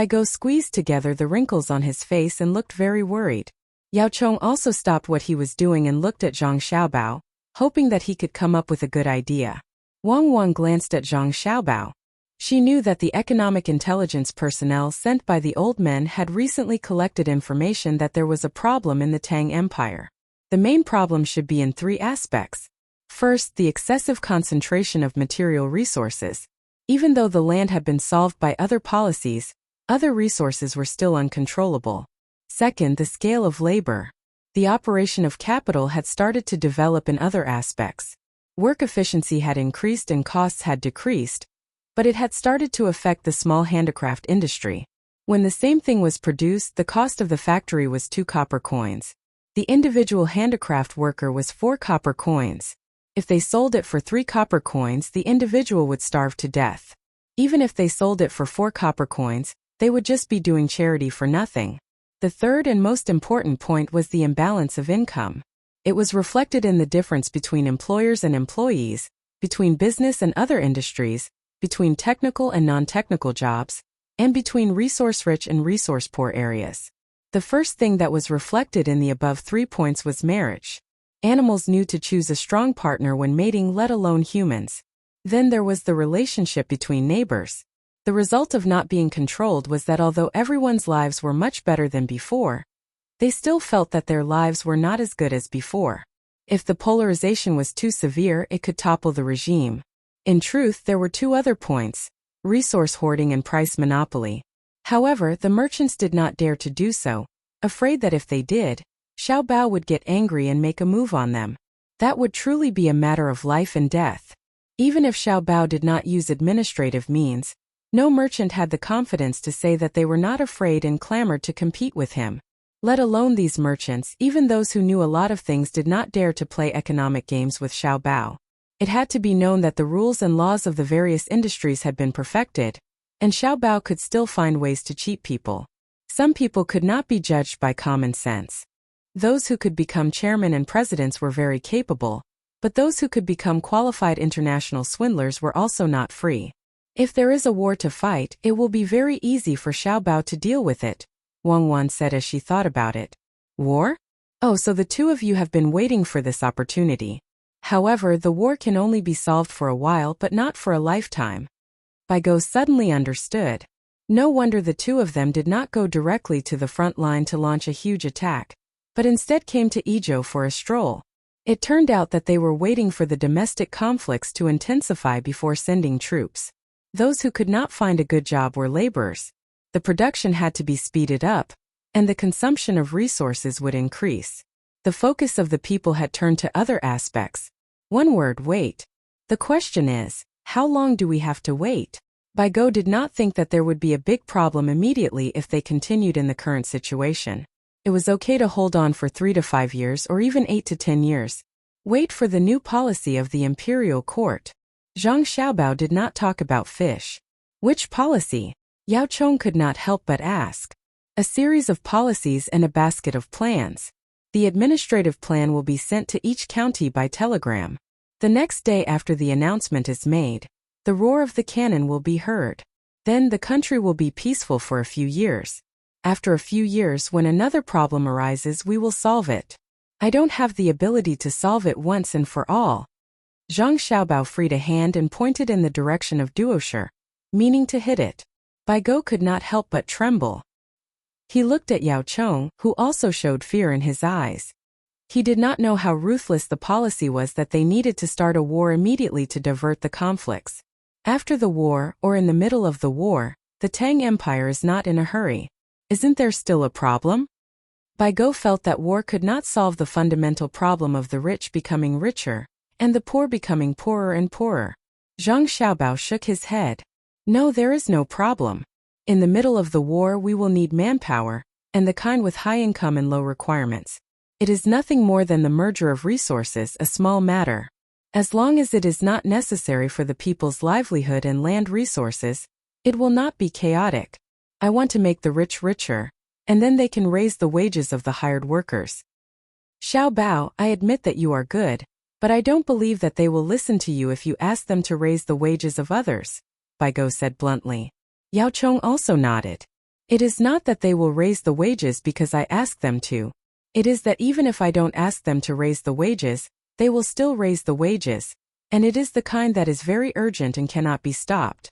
Go squeezed together the wrinkles on his face and looked very worried. Yao Chong also stopped what he was doing and looked at Zhang Xiaobao, hoping that he could come up with a good idea. Wang glanced at Zhang Xiaobao. She knew that the economic intelligence personnel sent by the old men had recently collected information that there was a problem in the Tang Empire. The main problem should be in three aspects. First, the excessive concentration of material resources. Even though the land had been solved by other policies, other resources were still uncontrollable. Second, the scale of labor. The operation of capital had started to develop in other aspects. Work efficiency had increased and costs had decreased, but it had started to affect the small handicraft industry. When the same thing was produced, the cost of the factory was 2 copper coins. The individual handicraft worker was 4 copper coins. If they sold it for 3 copper coins, the individual would starve to death. Even if they sold it for 4 copper coins, they would just be doing charity for nothing. The third and most important point was the imbalance of income. It was reflected in the difference between employers and employees, between business and other industries, between technical and non-technical jobs, and between resource-rich and resource-poor areas. The first thing that was reflected in the above 3 points was marriage. Animals knew to choose a strong partner when mating, let alone humans. Then there was the relationship between neighbors. The result of not being controlled was that although everyone's lives were much better than before, they still felt that their lives were not as good as before. If the polarization was too severe, it could topple the regime. In truth, there were 2 other points: resource hoarding and price monopoly. However, the merchants did not dare to do so, afraid that if they did, Xiaobao would get angry and make a move on them. That would truly be a matter of life and death. Even if Xiaobao did not use administrative means, no merchant had the confidence to say that they were not afraid and clamored to compete with him. Let alone these merchants, even those who knew a lot of things did not dare to play economic games with Xiaobao. It had to be known that the rules and laws of the various industries had been perfected, and Xiaobao could still find ways to cheat people. Some people could not be judged by common sense. Those who could become chairmen and presidents were very capable, but those who could become qualified international swindlers were also not free. If there is a war to fight, it will be very easy for Xiaobao to deal with it, Wang said as she thought about it. War? Oh, so the 2 of you have been waiting for this opportunity. However, the war can only be solved for a while but not for a lifetime. Go suddenly understood. No wonder the 2 of them did not go directly to the front line to launch a huge attack, but instead came to Izhou for a stroll. It turned out that they were waiting for the domestic conflicts to intensify before sending troops. Those who could not find a good job were laborers. The production had to be speeded up, and the consumption of resources would increase. The focus of the people had turned to other aspects. One word: wait. The question is, how long do we have to wait? Go did not think that there would be a big problem immediately if they continued in the current situation. It was okay to hold on for 3 to 5 years or even 8 to 10 years. Wait for the new policy of the imperial court. Zhang Xiaobao did not talk about fish. Which policy? Yao Chong could not help but ask. A series of policies and a basket of plans. The administrative plan will be sent to each county by telegram. The next day after the announcement is made, the roar of the cannon will be heard. Then the country will be peaceful for a few years. After a few years, when another problem arises, we will solve it. I don't have the ability to solve it once and for all. Zhang Xiaobao freed a hand and pointed in the direction of Duosher, meaning to hit it. Go could not help but tremble. He looked at Yao Chong, who also showed fear in his eyes. He did not know how ruthless the policy was that they needed to start a war immediately to divert the conflicts. After the war, or in the middle of the war, the Tang Empire is not in a hurry. Isn't there still a problem? Go felt that war could not solve the fundamental problem of the rich becoming richer, and the poor becoming poorer and poorer. Zhang Xiaobao shook his head. No, there is no problem. In the middle of the war we will need manpower, and the kind with high income and low requirements. It is nothing more than the merger of resources, a small matter. As long as it is not necessary for the people's livelihood and land resources, it will not be chaotic. I want to make the rich richer, and then they can raise the wages of the hired workers. Xiaobao, I admit that you are good, but I don't believe that they will listen to you if you ask them to raise the wages of others, Go said bluntly. Yao Chong also nodded. It is not that they will raise the wages because I ask them to. It is that even if I don't ask them to raise the wages, they will still raise the wages, and it is the kind that is very urgent and cannot be stopped.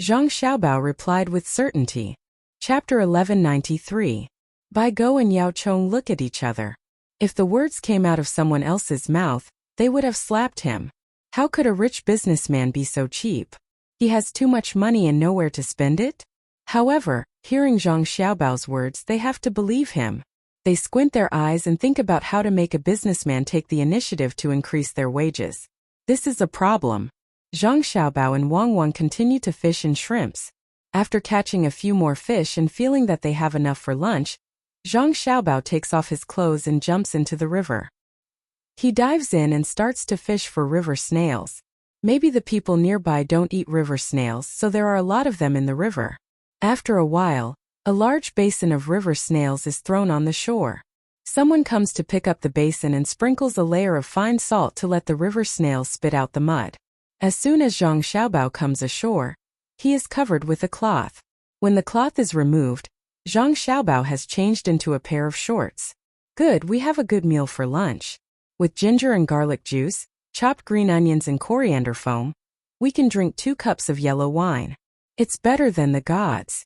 Zhang Xiaobao replied with certainty. Chapter 1193. Bai Go and Yao Chong look at each other. If the words came out of someone else's mouth, they would have slapped him. How could a rich businessman be so cheap? He has too much money and nowhere to spend it? However, hearing Zhang Xiaobao's words, they have to believe him. They squint their eyes and think about how to make a businessman take the initiative to increase their wages. This is a problem. Zhang Xiaobao and Wang Wang continue to fish and shrimps. After catching a few more fish and feeling that they have enough for lunch, Zhang Xiaobao takes off his clothes and jumps into the river. He dives in and starts to fish for river snails. Maybe the people nearby don't eat river snails, so there are a lot of them in the river. After a while, a large basin of river snails is thrown on the shore. Someone comes to pick up the basin and sprinkles a layer of fine salt to let the river snails spit out the mud. As soon as Zhang Xiaobao comes ashore, he is covered with a cloth. When the cloth is removed, Zhang Xiaobao has changed into a pair of shorts. Good, we have a good meal for lunch. With ginger and garlic juice, chopped green onions and coriander foam, we can drink 2 cups of yellow wine. It's better than the gods.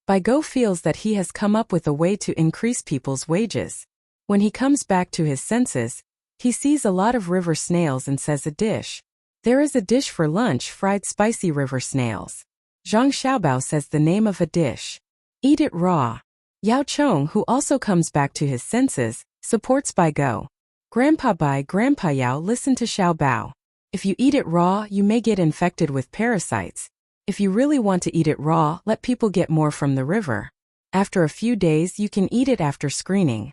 Bai Go feels that he has come up with a way to increase people's wages. When he comes back to his senses, he sees a lot of river snails and says a dish. There is a dish for lunch, fried spicy river snails. Zhang Xiaobao says the name of a dish. Eat it raw. Yao Chong, who also comes back to his senses, supports Bai Go. Grandpa Bai, Grandpa Yao, listen to Xiaobao. If you eat it raw, you may get infected with parasites. If you really want to eat it raw, let people get more from the river. After a few days, you can eat it after screening.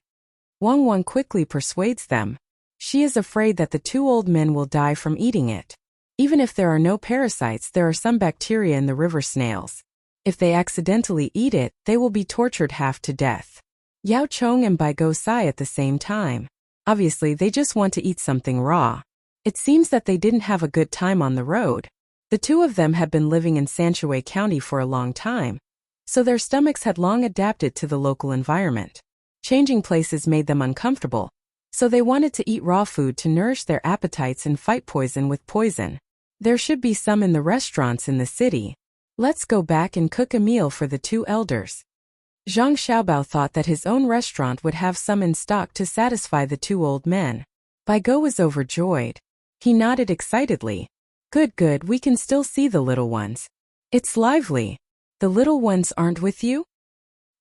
Wang Wang quickly persuades them. She is afraid that the 2 old men will die from eating it. Even if there are no parasites, there are some bacteria in the river snails. If they accidentally eat it, they will be tortured half to death. Yao Chong and Bai Go sigh at the same time. Obviously, they just want to eat something raw. It seems that they didn't have a good time on the road. The 2 of them had been living in Sanshui County for a long time, so their stomachs had long adapted to the local environment. Changing places made them uncomfortable, so they wanted to eat raw food to nourish their appetites and fight poison with poison. There should be some in the restaurants in the city. Let's go back and cook a meal for the 2 elders. Zhang Xiaobao thought that his own restaurant would have some in stock to satisfy the 2 old men. Bai Go was overjoyed. He nodded excitedly. Good, good, we can still see the little ones. It's lively. The little ones aren't with you?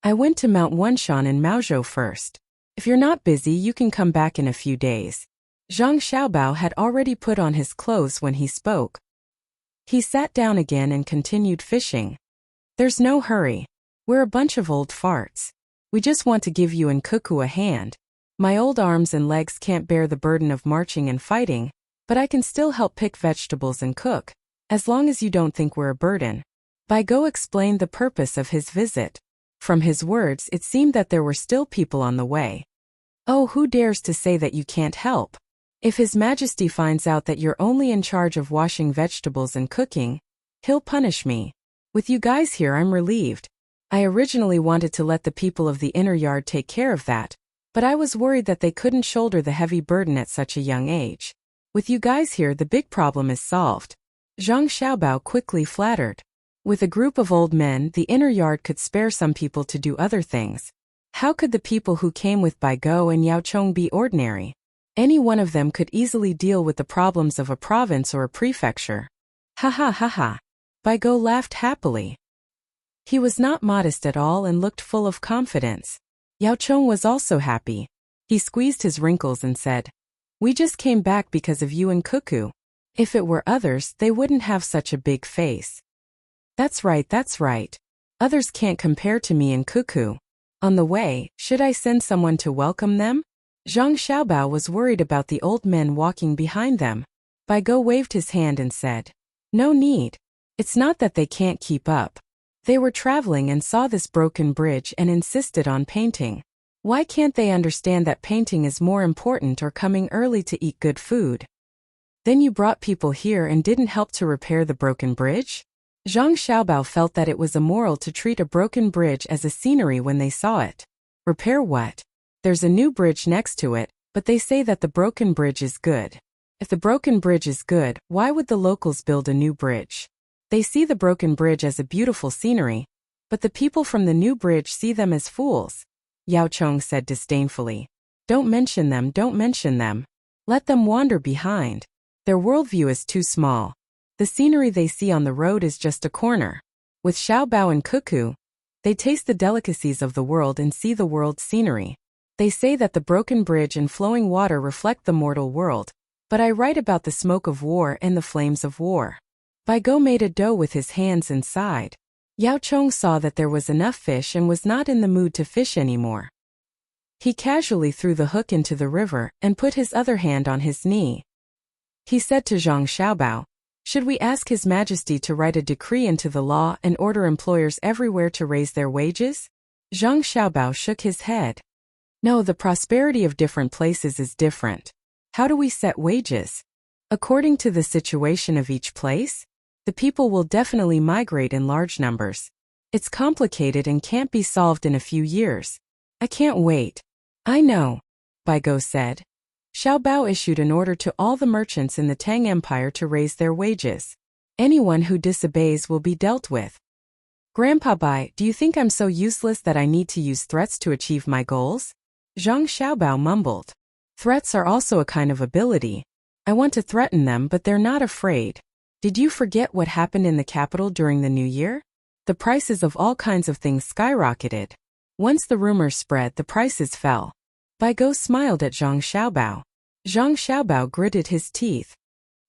I went to Mount Wenshan in Maozhou first. If you're not busy, you can come back in a few days. Zhang Xiaobao had already put on his clothes when he spoke. He sat down again and continued fishing. There's no hurry. We're a bunch of old farts. We just want to give you and Cuckoo a hand. My old arms and legs can't bear the burden of marching and fighting, but I can still help pick vegetables and cook, as long as you don't think we're a burden. Bai Go explained the purpose of his visit. From his words, it seemed that there were still people on the way. Oh, who dares to say that you can't help? If His Majesty finds out that you're only in charge of washing vegetables and cooking, he'll punish me. With you guys here, I'm relieved. I originally wanted to let the people of the inner yard take care of that, but I was worried that they couldn't shoulder the heavy burden at such a young age. With you guys here, the big problem is solved. Zhang Xiaobao quickly flattered. With a group of old men, the inner yard could spare some people to do other things. How could the people who came with Bai Go and Yao Chong be ordinary? Any one of them could easily deal with the problems of a province or a prefecture. Ha ha ha ha. Bai Go laughed happily. He was not modest at all and looked full of confidence. Yao Chong was also happy. He squeezed his wrinkles and said, We just came back because of you and Cuckoo. If it were others, they wouldn't have such a big face. That's right, that's right. Others can't compare to me and Cuckoo. On the way, should I send someone to welcome them? Zhang Xiaobao was worried about the old men walking behind them. Bai Go waved his hand and said, No need. It's not that they can't keep up. They were traveling and saw this broken bridge and insisted on painting. Why can't they understand that painting is more important or coming early to eat good food? Then you brought people here and didn't help to repair the broken bridge? Zhang Xiaobao felt that it was immoral to treat a broken bridge as a scenery when they saw it. Repair what? There's a new bridge next to it, but they say that the broken bridge is good. If the broken bridge is good, why would the locals build a new bridge? They see the broken bridge as a beautiful scenery, but the people from the new bridge see them as fools. Yao Chong said disdainfully. Don't mention them, don't mention them. Let them wander behind. Their worldview is too small. The scenery they see on the road is just a corner. With Xiaobao and Cuckoo, they taste the delicacies of the world and see the world's scenery. They say that the broken bridge and flowing water reflect the mortal world, but I write about the smoke of war and the flames of war. Bai Go made a dough with his hands and sighed. Yao Chong saw that there was enough fish and was not in the mood to fish anymore. He casually threw the hook into the river and put his other hand on his knee. He said to Zhang Xiaobao, "Should we ask His Majesty to write a decree into the law and order employers everywhere to raise their wages?" Zhang Xiaobao shook his head. "No, the prosperity of different places is different. How do we set wages? According to the situation of each place? The people will definitely migrate in large numbers. It's complicated and can't be solved in a few years. I can't wait." "I know," Bai Go said. Xiaobao issued an order to all the merchants in the Tang Empire to raise their wages. Anyone who disobeys will be dealt with. "Grandpa Bai, do you think I'm so useless that I need to use threats to achieve my goals?" Zhang Xiaobao mumbled. "Threats are also a kind of ability. I want to threaten them, but they're not afraid. Did you forget what happened in the capital during the New Year? The prices of all kinds of things skyrocketed. Once the rumors spread, the prices fell." Bai Go smiled at Zhang Xiaobao. Zhang Xiaobao gritted his teeth.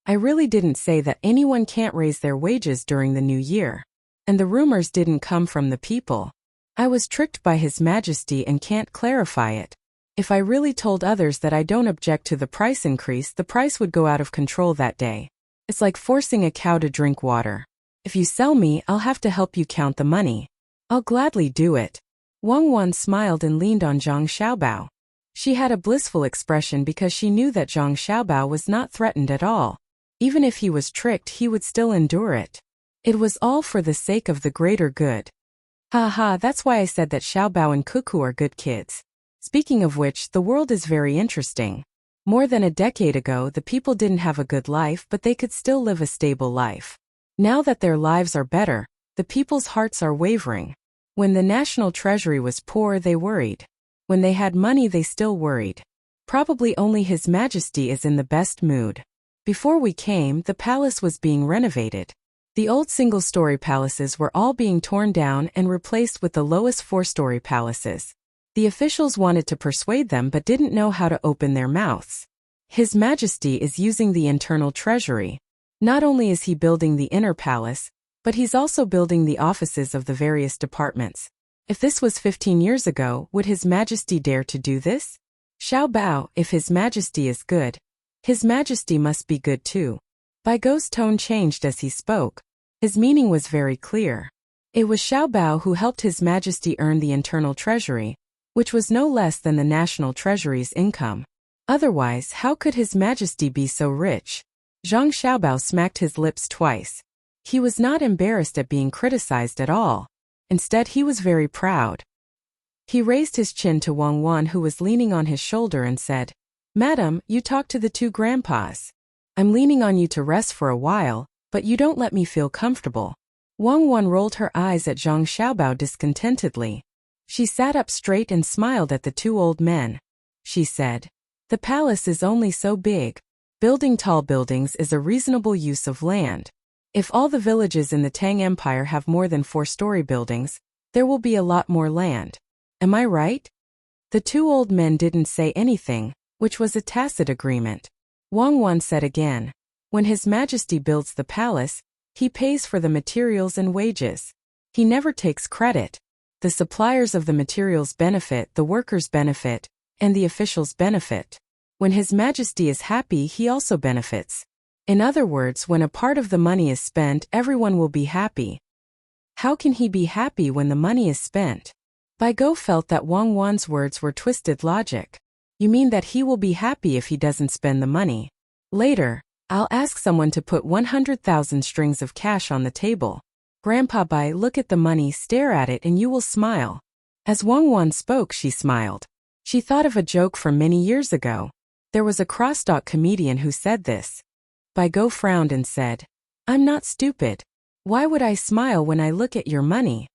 "I really didn't say that anyone can't raise their wages during the New Year. And the rumors didn't come from the people. I was tricked by His Majesty and can't clarify it. If I really told others that I don't object to the price increase, the price would go out of control that day. It's like forcing a cow to drink water. If you sell me, I'll have to help you count the money. I'll gladly do it." Wang Wan smiled and leaned on Zhang Xiaobao. She had a blissful expression because she knew that Zhang Xiaobao was not threatened at all. Even if he was tricked, he would still endure it. It was all for the sake of the greater good. "Ha ha, that's why I said that Xiaobao and Cuckoo are good kids. Speaking of which, the world is very interesting. More than a decade ago, the people didn't have a good life, but they could still live a stable life. Now that their lives are better, the people's hearts are wavering. When the national treasury was poor, they worried. When they had money, they still worried. Probably only His Majesty is in the best mood. Before we came, the palace was being renovated. The old single-story palaces were all being torn down and replaced with the lowest four-story palaces. The officials wanted to persuade them but didn't know how to open their mouths. His Majesty is using the internal treasury. Not only is he building the inner palace, but he's also building the offices of the various departments. If this was 15 years ago, would His Majesty dare to do this? Xiaobao, if His Majesty is good, His Majesty must be good too. Bai Go's tone changed as he spoke. His meaning was very clear. It was Xiaobao who helped His Majesty earn the internal treasury, which was no less than the national treasury's income. Otherwise, how could His Majesty be so rich? Zhang Xiaobao smacked his lips twice. He was not embarrassed at being criticized at all. Instead, he was very proud. He raised his chin to Wang Wan, who was leaning on his shoulder, and said, "Madam, you talk to the two grandpas. I'm leaning on you to rest for a while, but you don't let me feel comfortable." Wang Wan rolled her eyes at Zhang Xiaobao discontentedly. She sat up straight and smiled at the two old men. She said, "The palace is only so big. Building tall buildings is a reasonable use of land. If all the villages in the Tang Empire have more than 4-story buildings, there will be a lot more land. Am I right?" The two old men didn't say anything, which was a tacit agreement. Wang Wan said again, "When His Majesty builds the palace, he pays for the materials and wages. He never takes credit. The suppliers of the materials benefit, the workers benefit, and the officials benefit. When His Majesty is happy, he also benefits. In other words, when a part of the money is spent, everyone will be happy." How can he be happy when the money is spent? Bai Go felt that Wang Wan's words were twisted logic. You mean that he will be happy if he doesn't spend the money? Later, I'll ask someone to put 100,000 strings of cash on the table. Grandpa Bai, look at the money, stare at it and you will smile. As Wang Wan spoke, she smiled. She thought of a joke from many years ago. There was a crosstalk comedian who said this. Bai Go frowned and said, I'm not stupid. Why would I smile when I look at your money?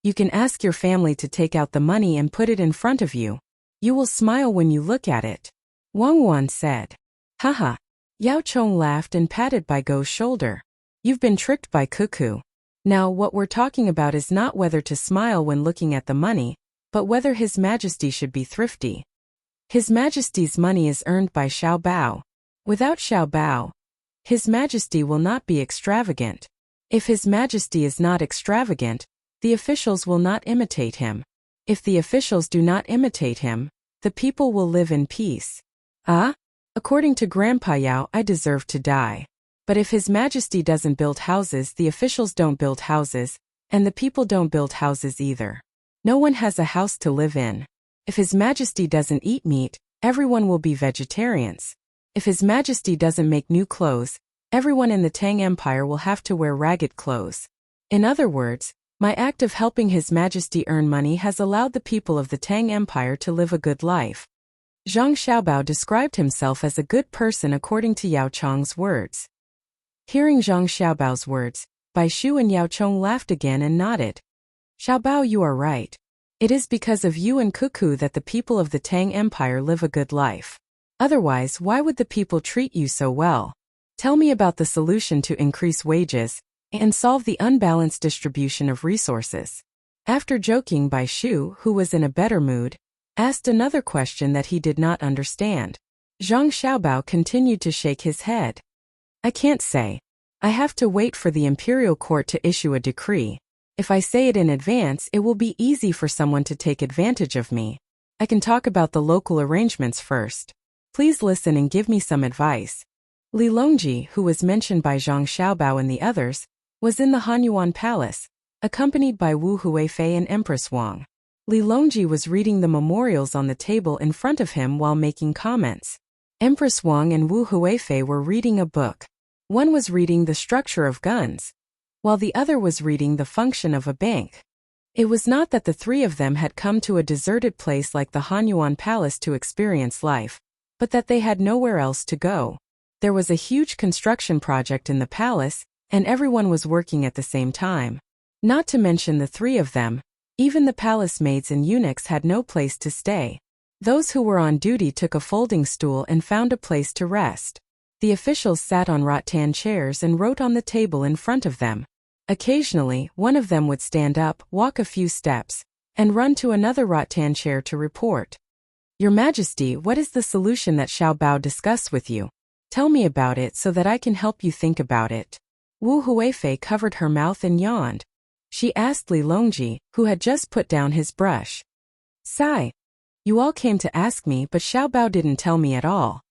You can ask your family to take out the money and put it in front of you. You will smile when you look at it. Wang Wan said. Haha. Yao Chong laughed and patted Bai Go's shoulder. You've been tricked by Cuckoo. Now what we're talking about is not whether to smile when looking at the money, but whether His Majesty should be thrifty. His Majesty's money is earned by Xiao Bao. Without Xiao Bao, His Majesty will not be extravagant. If His Majesty is not extravagant, the officials will not imitate him. If the officials do not imitate him, the people will live in peace. Ah? According to Grandpa Yao, I deserve to die. But if His Majesty doesn't build houses, the officials don't build houses, and the people don't build houses either. No one has a house to live in. If His Majesty doesn't eat meat, everyone will be vegetarians. If His Majesty doesn't make new clothes, everyone in the Tang Empire will have to wear ragged clothes. In other words, my act of helping His Majesty earn money has allowed the people of the Tang Empire to live a good life. Zhang Xiaobao described himself as a good person according to Yao Chong's words. Hearing Zhang Xiaobao's words, Bai Shu and Yao Chong laughed again and nodded. Xiaobao, you are right. It is because of you and Cuckoo that the people of the Tang Empire live a good life. Otherwise, why would the people treat you so well? Tell me about the solution to increase wages and solve the unbalanced distribution of resources. After joking, Bai Shu, who was in a better mood, asked another question that he did not understand. Zhang Xiaobao continued to shake his head. I can't say. I have to wait for the imperial court to issue a decree. If I say it in advance, it will be easy for someone to take advantage of me. I can talk about the local arrangements first. Please listen and give me some advice. Li Longji, who was mentioned by Zhang Xiaobao and the others, was in the Hanyuan Palace, accompanied by Wu Huifei and Empress Wang. Li Longji was reading the memorials on the table in front of him while making comments. Empress Wang and Wu Huifei were reading a book. One was reading the structure of guns, while the other was reading the function of a bank. It was not that the three of them had come to a deserted place like the Hanyuan Palace to experience life, but that they had nowhere else to go. There was a huge construction project in the palace, and everyone was working at the same time. Not to mention the three of them, even the palace maids and eunuchs had no place to stay. Those who were on duty took a folding stool and found a place to rest. The officials sat on rattan chairs and wrote on the table in front of them. Occasionally, one of them would stand up, walk a few steps, and run to another rattan chair to report. Your Majesty, what is the solution that Xiao Bao discussed with you? Tell me about it so that I can help you think about it. Wu Huifei covered her mouth and yawned. She asked Li Longji, who had just put down his brush. Sigh. You all came to ask me, but Xiao Bao didn't tell me at all.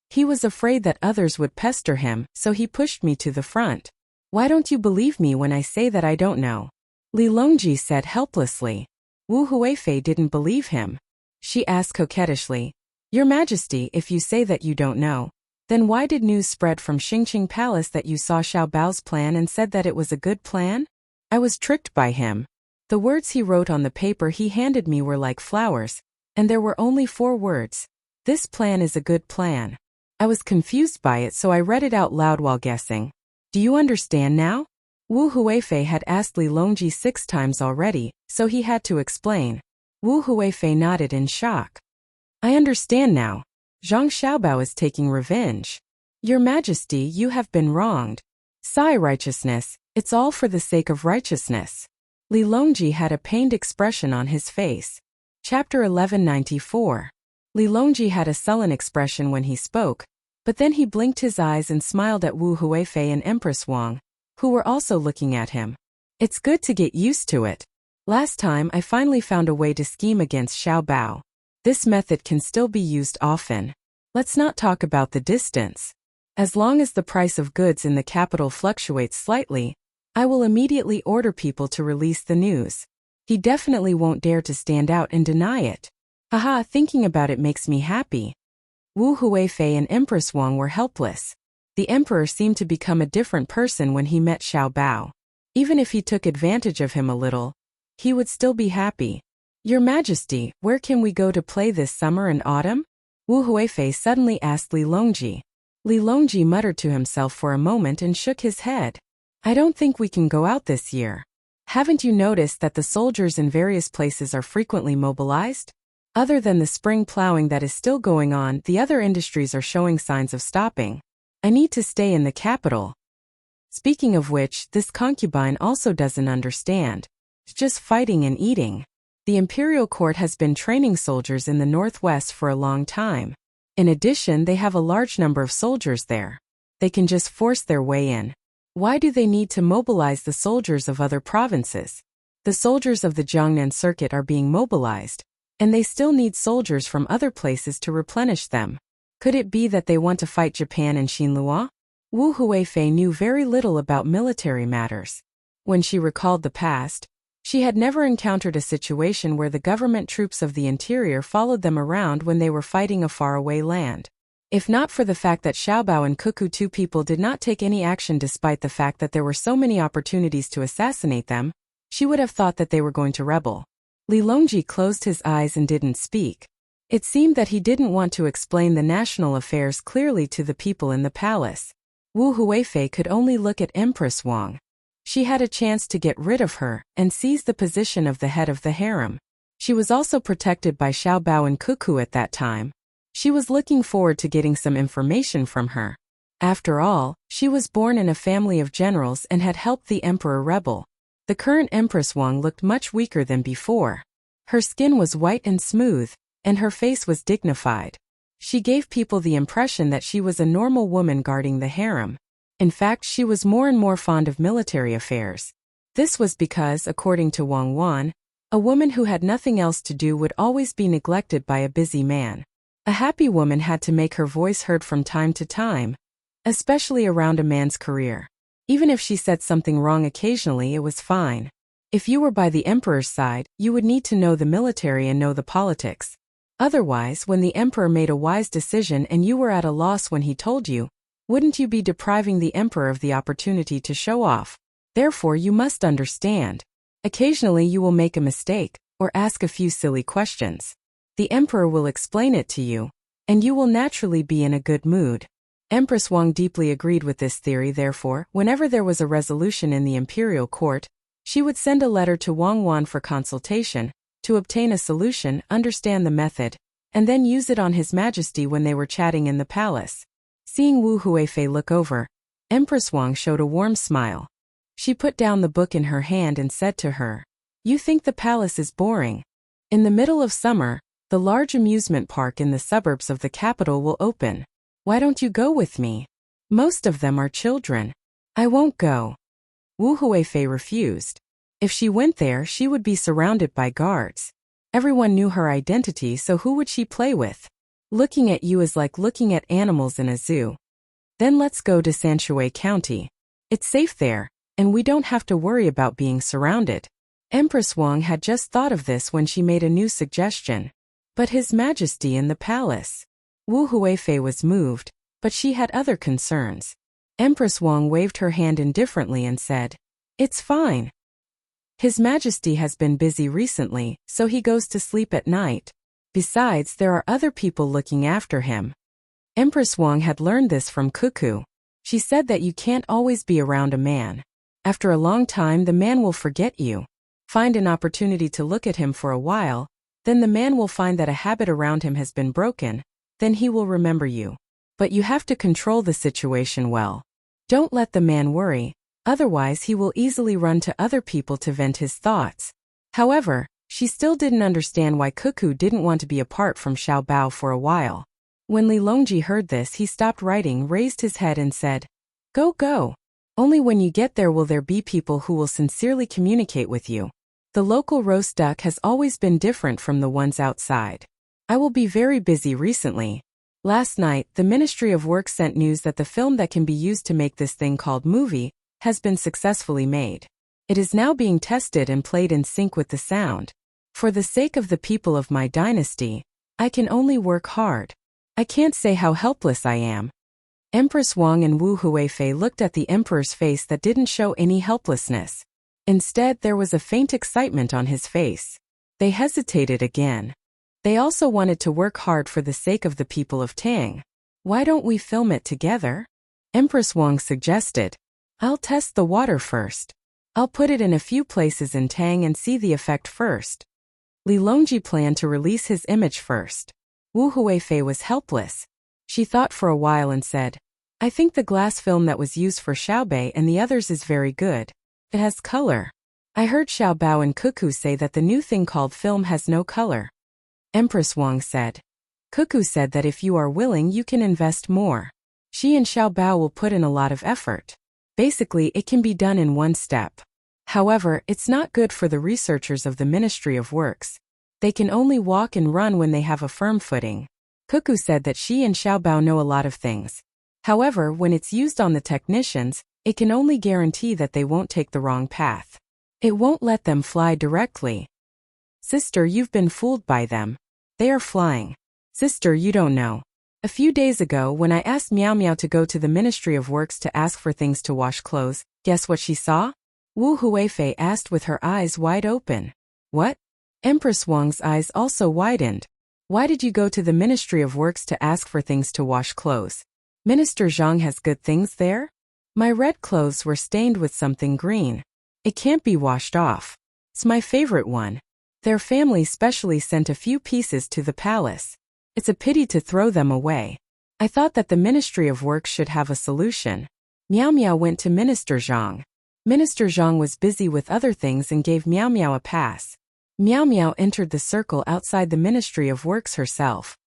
He was afraid that others would pester him, so he pushed me to the front. Why don't you believe me when I say that I don't know? Li Longji said helplessly. Wu Huifei didn't believe him. She asked coquettishly, Your Majesty, if you say that you don't know, then why did news spread from Xingqing Palace that you saw Xiao Bao's plan and said that it was a good plan? I was tricked by him. The words he wrote on the paper he handed me were like flowers, and there were only 4 words. This plan is a good plan. I was confused by it, so I read it out loud while guessing. Do you understand now? Wu Huifei had asked Li Longji 6 times already, so he had to explain. Wu Huifei nodded in shock. I understand now. Zhang Xiaobao is taking revenge. Your Majesty, you have been wronged. Sigh, righteousness, it's all for the sake of righteousness. Li Longji had a pained expression on his face. Chapter 1194. Li Longji had a sullen expression when he spoke, but then he blinked his eyes and smiled at Wu Huifei and Empress Wang, who were also looking at him. It's good to get used to it. Last time I finally found a way to scheme against Xiao Bao. This method can still be used often. Let's not talk about the distance. As long as the price of goods in the capital fluctuates slightly, I will immediately order people to release the news. He definitely won't dare to stand out and deny it. Haha, thinking about it makes me happy. Wu Huifei and Empress Wang were helpless. The emperor seemed to become a different person when he met Xiao Bao. Even if he took advantage of him a little, he would still be happy. Your Majesty, where can we go to play this summer and autumn? Wu Huifei suddenly asked Li Longji. Li Longji muttered to himself for a moment and shook his head. I don't think we can go out this year. Haven't you noticed that the soldiers in various places are frequently mobilized? Other than the spring plowing that is still going on, the other industries are showing signs of stopping. I need to stay in the capital. Speaking of which, this concubine also doesn't understand. It's just fighting and eating. The imperial court has been training soldiers in the northwest for a long time. In addition, they have a large number of soldiers there. They can just force their way in. Why do they need to mobilize the soldiers of other provinces? The soldiers of the Jiangnan circuit are being mobilized, and they still need soldiers from other places to replenish them. Could it be that they want to fight Japan and Xinlua? Wu Huifei knew very little about military matters. When she recalled the past, she had never encountered a situation where the government troops of the interior followed them around when they were fighting a faraway land. If not for the fact that Xiaobao and Cuckoo, two people, did not take any action despite the fact that there were so many opportunities to assassinate them, she would have thought that they were going to rebel. Li Longji closed his eyes and didn't speak. It seemed that he didn't want to explain the national affairs clearly to the people in the palace. Wu Huifei could only look at Empress Wang. She had a chance to get rid of her and seize the position of the head of the harem. She was also protected by Xiaobao and Cuckoo at that time. She was looking forward to getting some information from her. After all, she was born in a family of generals and had helped the emperor rebel. The current Empress Wang looked much weaker than before. Her skin was white and smooth, and her face was dignified. She gave people the impression that she was a normal woman guarding the harem. In fact, she was more and more fond of military affairs. This was because, according to Wang Wan, a woman who had nothing else to do would always be neglected by a busy man. A happy woman had to make her voice heard from time to time, especially around a man's career. Even if she said something wrong occasionally, it was fine. If you were by the emperor's side, you would need to know the military and know the politics. Otherwise, when the emperor made a wise decision and you were at a loss when he told you, wouldn't you be depriving the emperor of the opportunity to show off? Therefore, you must understand. Occasionally you will make a mistake, or ask a few silly questions. The emperor will explain it to you, and you will naturally be in a good mood. Empress Wang deeply agreed with this theory. Therefore, whenever there was a resolution in the imperial court, she would send a letter to Wang Wan for consultation, to obtain a solution, understand the method, and then use it on His Majesty when they were chatting in the palace. Seeing Wu Huifei look over, Empress Wang showed a warm smile. She put down the book in her hand and said to her, "You think the palace is boring? In the middle of summer, the large amusement park in the suburbs of the capital will open. Why don't you go with me? Most of them are children." "I won't go." Wu Huifei refused. If she went there, she would be surrounded by guards. Everyone knew her identity, so who would she play with? Looking at you is like looking at animals in a zoo. Then let's go to Sanshui County. It's safe there, and we don't have to worry about being surrounded. Empress Wang had just thought of this when she made a new suggestion. But His Majesty in the palace. Wu Huifei was moved, but she had other concerns. Empress Wang waved her hand indifferently and said, "It's fine. His Majesty has been busy recently, so he goes to sleep at night. Besides, there are other people looking after him." Empress Wang had learned this from Cuckoo. She said that you can't always be around a man. After a long time, the man will forget you. Find an opportunity to look at him for a while, then the man will find that a habit around him has been broken, then he will remember you. But you have to control the situation well. Don't let the man worry, otherwise he will easily run to other people to vent his thoughts. However, she still didn't understand why Cuckoo didn't want to be apart from Xiaobao for a while. When Li Longji heard this, he stopped writing, raised his head and said, "Go, go. Only when you get there will there be people who will sincerely communicate with you. The local roast duck has always been different from the ones outside. I will be very busy recently. Last night, the Ministry of Work sent news that the film that can be used to make this thing called movie has been successfully made. It is now being tested and played in sync with the sound. For the sake of the people of my dynasty, I can only work hard. I can't say how helpless I am." Empress Wang and Wu Huifei looked at the emperor's face that didn't show any helplessness. Instead, there was a faint excitement on his face. They hesitated again. They also wanted to work hard for the sake of the people of Tang. Why don't we film it together? Empress Wang suggested. I'll test the water first. I'll put it in a few places in Tang and see the effect first. Li Longji planned to release his image first. Wu Huifei was helpless. She thought for a while and said, I think the glass film that was used for Xiaobei and the others is very good. It has color. I heard Xiaobao and Cuckoo say that the new thing called film has no color. Empress Wang said. Cuckoo said that if you are willing you can invest more. She and Xiaobao will put in a lot of effort. Basically, it can be done in one step. However, it's not good for the researchers of the Ministry of Works. They can only walk and run when they have a firm footing. Cuckoo said that she and Xiaobao know a lot of things. However, when it's used on the technicians, it can only guarantee that they won't take the wrong path. It won't let them fly directly. Sister, you've been fooled by them. They are flying. Sister, you don't know. A few days ago, when I asked Meow Meow to go to the Ministry of Works to ask for things to wash clothes, guess what she saw? Wu Huifei asked with her eyes wide open. What? Empress Wang's eyes also widened. Why did you go to the Ministry of Works to ask for things to wash clothes? Minister Zhang has good things there? My red clothes were stained with something green. It can't be washed off. It's my favorite one. Their family specially sent a few pieces to the palace. It's a pity to throw them away. I thought that the Ministry of Works should have a solution. Meow Meow went to Minister Zhang. Minister Zhang was busy with other things and gave Meow Meow a pass. Meow Meow entered the circle outside the Ministry of Works herself.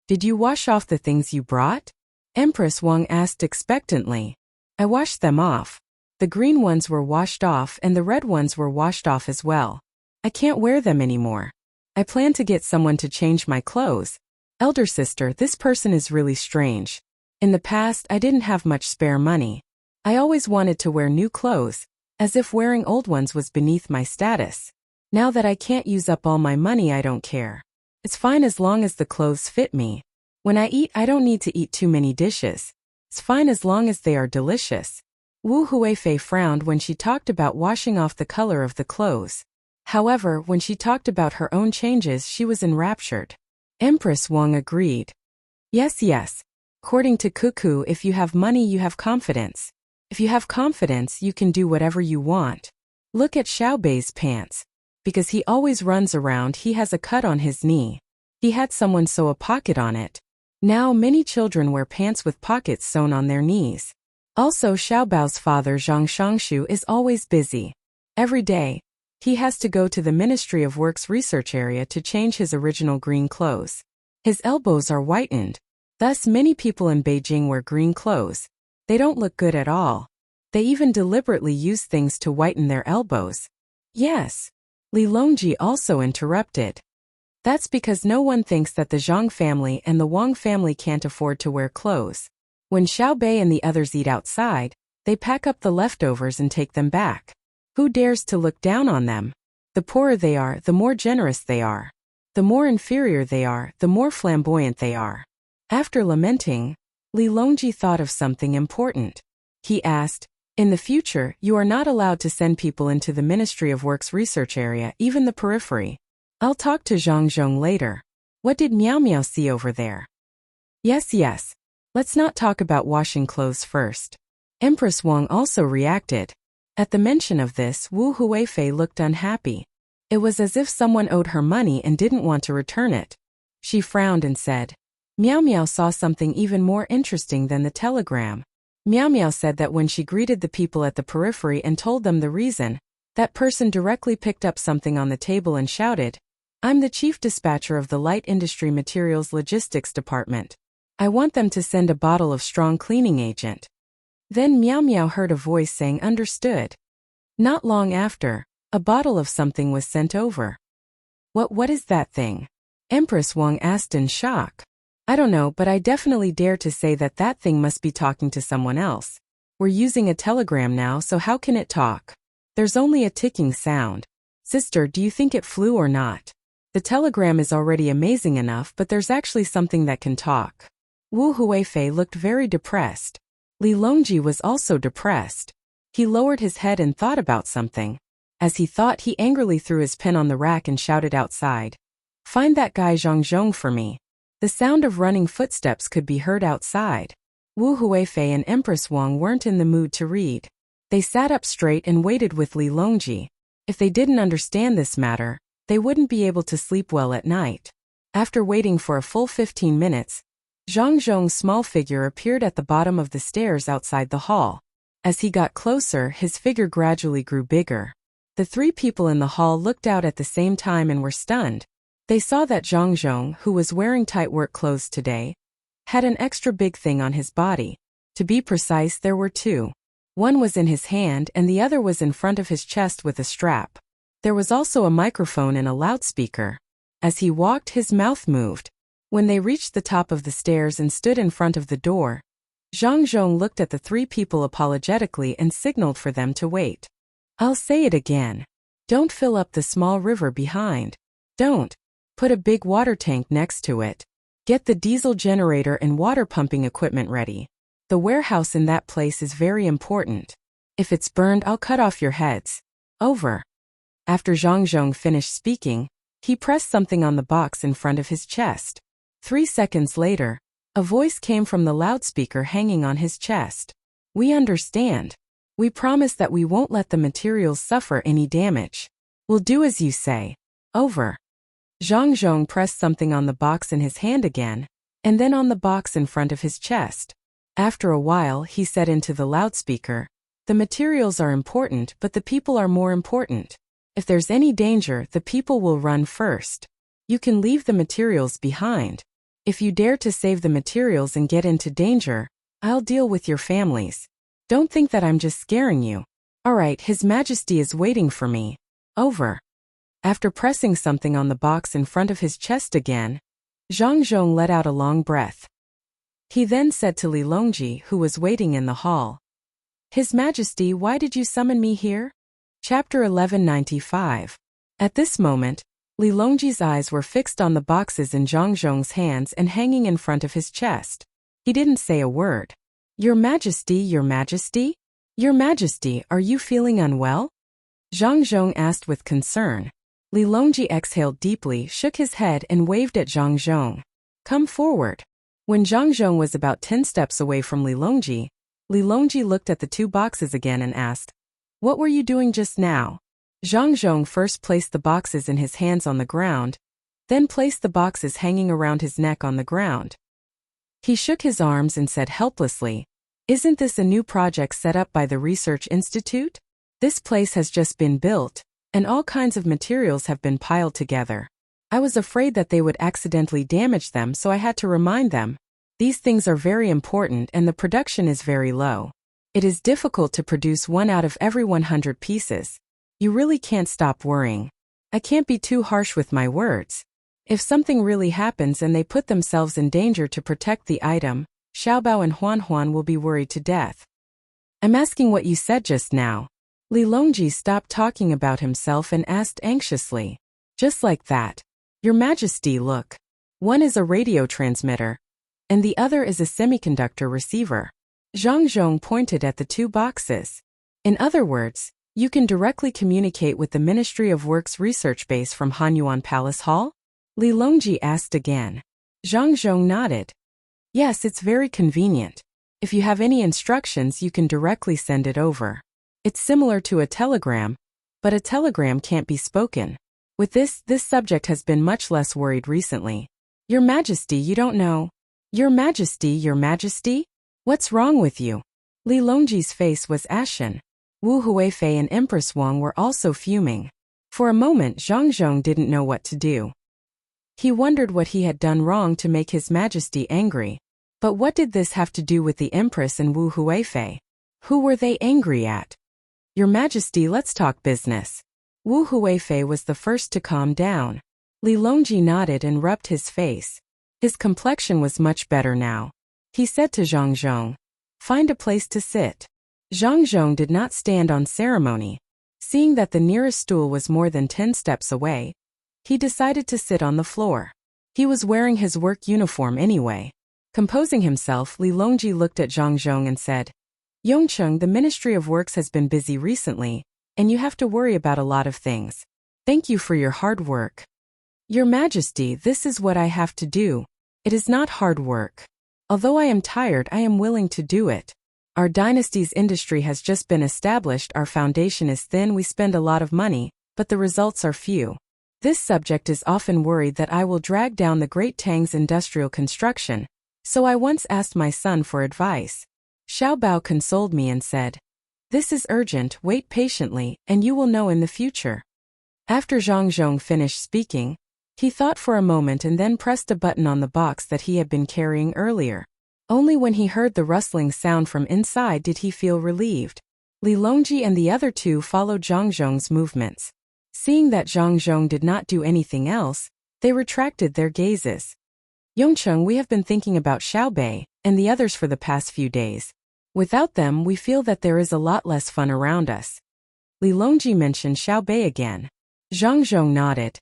Did you wash off the things you brought? Empress Wang asked expectantly. I washed them off. The green ones were washed off and the red ones were washed off as well. I can't wear them anymore. I plan to get someone to change my clothes. Elder sister, this person is really strange. In the past, I didn't have much spare money. I always wanted to wear new clothes, as if wearing old ones was beneath my status. Now that I can't use up all my money, I don't care. It's fine as long as the clothes fit me. When I eat, I don't need to eat too many dishes. It's fine as long as they are delicious. Wu Huifei frowned when she talked about washing off the color of the clothes. However, when she talked about her own changes, she was enraptured. Empress Wang agreed. Yes. According to Cuckoo, if you have money, you have confidence. If you have confidence, you can do whatever you want. Look at Xiaobei's pants. Because he always runs around, he has a cut on his knee. He had someone sew a pocket on it. Now many children wear pants with pockets sewn on their knees. Also, Xiaobao's father Zhang Shangshu is always busy. Every day, he has to go to the Ministry of Works research area to change his original green clothes. His elbows are whitened. Thus, many people in Beijing wear green clothes. They don't look good at all. They even deliberately use things to whiten their elbows. Yes. Li Longji also interrupted. That's because no one thinks that the Zhang family and the Wang family can't afford to wear clothes. When Xiaobei and the others eat outside, they pack up the leftovers and take them back. Who dares to look down on them? The poorer they are, the more generous they are. The more inferior they are, the more flamboyant they are. After lamenting, Li Longji thought of something important. He asked, in the future, you are not allowed to send people into the Ministry of Works research area, even the periphery. I'll talk to Zhang Zhong later. What did Meow Meow see over there? Yes. Let's not talk about washing clothes first. Empress Wang also reacted. At the mention of this, Wu Huifei looked unhappy. It was as if someone owed her money and didn't want to return it. She frowned and said, Meow Meow saw something even more interesting than the telegram. Meow Meow said that when she greeted the people at the periphery and told them the reason, that person directly picked up something on the table and shouted, I'm the chief dispatcher of the Light Industry Materials Logistics Department. I want them to send a bottle of strong cleaning agent. Then Meow Meow heard a voice saying understood. Not long after, a bottle of something was sent over. What is that thing? Empress Wang asked in shock. I don't know, but I definitely dare to say that that thing must be talking to someone else. We're using a telegram now, so how can it talk? There's only a ticking sound. Sister, do you think it flew or not? The telegram is already amazing enough, but there's actually something that can talk. Wu Huifei looked very depressed. Li Longji was also depressed. He lowered his head and thought about something. As he thought, he angrily threw his pen on the rack and shouted outside, "Find that guy Zhang Zhong for me." The sound of running footsteps could be heard outside. Wu Huifei and Empress Wang weren't in the mood to read. They sat up straight and waited with Li Longji. If they didn't understand this matter, they wouldn't be able to sleep well at night. After waiting for a full 15 minutes, Zhang Zhong's small figure appeared at the bottom of the stairs outside the hall. As he got closer, his figure gradually grew bigger. The three people in the hall looked out at the same time and were stunned. They saw that Zhang Zhong, who was wearing tight work clothes today, had an extra big thing on his body. To be precise, there were two. One was in his hand and the other was in front of his chest with a strap. There was also a microphone and a loudspeaker. As he walked, his mouth moved. When they reached the top of the stairs and stood in front of the door, Zhang Zhong looked at the three people apologetically and signaled for them to wait. "I'll say it again. Don't fill up the small river behind. Don't. Put a big water tank next to it. Get the diesel generator and water pumping equipment ready. The warehouse in that place is very important. If it's burned, I'll cut off your heads. Over." After Zhang Zhong finished speaking, he pressed something on the box in front of his chest. 3 seconds later, a voice came from the loudspeaker hanging on his chest. "We understand. We promise that we won't let the materials suffer any damage. We'll do as you say. Over." Zhang Zhong pressed something on the box in his hand again, and then on the box in front of his chest. After a while, he said into the loudspeaker, "The materials are important, but the people are more important. If there's any danger, the people will run first. You can leave the materials behind. If you dare to save the materials and get into danger, I'll deal with your families. Don't think that I'm just scaring you. All right, His Majesty is waiting for me. Over." After pressing something on the box in front of his chest again, Zhang Zhong let out a long breath. He then said to Li Longji, who was waiting in the hall, "His Majesty, why did you summon me here?" Chapter 1195. At this moment, Li Longji's eyes were fixed on the boxes in Zhang Zhong's hands and hanging in front of his chest. He didn't say a word. "Your Majesty, Your Majesty? Your Majesty, are you feeling unwell?" Zhang Zhong asked with concern. Li Longji exhaled deeply, shook his head and waved at Zhang Zhong. "Come forward." When Zhang Zhong was about 10 steps away from Li Longji looked at the two boxes again and asked, "What were you doing just now?" Zhang Zhong first placed the boxes in his hands on the ground, then placed the boxes hanging around his neck on the ground. He shook his arms and said helplessly, "Isn't this a new project set up by the Research Institute? This place has just been built, and all kinds of materials have been piled together. I was afraid that they would accidentally damage them, so I had to remind them. These things are very important and the production is very low. It is difficult to produce 1 out of every 100 pieces. You really can't stop worrying. I can't be too harsh with my words. If something really happens and they put themselves in danger to protect the item, Xiaobao and Huan will be worried to death." "I'm asking what you said just now." Li Longji stopped talking about himself and asked anxiously. "Just like that. Your Majesty, look. One is a radio transmitter, and the other is a semiconductor receiver." Zhang Zhong pointed at the two boxes. "In other words, you can directly communicate with the Ministry of Works research base from Hanyuan Palace Hall?" Li Longji asked again. Zhang Zhong nodded. "Yes, it's very convenient. If you have any instructions, you can directly send it over. It's similar to a telegram, but a telegram can't be spoken. With this subject has been much less worried recently. Your Majesty, you don't know. Your Majesty, Your Majesty? What's wrong with you?" Li Longji's face was ashen. Wu Huifei and Empress Wang were also fuming. For a moment, Zhang Zhong didn't know what to do. He wondered what he had done wrong to make His Majesty angry. But what did this have to do with the Empress and Wu Huifei? Who were they angry at? "Your Majesty, let's talk business." Wu Huifei was the first to calm down. Li Longji nodded and rubbed his face. His complexion was much better now. He said to Zhang Zhong, "Find a place to sit." Zhang Zhong did not stand on ceremony. Seeing that the nearest stool was more than 10 steps away, he decided to sit on the floor. He was wearing his work uniform anyway. Composing himself, Li Longji looked at Zhang Zhong and said, Yongcheng, the Ministry of Works has been busy recently, and you have to worry about a lot of things. Thank you for your hard work. Your Majesty, this is what I have to do. It is not hard work. Although I am tired, I am willing to do it. Our dynasty's industry has just been established, our foundation is thin, we spend a lot of money, but the results are few. This subject is often worried that I will drag down the great Tang's industrial construction, so I once asked my son for advice. Xiao Bao consoled me and said, This is urgent, wait patiently, and you will know in the future. After Zhang Zhong finished speaking, he thought for a moment and then pressed a button on the box that he had been carrying earlier. Only when he heard the rustling sound from inside did he feel relieved. Li Longji and the other two followed Zhang Zhong's movements. Seeing that Zhang Zhong did not do anything else, they retracted their gazes. Yongcheng, we have been thinking about Xiao Bei and the others for the past few days. Without them, we feel that there is a lot less fun around us. Li Longji mentioned Xiao Bei again. Zhang Zhong nodded.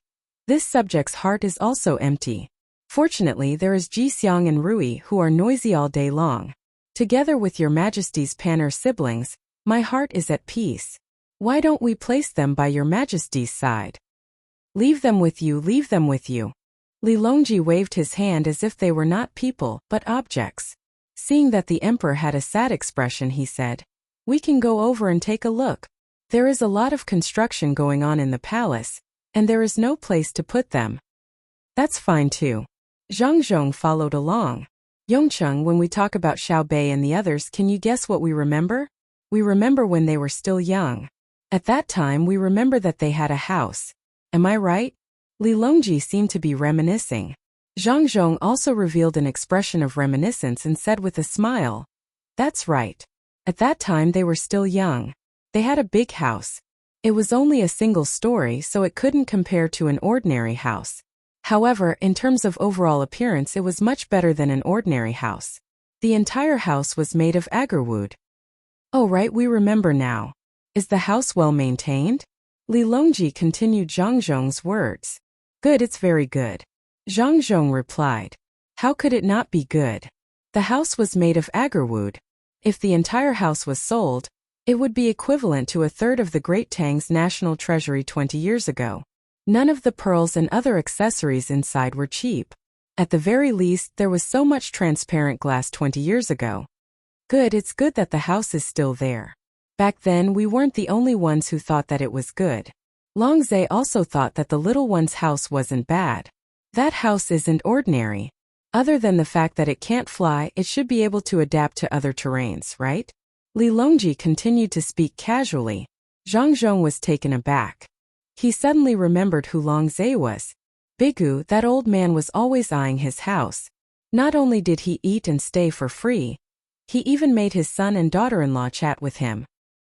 This subject's heart is also empty. Fortunately, there is Ji Xiang and Rui who are noisy all day long. Together with your Majesty's Panner siblings, my heart is at peace. Why don't we place them by your Majesty's side? Leave them with you, leave them with you. Li Longji waved his hand as if they were not people, but objects. Seeing that the emperor had a sad expression, he said, We can go over and take a look. There is a lot of construction going on in the palace, and there is no place to put them. That's fine too. Zhang Zhong followed along. Yongcheng, when we talk about Xiao Bei and the others, can you guess what we remember? We remember when they were still young. At that time we remember that they had a house. Am I right? Li Longji seemed to be reminiscing. Zhang Zhong also revealed an expression of reminiscence and said with a smile, That's right. At that time they were still young. They had a big house. It was only a single story, so it couldn't compare to an ordinary house. However, in terms of overall appearance, it was much better than an ordinary house. The entire house was made of agarwood. Oh right, we remember now. Is the house well maintained? Li Longji continued Zhang Zhong's words. Good, it's very good. Zhang Zhong replied. How could it not be good? The house was made of agarwood. If the entire house was sold, it would be equivalent to a third of the Great Tang's national treasury 20 years ago. None of the pearls and other accessories inside were cheap. At the very least, there was so much transparent glass 20 years ago. Good, it's good that the house is still there. Back then, we weren't the only ones who thought that it was good. Longzhe also thought that the little one's house wasn't bad. That house isn't ordinary. Other than the fact that it can't fly, it should be able to adapt to other terrains, right? Li Longji continued to speak casually. Zhang Zhong was taken aback. He suddenly remembered who Longzhe was. Bigu, that old man, was always eyeing his house. Not only did he eat and stay for free, he even made his son and daughter-in-law chat with him.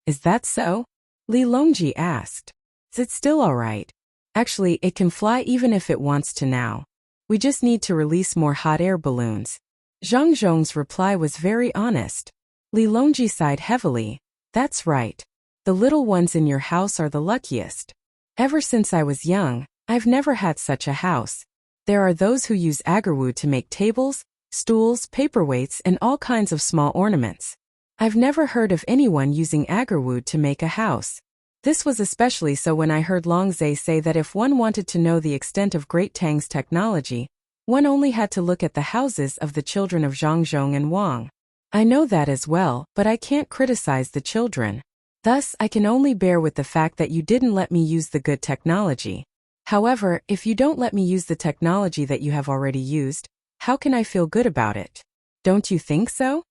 Is that so? Li Longji asked. Is it still all right? Actually, it can fly even if it wants to now. We just need to release more hot air balloons. Zhang Zhong's reply was very honest. Li Longji sighed heavily. That's right. The little ones in your house are the luckiest. Ever since I was young, I've never had such a house. There are those who use agarwood to make tables, stools, paperweights, and all kinds of small ornaments. I've never heard of anyone using agarwood to make a house. This was especially so when I heard Longzhe say that if one wanted to know the extent of Great Tang's technology, one only had to look at the houses of the children of Zhang Zhong and Wang. I know that as well, but I can't criticize the children. Thus, I can only bear with the fact that you didn't let me use the good technology. However, if you don't let me use the technology that you have already used, how can I feel good about it? Don't you think so?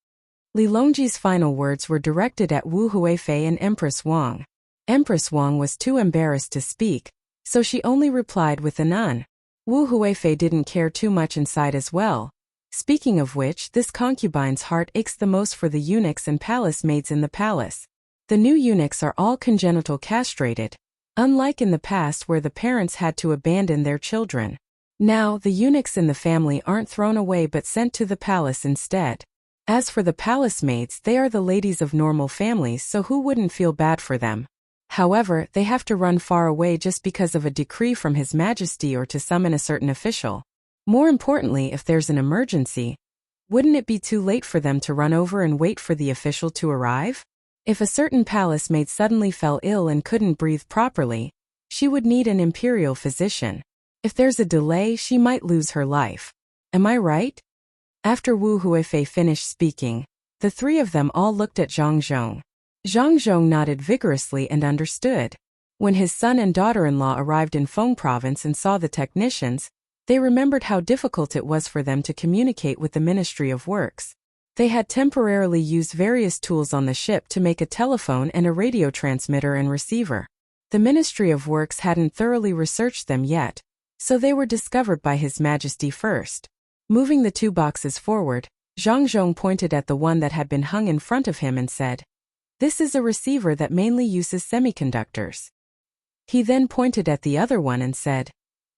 Li Longji's final words were directed at Wu Huifei and Empress Wang. Empress Wang was too embarrassed to speak, so she only replied with a none. Wu Huifei didn't care too much inside as well. Speaking of which, this concubine's heart aches the most for the eunuchs and palace maids in the palace. The new eunuchs are all congenital castrated, unlike in the past where the parents had to abandon their children. Now, the eunuchs in the family aren't thrown away but sent to the palace instead. As for the palace maids, they are the ladies of normal families, so who wouldn't feel bad for them? However, they have to run far away just because of a decree from His Majesty or to summon a certain official. More importantly, if there's an emergency, Wouldn't it be too late for them to run over and wait for the official to arrive? If a certain palace maid suddenly fell ill and couldn't breathe properly, she would need an imperial physician. If there's a delay, she might lose her life. Am I right? After Wu Huifei finished speaking, the three of them all looked at Zhang Zhong. Zhang Zhong nodded vigorously and understood. When his son and daughter-in-law arrived in Feng province and saw the technicians, they remembered how difficult it was for them to communicate with the Ministry of Works. They had temporarily used various tools on the ship to make a telephone and a radio transmitter and receiver. The Ministry of Works hadn't thoroughly researched them yet, so they were discovered by His Majesty first. Moving the two boxes forward, Zhang Zhong pointed at the one that had been hung in front of him and said, "This is a receiver that mainly uses semiconductors." He then pointed at the other one and said,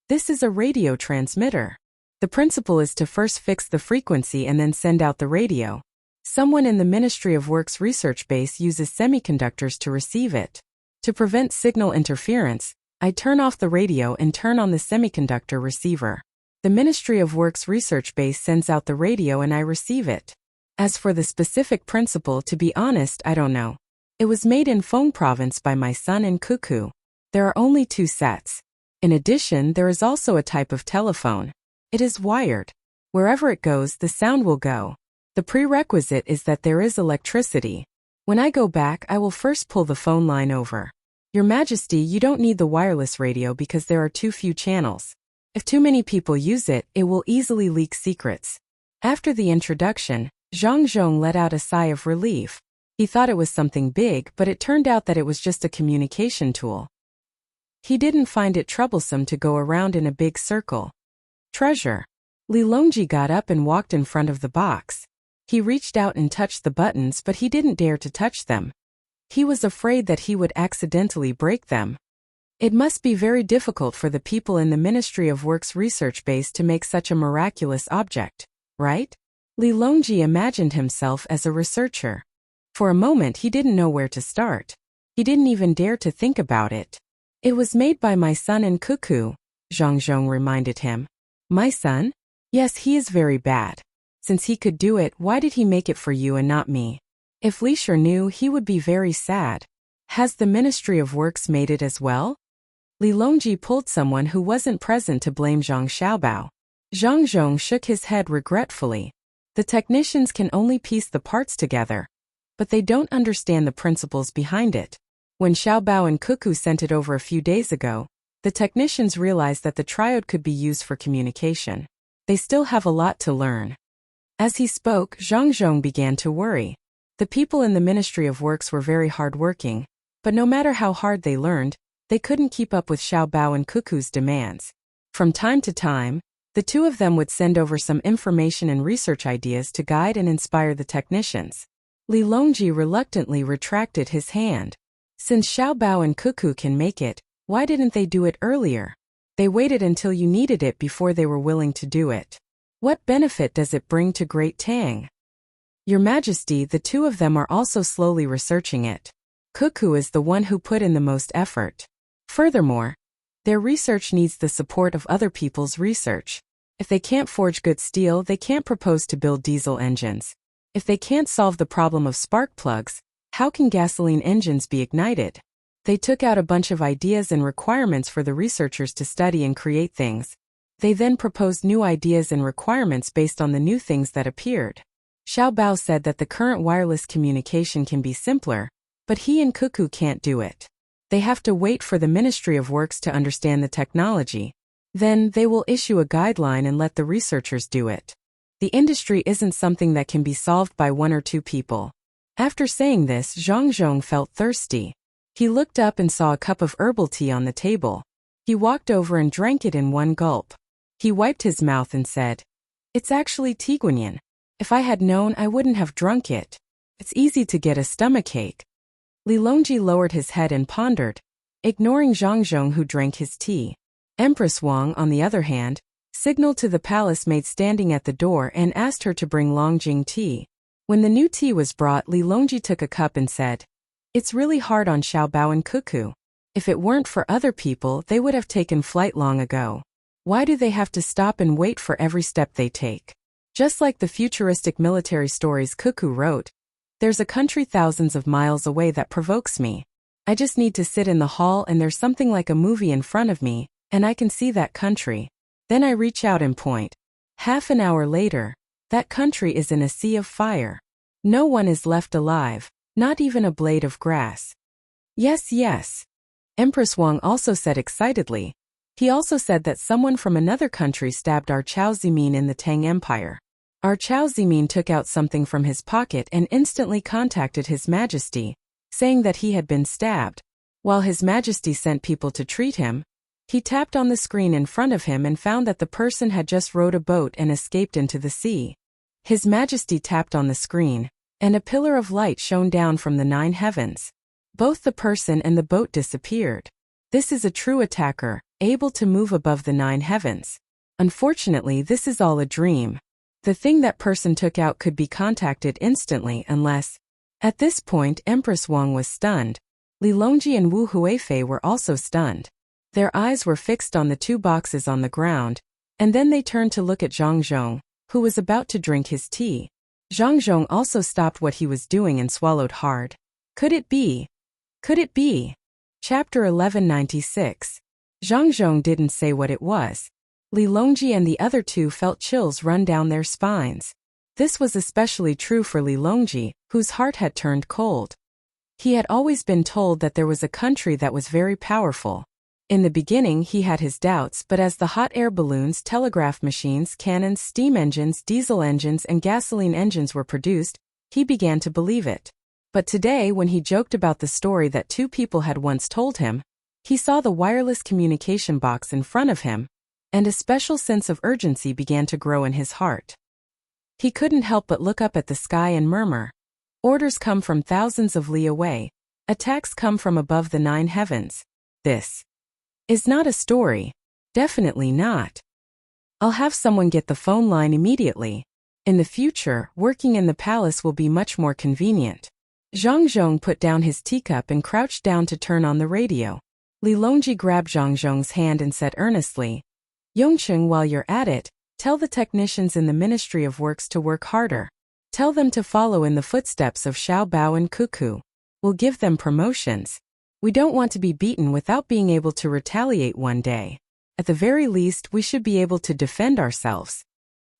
"This is a radio transmitter. The principle is to first fix the frequency and then send out the radio. Someone in the Ministry of Works research base uses semiconductors to receive it. To prevent signal interference, I turn off the radio and turn on the semiconductor receiver. The Ministry of Works research base sends out the radio and I receive it. As for the specific principle, to be honest, I don't know. It was made in Feng province by my son in Cuckoo. There are only 2 sets. In addition, there is also a type of telephone. It is wired. Wherever it goes, the sound will go. The prerequisite is that there is electricity. When I go back, I will first pull the phone line over. Your Majesty, you don't need the wireless radio because there are too few channels. If too many people use it, it will easily leak secrets." After the introduction, Zhang Zhong let out a sigh of relief. He thought it was something big, but it turned out that it was just a communication tool. He didn't find it troublesome to go around in a big circle. Treasure. Li Longji got up and walked in front of the box. He reached out and touched the buttons, but he didn't dare to touch them. He was afraid that he would accidentally break them. It must be very difficult for the people in the Ministry of Works research base to make such a miraculous object, right? Li Longji imagined himself as a researcher. For a moment he didn't know where to start. He didn't even dare to think about it. "It was made by my son in Cuckoo," Zhang Zhong reminded him. "My son? Yes, he is very bad. Since he could do it, why did he make it for you and not me? If Li Shi knew, he would be very sad. Has the Ministry of Works made it as well?" Li Longji pulled someone who wasn't present to blame Zhang Xiaobao. Zhang Zhong shook his head regretfully. The technicians can only piece the parts together, but they don't understand the principles behind it. When Xiaobao and Cuckoo sent it over a few days ago, the technicians realized that the triode could be used for communication. They still have a lot to learn. As he spoke, Zhang Zhong began to worry. The people in the Ministry of Works were very hard-working, but no matter how hard they learned, they couldn't keep up with Xiaobao and Cuckoo's demands. From time to time, the two of them would send over some information and research ideas to guide and inspire the technicians. Li Longji reluctantly retracted his hand. Since Xiaobao and Cuckoo can make it, why didn't they do it earlier? They waited until you needed it before they were willing to do it. What benefit does it bring to Great Tang? Your Majesty, the two of them are also slowly researching it. Cuckoo is the one who put in the most effort. Furthermore, their research needs the support of other people's research. If they can't forge good steel, they can't propose to build diesel engines. If they can't solve the problem of spark plugs, how can gasoline engines be ignited? They took out a bunch of ideas and requirements for the researchers to study and create things. They then proposed new ideas and requirements based on the new things that appeared. Xiaobao said that the current wireless communication can be simpler, but he and Cuckoo can't do it. They have to wait for the Ministry of Works to understand the technology. Then they will issue a guideline and let the researchers do it. The industry isn't something that can be solved by 1 or 2 people. After saying this, Zhang Zhong felt thirsty. He looked up and saw a cup of herbal tea on the table. He walked over and drank it in one gulp. He wiped his mouth and said, "It's actually tiguanyin. If I had known, I wouldn't have drunk it. It's easy to get a stomachache." Li Longji lowered his head and pondered, ignoring Zhang Zhong who drank his tea. Empress Wang, on the other hand, signaled to the palace maid standing at the door and asked her to bring Longjing tea. When the new tea was brought, Li Longji took a cup and said, "It's really hard on Xiaobao and Cuckoo. If it weren't for other people, they would have taken flight long ago. Why do they have to stop and wait for every step they take?" Just like the futuristic military stories Cuckoo wrote, there's a country thousands of miles away that provokes me. I just need to sit in the hall and there's something like a movie in front of me, and I can see that country. Then I reach out and point. Half an hour later, that country is in a sea of fire. No one is left alive, not even a blade of grass. Yes, yes. Empress Wang also said excitedly. He also said that someone from another country stabbed our Chao Zimin in the Tang Empire. Our Chao Zimin took out something from his pocket and instantly contacted His Majesty, saying that he had been stabbed. While His Majesty sent people to treat him, he tapped on the screen in front of him and found that the person had just rowed a boat and escaped into the sea. His Majesty tapped on the screen, and a pillar of light shone down from the 9 heavens. Both the person and the boat disappeared. This is a true attacker, able to move above the 9 heavens. Unfortunately, this is all a dream. The thing that person took out could be contacted instantly unless... At this point, Empress Wang was stunned. Li Longji and Wu Huifei were also stunned. Their eyes were fixed on the 2 boxes on the ground, and then they turned to look at Zhang Zhong, who was about to drink his tea. Zhang Zhong also stopped what he was doing and swallowed hard. Could it be? Could it be? Chapter 1196. Zhang Zhong didn't say what it was. Li Longji and the other 2 felt chills run down their spines. This was especially true for Li Longji, whose heart had turned cold. He had always been told that there was a country that was very powerful. In the beginning he had his doubts, but as the hot air balloons, telegraph machines, cannons, steam engines, diesel engines and gasoline engines were produced, he began to believe it. But today when he joked about the story that 2 people had once told him, he saw the wireless communication box in front of him, and a special sense of urgency began to grow in his heart. He couldn't help but look up at the sky and murmur. Orders come from thousands of li away. Attacks come from above the 9 heavens. This is not a story. Definitely not. I'll have someone get the phone line immediately. In the future, working in the palace will be much more convenient. Zhang Zhong put down his teacup and crouched down to turn on the radio. Li Longji grabbed Zhang Zhong's hand and said earnestly, Yongcheng, while you're at it, tell the technicians in the Ministry of Works to work harder. Tell them to follow in the footsteps of Xiao Bao and Cuckoo. We'll give them promotions. We don't want to be beaten without being able to retaliate one day. At the very least, we should be able to defend ourselves.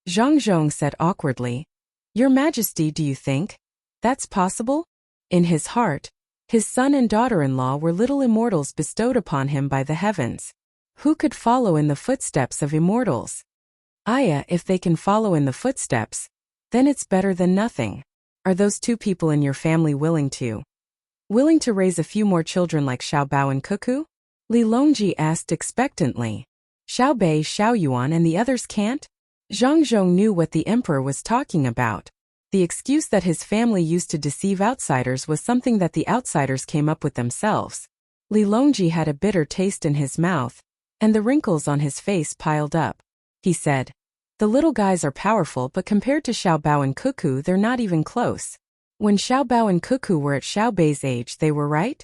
Zhang Zhong said awkwardly, Your Majesty, do you think that's possible? In his heart, his son and daughter-in-law were little immortals bestowed upon him by the heavens. Who could follow in the footsteps of immortals? Aya, if they can follow in the footsteps, then it's better than nothing. Are those 2 people in your family willing to raise a few more children like Xiao Bao and Cuckoo? Li Longji asked expectantly. Xiao Bei, Xiao Yuan and the others can't? Zhang Zhong knew what the emperor was talking about. The excuse that his family used to deceive outsiders was something that the outsiders came up with themselves. Li Longji had a bitter taste in his mouth, and the wrinkles on his face piled up. He said, The little guys are powerful, but compared to Xiao Bao and Cuckoo, they're not even close. When Xiao Bao and Cuckoo were at Xiao Bei's age, they were right?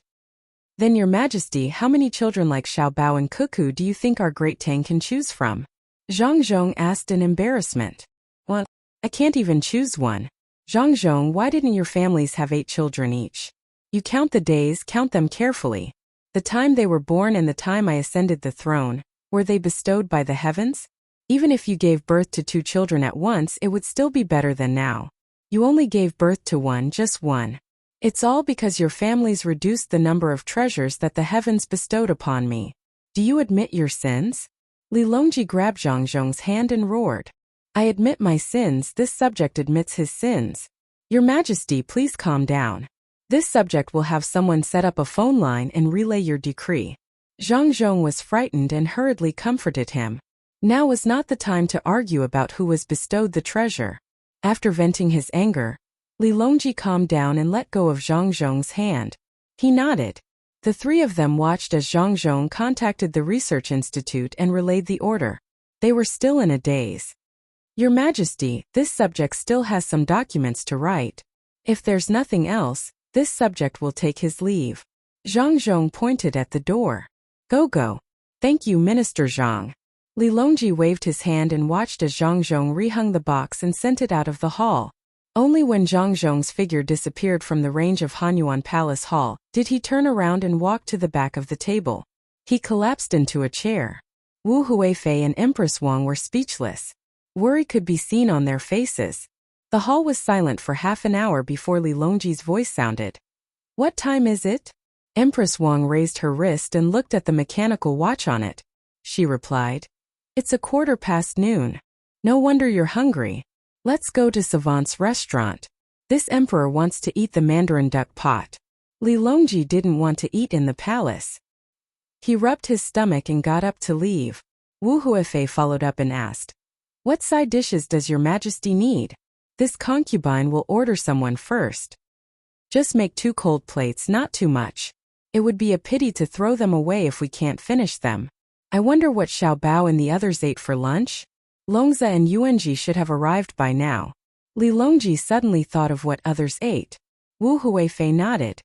Then, Your Majesty, how many children like Xiao Bao and Cuckoo do you think our great Tang can choose from? Zhang Zhong asked in embarrassment. Well, I can't even choose one. Zhang Zhong, why didn't your families have 8 children each? You count the days, count them carefully. The time they were born and the time I ascended the throne, were they bestowed by the heavens? Even if you gave birth to 2 children at once, it would still be better than now. You only gave birth to one, just one. It's all because your families reduced the number of treasures that the heavens bestowed upon me. Do you admit your sins? Li Longji grabbed Zhang Zhong's hand and roared. I admit my sins. This subject admits his sins. Your Majesty, please calm down. This subject will have someone set up a phone line and relay your decree. Zhang Zhong was frightened and hurriedly comforted him. Now was not the time to argue about who was bestowed the treasure. After venting his anger, Li Longji calmed down and let go of Zhang Zhong's hand. He nodded. The 3 of them watched as Zhang Zhong contacted the Research Institute and relayed the order. They were still in a daze. Your Majesty, this subject still has some documents to write. If there's nothing else, this subject will take his leave. Zhang Zhong pointed at the door. Go. Thank you, Minister Zhang. Li Longji waved his hand and watched as Zhang Zhong rehung the box and sent it out of the hall. Only when Zhang Zhong's figure disappeared from the range of Hanyuan Palace Hall did he turn around and walk to the back of the table. He collapsed into a chair. Wu Huifei and Empress Wang were speechless. Worry could be seen on their faces. The hall was silent for half an hour before Li Longji's voice sounded. "What time is it?" Empress Wang raised her wrist and looked at the mechanical watch on it. She replied, "It's 1:15 noon. No wonder you're hungry. Let's go to Savant's restaurant. This emperor wants to eat the mandarin duck pot." Li Longji didn't want to eat in the palace. He rubbed his stomach and got up to leave. Wu Huifei followed up and asked, "What side dishes does your majesty need? This concubine will order someone first. Just make 2 cold plates, not too much. It would be a pity to throw them away if we can't finish them. I wonder what Xiao Bao and the others ate for lunch? Longza and Yuanji should have arrived by now." Li Longji suddenly thought of what others ate. Wu Huifei nodded.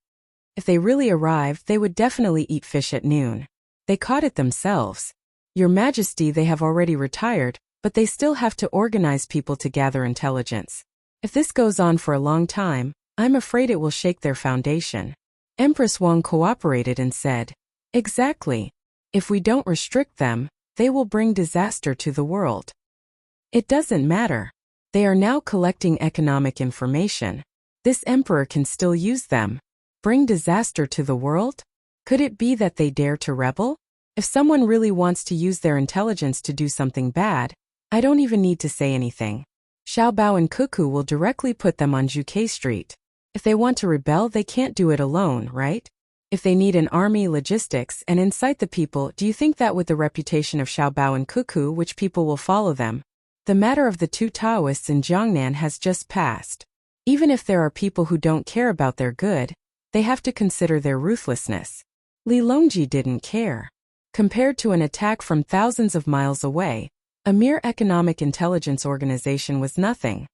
If they really arrived, they would definitely eat fish at noon. They caught it themselves. "Your Majesty, they have already retired, but they still have to organize people to gather intelligence. If this goes on for a long time, I'm afraid it will shake their foundation." Empress Wang cooperated and said, "Exactly. If we don't restrict them, they will bring disaster to the world. It doesn't matter. They are now collecting economic information. This emperor can still use them. Bring disaster to the world? Could it be that they dare to rebel? If someone really wants to use their intelligence to do something bad, I don't even need to say anything. Xiao Bao and Cuckoo will directly put them on Juke Street. If they want to rebel, they can't do it alone, right? If they need an army, logistics, and incite the people, do you think that with the reputation of Xiao Bao and Cuckoo, which people will follow them? The matter of the 2 Taoists in Jiangnan has just passed. Even if there are people who don't care about their good, they have to consider their ruthlessness." Li Longji didn't care. Compared to an attack from thousands of miles away, a mere economic intelligence organization was nothing.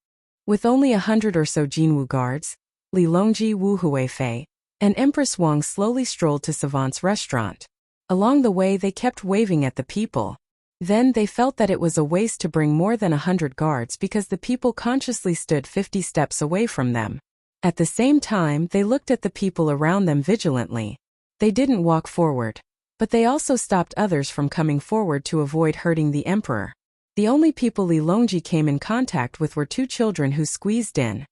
With only 100 or so Jinwu guards, Li Longji, Wu Huifei, and Empress Wang slowly strolled to Savant's restaurant. Along the way they kept waving at the people. Then they felt that it was a waste to bring more than 100 guards because the people consciously stood 50 steps away from them. At the same time, they looked at the people around them vigilantly. They didn't walk forward, but they also stopped others from coming forward to avoid hurting the emperor. The only people Li Longji came in contact with were 2 children who squeezed in.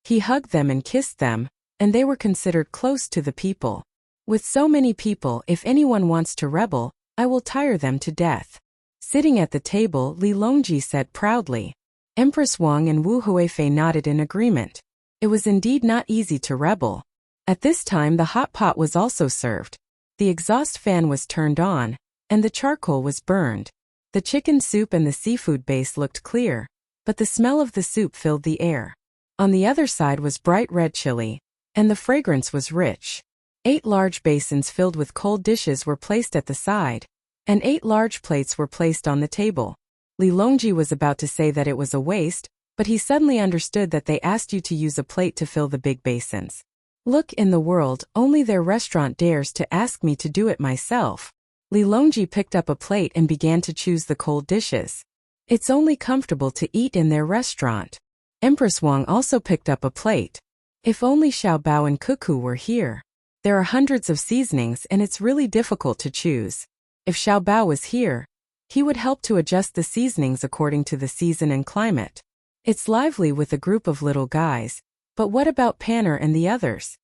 He hugged them and kissed them, and they were considered close to the people. "With so many people, if anyone wants to rebel, I will tire them to death." Sitting at the table, Li Longji said proudly. Empress Wang and Wu Huifei nodded in agreement. It was indeed not easy to rebel. At this time the hot pot was also served. The exhaust fan was turned on, and the charcoal was burned. The chicken soup and the seafood base looked clear, but the smell of the soup filled the air. On the other side was bright red chili, and the fragrance was rich. 8 large basins filled with cold dishes were placed at the side, and 8 large plates were placed on the table. Li Longji was about to say that it was a waste, but he suddenly understood that they asked you to use a plate to fill the big basins. "Look, in the world, only their restaurant dares to ask me to do it myself." Li Longji picked up a plate and began to choose the cold dishes. It's only comfortable to eat in their restaurant. Empress Wang also picked up a plate. If only Xiao Bao and Cuckoo were here. There are hundreds of seasonings and it's really difficult to choose. If Xiao Bao was here, he would help to adjust the seasonings according to the season and climate. It's lively with a group of little guys, but what about Panner and the others?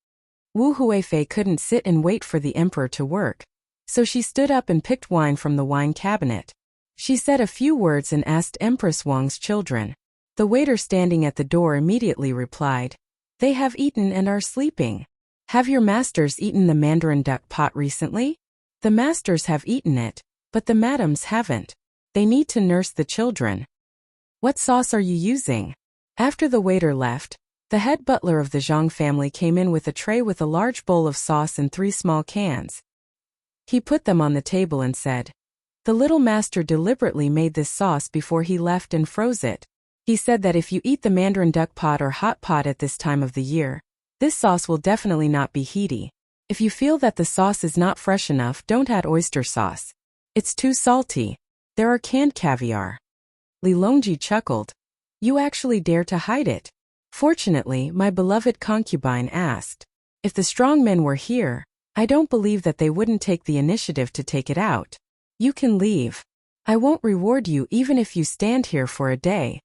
Wu Huifei couldn't sit and wait for the emperor to work, so she stood up and picked wine from the wine cabinet. She said a few words and asked Empress Wang's children. The waiter standing at the door immediately replied, "They have eaten and are sleeping. Have your masters eaten the mandarin duck pot recently?" "The masters have eaten it, but the madams haven't. They need to nurse the children." "What sauce are you using?" After the waiter left, the head butler of the Zhang family came in with a tray with a large bowl of sauce and 3 small cans. He put them on the table and said, "The little master deliberately made this sauce before he left and froze it. He said that if you eat the mandarin duck pot or hot pot at this time of the year, this sauce will definitely not be heaty. If you feel that the sauce is not fresh enough, don't add oyster sauce. It's too salty. There are canned caviar. Li Longji chuckled. You actually dare to hide it? Fortunately, my beloved concubine asked. If the strong men were here, I don't believe that they wouldn't take the initiative to take it out. You can leave. I won't reward you even if you stand here for a day.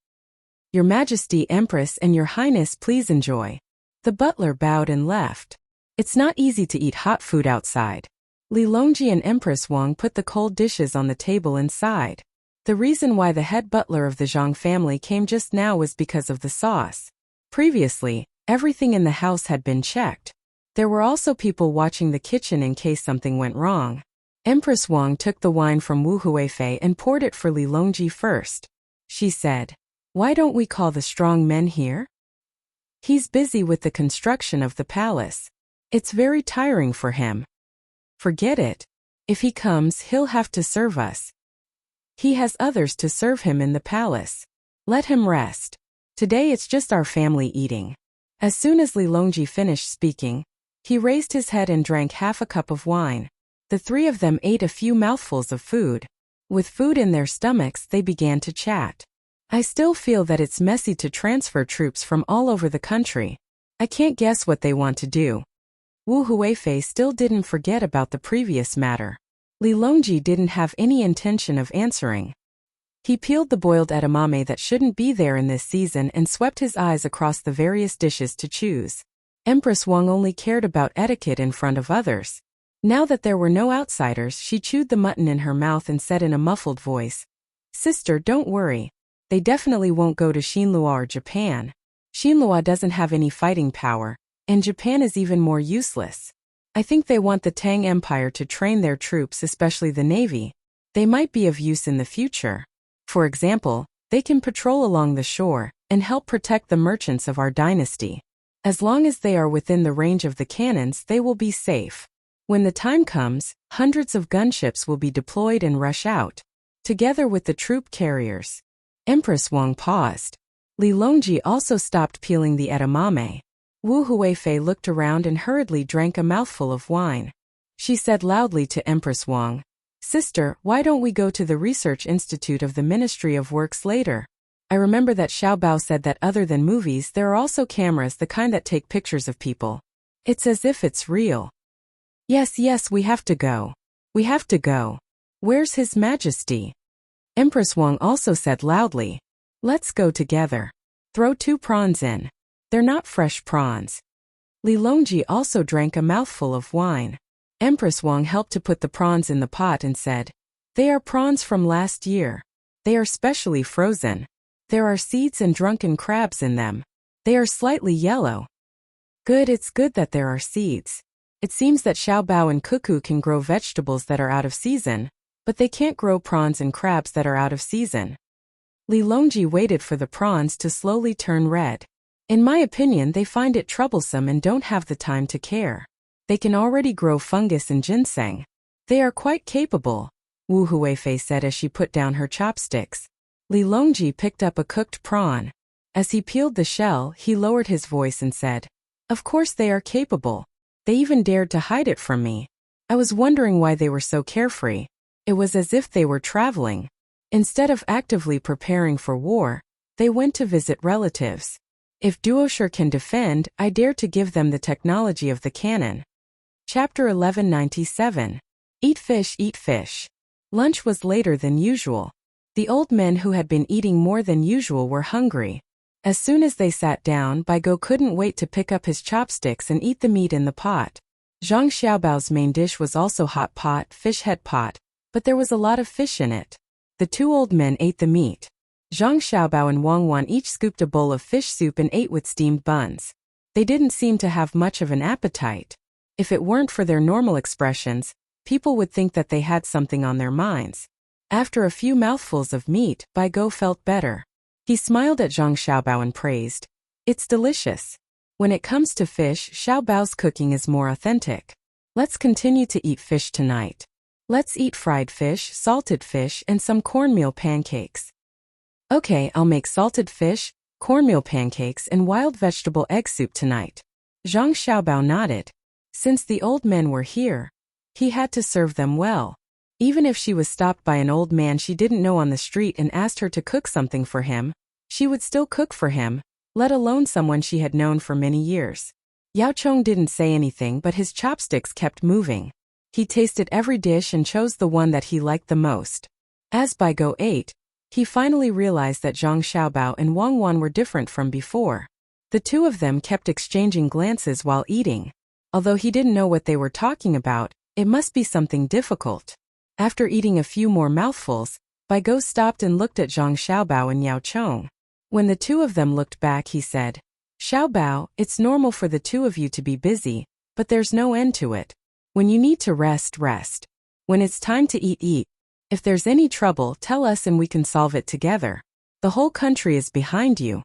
Your Majesty, Empress, and Your Highness, please enjoy. The butler bowed and left. It's not easy to eat hot food outside. Li Longji and Empress Wang put the cold dishes on the table inside. The reason why the head butler of the Zhang family came just now was because of the sauce. Previously, everything in the house had been checked. There were also people watching the kitchen in case something went wrong. Empress Wang took the wine from Wu Huifei and poured it for Li Longji first. She said, "Why don't we call the strong men here? He's busy with the construction of the palace. It's very tiring for him." "Forget it. If he comes, he'll have to serve us. He has others to serve him in the palace. Let him rest. Today it's just our family eating." As soon as Li Longji finished speaking, he raised his head and drank half a cup of wine. The three of them ate a few mouthfuls of food. With food in their stomachs, they began to chat. I still feel that it's messy to transfer troops from all over the country. I can't guess what they want to do. Wu Huifei still didn't forget about the previous matter. Li Longji didn't have any intention of answering. He peeled the boiled edamame that shouldn't be there in this season and swept his eyes across the various dishes to choose. Empress Wang only cared about etiquette in front of others. Now that there were no outsiders, she chewed the mutton in her mouth and said in a muffled voice, "Sister, don't worry. They definitely won't go to Xinlua or Japan. Xinlua doesn't have any fighting power, and Japan is even more useless. I think they want the Tang Empire to train their troops, especially the navy. They might be of use in the future. For example, they can patrol along the shore and help protect the merchants of our dynasty. As long as they are within the range of the cannons, they will be safe. When the time comes, hundreds of gunships will be deployed and rush out, together with the troop carriers." Empress Wang paused. Li Longji also stopped peeling the edamame. Wu Huifei looked around and hurriedly drank a mouthful of wine. She said loudly to Empress Wang, "Sister, why don't we go to the Research Institute of the Ministry of Works later? I remember that Xiao Bao said that other than movies there are also cameras, the kind that take pictures of people. It's as if it's real." Yes, we have to go. We have to go. Where's His Majesty?" Empress Wang also said loudly, "Let's go together. Throw 2 prawns in. They're not fresh prawns." Li Longji also drank a mouthful of wine. Empress Wang helped to put the prawns in the pot and said, "They are prawns from last year. They are specially frozen. There are seeds and drunken crabs in them. They are slightly yellow." "Good, it's good that there are seeds. It seems that Xiao Bao and Cuckoo can grow vegetables that are out of season, but they can't grow prawns and crabs that are out of season." Li Longji waited for the prawns to slowly turn red. "In my opinion, they find it troublesome and don't have the time to care. They can already grow fungus and ginseng. They are quite capable," Wu Huifei said as she put down her chopsticks. Li Longji picked up a cooked prawn. As he peeled the shell, he lowered his voice and said, "Of course they are capable. They even dared to hide it from me. I was wondering why they were so carefree. It was as if they were traveling. Instead of actively preparing for war, they went to visit relatives. If Duosher can defend, I dare to give them the technology of the cannon." Chapter 1197. Eat fish, eat fish. Lunch was later than usual. The old men who had been eating more than usual were hungry. As soon as they sat down, Baigo couldn't wait to pick up his chopsticks and eat the meat in the pot. Zhang Xiaobao's main dish was also hot pot, fish head pot, but there was a lot of fish in it. The 2 old men ate the meat. Zhang Xiaobao and Wang Wan each scooped a bowl of fish soup and ate with steamed buns. They didn't seem to have much of an appetite. If it weren't for their normal expressions, people would think that they had something on their minds. After a few mouthfuls of meat, Baigo felt better. He smiled at Zhang Xiaobao and praised, "It's delicious. When it comes to fish, Xiao Bao's cooking is more authentic. Let's continue to eat fish tonight. Let's eat fried fish, salted fish, and some cornmeal pancakes." "Okay, I'll make salted fish, cornmeal pancakes, and wild vegetable egg soup tonight." Zhang Xiaobao nodded. Since the old men were here, he had to serve them well. Even if she was stopped by an old man she didn't know on the street and asked her to cook something for him, she would still cook for him, let alone someone she had known for many years. Yao Chong didn't say anything but his chopsticks kept moving. He tasted every dish and chose the one that he liked the most. As Bai Go ate, he finally realized that Zhang Xiaobao and Wang Wan were different from before. The two of them kept exchanging glances while eating. Although he didn't know what they were talking about, it must be something difficult. After eating a few more mouthfuls, Bai Go stopped and looked at Zhang Xiaobao and Yao Chong. When the two of them looked back he said, "Xiaobao, it's normal for the two of you to be busy, but there's no end to it. When you need to rest, rest. When it's time to eat, eat. If there's any trouble, tell us and we can solve it together. The whole country is behind you."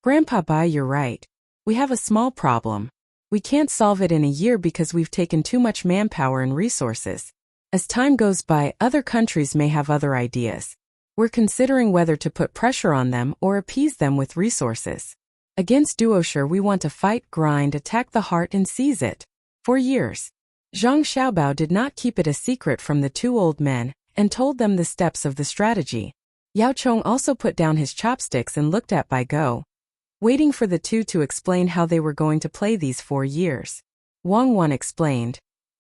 "Grandpa Bai, you're right. We have a small problem. We can't solve it in a year because we've taken too much manpower and resources. As time goes by, other countries may have other ideas. We're considering whether to put pressure on them or appease them with resources. Against Duosher we want to fight, grind, attack the heart and seize it." For years, Zhang Xiaobao did not keep it a secret from the two old men and told them the steps of the strategy. Yao Chong also put down his chopsticks and looked at Bai Go, waiting for the two to explain how they were going to play these 4 years. Wang Wan explained,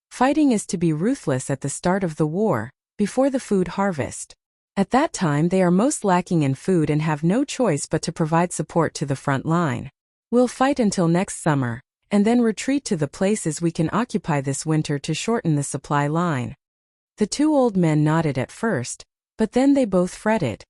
"Fighting is to be ruthless at the start of the war, before the food harvest. At that time they are most lacking in food and have no choice but to provide support to the front line. We'll fight until next summer, and then retreat to the places we can occupy this winter to shorten the supply line." The two old men nodded at first, but then they both fretted.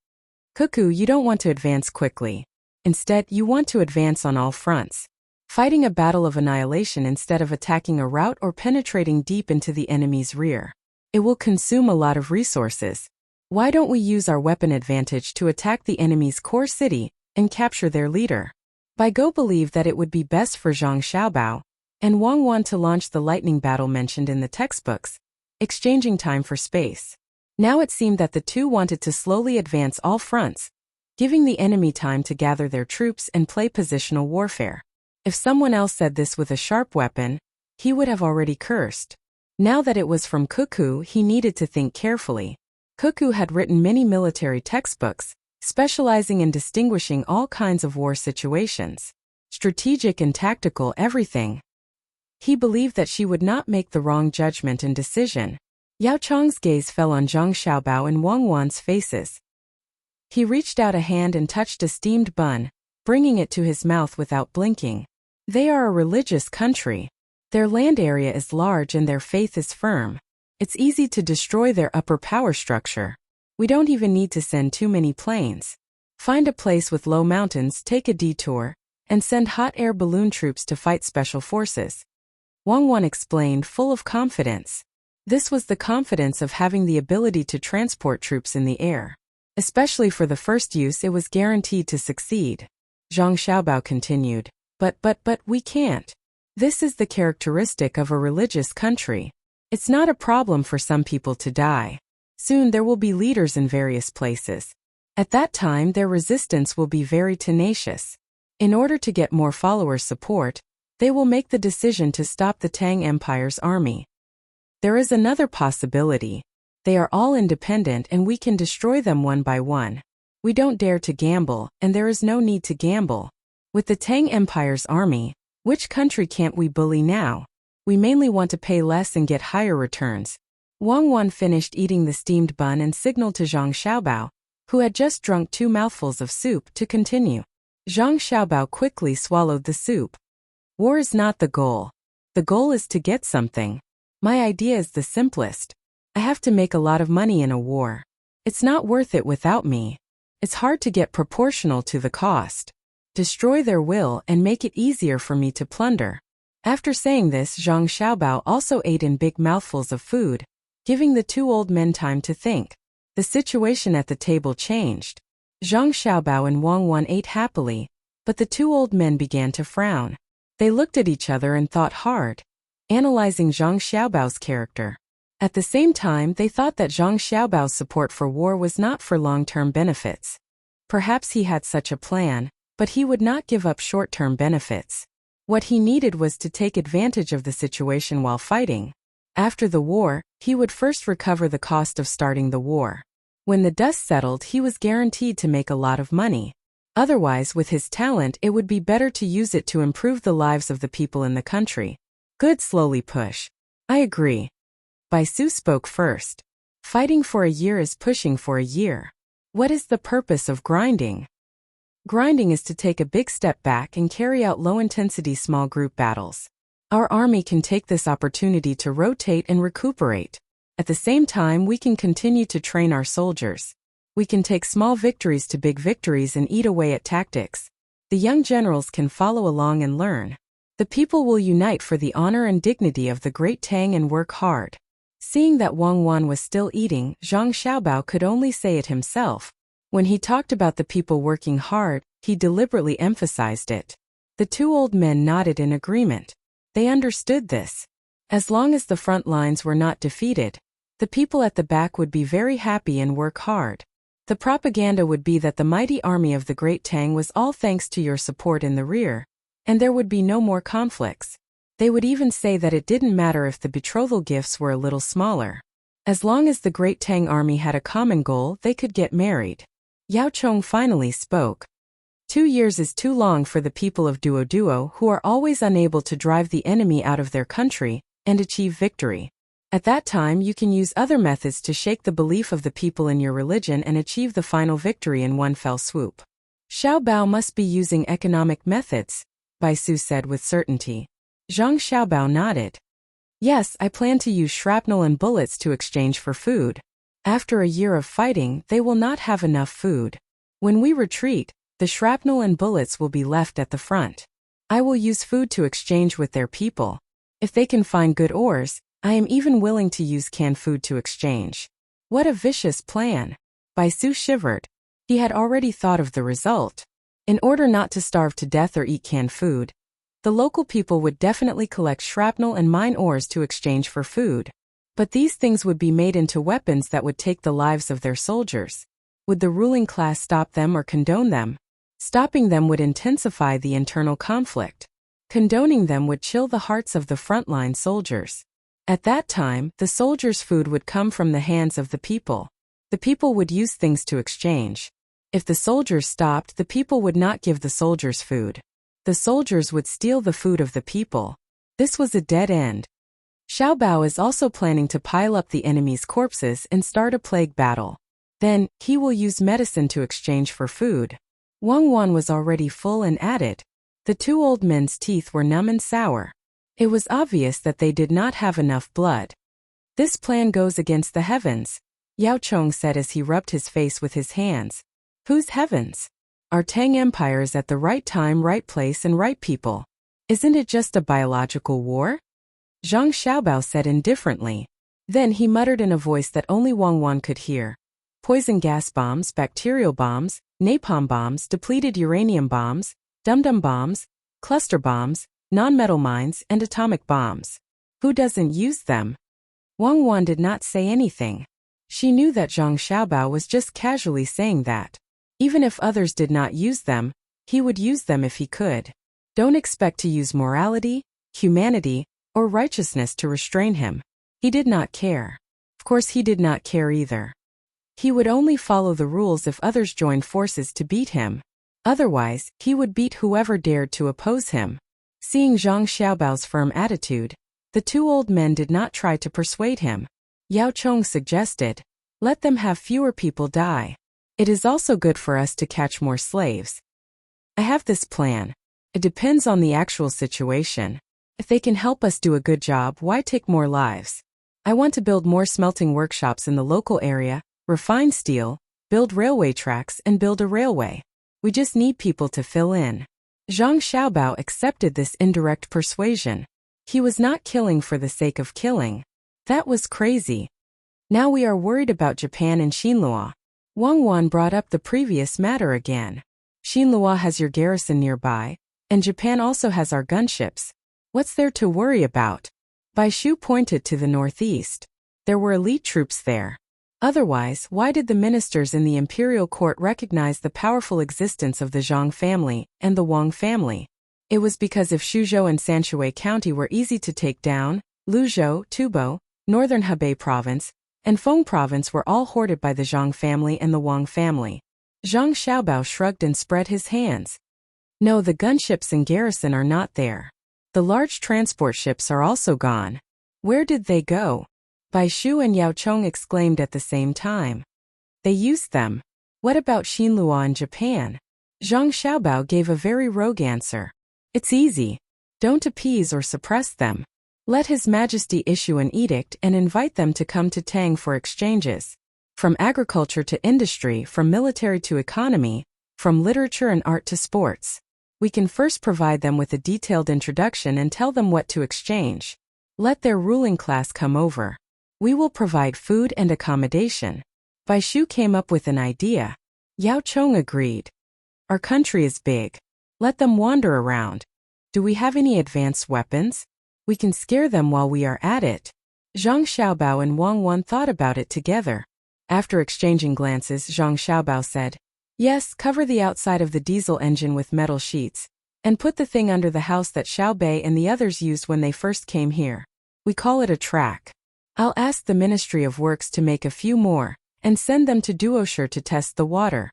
"Cuckoo, you don't want to advance quickly. Instead, you want to advance on all fronts, fighting a battle of annihilation instead of attacking a rout or penetrating deep into the enemy's rear. It will consume a lot of resources. Why don't we use our weapon advantage to attack the enemy's core city and capture their leader?" Bai Go believed that it would be best for Zhang Xiaobao and Wang Wan to launch the lightning battle mentioned in the textbooks, exchanging time for space. Now it seemed that the two wanted to slowly advance all fronts, giving the enemy time to gather their troops and play positional warfare. If someone else said this with a sharp weapon, he would have already cursed. Now that it was from Cuckoo, he needed to think carefully. Cuckoo had written many military textbooks, specializing in distinguishing all kinds of war situations, strategic and tactical, everything. He believed that she would not make the wrong judgment and decision. Yao Chong's gaze fell on Zhang Xiaobao and Wang Wan's faces. He reached out a hand and touched a steamed bun, bringing it to his mouth without blinking. They are a religious country. Their land area is large and their faith is firm. It's easy to destroy their upper power structure. We don't even need to send too many planes. Find a place with low mountains, take a detour, and send hot air balloon troops to fight special forces." Wang Wan explained, full of confidence. This was the confidence of having the ability to transport troops in the air. Especially for the first use, it was guaranteed to succeed. Zhang Xiaobao continued, But we can't. This is the characteristic of a religious country. It's not a problem for some people to die. Soon there will be leaders in various places. At that time their resistance will be very tenacious. In order to get more followers' support, they will make the decision to stop the Tang Empire's army. There is another possibility. They are all independent and we can destroy them one by one. We don't dare to gamble, and there is no need to gamble. With the Tang Empire's army, which country can't we bully now? We mainly want to pay less and get higher returns. Wang Wan finished eating the steamed bun and signaled to Zhang Xiaobao, who had just drunk 2 mouthfuls of soup, to continue. Zhang Xiaobao quickly swallowed the soup. War is not the goal. The goal is to get something. My idea is the simplest. I have to make a lot of money in a war. It's not worth it without me. It's hard to get proportional to the cost. Destroy their will and make it easier for me to plunder. After saying this, Zhang Xiaobao also ate in big mouthfuls of food, giving the 2 old men time to think. The situation at the table changed. Zhang Xiaobao and Wang Wan ate happily, but the 2 old men began to frown. They looked at each other and thought hard, analyzing Zhang Xiaobao's character. At the same time, they thought that Zhang Xiaobao's support for war was not for long-term benefits. Perhaps he had such a plan, but he would not give up short-term benefits. What he needed was to take advantage of the situation while fighting. After the war, He would first recover the cost of starting the war. When the dust settled, he was guaranteed to make a lot of money. Otherwise, with his talent, it would be better to use it to improve the lives of the people in the country. Good, slowly push. I agree. Bai Su spoke first. Fighting for a year is pushing for a year. What is the purpose of grinding? Grinding is to take a big step back and carry out low-intensity small group battles. Our army can take this opportunity to rotate and recuperate. At the same time, we can continue to train our soldiers. We can take small victories to big victories and eat away at tactics. The young generals can follow along and learn. The people will unite for the honor and dignity of the great Tang and work hard. Seeing that Wang Wan was still eating, Zhang Xiaobao could only say it himself. When he talked about the people working hard, he deliberately emphasized it. The two old men nodded in agreement. They understood this. As long as the front lines were not defeated, the people at the back would be very happy and work hard. The propaganda would be that the mighty army of the Great Tang was all thanks to your support in the rear, and there would be no more conflicts. They would even say that it didn't matter if the betrothal gifts were a little smaller. As long as the Great Tang army had a common goal, they could get married. Yao Chong finally spoke. 2 years is too long for the people of Duo who are always unable to drive the enemy out of their country and achieve victory. At that time, you can use other methods to shake the belief of the people in your religion and achieve the final victory in one fell swoop. Xiao Bao must be using economic methods, Bai Su said with certainty. Zhang Xiaobao nodded. Yes, I plan to use shrapnel and bullets to exchange for food. After a year of fighting, they will not have enough food. When we retreat, the shrapnel and bullets will be left at the front. I will use food to exchange with their people. If they can find good ores, I am even willing to use canned food to exchange. What a vicious plan. Bai Su shivered. He had already thought of the result. In order not to starve to death or eat canned food, the local people would definitely collect shrapnel and mine ores to exchange for food. But these things would be made into weapons that would take the lives of their soldiers. Would the ruling class stop them or condone them? Stopping them would intensify the internal conflict. Condoning them would chill the hearts of the frontline soldiers. At that time, the soldiers' food would come from the hands of the people. The people would use things to exchange. If the soldiers stopped, the people would not give the soldiers food. The soldiers would steal the food of the people. This was a dead end. Xiao Bao is also planning to pile up the enemy's corpses and start a plague battle. Then, he will use medicine to exchange for food. Wang Wan was already full and added. The two old men's teeth were numb and sour. It was obvious that they did not have enough blood. This plan goes against the heavens, Yao Chong said as he rubbed his face with his hands. Whose heavens? Our Tang Empire is at the right time, right place and right people. Isn't it just a biological war? Zhang Xiaobao said indifferently. Then he muttered in a voice that only Wang Wan could hear. Poison gas bombs, bacterial bombs, napalm bombs, depleted uranium bombs, dum-dum bombs, cluster bombs, non-metal mines, and atomic bombs. Who doesn't use them? Wang Wan did not say anything. She knew that Zhang Xiaobao was just casually saying that. Even if others did not use them, he would use them if he could. Don't expect to use morality, humanity, or righteousness to restrain him. He did not care. Of course he did not care either. He would only follow the rules if others joined forces to beat him. Otherwise, he would beat whoever dared to oppose him. Seeing Zhang Xiaobao's firm attitude, the two old men did not try to persuade him. Yao Chong suggested, let them have fewer people die. It is also good for us to catch more slaves. I have this plan. It depends on the actual situation. If they can help us do a good job, why take more lives? I want to build more smelting workshops in the local area, refine steel, build railway tracks and build a railway. We just need people to fill in. Zhang Xiaobao accepted this indirect persuasion. He was not killing for the sake of killing. That was crazy. Now we are worried about Japan and Xinlua. Wang Wan brought up the previous matter again. Xinlua has your garrison nearby, and Japan also has our gunships. What's there to worry about? Bai Shu pointed to the northeast. There were elite troops there. Otherwise, why did the ministers in the imperial court recognize the powerful existence of the Zhang family and the Wang family? It was because if Shuzhou and Sanshui County were easy to take down, Luzhou, Tubo, northern Hebei province, and Feng province were all hoarded by the Zhang family and the Wang family. Zhang Xiaobao shrugged and spread his hands. No, the gunships in garrison are not there. The large transport ships are also gone. Where did they go? Bai Shu and Yao Chong exclaimed at the same time. They used them. What about Xinlua in Japan? Zhang Xiaobao gave a very rogue answer. It's easy. Don't appease or suppress them. Let His Majesty issue an edict and invite them to come to Tang for exchanges. From agriculture to industry, from military to economy, from literature and art to sports. We can first provide them with a detailed introduction and tell them what to exchange. Let their ruling class come over. We will provide food and accommodation. Bai Shu came up with an idea. Yao Chong agreed. Our country is big. Let them wander around. Do we have any advanced weapons? We can scare them while we are at it. Zhang Xiaobao and Wang Wan thought about it together. After exchanging glances, Zhang Xiaobao said, Yes, cover the outside of the diesel engine with metal sheets, and put the thing under the house that Xiao Bei and the others used when they first came here. We call it a track. I'll ask the Ministry of Works to make a few more, and send them to Duoshi to test the water.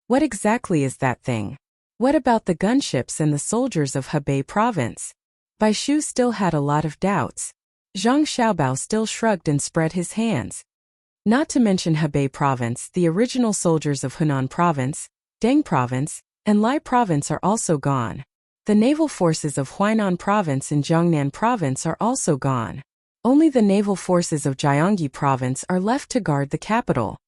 What exactly is that thing? What about the gunships and the soldiers of Hebei province? Bai Shu still had a lot of doubts. Zhang Xiaobao still shrugged and spread his hands. Not to mention Hebei province, the original soldiers of Hunan province, Tang province, and Lai province are also gone. The naval forces of Huainan province and Jiangnan province are also gone. Only the naval forces of Jiangyi province are left to guard the capital.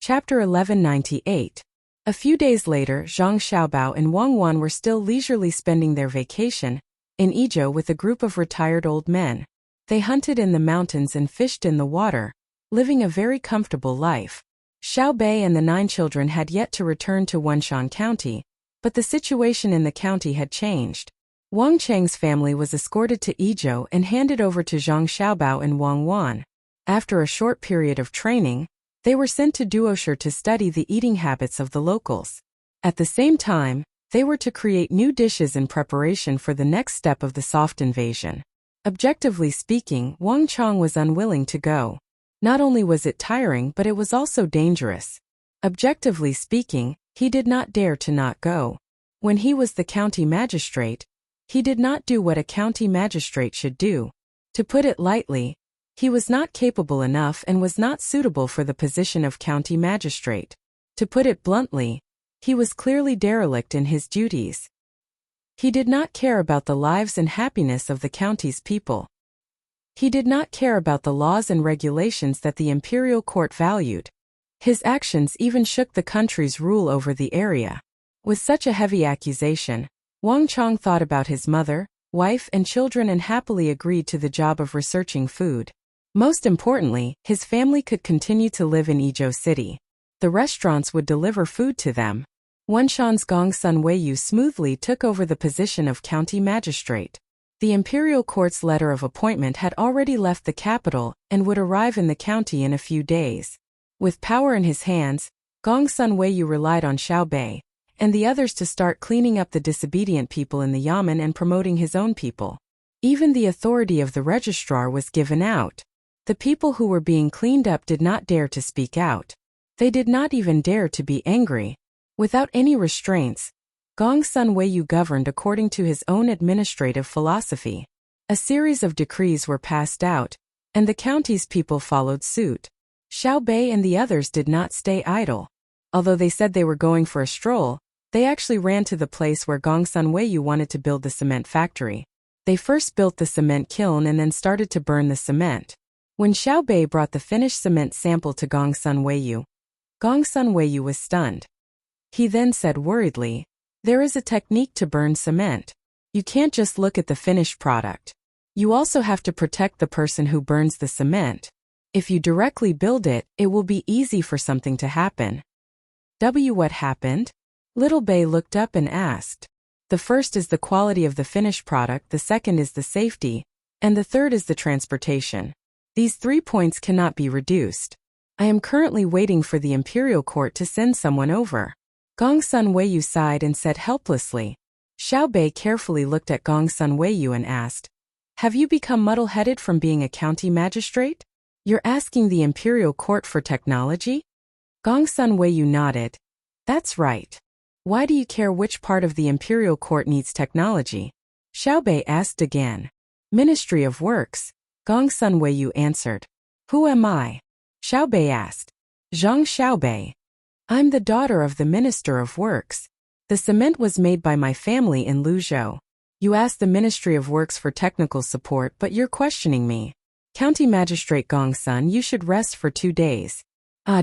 Chapter 1198. A few days later, Zhang Xiaobao and Wang Wan were still leisurely spending their vacation in Izhou with a group of retired old men. They hunted in the mountains and fished in the water, living a very comfortable life. Xiao Bei and the 9 children had yet to return to Wenshan County, but the situation in the county had changed. Wang Cheng's family was escorted to Izhou and handed over to Zhang Xiaobao and Wang Wan. After a short period of training, they were sent to Duoshi to study the eating habits of the locals. At the same time, they were to create new dishes in preparation for the next step of the soft invasion. Objectively speaking, Wang Chong was unwilling to go. Not only was it tiring, but it was also dangerous. Objectively speaking, he did not dare to not go. When he was the county magistrate, he did not do what a county magistrate should do. To put it lightly, he was not capable enough and was not suitable for the position of county magistrate. To put it bluntly, he was clearly derelict in his duties. He did not care about the lives and happiness of the county's people. He did not care about the laws and regulations that the imperial court valued. His actions even shook the country's rule over the area. With such a heavy accusation, Wang Chong thought about his mother, wife and children and happily agreed to the job of researching food. Most importantly, his family could continue to live in Izhou City. The restaurants would deliver food to them. Wenshan's Gongsun Weiyu smoothly took over the position of county magistrate. The imperial court's letter of appointment had already left the capital and would arrive in the county in a few days. With power in his hands, Gongsun Weiyu relied on Xiao Bei and the others to start cleaning up the disobedient people in the Yamen and promoting his own people. Even the authority of the registrar was given out. The people who were being cleaned up did not dare to speak out. They did not even dare to be angry. Without any restraints, Gongsun Weiyu governed according to his own administrative philosophy. A series of decrees were passed out, and the county's people followed suit. Xiao Bei and the others did not stay idle. Although they said they were going for a stroll, they actually ran to the place where Gongsun Weiyu wanted to build the cement factory. They first built the cement kiln and then started to burn the cement. When Xiao Bei brought the finished cement sample to Gongsun Weiyu was stunned. He then said worriedly, "There is a technique to burn cement. You can't just look at the finished product. You also have to protect the person who burns the cement. If you directly build it, it will be easy for something to happen." What happened? Little Bei looked up and asked. The first is the quality of the finished product, the second is the safety, and the third is the transportation. These 3 points cannot be reduced. I am currently waiting for the imperial court to send someone over. Gongsun Weiyu sighed and said helplessly. Xiao Bei carefully looked at Gongsun Weiyu and asked, Have you become muddle-headed from being a county magistrate? You're asking the Imperial Court for technology? Gongsun Weiyu nodded. That's right. Why do you care which part of the Imperial Court needs technology? Xiaobei asked again. Ministry of Works, Gongsun Weiyu answered. Who am I? Xiaobei asked. Zhang Xiaobei. I'm the daughter of the Minister of Works. The cement was made by my family in Luzhou. You asked the Ministry of Works for technical support, but you're questioning me. County Magistrate Gongsun, you should rest for 2 days.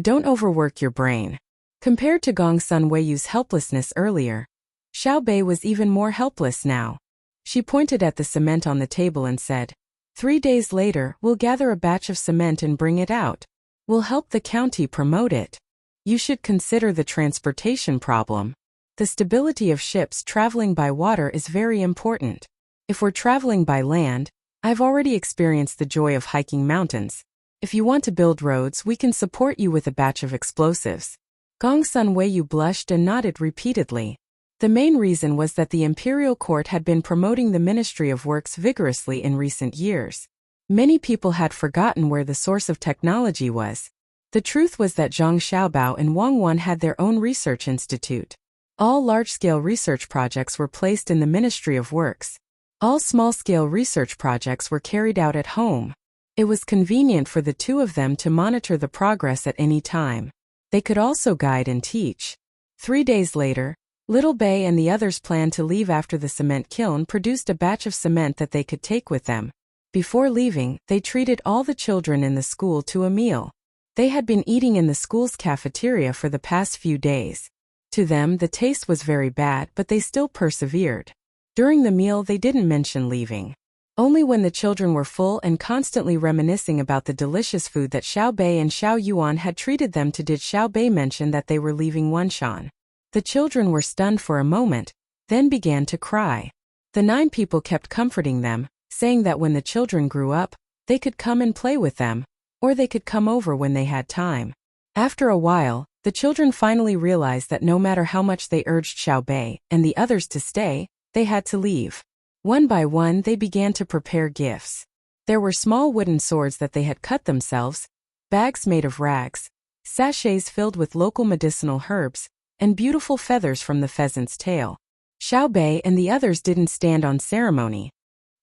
Don't overwork your brain. Compared to Gongsun Weiyu's helplessness earlier, Xiaobei was even more helpless now. She pointed at the cement on the table and said, 3 days later, we'll gather a batch of cement and bring it out. We'll help the county promote it. You should consider the transportation problem. The stability of ships traveling by water is very important. If we're traveling by land, I've already experienced the joy of hiking mountains. If you want to build roads, we can support you with a batch of explosives. Gongsun Weiyu blushed and nodded repeatedly. The main reason was that the Imperial Court had been promoting the Ministry of Works vigorously in recent years. Many people had forgotten where the source of technology was. The truth was that Zhang Xiaobao and Wang Wan had their own research institute. All large-scale research projects were placed in the Ministry of Works. All small-scale research projects were carried out at home. It was convenient for the two of them to monitor the progress at any time. They could also guide and teach. 3 days later, Little Bei and the others planned to leave after the cement kiln produced a batch of cement that they could take with them. Before leaving, they treated all the children in the school to a meal. They had been eating in the school's cafeteria for the past few days. To them, the taste was very bad, but they still persevered. During the meal, they didn't mention leaving. Only when the children were full and constantly reminiscing about the delicious food that Xiaobei and Xiao Yuan had treated them to did Xiaobei mention that they were leaving Wenshan. The children were stunned for a moment, then began to cry. The 9 people kept comforting them, saying that when the children grew up, they could come and play with them, or they could come over when they had time. After a while, the children finally realized that no matter how much they urged Xiaobei and the others to stay, they had to leave. One by one, they began to prepare gifts. There were small wooden swords that they had cut themselves, bags made of rags, sachets filled with local medicinal herbs, and beautiful feathers from the pheasant's tail. Xiaobei and the others didn't stand on ceremony.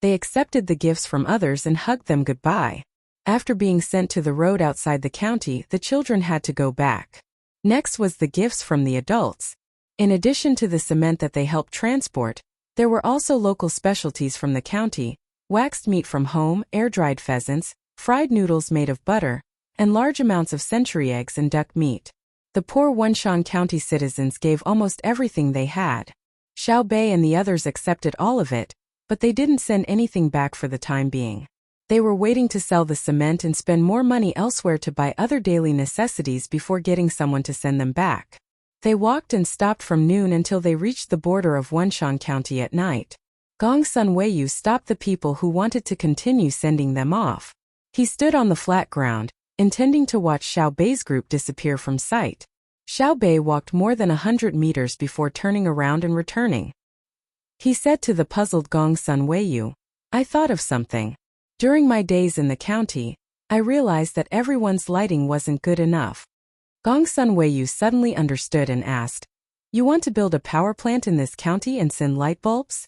They accepted the gifts from others and hugged them goodbye. After being sent to the road outside the county, the children had to go back. Next was the gifts from the adults. In addition to the cement that they helped transport, there were also local specialties from the county, waxed meat from home, air-dried pheasants, fried noodles made of butter, and large amounts of century eggs and duck meat. The poor Wenshan County citizens gave almost everything they had. Xiaobei and the others accepted all of it, but they didn't send anything back for the time being. They were waiting to sell the cement and spend more money elsewhere to buy other daily necessities before getting someone to send them back. They walked and stopped from noon until they reached the border of Wenshan County at night. Gongsun Weiyu stopped the people who wanted to continue sending them off. He stood on the flat ground, intending to watch Xiaobei's group disappear from sight. Xiaobei walked more than 100 meters before turning around and returning. He said to the puzzled Gongsun Weiyu, I thought of something. During my days in the county, I realized that everyone's lighting wasn't good enough. Gongsun Weiyu suddenly understood and asked, You want to build a power plant in this county and send light bulbs?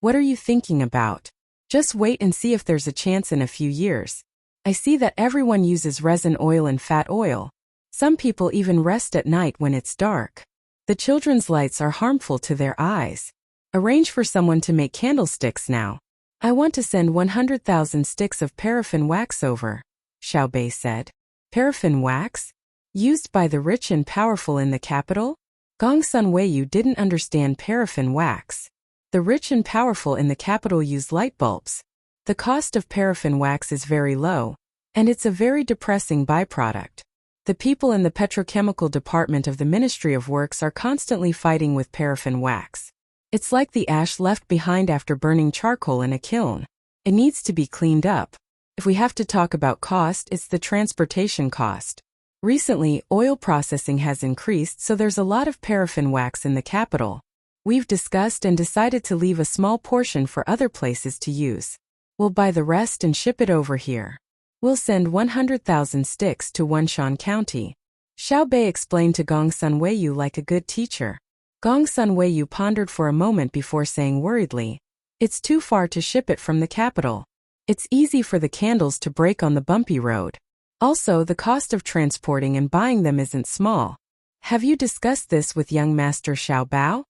What are you thinking about? Just wait and see if there's a chance in a few years. I see that everyone uses resin oil and fat oil. Some people even rest at night when it's dark. The children's lights are harmful to their eyes. Arrange for someone to make candlesticks now. I want to send 100,000 sticks of paraffin wax over, Xiaobei said. Paraffin wax? Used by the rich and powerful in the capital? Gongsun Weiyu didn't understand paraffin wax. The rich and powerful in the capital use light bulbs. The cost of paraffin wax is very low, and it's a very depressing byproduct. The people in the petrochemical department of the Ministry of Works are constantly fighting with paraffin wax. It's like the ash left behind after burning charcoal in a kiln. It needs to be cleaned up. If we have to talk about cost, it's the transportation cost. Recently, oil processing has increased, so there's a lot of paraffin wax in the capital. We've discussed and decided to leave a small portion for other places to use. We'll buy the rest and ship it over here. We'll send 100,000 sticks to Wenshan County. Xiao Bei explained to Gong Sun Weiyu like a good teacher. Gong Sun Weiyu pondered for a moment before saying worriedly, "It's too far to ship it from the capital. It's easy for the candles to break on the bumpy road. Also, the cost of transporting and buying them isn't small. Have you discussed this with young Master Xiao Bao?"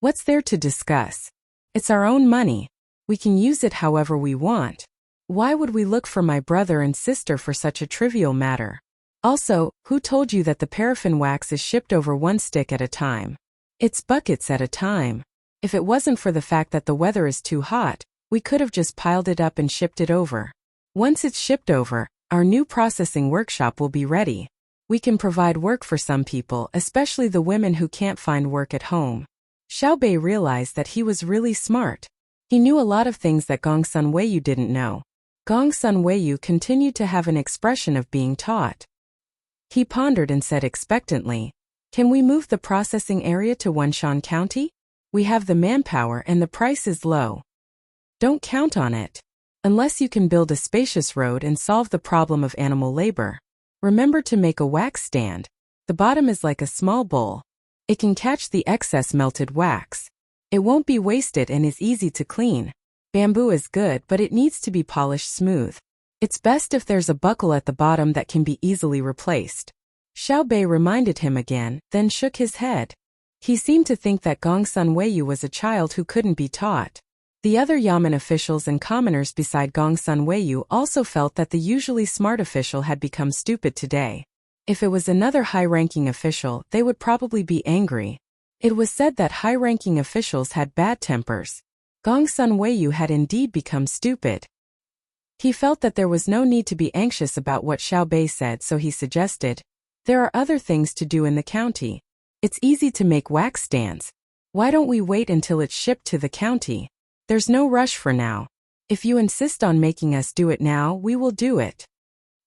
"What's there to discuss? It's our own money. We can use it however we want. Why would we look for my brother and sister for such a trivial matter? Also, who told you that the paraffin wax is shipped over one stick at a time? It's buckets at a time. If it wasn't for the fact that the weather is too hot, we could have just piled it up and shipped it over. Once it's shipped over, our new processing workshop will be ready. We can provide work for some people, especially the women who can't find work at home." Xiao Bei realized that he was really smart. He knew a lot of things that Gong Sun Weiyu didn't know. Gong Sun Weiyu continued to have an expression of being taught. He pondered and said expectantly, "Can we move the processing area to Wenshan County? We have the manpower and the price is low." "Don't count on it. Unless you can build a spacious road and solve the problem of animal labor. Remember to make a wax stand. The bottom is like a small bowl. It can catch the excess melted wax. It won't be wasted and is easy to clean. Bamboo is good, but it needs to be polished smooth. It's best if there's a buckle at the bottom that can be easily replaced." Xiao Bei reminded him again, then shook his head. He seemed to think that Gong Sun Weiyu was a child who couldn't be taught. The other Yamen officials and commoners beside Gong Sun Weiyu also felt that the usually smart official had become stupid today. If it was another high-ranking official, they would probably be angry. It was said that high-ranking officials had bad tempers. Gong Sun Weiyu had indeed become stupid. He felt that there was no need to be anxious about what Xiao Bei said, so he suggested, "There are other things to do in the county. It's easy to make wax stands. Why don't we wait until it's shipped to the county? There's no rush for now. If you insist on making us do it now, we will do it."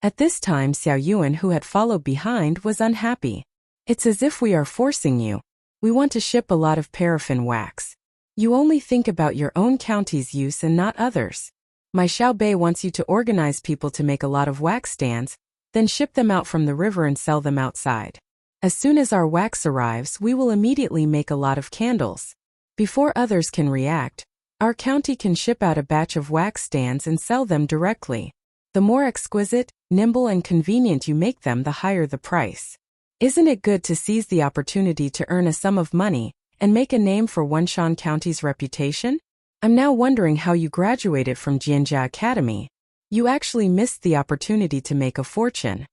At this time, Xiao Yuan, who had followed behind, was unhappy. "It's as if we are forcing you. We want to ship a lot of paraffin wax. You only think about your own county's use and not others. My Xiao Bei wants you to organize people to make a lot of wax stands, then ship them out from the river and sell them outside. As soon as our wax arrives, we will immediately make a lot of candles. Before others can react, our county can ship out a batch of wax stands and sell them directly. The more exquisite, nimble and convenient you make them, the higher the price. Isn't it good to seize the opportunity to earn a sum of money and make a name for Wenshan County's reputation? I'm now wondering how you graduated from Jianjia Academy. You actually missed the opportunity to make a fortune.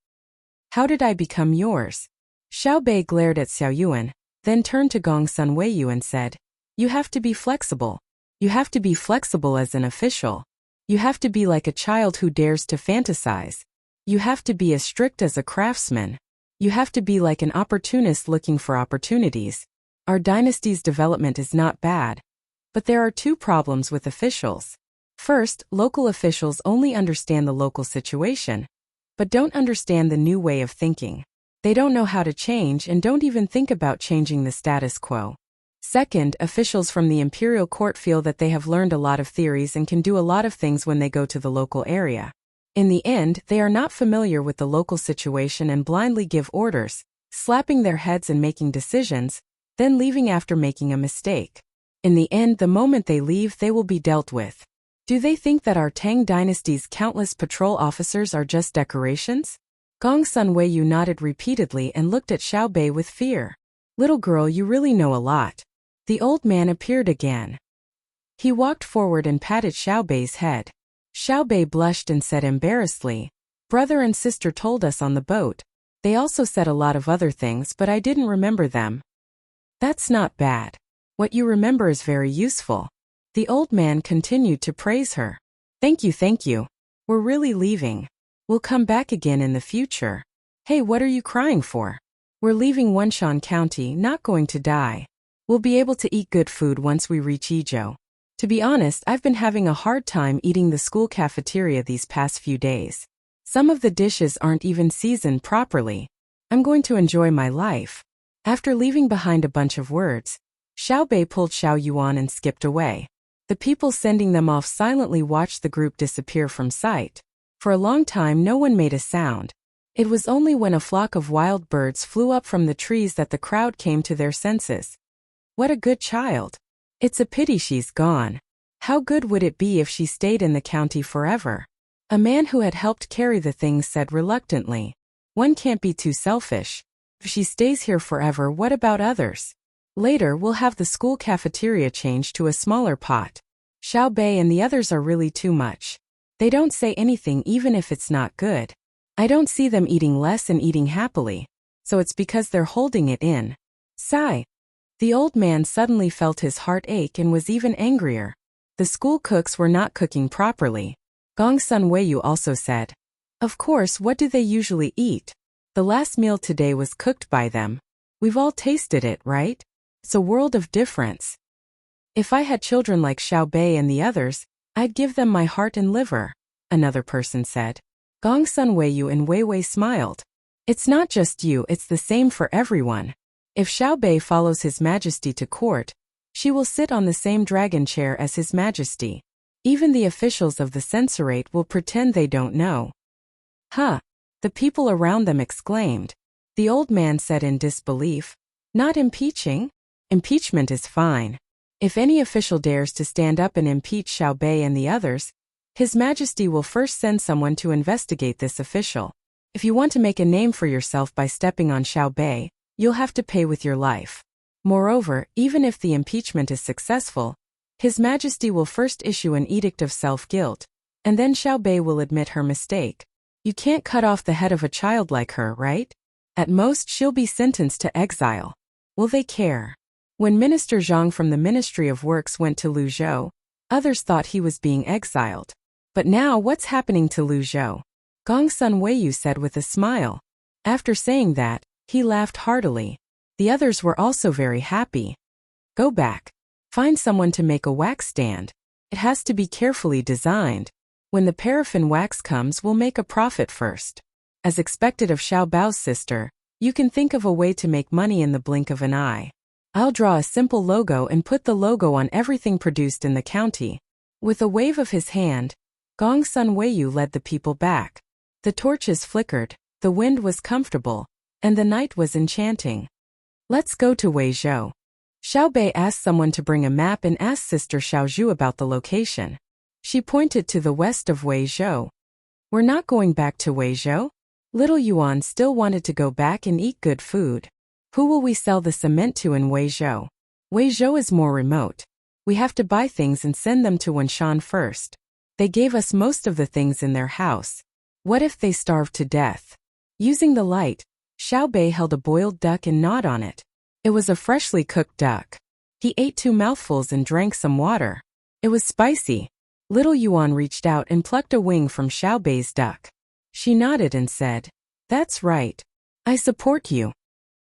How did I become yours?" Xiao Bei glared at Xiao Yuan, then turned to Gong Sun Weiyu and said, "You have to be flexible. You have to be flexible as an official. You have to be like a child who dares to fantasize. You have to be as strict as a craftsman. You have to be like an opportunist looking for opportunities. Our dynasty's development is not bad. But there are two problems with officials. First, local officials only understand the local situation, but don't understand the new way of thinking. They don't know how to change and don't even think about changing the status quo. Second, officials from the imperial court feel that they have learned a lot of theories and can do a lot of things when they go to the local area. In the end, they are not familiar with the local situation and blindly give orders, slapping their heads and making decisions, then leaving after making a mistake. In the end, the moment they leave, they will be dealt with. Do they think that our Tang dynasty's countless patrol officers are just decorations?" Gong Sun Weiyu nodded repeatedly and looked at Xiao Bei with fear. "Little girl, you really know a lot." The old man appeared again. He walked forward and patted Xiao Bei's head. Xiao Bei blushed and said embarrassedly, "Brother and sister told us on the boat. They also said a lot of other things, but I didn't remember them." "That's not bad. What you remember is very useful." The old man continued to praise her. Thank you. We're really leaving. We'll come back again in the future." "Hey, what are you crying for? We're leaving Wenshan County, not going to die. We'll be able to eat good food once we reach Izhou. To be honest, I've been having a hard time eating the school cafeteria these past few days. Some of the dishes aren't even seasoned properly. I'm going to enjoy my life." After leaving behind a bunch of words, Xiao Bei pulled Xiao Yuan and skipped away. The people sending them off silently watched the group disappear from sight. For a long time no one made a sound. It was only when a flock of wild birds flew up from the trees that the crowd came to their senses. What a good child. It's a pity she's gone. How good would it be if she stayed in the county forever? A man who had helped carry the things said reluctantly. One can't be too selfish. If she stays here forever, what about others? Later we'll have the school cafeteria changed to a smaller pot. Xiao Bei and the others are really too much. They don't say anything even if it's not good. I don't see them eating less and eating happily. So it's because they're holding it in. Sigh. The old man suddenly felt his heart ache and was even angrier. The school cooks were not cooking properly. Gongsun Weiyu also said. Of course, what do they usually eat? The last meal today was cooked by them. We've all tasted it, right? It's a world of difference. If I had children like Xiao Bei and the others, I'd give them my heart and liver, another person said. Gongsun Weiyu and Weiwei smiled. It's not just you, it's the same for everyone. If Xiao Bei follows His Majesty to court, she will sit on the same dragon chair as His Majesty. Even the officials of the censorate will pretend they don't know. Huh! The people around them exclaimed. The old man said in disbelief. Not impeaching? Impeachment is fine. If any official dares to stand up and impeach Xiao Bei and the others, His Majesty will first send someone to investigate this official. If you want to make a name for yourself by stepping on Xiao Bei, you'll have to pay with your life. Moreover, even if the impeachment is successful, His Majesty will first issue an edict of self-guilt, and then Xiao Bei will admit her mistake. You can't cut off the head of a child like her, right? At most she'll be sentenced to exile. Will they care? When Minister Zhang from the Ministry of Works went to Luzhou, others thought he was being exiled. But now what's happening to Luzhou? Gongsun Weiyu said with a smile. After saying that, he laughed heartily. The others were also very happy. Go back. Find someone to make a wax stand. It has to be carefully designed. When the paraffin wax comes, we'll make a profit first. As expected of Xiao Bao's sister, you can think of a way to make money in the blink of an eye. I'll draw a simple logo and put the logo on everything produced in the county. With a wave of his hand, Gongsun Weiyu led the people back. The torches flickered, the wind was comfortable, and the night was enchanting. Let's go to Weizhou. Xiao Bei asked someone to bring a map and asked Sister Xiaozhu about the location. She pointed to the west of Weizhou. We're not going back to Weizhou? Little Yuan still wanted to go back and eat good food. Who will we sell the cement to in Weizhou? Weizhou is more remote. We have to buy things and send them to Wenshan first. They gave us most of the things in their house. What if they starved to death? Using the light, Xiao Bei held a boiled duck and gnawed on it. It was a freshly cooked duck. He ate 2 mouthfuls and drank some water. It was spicy. Little Yuan reached out and plucked a wing from Xiao Bei's duck. She nodded and said, "That's right. I support you."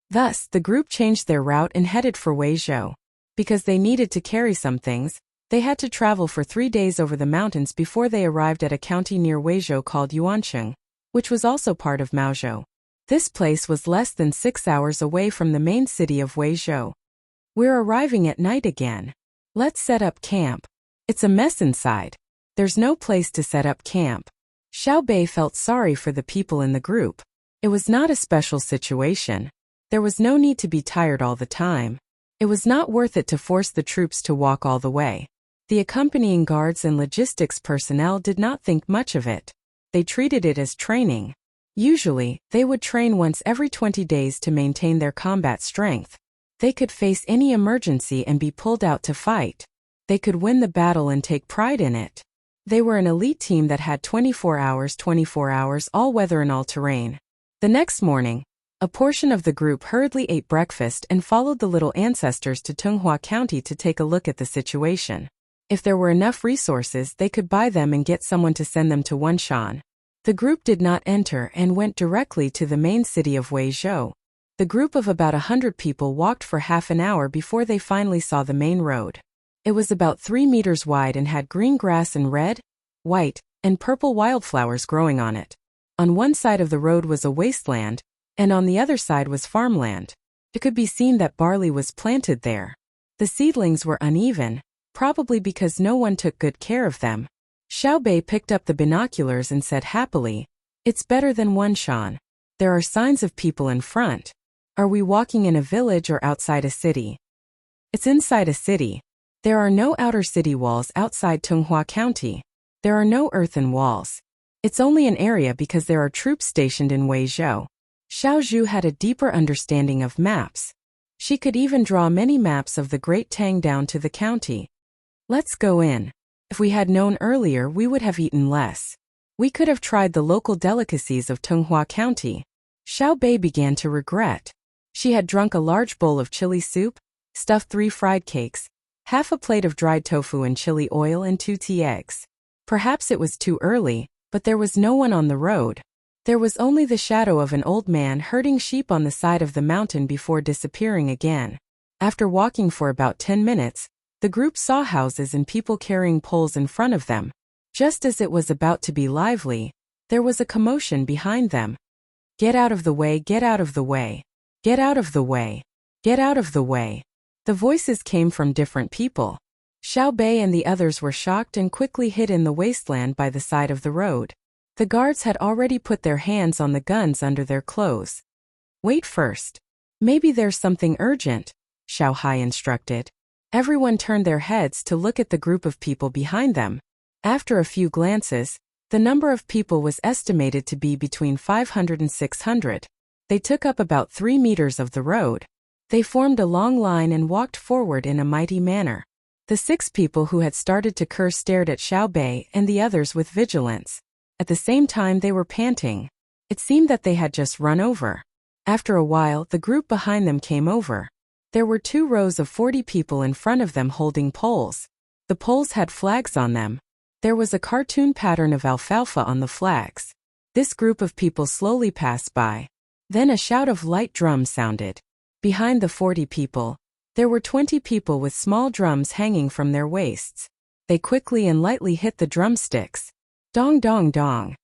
Thus, the group changed their route and headed for Weizhou. Because they needed to carry some things, they had to travel for 3 days over the mountains before they arrived at a county near Weizhou called Yuancheng, which was also part of Maozhou. This place was less than 6 hours away from the main city of Weizhou. We're arriving at night again. Let's set up camp. It's a mess inside. There's no place to set up camp. Xiao Bei felt sorry for the people in the group. It was not a special situation. There was no need to be tired all the time. It was not worth it to force the troops to walk all the way. The accompanying guards and logistics personnel did not think much of it. They treated it as training. Usually, they would train once every 20 days to maintain their combat strength. They could face any emergency and be pulled out to fight. They could win the battle and take pride in it. They were an elite team that had 24 hours, all weather and all terrain. The next morning, a portion of the group hurriedly ate breakfast and followed the little ancestors to Tunghua County to take a look at the situation. If there were enough resources, they could buy them and get someone to send them to Wenshan. The group did not enter and went directly to the main city of Weizhou. The group of about 100 people walked for half an hour before they finally saw the main road. It was about 3 meters wide and had green grass and red, white, and purple wildflowers growing on it. On one side of the road was a wasteland, and on the other side was farmland. It could be seen that barley was planted there. The seedlings were uneven, probably because no one took good care of them. Xiao Bei picked up the binoculars and said happily, "It's better than one, Shan. There are signs of people in front. Are we walking in a village or outside a city?" "It's inside a city. There are no outer city walls outside Tunghua County. There are no earthen walls. It's only an area because there are troops stationed in Weizhou." Xiao Zhu had a deeper understanding of maps. She could even draw many maps of the Great Tang down to the county. "Let's go in. If we had known earlier, we would have eaten less. We could have tried the local delicacies of Tunghua County." Xiao Bei began to regret. She had drunk a large bowl of chili soup, stuffed 3 fried cakes, half a plate of dried tofu in chili oil and 2 tea eggs. Perhaps it was too early, but there was no one on the road. There was only the shadow of an old man herding sheep on the side of the mountain before disappearing again. After walking for about 10 minutes, the group saw houses and people carrying poles in front of them. Just as it was about to be lively, there was a commotion behind them. "Get out of the way, get out of the way. Get out of the way. Get out of the way." The voices came from different people. Xiao Bei and the others were shocked and quickly hid in the wasteland by the side of the road. The guards had already put their hands on the guns under their clothes. "Wait first. Maybe there's something urgent," Xiao Hai instructed. Everyone turned their heads to look at the group of people behind them. After a few glances, the number of people was estimated to be between 500 and 600. They took up about 3 meters of the road. They formed a long line and walked forward in a mighty manner. The 6 people who had started to curse stared at Xiao Bei and the others with vigilance. At the same time they were panting. It seemed that they had just run over. After a while, the group behind them came over. There were 2 rows of 40 people in front of them holding poles. The poles had flags on them. There was a cartoon pattern of alfalfa on the flags. This group of people slowly passed by. Then a shout of light drums sounded. Behind the 40 people, there were 20 people with small drums hanging from their waists. They quickly and lightly hit the drumsticks. Dong dong dong.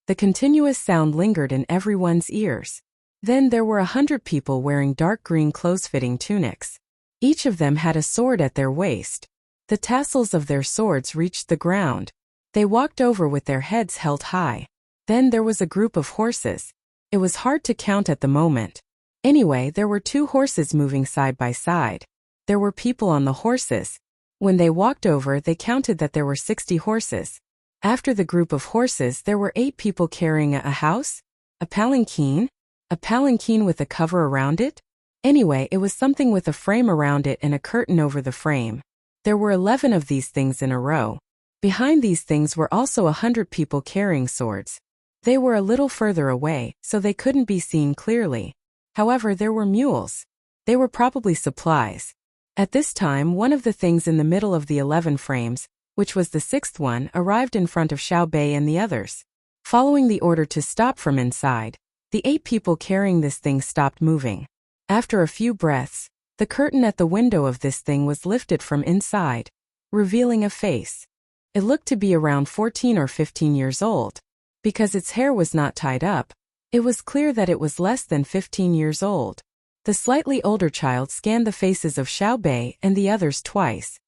The continuous sound lingered in everyone's ears. Then there were 100 people wearing dark green close-fitting tunics. Each of them had a sword at their waist. The tassels of their swords reached the ground. They walked over with their heads held high. Then there was a group of horses. It was hard to count at the moment. Anyway, there were 2 horses moving side by side. There were people on the horses. When they walked over, they counted that there were 60 horses. After the group of horses, there were 8 people carrying a house? A palanquin? A palanquin with a cover around it? Anyway, it was something with a frame around it and a curtain over the frame. There were 11 of these things in a row. Behind these things were also 100 people carrying swords. They were a little further away, so they couldn't be seen clearly. However, there were mules. They were probably supplies. At this time, one of the things in the middle of the 11 frames, which was the 6th one, arrived in front of Xiao Bei and the others. Following the order to stop from inside, the 8 people carrying this thing stopped moving. After a few breaths, the curtain at the window of this thing was lifted from inside, revealing a face. It looked to be around 14 or 15 years old. Because its hair was not tied up, it was clear that it was less than 15 years old. The slightly older child scanned the faces of Xiao Bei and the others twice.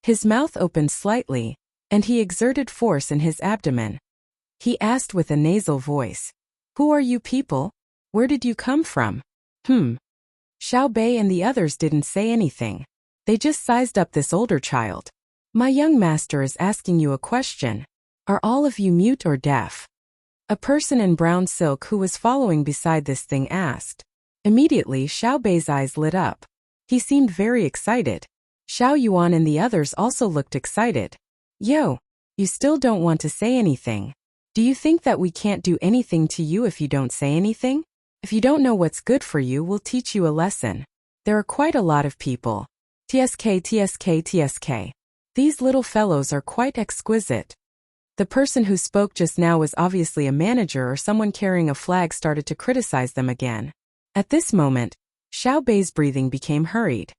His mouth opened slightly, and he exerted force in his abdomen. He asked with a nasal voice, "Who are you people? Where did you come from?" Xiao Bei and the others didn't say anything. They just sized up this older child. "My young master is asking you a question. Are all of you mute or deaf?" A person in brown silk who was following beside this thing asked. Immediately, Xiao Bei's eyes lit up. He seemed very excited. Xiao Yuan and the others also looked excited. "Yo, you still don't want to say anything? Do you think that we can't do anything to you if you don't say anything? If you don't know what's good for you, we'll teach you a lesson. There are quite a lot of people. TSK, TSK, TSK. These little fellows are quite exquisite." The person who spoke just now was obviously a manager or someone carrying a flag started to criticize them again. At this moment, Xiao Bei's breathing became hurried.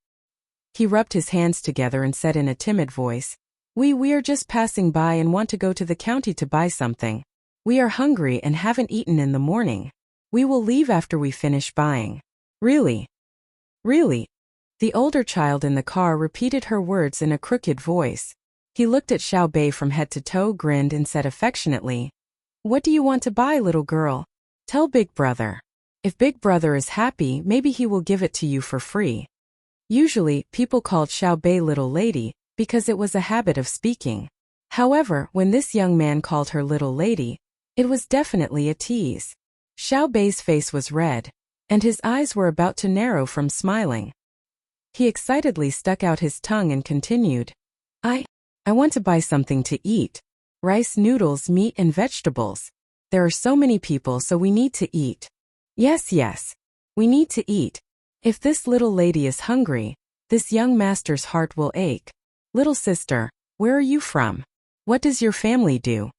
He rubbed his hands together and said in a timid voice, We are just passing by and want to go to the county to buy something. We are hungry and haven't eaten in the morning. We will leave after we finish buying." "Really? Really? The older child in the car repeated her words in a crooked voice. He looked at Xiao Bei from head to toe, grinned and said affectionately, "What do you want to buy, little girl? Tell Big Brother. If Big Brother is happy, maybe he will give it to you for free." Usually, people called Xiao Bei little lady, because it was a habit of speaking. However, when this young man called her little lady, it was definitely a tease. Xiao Bei's face was red, and his eyes were about to narrow from smiling. He excitedly stuck out his tongue and continued, I want to buy something to eat. Rice, noodles, meat and vegetables. There are so many people, so we need to eat. Yes, we need to eat. If this little lady is hungry, this young master's heart will ache. Little sister, where are you from? What does your family do?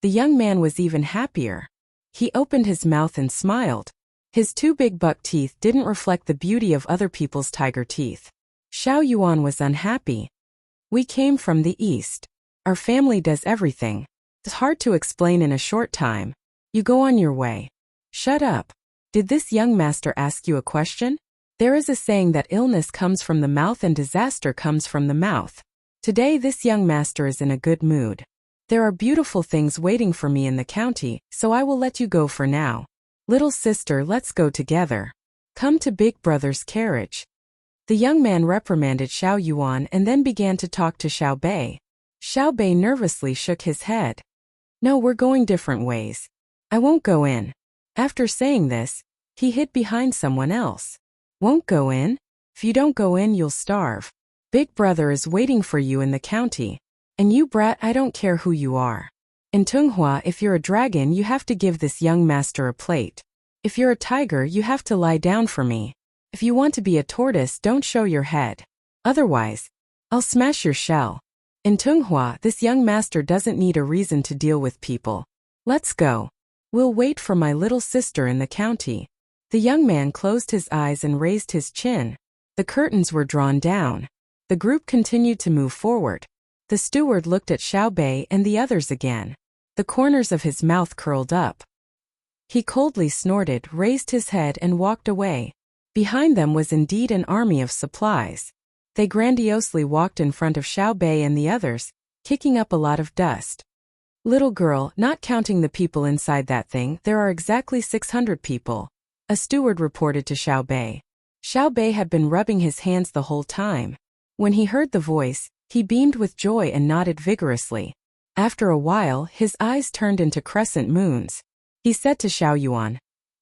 The young man was even happier. He opened his mouth and smiled. His two big buck teeth didn't reflect the beauty of other people's tiger teeth. Xiao Yuan was unhappy. We came from the east. Our family does everything. It's hard to explain in a short time. You go on your way. Shut up. Did this young master ask you a question? There is a saying that illness comes from the mouth and disaster comes from the mouth. Today this young master is in a good mood. There are beautiful things waiting for me in the county, so I will let you go for now. Little sister, let's go together. Come to Big Brother's carriage. The young man reprimanded Xiao Yuan and then began to talk to Xiao Bei. Xiao Bei nervously shook his head. No, we're going different ways. I won't go in. After saying this, he hid behind someone else. Won't go in? If you don't go in, you'll starve. Big Brother is waiting for you in the county. And you brat, I don't care who you are. In Tunghua, if you're a dragon, you have to give this young master a plate. If you're a tiger, you have to lie down for me. If you want to be a tortoise, don't show your head. Otherwise, I'll smash your shell. In Tunghua, this young master doesn't need a reason to deal with people. Let's go. We'll wait for my little sister in the county. The young man closed his eyes and raised his chin. The curtains were drawn down. The group continued to move forward. The steward looked at Xiao Bei and the others again. The corners of his mouth curled up. He coldly snorted, raised his head and walked away. Behind them was indeed an army of supplies. They grandiosely walked in front of Xiao Bei and the others, kicking up a lot of dust. Little girl, not counting the people inside that thing, there are exactly 600 people. A steward reported to Xiao Bei. Xiao Bei had been rubbing his hands the whole time. When he heard the voice, he beamed with joy and nodded vigorously. After a while, his eyes turned into crescent moons. He said to Xiao Yuan,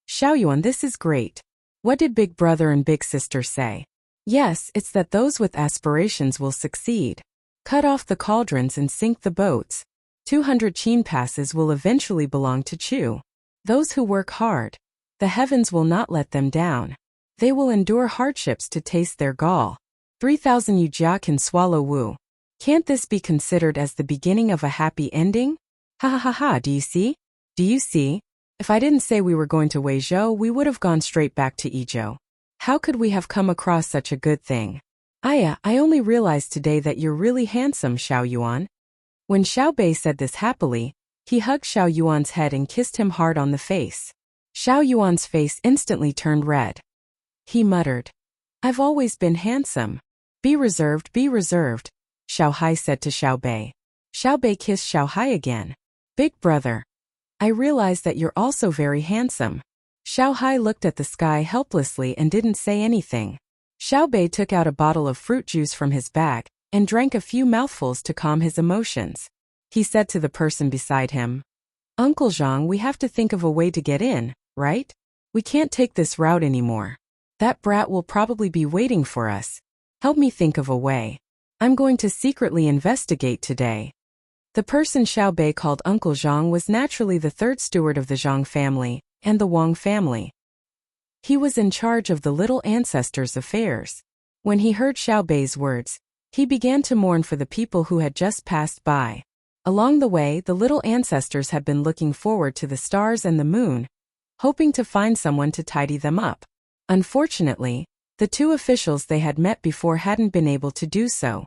Xiao Yuan, this is great. What did Big Brother and Big Sister say? Yes, it's that those with aspirations will succeed. Cut off the cauldrons and sink the boats. 200 Qin passes will eventually belong to Chu. Those who work hard, the heavens will not let them down. They will endure hardships to taste their gall. 3,000 Yujia can swallow Wu. Can't this be considered as the beginning of a happy ending? Ha ha ha ha, do you see? Do you see? If I didn't say we were going to Weizhou, we would have gone straight back to Yizhou. How could we have come across such a good thing? I only realized today that you're really handsome, Xiao Yuan. When Xiao Bei said this happily, he hugged Xiao Yuan's head and kissed him hard on the face. Xiao Yuan's face instantly turned red. He muttered, I've always been handsome. Be reserved, Xiao Hai said to Xiao Bei. Xiao Bei kissed Xiao Hai again. Big Brother, I realize that you're also very handsome. Xiao Hai looked at the sky helplessly and didn't say anything. Xiao Bei took out a bottle of fruit juice from his bag and drank a few mouthfuls to calm his emotions. He said to the person beside him, Uncle Zhang, we have to think of a way to get in, right? We can't take this route anymore. That brat will probably be waiting for us. Help me think of a way. I'm going to secretly investigate today. The person Xiao Bei called Uncle Zhang was naturally the third steward of the Zhang family and the Wang family. He was in charge of the little ancestors' affairs. When he heard Xiao Bei's words, he began to mourn for the people who had just passed by. Along the way, the little ancestors had been looking forward to the stars and the moon, hoping to find someone to tidy them up. Unfortunately, the two officials they had met before hadn't been able to do so.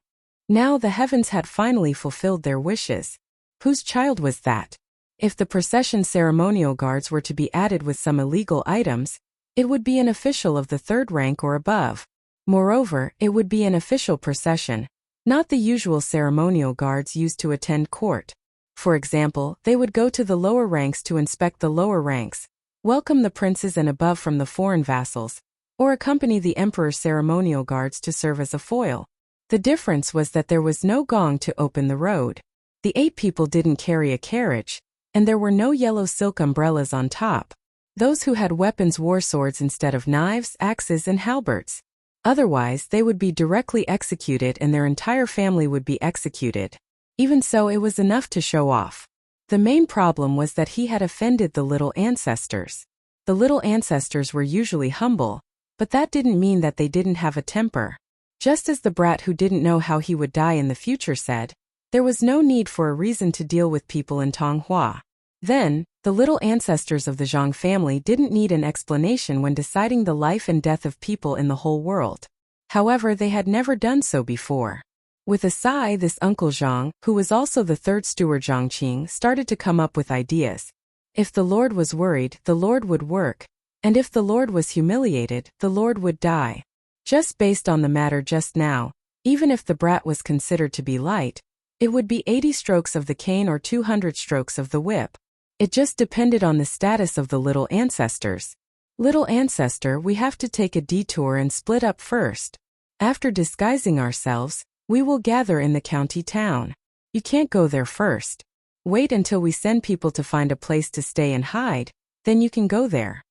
Now the heavens had finally fulfilled their wishes. Whose child was that? If the procession ceremonial guards were to be added with some illegal items, it would be an official of the third rank or above. Moreover, it would be an official procession, not the usual ceremonial guards used to attend court. For example, they would go to the lower ranks to inspect the lower ranks, welcome the princes and above from the foreign vassals, or accompany the emperor's ceremonial guards to serve as a foil. The difference was that there was no gong to open the road. The 8 people didn't carry a carriage, and there were no yellow silk umbrellas on top. Those who had weapons wore swords instead of knives, axes, and halberds. Otherwise, they would be directly executed and their entire family would be executed. Even so, it was enough to show off. The main problem was that he had offended the little ancestors. The little ancestors were usually humble, but that didn't mean that they didn't have a temper. Just as the brat who didn't know how he would die in the future said, there was no need for a reason to deal with people in Tonghua. Then, the little ancestors of the Zhang family didn't need an explanation when deciding the life and death of people in the whole world. However, they had never done so before. With a sigh, this Uncle Zhang, who was also the third steward Zhangqing, started to come up with ideas. If the Lord was worried, the Lord would work, and if the Lord was humiliated, the Lord would die. Just based on the matter just now, even if the brat was considered to be light, it would be 80 strokes of the cane or 200 strokes of the whip. It just depended on the status of the little ancestors. Little ancestor, we have to take a detour and split up first. After disguising ourselves, we will gather in the county town. You can't go there first. Wait until we send people to find a place to stay and hide, then you can go there.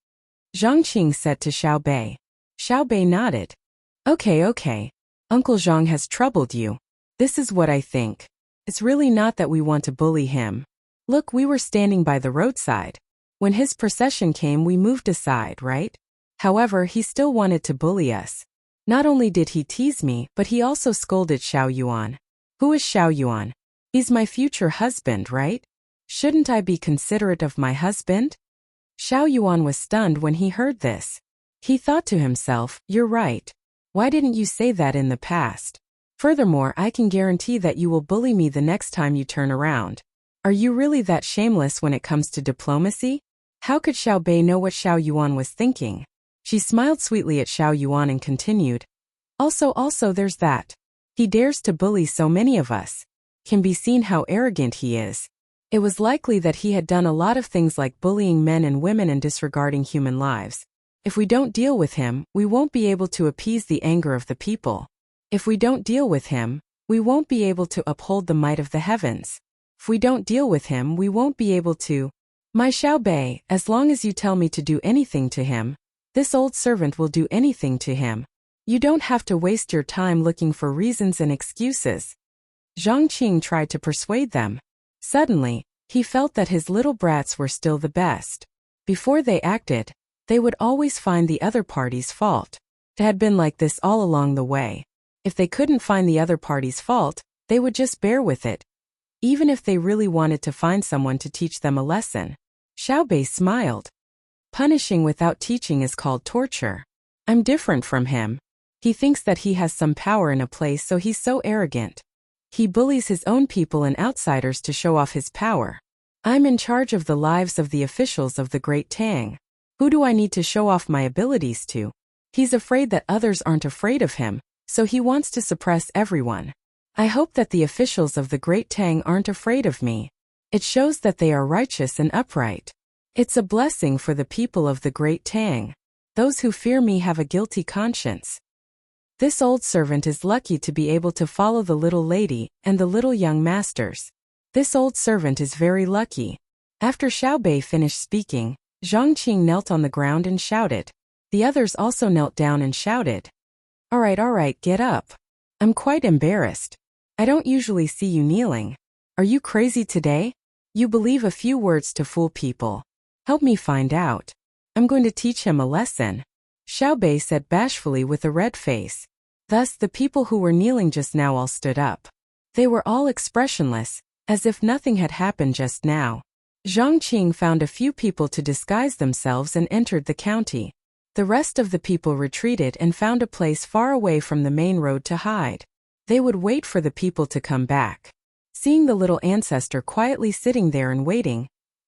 Zhang Qing said to Xiao Bei. Xiao Bei nodded. Okay. Uncle Zhang has troubled you. This is what I think. It's really not that we want to bully him. Look, we were standing by the roadside. When his procession came, we moved aside, right? However, he still wanted to bully us. Not only did he tease me, but he also scolded Xiao Yuan. Who is Xiao Yuan? He's my future husband, right? Shouldn't I be considerate of my husband? Xiao Yuan was stunned when he heard this. He thought to himself, you're right. Why didn't you say that in the past? Furthermore, I can guarantee that you will bully me the next time you turn around. Are you really that shameless when it comes to diplomacy? How could Xiao Bei know what Xiao Yuan was thinking? She smiled sweetly at Xiao Yuan and continued. Also there's that. He dares to bully so many of us. Can be seen how arrogant he is. It was likely that he had done a lot of things like bullying men and women and disregarding human lives. If we don't deal with him, we won't be able to appease the anger of the people. If we don't deal with him, we won't be able to uphold the might of the heavens. If we don't deal with him, we won't be able to. My Xiao Bei, as long as you tell me to do anything to him, this old servant will do anything to him. You don't have to waste your time looking for reasons and excuses. Zhang Qing tried to persuade them. Suddenly, he felt that his little brats were still the best. Before they acted, they would always find the other party's fault. It had been like this all along the way. If they couldn't find the other party's fault, they would just bear with it. Even if they really wanted to find someone to teach them a lesson. Xiao Bei smiled. Punishing without teaching is called torture. I'm different from him. He thinks that he has some power in a place, so he's so arrogant. He bullies his own people and outsiders to show off his power. I'm in charge of the lives of the officials of the great Tang. Who do I need to show off my abilities to? He's afraid that others aren't afraid of him, so he wants to suppress everyone. I hope that the officials of the great Tang aren't afraid of me. It shows that they are righteous and upright. It's a blessing for the people of the great Tang. Those who fear me have a guilty conscience. This old servant is lucky to be able to follow the little lady and the little young masters. This old servant is very lucky. After Xiao Bei finished speaking, Zhang Qing knelt on the ground and shouted. The others also knelt down and shouted. All right, get up. I'm quite embarrassed. I don't usually see you kneeling. Are you crazy today? You believe a few words to fool people. Help me find out. I'm going to teach him a lesson. Xiao Bei said bashfully with a red face. Thus the people who were kneeling just now all stood up. They were all expressionless, as if nothing had happened just now. Zhang Qing found a few people to disguise themselves and entered the county. The rest of the people retreated and found a place far away from the main road to hide. They would wait for the people to come back. Seeing the little ancestor quietly sitting there and waiting,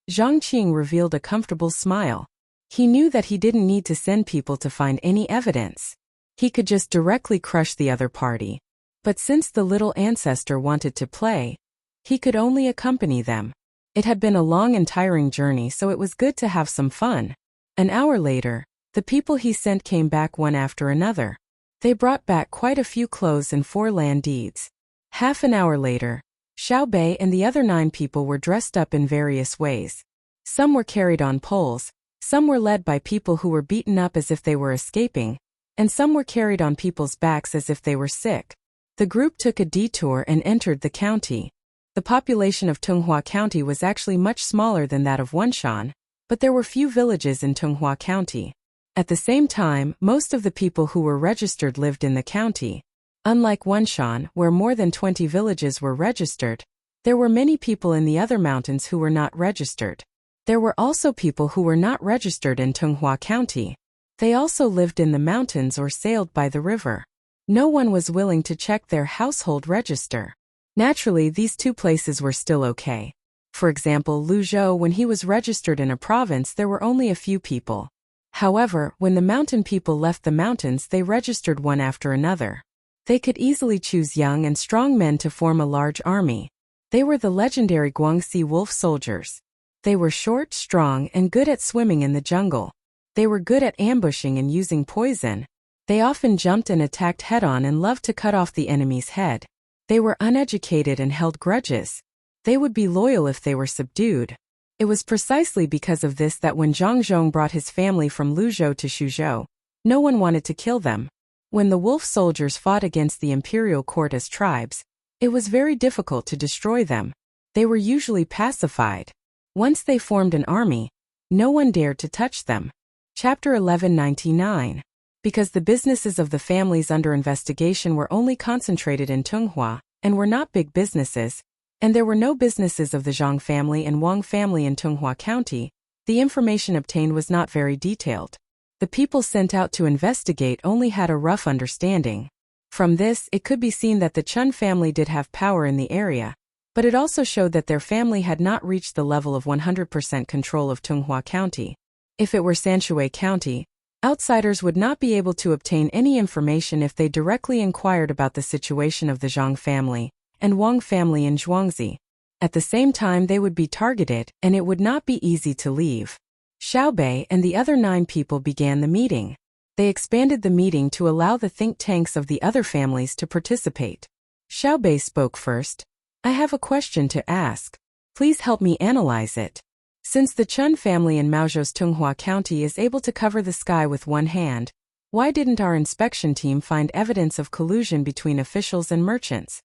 Zhang Qing revealed a comfortable smile. He knew that he didn't need to send people to find any evidence. He could just directly crush the other party. But since the little ancestor wanted to play, he could only accompany them. It had been a long and tiring journey, so it was good to have some fun. An hour later, the people he sent came back one after another. They brought back quite a few clothes and 4 land deeds. Half an hour later, Xiao Bei and the other 9 people were dressed up in various ways. Some were carried on poles, some were led by people who were beaten up as if they were escaping, and some were carried on people's backs as if they were sick. The group took a detour and entered the county. The population of Tunghua County was actually much smaller than that of Wenshan, but there were few villages in Tunghua County. At the same time, most of the people who were registered lived in the county. Unlike Wenshan, where more than 20 villages were registered, there were many people in the other mountains who were not registered. There were also people who were not registered in Tunghua County. They also lived in the mountains or sailed by the river. No one was willing to check their household register. Naturally, these 2 places were still okay. For example, Luzhou, when he was registered in a province, there were only a few people. However, when the mountain people left the mountains, they registered one after another. They could easily choose young and strong men to form a large army. They were the legendary Guangxi wolf soldiers. They were short, strong, and good at swimming in the jungle. They were good at ambushing and using poison. They often jumped and attacked head-on and loved to cut off the enemy's head. They were uneducated and held grudges. They would be loyal if they were subdued. It was precisely because of this that when Zhang Zhong brought his family from Luzhou to Shuzhou, no one wanted to kill them. When the wolf soldiers fought against the imperial court as tribes, it was very difficult to destroy them. They were usually pacified. Once they formed an army, no one dared to touch them. Chapter 1199. Because the businesses of the families under investigation were only concentrated in Tunghua, and were not big businesses, and there were no businesses of the Zhang family and Wang family in Tunghua County, the information obtained was not very detailed. The people sent out to investigate only had a rough understanding. From this, it could be seen that the Chun family did have power in the area, but it also showed that their family had not reached the level of 100% control of Tunghua County. If it were Sanshui County, outsiders would not be able to obtain any information if they directly inquired about the situation of the Zhang family and Wang family in Zhuangzi. At the same time, they would be targeted, and it would not be easy to leave. Xiao Bei and the other 9 people began the meeting. They expanded the meeting to allow the think tanks of the other families to participate. Xiao Bei spoke first. I have a question to ask. Please help me analyze it. Since the Chun family in Maozhou's Tunghua County is able to cover the sky with one hand, why didn't our inspection team find evidence of collusion between officials and merchants?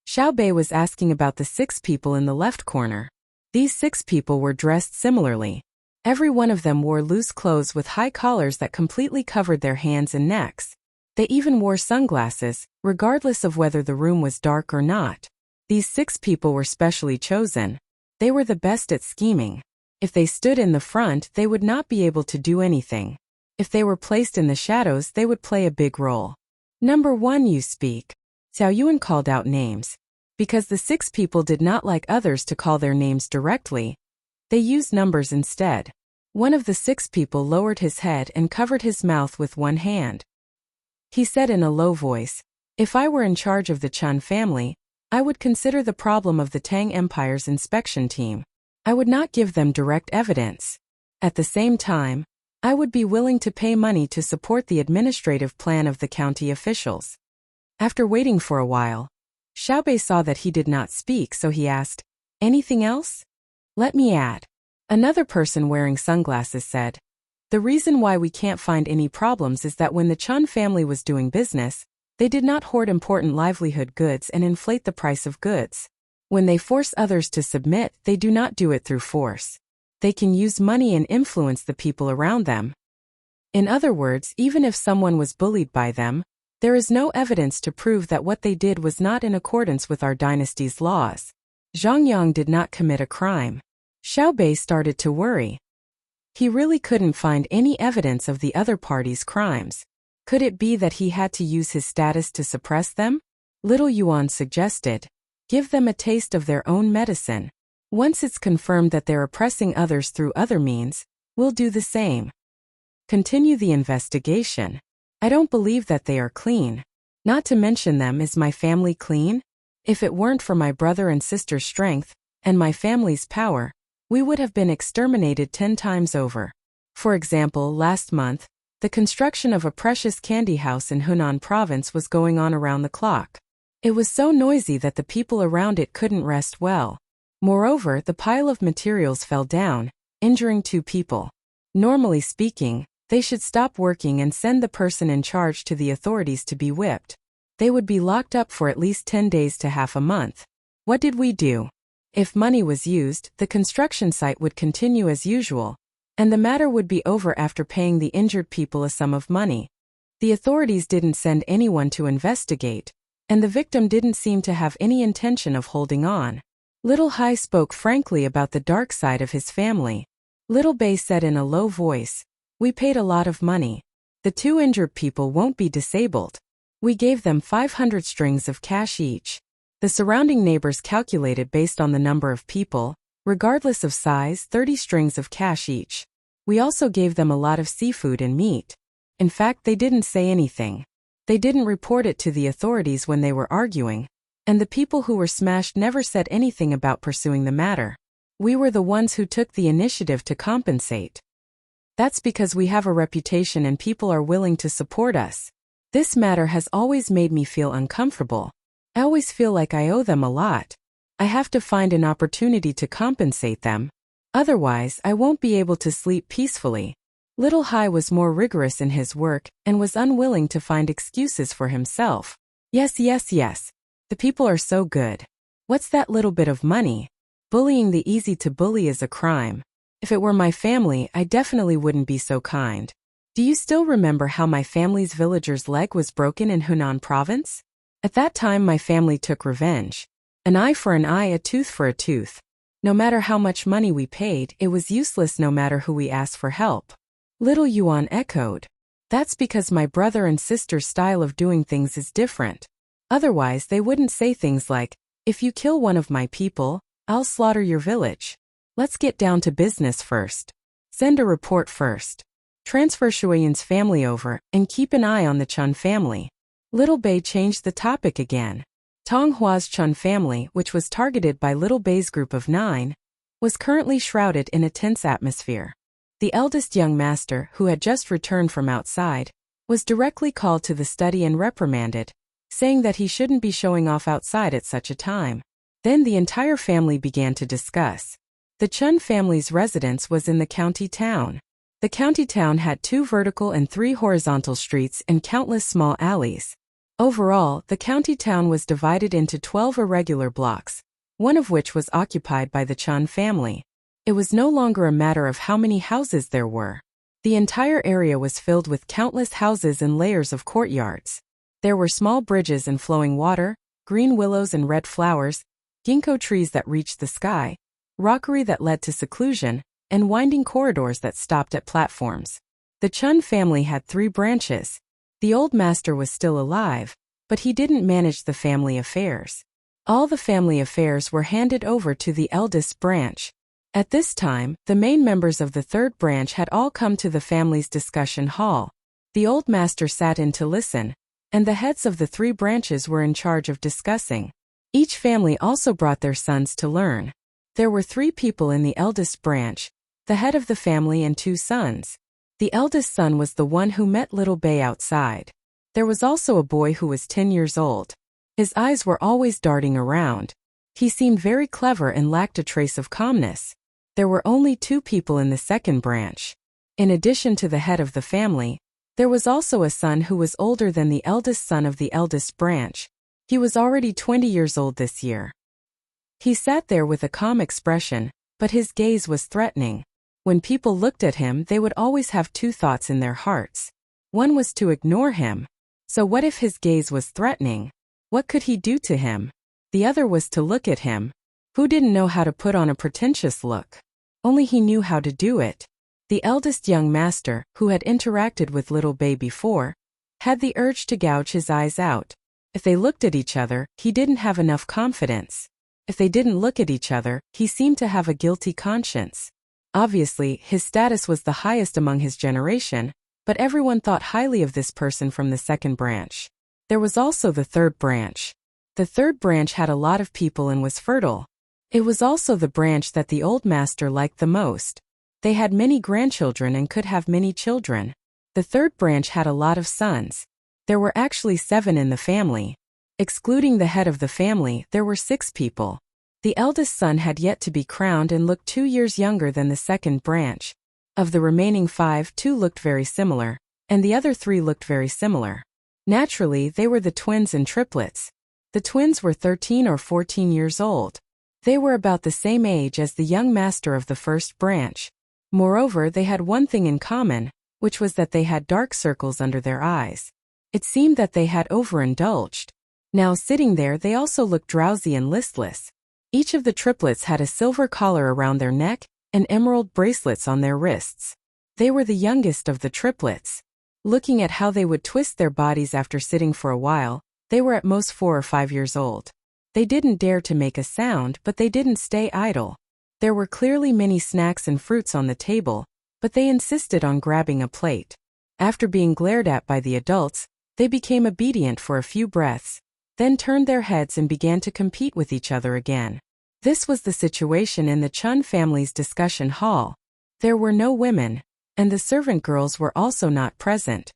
Xiao Bei was asking about the 6 people in the left corner. These 6 people were dressed similarly. Every one of them wore loose clothes with high collars that completely covered their hands and necks. They even wore sunglasses, regardless of whether the room was dark or not. These 6 people were specially chosen. They were the best at scheming. If they stood in the front, they would not be able to do anything. If they were placed in the shadows, they would play a big role. Number 1, you speak. Xiao Yuan called out names. Because the 6 people did not like others to call their names directly, they used numbers instead. One of the 6 people lowered his head and covered his mouth with one hand. He said in a low voice, "If I were in charge of the Chun family, I would consider the problem of the Tang Empire's inspection team. I would not give them direct evidence. At the same time, I would be willing to pay money to support the administrative plan of the county officials." After waiting for a while, Xiao Bei saw that he did not speak, so he asked, "Anything else?" "Let me add." Another person wearing sunglasses said, "The reason why we can't find any problems is that when the Chun family was doing business, they did not hoard important livelihood goods and inflate the price of goods. When they force others to submit, they do not do it through force. They can use money and influence the people around them. In other words, even if someone was bullied by them, there is no evidence to prove that what they did was not in accordance with our dynasty's laws. Zhang Yang did not commit a crime." Xiao Bei started to worry. He really couldn't find any evidence of the other party's crimes. Could it be that he had to use his status to suppress them? Little Yuan suggested, "Give them a taste of their own medicine. Once it's confirmed that they're oppressing others through other means, we'll do the same. Continue the investigation." I don't believe that they are clean. Not to mention them, is my family clean? If it weren't for my brother and sister's strength, and my family's power, we would have been exterminated 10 times over. For example, last month, the construction of a precious candy house in Hunan province was going on around the clock. It was so noisy that the people around it couldn't rest well. Moreover, the pile of materials fell down, injuring 2 people. Normally speaking, they should stop working and send the person in charge to the authorities to be whipped. They would be locked up for at least 10 days to half a month. What did we do? If money was used, the construction site would continue as usual, and the matter would be over after paying the injured people a sum of money. The authorities didn't send anyone to investigate, and the victim didn't seem to have any intention of holding on. Little Hai spoke frankly about the dark side of his family. Little Bei said in a low voice, "We paid a lot of money. The 2 injured people won't be disabled. We gave them 500 strings of cash each." The surrounding neighbors calculated based on the number of people, regardless of size, 30 strings of cash each. We also gave them a lot of seafood and meat. In fact, they didn't say anything. They didn't report it to the authorities when they were arguing, and the people who were smashed never said anything about pursuing the matter. We were the ones who took the initiative to compensate. That's because we have a reputation and people are willing to support us. This matter has always made me feel uncomfortable. I always feel like I owe them a lot. I have to find an opportunity to compensate them. Otherwise, I won't be able to sleep peacefully. Little Hai was more rigorous in his work and was unwilling to find excuses for himself. Yes. The people are so good. What's that little bit of money? Bullying the easy to bully is a crime. If it were my family, I definitely wouldn't be so kind. Do you still remember how my family's villager's leg was broken in Hunan province? At that time my family took revenge. An eye for an eye, a tooth for a tooth. No matter how much money we paid, it was useless no matter who we asked for help. Little Yuan echoed. That's because my brother and sister's style of doing things is different. Otherwise they wouldn't say things like, "If you kill one of my people, I'll slaughter your village. Let's get down to business first. Send a report first. Transfer Shuiyan's family over, and keep an eye on the Chun family." Little Bei changed the topic again. Tang Hua's Chun family, which was targeted by Little Bei's group of 9, was currently shrouded in a tense atmosphere. The eldest young master, who had just returned from outside, was directly called to the study and reprimanded, saying that he shouldn't be showing off outside at such a time. Then the entire family began to discuss. The Chun family's residence was in the county town. The county town had 2 vertical and 3 horizontal streets and countless small alleys. Overall, the county town was divided into 12 irregular blocks, one of which was occupied by the Chun family. It was no longer a matter of how many houses there were. The entire area was filled with countless houses and layers of courtyards. There were small bridges and flowing water, green willows and red flowers, ginkgo trees that reached the sky, rockery that led to seclusion, and winding corridors that stopped at platforms. The Chun family had 3 branches. The old master was still alive, but he didn't manage the family affairs. All the family affairs were handed over to the eldest branch. At this time, the main members of the 3rd branch had all come to the family's discussion hall. The old master sat in to listen, and the heads of the 3 branches were in charge of discussing. Each family also brought their sons to learn. There were 3 people in the eldest branch, the head of the family and 2 sons. The eldest son was the one who met Little Bei outside. There was also a boy who was 10 years old. His eyes were always darting around. He seemed very clever and lacked a trace of calmness. There were only 2 people in the 2nd branch. In addition to the head of the family, there was also a son who was older than the eldest son of the eldest branch. He was already 20 years old this year. He sat there with a calm expression, but his gaze was threatening. When people looked at him, they would always have 2 thoughts in their hearts. One was to ignore him. So what if his gaze was threatening? What could he do to him? The other was to look at him. Who didn't know how to put on a pretentious look? Only he knew how to do it. The eldest young master, who had interacted with Little Bei before, had the urge to gouge his eyes out. If they looked at each other, he didn't have enough confidence. If they didn't look at each other, he seemed to have a guilty conscience. Obviously, his status was the highest among his generation, But everyone thought highly of this person from the second branch. There was also the third branch. The third branch had a lot of people and was fertile. It was also the branch that the old master liked the most. They had many grandchildren and could have many children. The third branch had a lot of sons. There were actually 7 in the family. Excluding the head of the family, there were 6 people. The eldest son had yet to be crowned and looked 2 years younger than the second branch. Of the remaining 5, 2 looked very similar, and the other 3 looked very similar. Naturally, they were the twins and triplets. The twins were 13 or 14 years old. They were about the same age as the young master of the first branch. Moreover, they had one thing in common, which was that they had dark circles under their eyes. It seemed that they had overindulged. Now sitting there, they also looked drowsy and listless. Each of the triplets had a silver collar around their neck and emerald bracelets on their wrists. They were the youngest of the triplets. Looking at how they would twist their bodies after sitting for a while, they were at most 4 or 5 years old. They didn't dare to make a sound, but they didn't stay idle. There were clearly many snacks and fruits on the table, but they insisted on grabbing a plate. After being glared at by the adults, they became obedient for a few breaths, then turned their heads and began to compete with each other again. This was the situation in the Chun family's discussion hall. There were no women, and the servant girls were also not present.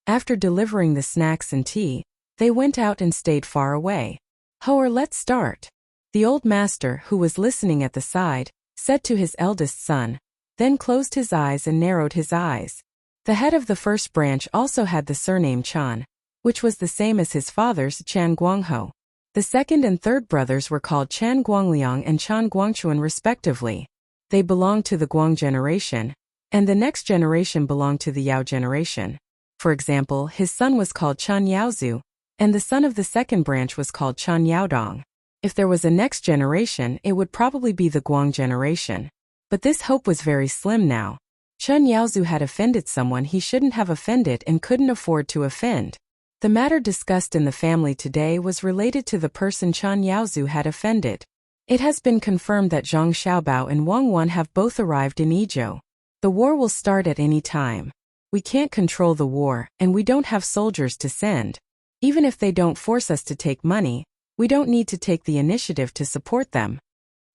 After delivering the snacks and tea, they went out and stayed far away. "Hoer, let's start." The old master, who was listening at the side, said to his eldest son, then closed his eyes and narrowed his eyes. The head of the first branch also had the surname Chan, which was the same as his father's Chan Guangho. The second and third brothers were called Chan Guangliang and Chan Guangchuan respectively. They belonged to the Guang generation, and the next generation belonged to the Yao generation. For example, his son was called Chan Yaozu, and the son of the second branch was called Chan Yaodong. If there was a next generation, it would probably be the Guang generation. But this hope was very slim now. Chan Yaozu had offended someone he shouldn't have offended and couldn't afford to offend. The matter discussed in the family today was related to the person Chan Yaozu had offended. It has been confirmed that Zhang Xiaobao and Wang Wan have both arrived in Yizhou. The war will start at any time. We can't control the war, and we don't have soldiers to send. Even if they don't force us to take money, we don't need to take the initiative to support them.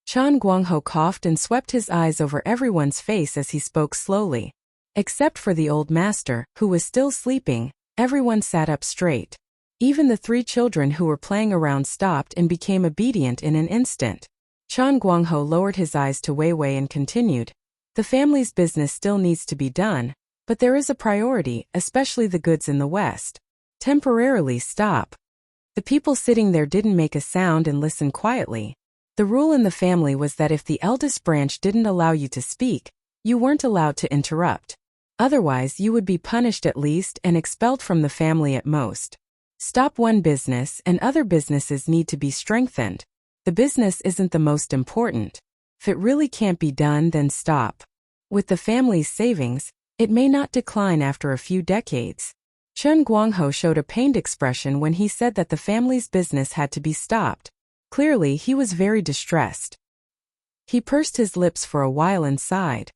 Chan Guangho coughed and swept his eyes over everyone's face as he spoke slowly. Except for the old master, who was still sleeping, everyone sat up straight. Even the 3 children who were playing around stopped and became obedient in an instant. Chan Guangho lowered his eyes to Wei Wei and continued, "The family's business still needs to be done, but there is a priority, especially the goods in the West. Temporarily stop." The people sitting there didn't make a sound and listened quietly. The rule in the family was that if the eldest branch didn't allow you to speak, you weren't allowed to interrupt. Otherwise, you would be punished at least and expelled from the family at most. Stop one business and other businesses need to be strengthened. The business isn't the most important. If it really can't be done, then stop. With the family's savings, it may not decline after a few decades. Chen Guangho showed a pained expression when he said that the family's business had to be stopped. Clearly, he was very distressed. He pursed his lips for a while and sighed.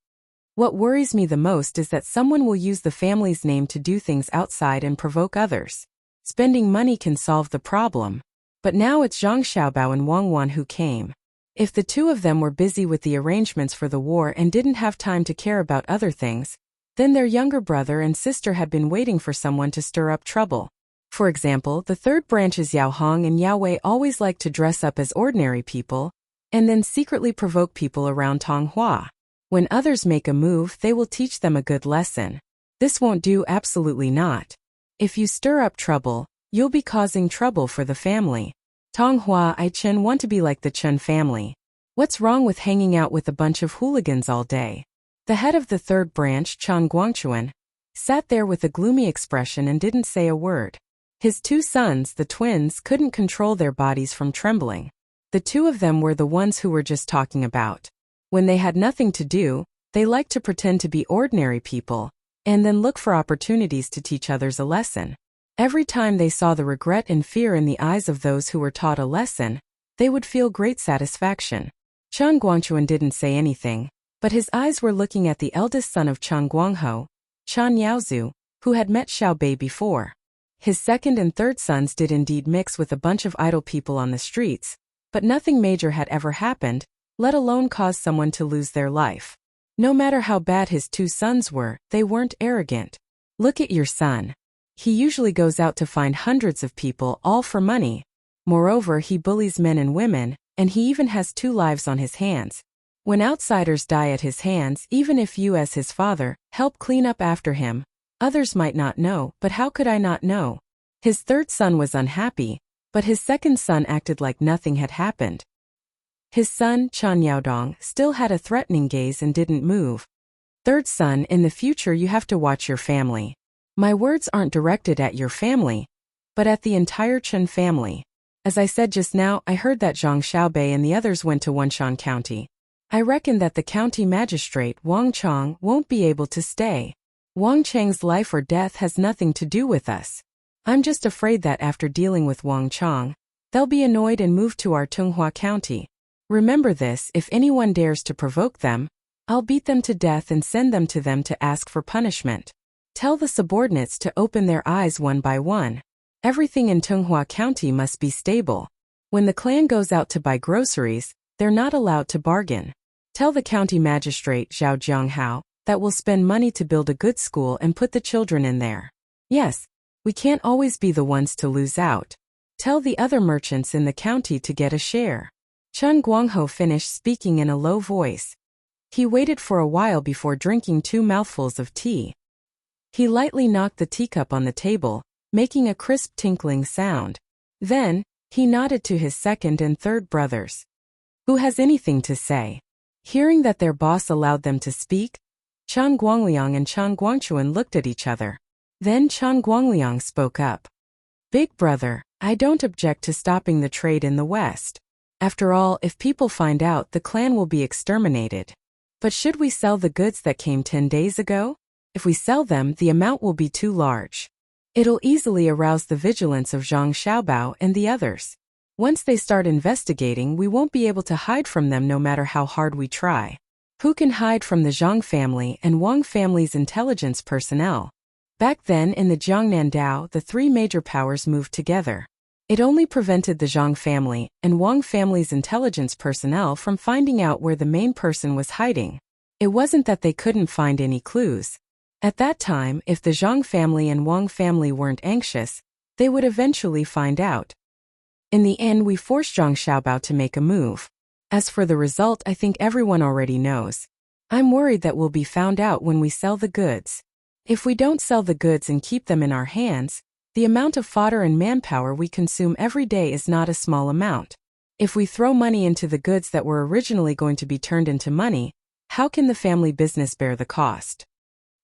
"What worries me the most is that someone will use the family's name to do things outside and provoke others. Spending money can solve the problem. But now it's Zhang Xiaobao and Wang Wan who came. If the 2 of them were busy with the arrangements for the war and didn't have time to care about other things, then their younger brother and sister had been waiting for someone to stir up trouble. For example, the third branch's Yao Hong and Yao Wei always like to dress up as ordinary people, and then secretly provoke people around Tang Hua. When others make a move, they will teach them a good lesson. This won't do, absolutely not. If you stir up trouble, you'll be causing trouble for the family. Tang Hua I Chen want to be like the Chen family. What's wrong with hanging out with a bunch of hooligans all day? The head of the third branch, Chan Guangchuan, sat there with a gloomy expression and didn't say a word. His 2 sons, the twins, couldn't control their bodies from trembling. The 2 of them were the ones who were just talking about. When they had nothing to do, they liked to pretend to be ordinary people, and then look for opportunities to teach others a lesson. Every time they saw the regret and fear in the eyes of those who were taught a lesson, they would feel great satisfaction. Chan Guangchuan didn't say anything, but his eyes were looking at the eldest son of Chan Guangho, Chan Yaozu, who had met Xiaobei before. His second and third sons did indeed mix with a bunch of idle people on the streets, but nothing major had ever happened, let alone cause someone to lose their life. No matter how bad his two sons were, they weren't arrogant. Look at your son. He usually goes out to find hundreds of people, all for money. Moreover, he bullies men and women, and he even has 2 lives on his hands. When outsiders die at his hands, even if you as his father help clean up after him, others might not know, but how could I not know? His third son was unhappy, but his second son acted like nothing had happened. His son, Chen Yaodong, still had a threatening gaze and didn't move. Third son, in the future you have to watch your family. My words aren't directed at your family, but at the entire Chen family. As I said just now, I heard that Zhang Xiaobei and the others went to Wenshan County. I reckon that the county magistrate, Wang Chang, won't be able to stay. Wang Chang's life or death has nothing to do with us. I'm just afraid that after dealing with Wang Chang, they'll be annoyed and move to our Tunghua County. Remember this, if anyone dares to provoke them, I'll beat them to death and send them to ask for punishment. Tell the subordinates to open their eyes one by one. Everything in Tunghua County must be stable. When the clan goes out to buy groceries, they're not allowed to bargain. Tell the county magistrate Zhao Jianghao that we'll spend money to build a good school and put the children in there. Yes, we can't always be the ones to lose out. Tell the other merchants in the county to get a share. Chen Guangho finished speaking in a low voice. He waited for a while before drinking 2 mouthfuls of tea. He lightly knocked the teacup on the table, making a crisp tinkling sound. Then, he nodded to his second and third brothers. Who has anything to say? Hearing that their boss allowed them to speak, Chen Guangliang and Chen Guangchuan looked at each other. Then Chen Guangliang spoke up. Big brother, I don't object to stopping the trade in the West. After all, if people find out, the clan will be exterminated. But should we sell the goods that came 10 days ago? If we sell them, the amount will be too large. It'll easily arouse the vigilance of Zhang Xiaobao and the others. Once they start investigating, we won't be able to hide from them no matter how hard we try. Who can hide from the Zhang family and Wang family's intelligence personnel? Back then in the Jiangnan Dao, the 3 major powers moved together. It only prevented the Zhang family and Wang family's intelligence personnel from finding out where the main person was hiding. It wasn't that they couldn't find any clues. At that time, if the Zhang family and Wang family weren't anxious, they would eventually find out. In the end, we forced Zhang Xiaobao to make a move. As for the result, I think everyone already knows. I'm worried that we'll be found out when we sell the goods. If we don't sell the goods and keep them in our hands, the amount of fodder and manpower we consume every day is not a small amount. If we throw money into the goods that were originally going to be turned into money, how can the family business bear the cost?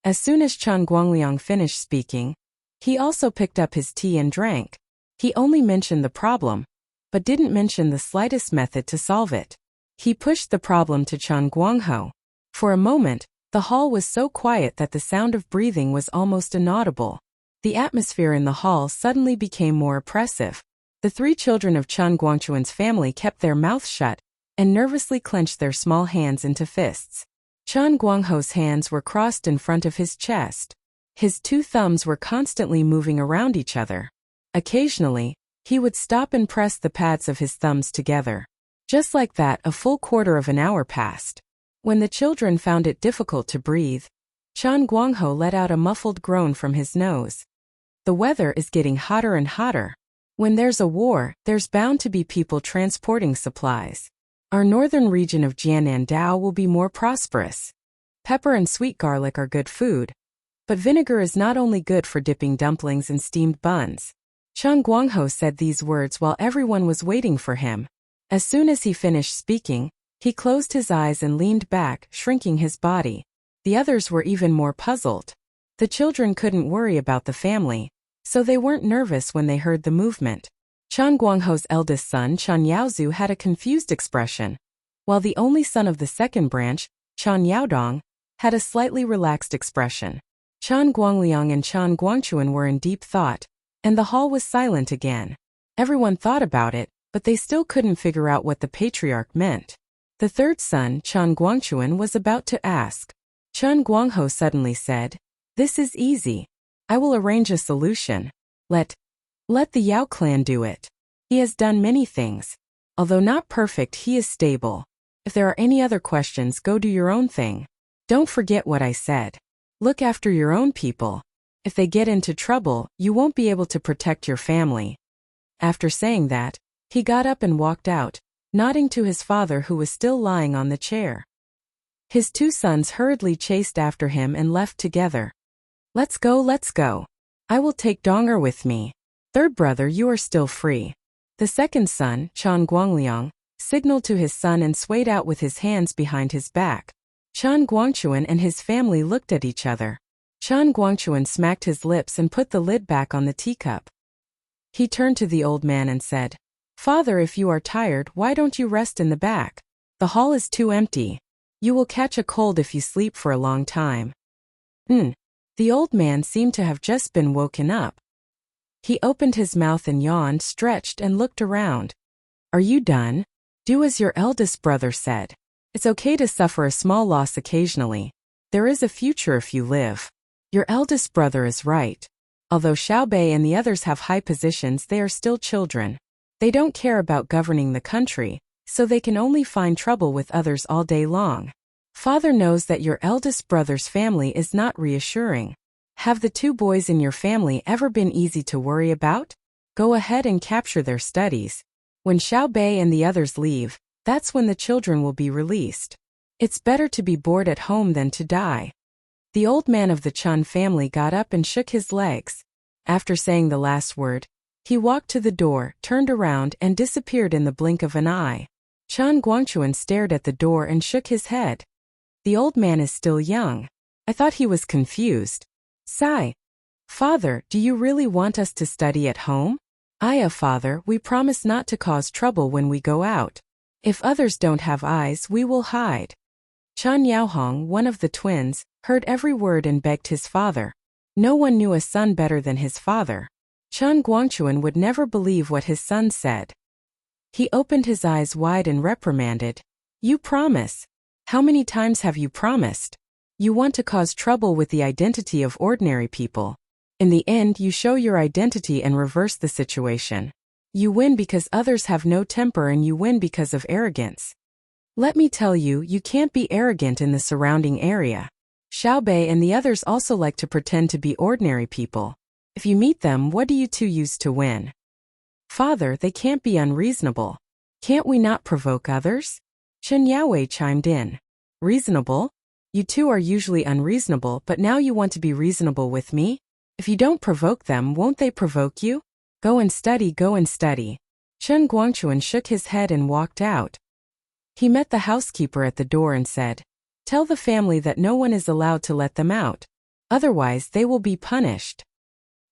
As soon as Chen Guangliang finished speaking, he also picked up his tea and drank. He only mentioned the problem, but didn't mention the slightest method to solve it. He pushed the problem to Chen Guangho. For a moment, the hall was so quiet that the sound of breathing was almost inaudible. The atmosphere in the hall suddenly became more oppressive. The 3 children of Chen Guangchuan's family kept their mouths shut and nervously clenched their small hands into fists. Chen Guangho's hands were crossed in front of his chest. His 2 thumbs were constantly moving around each other. Occasionally, he would stop and press the pads of his thumbs together. Just like that, a full quarter of an hour passed. When the children found it difficult to breathe, Chen Guangho let out a muffled groan from his nose. The weather is getting hotter and hotter. When there's a war, there's bound to be people transporting supplies. Our northern region of Jiangnan Dao will be more prosperous. Pepper and sweet garlic are good food, but vinegar is not only good for dipping dumplings and steamed buns. Chen Guangho said these words while everyone was waiting for him. As soon as he finished speaking, he closed his eyes and leaned back, shrinking his body. The others were even more puzzled. The children couldn't worry about the family, so they weren't nervous when they heard the movement. Chen Guangho's eldest son, Chen Yaozu, had a confused expression, while the only son of the second branch, Chen Yaodong, had a slightly relaxed expression. Chen Guangliang and Chen Guangchuan were in deep thought, and the hall was silent again. Everyone thought about it, but they still couldn't figure out what the patriarch meant. The third son, Chen Guangchuan, was about to ask. Chen Guangho suddenly said, "This is easy. I will arrange a solution. Let the Yao clan do it. He has done many things. Although not perfect, he is stable. If there are any other questions, go do your own thing. Don't forget what I said. Look after your own people. If they get into trouble, you won't be able to protect your family. After saying that, he got up and walked out, nodding to his father who was still lying on the chair. His two sons hurriedly chased after him and left together. Let's go, let's go. I will take Donger with me. Third brother, you are still free. The second son, Chan Guangliang, signaled to his son and swayed out with his hands behind his back. Chan Guangchuan and his family looked at each other. Chan Guangchuan smacked his lips and put the lid back on the teacup. He turned to the old man and said, Father, if you are tired, why don't you rest in the back? The hall is too empty. You will catch a cold if you sleep for a long time. The old man seemed to have just been woken up. He opened his mouth and yawned, stretched, and looked around. Are you done? Do as your eldest brother said. It's okay to suffer a small loss occasionally. There is a future if you live. Your eldest brother is right. Although Xiaobei and the others have high positions, they are still children. They don't care about governing the country, so they can only find trouble with others all day long. Father knows that your eldest brother's family is not reassuring. Have the two boys in your family ever been easy to worry about? Go ahead and capture their studies. When Xiaobei and the others leave, that's when the children will be released. It's better to be bored at home than to die. The old man of the Chun family got up and shook his legs. After saying the last word, he walked to the door, turned around, and disappeared in the blink of an eye. Chan Guangchuan stared at the door and shook his head. The old man is still young. I thought he was confused. Sigh. Father, do you really want us to study at home? Father, we promise not to cause trouble when we go out. If others don't have eyes, we will hide. Chan Yaohong, one of the twins, heard every word and begged his father. No one knew a son better than his father. Chan Guangchuan would never believe what his son said. He opened his eyes wide and reprimanded. You promise. How many times have you promised? You want to cause trouble with the identity of ordinary people. In the end, you show your identity and reverse the situation. You win because others have no temper and you win because of arrogance. Let me tell you, you can't be arrogant in the surrounding area. Xiaobei and the others also like to pretend to be ordinary people. If you meet them, what do you two use to win? Father, they can't be unreasonable. Can't we not provoke others? Chen Yaowei chimed in. Reasonable? You two are usually unreasonable, but now you want to be reasonable with me? If you don't provoke them, won't they provoke you? Go and study, go and study. Chen Guangchuan shook his head and walked out. He met the housekeeper at the door and said, Tell the family that no one is allowed to let them out. Otherwise, they will be punished.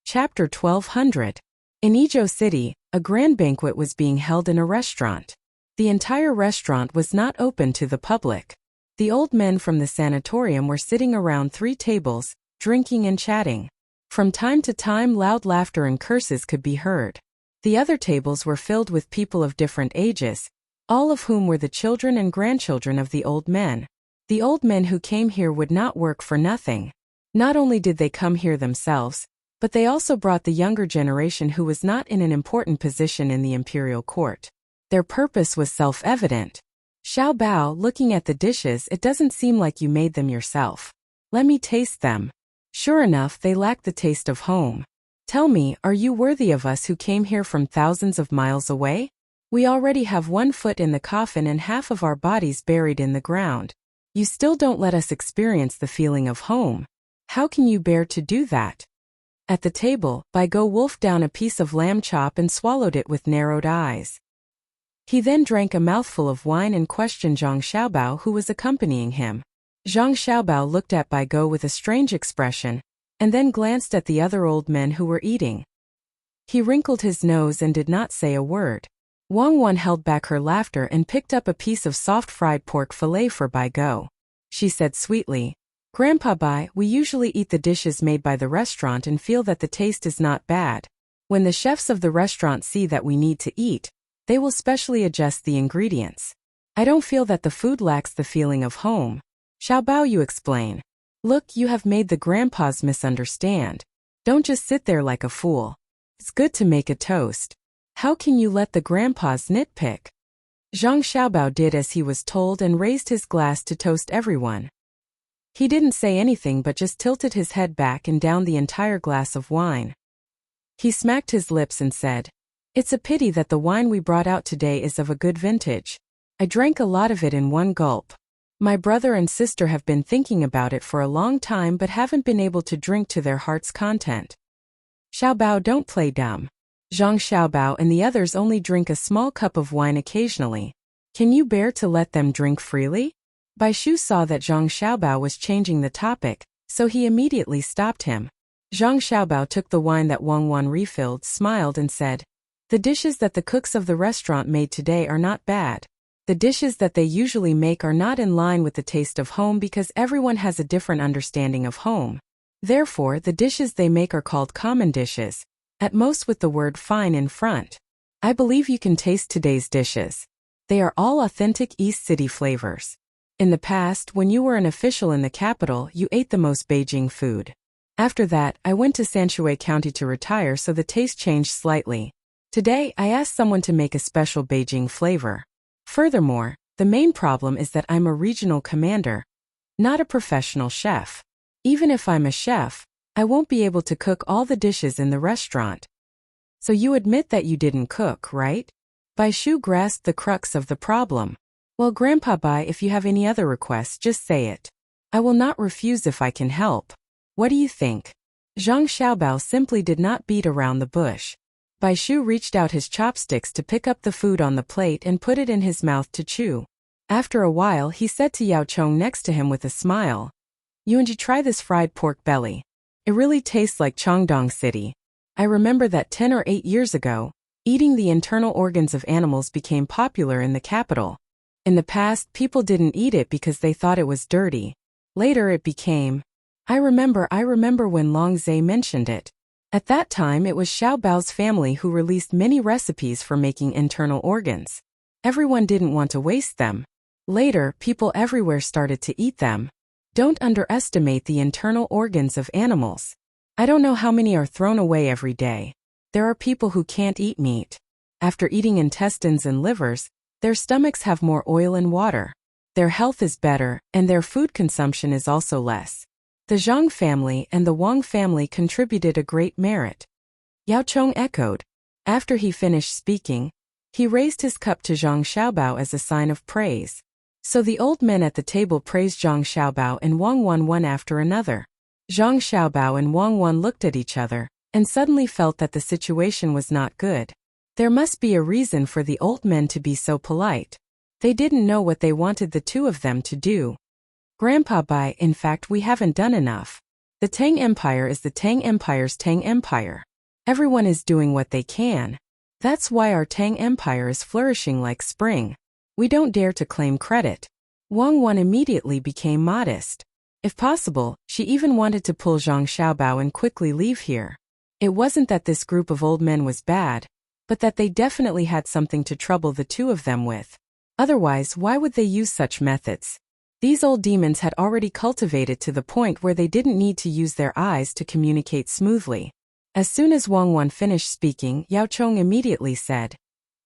Chapter 1200. In Izhou City, a grand banquet was being held in a restaurant. The entire restaurant was not open to the public. The old men from the sanatorium were sitting around 3 tables, drinking and chatting. From time to time, loud laughter and curses could be heard. The other tables were filled with people of different ages, all of whom were the children and grandchildren of the old men. The old men who came here would not work for nothing. Not only did they come here themselves, but they also brought the younger generation who was not in an important position in the imperial court. Their purpose was self-evident. Xiao Bao, looking at the dishes, it doesn't seem like you made them yourself. Let me taste them. Sure enough, they lack the taste of home. Tell me, are you worthy of us who came here from thousands of miles away? We already have 1 foot in the coffin and half of our bodies buried in the ground. You still don't let us experience the feeling of home. How can you bear to do that? At the table, Bai Go wolfed down a piece of lamb chop and swallowed it with narrowed eyes. He then drank a mouthful of wine and questioned Zhang Xiaobao, who was accompanying him. Zhang Xiaobao looked at Bai Go with a strange expression, and then glanced at the other old men who were eating. He wrinkled his nose and did not say a word. Wang Wan held back her laughter and picked up a piece of soft fried pork fillet for Bai Go. She said sweetly, Grandpa Bai, we usually eat the dishes made by the restaurant and feel that the taste is not bad. When the chefs of the restaurant see that we need to eat, they will specially adjust the ingredients. I don't feel that the food lacks the feeling of home. Xiao Bao, you explain. Look, you have made the grandpas misunderstand. Don't just sit there like a fool. It's good to make a toast. How can you let the grandpas nitpick? Zhang Xiaobao did as he was told and raised his glass to toast everyone. He didn't say anything but just tilted his head back and downed the entire glass of wine. He smacked his lips and said, "It's a pity that the wine we brought out today is of a good vintage. I drank a lot of it in one gulp. My brother and sister have been thinking about it for a long time but haven't been able to drink to their heart's content." Xiaobao, don't play dumb. Zhang Xiaobao and the others only drink a small cup of wine occasionally. Can you bear to let them drink freely? Bai Shu saw that Zhang Xiaobao was changing the topic, so he immediately stopped him. Zhang Xiaobao took the wine that Wang Wan refilled, smiled and said, "The dishes that the cooks of the restaurant made today are not bad. The dishes that they usually make are not in line with the taste of home because everyone has a different understanding of home. Therefore, the dishes they make are called common dishes, at most with the word fine in front. I believe you can taste today's dishes. They are all authentic East City flavors. In the past, when you were an official in the capital, you ate the most Beijing food. After that, I went to Sanshui County to retire, so the taste changed slightly. Today, I asked someone to make a special Beijing flavor. Furthermore, the main problem is that I'm a regional commander, not a professional chef. Even if I'm a chef, I won't be able to cook all the dishes in the restaurant." "So you admit that you didn't cook, right?" Bai Shu grasped the crux of the problem. "Well, Grandpa Bai, if you have any other requests, just say it. I will not refuse if I can help. What do you think?" Zhang Xiaobao simply did not beat around the bush. Bai Shu reached out his chopsticks to pick up the food on the plate and put it in his mouth to chew. After a while, he said to Yao Chong next to him with a smile, "Yuanji, try this fried pork belly. It really tastes like Chongdong City. I remember that 10 or 8 years ago, eating the internal organs of animals became popular in the capital. In the past, people didn't eat it because they thought it was dirty. Later it became... I remember when Long Zhe mentioned it. At that time it was Xiaobao's family who released many recipes for making internal organs. Everyone didn't want to waste them. Later, people everywhere started to eat them. Don't underestimate the internal organs of animals. I don't know how many are thrown away every day. There are people who can't eat meat. After eating intestines and livers, their stomachs have more oil and water. Their health is better, and their food consumption is also less. The Zhang family and the Wang family contributed a great merit." Yao Chong echoed. After he finished speaking, he raised his cup to Zhang Xiaobao as a sign of praise. So the old men at the table praised Zhang Xiaobao and Wang Wan one after another. Zhang Xiaobao and Wang Wan looked at each other, and suddenly felt that the situation was not good. There must be a reason for the old men to be so polite. They didn't know what they wanted the two of them to do. "Grandpa Bai, in fact we haven't done enough. The Tang Empire is the Tang Empire's Tang Empire. Everyone is doing what they can. That's why our Tang Empire is flourishing like spring. We don't dare to claim credit." Wang Wan immediately became modest. If possible, she even wanted to pull Zhang Xiaobao and quickly leave here. It wasn't that this group of old men was bad, but that they definitely had something to trouble the two of them with. Otherwise, why would they use such methods? These old demons had already cultivated to the point where they didn't need to use their eyes to communicate smoothly. As soon as Wang Wan finished speaking, Yao Chong immediately said,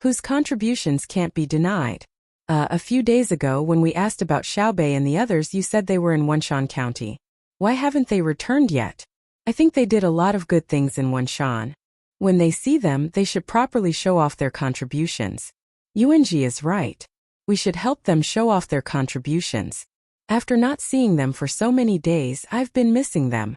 "Whose contributions can't be denied. A few days ago when we asked about Xiaobei and the others, you said they were in Wenshan County. Why haven't they returned yet? I think they did a lot of good things in Wenshan. When they see them, they should properly show off their contributions." Yuanji is right. We should help them show off their contributions. After not seeing them for so many days, I've been missing them.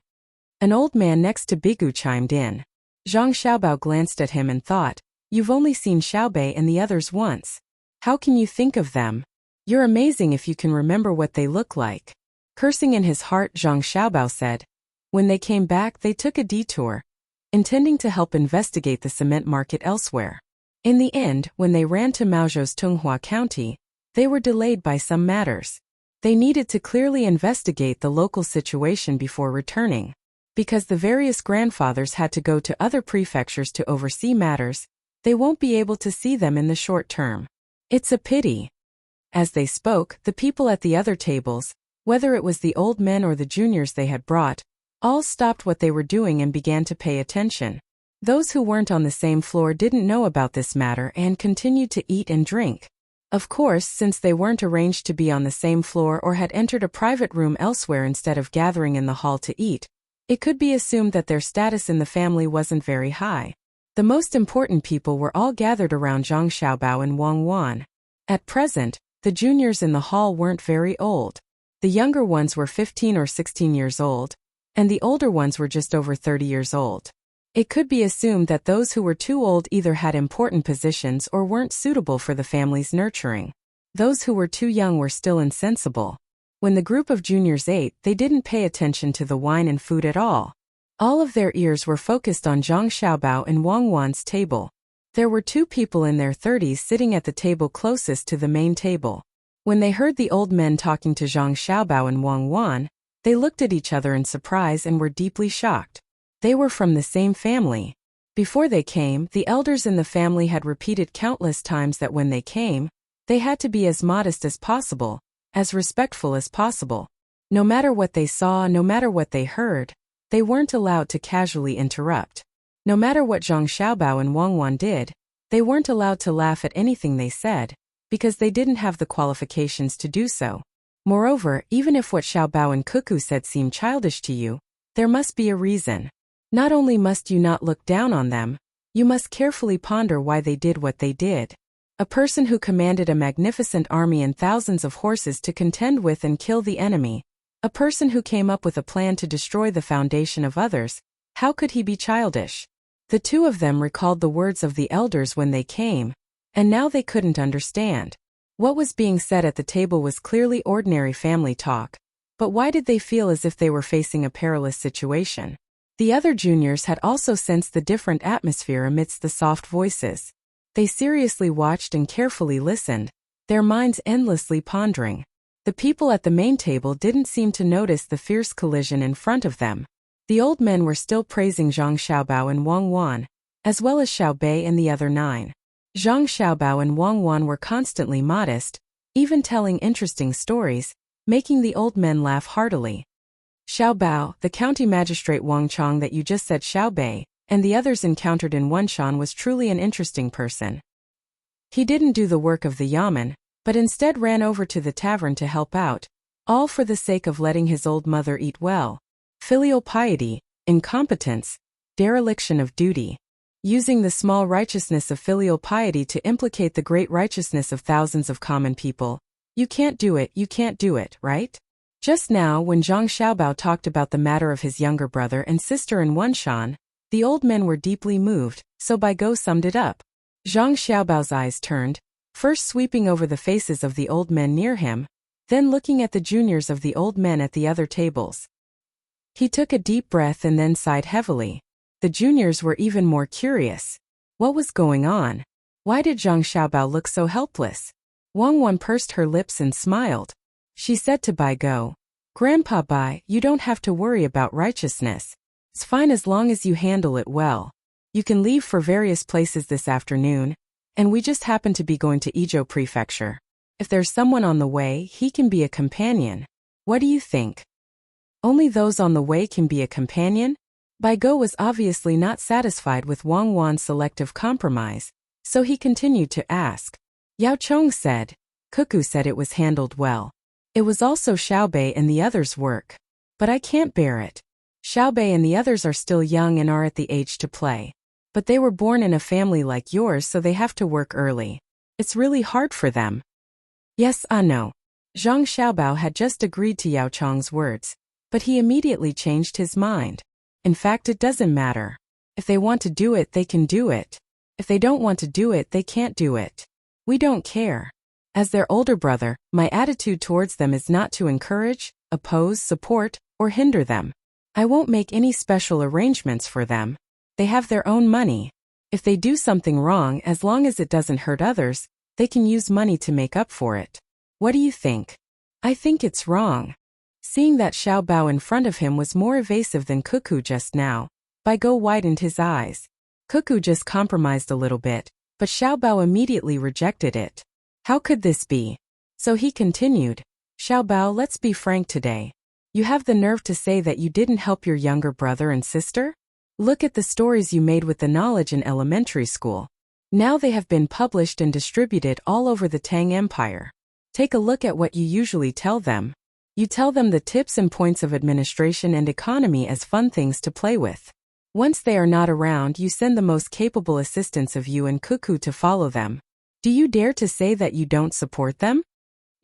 An old man next to Bigu chimed in. Zhang Xiaobao glanced at him and thought, "You've only seen Xiaobei and the others once. How can you think of them? You're amazing if you can remember what they look like." Cursing in his heart, Zhang Xiaobao said. When they came back, they took a detour, intending to help investigate the cement market elsewhere. In the end, when they ran to Maozhou's Tunghua County, they were delayed by some matters. They needed to clearly investigate the local situation before returning. Because the various grandfathers had to go to other prefectures to oversee matters, they won't be able to see them in the short term. It's a pity. As they spoke, the people at the other tables, whether it was the old men or the juniors they had brought, All stopped what they were doing and began to pay attention. Those who weren't on the same floor didn't know about this matter and continued to eat and drink. Of course, since they weren't arranged to be on the same floor or had entered a private room elsewhere instead of gathering in the hall to eat, it could be assumed that their status in the family wasn't very high. The most important people were all gathered around Zhang Xiaobao and Wang Wan. At present, the juniors in the hall weren't very old. The younger ones were 15 or 16 years old, and the older ones were just over 30 years old. It could be assumed that those who were too old either had important positions or weren't suitable for the family's nurturing. Those who were too young were still insensible. When the group of juniors ate, they didn't pay attention to the wine and food at all. All of their ears were focused on Zhang Xiaobao and Wang Wan's table. There were two people in their 30s sitting at the table closest to the main table. When they heard the old men talking to Zhang Xiaobao and Wang Wan, they looked at each other in surprise and were deeply shocked. They were from the same family. Before they came, the elders in the family had repeated countless times that when they came, they had to be as modest as possible, as respectful as possible. No matter what they saw, no matter what they heard, they weren't allowed to casually interrupt. No matter what Zhang Xiaobao and Wang Wan did, they weren't allowed to laugh at anything they said, because they didn't have the qualifications to do so. Moreover, even if what Xiaobao and Cuckoo said seemed childish to you, there must be a reason. Not only must you not look down on them, you must carefully ponder why they did what they did. A person who commanded a magnificent army and thousands of horses to contend with and kill the enemy, a person who came up with a plan to destroy the foundation of others, how could he be childish? The two of them recalled the words of the elders when they came, and now they couldn't understand. What was being said at the table was clearly ordinary family talk, but why did they feel as if they were facing a perilous situation? The other juniors had also sensed the different atmosphere amidst the soft voices. They seriously watched and carefully listened, their minds endlessly pondering. The people at the main table didn't seem to notice the fierce collision in front of them. The old men were still praising Zhang Xiaobao and Wang Wan, as well as Xiao Bei and the other 9. Zhang Xiaobao and Wang Wan were constantly modest, even telling interesting stories, making the old men laugh heartily. Xiaobao, the county magistrate Wang Chong that you just said Xiao Bei, and the others encountered in Wunshan was truly an interesting person. He didn't do the work of the yamen, but instead ran over to the tavern to help out, all for the sake of letting his old mother eat well. Filial piety, incompetence, dereliction of duty. Using the small righteousness of filial piety to implicate the great righteousness of thousands of common people. You can't do it, right? Just now, when Zhang Xiaobao talked about the matter of his younger brother and sister in Wunshan, the old men were deeply moved, so Bai Go summed it up. Zhang Xiaobao's eyes turned, first sweeping over the faces of the old men near him, then looking at the juniors of the old men at the other tables. He took a deep breath and then sighed heavily. The juniors were even more curious. What was going on? Why did Zhang Xiaobao look so helpless? Wang Wan pursed her lips and smiled. She said to Bai Go, "Grandpa Bai, you don't have to worry about righteousness. It's fine as long as you handle it well. You can leave for various places this afternoon, and we just happen to be going to Izhou Prefecture. If there's someone on the way, he can be a companion. What do you think?" Only those on the way can be a companion? Bai Go was obviously not satisfied with Wang Wan's selective compromise, so he continued to ask. Yao Chong said. Cuckoo said it was handled well. It was also Xiao Bei and the others' work. But I can't bear it. Xiao Bei and the others are still young and are at the age to play. But they were born in a family like yours, so they have to work early. It's really hard for them. Yes, I know. Zhang Xiaobao had just agreed to Yao Chong's words, but he immediately changed his mind. In fact, it doesn't matter. If they want to do it, they can do it. If they don't want to do it, they can't do it. We don't care. As their older brother, my attitude towards them is not to encourage, oppose, support, or hinder them. I won't make any special arrangements for them. They have their own money. If they do something wrong, as long as it doesn't hurt others, they can use money to make up for it. What do you think? I think it's wrong. Seeing that Xiao Bao in front of him was more evasive than Cuckoo just now, Bai Go widened his eyes. Cuckoo just compromised a little bit, but Xiao Bao immediately rejected it. How could this be? So he continued, Xiao Bao, let's be frank today. You have the nerve to say that you didn't help your younger brother and sister? Look at the stories you made with the knowledge in elementary school. Now they have been published and distributed all over the Tang Empire. Take a look at what you usually tell them. You tell them the tips and points of administration and economy as fun things to play with. Once they are not around, you send the most capable assistants of you and Cuckoo to follow them. Do you dare to say that you don't support them?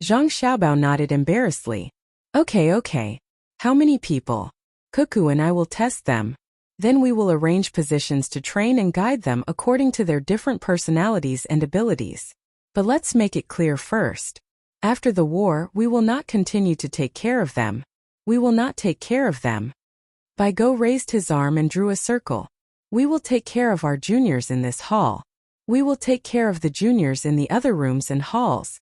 Zhang Xiaobao nodded embarrassedly. Okay. How many people? Cuckoo and I will test them. Then we will arrange positions to train and guide them according to their different personalities and abilities. But let's make it clear first. After the war, we will not continue to take care of them. We will not take care of them. Bai Go raised his arm and drew a circle. We will take care of our juniors in this hall. We will take care of the juniors in the other rooms and halls.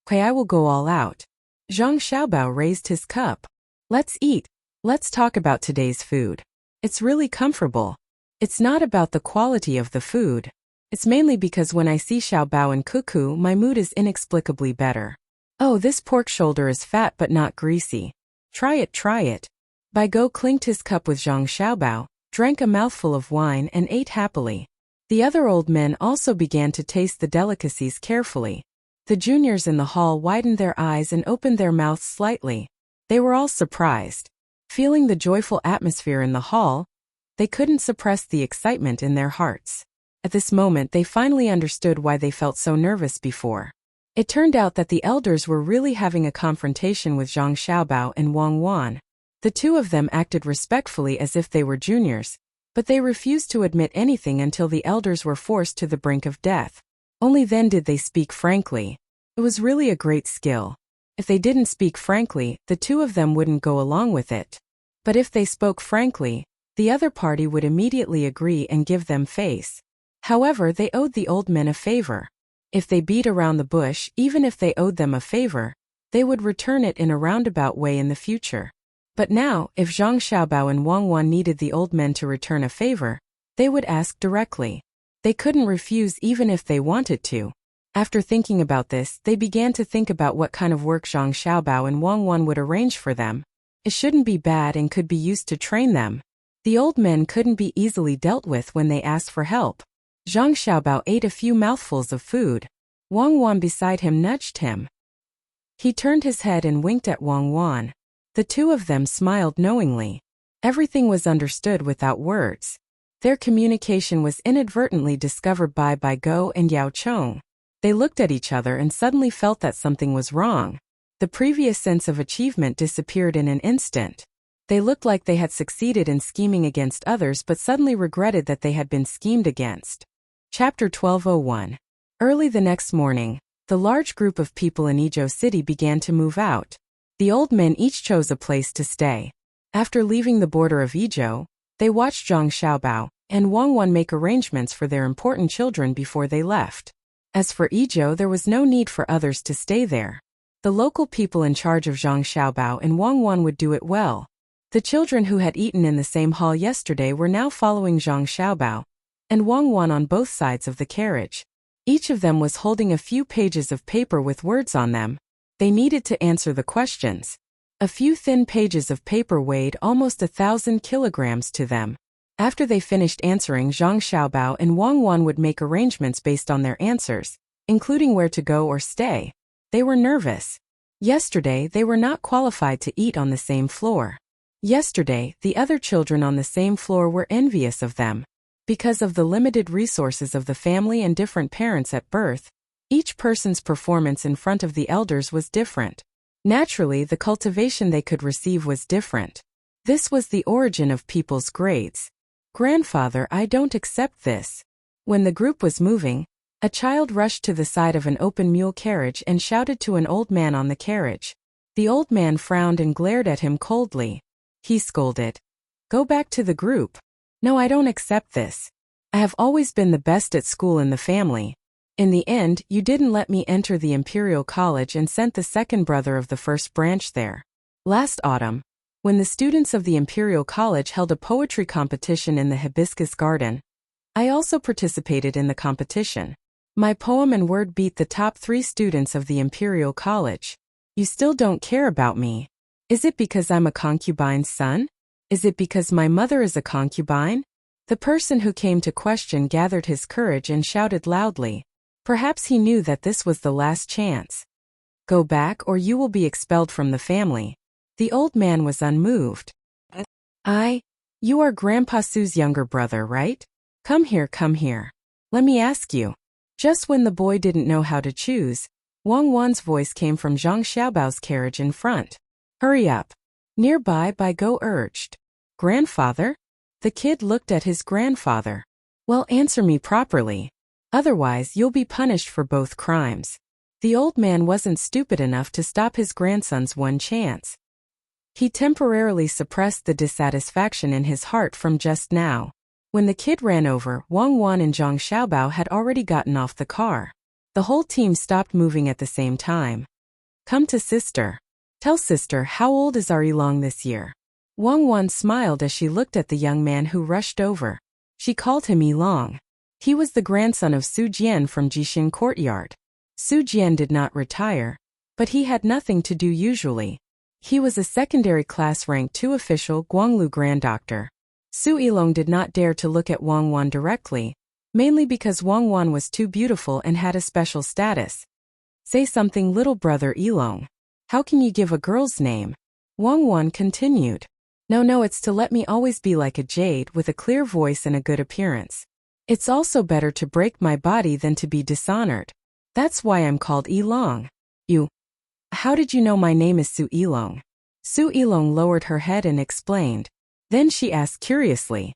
Okay, I will go all out. Zhang Xiaobao raised his cup. Let's eat. Let's talk about today's food. It's really comfortable. It's not about the quality of the food. It's mainly because when I see Xiaobao and Cuckoo, my mood is inexplicably better. Oh, this pork shoulder is fat but not greasy. Try it. Bai Go clinked his cup with Zhang Xiaobao, drank a mouthful of wine and ate happily. The other old men also began to taste the delicacies carefully. The juniors in the hall widened their eyes and opened their mouths slightly. They were all surprised. Feeling the joyful atmosphere in the hall, they couldn't suppress the excitement in their hearts. At this moment they finally understood why they felt so nervous before. It turned out that the elders were really having a confrontation with Zhang Xiaobao and Wang Wan. The two of them acted respectfully as if they were juniors, but they refused to admit anything until the elders were forced to the brink of death. Only then did they speak frankly. It was really a great skill. If they didn't speak frankly, the two of them wouldn't go along with it. But if they spoke frankly, the other party would immediately agree and give them face. However, they owed the old men a favor. If they beat around the bush, even if they owed them a favor, they would return it in a roundabout way in the future. But now, if Zhang Xiaobao and Wang Wan needed the old men to return a favor, they would ask directly. They couldn't refuse even if they wanted to. After thinking about this, they began to think about what kind of work Zhang Xiaobao and Wang Wan would arrange for them. It shouldn't be bad and could be used to train them. The old men couldn't be easily dealt with when they asked for help. Zhang Xiaobao ate a few mouthfuls of food. Wang Wan beside him nudged him. He turned his head and winked at Wang Wan. The two of them smiled knowingly. Everything was understood without words. Their communication was inadvertently discovered by Bai Go and Yao Chong. They looked at each other and suddenly felt that something was wrong. The previous sense of achievement disappeared in an instant. They looked like they had succeeded in scheming against others but suddenly regretted that they had been schemed against. Chapter 12:01. Early the next morning, the large group of people in Izhou City began to move out. The old men each chose a place to stay. After leaving the border of Izhou, they watched Zhang Xiaobao and Wang Wan make arrangements for their important children before they left. As for Izhou, there was no need for others to stay there. The local people in charge of Zhang Xiaobao and Wang Wan would do it well. The children who had eaten in the same hall yesterday were now following Zhang Xiaobao and Wang Wan on both sides of the carriage. Each of them was holding a few pages of paper with words on them. They needed to answer the questions. A few thin pages of paper weighed almost 1,000 kilograms to them. After they finished answering, Zhang Xiaobao and Wang Wan would make arrangements based on their answers, including where to go or stay. They were nervous. Yesterday, they were not qualified to eat on the same floor. Yesterday, the other children on the same floor were envious of them. Because of the limited resources of the family and different parents at birth, each person's performance in front of the elders was different. Naturally, the cultivation they could receive was different. This was the origin of people's grades. Grandfather, I don't accept this. When the group was moving, a child rushed to the side of an open mule carriage and shouted to an old man on the carriage. The old man frowned and glared at him coldly. He scolded. Go back to the group. No, I don't accept this. I have always been the best at school in the family. In the end, you didn't let me enter the Imperial College and sent the second brother of the first branch there. Last autumn, when the students of the Imperial College held a poetry competition in the Hibiscus Garden, I also participated in the competition. My poem and word beat the top 3 students of the Imperial College. You still don't care about me. Is it because I'm a concubine's son? Is it because my mother is a concubine? The person who came to question gathered his courage and shouted loudly. Perhaps he knew that this was the last chance. Go back or you will be expelled from the family. The old man was unmoved. You are Grandpa Su's younger brother, right? Come here, come here. Let me ask you. Just when the boy didn't know how to choose, Wang Wan's voice came from Zhang Xiaobao's carriage in front. Hurry up. Nearby Go urged. Grandfather? The kid looked at his grandfather. Well, answer me properly. Otherwise, you'll be punished for both crimes. The old man wasn't stupid enough to stop his grandson's one chance. He temporarily suppressed the dissatisfaction in his heart from just now. When the kid ran over, Wang Wan and Zhang Xiaobao had already gotten off the car. The whole team stopped moving at the same time. Come to sister. Tell sister, how old is our Yilong this year? Wang Wan smiled as she looked at the young man who rushed over. She called him Yilong. He was the grandson of Su Jian from Jixin Courtyard. Su Jian did not retire, but he had nothing to do usually. He was a secondary class rank 2 official Guanglu Grand Doctor. Su Yilong did not dare to look at Wang Wan directly, mainly because Wang Wan was too beautiful and had a special status. Say something, little brother Yilong. How can you give a girl's name? Wang Wan continued. No, it's to let me always be like a jade with a clear voice and a good appearance. It's also better to break my body than to be dishonored. That's why I'm called Yilong. How did you know my name is Su Yilong? Su Yilong lowered her head and explained. Then she asked curiously.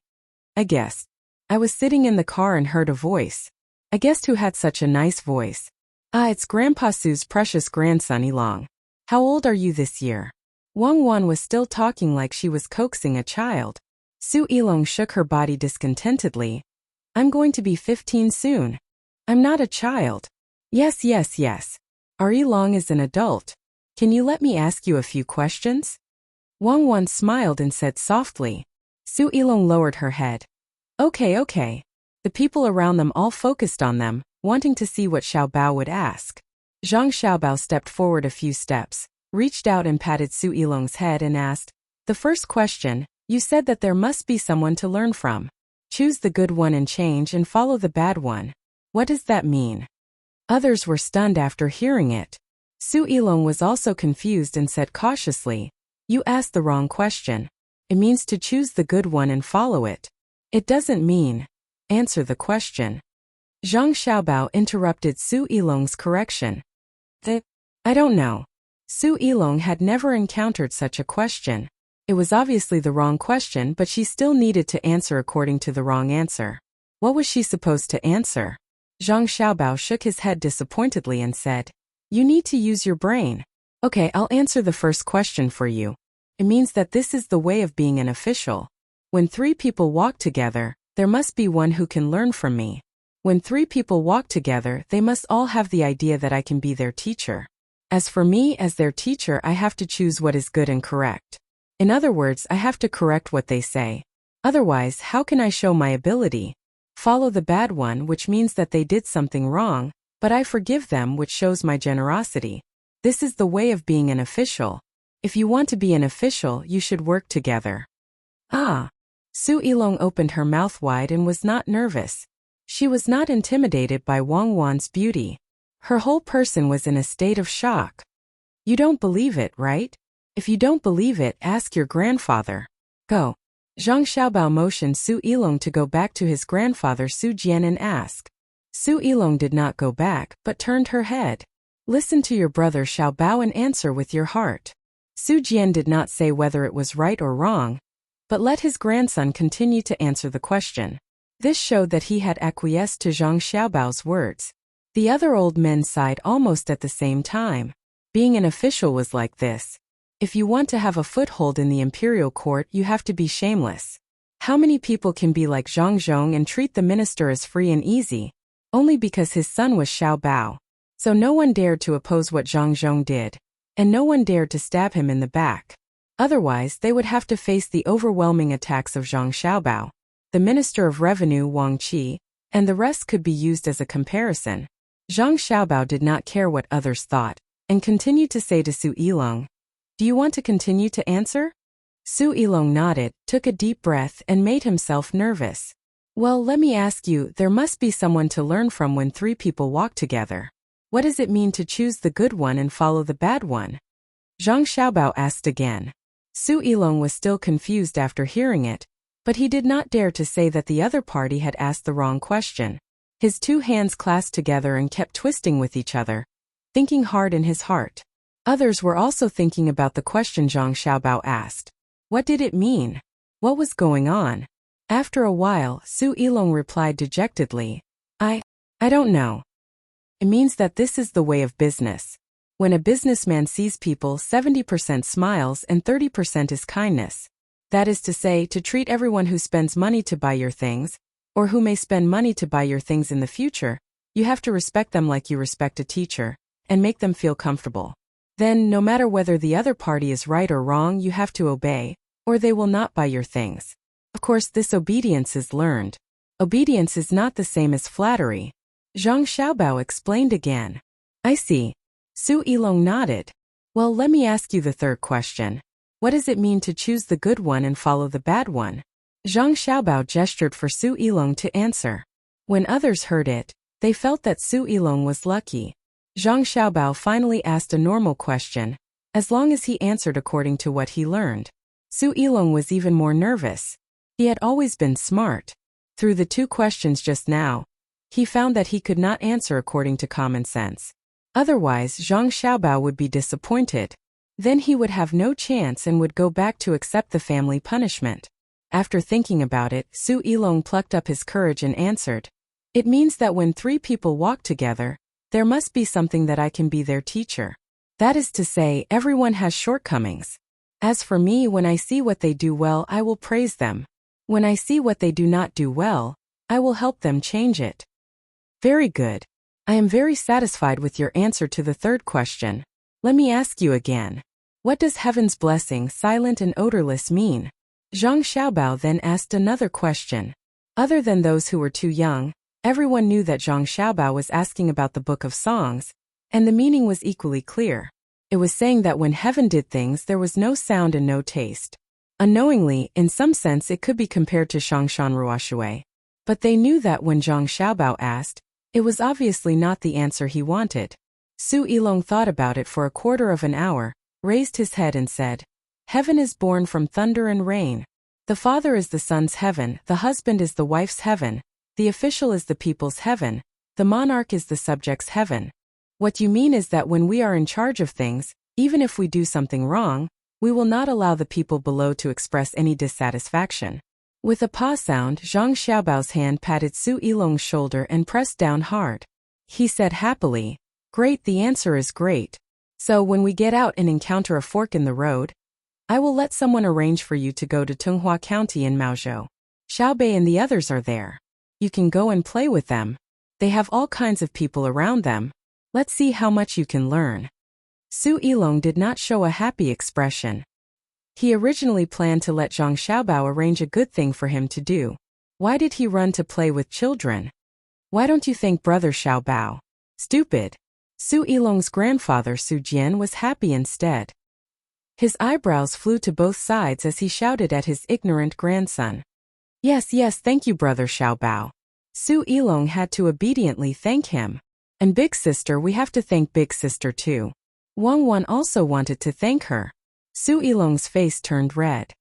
I guessed. I was sitting in the car and heard a voice. I guessed who had such a nice voice. It's Grandpa Su's precious grandson Yilong. How old are you this year? Wang Wan was still talking like she was coaxing a child. Su Yilong shook her body discontentedly. I'm going to be 15 soon. I'm not a child. Yes. Our Yilong is an adult. Can you let me ask you a few questions? Wang Wan smiled and said softly. Su Yilong lowered her head. Okay. The people around them all focused on them, wanting to see what Xiaobao would ask. Zhang Xiaobao stepped forward a few steps, reached out and patted Su Yilong's head and asked, the first question, you said that there must be someone to learn from. Choose the good one and change and follow the bad one. What does that mean? Others were stunned after hearing it. Su Yilong was also confused and said cautiously, you asked the wrong question. It means to choose the good one and follow it. It doesn't mean, answer the question. Zhang Xiaobao interrupted Su Yilong's correction. I don't know. Su Yilong had never encountered such a question. It was obviously the wrong question, but she still needed to answer according to the wrong answer. What was she supposed to answer? Zhang Xiaobao shook his head disappointedly and said, you need to use your brain. Okay, I'll answer the first question for you. It means that this is the way of being an official. When 3 people walk together, there must be one who can learn from me. When 3 people walk together, they must all have the idea that I can be their teacher. As for me, as their teacher, I have to choose what is good and correct. In other words, I have to correct what they say. Otherwise, how can I show my ability? Follow the bad one, which means that they did something wrong, but I forgive them, which shows my generosity. This is the way of being an official. If you want to be an official, you should work together. Su Yilong opened her mouth wide and was not nervous. She was not intimidated by Wang Wan's beauty. Her whole person was in a state of shock. You don't believe it, right? If you don't believe it, ask your grandfather. Go. Zhang Xiaobao motioned Su Yilong to go back to his grandfather Su Jian and ask. Su Yilong did not go back, but turned her head. Listen to your brother Xiaobao and answer with your heart. Su Jian did not say whether it was right or wrong, but let his grandson continue to answer the question. This showed that he had acquiesced to Zhang Xiaobao's words. The other old men sighed almost at the same time. Being an official was like this. If you want to have a foothold in the imperial court, you have to be shameless. How many people can be like Zhang Zhong and treat the minister as free and easy? Only because his son was Xiaobao. So no one dared to oppose what Zhang Zhong did, and no one dared to stab him in the back. Otherwise, they would have to face the overwhelming attacks of Zhang Xiaobao, the Minister of Revenue Wang Qi, and the rest could be used as a comparison. Zhang Xiaobao did not care what others thought, and continued to say to Su Yilong, Do you want to continue to answer? Su Ilong nodded, took a deep breath and made himself nervous. Well, let me ask you, there must be someone to learn from when three people walk together. What does it mean to choose the good one and follow the bad one? Zhang Xiaobao asked again. Su Ilong was still confused after hearing it, but he did not dare to say that the other party had asked the wrong question. His two hands clasped together and kept twisting with each other, thinking hard in his heart. Others were also thinking about the question Zhang Xiaobao asked. What did it mean? What was going on? After a while, Su Ilong replied dejectedly, I don't know. It means that this is the way of business. When a businessman sees people, 70% smiles and 30% is kindness. That is to say, to treat everyone who spends money to buy your things, or who may spend money to buy your things in the future, you have to respect them like you respect a teacher, and make them feel comfortable. Then, no matter whether the other party is right or wrong, you have to obey, or they will not buy your things. Of course, this obedience is learned. Obedience is not the same as flattery. Zhang Xiaobao explained again. I see. Su Ilong nodded. Well, let me ask you the third question. What does it mean to choose the good one and follow the bad one? Zhang Xiaobao gestured for Su Ilong to answer. When others heard it, they felt that Su Ilong was lucky. Zhang Xiaobao finally asked a normal question, as long as he answered according to what he learned. Su Ilong was even more nervous. He had always been smart. Through the two questions just now, he found that he could not answer according to common sense. Otherwise, Zhang Xiaobao would be disappointed. Then he would have no chance and would go back to accept the family punishment. After thinking about it, Su Ilong plucked up his courage and answered. It means that when three people walk together, there must be something that I can be their teacher. That is to say, everyone has shortcomings. As for me, when I see what they do well, I will praise them. When I see what they do not do well, I will help them change it. Very good. I am very satisfied with your answer to the third question. Let me ask you again. What does heaven's blessing, silent and odorless, mean? Zhang Xiaobao then asked another question. Other than those who were too young, everyone knew that Zhang Xiaobao was asking about the Book of Songs, and the meaning was equally clear. It was saying that when heaven did things, there was no sound and no taste. Unknowingly, in some sense it could be compared to Shangshan Ruoshui. But they knew that when Zhang Xiaobao asked, it was obviously not the answer he wanted. Su Ilong thought about it for a quarter of an hour, raised his head and said, Heaven is born from thunder and rain. The father is the son's heaven, the husband is the wife's heaven, the official is the people's heaven, the monarch is the subject's heaven. What you mean is that when we are in charge of things, even if we do something wrong, we will not allow the people below to express any dissatisfaction. With a paw sound, Zhang Xiaobao's hand patted Su Ilong's shoulder and pressed down hard. He said happily, Great, the answer is great. So when we get out and encounter a fork in the road, I will let someone arrange for you to go to Tunghua County in Maozhou. Xiaobei and the others are there. You can go and play with them. They have all kinds of people around them. Let's see how much you can learn. Su Ilong did not show a happy expression. He originally planned to let Zhang Xiaobao arrange a good thing for him to do. Why did he run to play with children? Why don't you thank brother Xiaobao? Stupid. Su Ilong's grandfather Su Jian was happy instead. His eyebrows flew to both sides as he shouted at his ignorant grandson. Yes, thank you brother Xiaobao. Su Ilong had to obediently thank him. And big sister, we have to thank big sister too. Wang Wan also wanted to thank her. Su Ilong's face turned red.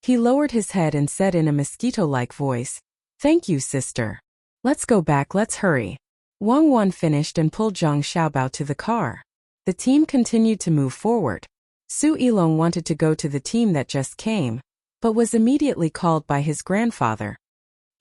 He lowered his head and said in a mosquito-like voice, Thank you, sister. Let's go back, let's hurry. Wang Wan finished and pulled Zhang Xiaobao to the car. The team continued to move forward. Su Ilong wanted to go to the team that just came, but was immediately called by his grandfather.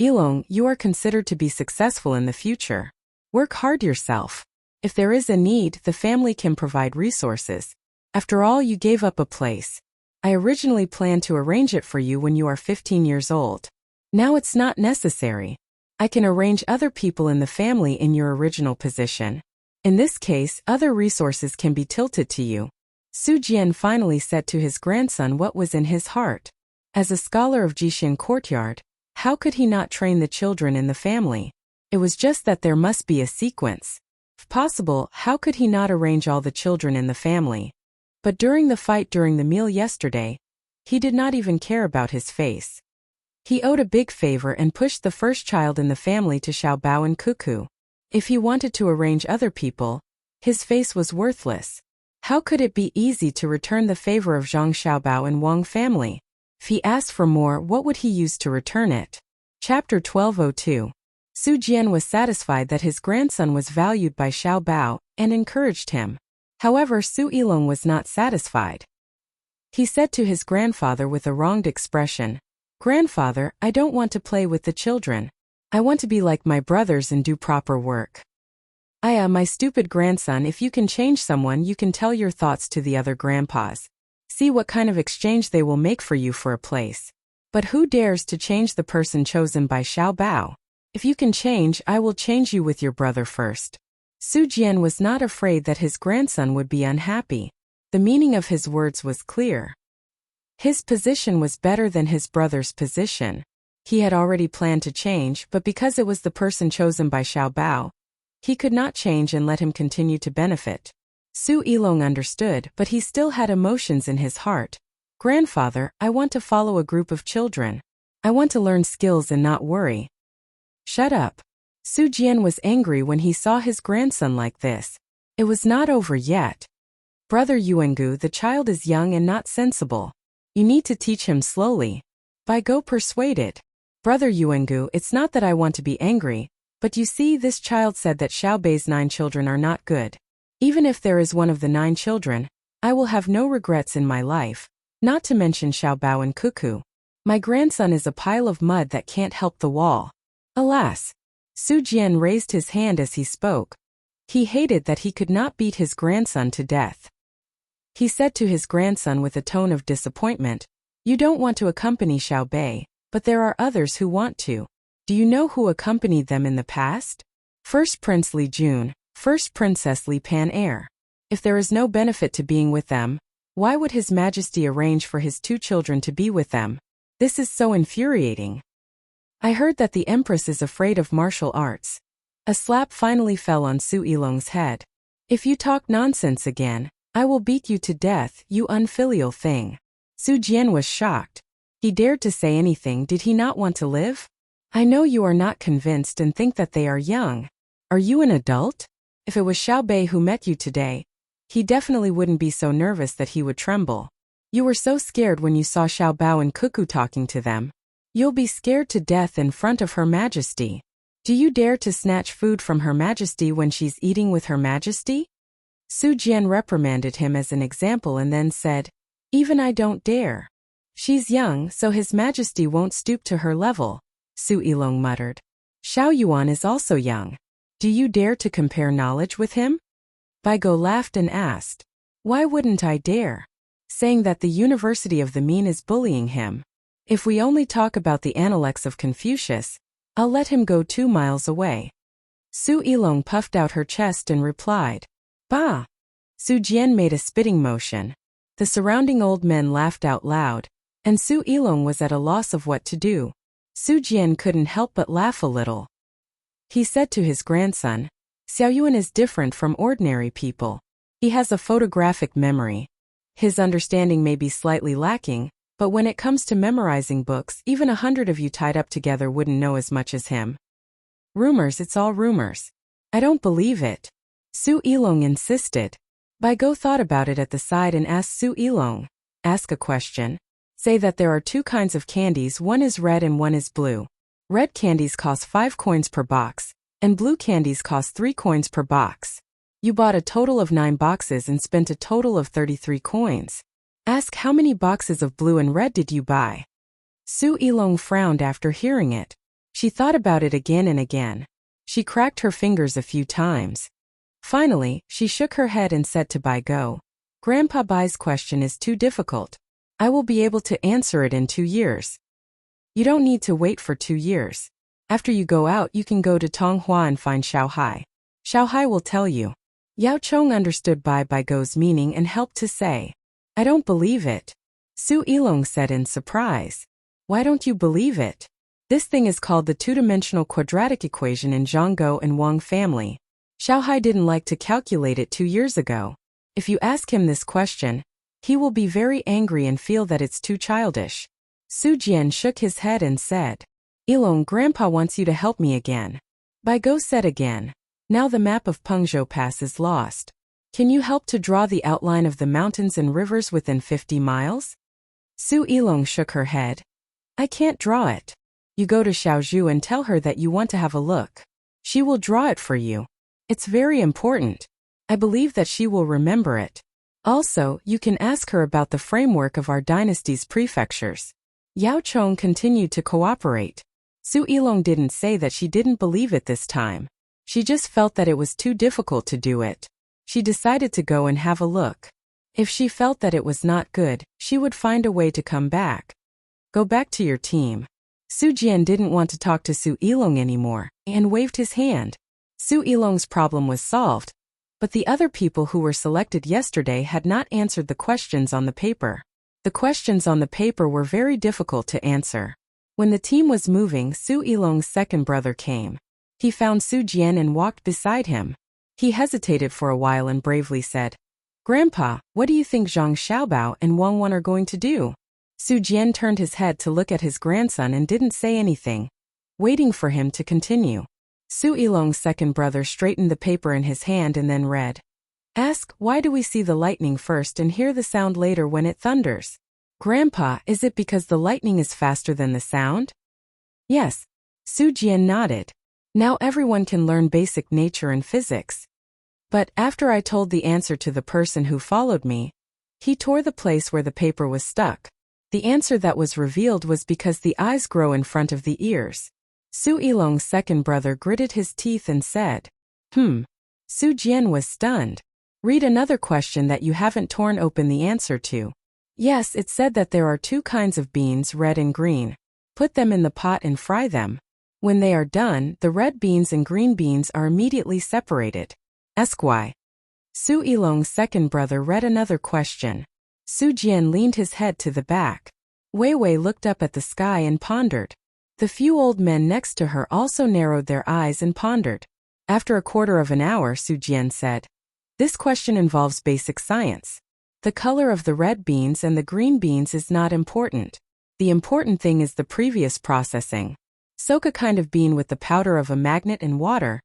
Ilong, you are considered to be successful in the future. Work hard yourself. If there is a need, the family can provide resources. After all, you gave up a place. I originally planned to arrange it for you when you are 15 years old. Now it's not necessary. I can arrange other people in the family in your original position. In this case, other resources can be tilted to you. Su Jian finally said to his grandson what was in his heart. As a scholar of Jixin Courtyard, how could he not train the children in the family? It was just that there must be a sequence. If possible, how could he not arrange all the children in the family? But during the fight during the meal yesterday, he did not even care about his face. He owed a big favor and pushed the first child in the family to Xiaobao and Cuckoo. If he wanted to arrange other people, his face was worthless. How could it be easy to return the favor of Zhang Xiaobao and Wang family? If he asked for more, what would he use to return it? Chapter 1202. Su Jian was satisfied that his grandson was valued by Xiaobao and encouraged him. However, Su Yilong was not satisfied. He said to his grandfather with a wronged expression, "Grandfather, I don't want to play with the children. I want to be like my brothers and do proper work." My stupid grandson, if you can change someone, you can tell your thoughts to the other grandpas. See what kind of exchange they will make for you for a place. But who dares to change the person chosen by Xiaobao? If you can change, I will change you with your brother first. Su Jian was not afraid that his grandson would be unhappy. The meaning of his words was clear. His position was better than his brother's position. He had already planned to change, but because it was the person chosen by Xiaobao, he could not change and let him continue to benefit. Su Yilong understood, but he still had emotions in his heart. "Grandfather, I want to follow a group of children. I want to learn skills and not worry." "Shut up." Su Jian was angry when he saw his grandson like this. It was not over yet. "Brother Yuangu, the child is young and not sensible. You need to teach him slowly." Bai Go persuaded. "Brother Yuangu, it's not that I want to be angry, but you see, this child said that Xiaobei's 9 children are not good. Even if there is one of the 9 children, I will have no regrets in my life, not to mention Xiaobao and Cuckoo. My grandson is a pile of mud that can't help the wall." Alas! Su Jian raised his hand as he spoke. He hated that he could not beat his grandson to death. He said to his grandson with a tone of disappointment, "You don't want to accompany Xiaobei, but there are others who want to. Do you know who accompanied them in the past? First Prince Li Jun, First Princess Li Pan Air. If there is no benefit to being with them, why would His Majesty arrange for his 2 children to be with them? This is so infuriating. I heard that the Empress is afraid of martial arts." A slap finally fell on Su Yilong's head. "If you talk nonsense again, I will beat you to death, you unfilial thing." Su Jian was shocked. He dared to say anything. Did he not want to live? "I know you are not convinced and think that they are young. Are you an adult? If it was Xiaobei who met you today, he definitely wouldn't be so nervous that he would tremble. You were so scared when you saw Xiaobao and Cuckoo talking to them. You'll be scared to death in front of Her Majesty. Do you dare to snatch food from Her Majesty when she's eating with Her Majesty?" Su Jian reprimanded him as an example and then said, "Even I don't dare. She's young, so His Majesty won't stoop to her level." Su Yilong muttered. "Xiao Yuan is also young. Do you dare to compare knowledge with him?" Bai Go laughed and asked, "Why wouldn't I dare?" Saying that the University of the Mean is bullying him. If we only talk about the Analects of Confucius, I'll let him go 2 miles away. Su Yilong puffed out her chest and replied, "Bah!" Su Jian made a spitting motion. The surrounding old men laughed out loud, and Su Yilong was at a loss of what to do. Su Jian couldn't help but laugh a little. He said to his grandson, "Xiaoyuan is different from ordinary people. He has a photographic memory. His understanding may be slightly lacking, but when it comes to memorizing books, even 100 of you tied up together wouldn't know as much as him." "Rumors, it's all rumors. I don't believe it." Su Yilong insisted. Bai Go thought about it at the side and asked Su Yilong, "Ask a question. Say that there are 2 kinds of candies, one is red and one is blue. Red candies cost 5 coins per box, and blue candies cost 3 coins per box. You bought a total of 9 boxes and spent a total of 33 coins. Ask how many boxes of blue and red did you buy?" Su Yilong frowned after hearing it. She thought about it again and again. She cracked her fingers a few times. Finally, she shook her head and said to Bai Go, "Grandpa Bai's question is too difficult. I will be able to answer it in 2 years. You don't need to wait for 2 years. After you go out, you can go to Tonghua and find Xiao Hai. Xiao Hai will tell you." Yao Chong understood Bai Go's meaning and helped to say, "I don't believe it." Su Yilong said in surprise, "Why don't you believe it? This thing is called the 2-dimensional quadratic equation in Zhangguo and Wang family. Xiao Hai didn't like to calculate it 2 years ago. If you ask him this question, He will be very angry and feel that it's too childish. Su Jian shook his head and said, Ilong, Grandpa wants you to help me again. Bai Go said again, now the map of Pengzhou Pass is lost. Can you help to draw the outline of the mountains and rivers within 50 miles? Su Ilong shook her head. I can't draw it. You go to Xiaozhu and tell her that you want to have a look. She will draw it for you. It's very important. I believe that she will remember it. Also, you can ask her about the framework of our dynasty's prefectures. Yao Chong continued to cooperate. Su Ilong didn't say that she didn't believe it this time. She just felt that it was too difficult to do it. She decided to go and have a look. If she felt that it was not good, she would find a way to come back. Go back to your team. Su Jian didn't want to talk to Su Ilong anymore, and waved his hand. Su Ilong's problem was solved, but the other people who were selected yesterday had not answered the questions on the paper. The questions on the paper were very difficult to answer. When the team was moving, Su Ilong's second brother came. He found Su Jian and walked beside him. He hesitated for a while and bravely said, Grandpa, what do you think Zhang Xiaobao and Wang Wan are going to do? Su Jian turned his head to look at his grandson and didn't say anything, waiting for him to continue. Su Ilong's second brother straightened the paper in his hand and then read. Ask, why do we see the lightning first and hear the sound later when it thunders? Grandpa, is it because the lightning is faster than the sound? Yes. Su Jian nodded. Now everyone can learn basic nature and physics. But after I told the answer to the person who followed me, he tore the place where the paper was stuck. The answer that was revealed was because the eyes grow in front of the ears. Su Ilong's second brother gritted his teeth and said, Su Jian was stunned. Read another question that you haven't torn open the answer to. Yes, it said that there are two kinds of beans, red and green. Put them in the pot and fry them. When they are done, the red beans and green beans are immediately separated. Ask why. Su Ilong's second brother read another question. Su Jian leaned his head to the back. Wei Wei looked up at the sky and pondered. The few old men next to her also narrowed their eyes and pondered. After a quarter of an hour, Su Jian said, This question involves basic science. The color of the red beans and the green beans is not important. The important thing is the previous processing. Soak a kind of bean with the powder of a magnet and water,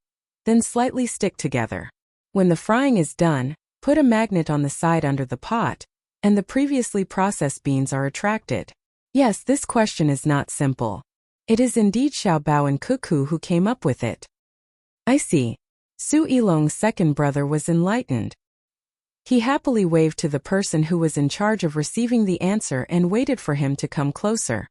then slightly stick together. When the frying is done, put a magnet on the side under the pot, and the previously processed beans are attracted. Yes, this question is not simple. It is indeed Xiaobao and Cuckoo who came up with it. I see. Su Ilong's second brother was enlightened. He happily waved to the person who was in charge of receiving the answer and waited for him to come closer.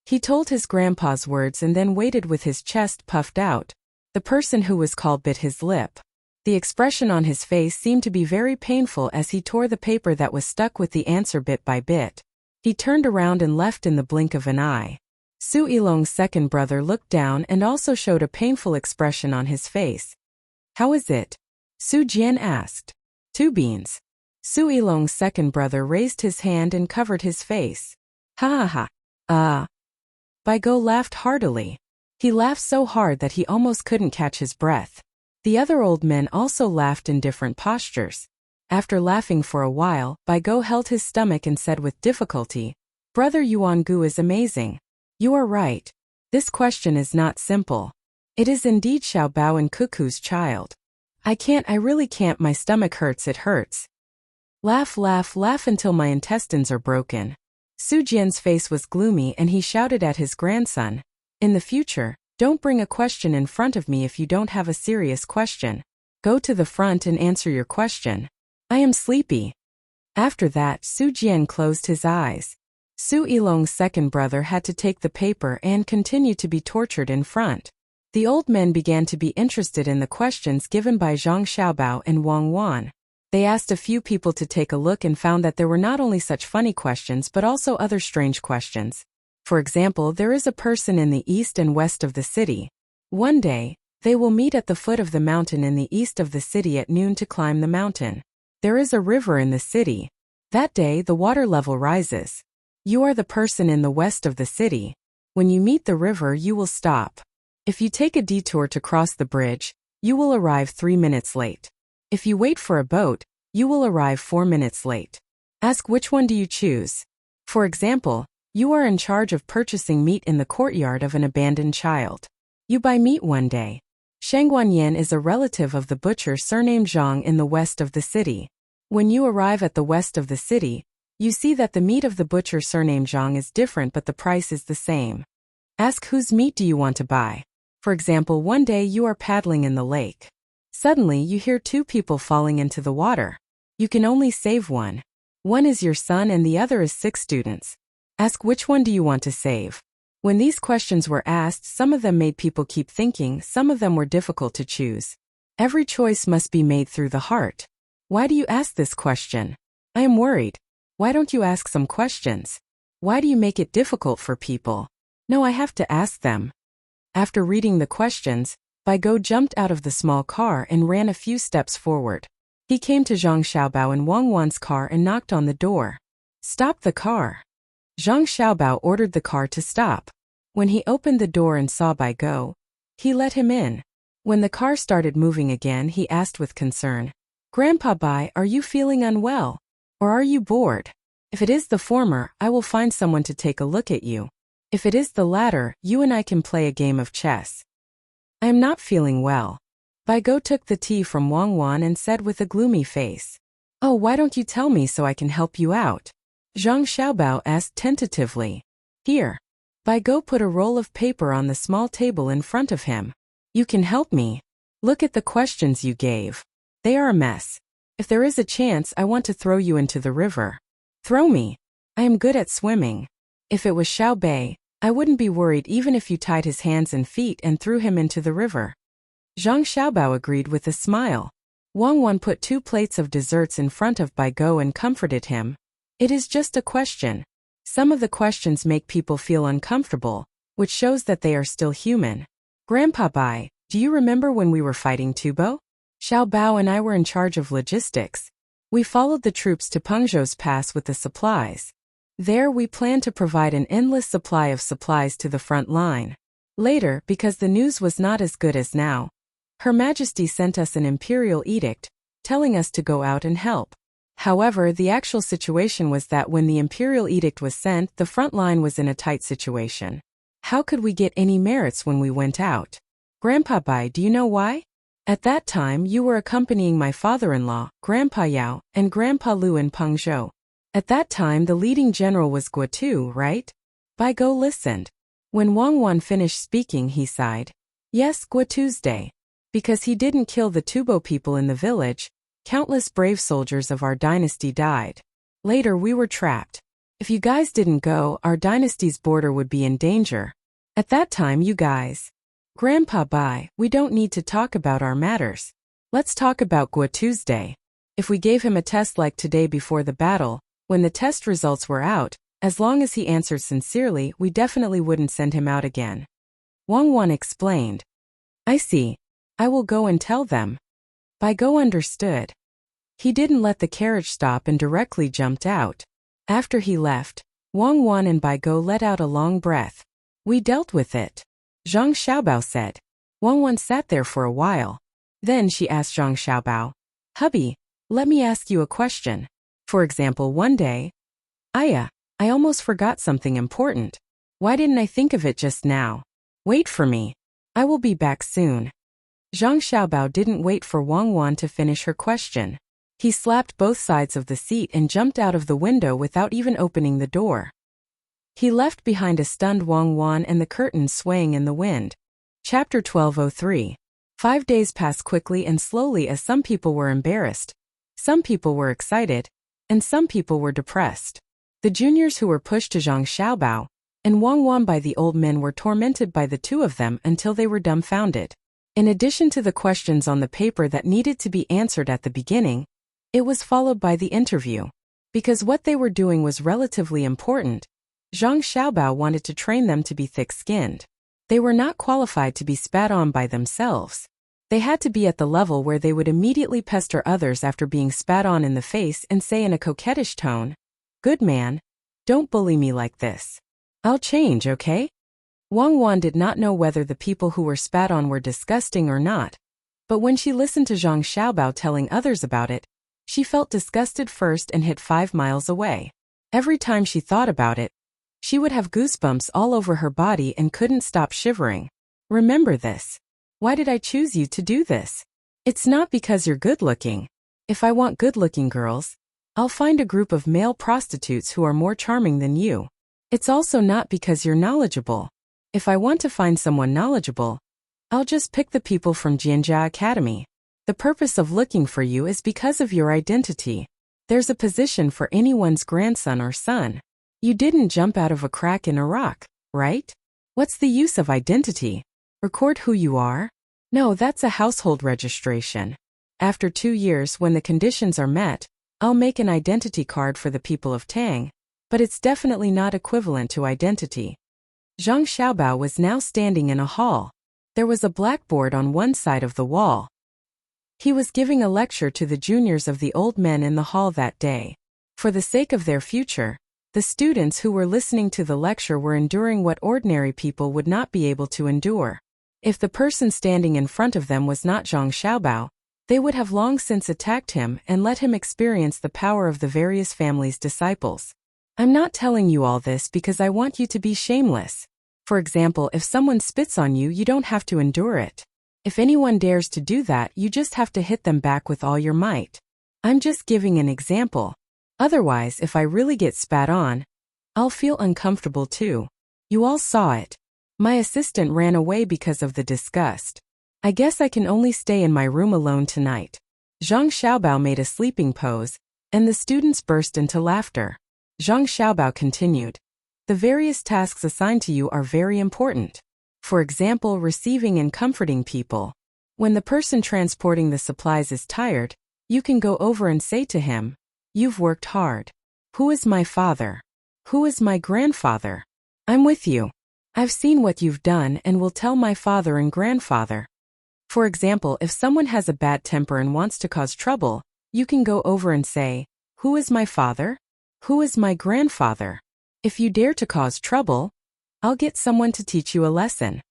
He told his grandpa's words and then waited with his chest puffed out. The person who was called bit his lip. The expression on his face seemed to be very painful as he tore the paper that was stuck with the answer bit by bit. He turned around and left in the blink of an eye. Su Ilong's second brother looked down and also showed a painful expression on his face. How is it? Su Jian asked. 2 beans. Su Ilong's second brother raised his hand and covered his face. Ha ha ha. Bai Go laughed heartily. He laughed so hard that he almost couldn't catch his breath. The other old men also laughed in different postures. After laughing for a while, Bai Go held his stomach and said with difficulty, Brother Yuangu is amazing. You are right. This question is not simple. It is indeed Xiaobao and Cuckoo's child. I really can't, my stomach hurts, it hurts. Laugh, laugh, laugh until my intestines are broken. Su Jian's face was gloomy and he shouted at his grandson, In the future, don't bring a question in front of me if you don't have a serious question. Go to the front and answer your question. I am sleepy. After that, Su Jian closed his eyes. Su Ilong's second brother had to take the paper and continue to be tortured in front. The old men began to be interested in the questions given by Zhang Xiaobao and Wang Wan. They asked a few people to take a look and found that there were not only such funny questions but also other strange questions. For example, there is a person in the east and west of the city. One day, they will meet at the foot of the mountain in the east of the city at noon to climb the mountain. There is a river in the city. That day the water level rises. You are the person in the west of the city. When you meet the river you will stop. If you take a detour to cross the bridge, you will arrive 3 minutes late. If you wait for a boat, you will arrive 4 minutes late. Ask which one do you choose. For example, you are in charge of purchasing meat in the courtyard of an abandoned child. You buy meat one day. Shang Guanyin is a relative of the butcher surnamed Zhang in the west of the city. When you arrive at the west of the city, you see that the meat of the butcher surnamed Zhang is different but the price is the same. Ask whose meat do you want to buy. For example, one day you are paddling in the lake. Suddenly you hear two people falling into the water. You can only save one. One is your son and the other is 6 students. Ask which one do you want to save. When these questions were asked, some of them made people keep thinking, some of them were difficult to choose. Every choice must be made through the heart. Why do you ask this question? I am worried. Why don't you ask some questions? Why do you make it difficult for people? No, I have to ask them. After reading the questions, Bai Go jumped out of the small car and ran a few steps forward. He came to Zhang Xiaobao and Wang Wan's car and knocked on the door. Stop the car. Zhang Xiaobao ordered the car to stop. When he opened the door and saw Bai Go, he let him in. When the car started moving again, he asked with concern, Grandpa Bai, are you feeling unwell? Or are you bored? If it is the former, I will find someone to take a look at you. If it is the latter, you and I can play a game of chess. I am not feeling well. Bai Go took the tea from Wang Wan and said with a gloomy face, Oh, why don't you tell me so I can help you out? Zhang Xiaobao asked tentatively. Here. Bai Go put a roll of paper on the small table in front of him. You can help me. Look at the questions you gave. They are a mess. If there is a chance, I want to throw you into the river. Throw me. I am good at swimming. If it was Xiao Bei, I wouldn't be worried even if you tied his hands and feet and threw him into the river. Zhang Xiaobao agreed with a smile. Wang Wan put 2 plates of desserts in front of Bai Go and comforted him. It is just a question. Some of the questions make people feel uncomfortable, which shows that they are still human. Grandpa Bai, do you remember when we were fighting Tubo? Xiao Bao and I were in charge of logistics. We followed the troops to Pengzhou's pass with the supplies. There we planned to provide an endless supply of supplies to the front line. Later, because the news was not as good as now, Her Majesty sent us an imperial edict, telling us to go out and help. However, the actual situation was that when the imperial edict was sent, the front line was in a tight situation. How could we get any merits when we went out? Grandpa Bai, do you know why? At that time you were accompanying my father-in-law, Grandpa Yao, and Grandpa Lu in Pengzhou. At that time the leading general was Guotu, right? Bai Go listened. When Wang Wan finished speaking he sighed. Yes, Guotu's day. Because he didn't kill the Tubo people in the village, countless brave soldiers of our dynasty died. Later we were trapped. If you guys didn't go, our dynasty's border would be in danger. At that time you guys. Grandpa Bai, we don't need to talk about our matters. Let's talk about Guotu's day. If we gave him a test like today before the battle, when the test results were out, as long as he answered sincerely, we definitely wouldn't send him out again. Wang Wan explained. I see. I will go and tell them. Bai Go understood. He didn't let the carriage stop and directly jumped out. After he left, Wang Wan and Bai Go let out a long breath. We dealt with it. Zhang Xiaobao said. Wang Wan sat there for a while. Then she asked Zhang Xiaobao, Hubby, let me ask you a question. For example, one day, Aya, I almost forgot something important. Why didn't I think of it just now? Wait for me. I will be back soon. Zhang Xiaobao didn't wait for Wang Wan to finish her question. He slapped both sides of the seat and jumped out of the window without even opening the door. He left behind a stunned Wang Wan and the curtains swaying in the wind. Chapter 1203. 5 days passed quickly and slowly as some people were embarrassed, some people were excited, and some people were depressed. The juniors who were pushed to Zhang Xiaobao and Wang Wan by the old men were tormented by the two of them until they were dumbfounded. In addition to the questions on the paper that needed to be answered at the beginning, it was followed by the interview. Because what they were doing was relatively important, Zhang Xiaobao wanted to train them to be thick-skinned. They were not qualified to be spat on by themselves. They had to be at the level where they would immediately pester others after being spat on in the face and say in a coquettish tone, Good man, don't bully me like this. I'll change, okay? Wang Wan did not know whether the people who were spat on were disgusting or not, but when she listened to Zhang Xiaobao telling others about it, She felt disgusted first and hid 5 miles away. Every time she thought about it, she would have goosebumps all over her body and couldn't stop shivering. Remember this. Why did I choose you to do this? It's not because you're good-looking. If I want good-looking girls, I'll find a group of male prostitutes who are more charming than you. It's also not because you're knowledgeable. If I want to find someone knowledgeable, I'll just pick the people from Jianjia Academy. The purpose of looking for you is because of your identity. There's a position for anyone's grandson or son. You didn't jump out of a crack in a rock, right? What's the use of identity? Record who you are? No, that's a household registration. After 2 years, when the conditions are met, I'll make an identity card for the people of Tang, but it's definitely not equivalent to identity. Zhang Xiaobao was now standing in a hall. There was a blackboard on one side of the wall. He was giving a lecture to the juniors of the old men in the hall that day. For the sake of their future, the students who were listening to the lecture were enduring what ordinary people would not be able to endure. If the person standing in front of them was not Zhang Xiaobao, they would have long since attacked him and let him experience the power of the various families' disciples. I'm not telling you all this because I want you to be shameless. For example, if someone spits on you, you don't have to endure it. If anyone dares to do that, you just have to hit them back with all your might. I'm just giving an example. Otherwise, if I really get spat on, I'll feel uncomfortable too. You all saw it. My assistant ran away because of the disgust. I guess I can only stay in my room alone tonight. Zhang Xiaobao made a sleeping pose, and the students burst into laughter. Zhang Xiaobao continued. The various tasks assigned to you are very important. For example, receiving and comforting people. When the person transporting the supplies is tired, you can go over and say to him, "You've worked hard. Who is my father? Who is my grandfather? I'm with you. I've seen what you've done and will tell my father and grandfather." For example, if someone has a bad temper and wants to cause trouble, you can go over and say, "Who is my father? Who is my grandfather? If you dare to cause trouble, I'll get someone to teach you a lesson."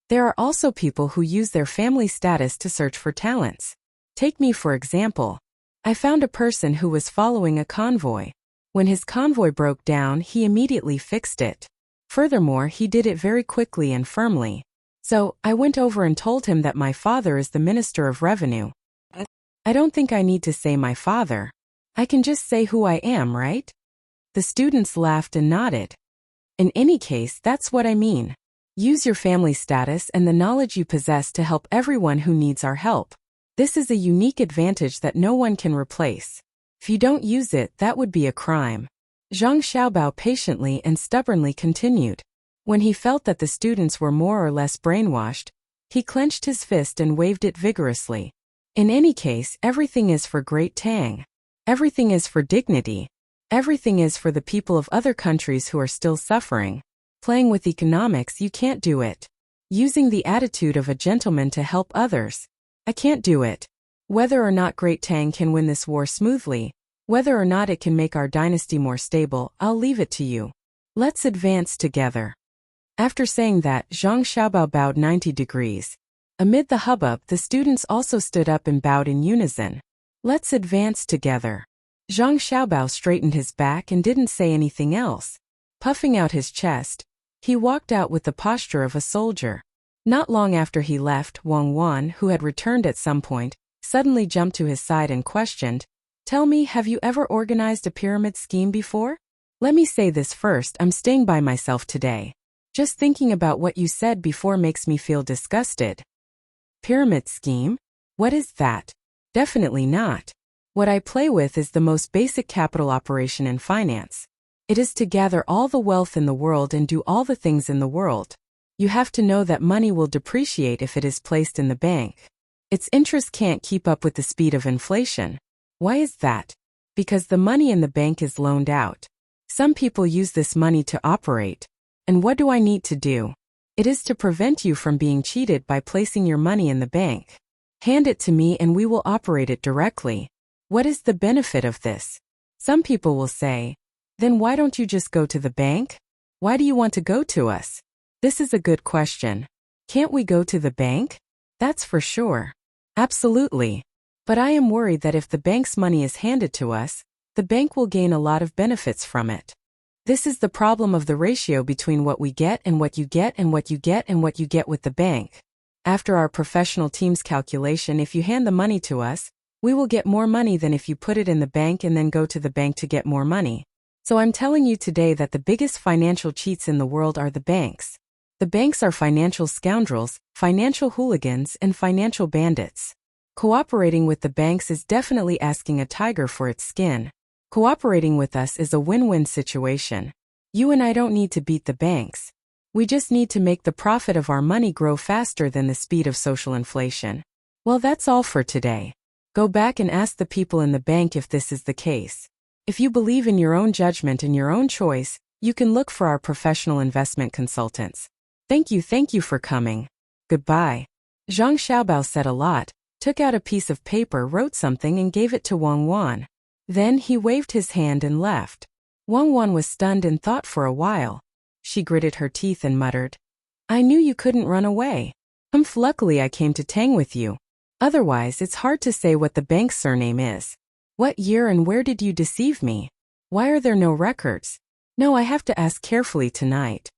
There are also people who use their family status to search for talents. Take me for example. I found a person who was following a convoy. When his convoy broke down, he immediately fixed it. Furthermore, he did it very quickly and firmly. So, I went over and told him that my father is the Minister of Revenue. I don't think I need to say my father. I can just say who I am, right? The students laughed and nodded. In any case, that's what I mean. Use your family status and the knowledge you possess to help everyone who needs our help. This is a unique advantage that no one can replace. If you don't use it, that would be a crime. Zhang Xiaobao patiently and stubbornly continued. When he felt that the students were more or less brainwashed, he clenched his fist and waved it vigorously. In any case, everything is for Great Tang. Everything is for dignity. Everything is for the people of other countries who are still suffering. Playing with economics, you can't do it. Using the attitude of a gentleman to help others, I can't do it. Whether or not Great Tang can win this war smoothly, whether or not it can make our dynasty more stable, I'll leave it to you. Let's advance together. After saying that, Zhang Xiaobao bowed 90 degrees. Amid the hubbub, the students also stood up and bowed in unison. Let's advance together. Zhang Xiaobao straightened his back and didn't say anything else. Puffing out his chest, he walked out with the posture of a soldier. Not long after he left, Wang Wan, who had returned at some point, suddenly jumped to his side and questioned, "Tell me, have you ever organized a pyramid scheme before?" Let me say this first, I'm staying by myself today. Just thinking about what you said before makes me feel disgusted. Pyramid scheme? What is that? Definitely not. What I play with is the most basic capital operation in finance. It is to gather all the wealth in the world and do all the things in the world. You have to know that money will depreciate if it is placed in the bank. Its interest can't keep up with the speed of inflation. Why is that? Because the money in the bank is loaned out. Some people use this money to operate. And what do I need to do? It is to prevent you from being cheated by placing your money in the bank. Hand it to me and we will operate it directly. What is the benefit of this? Some people will say, then why don't you just go to the bank? Why do you want to go to us? This is a good question. Can't we go to the bank? That's for sure. Absolutely. But I am worried that if the bank's money is handed to us, the bank will gain a lot of benefits from it. This is the problem of the ratio between what we get and what you get and what you get and what you get with the bank. After our professional team's calculation, if you hand the money to us, we will get more money than if you put it in the bank and then go to the bank to get more money. So I'm telling you today that the biggest financial cheats in the world are the banks. The banks are financial scoundrels, financial hooligans, and financial bandits. Cooperating with the banks is definitely asking a tiger for its skin. Cooperating with us is a win-win situation. You and I don't need to beat the banks. We just need to make the profit of our money grow faster than the speed of social inflation. Well, that's all for today. Go back and ask the people in the bank if this is the case. If you believe in your own judgment and your own choice, you can look for our professional investment consultants. Thank you for coming. Goodbye. Zhang Xiaobao said a lot, took out a piece of paper, wrote something and gave it to Wang Wan. Then he waved his hand and left. Wang Wan was stunned and thought for a while. She gritted her teeth and muttered, "I knew you couldn't run away. Luckily I came to Tang with you. Otherwise it's hard to say what the bank's surname is. What year and where did you deceive me? Why are there no records? No, I have to ask carefully tonight."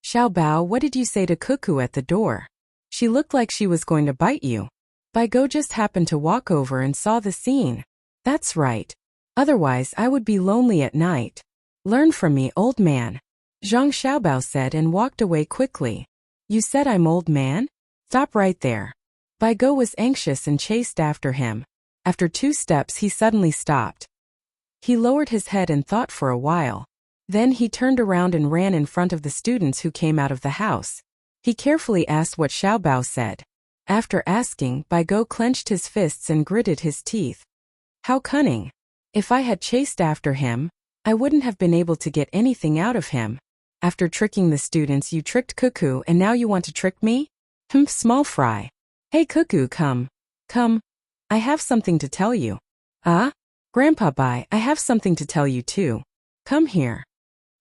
Xiaobao, what did you say to Cuckoo at the door? She looked like she was going to bite you. Bai Go just happened to walk over and saw the scene. That's right. Otherwise I would be lonely at night. Learn from me, old man. Zhang Xiaobao said and walked away quickly. You said I'm old man? Stop right there. Bai Go was anxious and chased after him. After 2 steps he suddenly stopped. He lowered his head and thought for a while. Then he turned around and ran in front of the students who came out of the house. He carefully asked what Xiaobao said. After asking, Bai Go clenched his fists and gritted his teeth. How cunning. If I had chased after him, I wouldn't have been able to get anything out of him. After tricking the students, you tricked Cuckoo and now you want to trick me? Small fry. Hey Cuckoo, come. Come. I have something to tell you. Ah? Grandpa Bai, I have something to tell you too. Come here.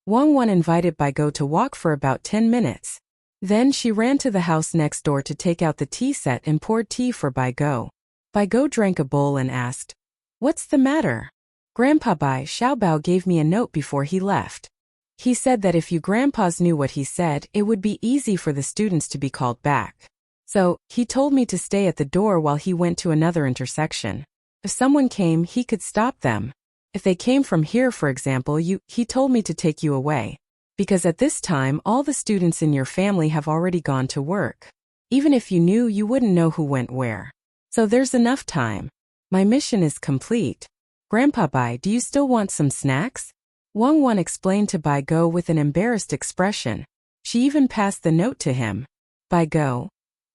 Wang Wan invited Bai Go to walk for about 10 minutes. Then she ran to the house next door to take out the tea set and poured tea for Bai Go. Bai Go drank a bowl and asked, What's the matter? Grandpa Bai, Xiaobao gave me a note before he left. He said that if you grandpas knew what he said, it would be easy for the students to be called back. So, he told me to stay at the door while he went to another intersection. If someone came, he could stop them. If they came from here, for example, he told me to take you away. Because at this time, all the students in your family have already gone to work. Even if you knew, you wouldn't know who went where. So there's enough time. My mission is complete. Grandpa Bai, do you still want some snacks? Wang Wan explained to Bai Go with an embarrassed expression. She even passed the note to him. Bai Go.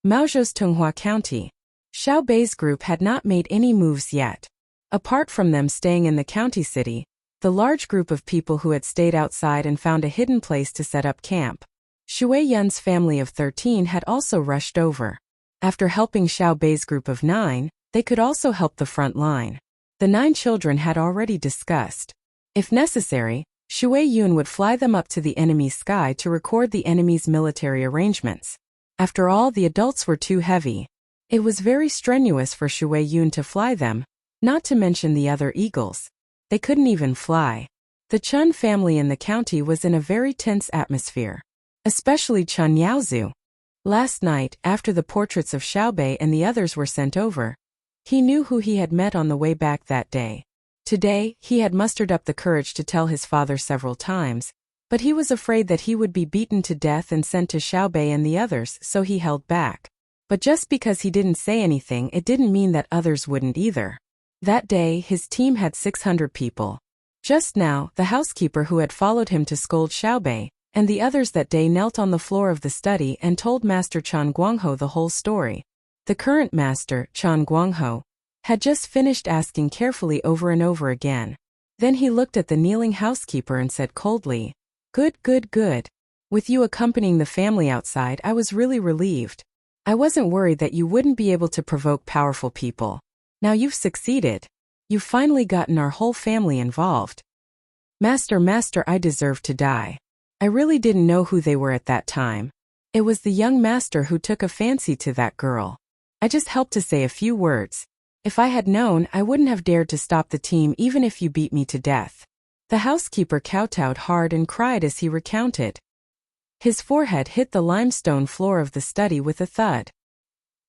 Maozhou's Tonghua County. Xiao Bei's group had not made any moves yet. Apart from them staying in the county city, the large group of people who had stayed outside and found a hidden place to set up camp. Shui Yun's family of 13 had also rushed over. After helping Xiao Bei's group of 9, they could also help the front line. The 9 children had already discussed. If necessary, Shui Yun would fly them up to the enemy's sky to record the enemy's military arrangements. After all, the adults were too heavy. It was very strenuous for Shui Yun to fly them, not to mention the other eagles. They couldn't even fly. The Chun family in the county was in a very tense atmosphere. Especially Chun Yaozu. Last night, after the portraits of Xiaobei and the others were sent over, he knew who he had met on the way back that day. Today, he had mustered up the courage to tell his father several times, but he was afraid that he would be beaten to death and sent to Xiaobei and the others, so he held back. But just because he didn't say anything, it didn't mean that others wouldn't either. That day, his team had 600 people. Just now, the housekeeper who had followed him to scold Xiaobei, and the others that day knelt on the floor of the study and told Master Chan Guangho the whole story. The current master, Chan Guangho, had just finished asking carefully over and over again. Then he looked at the kneeling housekeeper and said coldly, Good, good, good. With you accompanying the family outside, I was really relieved. I wasn't worried that you wouldn't be able to provoke powerful people. Now you've succeeded. You've finally gotten our whole family involved. Master, I deserve to die. I really didn't know who they were at that time. It was the young master who took a fancy to that girl. I just helped to say a few words. If I had known, I wouldn't have dared to stop the team even if you beat me to death. The housekeeper kowtowed hard and cried as he recounted. His forehead hit the limestone floor of the study with a thud.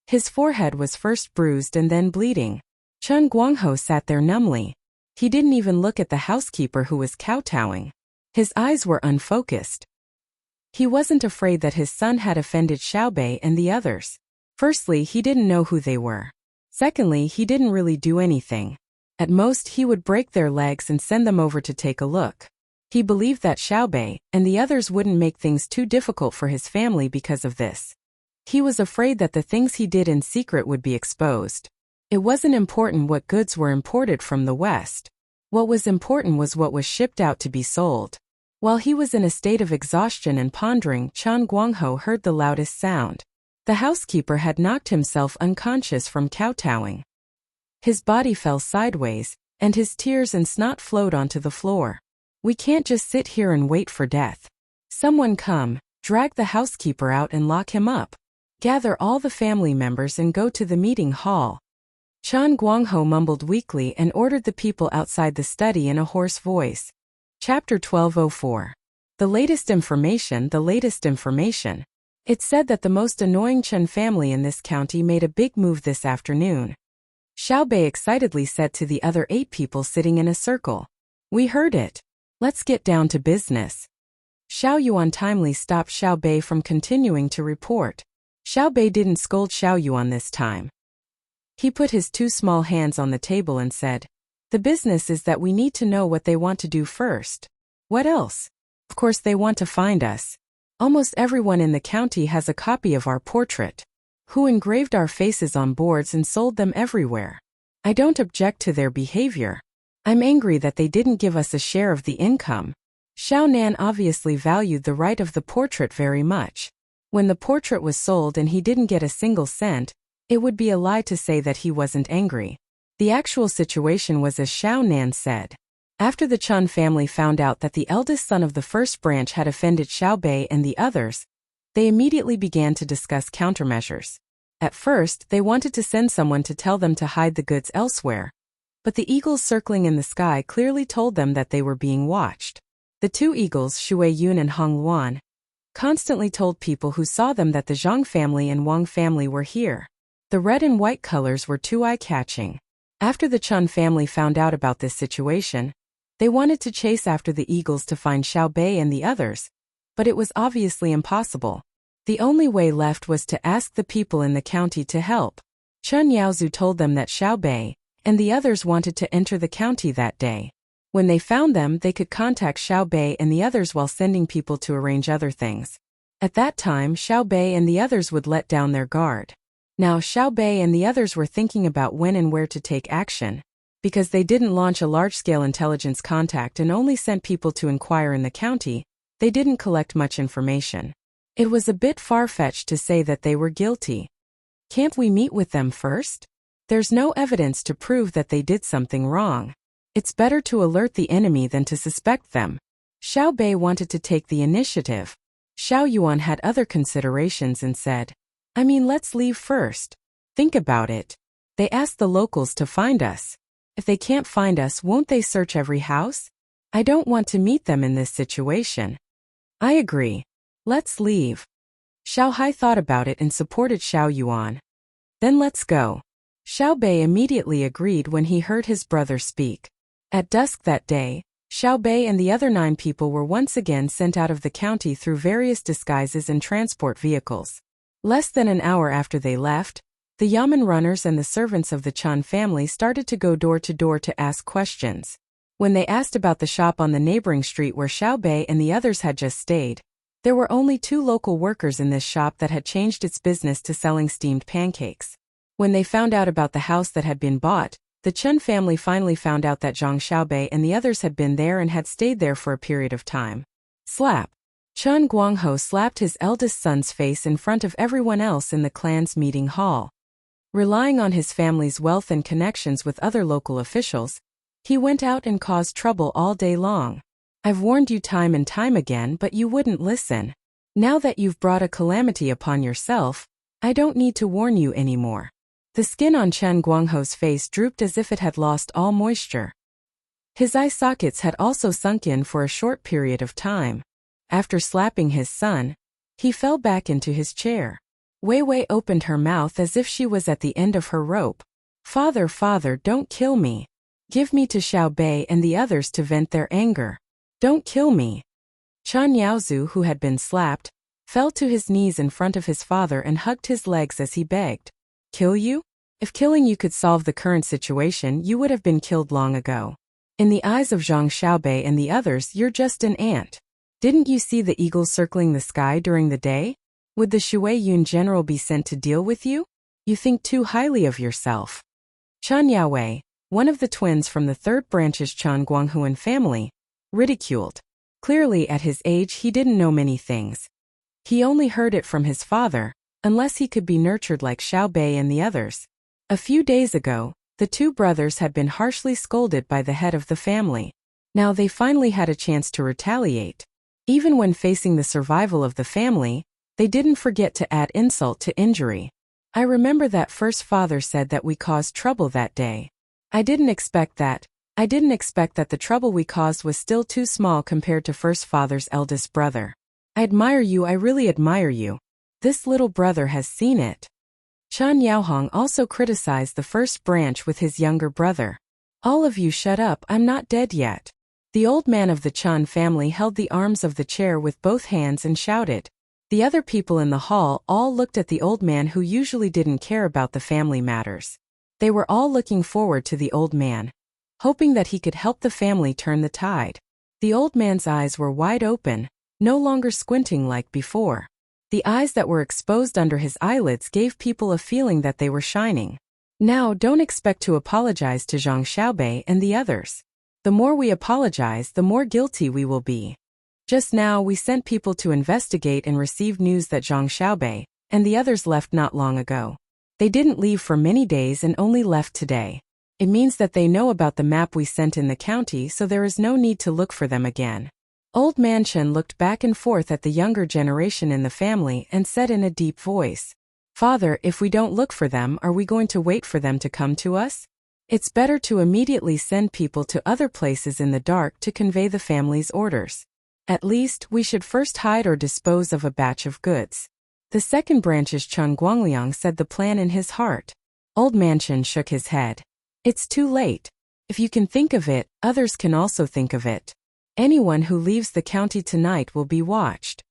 His forehead was first bruised and then bleeding. Chun Guangho sat there numbly. He didn't even look at the housekeeper who was kowtowing. His eyes were unfocused. He wasn't afraid that his son had offended Xiaobei and the others. Firstly, he didn't know who they were. Secondly, he didn't really do anything. At most, he would break their legs and send them over to take a look. He believed that Xiaobei and the others wouldn't make things too difficult for his family because of this. He was afraid that the things he did in secret would be exposed. It wasn't important what goods were imported from the West. What was important was what was shipped out to be sold. While he was in a state of exhaustion and pondering, Chun Guangho heard the loudest sound. The housekeeper had knocked himself unconscious from kowtowing. His body fell sideways, and his tears and snot flowed onto the floor. We can't just sit here and wait for death. Someone come, drag the housekeeper out and lock him up. Gather all the family members and go to the meeting hall. Chun Guangho mumbled weakly and ordered the people outside the study in a hoarse voice. Chapter 1204. The latest information, the latest information. It said that the most annoying Chen family in this county made a big move this afternoon. Xiaobei excitedly said to the other 8 people sitting in a circle. We heard it. Let's get down to business. Xiao Yuan timely stopped Xiaobei from continuing to report. Xiaobei didn't scold Xiao Yuan this time. He put his 2 small hands on the table and said, the business is that we need to know what they want to do first. What else? Of course they want to find us. Almost everyone in the county has a copy of our portrait. Who engraved our faces on boards and sold them everywhere. I don't object to their behavior. I'm angry that they didn't give us a share of the income. Xiao Nan obviously valued the right of the portrait very much. When the portrait was sold and he didn't get a single cent, it would be a lie to say that he wasn't angry. The actual situation was as Xiao Nan said. After the Chun family found out that the eldest son of the first branch had offended Xiaobei and the others, they immediately began to discuss countermeasures. At first, they wanted to send someone to tell them to hide the goods elsewhere. But the eagles circling in the sky clearly told them that they were being watched. The 2 eagles, Shui Yun and Hong Luan, constantly told people who saw them that the Zhang family and Wang family were here. The red and white colors were too eye-catching. After the Chun family found out about this situation, they wanted to chase after the eagles to find Xiaobei and the others, but it was obviously impossible. The only way left was to ask the people in the county to help. Chun Yaozu told them that Xiaobei and the others wanted to enter the county that day. When they found them, they could contact Xiaobei and the others while sending people to arrange other things. At that time, Xiaobei and the others would let down their guard. Now Xiaobei and the others were thinking about when and where to take action. Because they didn't launch a large-scale intelligence contact and only sent people to inquire in the county, they didn't collect much information. It was a bit far-fetched to say that they were guilty. Can't we meet with them first? There's no evidence to prove that they did something wrong. It's better to alert the enemy than to suspect them. Xiaobei wanted to take the initiative. Xiao Yuan had other considerations and said, I mean, let's leave first. Think about it. They asked the locals to find us. If they can't find us, won't they search every house? I don't want to meet them in this situation. I agree. Let's leave. Xiao Hai thought about it and supported Xiao Yuan. Then let's go. Xiaobei immediately agreed when he heard his brother speak. At dusk that day, Xiaobei and the other 9 people were once again sent out of the county through various disguises and transport vehicles. Less than an hour after they left, the yamen runners and the servants of the Chun family started to go door to door to ask questions. When they asked about the shop on the neighboring street where Xiaobei and the others had just stayed, there were only 2 local workers in this shop that had changed its business to selling steamed pancakes. When they found out about the house that had been bought, the Chun family finally found out that Zhang Xiaobei and the others had been there and had stayed there for a period of time. Slap. Chun Guangho slapped his eldest son's face in front of everyone else in the clan's meeting hall. Relying on his family's wealth and connections with other local officials, he went out and caused trouble all day long. I've warned you time and time again, but you wouldn't listen. Now that you've brought a calamity upon yourself, I don't need to warn you anymore. The skin on Chen Guangho's face drooped as if it had lost all moisture. His eye sockets had also sunk in for a short period of time. After slapping his son, he fell back into his chair. Wei Wei opened her mouth as if she was at the end of her rope. Father, father, don't kill me. Give me to Xiao Bei and the others to vent their anger. Don't kill me. Chen Yaozu, who had been slapped, fell to his knees in front of his father and hugged his legs as he begged. Kill you? If killing you could solve the current situation, you would have been killed long ago. In the eyes of Zhang Xiaobei and the others, you're just an ant. Didn't you see the eagles circling the sky during the day? Would the Shui Yun general be sent to deal with you? You think too highly of yourself. Chen Yaowei, one of the twins from the third branch's Chen Guanghuan family, ridiculed. Clearly at his age he didn't know many things. He only heard it from his father, unless he could be nurtured like Xiao Bei and the others. A few days ago, the two brothers had been harshly scolded by the head of the family. Now they finally had a chance to retaliate. Even when facing the survival of the family, they didn't forget to add insult to injury. I remember that first father said that we caused trouble that day. I didn't expect that the trouble we caused was still too small compared to first father's eldest brother. I admire you, I really admire you. This little brother has seen it. Chen Yaohong also criticized the first branch with his younger brother. All of you shut up, I'm not dead yet. The old man of the Chen family held the arms of the chair with both hands and shouted. The other people in the hall all looked at the old man who usually didn't care about the family matters. They were all looking forward to the old man, hoping that he could help the family turn the tide. The old man's eyes were wide open, no longer squinting like before. The eyes that were exposed under his eyelids gave people a feeling that they were shining. Now don't expect to apologize to Zhang Xiaobei and the others. The more we apologize, the more guilty we will be. Just now we sent people to investigate and received news that Zhang Xiaobei and the others left not long ago. They didn't leave for many days and only left today. It means that they know about the map we sent in the county, so there is no need to look for them again. Old Man Chen looked back and forth at the younger generation in the family and said in a deep voice, Father, if we don't look for them, are we going to wait for them to come to us? It's better to immediately send people to other places in the dark to convey the family's orders. At least, we should first hide or dispose of a batch of goods. The second branch's Chen Guangliang said the plan in his heart. Old Man Chen shook his head. It's too late. If you can think of it, others can also think of it. Anyone who leaves the county tonight will be watched.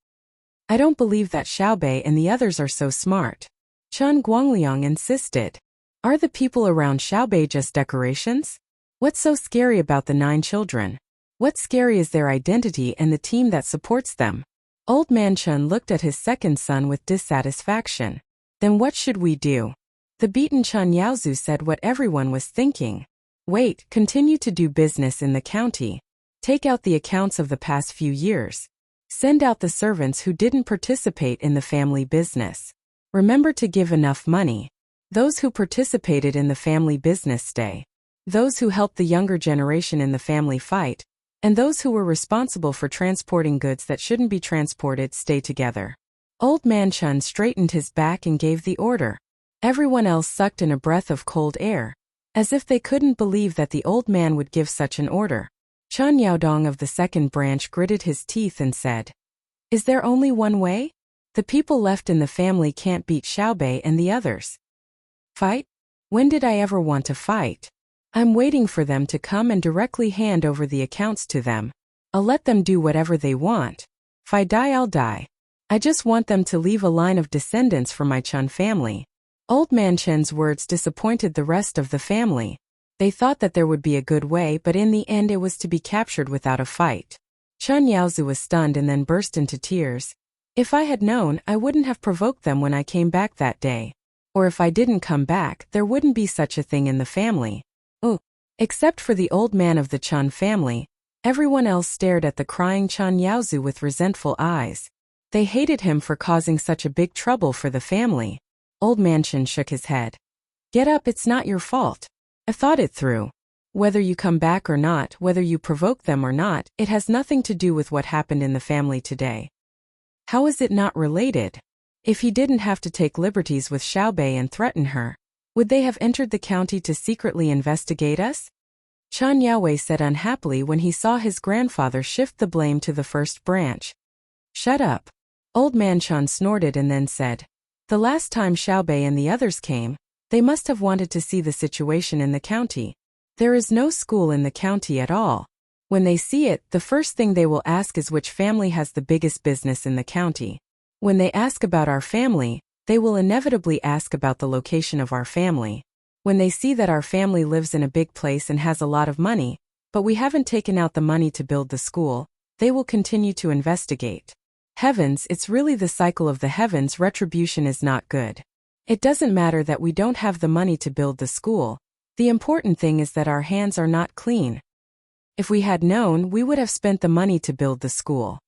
I don't believe that Xiaobei and the others are so smart. Chen Guangliang insisted. Are the people around Xiaobei just decorations? What's so scary about the 9 children? What's scary is their identity and the team that supports them. Old Man Chen looked at his second son with dissatisfaction. Then what should we do? The beaten Chen Yaozu said what everyone was thinking. Wait, continue to do business in the county. Take out the accounts of the past few years. Send out the servants who didn't participate in the family business. Remember to give enough money. Those who participated in the family business stay. Those who helped the younger generation in the family fight. And those who were responsible for transporting goods that shouldn't be transported stay together. Old Man Chen straightened his back and gave the order. Everyone else sucked in a breath of cold air, as if they couldn't believe that the old man would give such an order. Chen Yaodong of the second branch gritted his teeth and said, Is there only one way? The people left in the family can't beat Xiaobei and the others. Fight? When did I ever want to fight? I'm waiting for them to come and directly hand over the accounts to them. I'll let them do whatever they want. If I die, I'll die. I just want them to leave a line of descendants for my Chen family. Old Man Chen's words disappointed the rest of the family. They thought that there would be a good way, but in the end it was to be captured without a fight. Chen Yaozu was stunned and then burst into tears. If I had known, I wouldn't have provoked them when I came back that day. Or if I didn't come back, there wouldn't be such a thing in the family. Except for the old man of the Chen family, everyone else stared at the crying Chen Yaozu with resentful eyes. They hated him for causing such a big trouble for the family. Old Man Chen shook his head. Get up, it's not your fault. I thought it through. Whether you come back or not, whether you provoke them or not, it has nothing to do with what happened in the family today. How is it not related? If he didn't have to take liberties with Xiaobei and threaten her, Would they have entered the county to secretly investigate us? Chen Yaowei said unhappily when he saw his grandfather shift the blame to the first branch. Shut up. Old man Chen snorted and then said, the last time Xiaobei and the others came, they must have wanted to see the situation in the county. There is no school in the county at all. When they see it, the first thing they will ask is which family has the biggest business in the county. When they ask about our family, they will inevitably ask about the location of our family. When they see that our family lives in a big place and has a lot of money, but we haven't taken out the money to build the school, they will continue to investigate. Heavens, it's really the cycle of the heavens. Retribution is not good. It doesn't matter that we don't have the money to build the school. The important thing is that our hands are not clean. If we had known, we would have spent the money to build the school.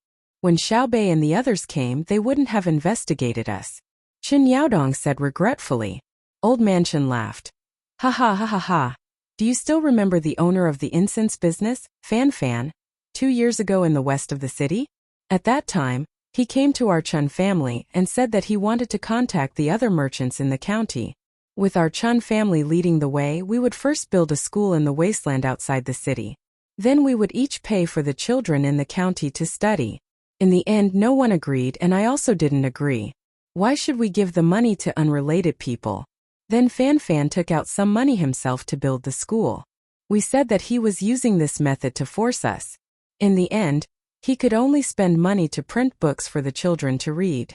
When Xiaobei and the others came, they wouldn't have investigated us. Qin Yaodong said regretfully. Old man Chen laughed. Ha ha ha ha ha. Do you still remember the owner of the incense business, Fan Fan, 2 years ago in the west of the city? At that time, he came to our Chen family and said that he wanted to contact the other merchants in the county. With our Chen family leading the way, we would first build a school in the wasteland outside the city. Then we would each pay for the children in the county to study. In the end, no one agreed, and I also didn't agree. Why should we give the money to unrelated people? Then Fan Fan took out some money himself to build the school. We said that he was using this method to force us. In the end, he could only spend money to print books for the children to read.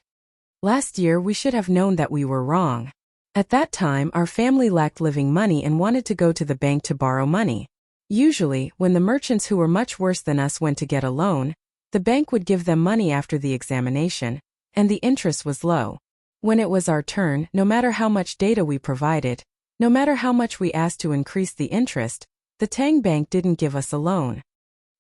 Last year we should have known that we were wrong. At that time our family lacked living money and wanted to go to the bank to borrow money. Usually, when the merchants who were much worse than us went to get a loan, the bank would give them money after the examination, and the interest was low. When it was our turn, no matter how much data we provided, no matter how much we asked to increase the interest, the Tang bank didn't give us a loan.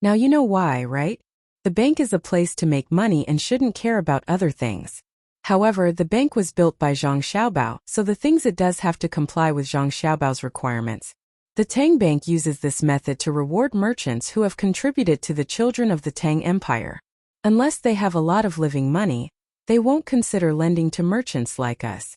Now you know why, right? The bank is a place to make money and shouldn't care about other things. However, the bank was built by Zhang Xiaobao, so the things it does have to comply with Zhang Xiaobao's requirements. The Tang bank uses this method to reward merchants who have contributed to the children of the Tang Empire. Unless they have a lot of living money, they won't consider lending to merchants like us.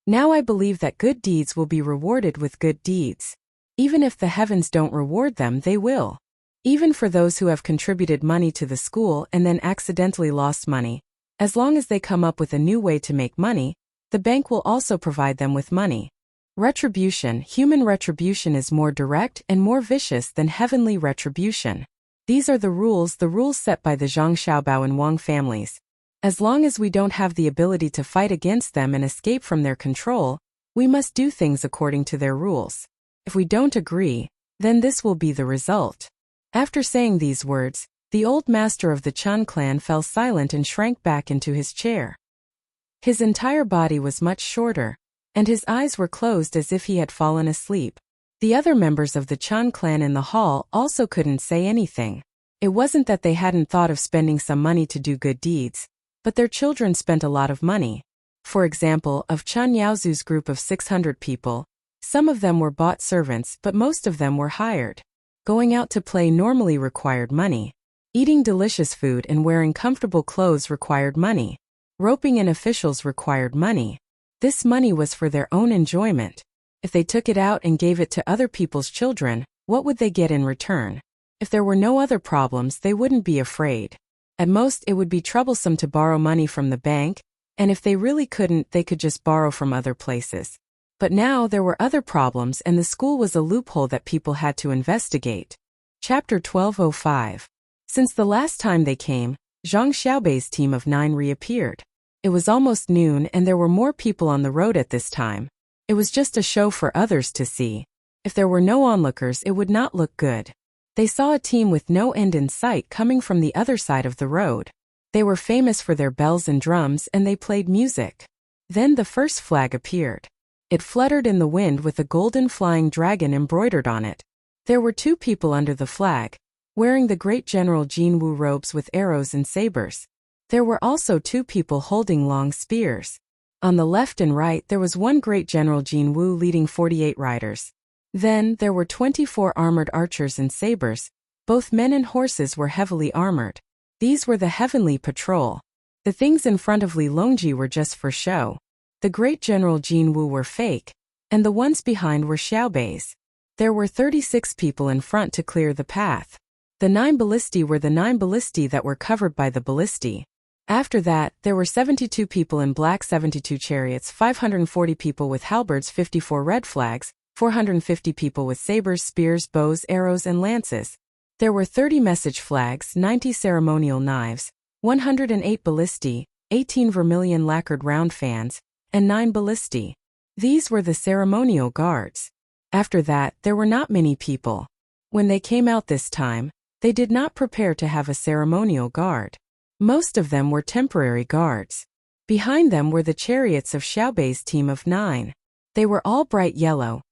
Now I believe that good deeds will be rewarded with good deeds. Even if the heavens don't reward them, they will. Even for those who have contributed money to the school and then accidentally lost money, as long as they come up with a new way to make money, the bank will also provide them with money. Retribution, human retribution is more direct and more vicious than heavenly retribution. These are the rules set by the Zhang Xiaobao and Wang families. As long as we don't have the ability to fight against them and escape from their control, we must do things according to their rules. If we don't agree, then this will be the result. After saying these words, the old master of the Chen clan fell silent and shrank back into his chair. His entire body was much shorter, and his eyes were closed as if he had fallen asleep. The other members of the Chen clan in the hall also couldn't say anything. It wasn't that they hadn't thought of spending some money to do good deeds, but their children spent a lot of money. For example, of Chen Yaozu's group of 600 people, some of them were bought servants, but most of them were hired. Going out to play normally required money. Eating delicious food and wearing comfortable clothes required money. Roping in officials required money. This money was for their own enjoyment. If they took it out and gave it to other people's children, what would they get in return? If there were no other problems, they wouldn't be afraid. At most, it would be troublesome to borrow money from the bank, and if they really couldn't, they could just borrow from other places. But now there were other problems, and the school was a loophole that people had to investigate. Chapter 1205. Since the last time they came, Zhang Xiaobei's team of 9 reappeared. It was almost noon and there were more people on the road at this time. It was just a show for others to see. If there were no onlookers, it would not look good. They saw a team with no end in sight coming from the other side of the road. They were famous for their bells and drums and they played music. Then the first flag appeared. It fluttered in the wind with a golden flying dragon embroidered on it. There were 2 people under the flag, wearing the great General Jin Wu robes with arrows and sabers. There were also 2 people holding long spears. On the left and right there was one great General Jin Wu leading 48 riders. Then there were 24 armored archers and sabers. Both men and horses were heavily armored. These were the heavenly patrol. The things in front of Li Longji were just for show. The great General Jin Wu were fake. and the ones behind were Xiaobei's. There were 36 people in front to clear the path. The 9 ballistae were the 9 ballistae that were covered by the ballistae. After that, there were 72 people in black, 72 chariots, 540 people with halberds, 54 red flags, 450 people with sabers, spears, bows, arrows, and lances. There were 30 message flags, 90 ceremonial knives, 108 ballistae, 18 vermilion lacquered round fans, and 9 ballistae. These were the ceremonial guards. After that, there were not many people. When they came out this time, they did not prepare to have a ceremonial guard. Most of them were temporary guards. Behind them were the chariots of Xiaobei's team of 9. They were all bright yellow,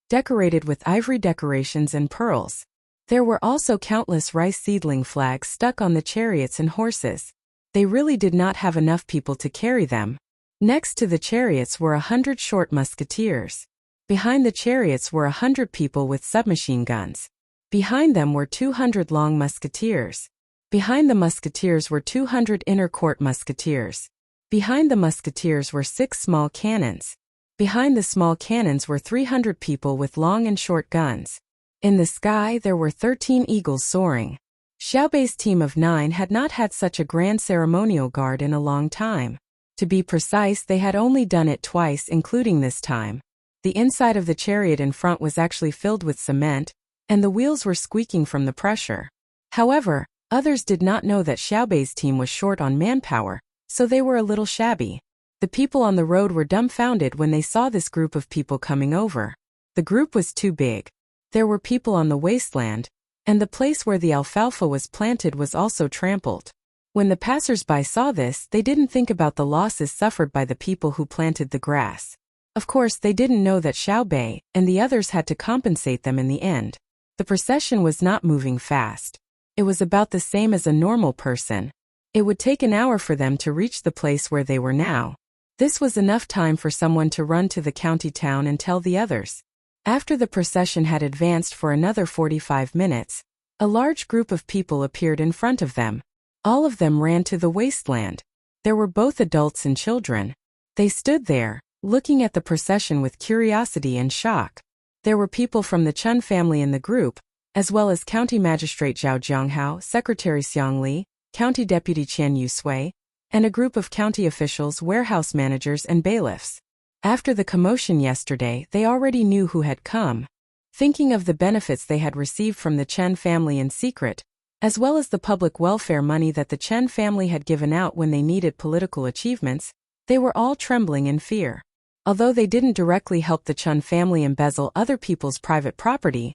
decorated with ivory decorations and pearls. There were also countless rice seedling flags stuck on the chariots and horses. They really did not have enough people to carry them. Next to the chariots were 100 short musketeers. Behind the chariots were 100 people with submachine guns. Behind them were 200 long musketeers. Behind the musketeers were 200 inner court musketeers. Behind the musketeers were 6 small cannons. Behind the small cannons were 300 people with long and short guns. In the sky there were 13 eagles soaring. Xiaobei's team of 9 had not had such a grand ceremonial guard in a long time. To be precise, they had only done it twice, including this time. The inside of the chariot in front was actually filled with cement, and the wheels were squeaking from the pressure. However, others did not know that Xiaobei's team was short on manpower, so they were a little shabby. The people on the road were dumbfounded when they saw this group of people coming over. The group was too big. There were people on the wasteland, and the place where the alfalfa was planted was also trampled. When the passers-by saw this, they didn't think about the losses suffered by the people who planted the grass. Of course, they didn't know that Xiaobei and the others had to compensate them in the end. The procession was not moving fast. It was about the same as a normal person. It would take an hour for them to reach the place where they were now. This was enough time for someone to run to the county town and tell the others. After the procession had advanced for another 45 minutes, a large group of people appeared in front of them. All of them ran to the wasteland. There were both adults and children. They stood there, looking at the procession with curiosity and shock. There were people from the Chun family in the group, as well as County Magistrate Zhao Jianghao, Secretary Xiang Li, County Deputy Qian Yusui, and a group of county officials, warehouse managers, and bailiffs. After the commotion yesterday, they already knew who had come. Thinking of the benefits they had received from the Chen family in secret, as well as the public welfare money that the Chen family had given out when they needed political achievements, they were all trembling in fear. Although they didn't directly help the Chun family embezzle other people's private property,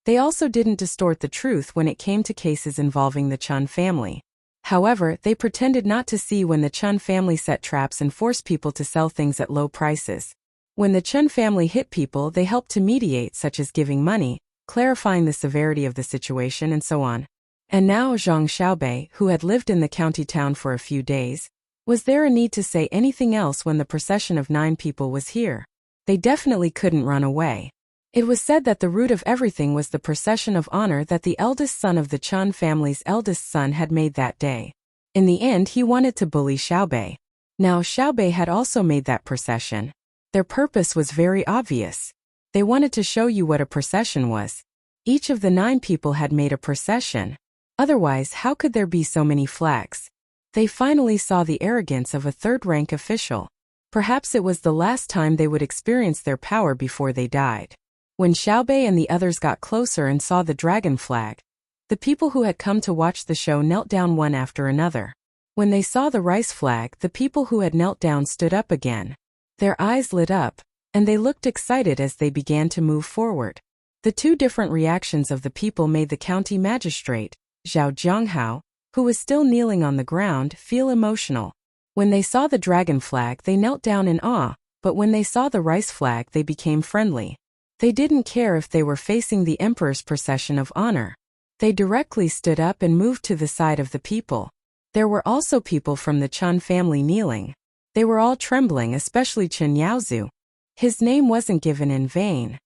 they also didn't distort the truth when it came to cases involving the Chun family. However, they pretended not to see when the Chun family set traps and forced people to sell things at low prices. When the Chun family hit people, they helped to mediate, such as giving money, clarifying the severity of the situation, and so on. And now Zhang Xiaobei, who had lived in the county town for a few days, was there a need to say anything else when the procession of 9 people was here? They definitely couldn't run away. It was said that the root of everything was the procession of honor that the eldest son of the Chun family's eldest son had made that day. In the end, he wanted to bully Xiaobei. Now Xiaobei had also made that procession. Their purpose was very obvious. They wanted to show you what a procession was. Each of the 9 people had made a procession. Otherwise, how could there be so many flags? They finally saw the arrogance of a third-rank official. Perhaps it was the last time they would experience their power before they died. When Xiaobei and the others got closer and saw the dragon flag, the people who had come to watch the show knelt down one after another. When they saw the rice flag, the people who had knelt down stood up again. Their eyes lit up, and they looked excited as they began to move forward. The 2 different reactions of the people made the county magistrate, Zhao Jianghao, who was still kneeling on the ground, feel emotional. When they saw the dragon flag, they knelt down in awe, but when they saw the rice flag, they became friendly. They didn't care if they were facing the emperor's procession of honor. They directly stood up and moved to the side of the people. There were also people from the Chun family kneeling. They were all trembling, especially Chen Yaozu. His name wasn't given in vain.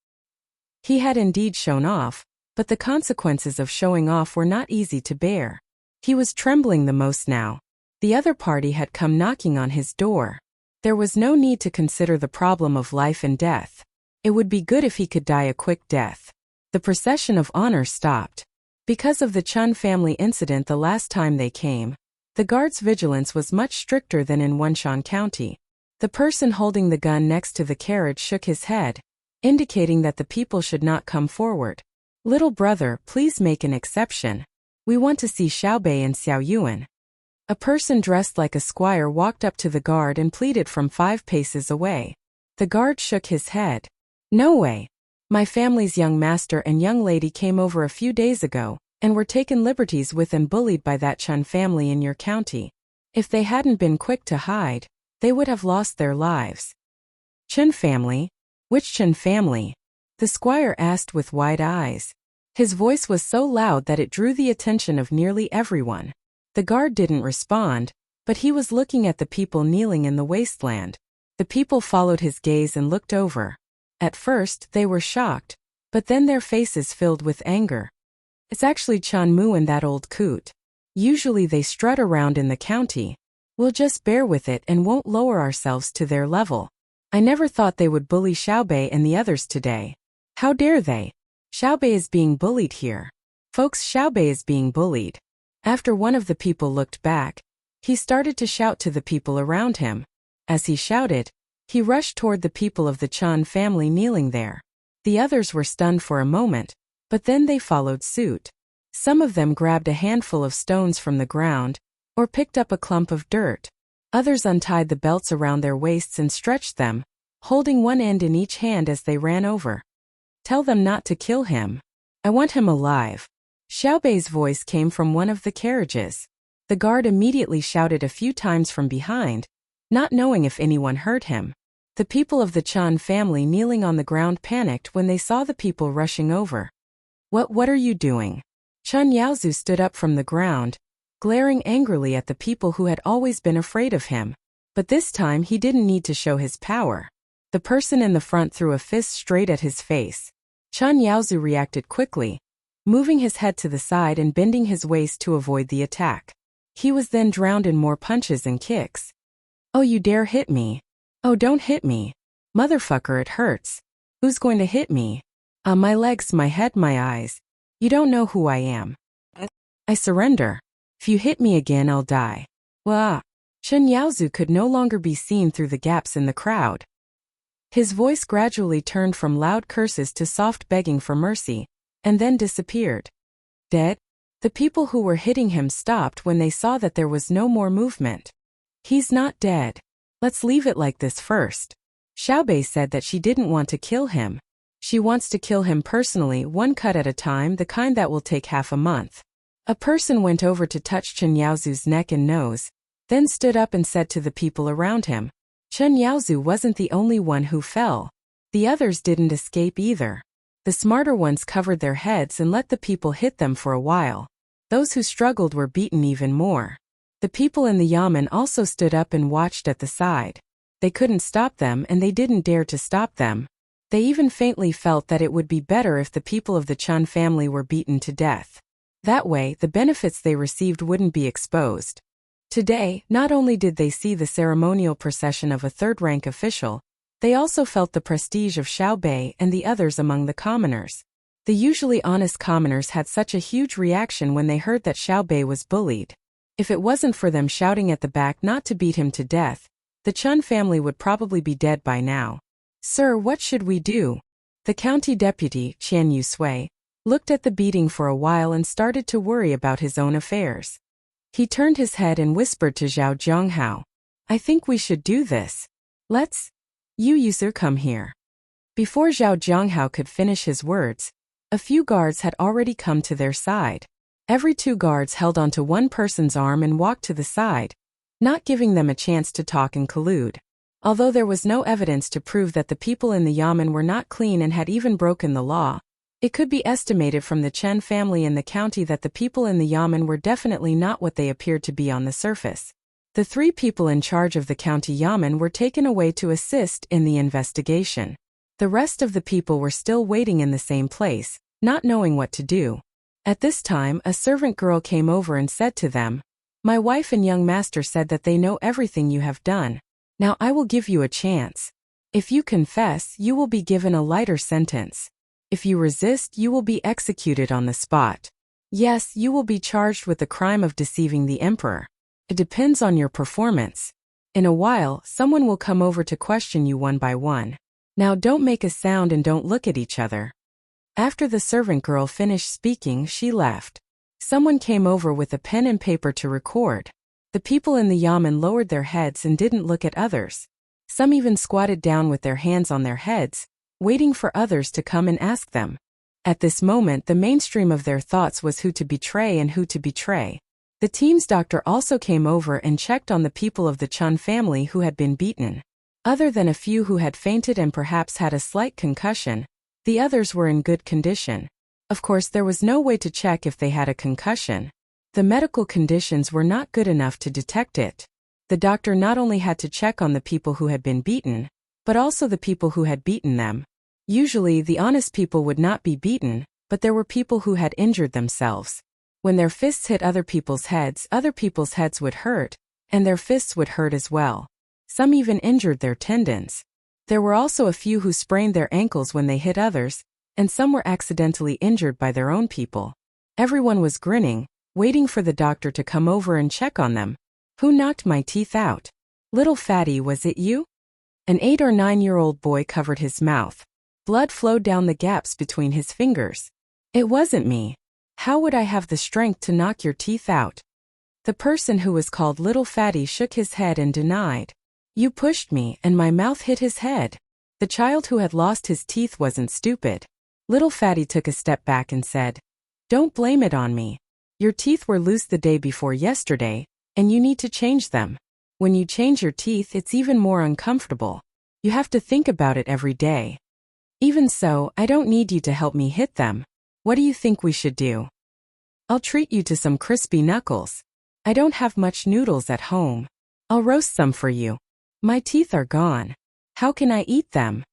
He had indeed shown off, but the consequences of showing off were not easy to bear. He was trembling the most now. The other party had come knocking on his door. There was no need to consider the problem of life and death. It would be good if he could die a quick death. The procession of honor stopped. Because of the Chun family incident the last time they came, the guards' vigilance was much stricter than in Wenshan County. The person holding the gun next to the carriage shook his head, indicating that the people should not come forward. Little brother, please make an exception. We want to see Xiaobei and Xiao Yuan. A person dressed like a squire walked up to the guard and pleaded from 5 paces away. The guard shook his head. No way. My family's young master and young lady came over a few days ago, and were taken liberties with and bullied by that Chun family in your county. If they hadn't been quick to hide, they would have lost their lives. Chun family? Which Chun family? The squire asked with wide eyes. His voice was so loud that it drew the attention of nearly everyone. The guard didn't respond, but he was looking at the people kneeling in the wasteland. The people followed his gaze and looked over. At first, they were shocked, but then their faces filled with anger. It's actually Chan Mu and that old coot. Usually they strut around in the county. We'll just bear with it and won't lower ourselves to their level. I never thought they would bully Xiaobei and the others today. How dare they? Xiaobei is being bullied here. Folks, Xiaobei is being bullied. After one of the people looked back, he started to shout to the people around him. As he shouted, he rushed toward the people of the Chan family kneeling there. The others were stunned for a moment, but then they followed suit. Some of them grabbed a handful of stones from the ground, or picked up a clump of dirt. Others untied the belts around their waists and stretched them, holding one end in each hand as they ran over. Tell them not to kill him. I want him alive. Xiaobei's voice came from one of the carriages. The guard immediately shouted a few times from behind, not knowing if anyone heard him. The people of the Chan family kneeling on the ground panicked when they saw the people rushing over. What are you doing? Chun Yaozu stood up from the ground, glaring angrily at the people who had always been afraid of him. But this time he didn't need to show his power. The person in the front threw a fist straight at his face. Chun Yaozu reacted quickly, moving his head to the side and bending his waist to avoid the attack. He was then drowned in more punches and kicks. Oh, you dare hit me? Oh, don't hit me. Motherfucker, it hurts. Who's going to hit me? My legs, my head, my eyes. You don't know who I am. I surrender. If you hit me again, I'll die. Wah! Chun Yaozu could no longer be seen through the gaps in the crowd. His voice gradually turned from loud curses to soft begging for mercy, and then disappeared. Dead? The people who were hitting him stopped when they saw that there was no more movement. He's not dead. Let's leave it like this first. Xiaobei said that she didn't want to kill him. She wants to kill him personally, one cut at a time, the kind that will take half a month. A person went over to touch Chun Yaozu's neck and nose, then stood up and said to the people around him, Chun Yaozu wasn't the only one who fell. The others didn't escape either. The smarter ones covered their heads and let the people hit them for a while. Those who struggled were beaten even more. The people in the yamen also stood up and watched at the side. They couldn't stop them and they didn't dare to stop them. They even faintly felt that it would be better if the people of the Chun family were beaten to death. That way, the benefits they received wouldn't be exposed. Today, not only did they see the ceremonial procession of a third-rank official, they also felt the prestige of Xiaobei and the others among the commoners. The usually honest commoners had such a huge reaction when they heard that Xiaobei was bullied. If it wasn't for them shouting at the back not to beat him to death, the Chun family would probably be dead by now. Sir, what should we do? The county deputy, Qian Yusui, looked at the beating for a while and started to worry about his own affairs. He turned his head and whispered to Zhao Zhonghao, I think we should do this. Let's. You Yusur, come here. Before Zhao Zhonghao could finish his words, a few guards had already come to their side. Every 2 guards held onto one person's arm and walked to the side, not giving them a chance to talk and collude. Although there was no evidence to prove that the people in the yamen were not clean and had even broken the law, it could be estimated from the Chen family in the county that the people in the yamen were definitely not what they appeared to be on the surface. The 3 people in charge of the county yamen were taken away to assist in the investigation. The rest of the people were still waiting in the same place, not knowing what to do. At this time, a servant girl came over and said to them, My wife and young master said that they know everything you have done. Now I will give you a chance. If you confess, you will be given a lighter sentence. If you resist, you will be executed on the spot. Yes, you will be charged with the crime of deceiving the emperor. It depends on your performance. In a while, someone will come over to question you one by one. Now don't make a sound and don't look at each other." After the servant girl finished speaking, she left. Someone came over with a pen and paper to record. The people in the yamen lowered their heads and didn't look at others. Some even squatted down with their hands on their heads, waiting for others to come and ask them. At this moment, the mainstream of their thoughts was who to betray and who to betray. The team's doctor also came over and checked on the people of the Chun family who had been beaten. Other than a few who had fainted and perhaps had a slight concussion, the others were in good condition. Of course, there was no way to check if they had a concussion. The medical conditions were not good enough to detect it. The doctor not only had to check on the people who had been beaten, but also the people who had beaten them. Usually, the honest people would not be beaten, but there were people who had injured themselves. When their fists hit other people's heads would hurt, and their fists would hurt as well. Some even injured their tendons. There were also a few who sprained their ankles when they hit others, and some were accidentally injured by their own people. Everyone was grinning, waiting for the doctor to come over and check on them. "Who knocked my teeth out? Little fatty, was it you?" An 8 or 9-year-old boy covered his mouth. Blood flowed down the gaps between his fingers. "It wasn't me. How would I have the strength to knock your teeth out?" The person who was called Little Fatty shook his head and denied. "You pushed me, and my mouth hit his head." The child who had lost his teeth wasn't stupid. Little Fatty took a step back and said, "Don't blame it on me. Your teeth were loose the day before yesterday, and you need to change them. When you change your teeth, it's even more uncomfortable. You have to think about it every day. Even so, I don't need you to help me hit them. What do you think we should do? I'll treat you to some crispy knuckles. I don't have much noodles at home. I'll roast some for you. My teeth are gone. How can I eat them?"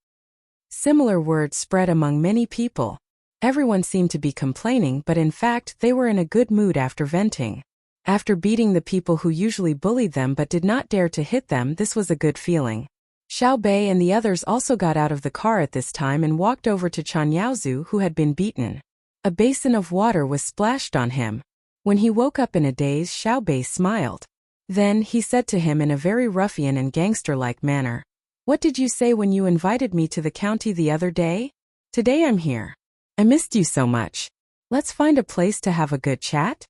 Similar words spread among many people. Everyone seemed to be complaining, but in fact, they were in a good mood after venting. After beating the people who usually bullied them but did not dare to hit them, this was a good feeling. Xiao Bei and the others also got out of the car at this time and walked over to Chen Yaozu, who had been beaten. A basin of water was splashed on him. When he woke up in a daze, Xiao Bei smiled. Then he said to him in a very ruffian and gangster-like manner, "What did you say when you invited me to the county the other day? Today I'm here. I missed you so much. Let's find a place to have a good chat?"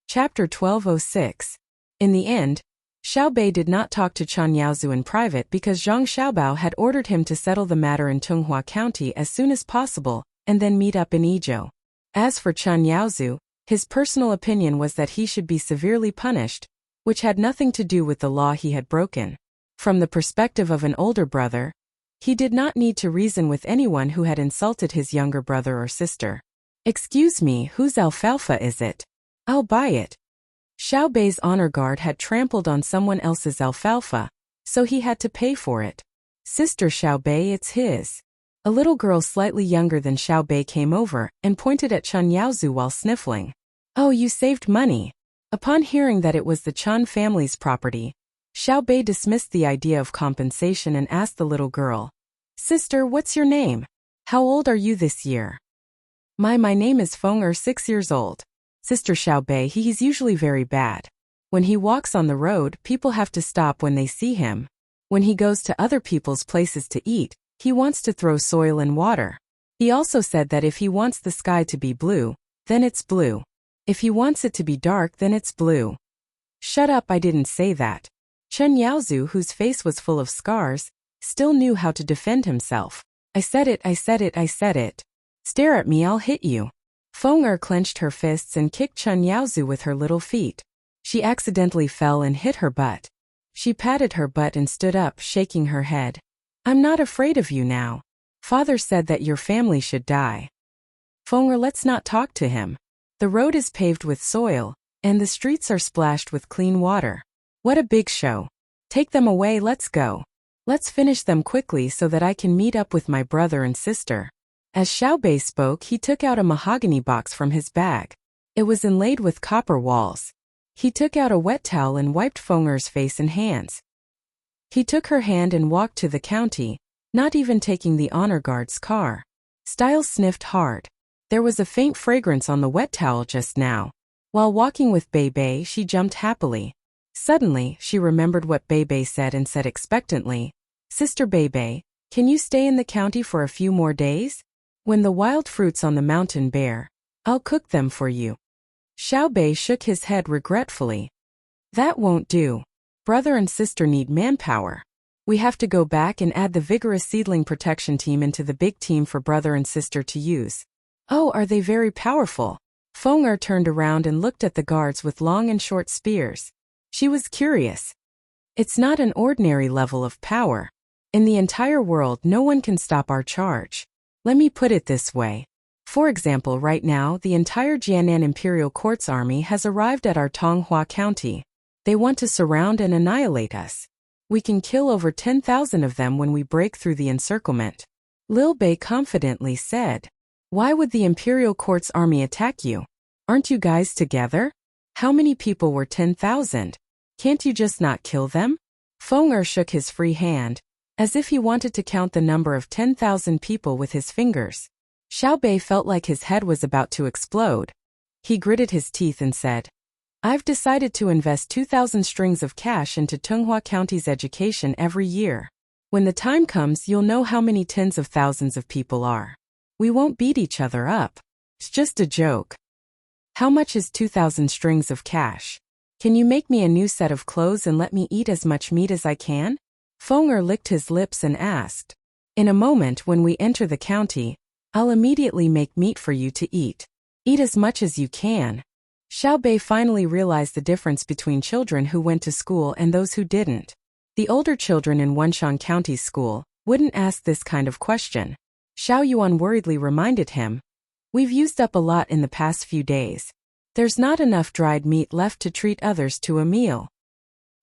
Chapter 1206. In the end, Xiao Bei did not talk to Chen Yaozu in private because Zhang Xiaobao had ordered him to settle the matter in Tunghua County as soon as possible and then meet up in Yizhou. As for Chen Yaozu, his personal opinion was that he should be severely punished, which had nothing to do with the law he had broken. From the perspective of an older brother, he did not need to reason with anyone who had insulted his younger brother or sister. "Excuse me, whose alfalfa is it? I'll buy it." Xiao Bei's honor guard had trampled on someone else's alfalfa, so he had to pay for it. "Sister Xiao Bei, it's his." A little girl slightly younger than Xiao Bei came over and pointed at Chen Yaozu while sniffling. "Oh, you saved money." Upon hearing that it was the Chen family's property, Xiao Bei dismissed the idea of compensation and asked the little girl, "Sister, what's your name? How old are you this year?" My name is Feng 6 years old. Sister Xiao Bei, he's usually very bad. When he walks on the road, people have to stop when they see him. When he goes to other people's places to eat, he wants to throw soil and water. He also said that if he wants the sky to be blue, then it's blue. If he wants it to be dark, then it's blue. Shut up, I didn't say that. Chen Yaozu, whose face was full of scars, still knew how to defend himself. I said it, I said it, I said it. Stare at me, I'll hit you. Feng clenched her fists and kicked Chen Yaozu with her little feet. She accidentally fell and hit her butt. She patted her butt and stood up, shaking her head. I'm not afraid of you now. Father said that your family should die. Feng, let's not talk to him. The road is paved with soil, and the streets are splashed with clean water. What a big show. Take them away, let's go. Let's finish them quickly so that I can meet up with my brother and sister. As Xiao Bei spoke, he took out a mahogany box from his bag. It was inlaid with copper walls. He took out a wet towel and wiped Feng's face and hands. He took her hand and walked to the county, not even taking the honor guard's car. Styles sniffed hard. There was a faint fragrance on the wet towel just now. While walking with Bei, she jumped happily. Suddenly, she remembered what Bei said and said expectantly, "Sister Bei, can you stay in the county for a few more days? When the wild fruits on the mountain bear, I'll cook them for you." Xiao Bei shook his head regretfully. "That won't do. Brother and sister need manpower. We have to go back and add the vigorous seedling protection team into the big team for brother and sister to use." "Oh, are they very powerful?" Feng Er turned around and looked at the guards with long and short spears. She was curious. "It's not an ordinary level of power. In the entire world, no one can stop our charge. Let me put it this way. For example, right now, the entire Jianan Imperial Court's army has arrived at our Tonghua County. They want to surround and annihilate us. We can kill over 10,000 of them when we break through the encirclement." Lil Bei confidently said. "Why would the Imperial Court's army attack you? Aren't you guys together? How many people were 10,000? Can't you just not kill them?" Feng Er shook his free hand, as if he wanted to count the number of 10,000 people with his fingers. Xiao Bei felt like his head was about to explode. He gritted his teeth and said, "I've decided to invest 2,000 strings of cash into Tonghua County's education every year. When the time comes, you'll know how many tens of thousands of people are. We won't beat each other up. It's just a joke." "How much is 2,000 strings of cash? Can you make me a new set of clothes and let me eat as much meat as I can?" Feng Er licked his lips and asked. "In a moment when we enter the county, I'll immediately make meat for you to eat. Eat as much as you can." Xiao Bei finally realized the difference between children who went to school and those who didn't. The older children in Wenshan County's school wouldn't ask this kind of question. Xiao Yuan worriedly reminded him, "We've used up a lot in the past few days. There's not enough dried meat left to treat others to a meal."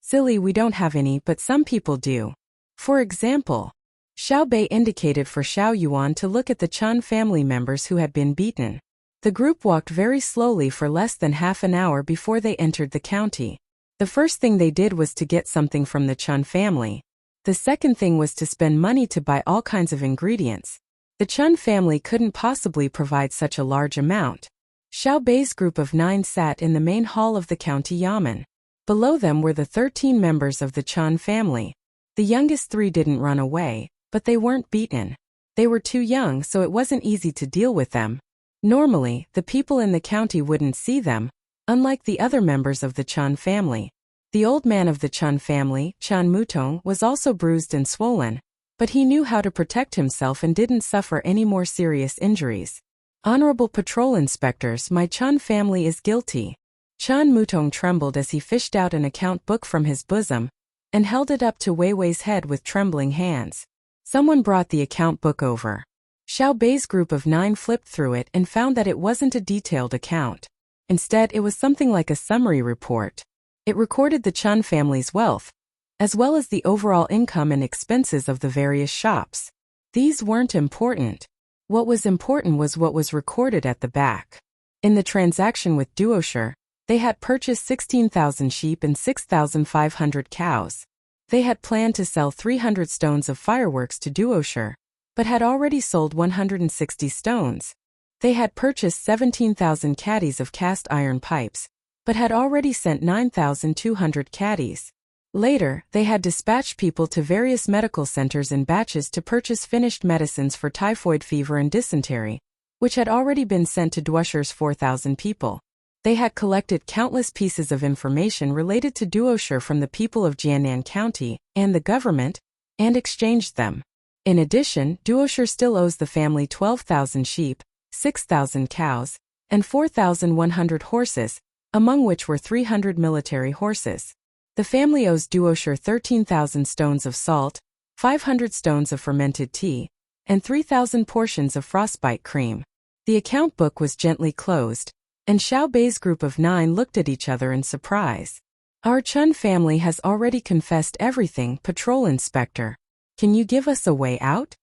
"Silly, we don't have any, but some people do. For example." Xiao Bei indicated for Xiao Yuan to look at the Chun family members who had been beaten. The group walked very slowly for less than half an hour before they entered the county. The first thing they did was to get something from the Chun family. The second thing was to spend money to buy all kinds of ingredients. The Chun family couldn't possibly provide such a large amount. Xiao Bei's group of 9 sat in the main hall of the county yamen. Below them were the 13 members of the Chun family. The youngest 3 didn't run away, but they weren't beaten. They were too young, so it wasn't easy to deal with them. Normally, the people in the county wouldn't see them, unlike the other members of the Chun family. The old man of the Chun family, Chan Mutong, was also bruised and swollen, but he knew how to protect himself and didn't suffer any more serious injuries. "Honorable patrol inspectors, my Chun family is guilty." Chan Mutong trembled as he fished out an account book from his bosom and held it up to Wei Wei's head with trembling hands. Someone brought the account book over. Xiao Bei's group of 9 flipped through it and found that it wasn't a detailed account. Instead, it was something like a summary report. It recorded the Chun family's wealth, as well as the overall income and expenses of the various shops. These weren't important. What was important was what was recorded at the back. In the transaction with Duosher, they had purchased 16,000 sheep and 6,500 cows. They had planned to sell 300 stones of fireworks to Duosher, but had already sold 160 stones. They had purchased 17,000 caddies of cast iron pipes, but had already sent 9,200 caddies. Later, they had dispatched people to various medical centers in batches to purchase finished medicines for typhoid fever and dysentery, which had already been sent to Duosher's 4,000 people. They had collected countless pieces of information related to Duosher from the people of Jianan County and the government, and exchanged them. In addition, Duosher still owes the family 12,000 sheep, 6,000 cows, and 4,100 horses, among which were 300 military horses. The family owes Duosher 13,000 stones of salt, 500 stones of fermented tea, and 3,000 portions of frostbite cream. The account book was gently closed, and Xiao Bei's group of 9 looked at each other in surprise. "Our Chun family has already confessed everything, Patrol Inspector. Can you give us a way out?"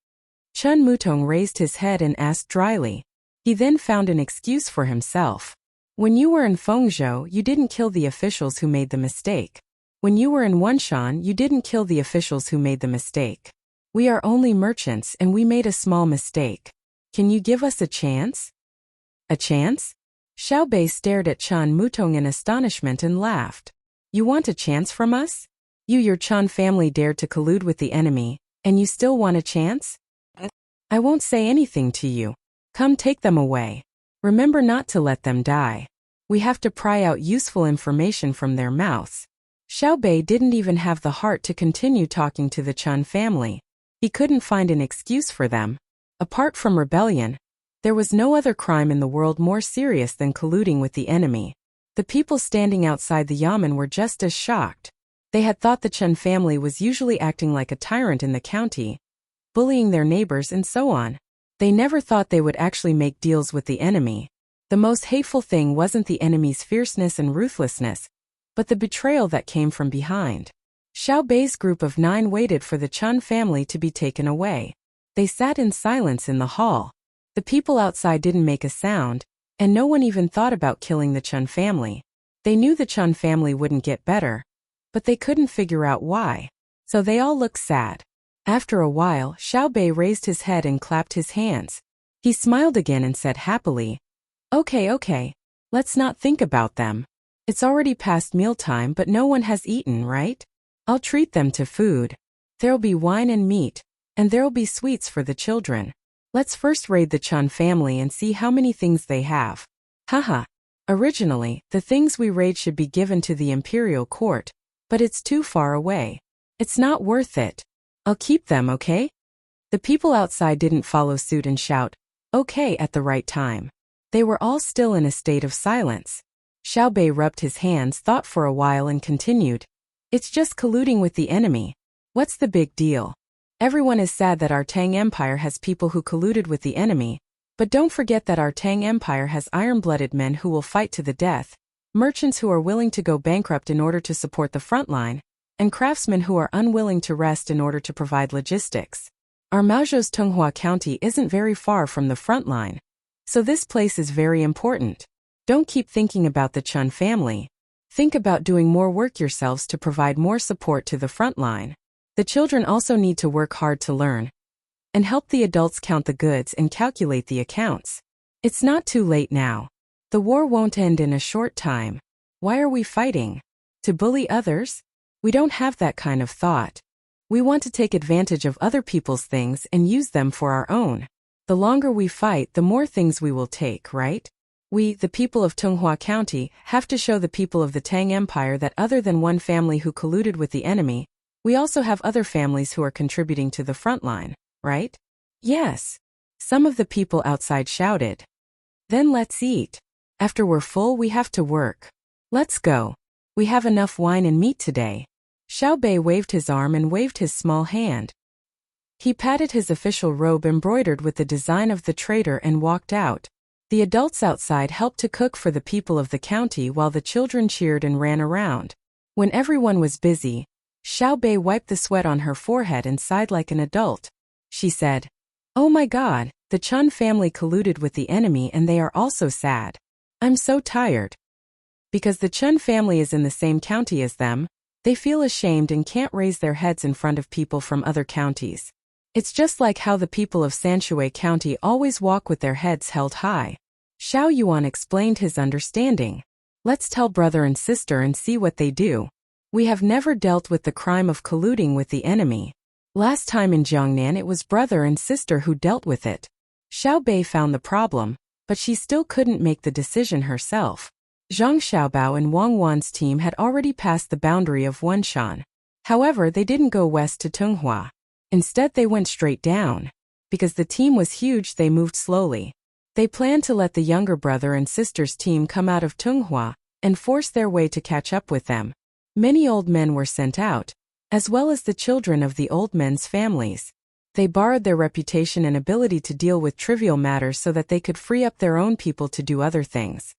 Chun Mutong raised his head and asked dryly. He then found an excuse for himself. "When you were in Fengzhou, you didn't kill the officials who made the mistake. When you were in Wenshan, you didn't kill the officials who made the mistake. We are only merchants and we made a small mistake. Can you give us a chance? A chance? Xiao Bei stared at Chen Mutong in astonishment and laughed. You want a chance from us? Your Chen family dared to collude with the enemy, and you still want a chance? I won't say anything to you. Come take them away. Remember not to let them die. We have to pry out useful information from their mouths. Xiao Bei didn't even have the heart to continue talking to the Chen family. He couldn't find an excuse for them. Apart from rebellion, there was no other crime in the world more serious than colluding with the enemy. The people standing outside the yamen were just as shocked. They had thought the Chen family was usually acting like a tyrant in the county, bullying their neighbors and so on. They never thought they would actually make deals with the enemy. The most hateful thing wasn't the enemy's fierceness and ruthlessness, but the betrayal that came from behind. Xiao Bei's group of 9 waited for the Chen family to be taken away. They sat in silence in the hall. The people outside didn't make a sound, and no one even thought about killing the Chen family. They knew the Chen family wouldn't get better, but they couldn't figure out why. So they all looked sad. After a while, Xiao Bei raised his head and clapped his hands. He smiled again and said happily, Okay, let's not think about them. It's already past mealtime but no one has eaten, right? I'll treat them to food. There'll be wine and meat, and there'll be sweets for the children. Let's first raid the Chen family and see how many things they have. Haha. Originally, the things we raid should be given to the imperial court, but it's too far away. It's not worth it. I'll keep them, okay? The people outside didn't follow suit and shout, okay, at the right time. They were all still in a state of silence. Xiao Bei rubbed his hands, thought for a while and continued. It's just colluding with the enemy. What's the big deal? Everyone is sad that our Tang Empire has people who colluded with the enemy, but don't forget that our Tang Empire has iron-blooded men who will fight to the death, merchants who are willing to go bankrupt in order to support the front line, and craftsmen who are unwilling to rest in order to provide logistics. Our Maozhou's Tunghua County isn't very far from the front line, so this place is very important. Don't keep thinking about the Chen family. Think about doing more work yourselves to provide more support to the front line. The children also need to work hard to learn and help the adults count the goods and calculate the accounts. It's not too late now. The war won't end in a short time. Why are we fighting? To bully others? We don't have that kind of thought. We want to take advantage of other people's things and use them for our own. The longer we fight, the more things we will take, right? We, the people of Tunghua County, have to show the people of the Tang Empire that other than one family who colluded with the enemy, we also have other families who are contributing to the front line, right? Yes. Some of the people outside shouted. Then let's eat. After we're full, we have to work. Let's go. We have enough wine and meat today. Xiao Bei waved his arm and waved his small hand. He patted his official robe embroidered with the design of the trader and walked out. The adults outside helped to cook for the people of the county while the children cheered and ran around. When everyone was busy, Xiao Bei wiped the sweat on her forehead and sighed like an adult. She said, Oh my God, the Chen family colluded with the enemy and they are also sad. I'm so tired. Because the Chen family is in the same county as them, they feel ashamed and can't raise their heads in front of people from other counties. It's just like how the people of Sanshui County always walk with their heads held high. Xiao Yuan explained his understanding. Let's tell brother and sister and see what they do. We have never dealt with the crime of colluding with the enemy. Last time in Jiangnan it was brother and sister who dealt with it. Xiao Bei found the problem, but she still couldn't make the decision herself. Zhang Xiaobao and Wang Wan's team had already passed the boundary of Wenshan. However, they didn't go west to Tunghua. Instead, they went straight down. Because the team was huge, they moved slowly. They planned to let the younger brother and sister's team come out of Tunghua and force their way to catch up with them. Many old men were sent out, as well as the children of the old men's families. They borrowed their reputation and ability to deal with trivial matters so that they could free up their own people to do other things.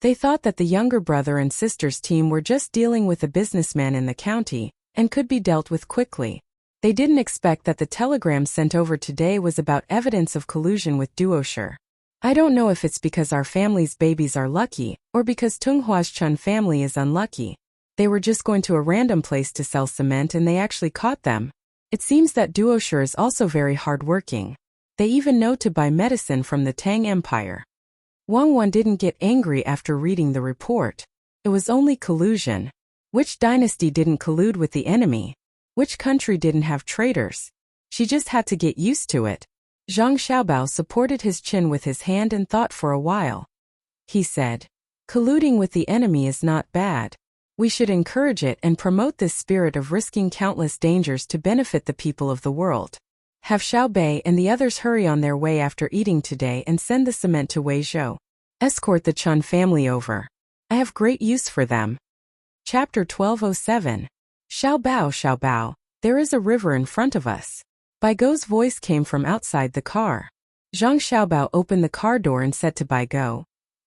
They thought that the younger brother and sister's team were just dealing with a businessman in the county and could be dealt with quickly. They didn't expect that the telegram sent over today was about evidence of collusion with Duosher. I don't know if it's because our family's babies are lucky or because Tunghua's Chen family is unlucky. They were just going to a random place to sell cement and they actually caught them. It seems that Duosher is also very hardworking. They even know to buy medicine from the Tang Empire. Wang Wan didn't get angry after reading the report. It was only collusion. Which dynasty didn't collude with the enemy? Which country didn't have traitors? She just had to get used to it. Zhang Xiaobao supported his chin with his hand and thought for a while. He said, colluding with the enemy is not bad. We should encourage it and promote this spirit of risking countless dangers to benefit the people of the world. Have Xiao Bei and the others hurry on their way after eating today and send the cement to Weizhou. Escort the Chun family over. I have great use for them. Chapter 1207. Xiao Bao, there is a river in front of us. Bai Gou's voice came from outside the car. Zhang Xiaobao opened the car door and said to Bai Gou,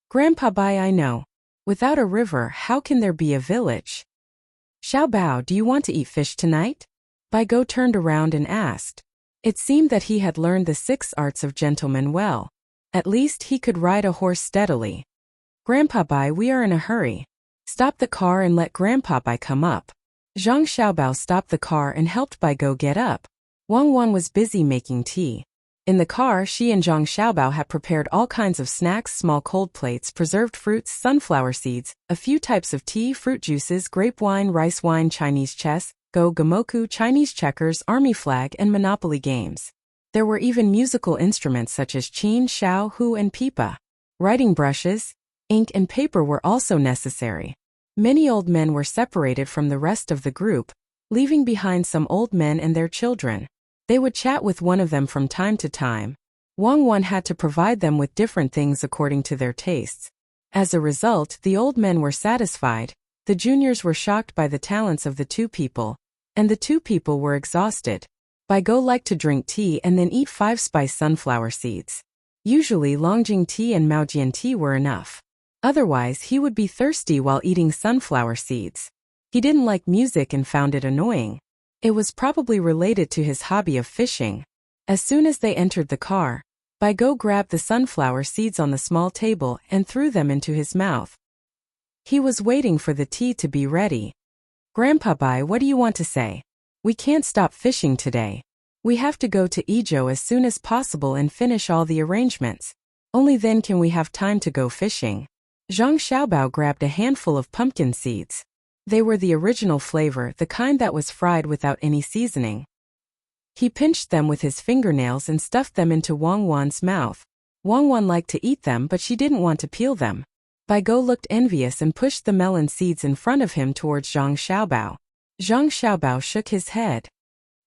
Grandpa Bai, I know. Without a river, how can there be a village? Xiaobao, do you want to eat fish tonight? Bai Gou turned around and asked. It seemed that he had learned the 6 arts of gentleman well. At least he could ride a horse steadily. Grandpa Bai, we are in a hurry. Stop the car and let Grandpa Bai come up. Zhang Xiaobao stopped the car and helped Bai Gou get up. Wang Wan was busy making tea. In the car, she and Zhang Xiaobao had prepared all kinds of snacks, small cold plates, preserved fruits, sunflower seeds, a few types of tea, fruit juices, grape wine, rice wine, Chinese chess, Go Gamoku, Chinese checkers, army flag, and Monopoly games. There were even musical instruments such as qin, xiao, hu, and pipa. Writing brushes, ink, and paper were also necessary. Many old men were separated from the rest of the group, leaving behind some old men and their children. They would chat with one of them from time to time. Wang Wan had to provide them with different things according to their tastes. As a result, the old men were satisfied, the juniors were shocked by the talents of the 2 people, and the 2 people were exhausted. Bai Gou liked to drink tea and then eat 5-spice sunflower seeds. Usually Longjing tea and Maojian tea were enough. Otherwise he would be thirsty while eating sunflower seeds. He didn't like music and found it annoying. It was probably related to his hobby of fishing. As soon as they entered the car, Bai Gou grabbed the sunflower seeds on the small table and threw them into his mouth. He was waiting for the tea to be ready. Grandpa Bai, what do you want to say? We can't stop fishing today. We have to go to Izhou as soon as possible and finish all the arrangements. Only then can we have time to go fishing. Zhang Xiaobao grabbed a handful of pumpkin seeds. They were the original flavor, the kind that was fried without any seasoning. He pinched them with his fingernails and stuffed them into Wang Wan's mouth. Wang Wan liked to eat them, but she didn't want to peel them. Bai Gou looked envious and pushed the melon seeds in front of him towards Zhang Xiaobao. Zhang Xiaobao shook his head.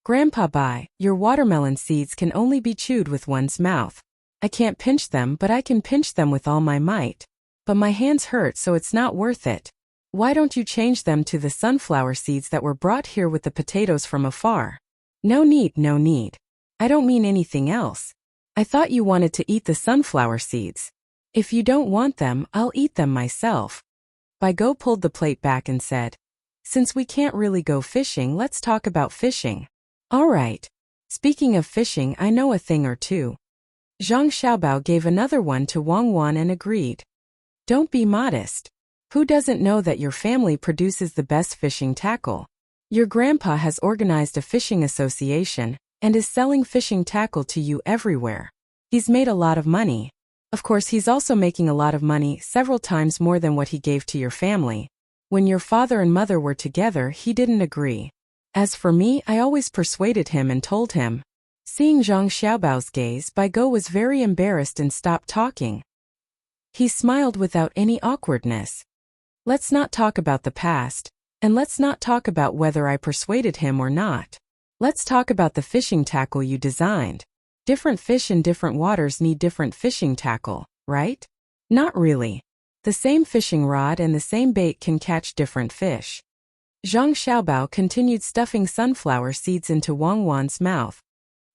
Grandpa Bai, your watermelon seeds can only be chewed with one's mouth. I can't pinch them, but I can pinch them with all my might. But my hands hurt, so it's not worth it. Why don't you change them to the sunflower seeds that were brought here with the potatoes from afar? No need, no need. I don't mean anything else. I thought you wanted to eat the sunflower seeds. If you don't want them, I'll eat them myself. Bai Gou pulled the plate back and said, Since we can't really go fishing, let's talk about fishing. All right. Speaking of fishing, I know a thing or two. Zhang Xiaobao gave another one to Wang Wan and agreed. Don't be modest. Who doesn't know that your family produces the best fishing tackle? Your grandpa has organized a fishing association and is selling fishing tackle to you everywhere. He's made a lot of money. Of course, he's also making a lot of money, several times more than what he gave to your family. When your father and mother were together, he didn't agree. As for me, I always persuaded him and told him. Seeing Zhang Xiaobao's gaze, Bai Gou was very embarrassed and stopped talking. He smiled without any awkwardness. Let's not talk about the past, and let's not talk about whether I persuaded him or not. Let's talk about the fishing tackle you designed. Different fish in different waters need different fishing tackle, right? Not really. The same fishing rod and the same bait can catch different fish. Zhang Xiaobao continued stuffing sunflower seeds into Wang Wan's mouth.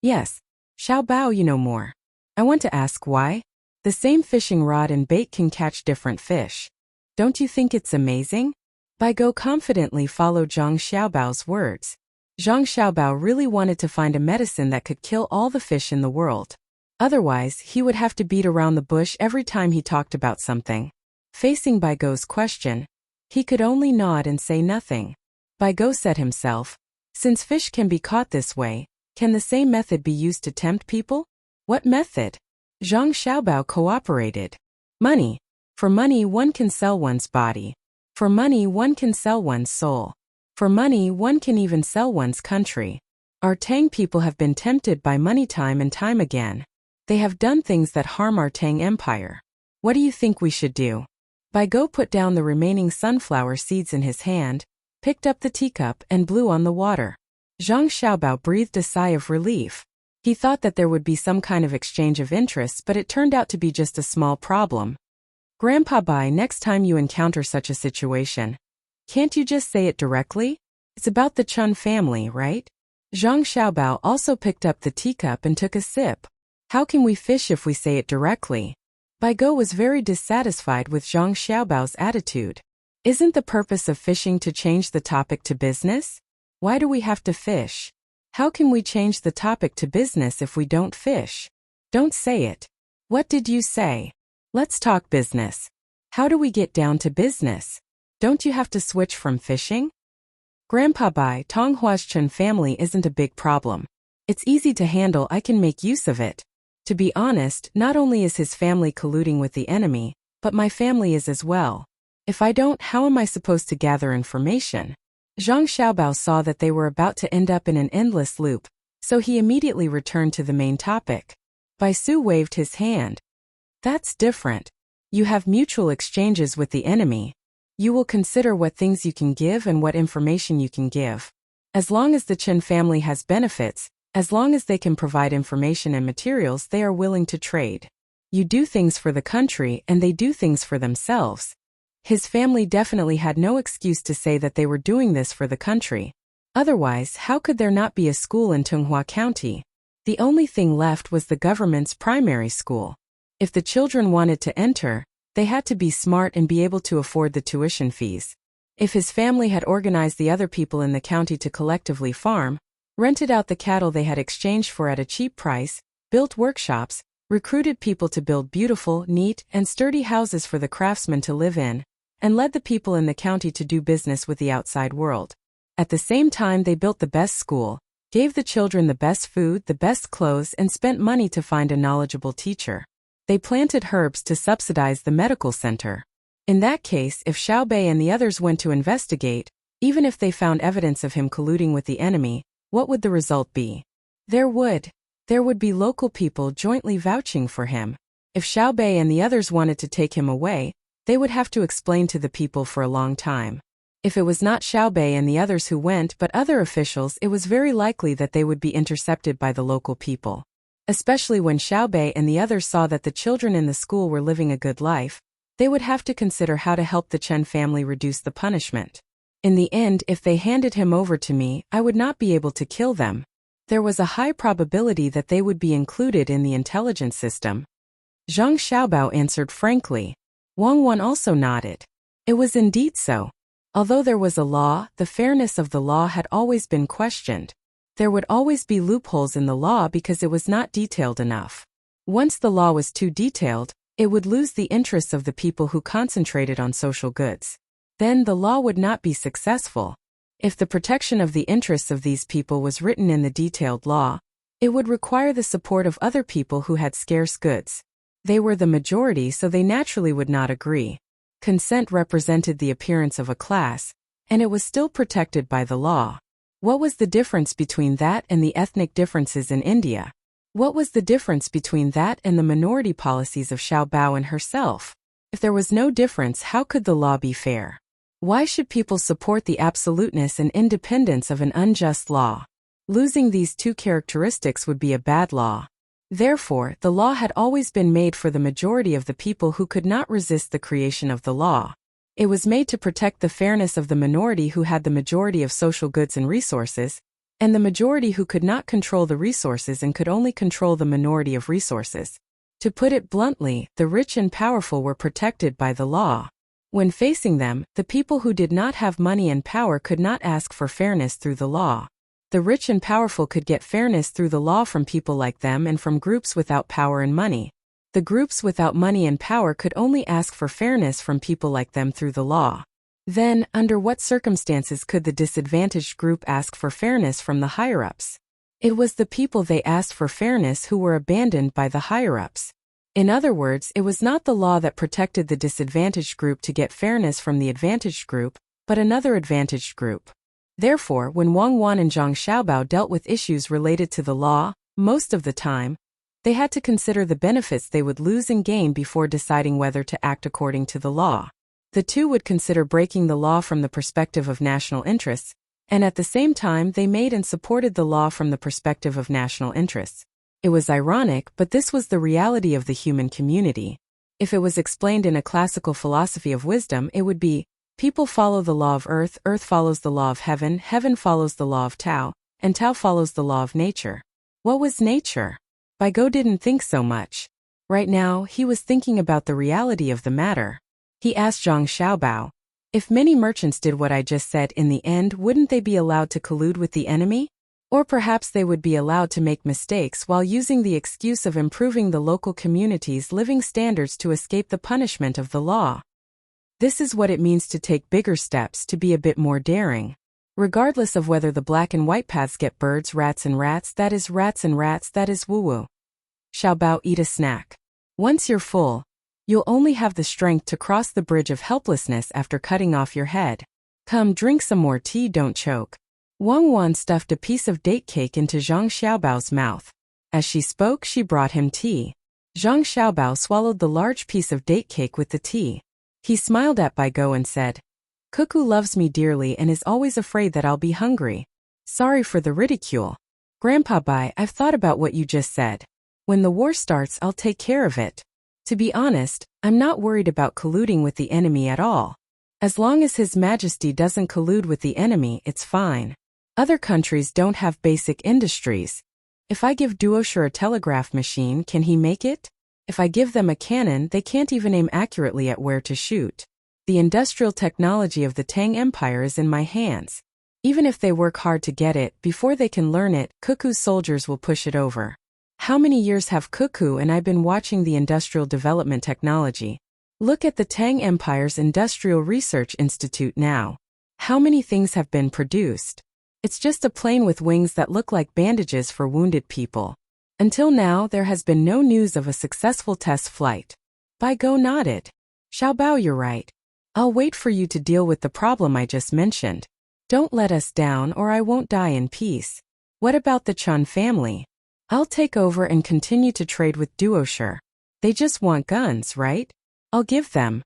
Yes, Xiaobao, you know more. I want to ask why? The same fishing rod and bait can catch different fish. Don't you think it's amazing? Bai Gou confidently followed Zhang Xiaobao's words. Zhang Xiaobao really wanted to find a medicine that could kill all the fish in the world. Otherwise, he would have to beat around the bush every time he talked about something. Facing Bai Gou's question, he could only nod and say nothing. Bai Gou said himself, Since fish can be caught this way, can the same method be used to tempt people? What method? Zhang Xiaobao cooperated. Money. For money one can sell one's body. For money one can sell one's soul. For money one can even sell one's country. Our Tang people have been tempted by money time and time again. They have done things that harm our Tang Empire. What do you think we should do? Bai Go put down the remaining sunflower seeds in his hand, picked up the teacup and blew on the water. Zhang Xiaobao breathed a sigh of relief. He thought that there would be some kind of exchange of interests, but it turned out to be just a small problem. Grandpa Bai, next time you encounter such a situation, can't you just say it directly? It's about the Chun family, right? Zhang Xiaobao also picked up the teacup and took a sip. How can we fish if we say it directly? Bai Go was very dissatisfied with Zhang Xiaobao's attitude. Isn't the purpose of fishing to change the topic to business? Why do we have to fish? How can we change the topic to business if we don't fish? Don't say it. What did you say? Let's talk business. How do we get down to business? Don't you have to switch from fishing? Grandpa Bai, Tonghua's Chun family isn't a big problem. It's easy to handle, I can make use of it. To be honest, not only is his family colluding with the enemy, but my family is as well. If I don't, how am I supposed to gather information? Zhang Xiaobao saw that they were about to end up in an endless loop, so he immediately returned to the main topic. Bai Su waved his hand. That's different. You have mutual exchanges with the enemy. You will consider what things you can give and what information you can give. As long as the Chen family has benefits, as long as they can provide information and materials, they are willing to trade. You do things for the country and they do things for themselves. His family definitely had no excuse to say that they were doing this for the country. Otherwise, how could there not be a school in Tunghua County? The only thing left was the government's primary school. If the children wanted to enter, they had to be smart and be able to afford the tuition fees. If his family had organized the other people in the county to collectively farm, rented out the cattle they had exchanged for at a cheap price, built workshops, recruited people to build beautiful, neat, and sturdy houses for the craftsmen to live in, and led the people in the county to do business with the outside world. At the same time, they built the best school, gave the children the best food, the best clothes, and spent money to find a knowledgeable teacher. They planted herbs to subsidize the medical center. In that case, if Xiao Bei and the others went to investigate, even if they found evidence of him colluding with the enemy, what would the result be? There would be local people jointly vouching for him. If Xiao Bei and the others wanted to take him away, they would have to explain to the people for a long time. If it was not Xiao Bei and the others who went but other officials, it was very likely that they would be intercepted by the local people. Especially when Xiao Bei and the others saw that the children in the school were living a good life, they would have to consider how to help the Chen family reduce the punishment. In the end, if they handed him over to me, I would not be able to kill them. There was a high probability that they would be included in the intelligence system. Zhang Xiaobao answered frankly. Wang Wan also nodded. It was indeed so. Although there was a law, the fairness of the law had always been questioned. There would always be loopholes in the law because it was not detailed enough. Once the law was too detailed, it would lose the interests of the people who concentrated on social goods. Then the law would not be successful. If the protection of the interests of these people was written in the detailed law, it would require the support of other people who had scarce goods. They were the majority, so they naturally would not agree. Consent represented the appearance of a class, and it was still protected by the law. What was the difference between that and the ethnic differences in India? What was the difference between that and the minority policies of Xiao Bao and herself? If there was no difference, how could the law be fair? Why should people support the absoluteness and independence of an unjust law? Losing these two characteristics would be a bad law. Therefore, the law had always been made for the majority of the people who could not resist the creation of the law. It was made to protect the fairness of the minority who had the majority of social goods and resources, and the majority who could not control the resources and could only control the minority of resources. To put it bluntly, the rich and powerful were protected by the law. When facing them, the people who did not have money and power could not ask for fairness through the law. The rich and powerful could get fairness through the law from people like them and from groups without power and money. The groups without money and power could only ask for fairness from people like them through the law. Then, under what circumstances could the disadvantaged group ask for fairness from the higher-ups? It was the people they asked for fairness who were abandoned by the higher-ups. In other words, it was not the law that protected the disadvantaged group to get fairness from the advantaged group, but another advantaged group. Therefore, when Wang Wan and Zhang Xiaobao dealt with issues related to the law, most of the time, they had to consider the benefits they would lose and gain before deciding whether to act according to the law. The two would consider breaking the law from the perspective of national interests, and at the same time they made and supported the law from the perspective of national interests. It was ironic, but this was the reality of the human community. If it was explained in a classical philosophy of wisdom, it would be, people follow the law of earth, earth follows the law of heaven, heaven follows the law of Tao, and Tao follows the law of nature. What was nature? Bai Go didn't think so much. Right now, he was thinking about the reality of the matter. He asked Zhang Xiaobao, if many merchants did what I just said in the end, wouldn't they be allowed to collude with the enemy? Or perhaps they would be allowed to make mistakes while using the excuse of improving the local community's living standards to escape the punishment of the law. This is what it means to take bigger steps, to be a bit more daring. Regardless of whether the black and white paths get birds, rats and rats, that is rats and rats, that is woo-woo. Xiaobao, eat a snack. Once you're full, you'll only have the strength to cross the bridge of helplessness after cutting off your head. Come, drink some more tea, don't choke. Wang Wan stuffed a piece of date cake into Zhang Xiaobao's mouth. As she spoke, she brought him tea. Zhang Xiaobao swallowed the large piece of date cake with the tea. He smiled at Bai Go and said, Cuckoo loves me dearly and is always afraid that I'll be hungry. Sorry for the ridicule. Grandpa Bai, I've thought about what you just said. When the war starts, I'll take care of it. To be honest, I'm not worried about colluding with the enemy at all. As long as His Majesty doesn't collude with the enemy, it's fine. Other countries don't have basic industries. If I give Duosher a telegraph machine, can he make it? If I give them a cannon, they can't even aim accurately at where to shoot. The industrial technology of the Tang Empire is in my hands. Even if they work hard to get it, before they can learn it, Cuckoo's soldiers will push it over. How many years have Cuckoo and I been watching the industrial development technology? Look at the Tang Empire's Industrial Research Institute now. How many things have been produced? It's just a plane with wings that look like bandages for wounded people. Until now, there has been no news of a successful test flight. Bai Go nodded. Xiaobao, you're right. I'll wait for you to deal with the problem I just mentioned. Don't let us down or I won't die in peace. What about the Chun family? I'll take over and continue to trade with Duosher. They just want guns, right? I'll give them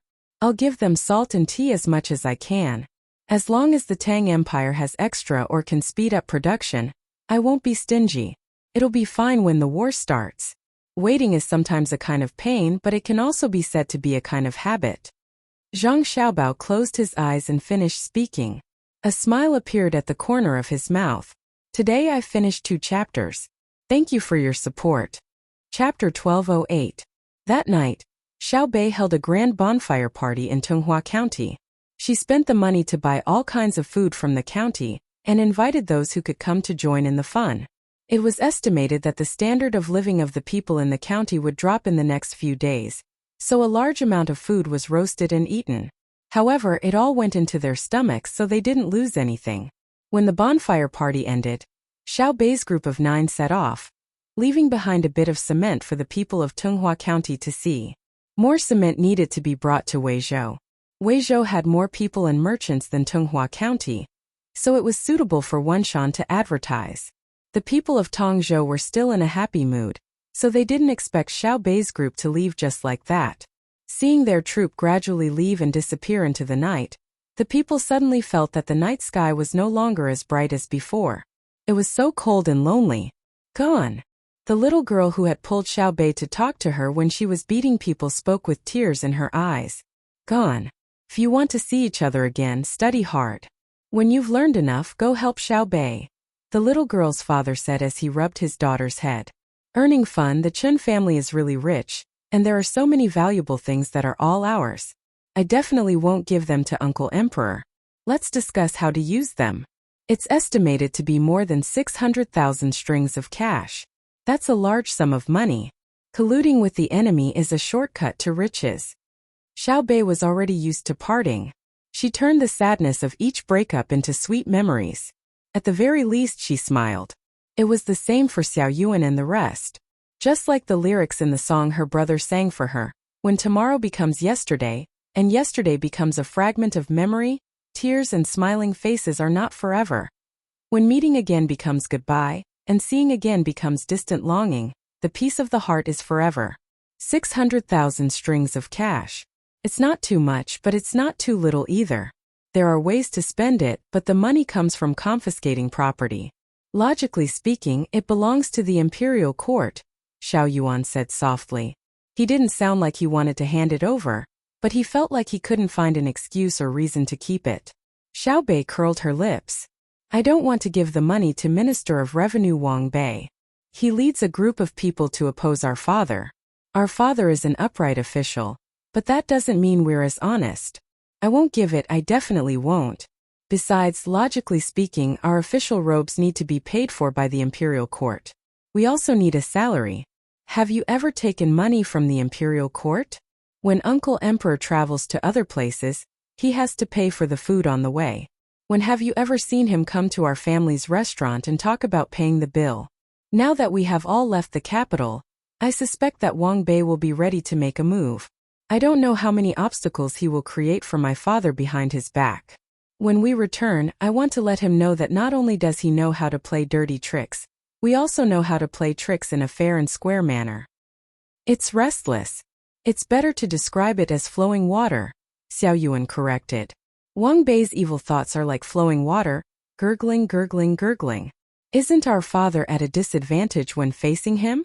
salt and tea as much as I can. As long as the Tang Empire has extra or can speed up production, I won't be stingy. It'll be fine when the war starts. Waiting is sometimes a kind of pain, but it can also be said to be a kind of habit. Zhang Xiaobao closed his eyes and finished speaking. A smile appeared at the corner of his mouth. Today I finished 2 chapters. Thank you for your support. Chapter 1208. That night, Xiao Bei held a grand bonfire party in Tunghua County. She spent the money to buy all kinds of food from the county, and invited those who could come to join in the fun. It was estimated that the standard of living of the people in the county would drop in the next few days, so a large amount of food was roasted and eaten. However, it all went into their stomachs, so they didn't lose anything. When the bonfire party ended, Xiao Bei's group of 9 set off, leaving behind a bit of cement for the people of Tunghua County to see. More cement needed to be brought to Weizhou. Weizhou had more people and merchants than Tunghua County, so it was suitable for Wenshan to advertise. The people of Tongzhou were still in a happy mood, so they didn't expect Xiao Bei's group to leave just like that. Seeing their troop gradually leave and disappear into the night, the people suddenly felt that the night sky was no longer as bright as before. It was so cold and lonely. Gone. The little girl who had pulled Xiao Bei to talk to her when she was beating people spoke with tears in her eyes. Gone. If you want to see each other again, study hard. When you've learned enough, go help Xiao Bei. The little girl's father said as he rubbed his daughter's head. Earning fun, the Chun family is really rich, and there are so many valuable things that are all ours. I definitely won't give them to Uncle Emperor. Let's discuss how to use them. It's estimated to be more than 600,000 strings of cash. That's a large sum of money. Colluding with the enemy is a shortcut to riches. Xiao Bei was already used to parting. She turned the sadness of each breakup into sweet memories. At the very least, she smiled. It was the same for Xiao Yuan and the rest. Just like the lyrics in the song her brother sang for her, when tomorrow becomes yesterday, and yesterday becomes a fragment of memory, tears and smiling faces are not forever. When meeting again becomes goodbye, and seeing again becomes distant longing, the peace of the heart is forever. 600,000 strings of cash. It's not too much, but it's not too little either. There are ways to spend it, but the money comes from confiscating property. Logically speaking, it belongs to the imperial court, Xiao Yuan said softly. He didn't sound like he wanted to hand it over, but he felt like he couldn't find an excuse or reason to keep it. Xiao Bei curled her lips. I don't want to give the money to Minister of Revenue Wang Bei. He leads a group of people to oppose our father. Our father is an upright official, but that doesn't mean we're as honest. I won't give it, I definitely won't. Besides, logically speaking, our official robes need to be paid for by the imperial court. We also need a salary. Have you ever taken money from the imperial court? When Uncle Emperor travels to other places, he has to pay for the food on the way. When have you ever seen him come to our family's restaurant and talk about paying the bill? Now that we have all left the capital, I suspect that Wang Bei will be ready to make a move. I don't know how many obstacles he will create for my father behind his back. When we return, I want to let him know that not only does he know how to play dirty tricks, we also know how to play tricks in a fair and square manner. It's restless. It's better to describe it as flowing water, Xiao Yuan corrected. Wang Bei's evil thoughts are like flowing water, gurgling, gurgling, gurgling. Isn't our father at a disadvantage when facing him?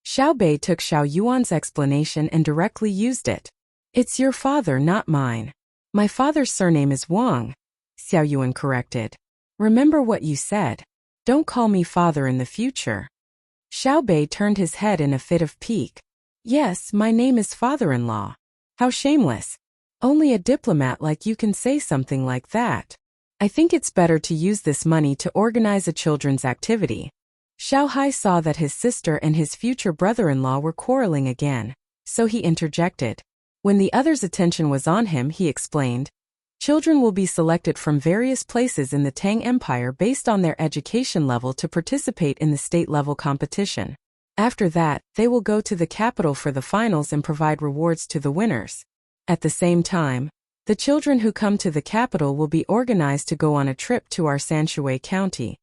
Xiao Bei took Xiao Yuan's explanation and directly used it. It's your father, not mine. My father's surname is Wang, Xiao Yuan corrected. Remember what you said. Don't call me father in the future. Xiao Bei turned his head in a fit of pique. Yes, my name is father-in-law. How shameless. Only a diplomat like you can say something like that. I think it's better to use this money to organize a children's activity. Xiao Hai saw that his sister and his future brother-in-law were quarreling again, so he interjected. When the other's attention was on him, he explained, children will be selected from various places in the Tang Empire based on their education level to participate in the state-level competition. After that, they will go to the capital for the finals and provide rewards to the winners. At the same time, the children who come to the capital will be organized to go on a trip to our Sanshui County.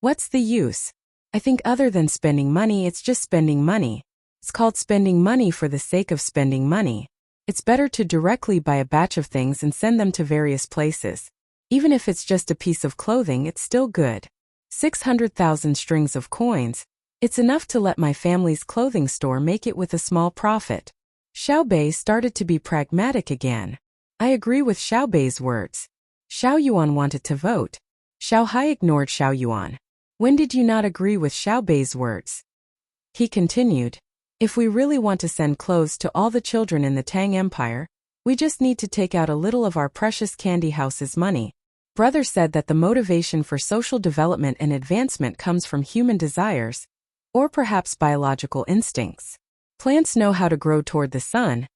What's the use? I think other than spending money, it's just spending money. It's called spending money for the sake of spending money. It's better to directly buy a batch of things and send them to various places. Even if it's just a piece of clothing, it's still good. 600,000 strings of coins. It's enough to let my family's clothing store make it with a small profit. Xiao Bei started to be pragmatic again. I agree with Xiao Bei's words. Xiao Yuan wanted to vote. Xiao Hai ignored Xiao Yuan. When did you not agree with Xiao Bei's words? He continued. If we really want to send clothes to all the children in the Tang Empire, we just need to take out a little of our precious candy house's money. Brother said that the motivation for social development and advancement comes from human desires, or perhaps biological instincts. Plants know how to grow toward the sun,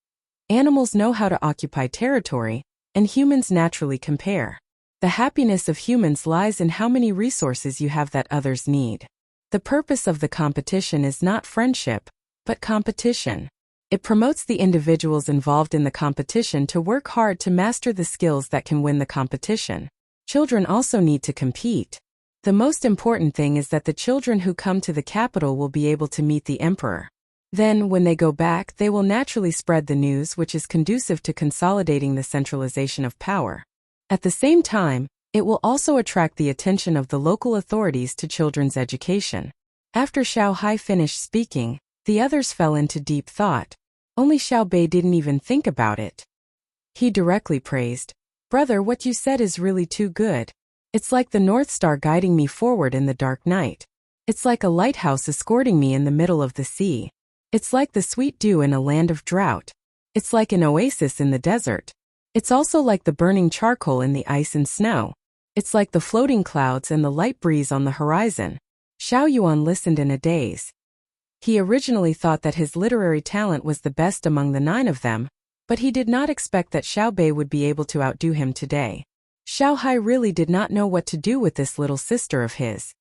animals know how to occupy territory, and humans naturally compare. The happiness of humans lies in how many resources you have that others need. The purpose of the competition is not friendship, but competition. It promotes the individuals involved in the competition to work hard to master the skills that can win the competition. Children also need to compete. The most important thing is that the children who come to the capital will be able to meet the emperor. Then, when they go back, they will naturally spread the news, which is conducive to consolidating the centralization of power. At the same time, it will also attract the attention of the local authorities to children's education. After Xiao Hai finished speaking, the others fell into deep thought. Only Xiao Bei didn't even think about it. He directly praised, Brother, what you said is really too good. It's like the North Star guiding me forward in the dark night. It's like a lighthouse escorting me in the middle of the sea. It's like the sweet dew in a land of drought. It's like an oasis in the desert. It's also like the burning charcoal in the ice and snow. It's like the floating clouds and the light breeze on the horizon. Xiao Yuan listened in a daze. He originally thought that his literary talent was the best among the 9 of them, But he did not expect that Xiao Bei would be able to outdo him today. Xiao Hai really did not know what to do with this little sister of his.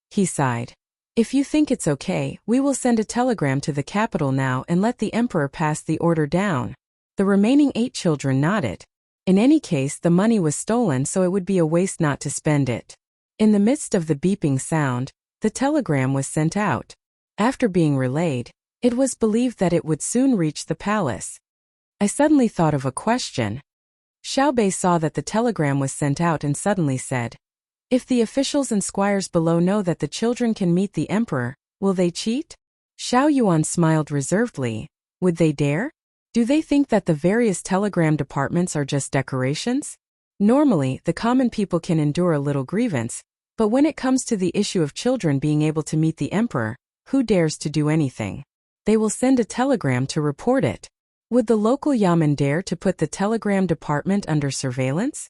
He sighed. If you think it's okay, we will send a telegram to the capital now and let the emperor pass the order down. The remaining 8 children nodded. In any case, the money was stolen, so it would be a waste not to spend it. In the midst of the beeping sound, the telegram was sent out. After being relayed, it was believed that it would soon reach the palace. I suddenly thought of a question. Xiao Bei saw that the telegram was sent out and suddenly said, "If the officials and squires below know that the children can meet the emperor, will they cheat?" Xiao Yuan smiled reservedly. Would they dare? Do they think that the various telegram departments are just decorations? Normally, the common people can endure a little grievance, but when it comes to the issue of children being able to meet the emperor, who dares to do anything? They will send a telegram to report it. Would the local yamen dare to put the telegram department under surveillance?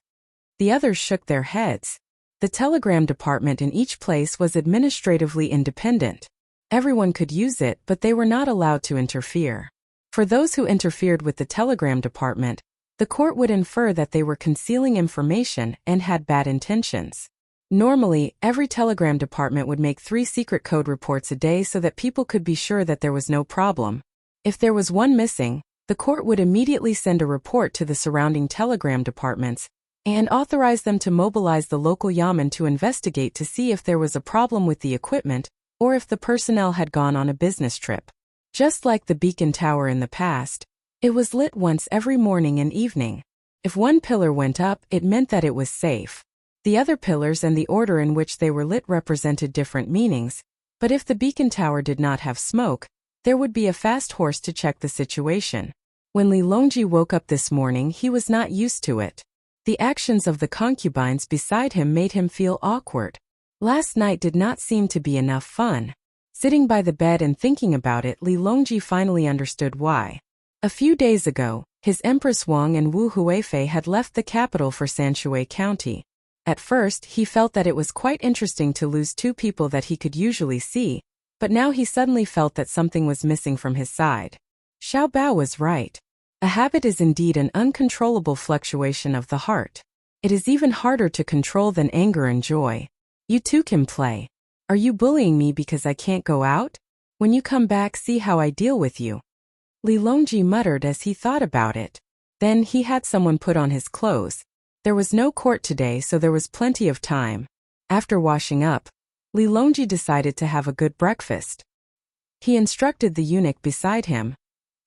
The others shook their heads. The telegram department in each place was administratively independent. Everyone could use it, but they were not allowed to interfere. For those who interfered with the telegram department, the court would infer that they were concealing information and had bad intentions. Normally, every telegram department would make 3 secret code reports a day so that people could be sure that there was no problem. If there was one missing, the court would immediately send a report to the surrounding telegram departments and authorize them to mobilize the local yamen to investigate to see if there was a problem with the equipment or if the personnel had gone on a business trip. Just like the beacon tower in the past, it was lit once every morning and evening. If one pillar went up, it meant that it was safe. The other pillars and the order in which they were lit represented different meanings, but if the beacon tower did not have smoke, there would be a fast horse to check the situation. When Li Longji woke up this morning, he was not used to it. The actions of the concubines beside him made him feel awkward. Last night did not seem to be enough fun. Sitting by the bed and thinking about it, Li Longji finally understood why. A few days ago, his Empress Wang and Wu Huifei had left the capital for Sanshui County. At first, he felt that it was quite interesting to lose 2 people that he could usually see, but now he suddenly felt that something was missing from his side. Xiao Bao was right. A habit is indeed an uncontrollable fluctuation of the heart. It is even harder to control than anger and joy. You too can play. Are you bullying me because I can't go out? When you come back, see how I deal with you. Li Longji muttered as he thought about it. Then he had someone put on his clothes. There was no court today, so there was plenty of time. After washing up, Li Longji decided to have a good breakfast. He instructed the eunuch beside him,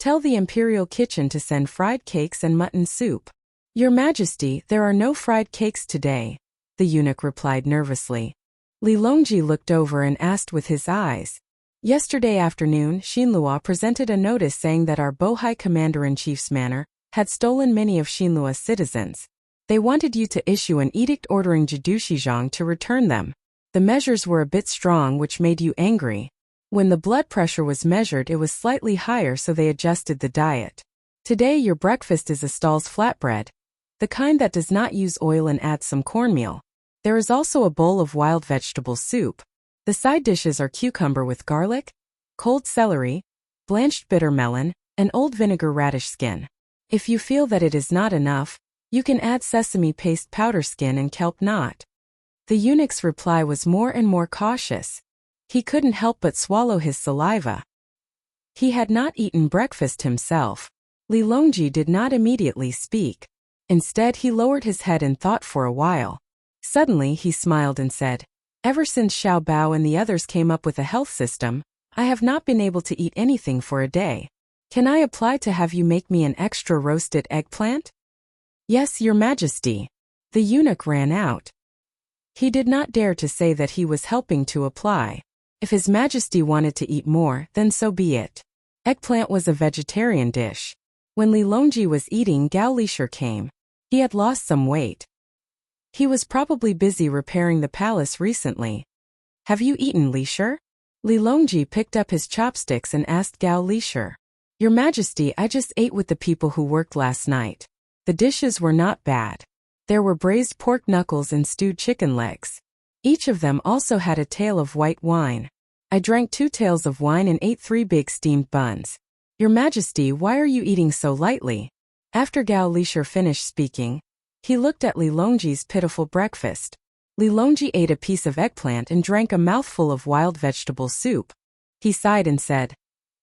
"Tell the imperial kitchen to send fried cakes and mutton soup." "Your Majesty, there are no fried cakes today," the eunuch replied nervously. Li Longji looked over and asked with his eyes. "Yesterday afternoon, Xinlua presented a notice saying that our Bohai commander-in-chief's manor had stolen many of Xinlua's citizens. They wanted you to issue an edict ordering Jidushizhang to return them. The measures were a bit strong, which made you angry. When the blood pressure was measured, it was slightly higher, so they adjusted the diet. Today your breakfast is a stall's flatbread, the kind that does not use oil and adds some cornmeal. There is also a bowl of wild vegetable soup. The side dishes are cucumber with garlic, cold celery, blanched bitter melon, and old vinegar radish skin. If you feel that it is not enough, you can add sesame paste powder skin and kelp knot." The eunuch's reply was more and more cautious. He couldn't help but swallow his saliva. He had not eaten breakfast himself. Li Longji did not immediately speak. Instead, he lowered his head and thought for a while. Suddenly, he smiled and said, "Ever since Xiao Bao and the others came up with a health system, I have not been able to eat anything for a day. Can I apply to have you make me an extra roasted eggplant?" "Yes, Your Majesty." The eunuch ran out. He did not dare to say that he was helping to apply. If His Majesty wanted to eat more, then so be it. Eggplant was a vegetarian dish. When Li Longji was eating, Gao Lishir came. He had lost some weight. He was probably busy repairing the palace recently. "Have you eaten, Lishir?" Li Longji picked up his chopsticks and asked Gao Lishir. "Your Majesty, I just ate with the people who worked last night. The dishes were not bad. There were braised pork knuckles and stewed chicken legs. Each of them also had a tail of white wine. I drank 2 tails of wine and ate 3 big steamed buns. Your Majesty, why are you eating so lightly? After Gao Lisher finished speaking, he looked at Li Longji's pitiful breakfast. Li Longji ate a piece of eggplant and drank a mouthful of wild vegetable soup. He sighed and said,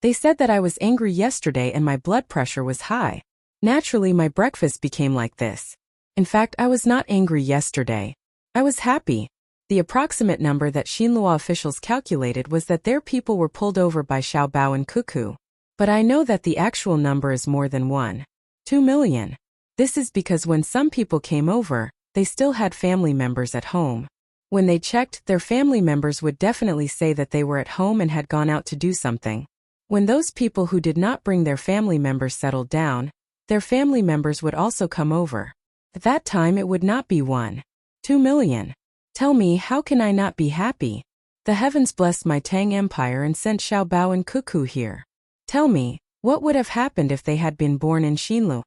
"They said that I was angry yesterday and my blood pressure was high. Naturally, my breakfast became like this. In fact, I was not angry yesterday. I was happy." The approximate number that Xinhua officials calculated was that their people were pulled over by Xiaobao and Cuckoo. But I know that the actual number is more than 2 million. This is because when some people came over, they still had family members at home. When they checked, their family members would definitely say that they were at home and had gone out to do something. When those people who did not bring their family members settled down, their family members would also come over. At that time it would not be 2 million. Tell me, how can I not be happy? The heavens blessed my Tang Empire and sent Xiaobao and Cuckoo here. Tell me, what would have happened if they had been born in Xinlu?